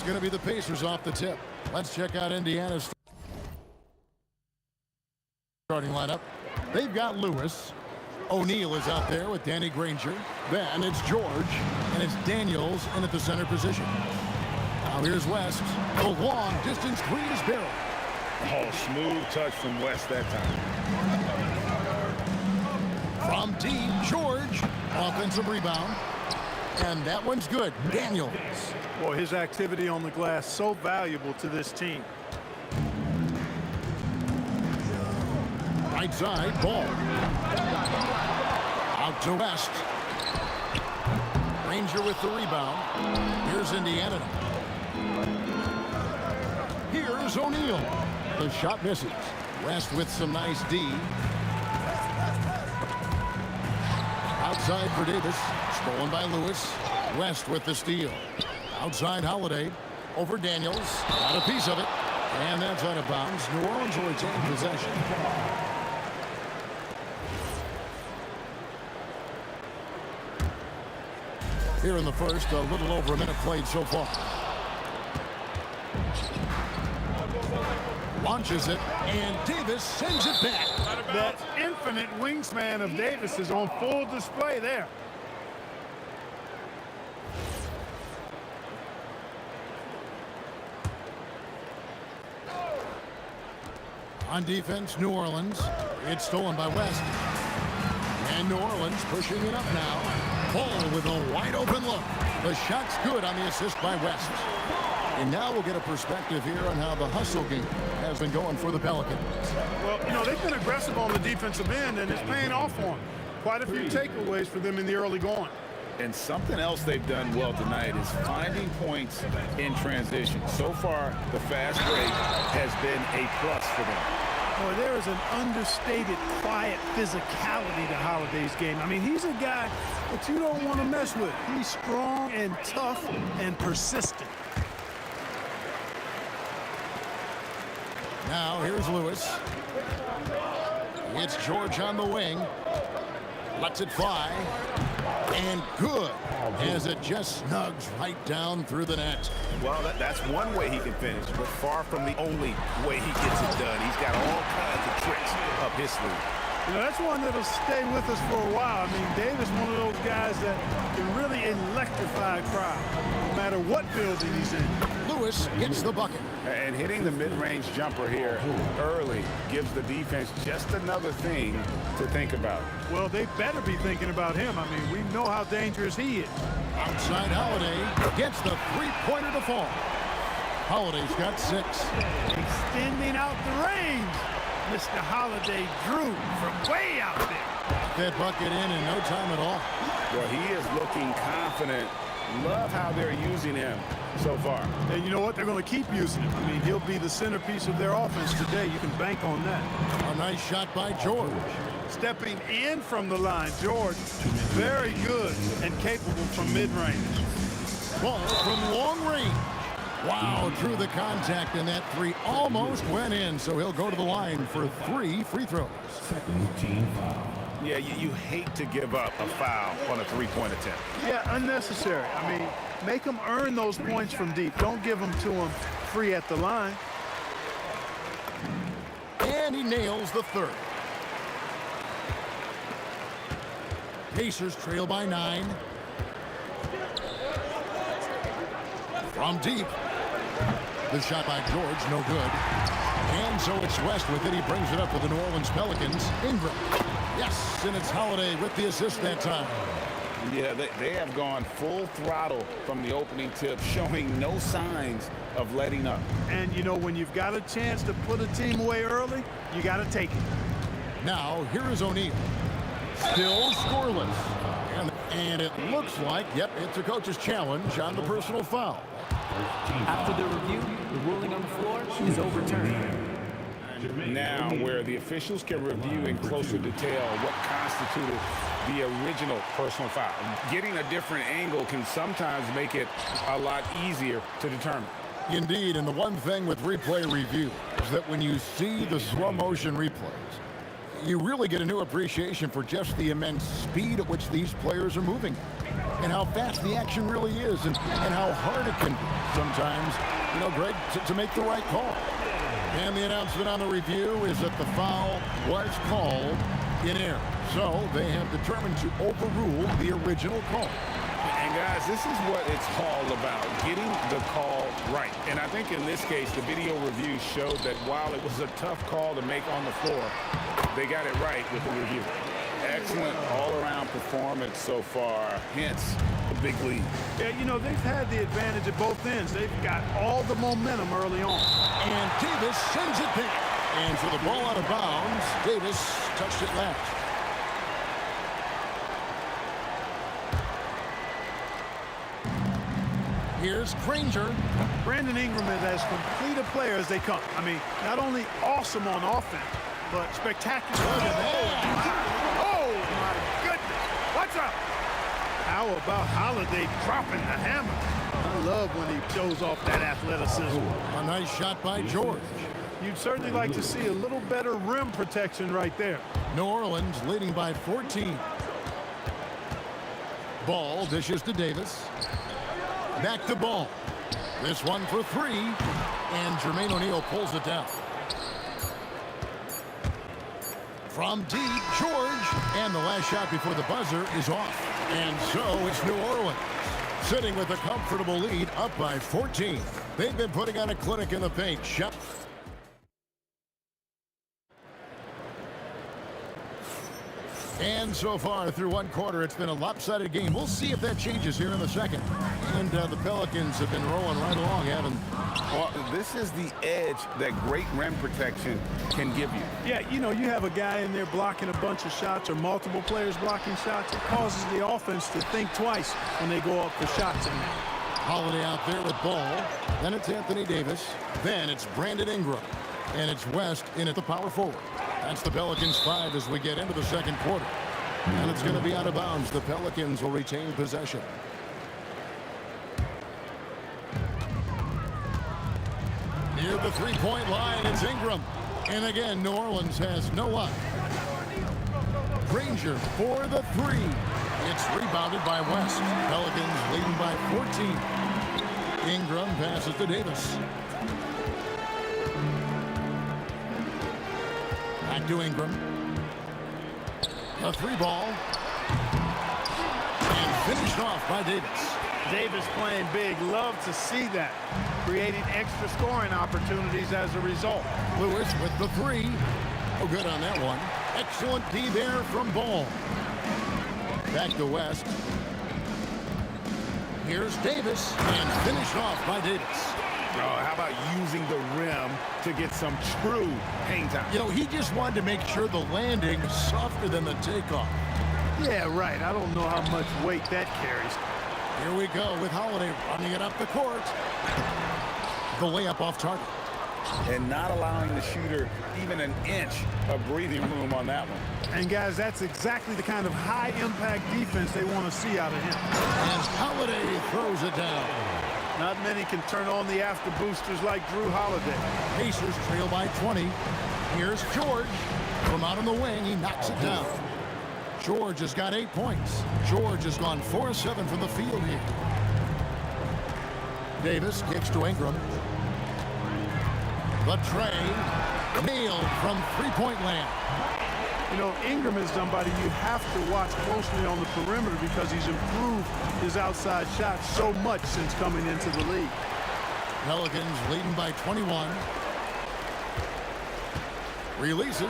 Going to be the Pacers off the tip. Let's check out Indiana's starting lineup. They've got Lewis. O'Neal is out there with Danny Granger. Then it's George, and it's Daniels in at the center position. Now here's West. The long distance three is barrel. Oh, smooth touch from West that time. From deep, George. Offensive rebound. And that one's good. Daniels. Boy, his activity on the glass so valuable to this team. Right side, ball. Out to West. Ranger with the rebound. Here's Indiana. Here's O'Neal. The shot misses. West with some nice D. Outside for Davis. Stolen by Lewis. West with the steal. Outside Holiday. Over Daniels. Got a piece of it. And that's out of bounds. New Orleans will retain possession. Here in the first, a little over a minute played so far. Launches it, and Davis sends it back. That infinite wingspan of Davis is on full display there. On defense, New Orleans. It's stolen by West. And New Orleans pushing it up now. Ball with a wide open look. The shot's good on the assist by West. And now we'll get a perspective here on how the hustle game has been going for the Pelicans. Well, you know, they've been aggressive on the defensive end, and it's paying off for them. Quite a few takeaways for them in the early going. And something else they've done well tonight is finding points in transition. So far, the fast break has been a plus for them. Boy, there is an understated, quiet physicality to Holiday's game. I mean, he's a guy that you don't want to mess with. He's strong and tough and persistent. Now, here's Lewis. It's George on the wing. Lets it fly. And good, as it just snugs right down through the net. Well, that's one way he can finish, but far from the only way he gets it done. He's got all kinds of tricks up his sleeve. You know, that's one that'll stay with us for a while. I mean, Davis, one of those guys that can really electrify a crowd, no matter what building he's in. Lewis gets the bucket. And hitting the mid-range jumper here early gives the defense just another thing to think about. Well, they better be thinking about him. I mean, we know how dangerous he is. Outside Holiday gets the three-pointer to fall. Holiday's got 6. Extending out the range. Mr. Holiday drew from way out there. That bucket in no time at all. Well, he is looking confident. Love how they're using him so far. And you know what? They're going to keep using him. I mean, he'll be the centerpiece of their offense today. You can bank on that. A nice shot by George. Stepping in from the line, George, very good and capable from mid-range. Ball from long range. Wow, drew the contact, and that 3 almost went in, so he'll go to the line for 3 free throws. Second team foul. Yeah, you hate to give up a foul on a three-point attempt. Yeah, unnecessary. I mean, make them earn those points from deep. Don't give them to them free at the line. And he nails the 3rd. Pacers trail by 9. From deep. The shot by George, no good. And so it's West with it. He brings it up for the New Orleans Pelicans. Ingram. Yes, and it's Holiday with the assist that time. Yeah, they have gone full throttle from the opening tip, showing no signs of letting up. And, you know, when you've got a chance to put a team away early, you got to take it. Now, here is O'Neal. Still scoreless. And it looks like, yep, it's a coach's challenge on the personal foul. After the review, the ruling on the floor is overturned. Now, where the officials can review in closer detail what constituted the original personal foul. Getting a different angle can sometimes make it a lot easier to determine. Indeed, and the one thing with replay review is that when you see the slow motion replays, you really get a new appreciation for just the immense speed at which these players are moving and how fast the action really is and how hard it can be sometimes, you know, Greg, to make the right call. And the announcement on the review is that the foul was called in error. So they have determined to overrule the original call. And guys, this is what it's all about, getting the call right. And I think in this case, the video review showed that while it was a tough call to make on the floor, they got it right with the review. Excellent all-around performance so far, hence the big lead. Yeah, you know, they've had the advantage at both ends. They've got all the momentum early on. And Davis sends it back. And for the ball out of bounds, Davis touched it last. Here's Granger. Brandon Ingram is as complete a player as they come. I mean, not only awesome on offense, but spectacular. Oh, my goodness. What's up? How about Holiday dropping the hammer? I love when he shows off that athleticism. A nice shot by George. You'd certainly like to see a little better rim protection right there. New Orleans leading by 14. Ball dishes to Davis. Back to Ball. This one for three. And Jermaine O'Neal pulls it down. From deep, George. And the last shot before the buzzer is off. And so it's New Orleans sitting with a comfortable lead up by 14. They've been putting on a clinic in the paint. Shep. And so far through one quarter, it's been a lopsided game. We'll see if that changes here in the second. And the Pelicans have been rolling right along, haven't they? Well, this is the edge that great rim protection can give you. Yeah, you know, you have a guy in there blocking a bunch of shots or multiple players blocking shots. It causes the offense to think twice when they go up for shots in there. Holiday out there with Ball. Then it's Anthony Davis. Then it's Brandon Ingram. And it's West in at the power forward. That's the Pelicans 5 as we get into the second quarter. And it's going to be out of bounds. The Pelicans will retain possession. Near the three-point line, it's Ingram. And again, New Orleans has no luck. Granger for the three. It's rebounded by West. Pelicans leading by 14. Ingram passes to Davis. Back to Ingram. A three ball. And finished off by Davis. Davis playing big. Love to see that. Creating extra scoring opportunities as a result. Lewis with the three. Oh, good on that one. Excellent D there from Ball. Back to West. Here's Davis. And finished off by Davis. Oh, how about using the rim to get some true hang time? You know, he just wanted to make sure the landing is softer than the takeoff. Yeah, right. I don't know how much weight that carries. Here we go with Holiday running it up the court. The layup off target. And not allowing the shooter even an inch of breathing room on that one. And guys, that's exactly the kind of high-impact defense they want to see out of him. And Holiday throws it down. Not many can turn on the after boosters like Drew Holiday. Pacers trail by 20. Here's George. From out on the wing, he knocks it down. George has got 8 points. George has gone 4-7 from the field here. Davis kicks to Ingram. The tray. Nailed from three-point land. You know, Ingram is somebody you have to watch closely on the perimeter because he's improved his outside shot so much since coming into the league. Pelicans leading by 21. Releases.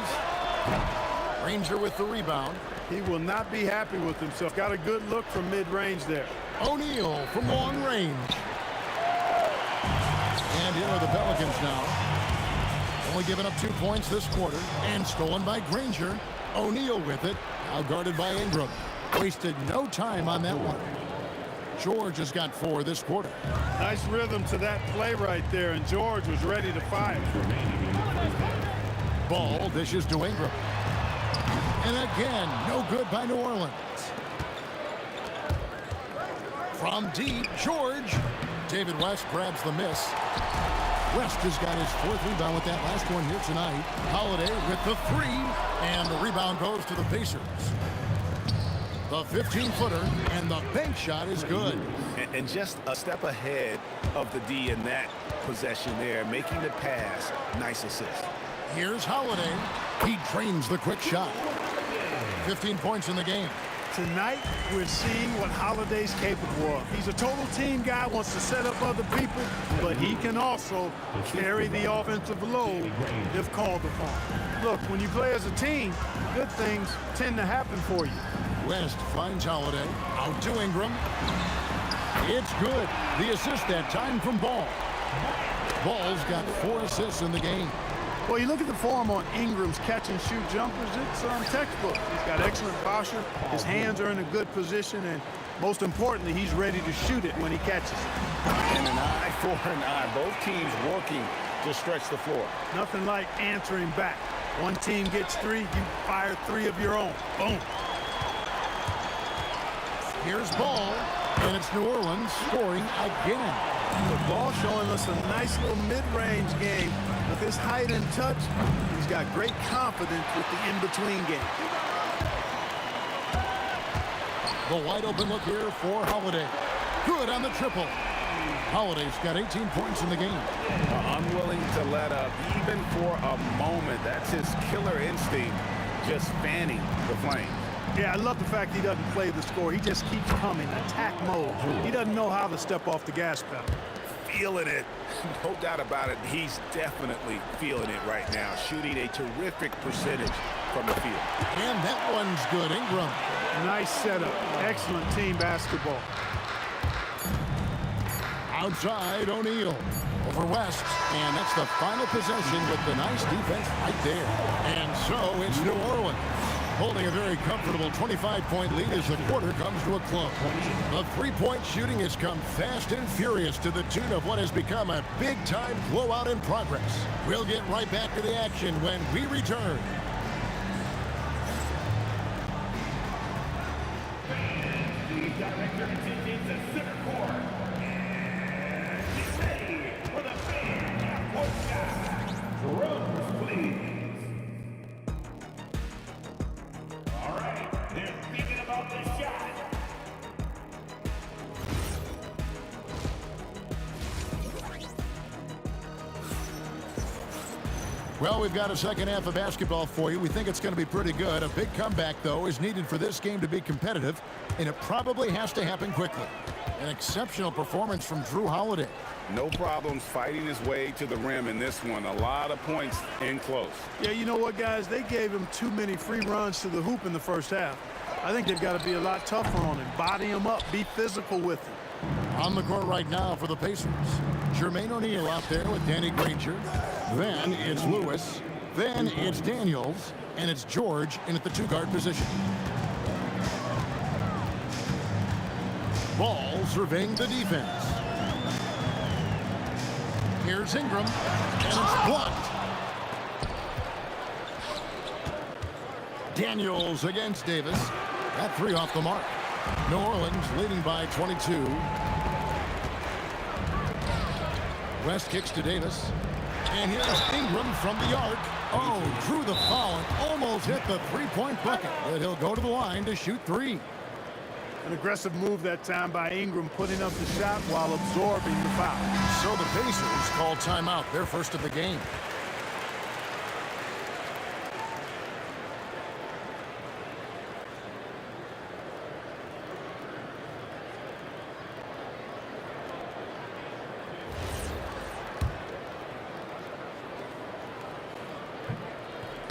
Granger with the rebound. He will not be happy with himself. Got a good look from mid-range there. O'Neal from long range. And here are the Pelicans now. Only giving up 2 points this quarter. And stolen by Granger. O'Neal with it. Now guarded by Ingram. Wasted no time on that one. George has got 4 this quarter. Nice rhythm to that play right there. And George was ready to fire. Ball dishes to Ingram. And again, no good by New Orleans. From deep, George. David West grabs the miss. West has got his 4th rebound with that last one here tonight. Holiday with the 3. And the rebound goes to the Pacers. The 15-footer and the bank shot is good. And just a step ahead of the D in that possession there, making the pass. Nice assist. Here's Holiday. He drains the quick shot. 15 points in the game. Tonight, we're seeing what Holiday's capable of. He's a total team guy, wants to set up other people, but he can also carry the offensive load if called upon. Look, when you play as a team, good things tend to happen for you. West finds Holiday. Out to Ingram. It's good. The assist that time from Ball. Ball's got 4 assists in the game. Well, you look at the form on Ingram's catch-and-shoot jumpers, it's textbook. He's got excellent posture. His hands are in a good position, and most importantly, he's ready to shoot it when he catches it. And an eye for an eye. Both teams working to stretch the floor. Nothing like answering back. One team gets 3, you fire 3 of your own. Boom. Here's Ball, and it's New Orleans scoring again. The Ball showing us a nice little mid-range game. With his height and touch, he's got great confidence with the in-between game. The wide open look here for Holiday. Good on the triple. Holiday's got 18 points in the game. Unwilling to let up even for a moment. That's his killer instinct, just fanning the flame. Yeah, I love the fact he doesn't play the score. He just keeps coming, attack mode. He doesn't know how to step off the gas pedal. Feeling it. No doubt about it. He's definitely feeling it right now. Shooting a terrific percentage from the field. And that one's good. Ingram. Nice setup. Excellent team basketball. Outside, O'Neal. Over West. And that's the final possession with the nice defense right there. And so it's New Orleans, holding a very comfortable 25-point lead as the quarter comes to a close. The three-point shooting has come fast and furious to the tune of what has become a big-time blowout in progress. We'll get right back to the action when we return. The director continues to center court. And get ready for the fan half-court shot. Drums, please. All right, they're thinking about the shot. Well, we've got a second half of basketball for you. We think it's going to be pretty good. A big comeback, though, is needed for this game to be competitive, and it probably has to happen quickly. An exceptional performance from Drew Holiday. No problems fighting his way to the rim in this one. A lot of points in close. Yeah, you know what, guys? They gave him too many free runs to the hoop in the first half. I think they've got to be a lot tougher on him. Body him up. Be physical with him. On the court right now for the Pacers. Jermaine O'Neal out there with Danny Granger. Then it's Lewis. Then it's Daniels. And it's George in at the two-guard position. Ball surveying the defense. Here's Ingram. And it's blocked. Daniels against Davis. That 3 off the mark. New Orleans leading by 22. West kicks to Davis. And here's Ingram from the arc. Oh, drew the foul and almost hit the three-point bucket. But he'll go to the line to shoot 3. An aggressive move that time by Ingram, putting up the shot while absorbing the foul. So the Pacers call timeout, their first of the game.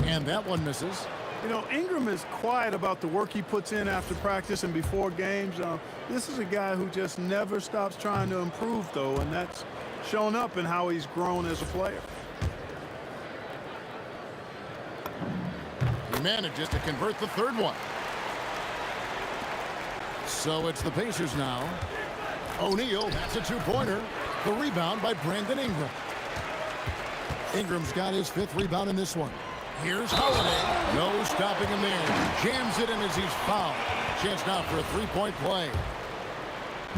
And that one misses. You know, Ingram is quiet about the work he puts in after practice and before games. This is a guy who just never stops trying to improve, though, and that's shown up in how he's grown as a player. He manages to convert the third one. So it's the Pacers now. O'Neal, that's a two-pointer. The rebound by Brandon Ingram. Ingram's got his 5th rebound in this one. Here's Holiday. No stopping him there. Jams it in as he's fouled. Chance now for a three-point play.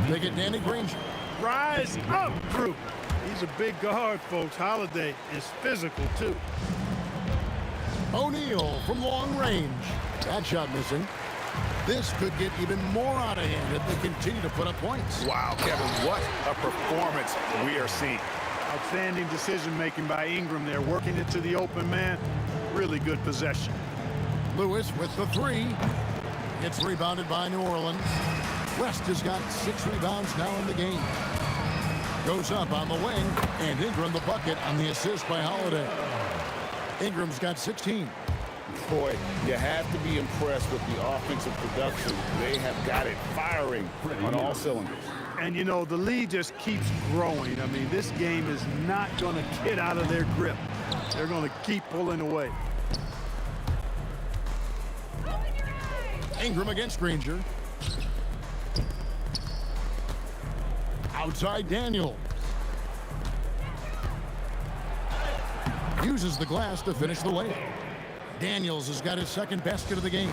They get Danny Granger. Rise up, Drew. He's a big guard, folks. Holiday is physical, too. O'Neal from long range. That shot missing. This could get even more out of hand if they continue to put up points. Wow, Kevin, what a performance we are seeing. Outstanding decision-making by Ingram there, working it to the open man. Really good possession. Lewis with the 3. It's rebounded by New Orleans. West has got 6 rebounds now in the game. Goes up on the wing, and Ingram the bucket on the assist by Holiday. Ingram's got 16. Boy, you have to be impressed with the offensive production. They have got it firing on all cylinders. And, you know, the lead just keeps growing. I mean, this game is not going to get out of their grip. They're going to keep pulling away. Ingram against Granger. Outside Daniels. Uses the glass to finish the layup. Daniels has got his second basket of the game.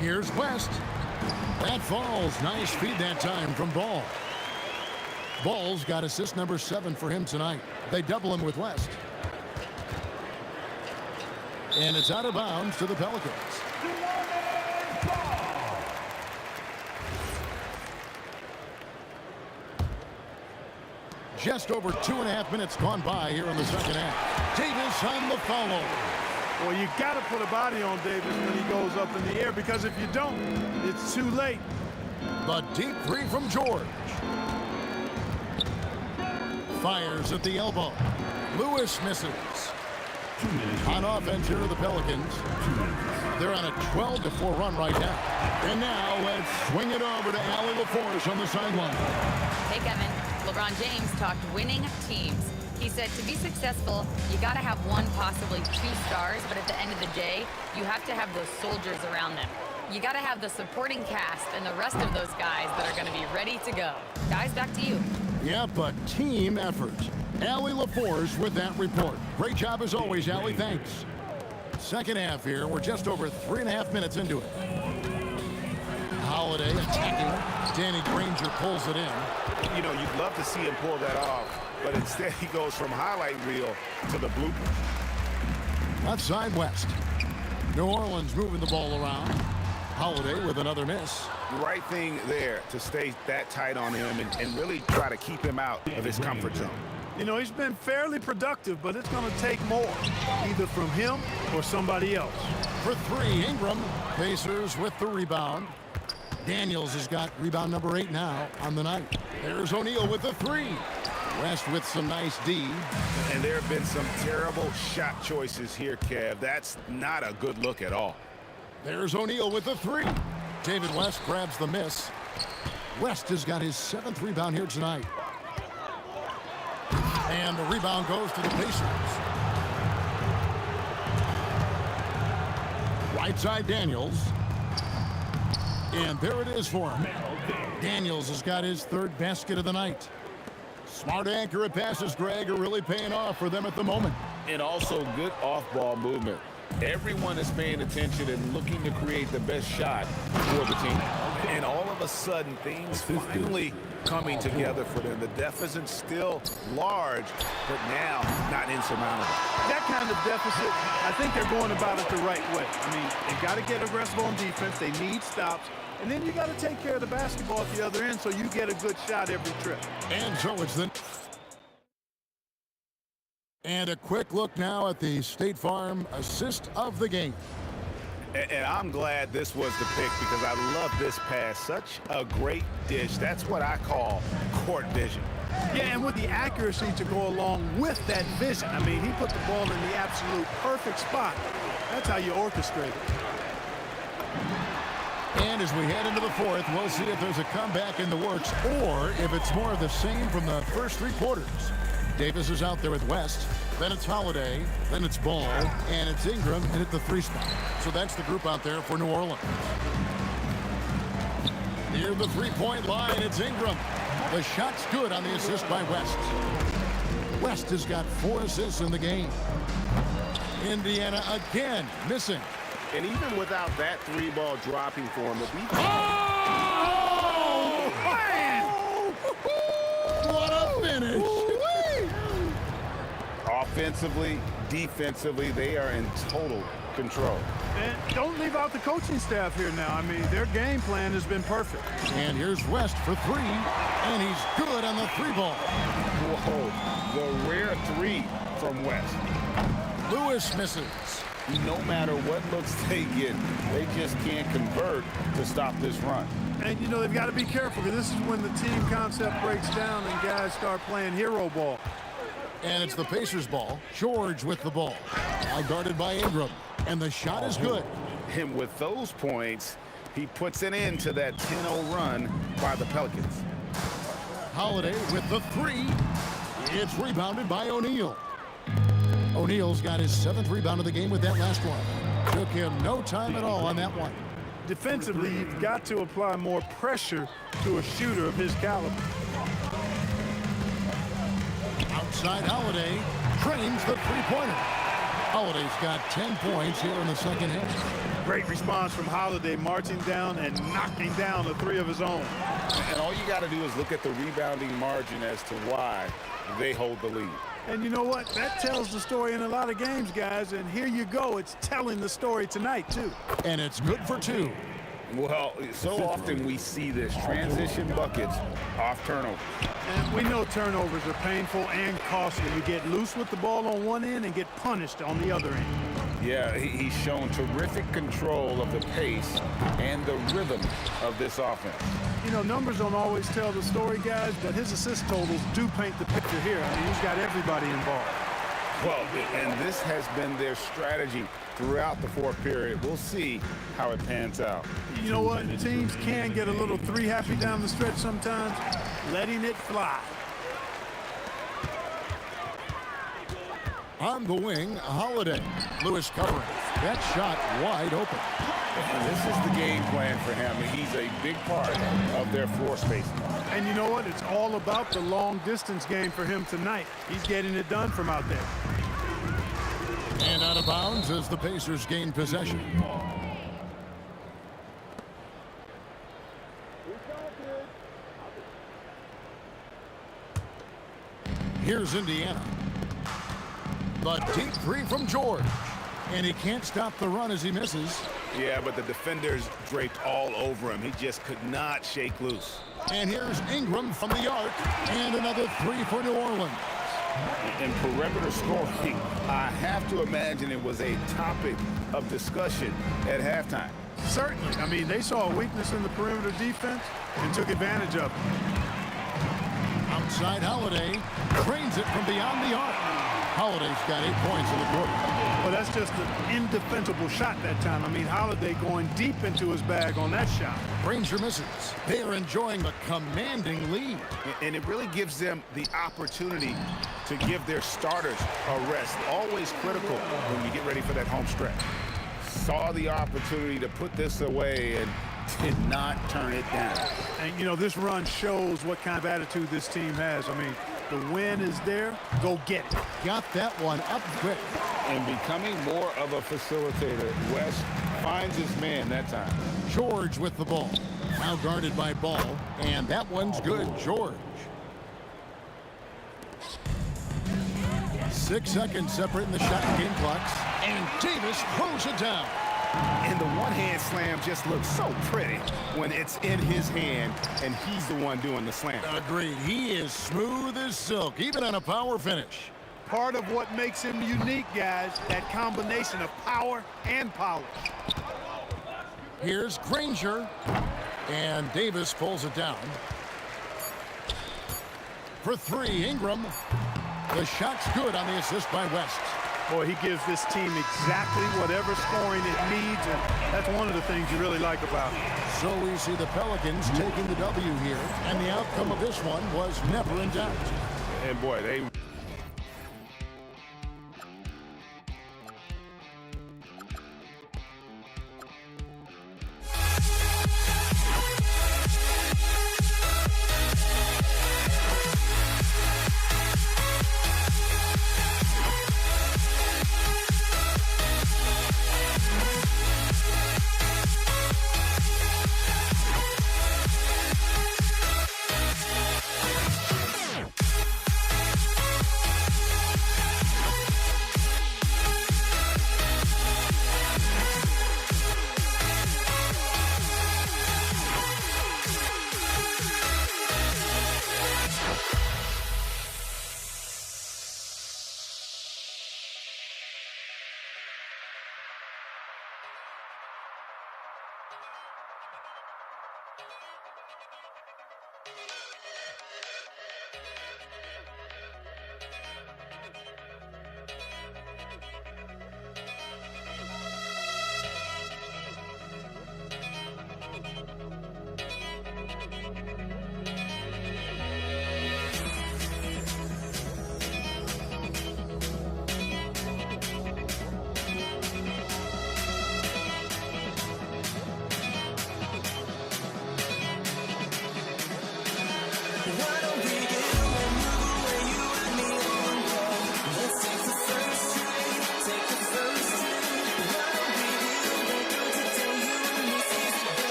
Here's West. That falls. Nice feed that time from Ball. Ball's got assist number 7 for him tonight. They double him with West. And it's out of bounds to the Pelicans. Just over 2.5 minutes gone by here in the second half. Davis on the follow. Well, you got to put a body on Davis when he goes up in the air, because if you don't, it's too late. The deep three from George. Fires at the elbow. Lewis misses. On offense here are the Pelicans. They're on a 12-4 run right now. And now let's swing it over to Allie LaForce on the sideline. Hey, Kevin. LeBron James talked winning teams. He said to be successful, you got to have one, possibly 2 stars, but at the end of the day, you have to have those soldiers around them. You got to have the supporting cast and the rest of those guys that are going to be ready to go. Guys, back to you. Yeah, but team effort. Allie LaForce with that report. Great job as always, Allie. Thanks. Second half here. We're just over 3.5 minutes into it. Holiday attacking. Danny Granger pulls it in. You know, you'd love to see him pull that off, but instead he goes from highlight reel to the bloopers. Left side West. New Orleans moving the ball around. Holiday with another miss. The right thing there to stay that tight on him and really try to keep him out of his comfort zone. You know, he's been fairly productive, but it's going to take more, either from him or somebody else. For 3, Ingram. Pacers with the rebound. Daniels has got rebound number 8 now on the night. There's O'Neal with the 3. West with some nice D. And there have been some terrible shot choices here, Kev. That's not a good look at all. There's O'Neal with the 3. David West grabs the miss. West has got his 7th rebound here tonight. And the rebound goes to the Pacers. Right side Daniels. And there it is for him. Daniels has got his 3rd basket of the night. Smart, accurate passes, Greg, are really paying off for them at the moment. And also good off-ball movement. Everyone is paying attention and looking to create the best shot for the team. And all of a sudden, things finally coming together for them. The deficit's still large, but now not insurmountable. That kind of deficit, I think they're going about it the right way. I mean, they got to get aggressive on defense. They need stops. And then you got to take care of the basketball at the other end so you get a good shot every trip. And so it's the... And a quick look now at the State Farm assist of the game. And I'm glad this was the pick because I love this pass. Such a great dish. That's what I call court vision. Yeah, and with the accuracy to go along with that vision. I mean, he put the ball in the absolute perfect spot. That's how you orchestrate it. And as we head into the 4th, we'll see if there's a comeback in the works or if it's more of the same from the first 3 quarters. Davis is out there with West. Then it's Holiday. Then it's Ball. And it's Ingram and at the 3 spot. So that's the group out there for New Orleans. Near the 3-point line, it's Ingram. The shot's good on the assist by West. West has got 4 assists in the game. Indiana again missing. And even without that 3-ball dropping for him, Oh, man! What a finish! Offensively, defensively, they are in total control. And don't leave out the coaching staff here now. I mean, their game plan has been perfect. And here's West for 3, and he's good on the 3-ball. Whoa, the rare 3 from West. Lewis misses. No matter what looks they get, they just can't convert to stop this run. And, you know, they've got to be careful because this is when the team concept breaks down and guys start playing hero ball. And it's the Pacers ball. George with the ball. Now guarded by Ingram. And the shot is good. And with those points, he puts an end to that 10-0 run by the Pelicans. Holiday with the three. It's rebounded by O'Neal. O'Neal's got his 7th rebound of the game with that last one. Took him no time at all on that one. Defensively, you've got to apply more pressure to a shooter of his caliber. Outside Holiday trains the three-pointer. Holiday's got 10 points here in the second half. Great response from Holiday, marching down and knocking down the three of his own. And all you got to do is look at the rebounding margin as to why they hold the lead. And you know what? That tells the story in a lot of games, guys. And here you go. It's telling the story tonight, too. And it's good for 2. Well, so often we see this transition buckets off turnovers. And we know turnovers are painful and costly. You get loose with the ball on one end and get punished on the other end. Yeah, he's shown terrific control of the pace and the rhythm of this offense. You know, numbers don't always tell the story, guys, but his assist totals do paint the picture here. I mean, he's got everybody involved. Well, and this has been their strategy throughout the fourth period. We'll see how it pans out. You know what? Teams can get a little three-happy down the stretch sometimes, letting it fly. On the wing, Holiday. Lewis covering. That shot wide open. And this is the game plan for him. He's a big part of their floor spacing. And you know what? It's all about the long-distance game for him tonight. He's getting it done from out there. And out of bounds as the Pacers gain possession. Here's Indiana. The deep three from George. And he can't stop the run as he misses. Yeah, but the defenders draped all over him. He just could not shake loose. And here's Ingram from the arc. And another three for New Orleans. In perimeter scoring, I have to imagine it was a topic of discussion at halftime. Certainly. I mean, they saw a weakness in the perimeter defense and took advantage of it. Outside Holiday. Trains it from beyond the arc. Holiday's got 8 points in the quarter. Well, that's just an indefensible shot that time. I mean, Holiday going deep into his bag on that shot. Ranger misses. They are enjoying the commanding lead. And it really gives them the opportunity to give their starters a rest. Always critical when you get ready for that home stretch. Saw the opportunity to put this away and did not turn it down. And, you know, this run shows what kind of attitude this team has. I mean, the win is there. Go get it. Got that one up quick. And becoming more of a facilitator, West finds his man that time. George with the ball. Now guarded by Ball. And that one's good. George. 6 seconds separating the shot and game clocks. And Davis throws it down. And the one-hand slam just looks so pretty when it's in his hand and he's the one doing the slam. Agreed. He is smooth as silk, even on a power finish. Part of what makes him unique, guys, that combination of power and polish. Here's Granger. And Davis pulls it down. For 3, Ingram. The shot's good on the assist by West. Boy, he gives this team exactly whatever scoring it needs, and that's one of the things you really like about it. So we see the Pelicans taking the W here, and the outcome of this one was never in doubt. And boy, they...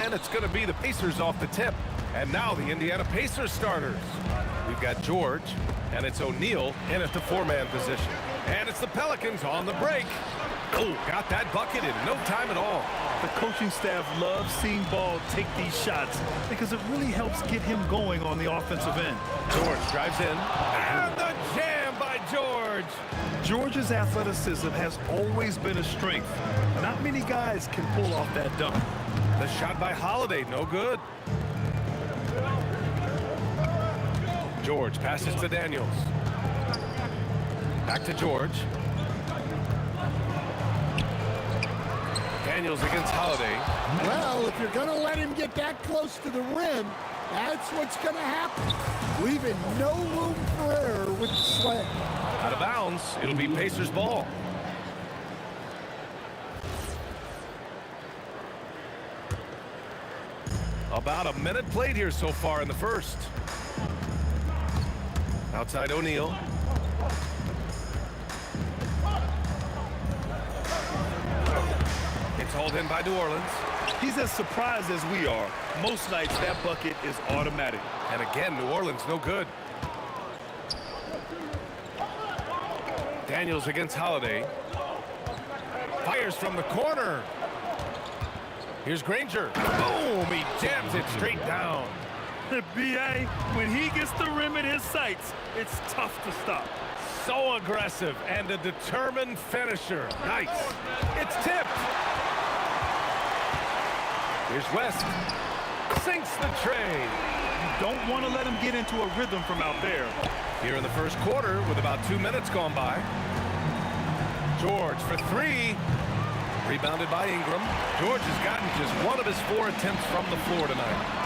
And it's going to be the Pacers off the tip. And now the Indiana Pacers starters. We've got George, and it's O'Neal in at the four-man position. And it's the Pelicans on the break. Oh, got that bucket in no time at all. The coaching staff loves seeing Ball take these shots because it really helps get him going on the offensive end. George drives in. And the jam by George. George's athleticism has always been a strength. Not many guys can pull off that dunk. The shot by Holiday, no good. George passes to Daniels. Back to George. Daniels against Holiday. Well, if you're going to let him get that close to the rim, that's what's going to happen. Leaving no room for error with the sled. Out of bounds, it'll be Pacers ball. About a minute played here so far in the first. Outside O'Neal. It's hauled in by New Orleans. He's as surprised as we are. Most nights that bucket is automatic. And again, New Orleans no good. Daniels against Holiday. Fires from the corner. Here's Granger. Boom! He jams it straight down. B.A., when he gets the rim in his sights, it's tough to stop. So aggressive and a determined finisher. Nice. It's tipped. Here's West. Sinks the tray. You don't want to let him get into a rhythm from out there. Here in the first quarter with about 2 minutes gone by. George for three. Rebounded by Ingram. George has gotten just one of his 4 attempts from the floor tonight.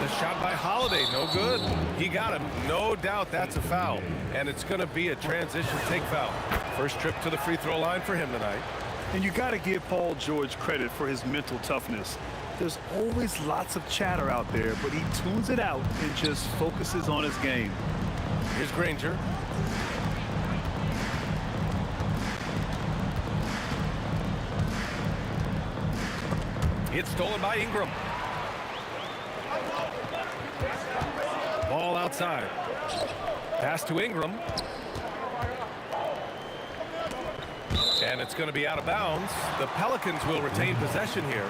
The shot by Holiday, no good. He got him. No doubt that's a foul. And it's going to be a transition take foul. First trip to the free throw line for him tonight. And you got to give Paul George credit for his mental toughness. There's always lots of chatter out there, but he tunes it out and just focuses on his game. Here's Granger. It's stolen by Ingram. Ball outside. Pass to Ingram. And it's going to be out of bounds. The Pelicans will retain possession here.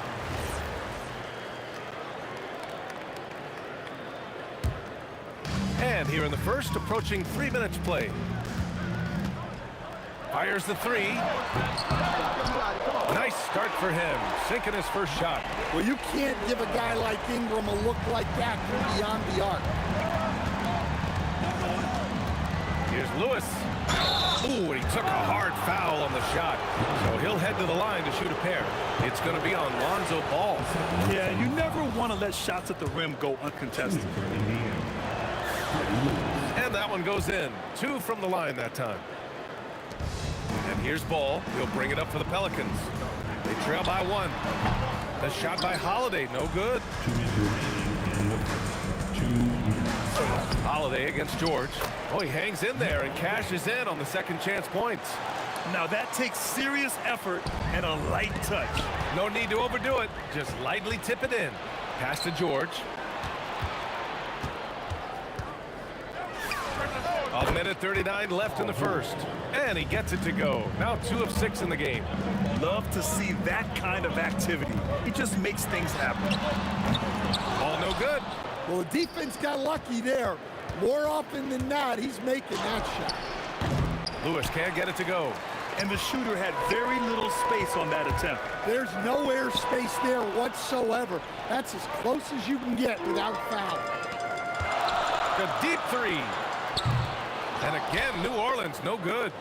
And here in the first, approaching 3 minutes played. Fires the three. Nice start for him, sinking his first shot. Well, you can't give a guy like Ingram a look like that from beyond the arc. Here's Lewis. Ooh, and he took a hard foul on the shot. So he'll head to the line to shoot a pair. It's going to be on Lonzo Ball. Yeah, you never want to let shots at the rim go uncontested. And that one goes in. 2 from the line that time. And here's Ball. He'll bring it up for the Pelicans. They trail by 1. The shot by Holiday, no good. Holiday against George. Oh, he hangs in there and cashes in on the second chance points. Now that takes serious effort and a light touch. No need to overdo it. Just lightly tip it in. Pass to George. A minute 39 left in the first. And he gets it to go. Now 2 of 6 in the game. Love to see that kind of activity. He just makes things happen. Ball no good. Well, the defense got lucky there. More often than not, he's making that shot. Lewis can't get it to go. And the shooter had very little space on that attempt. There's no air space there whatsoever. That's as close as you can get without foul. The deep three. And again, New Orleans, no good.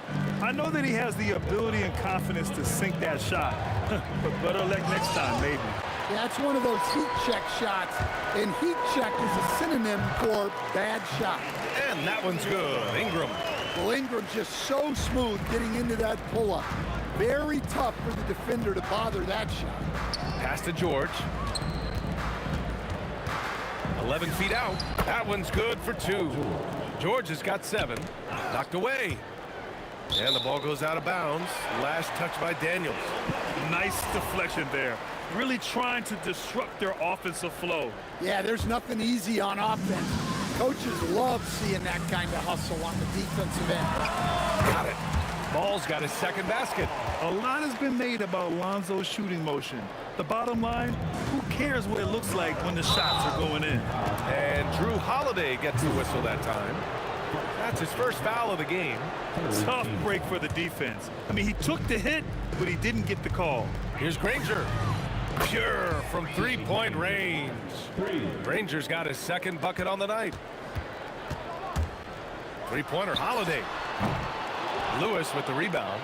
I know that he has the ability and confidence to sink that shot. But better luck next time, maybe. Yeah, that's one of those heat check shots. And heat check is a synonym for bad shot. And that one's good. Ingram. Well, Ingram's just so smooth getting into that pull-up. Very tough for the defender to bother that shot. Pass to George. 11 feet out. That one's good for 2. George has got 7. Knocked away. And the ball goes out of bounds. Last touch by Daniels. Nice deflection there. Really trying to disrupt their offensive flow. Yeah, there's nothing easy on offense. Coaches love seeing that kind of hustle on the defensive end. Got it. Ball's got his second basket. A lot has been made about Lonzo's shooting motion. The bottom line, who cares what it looks like when the shots are going in? And Drew Holiday gets the whistle that time. That's his first foul of the game. Tough break for the defense. I mean, he took the hit, but he didn't get the call. Here's Granger. Pure from three-point range. Granger's got his second bucket on the night. Three-pointer, Holiday. Lewis with the rebound.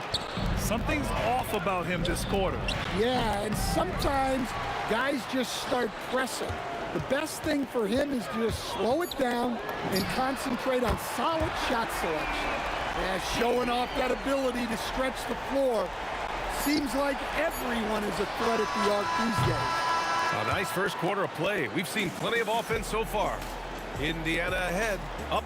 Something's off about him this quarter. Yeah, and sometimes guys just start pressing. The best thing for him is to just slow it down and concentrate on solid shot selection. Yeah, showing off that ability to stretch the floor. Seems like everyone is a threat at the arc these days. A nice first quarter of play. We've seen plenty of offense so far. Indiana ahead, up.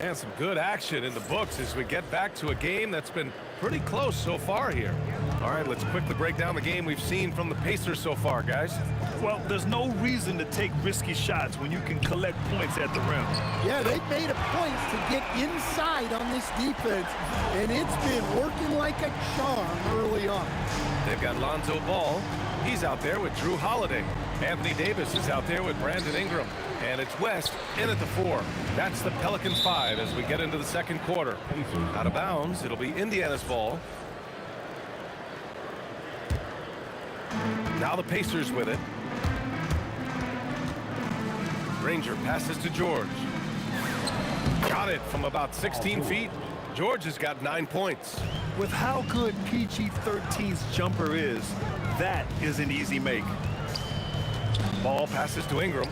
And some good action in the books as we get back to a game that's been pretty close so far here. All right, let's quickly break down the game we've seen from the Pacers so far, guys. Well, there's no reason to take risky shots when you can collect points at the rim. Yeah, they've made a point to get inside on this defense, and it's been working like a charm early on. They've got Lonzo Ball. He's out there with Drew Holiday. Anthony Davis is out there with Brandon Ingram. And it's West in at the 4. That's the Pelicans 5 as we get into the second quarter. Out of bounds, it'll be Indiana's ball. Now the Pacers with it. Granger passes to George. Got it from about 16 feet. George has got 9 points. With how good PG-13's jumper is, that is an easy make. Ball passes to Ingram.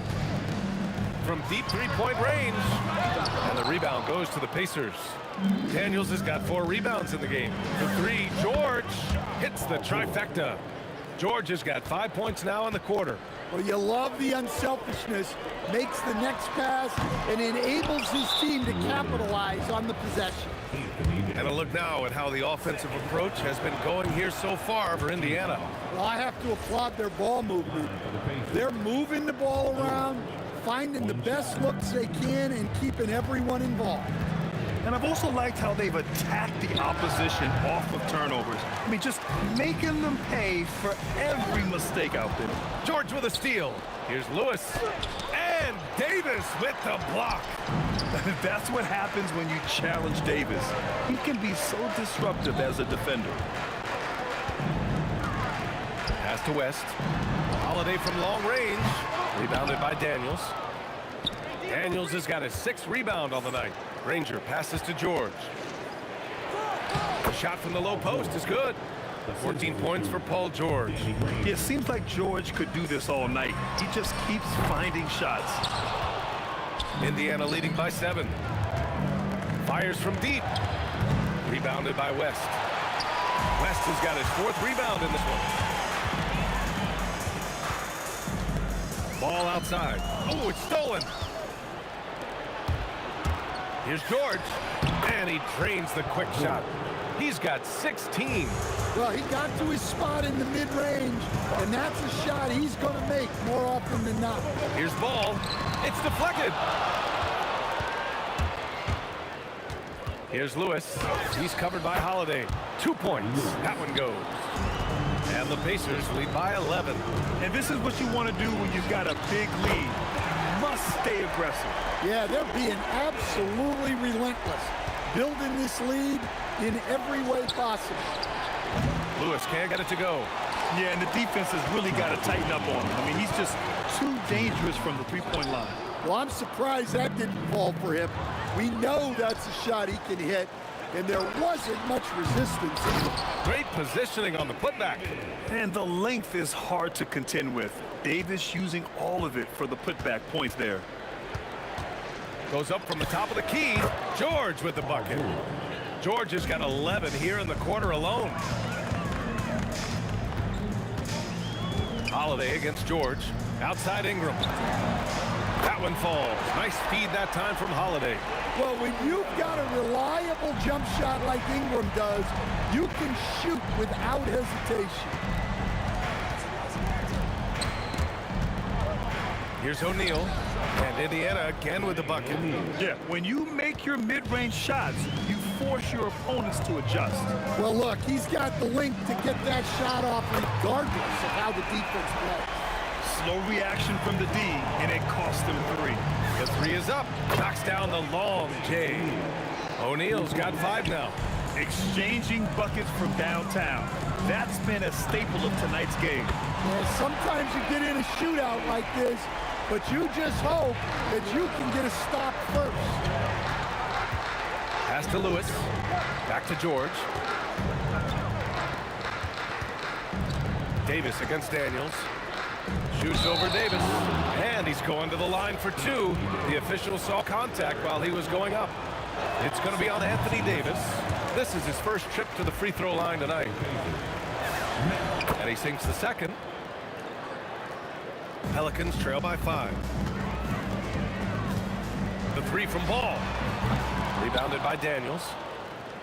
From deep three-point range. And the rebound goes to the Pacers. Daniels has got 4 rebounds in the game. The 3, George hits the trifecta. George has got 5 points now in the quarter. Well, you love the unselfishness, makes the next pass, and enables his team to capitalize on the possession. And a look now at how the offensive approach has been going here so far for Indiana. Well, I have to applaud their ball movement. They're moving the ball around, finding the best looks they can, and keeping everyone involved. And I've also liked how they've attacked the opposition off of turnovers. I mean, just making them pay for every mistake out there. George with a steal. Here's Lewis. And Davis with the block. That's what happens when you challenge Davis. He can be so disruptive as a defender. Pass to West. Holiday from long range. Rebounded by Daniels. Daniels has got his 6th rebound on the night. Granger passes to George. The shot from the low post is good. 14 points for Paul George. It seems like George could do this all night. He just keeps finding shots. Indiana leading by 7. Fires from deep. Rebounded by West. West has got his 4th rebound in this one. Ball outside. Oh, it's stolen. Here's George. And he drains the quick shot. He's got 16. Well, he got to his spot in the mid-range, and that's a shot he's going to make more often than not. Here's Ball. It's deflected. Here's Lewis. He's covered by Holiday. 2 points. That one goes. And the Pacers lead by 11. And this is what you want to do when you've got a big lead. Must stay aggressive. Yeah, they're being absolutely relentless, building this lead in every way possible. Lewis can't get it to go. Yeah, and the defense has really got to tighten up on him. I mean, he's just too dangerous from the three-point line. Well, I'm surprised that didn't fall for him. We know that's a shot he can hit, and there wasn't much resistance. Great positioning on the putback. And the length is hard to contend with. Davis using all of it for the putback points there. Goes up from the top of the key. George with the bucket. George has got 11 here in the quarter alone. Holiday against George. Outside Ingram. That one falls. Nice feed that time from Holiday. Well, when you've got a reliable jump shot like Ingram does, you can shoot without hesitation. Here's O'Neal, and Indiana again with the bucket. Yeah, when you make your mid-range shots, you force your opponents to adjust. Well, look, he's got the link to get that shot off regardless of how the defense plays. Slow reaction from the D, and it cost him 3. The 3 is up. Knocks down the long J. O'Neal's got 5 now. Exchanging buckets from downtown. That's been a staple of tonight's game. Well, sometimes you get in a shootout like this, but you just hope that you can get a stop first. Pass to Lewis. Back to George. Davis against Daniels. Shoots over Davis. And he's going to the line for 2. The official saw contact while he was going up. It's going to be on Anthony Davis. This is his first trip to the free throw line tonight. And he sinks the second. Pelicans trail by 5. The 3 from Ball. Rebounded by Daniels.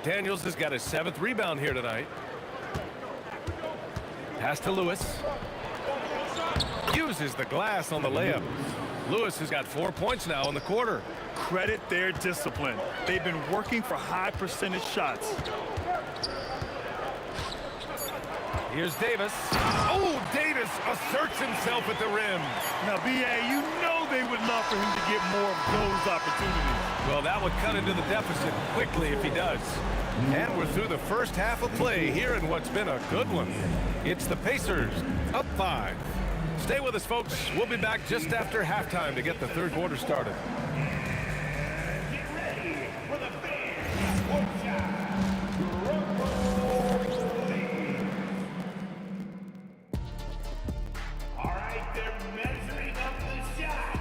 Daniels has got his 7th rebound here tonight. Pass to Lewis. Uses the glass on the layup. Lewis has got 4 points now in the quarter. Credit their discipline. They've been working for high percentage shots. Here's Davis. Oh, Davis asserts himself at the rim. Now, B.A., you know they would love for him to get more of those opportunities. Well, that would cut into the deficit quickly if he does. And we're through the first half of play here in what's been a good one. It's the Pacers up 5. Stay with us, folks. We'll be back just after halftime to get the third quarter started. Get ready for the fans. Sports Shot. All right, they're measuring up the shot.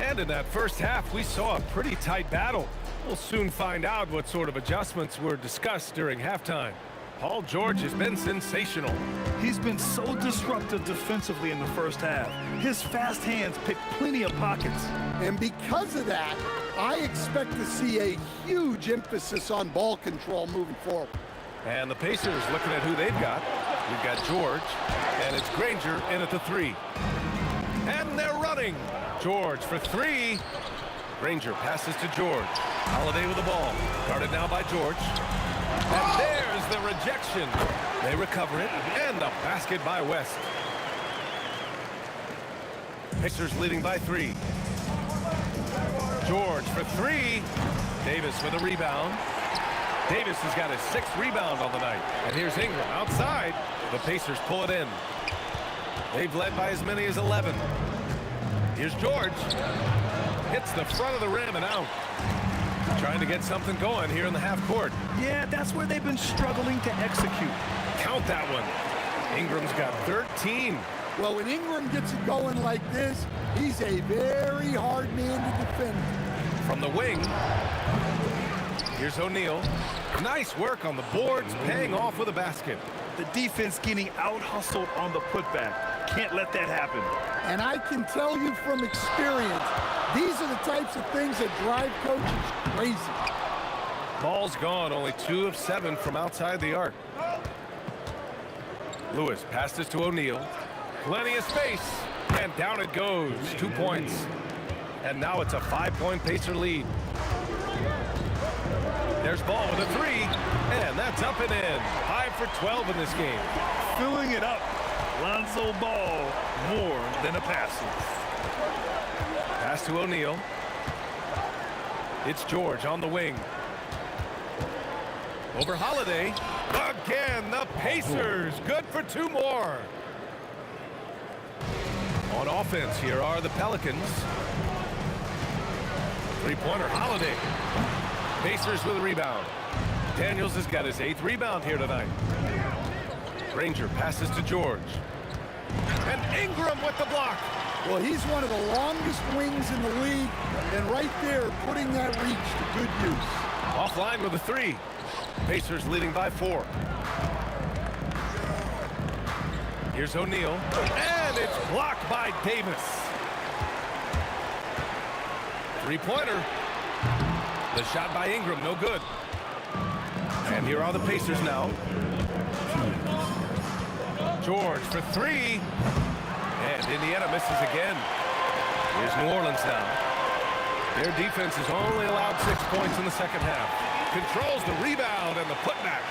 And in that first half, we saw a pretty tight battle. We'll soon find out what sort of adjustments were discussed during halftime. Paul George has been sensational. He's been so disruptive defensively in the first half. His fast hands pick plenty of pockets. And because of that, I expect to see a huge emphasis on ball control moving forward. And the Pacers looking at who they've got. We've got George, and it's Granger in at the 3. And they're running. George for 3. Granger passes to George. Holiday with the ball. Guarded now by George. And there's the rejection. They recover it, and the basket by West. Pacers leading by 3. George for 3. Davis with a rebound. Davis has got his 6th rebound on the night. And here's Ingram outside. The Pacers pull it in. They've led by as many as 11. Here's George. Hits the front of the rim and out. Trying to get something going here in the half court. Yeah, that's where they've been struggling to execute. Count that one. Ingram's got 13. Well, when Ingram gets it going like this, he's a very hard man to defend. From the wing, here's O'Neal. Nice work on the boards, paying off with a basket. The defense getting out-hustled on the putback. Can't let that happen. And I can tell you from experience, these are the types of things that drive coaches crazy. Ball's gone, only 2 of 7 from outside the arc. Lewis passes to O'Neal. Plenty of space, and down it goes. 2 points. And now it's a 5-point Pacer lead. There's Ball with a 3, and that's up and in. 5 for 12 in this game. Filling it up. Lonzo Ball, more than a passer. Pass to O'Neal. It's George on the wing. Over Holiday. Again, the Pacers. Good for 2 more. On offense, here are the Pelicans. 3-pointer, Holiday. Pacers with a rebound. Daniels has got his 8th rebound here tonight. Granger passes to George. And Ingram with the block. Well, he's one of the longest wings in the league, and right there, putting that reach to good use. Offline with a 3. Pacers leading by 4. Here's O'Neal, and it's blocked by Davis. Three-pointer. The shot by Ingram, no good. And here are the Pacers now. George for three. And Indiana misses again. Here's New Orleans now. Their defense has only allowed 6 points in the second half. Controls the rebound and the putback.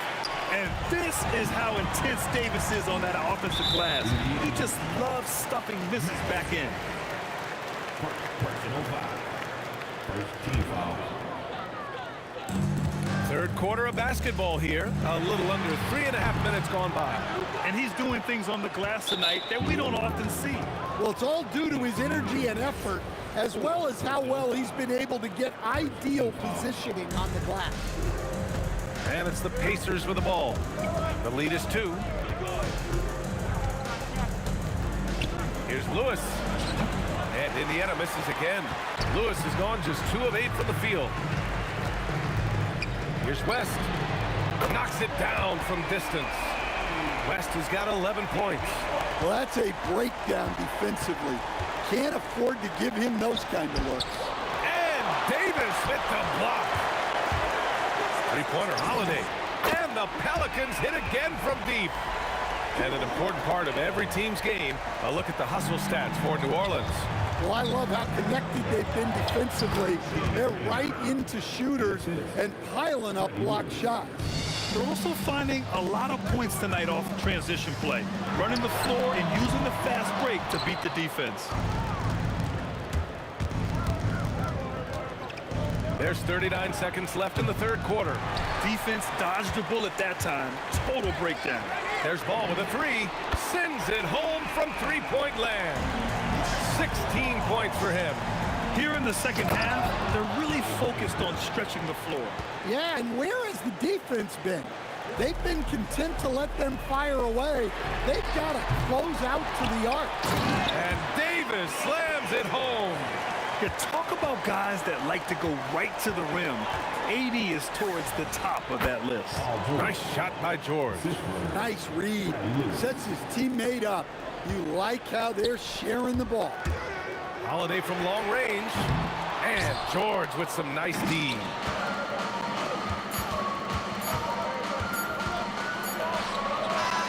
And this is how intense Davis is on that offensive glass. He just loves stuffing misses back in. Personal foul. First team foul. Third quarter of basketball here. A little under 3.5 minutes gone by. And he's doing things on the glass tonight that we don't often see. Well, it's all due to his energy and effort, as well as how well he's been able to get ideal positioning on the glass. And it's the Pacers with the ball. The lead is 2. Here's Lewis. And Indiana misses again. Lewis has gone just 2 of 8 from the field. Here's West. Knocks it down from distance. West has got 11 points. Well, that's a breakdown defensively. Can't afford to give him those kind of looks. And Davis with the block. Three-pointer Holiday. And the Pelicans hit again from deep. And an important part of every team's game, a look at the hustle stats for New Orleans. Well, I love how connected they've been defensively. They're right into shooters and piling up block shots. They're also finding a lot of points tonight off of transition play, running the floor and using the fast break to beat the defense. There's 39 seconds left in the third quarter. Defense dodged the bullet that time. Total breakdown. There's Ball with a three. Sends it home from three-point land. 16 points for him. Here in the second half, they're really focused on stretching the floor. Yeah, and where has the defense been? They've been content to let them fire away. They've got to close out to the arc. And Davis slams it home. You talk about guys that like to go right to the rim. AD is towards the top of that list. Nice shot by George. Nice read. Sets his teammate up. You like how they're sharing the ball. Holiday from long range. And George with some nice D.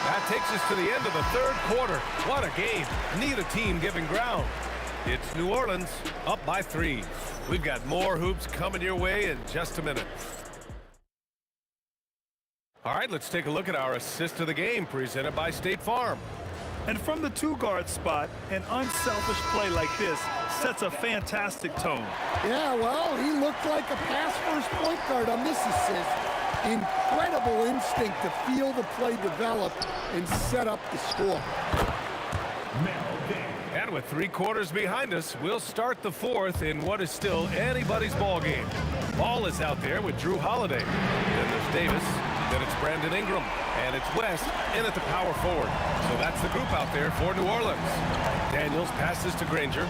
That takes us to the end of the third quarter. What a game. Neither team giving ground. It's New Orleans up by 3. We've got more hoops coming your way in just a minute. All right, let's take a look at our assist of the game presented by State Farm. And from the two-guard spot, an unselfish play like this sets a fantastic tone. Yeah, well, he looked like a pass-first point guard on this assist. Incredible instinct to feel the play develop and set up the score. And with 3 quarters behind us, we'll start the fourth in what is still anybody's ball game. Ball is out there with Drew Holiday. Then there's Davis. Then it's Brandon Ingram. And it's West in at the power forward. So that's the group out there for New Orleans. Daniels passes to Granger.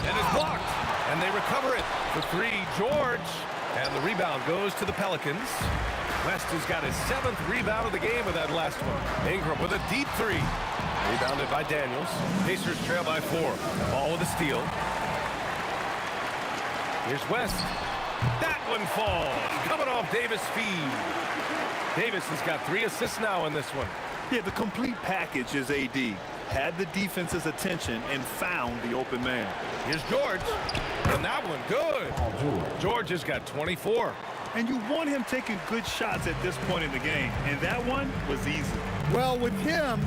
And it's blocked. And they recover it. For 3, George. And the rebound goes to the Pelicans. West has got his 7th rebound of the game with that last one. Ingram with a deep 3. Rebounded by Daniels. Pacers trail by 4. Ball with a steal. Here's West. That one falls. Coming off Davis' feed. Davis has got 3 assists now in this one. Yeah, the complete package is AD. Had the defense's attention and found the open man. Here's George. And that one good. George has got 24. And you want him taking good shots at this point in the game. And that one was easy. Well, with him,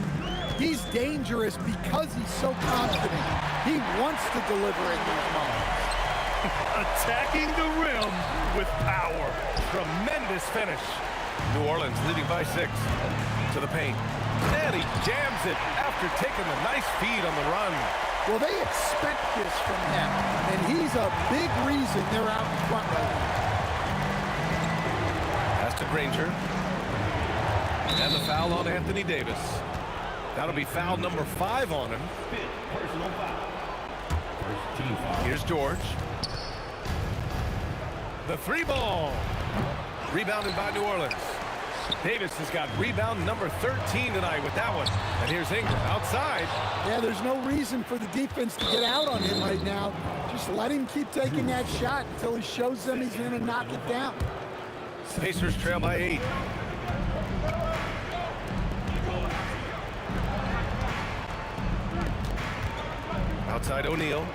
he's dangerous because he's so confident. He wants to deliver in these moments. Attacking the rim with power. Tremendous finish. New Orleans leading by 6. To the paint. And he jams it after taking a nice feed on the run. Well, they expect this from him, and he's a big reason they're out in front right now. Pass to Granger. And the foul on Anthony Davis. That'll be foul number 5 on him. Personal foul. First team foul. Here's George. The 3 ball. Rebounded by New Orleans. Davis has got rebound number 13 tonight with that one. And here's Ingram outside. Yeah, there's no reason for the defense to get out on him right now. Just let him keep taking that shot until he shows them he's going to knock it down. Pacers trail by 8. Outside O'Neal.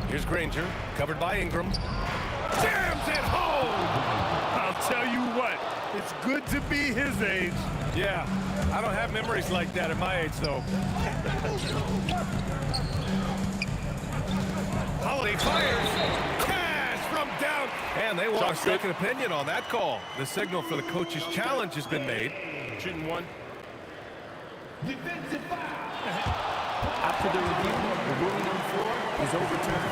Here's Granger, covered by Ingram. Jams it home! I'll tell you what, it's good to be his age. Yeah, I don't have memories like that at my age, though. Holiday fires. Cash from down. And they want a second opinion on that call. The signal for the coach's challenge has been made. Shooting one. Defensive foul. After the review, the ruling on the floor is overturned.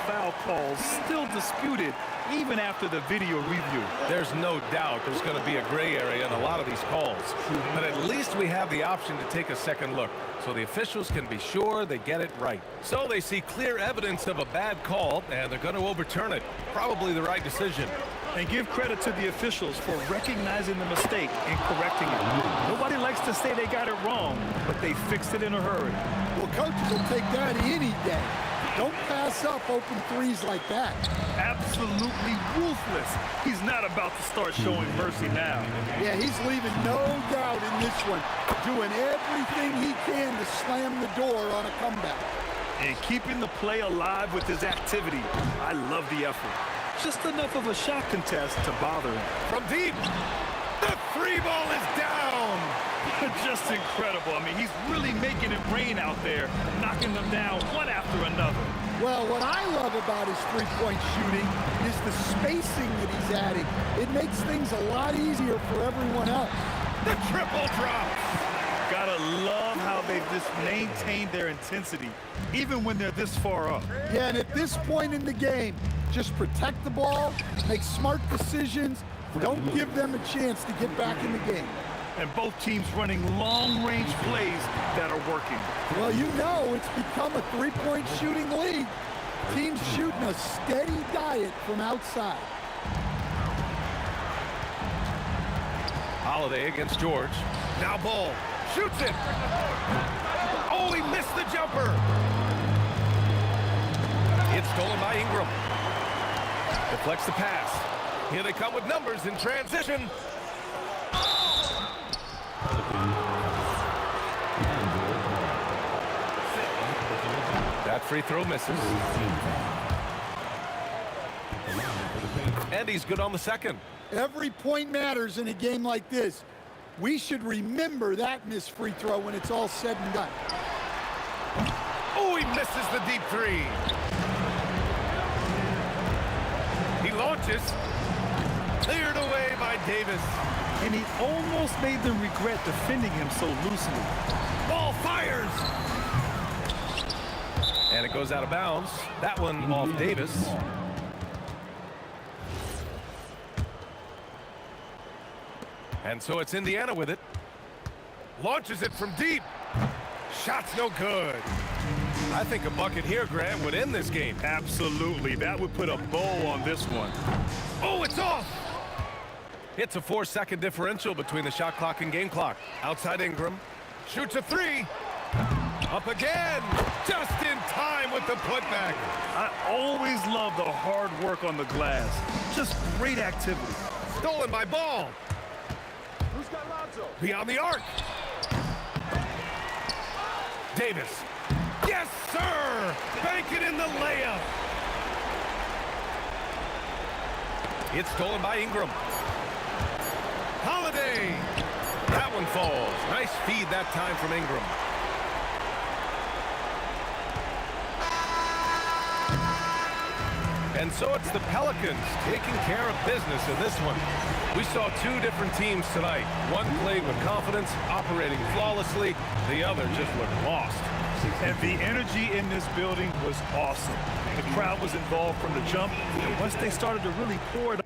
Foul calls still disputed even after the video review. There's no doubt there's going to be a gray area in a lot of these calls. But at least we have the option to take a second look so the officials can be sure they get it right. So they see clear evidence of a bad call, and they're going to overturn it. Probably the right decision. And give credit to the officials for recognizing the mistake and correcting it. Nobody likes to say they got it wrong, but they fixed it in a hurry. Well, coaches will take that any day. Don't pass up open threes like that. Absolutely ruthless. He's not about to start showing mercy now. Yeah, he's leaving no doubt in this one, doing everything he can to slam the door on a comeback. And keeping the play alive with his activity. I love the effort. Just enough of a shot contest to bother him. From deep, the three ball is down. Just incredible. I mean, he's really making it rain out there, knocking them down one after another. Well, what I love about his three-point shooting is the spacing that he's adding. It makes things a lot easier for everyone else. The triple drops. Gotta love how they've just maintained their intensity, even when they're this far up. Yeah, and at this point in the game, just protect the ball, make smart decisions, don't give them a chance to get back in the game. And both teams running long-range plays that are working. Well, you know it's become a three-point shooting league. Teams shooting a steady diet from outside. Holiday against George. Now Ball shoots it. Oh, he missed the jumper. It's stolen by Ingram. Deflects the pass. Here they come with numbers in transition. That free throw misses. And he's good on the second. Every point matters in a game like this. We should remember that missed free throw when it's all said and done. Oh, he misses the deep three. He launches. Cleared away by Davis. And he almost made them regret defending him so loosely. Ball fires. And it goes out of bounds. That one off Davis. And so it's Indiana with it. Launches it from deep. Shot's no good. I think a bucket here, Grant, would end this game. Absolutely. That would put a bow on this one. Oh, it's off. It's a 4-second differential between the shot clock and game clock. Outside Ingram. Shoots a three. Up again. Just in time with the putback. I always love the hard work on the glass. Just great activity. Stolen by Ball. Who's got Lonzo? Beyond the arc. Davis. Yes, sir. Bank it in the layup. It's stolen by Ingram. Holiday. That one falls. Nice feed that time from Ingram. And so it's the Pelicans taking care of business in this one. We saw two different teams tonight. One played with confidence, operating flawlessly. The other just looked lost. And the energy in this building was awesome. The crowd was involved from the jump, and once they started to really pour it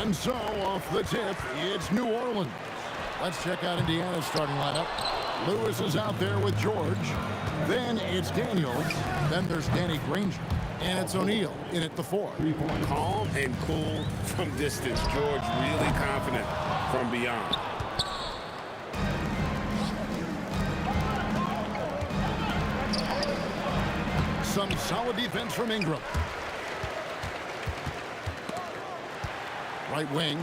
And so, off the tip, it's New Orleans. Let's check out Indiana's starting lineup. Lewis is out there with George. Then it's Daniel. Then there's Danny Granger. And it's O'Neal in at the 4. Calm and cool from distance. George really confident from beyond. Some solid defense from Ingram. Right wing.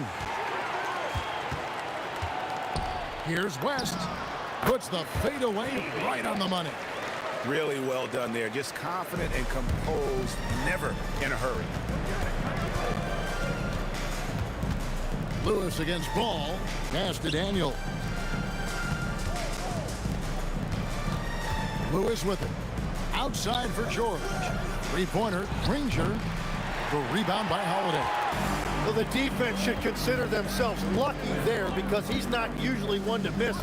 Here's West. Puts the fadeaway right on the money. Really well done there. Just confident and composed, never in a hurry. Lewis against Ball. Pass to Daniel. Lewis with it. Outside for George. Three-pointer, Granger. The rebound by Holiday. Well, the defense should consider themselves lucky there because he's not usually one to miss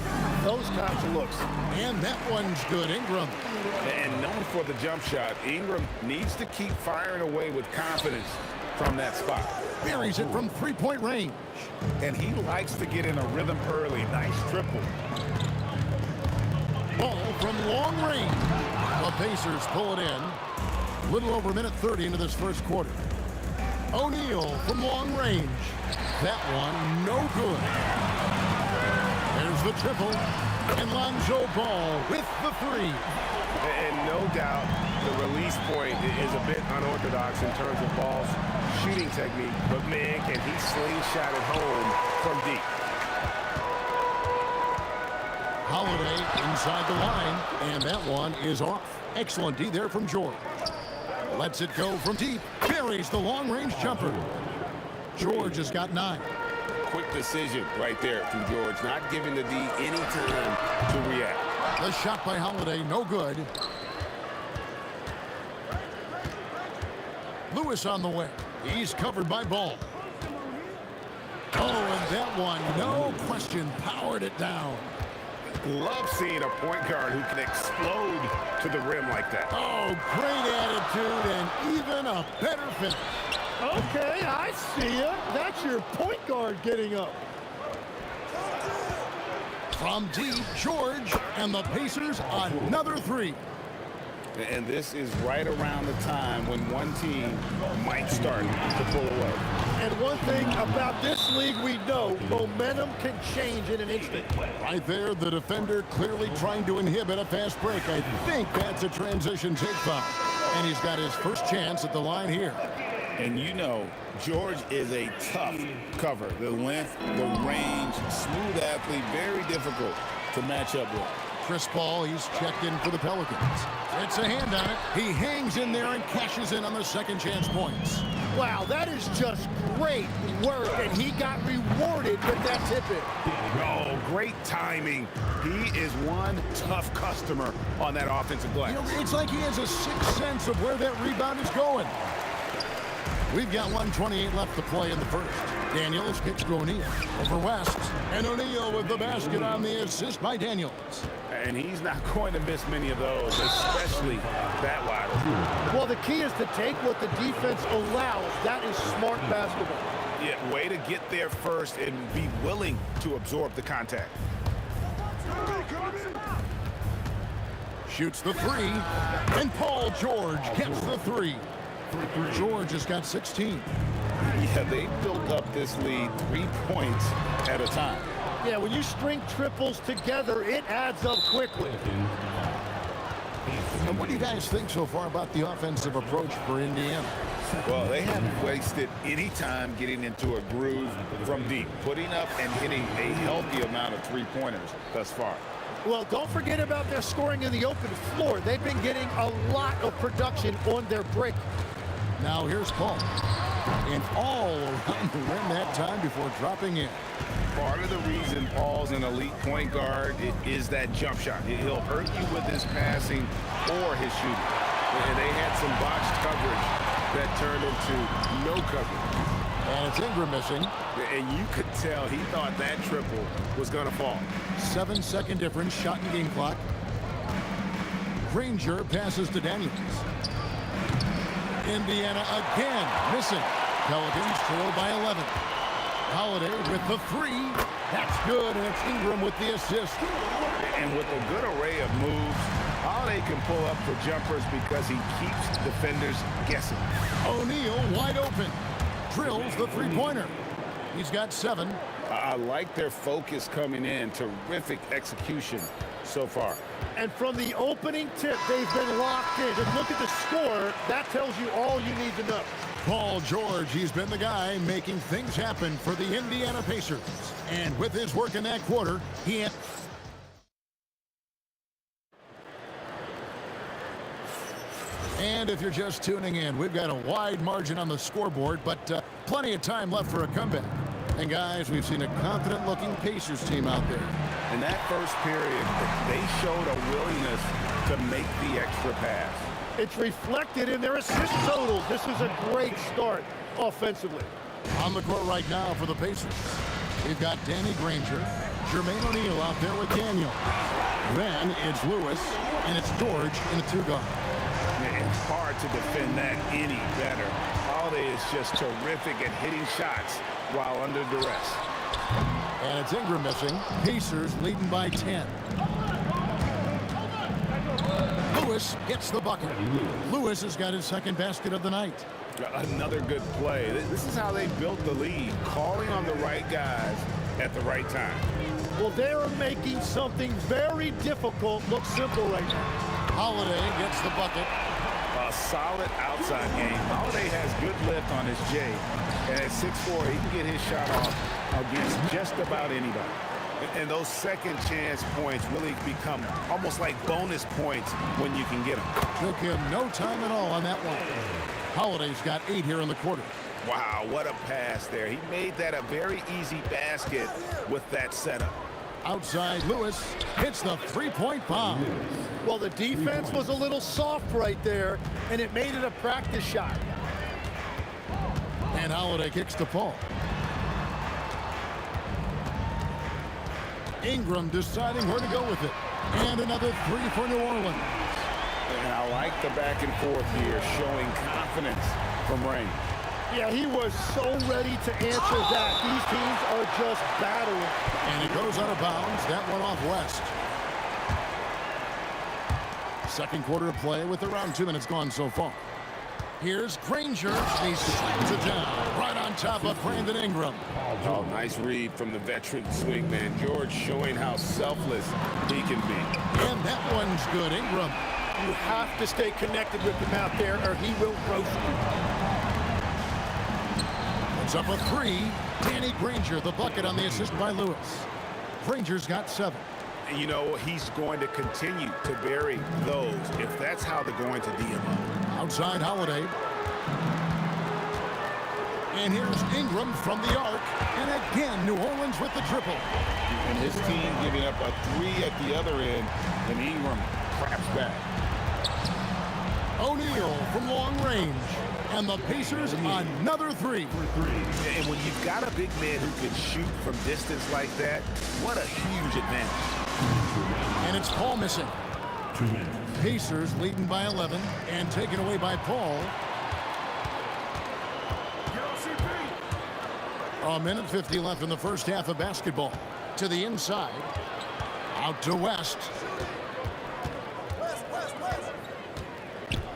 those kinds of looks. And that one's good, Ingram. And known for the jump shot, Ingram needs to keep firing away with confidence from that spot. Buries it from three-point range. And he likes to get in a rhythm early. Nice triple. Ball from long range. The Pacers pull it in. A little over a minute 30 into this first quarter. O'Neal from long range. That one, no good. There's the triple. And Lonzo Ball with the 3. And no doubt the release point is a bit unorthodox in terms of Ball's shooting technique. But, man, can he slingshot it home from deep. Holiday inside the line. And that one is off. Excellent D there from George. Lets it go from deep. Buries the long-range jumper. George has got 9. Quick decision right there from George. Not giving the D any time to react. The shot by Holiday, no good. Lewis on the way. He's covered by Ball. Oh, and that one, no question, powered it down. Love seeing a point guard who can explode to the rim like that. Oh, great attitude and even a better finish. Okay, I see it. That's your point guard getting up. From deep, George, and the Pacers another 3. And this is right around the time when one team might start to pull away. And one thing about this league we know, momentum can change in an instant. Right there, the defender clearly trying to inhibit a fast break. I think that's a transition take foul. And he's got his first chance at the line here. And you know, George is a tough cover. The length, the range, smooth athlete, very difficult to match up with. Chris Paul, he's checked in for the Pelicans. It's a hand on it. He hangs in there and cashes in on the second chance points. Wow, that is just great work, and he got rewarded with that tip-in. Oh, great timing. He is one tough customer on that offensive glass. You know, it's like he has a sixth sense of where that rebound is going. We've got 1:28 left to play in the first. Daniels kicks to O'Neal over West. And O'Neal with the basket on the assist by Daniels. And he's not going to miss many of those, especially that wide open. Well, the key is to take what the defense allows. That is smart basketball. Yeah, way to get there first and be willing to absorb the contact. Shoots the 3. And Paul George gets the 3. George has got 16. Yeah, they built up this lead 3 points at a time. Yeah, when you string triples together, it adds up quickly. And what do you guys think so far about the offensive approach for Indiana? Well, they haven't wasted any time getting into a groove from deep, putting up and hitting a healthy amount of three-pointers thus far. Well, don't forget about their scoring in the open floor. They've been getting a lot of production on their break. Now here's Paul. And all around the rim that time before dropping in. Part of the reason Paul's an elite point guard is that jump shot. He'll hurt you with his passing or his shooting. And they had some botched coverage that turned into no coverage. And it's Ingram missing. And you could tell he thought that triple was going to fall. 7-second difference, shot in game clock. Granger passes to Daniels. Indiana again missing. Pelicans trail by 11. Holiday with the three. That's good, and it's Ingram with the assist. And with a good array of moves, Holiday can pull up for jumpers because he keeps defenders guessing. O'Neal wide open. Drills the three-pointer. He's got 7. I like their focus coming in. Terrific execution so far. And from the opening tip, they've been locked in. Just look at the score. That tells you all you need to know. Paul George, he's been the guy making things happen for the Indiana Pacers. And with his work in that quarter, he had... And if you're just tuning in, we've got a wide margin on the scoreboard, but plenty of time left for a comeback. And guys, we've seen a confident-looking Pacers team out there. In that first period, they showed a willingness to make the extra pass. It's reflected in their assist totals. This is a great start offensively. On the court right now for the Pacers, we've got Danny Granger, Jermaine O'Neal out there with Daniel. Then it's Lewis, and it's George in a 2-guard. It's hard to defend that any better. Holiday is just terrific at hitting shots while under duress. And it's Ingram missing. Pacers leading by 10. Lewis gets the bucket. Lewis has got his second basket of the night. Another good play. This is how they built the lead, calling on the right guys at the right time. Well, they're making something very difficult look simple right now. Holiday gets the bucket. A solid outside game. Holiday has good lift on his J. And at 6'4", he can get his shot off against just about anybody. And those second chance points really become almost like bonus points when you can get them. Took him no time at all on that one. Holiday's got 8 here in the quarter. Wow, what a pass there. He made that a very easy basket with that setup. Outside, Lewis hits the three-point bomb. Well, the defense was a little soft right there, and it made it a practice shot. And Holiday kicks to Paul. Ingram deciding where to go with it. And another 3 for New Orleans. And I like the back and forth here, showing confidence from Rain. Yeah, he was so ready to answer that. These teams are just battling. And it goes out of bounds. That one off West. Second quarter of play with around 2 minutes gone so far. Here's Granger. He slams it down right on top of Brandon Ingram. Oh, nice read from the veteran swingman. George showing how selfless he can be. And that one's good. Ingram. You have to stay connected with him out there or he will roast you. It's up a 3. Danny Granger, the bucket on the assist by Lewis. Granger's got 7. You know, he's going to continue to bury those if that's how they're going to D him up. Outside Holiday. And here's Ingram from the arc. And again, New Orleans with the triple. And his team giving up a 3 at the other end, and Ingram craps back. O'Neal from long range. And the Pacers another 3. And when you've got a big man who can shoot from distance like that, what a huge advantage. And it's Paul missing. Pacers leading by 11 and taken away by Paul. A minute 50 left in the first half of basketball. To the inside. Out to West.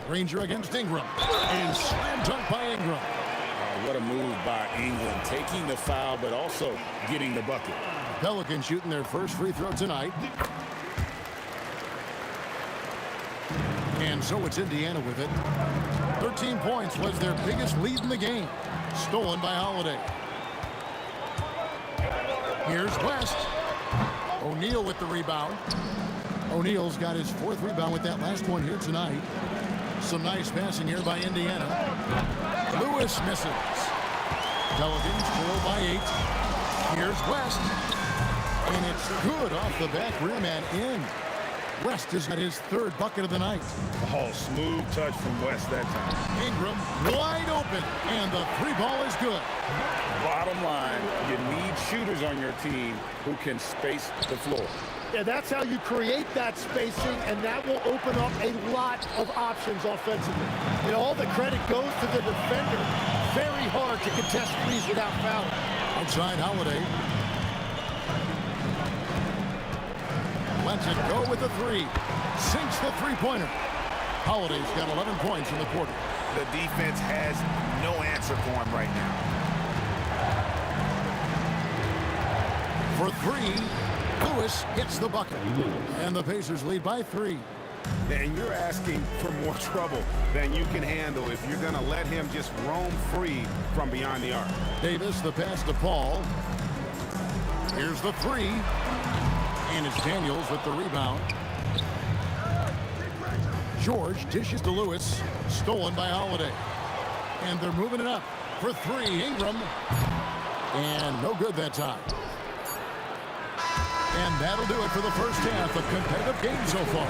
Granger against Ingram. And slam dunk by Ingram. What a move by Ingram. Taking the foul, but also getting the bucket. Pelicans shooting their first free throw tonight. And so it's Indiana with it. 13 points was their biggest lead in the game. Stolen by Holiday. Here's West. O'Neal with the rebound. O'Neal's got his 4th rebound with that last one here tonight. Some nice passing here by Indiana. Lewis misses. Pelicans trail by 8. Here's West. And it's good off the back rim and in. West has got his 3rd bucket of the night. Oh, smooth touch from West that time. Ingram wide open, and the 3 ball is good. Bottom line, you need shooters on your team who can space the floor. Yeah, that's how you create that spacing, and that will open up a lot of options offensively. And all the credit goes to the defender. Very hard to contest threes without fouling. Outside Holiday. Lets it go with the three. Sinks the three-pointer. Holiday's got 11 points in the quarter. The defense has no answer for him right now. For three, Lewis hits the bucket. And the Pacers lead by 3. And you're asking for more trouble than you can handle if you're going to let him just roam free from beyond the arc. Davis, the pass to Paul. Here's the three. And it's Daniels with the rebound. George dishes to Lewis. Stolen by Holiday. And they're moving it up for three. Ingram. And no good that time. And that'll do it for the first half. A competitive game so far.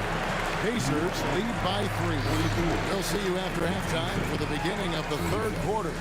Pacers lead by 3. We'll see you after halftime for the beginning of the third quarter.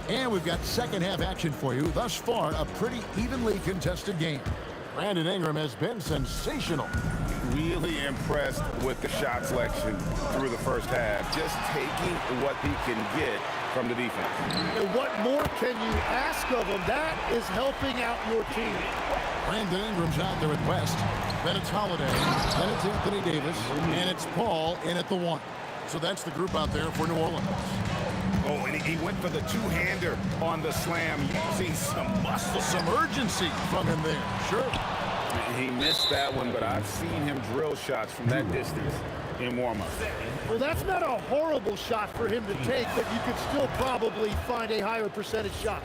And we've got second half action for you. Thus far, a pretty evenly contested game. Brandon Ingram has been sensational. Really impressed with the shot selection through the first half. Just taking what he can get from the defense. And what more can you ask of him? That is helping out your team. Brandon Ingram's out there at West. Then it's Holiday. Then it's Anthony Davis. And it's Paul in at the 1. So that's the group out there for New Orleans. Oh, and he went for the two-hander on the slam. You see some muscle. Some urgency from him there. Sure. He missed that one, but I've seen him drill shots from that distance in warm-up. Well, that's not a horrible shot for him to take, but you could still probably find a higher percentage shot.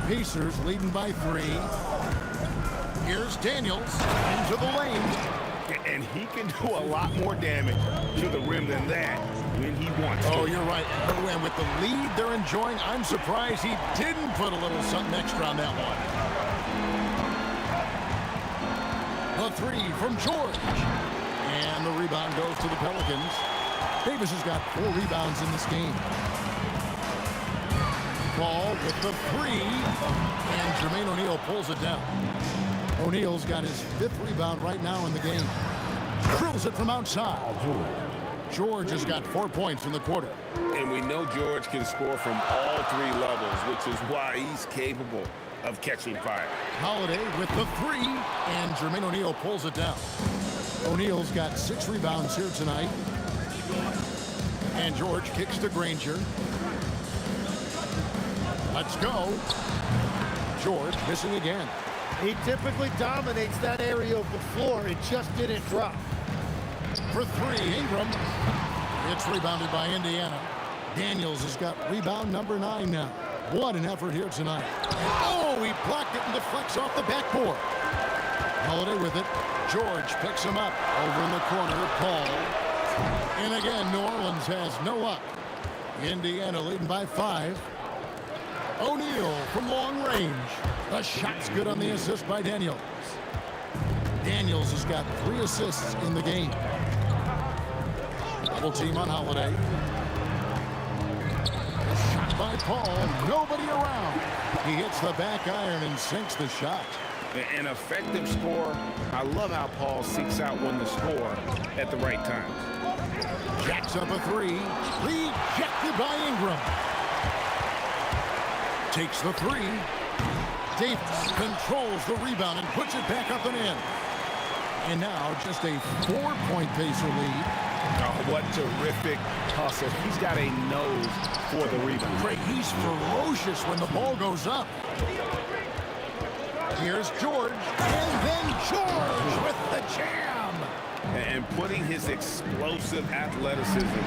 Pacers leading by 3. Here's Daniels into the lane. And he can do a lot more damage to the rim than that when he wants to. Oh, you're right. And with the lead they're enjoying, I'm surprised he didn't put a little something extra on that one. The three from George. And the rebound goes to the Pelicans. Davis has got 4 rebounds in this game. Ball with the three. And Jermaine O'Neal pulls it down. O'Neal's got his 5th rebound right now in the game. Drills it from outside. George has got 4 points in the quarter. And we know George can score from all 3 levels, which is why he's capable of catching fire. Holiday with the 3, and Jermaine O'Neal pulls it down. O'Neal's got 6 rebounds here tonight. And George kicks to Granger. Let's go. George missing again. He typically dominates that area of the floor. It just didn't drop. For 3, Ingram. It's rebounded by Indiana. Daniels has got rebound number 9 now. What an effort here tonight. Oh, he blocked it and deflects off the backboard. Holiday with it. George picks him up. Over in the corner, Paul. And again, New Orleans has no up. Indiana leading by 5. O'Neal from long range. The shot's good on the assist by Daniels. Daniels has got 3 assists in the game. Double team on Holiday. Shot by Paul. Nobody around. He hits the back iron and sinks the shot. An effective score. I love how Paul seeks out when to score at the right time. Jacks up a 3. Rejected by Ingram. Takes the 3. Davis controls the rebound and puts it back up and in. And now just a 4-point Pacer lead. Oh, what terrific hustle. He's got a nose for the rebound. Great. He's ferocious when the ball goes up. Here's George. And then George with the jam. And putting his explosive athleticism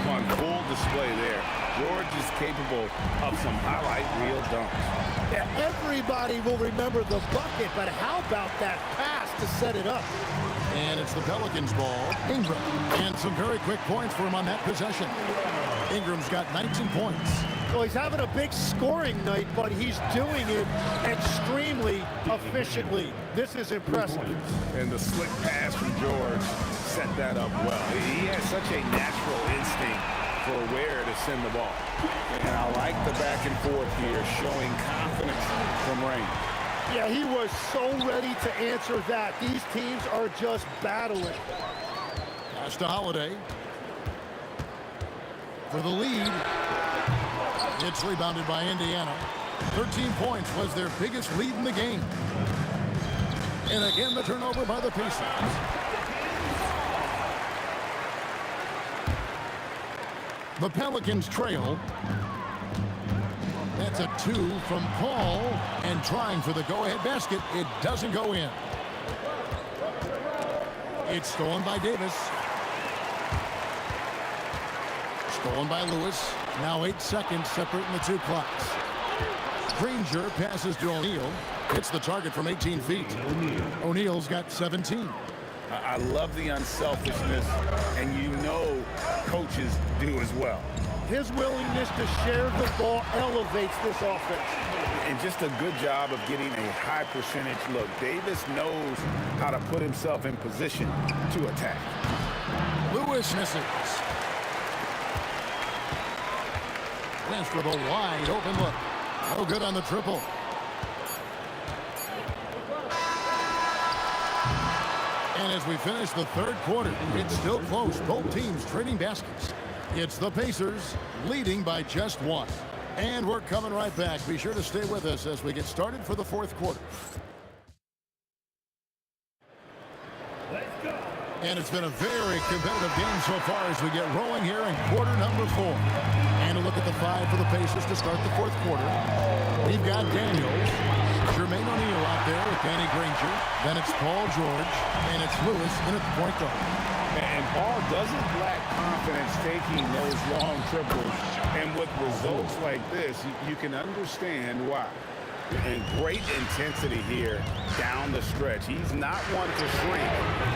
on full display there. George is capable of some highlight reel dunks. Yeah, everybody will remember the bucket, but how about that pass to set it up? And it's the Pelicans' ball. Ingram. And some very quick points for him on that possession. Ingram's got 19 points. Well, he's having a big scoring night, but he's doing it extremely efficiently. This is impressive. And the slick pass from George set that up well. He has such a natural instinct for where to send the ball. And I like the back and forth here, showing confidence from Rain. Yeah, he was so ready to answer that. These teams are just battling. Pass to Holiday. For the lead. It's rebounded by Indiana. 13 points was their biggest lead in the game. And again, the turnover by the Pacers. The Pelicans trail. That's a 2 from Paul. And trying for the go-ahead basket. It doesn't go in. It's stolen by Davis. Stolen by Lewis. Now 8 seconds separating the two clocks. Granger passes to O'Neal. Hits the target from 18 feet. O'Neal's got 17. I love the unselfishness, and you know coaches do as well. His willingness to share the ball elevates this offense. And just a good job of getting a high percentage look. Davis knows how to put himself in position to attack. Lewis misses. West with a wide open look. No good on the triple. And as we finish the third quarter, it's still close. Both teams trading baskets. It's the Pacers leading by just 1. And we're coming right back. Be sure to stay with us as we get started for the fourth quarter. And it's been a very competitive game so far as we get rolling here in quarter number 4. And a look at the 5 for the Pacers to start the fourth quarter. We've got Daniels, Jermaine O'Neal out there with Danny Granger. Then it's Paul George, and it's Lewis in at the point guard. And Paul doesn't lack confidence taking those long triples. And with results like this, you can understand why. And great intensity here down the stretch. He's not one to shrink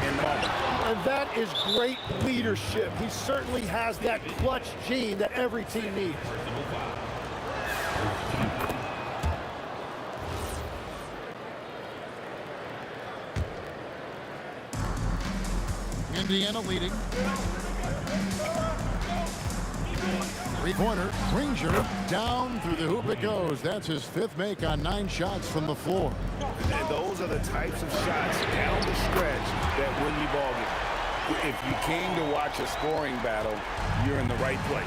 in the moment. And that is great leadership. He certainly has that clutch gene that every team needs. Indiana leading. Three-pointer, Granger, down through the hoop it goes. That's his 5th make on 9 shots from the floor. And those are the types of shots down the stretch that win you ball game. If you came to watch a scoring battle, you're in the right place.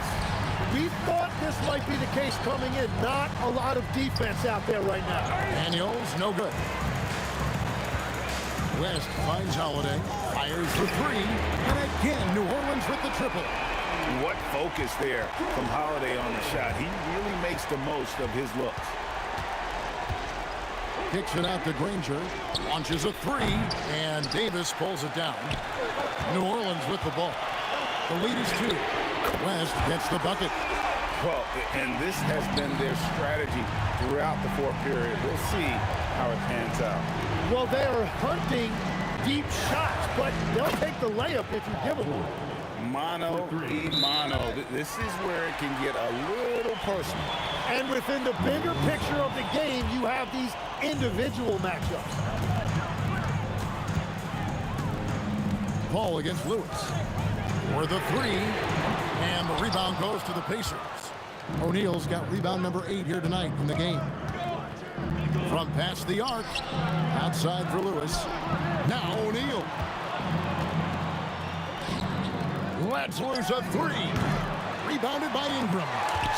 We thought this might be the case coming in. Not a lot of defense out there right now. Daniels, no good. West finds Holiday, fires for 3, and again, New Orleans with the triple. What focus there from Holiday on the shot. He really makes the most of his looks. Kicks it out to Granger, launches a 3, and Davis pulls it down. New Orleans with the ball. The lead is 2. West gets the bucket. Well, and this has been their strategy throughout the fourth period. We'll see how it pans out. Well, they are hunting deep shots, but they'll take the layup if you give them one. Mano y mano. This is where it can get a little personal. And within the bigger picture of the game, you have these individual matchups. Paul against Lewis. For the 3, and the rebound goes to the Pacers. O'Neal's got rebound number 8 here tonight in the game. From past the arc, outside for Lewis. Now O'Neal. Lets loose a 3. Rebounded by Ingram.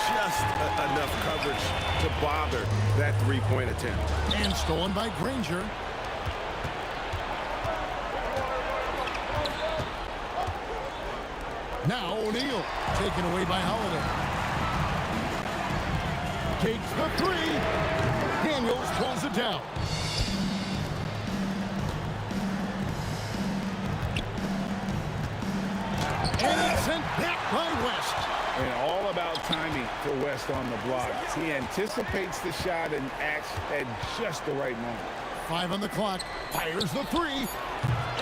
Just enough coverage to bother that 3-point attempt. And stolen by Granger. Now O'Neal, taken away by Holiday. Takes the 3. Daniels pulls it down. And it's sent back by West. And all about timing for West on the block. He anticipates the shot and acts at just the right moment. 5 on the clock. Fires the 3.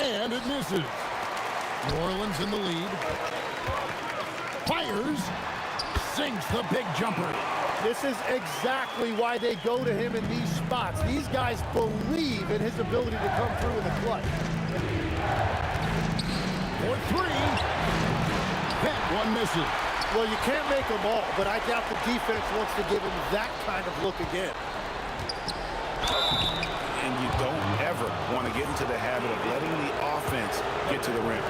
And it misses. New Orleans in the lead. Fires. Sinks the big jumper. This is exactly why they go to him in these spots. These guys believe in his ability to come through in the clutch. For three. That one misses. Well, you can't make them all, but I doubt the defense wants to give him that kind of look again. And you don't ever want to get into the habit of letting the offense get to the rim.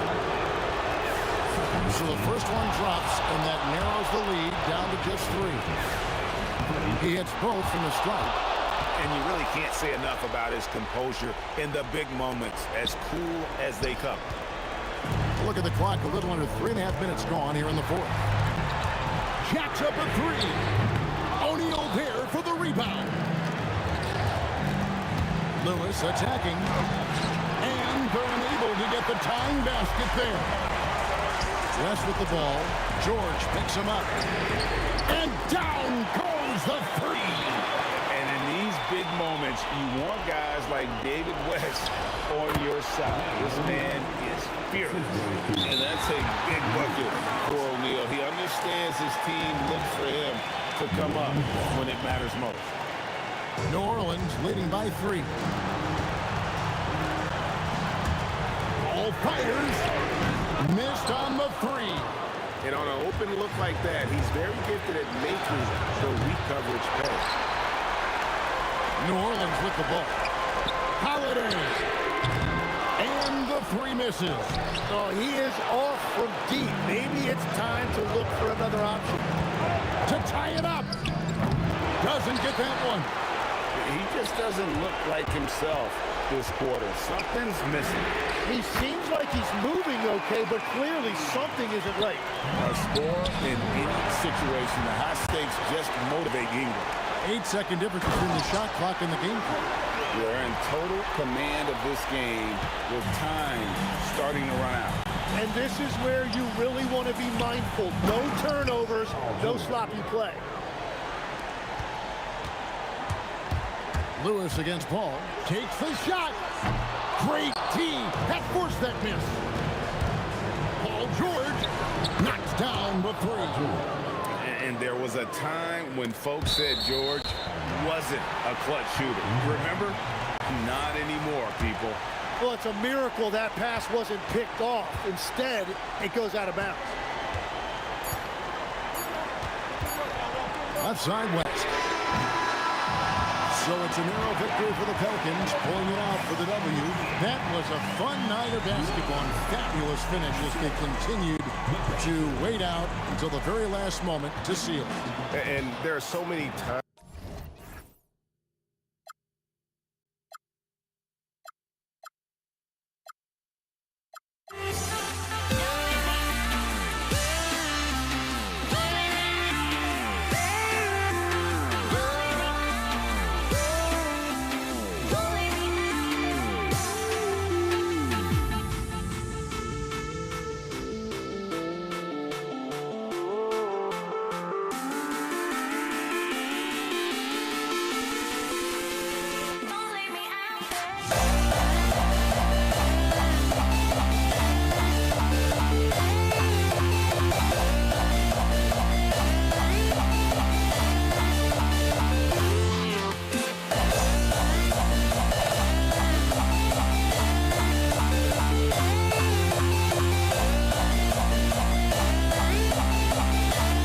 So the first one drops, and that narrows the lead down to just three. He hits both from the strike. And you really can't say enough about his composure in the big moments, as cool as they come. Look at the clock, a little under 3.5 minutes gone here in the fourth. Jacks up a three. O'Neal there for the rebound. Lewis attacking. And they're unable to get the tying basket there. West with the ball. George picks him up. And down goes the three. And in these big moments, you want guys like David West on your side. This man is fearless. And that's a big bucket for O'Neal. He understands his team looks for him to come up when it matters most. New Orleans leading by 3. Ball fires. Missed on the 3. And on an open look like that, he's very gifted at making the weak coverage pay. New Orleans with the ball. Holiday. And the 3 misses. Oh, he is off from deep. Maybe it's time to look for another option. To tie it up. Doesn't get that one. He just doesn't look like himself this quarter. Something's missing. He seems like he's moving okay, but clearly something isn't right. A score in any situation. The high stakes just motivate Ingram. 8-second difference between the shot clock and the game clock. We're in total command of this game with time starting to run out. And this is where you really want to be mindful. No turnovers, no sloppy play. Lewis against Paul. Takes the shot. Great tee. That forced that miss. Paul George knocks down the 3. And there was a time when folks said George wasn't a clutch shooter. Remember? Not anymore, people. Well, it's a miracle that pass wasn't picked off. Instead, it goes out of bounds. Left side West. So it's a narrow victory for the Pelicans, pulling it out for the W. That was a fun night of basketball, and fabulous finish as they continued to wait out until the very last moment to seal it. And there are so many times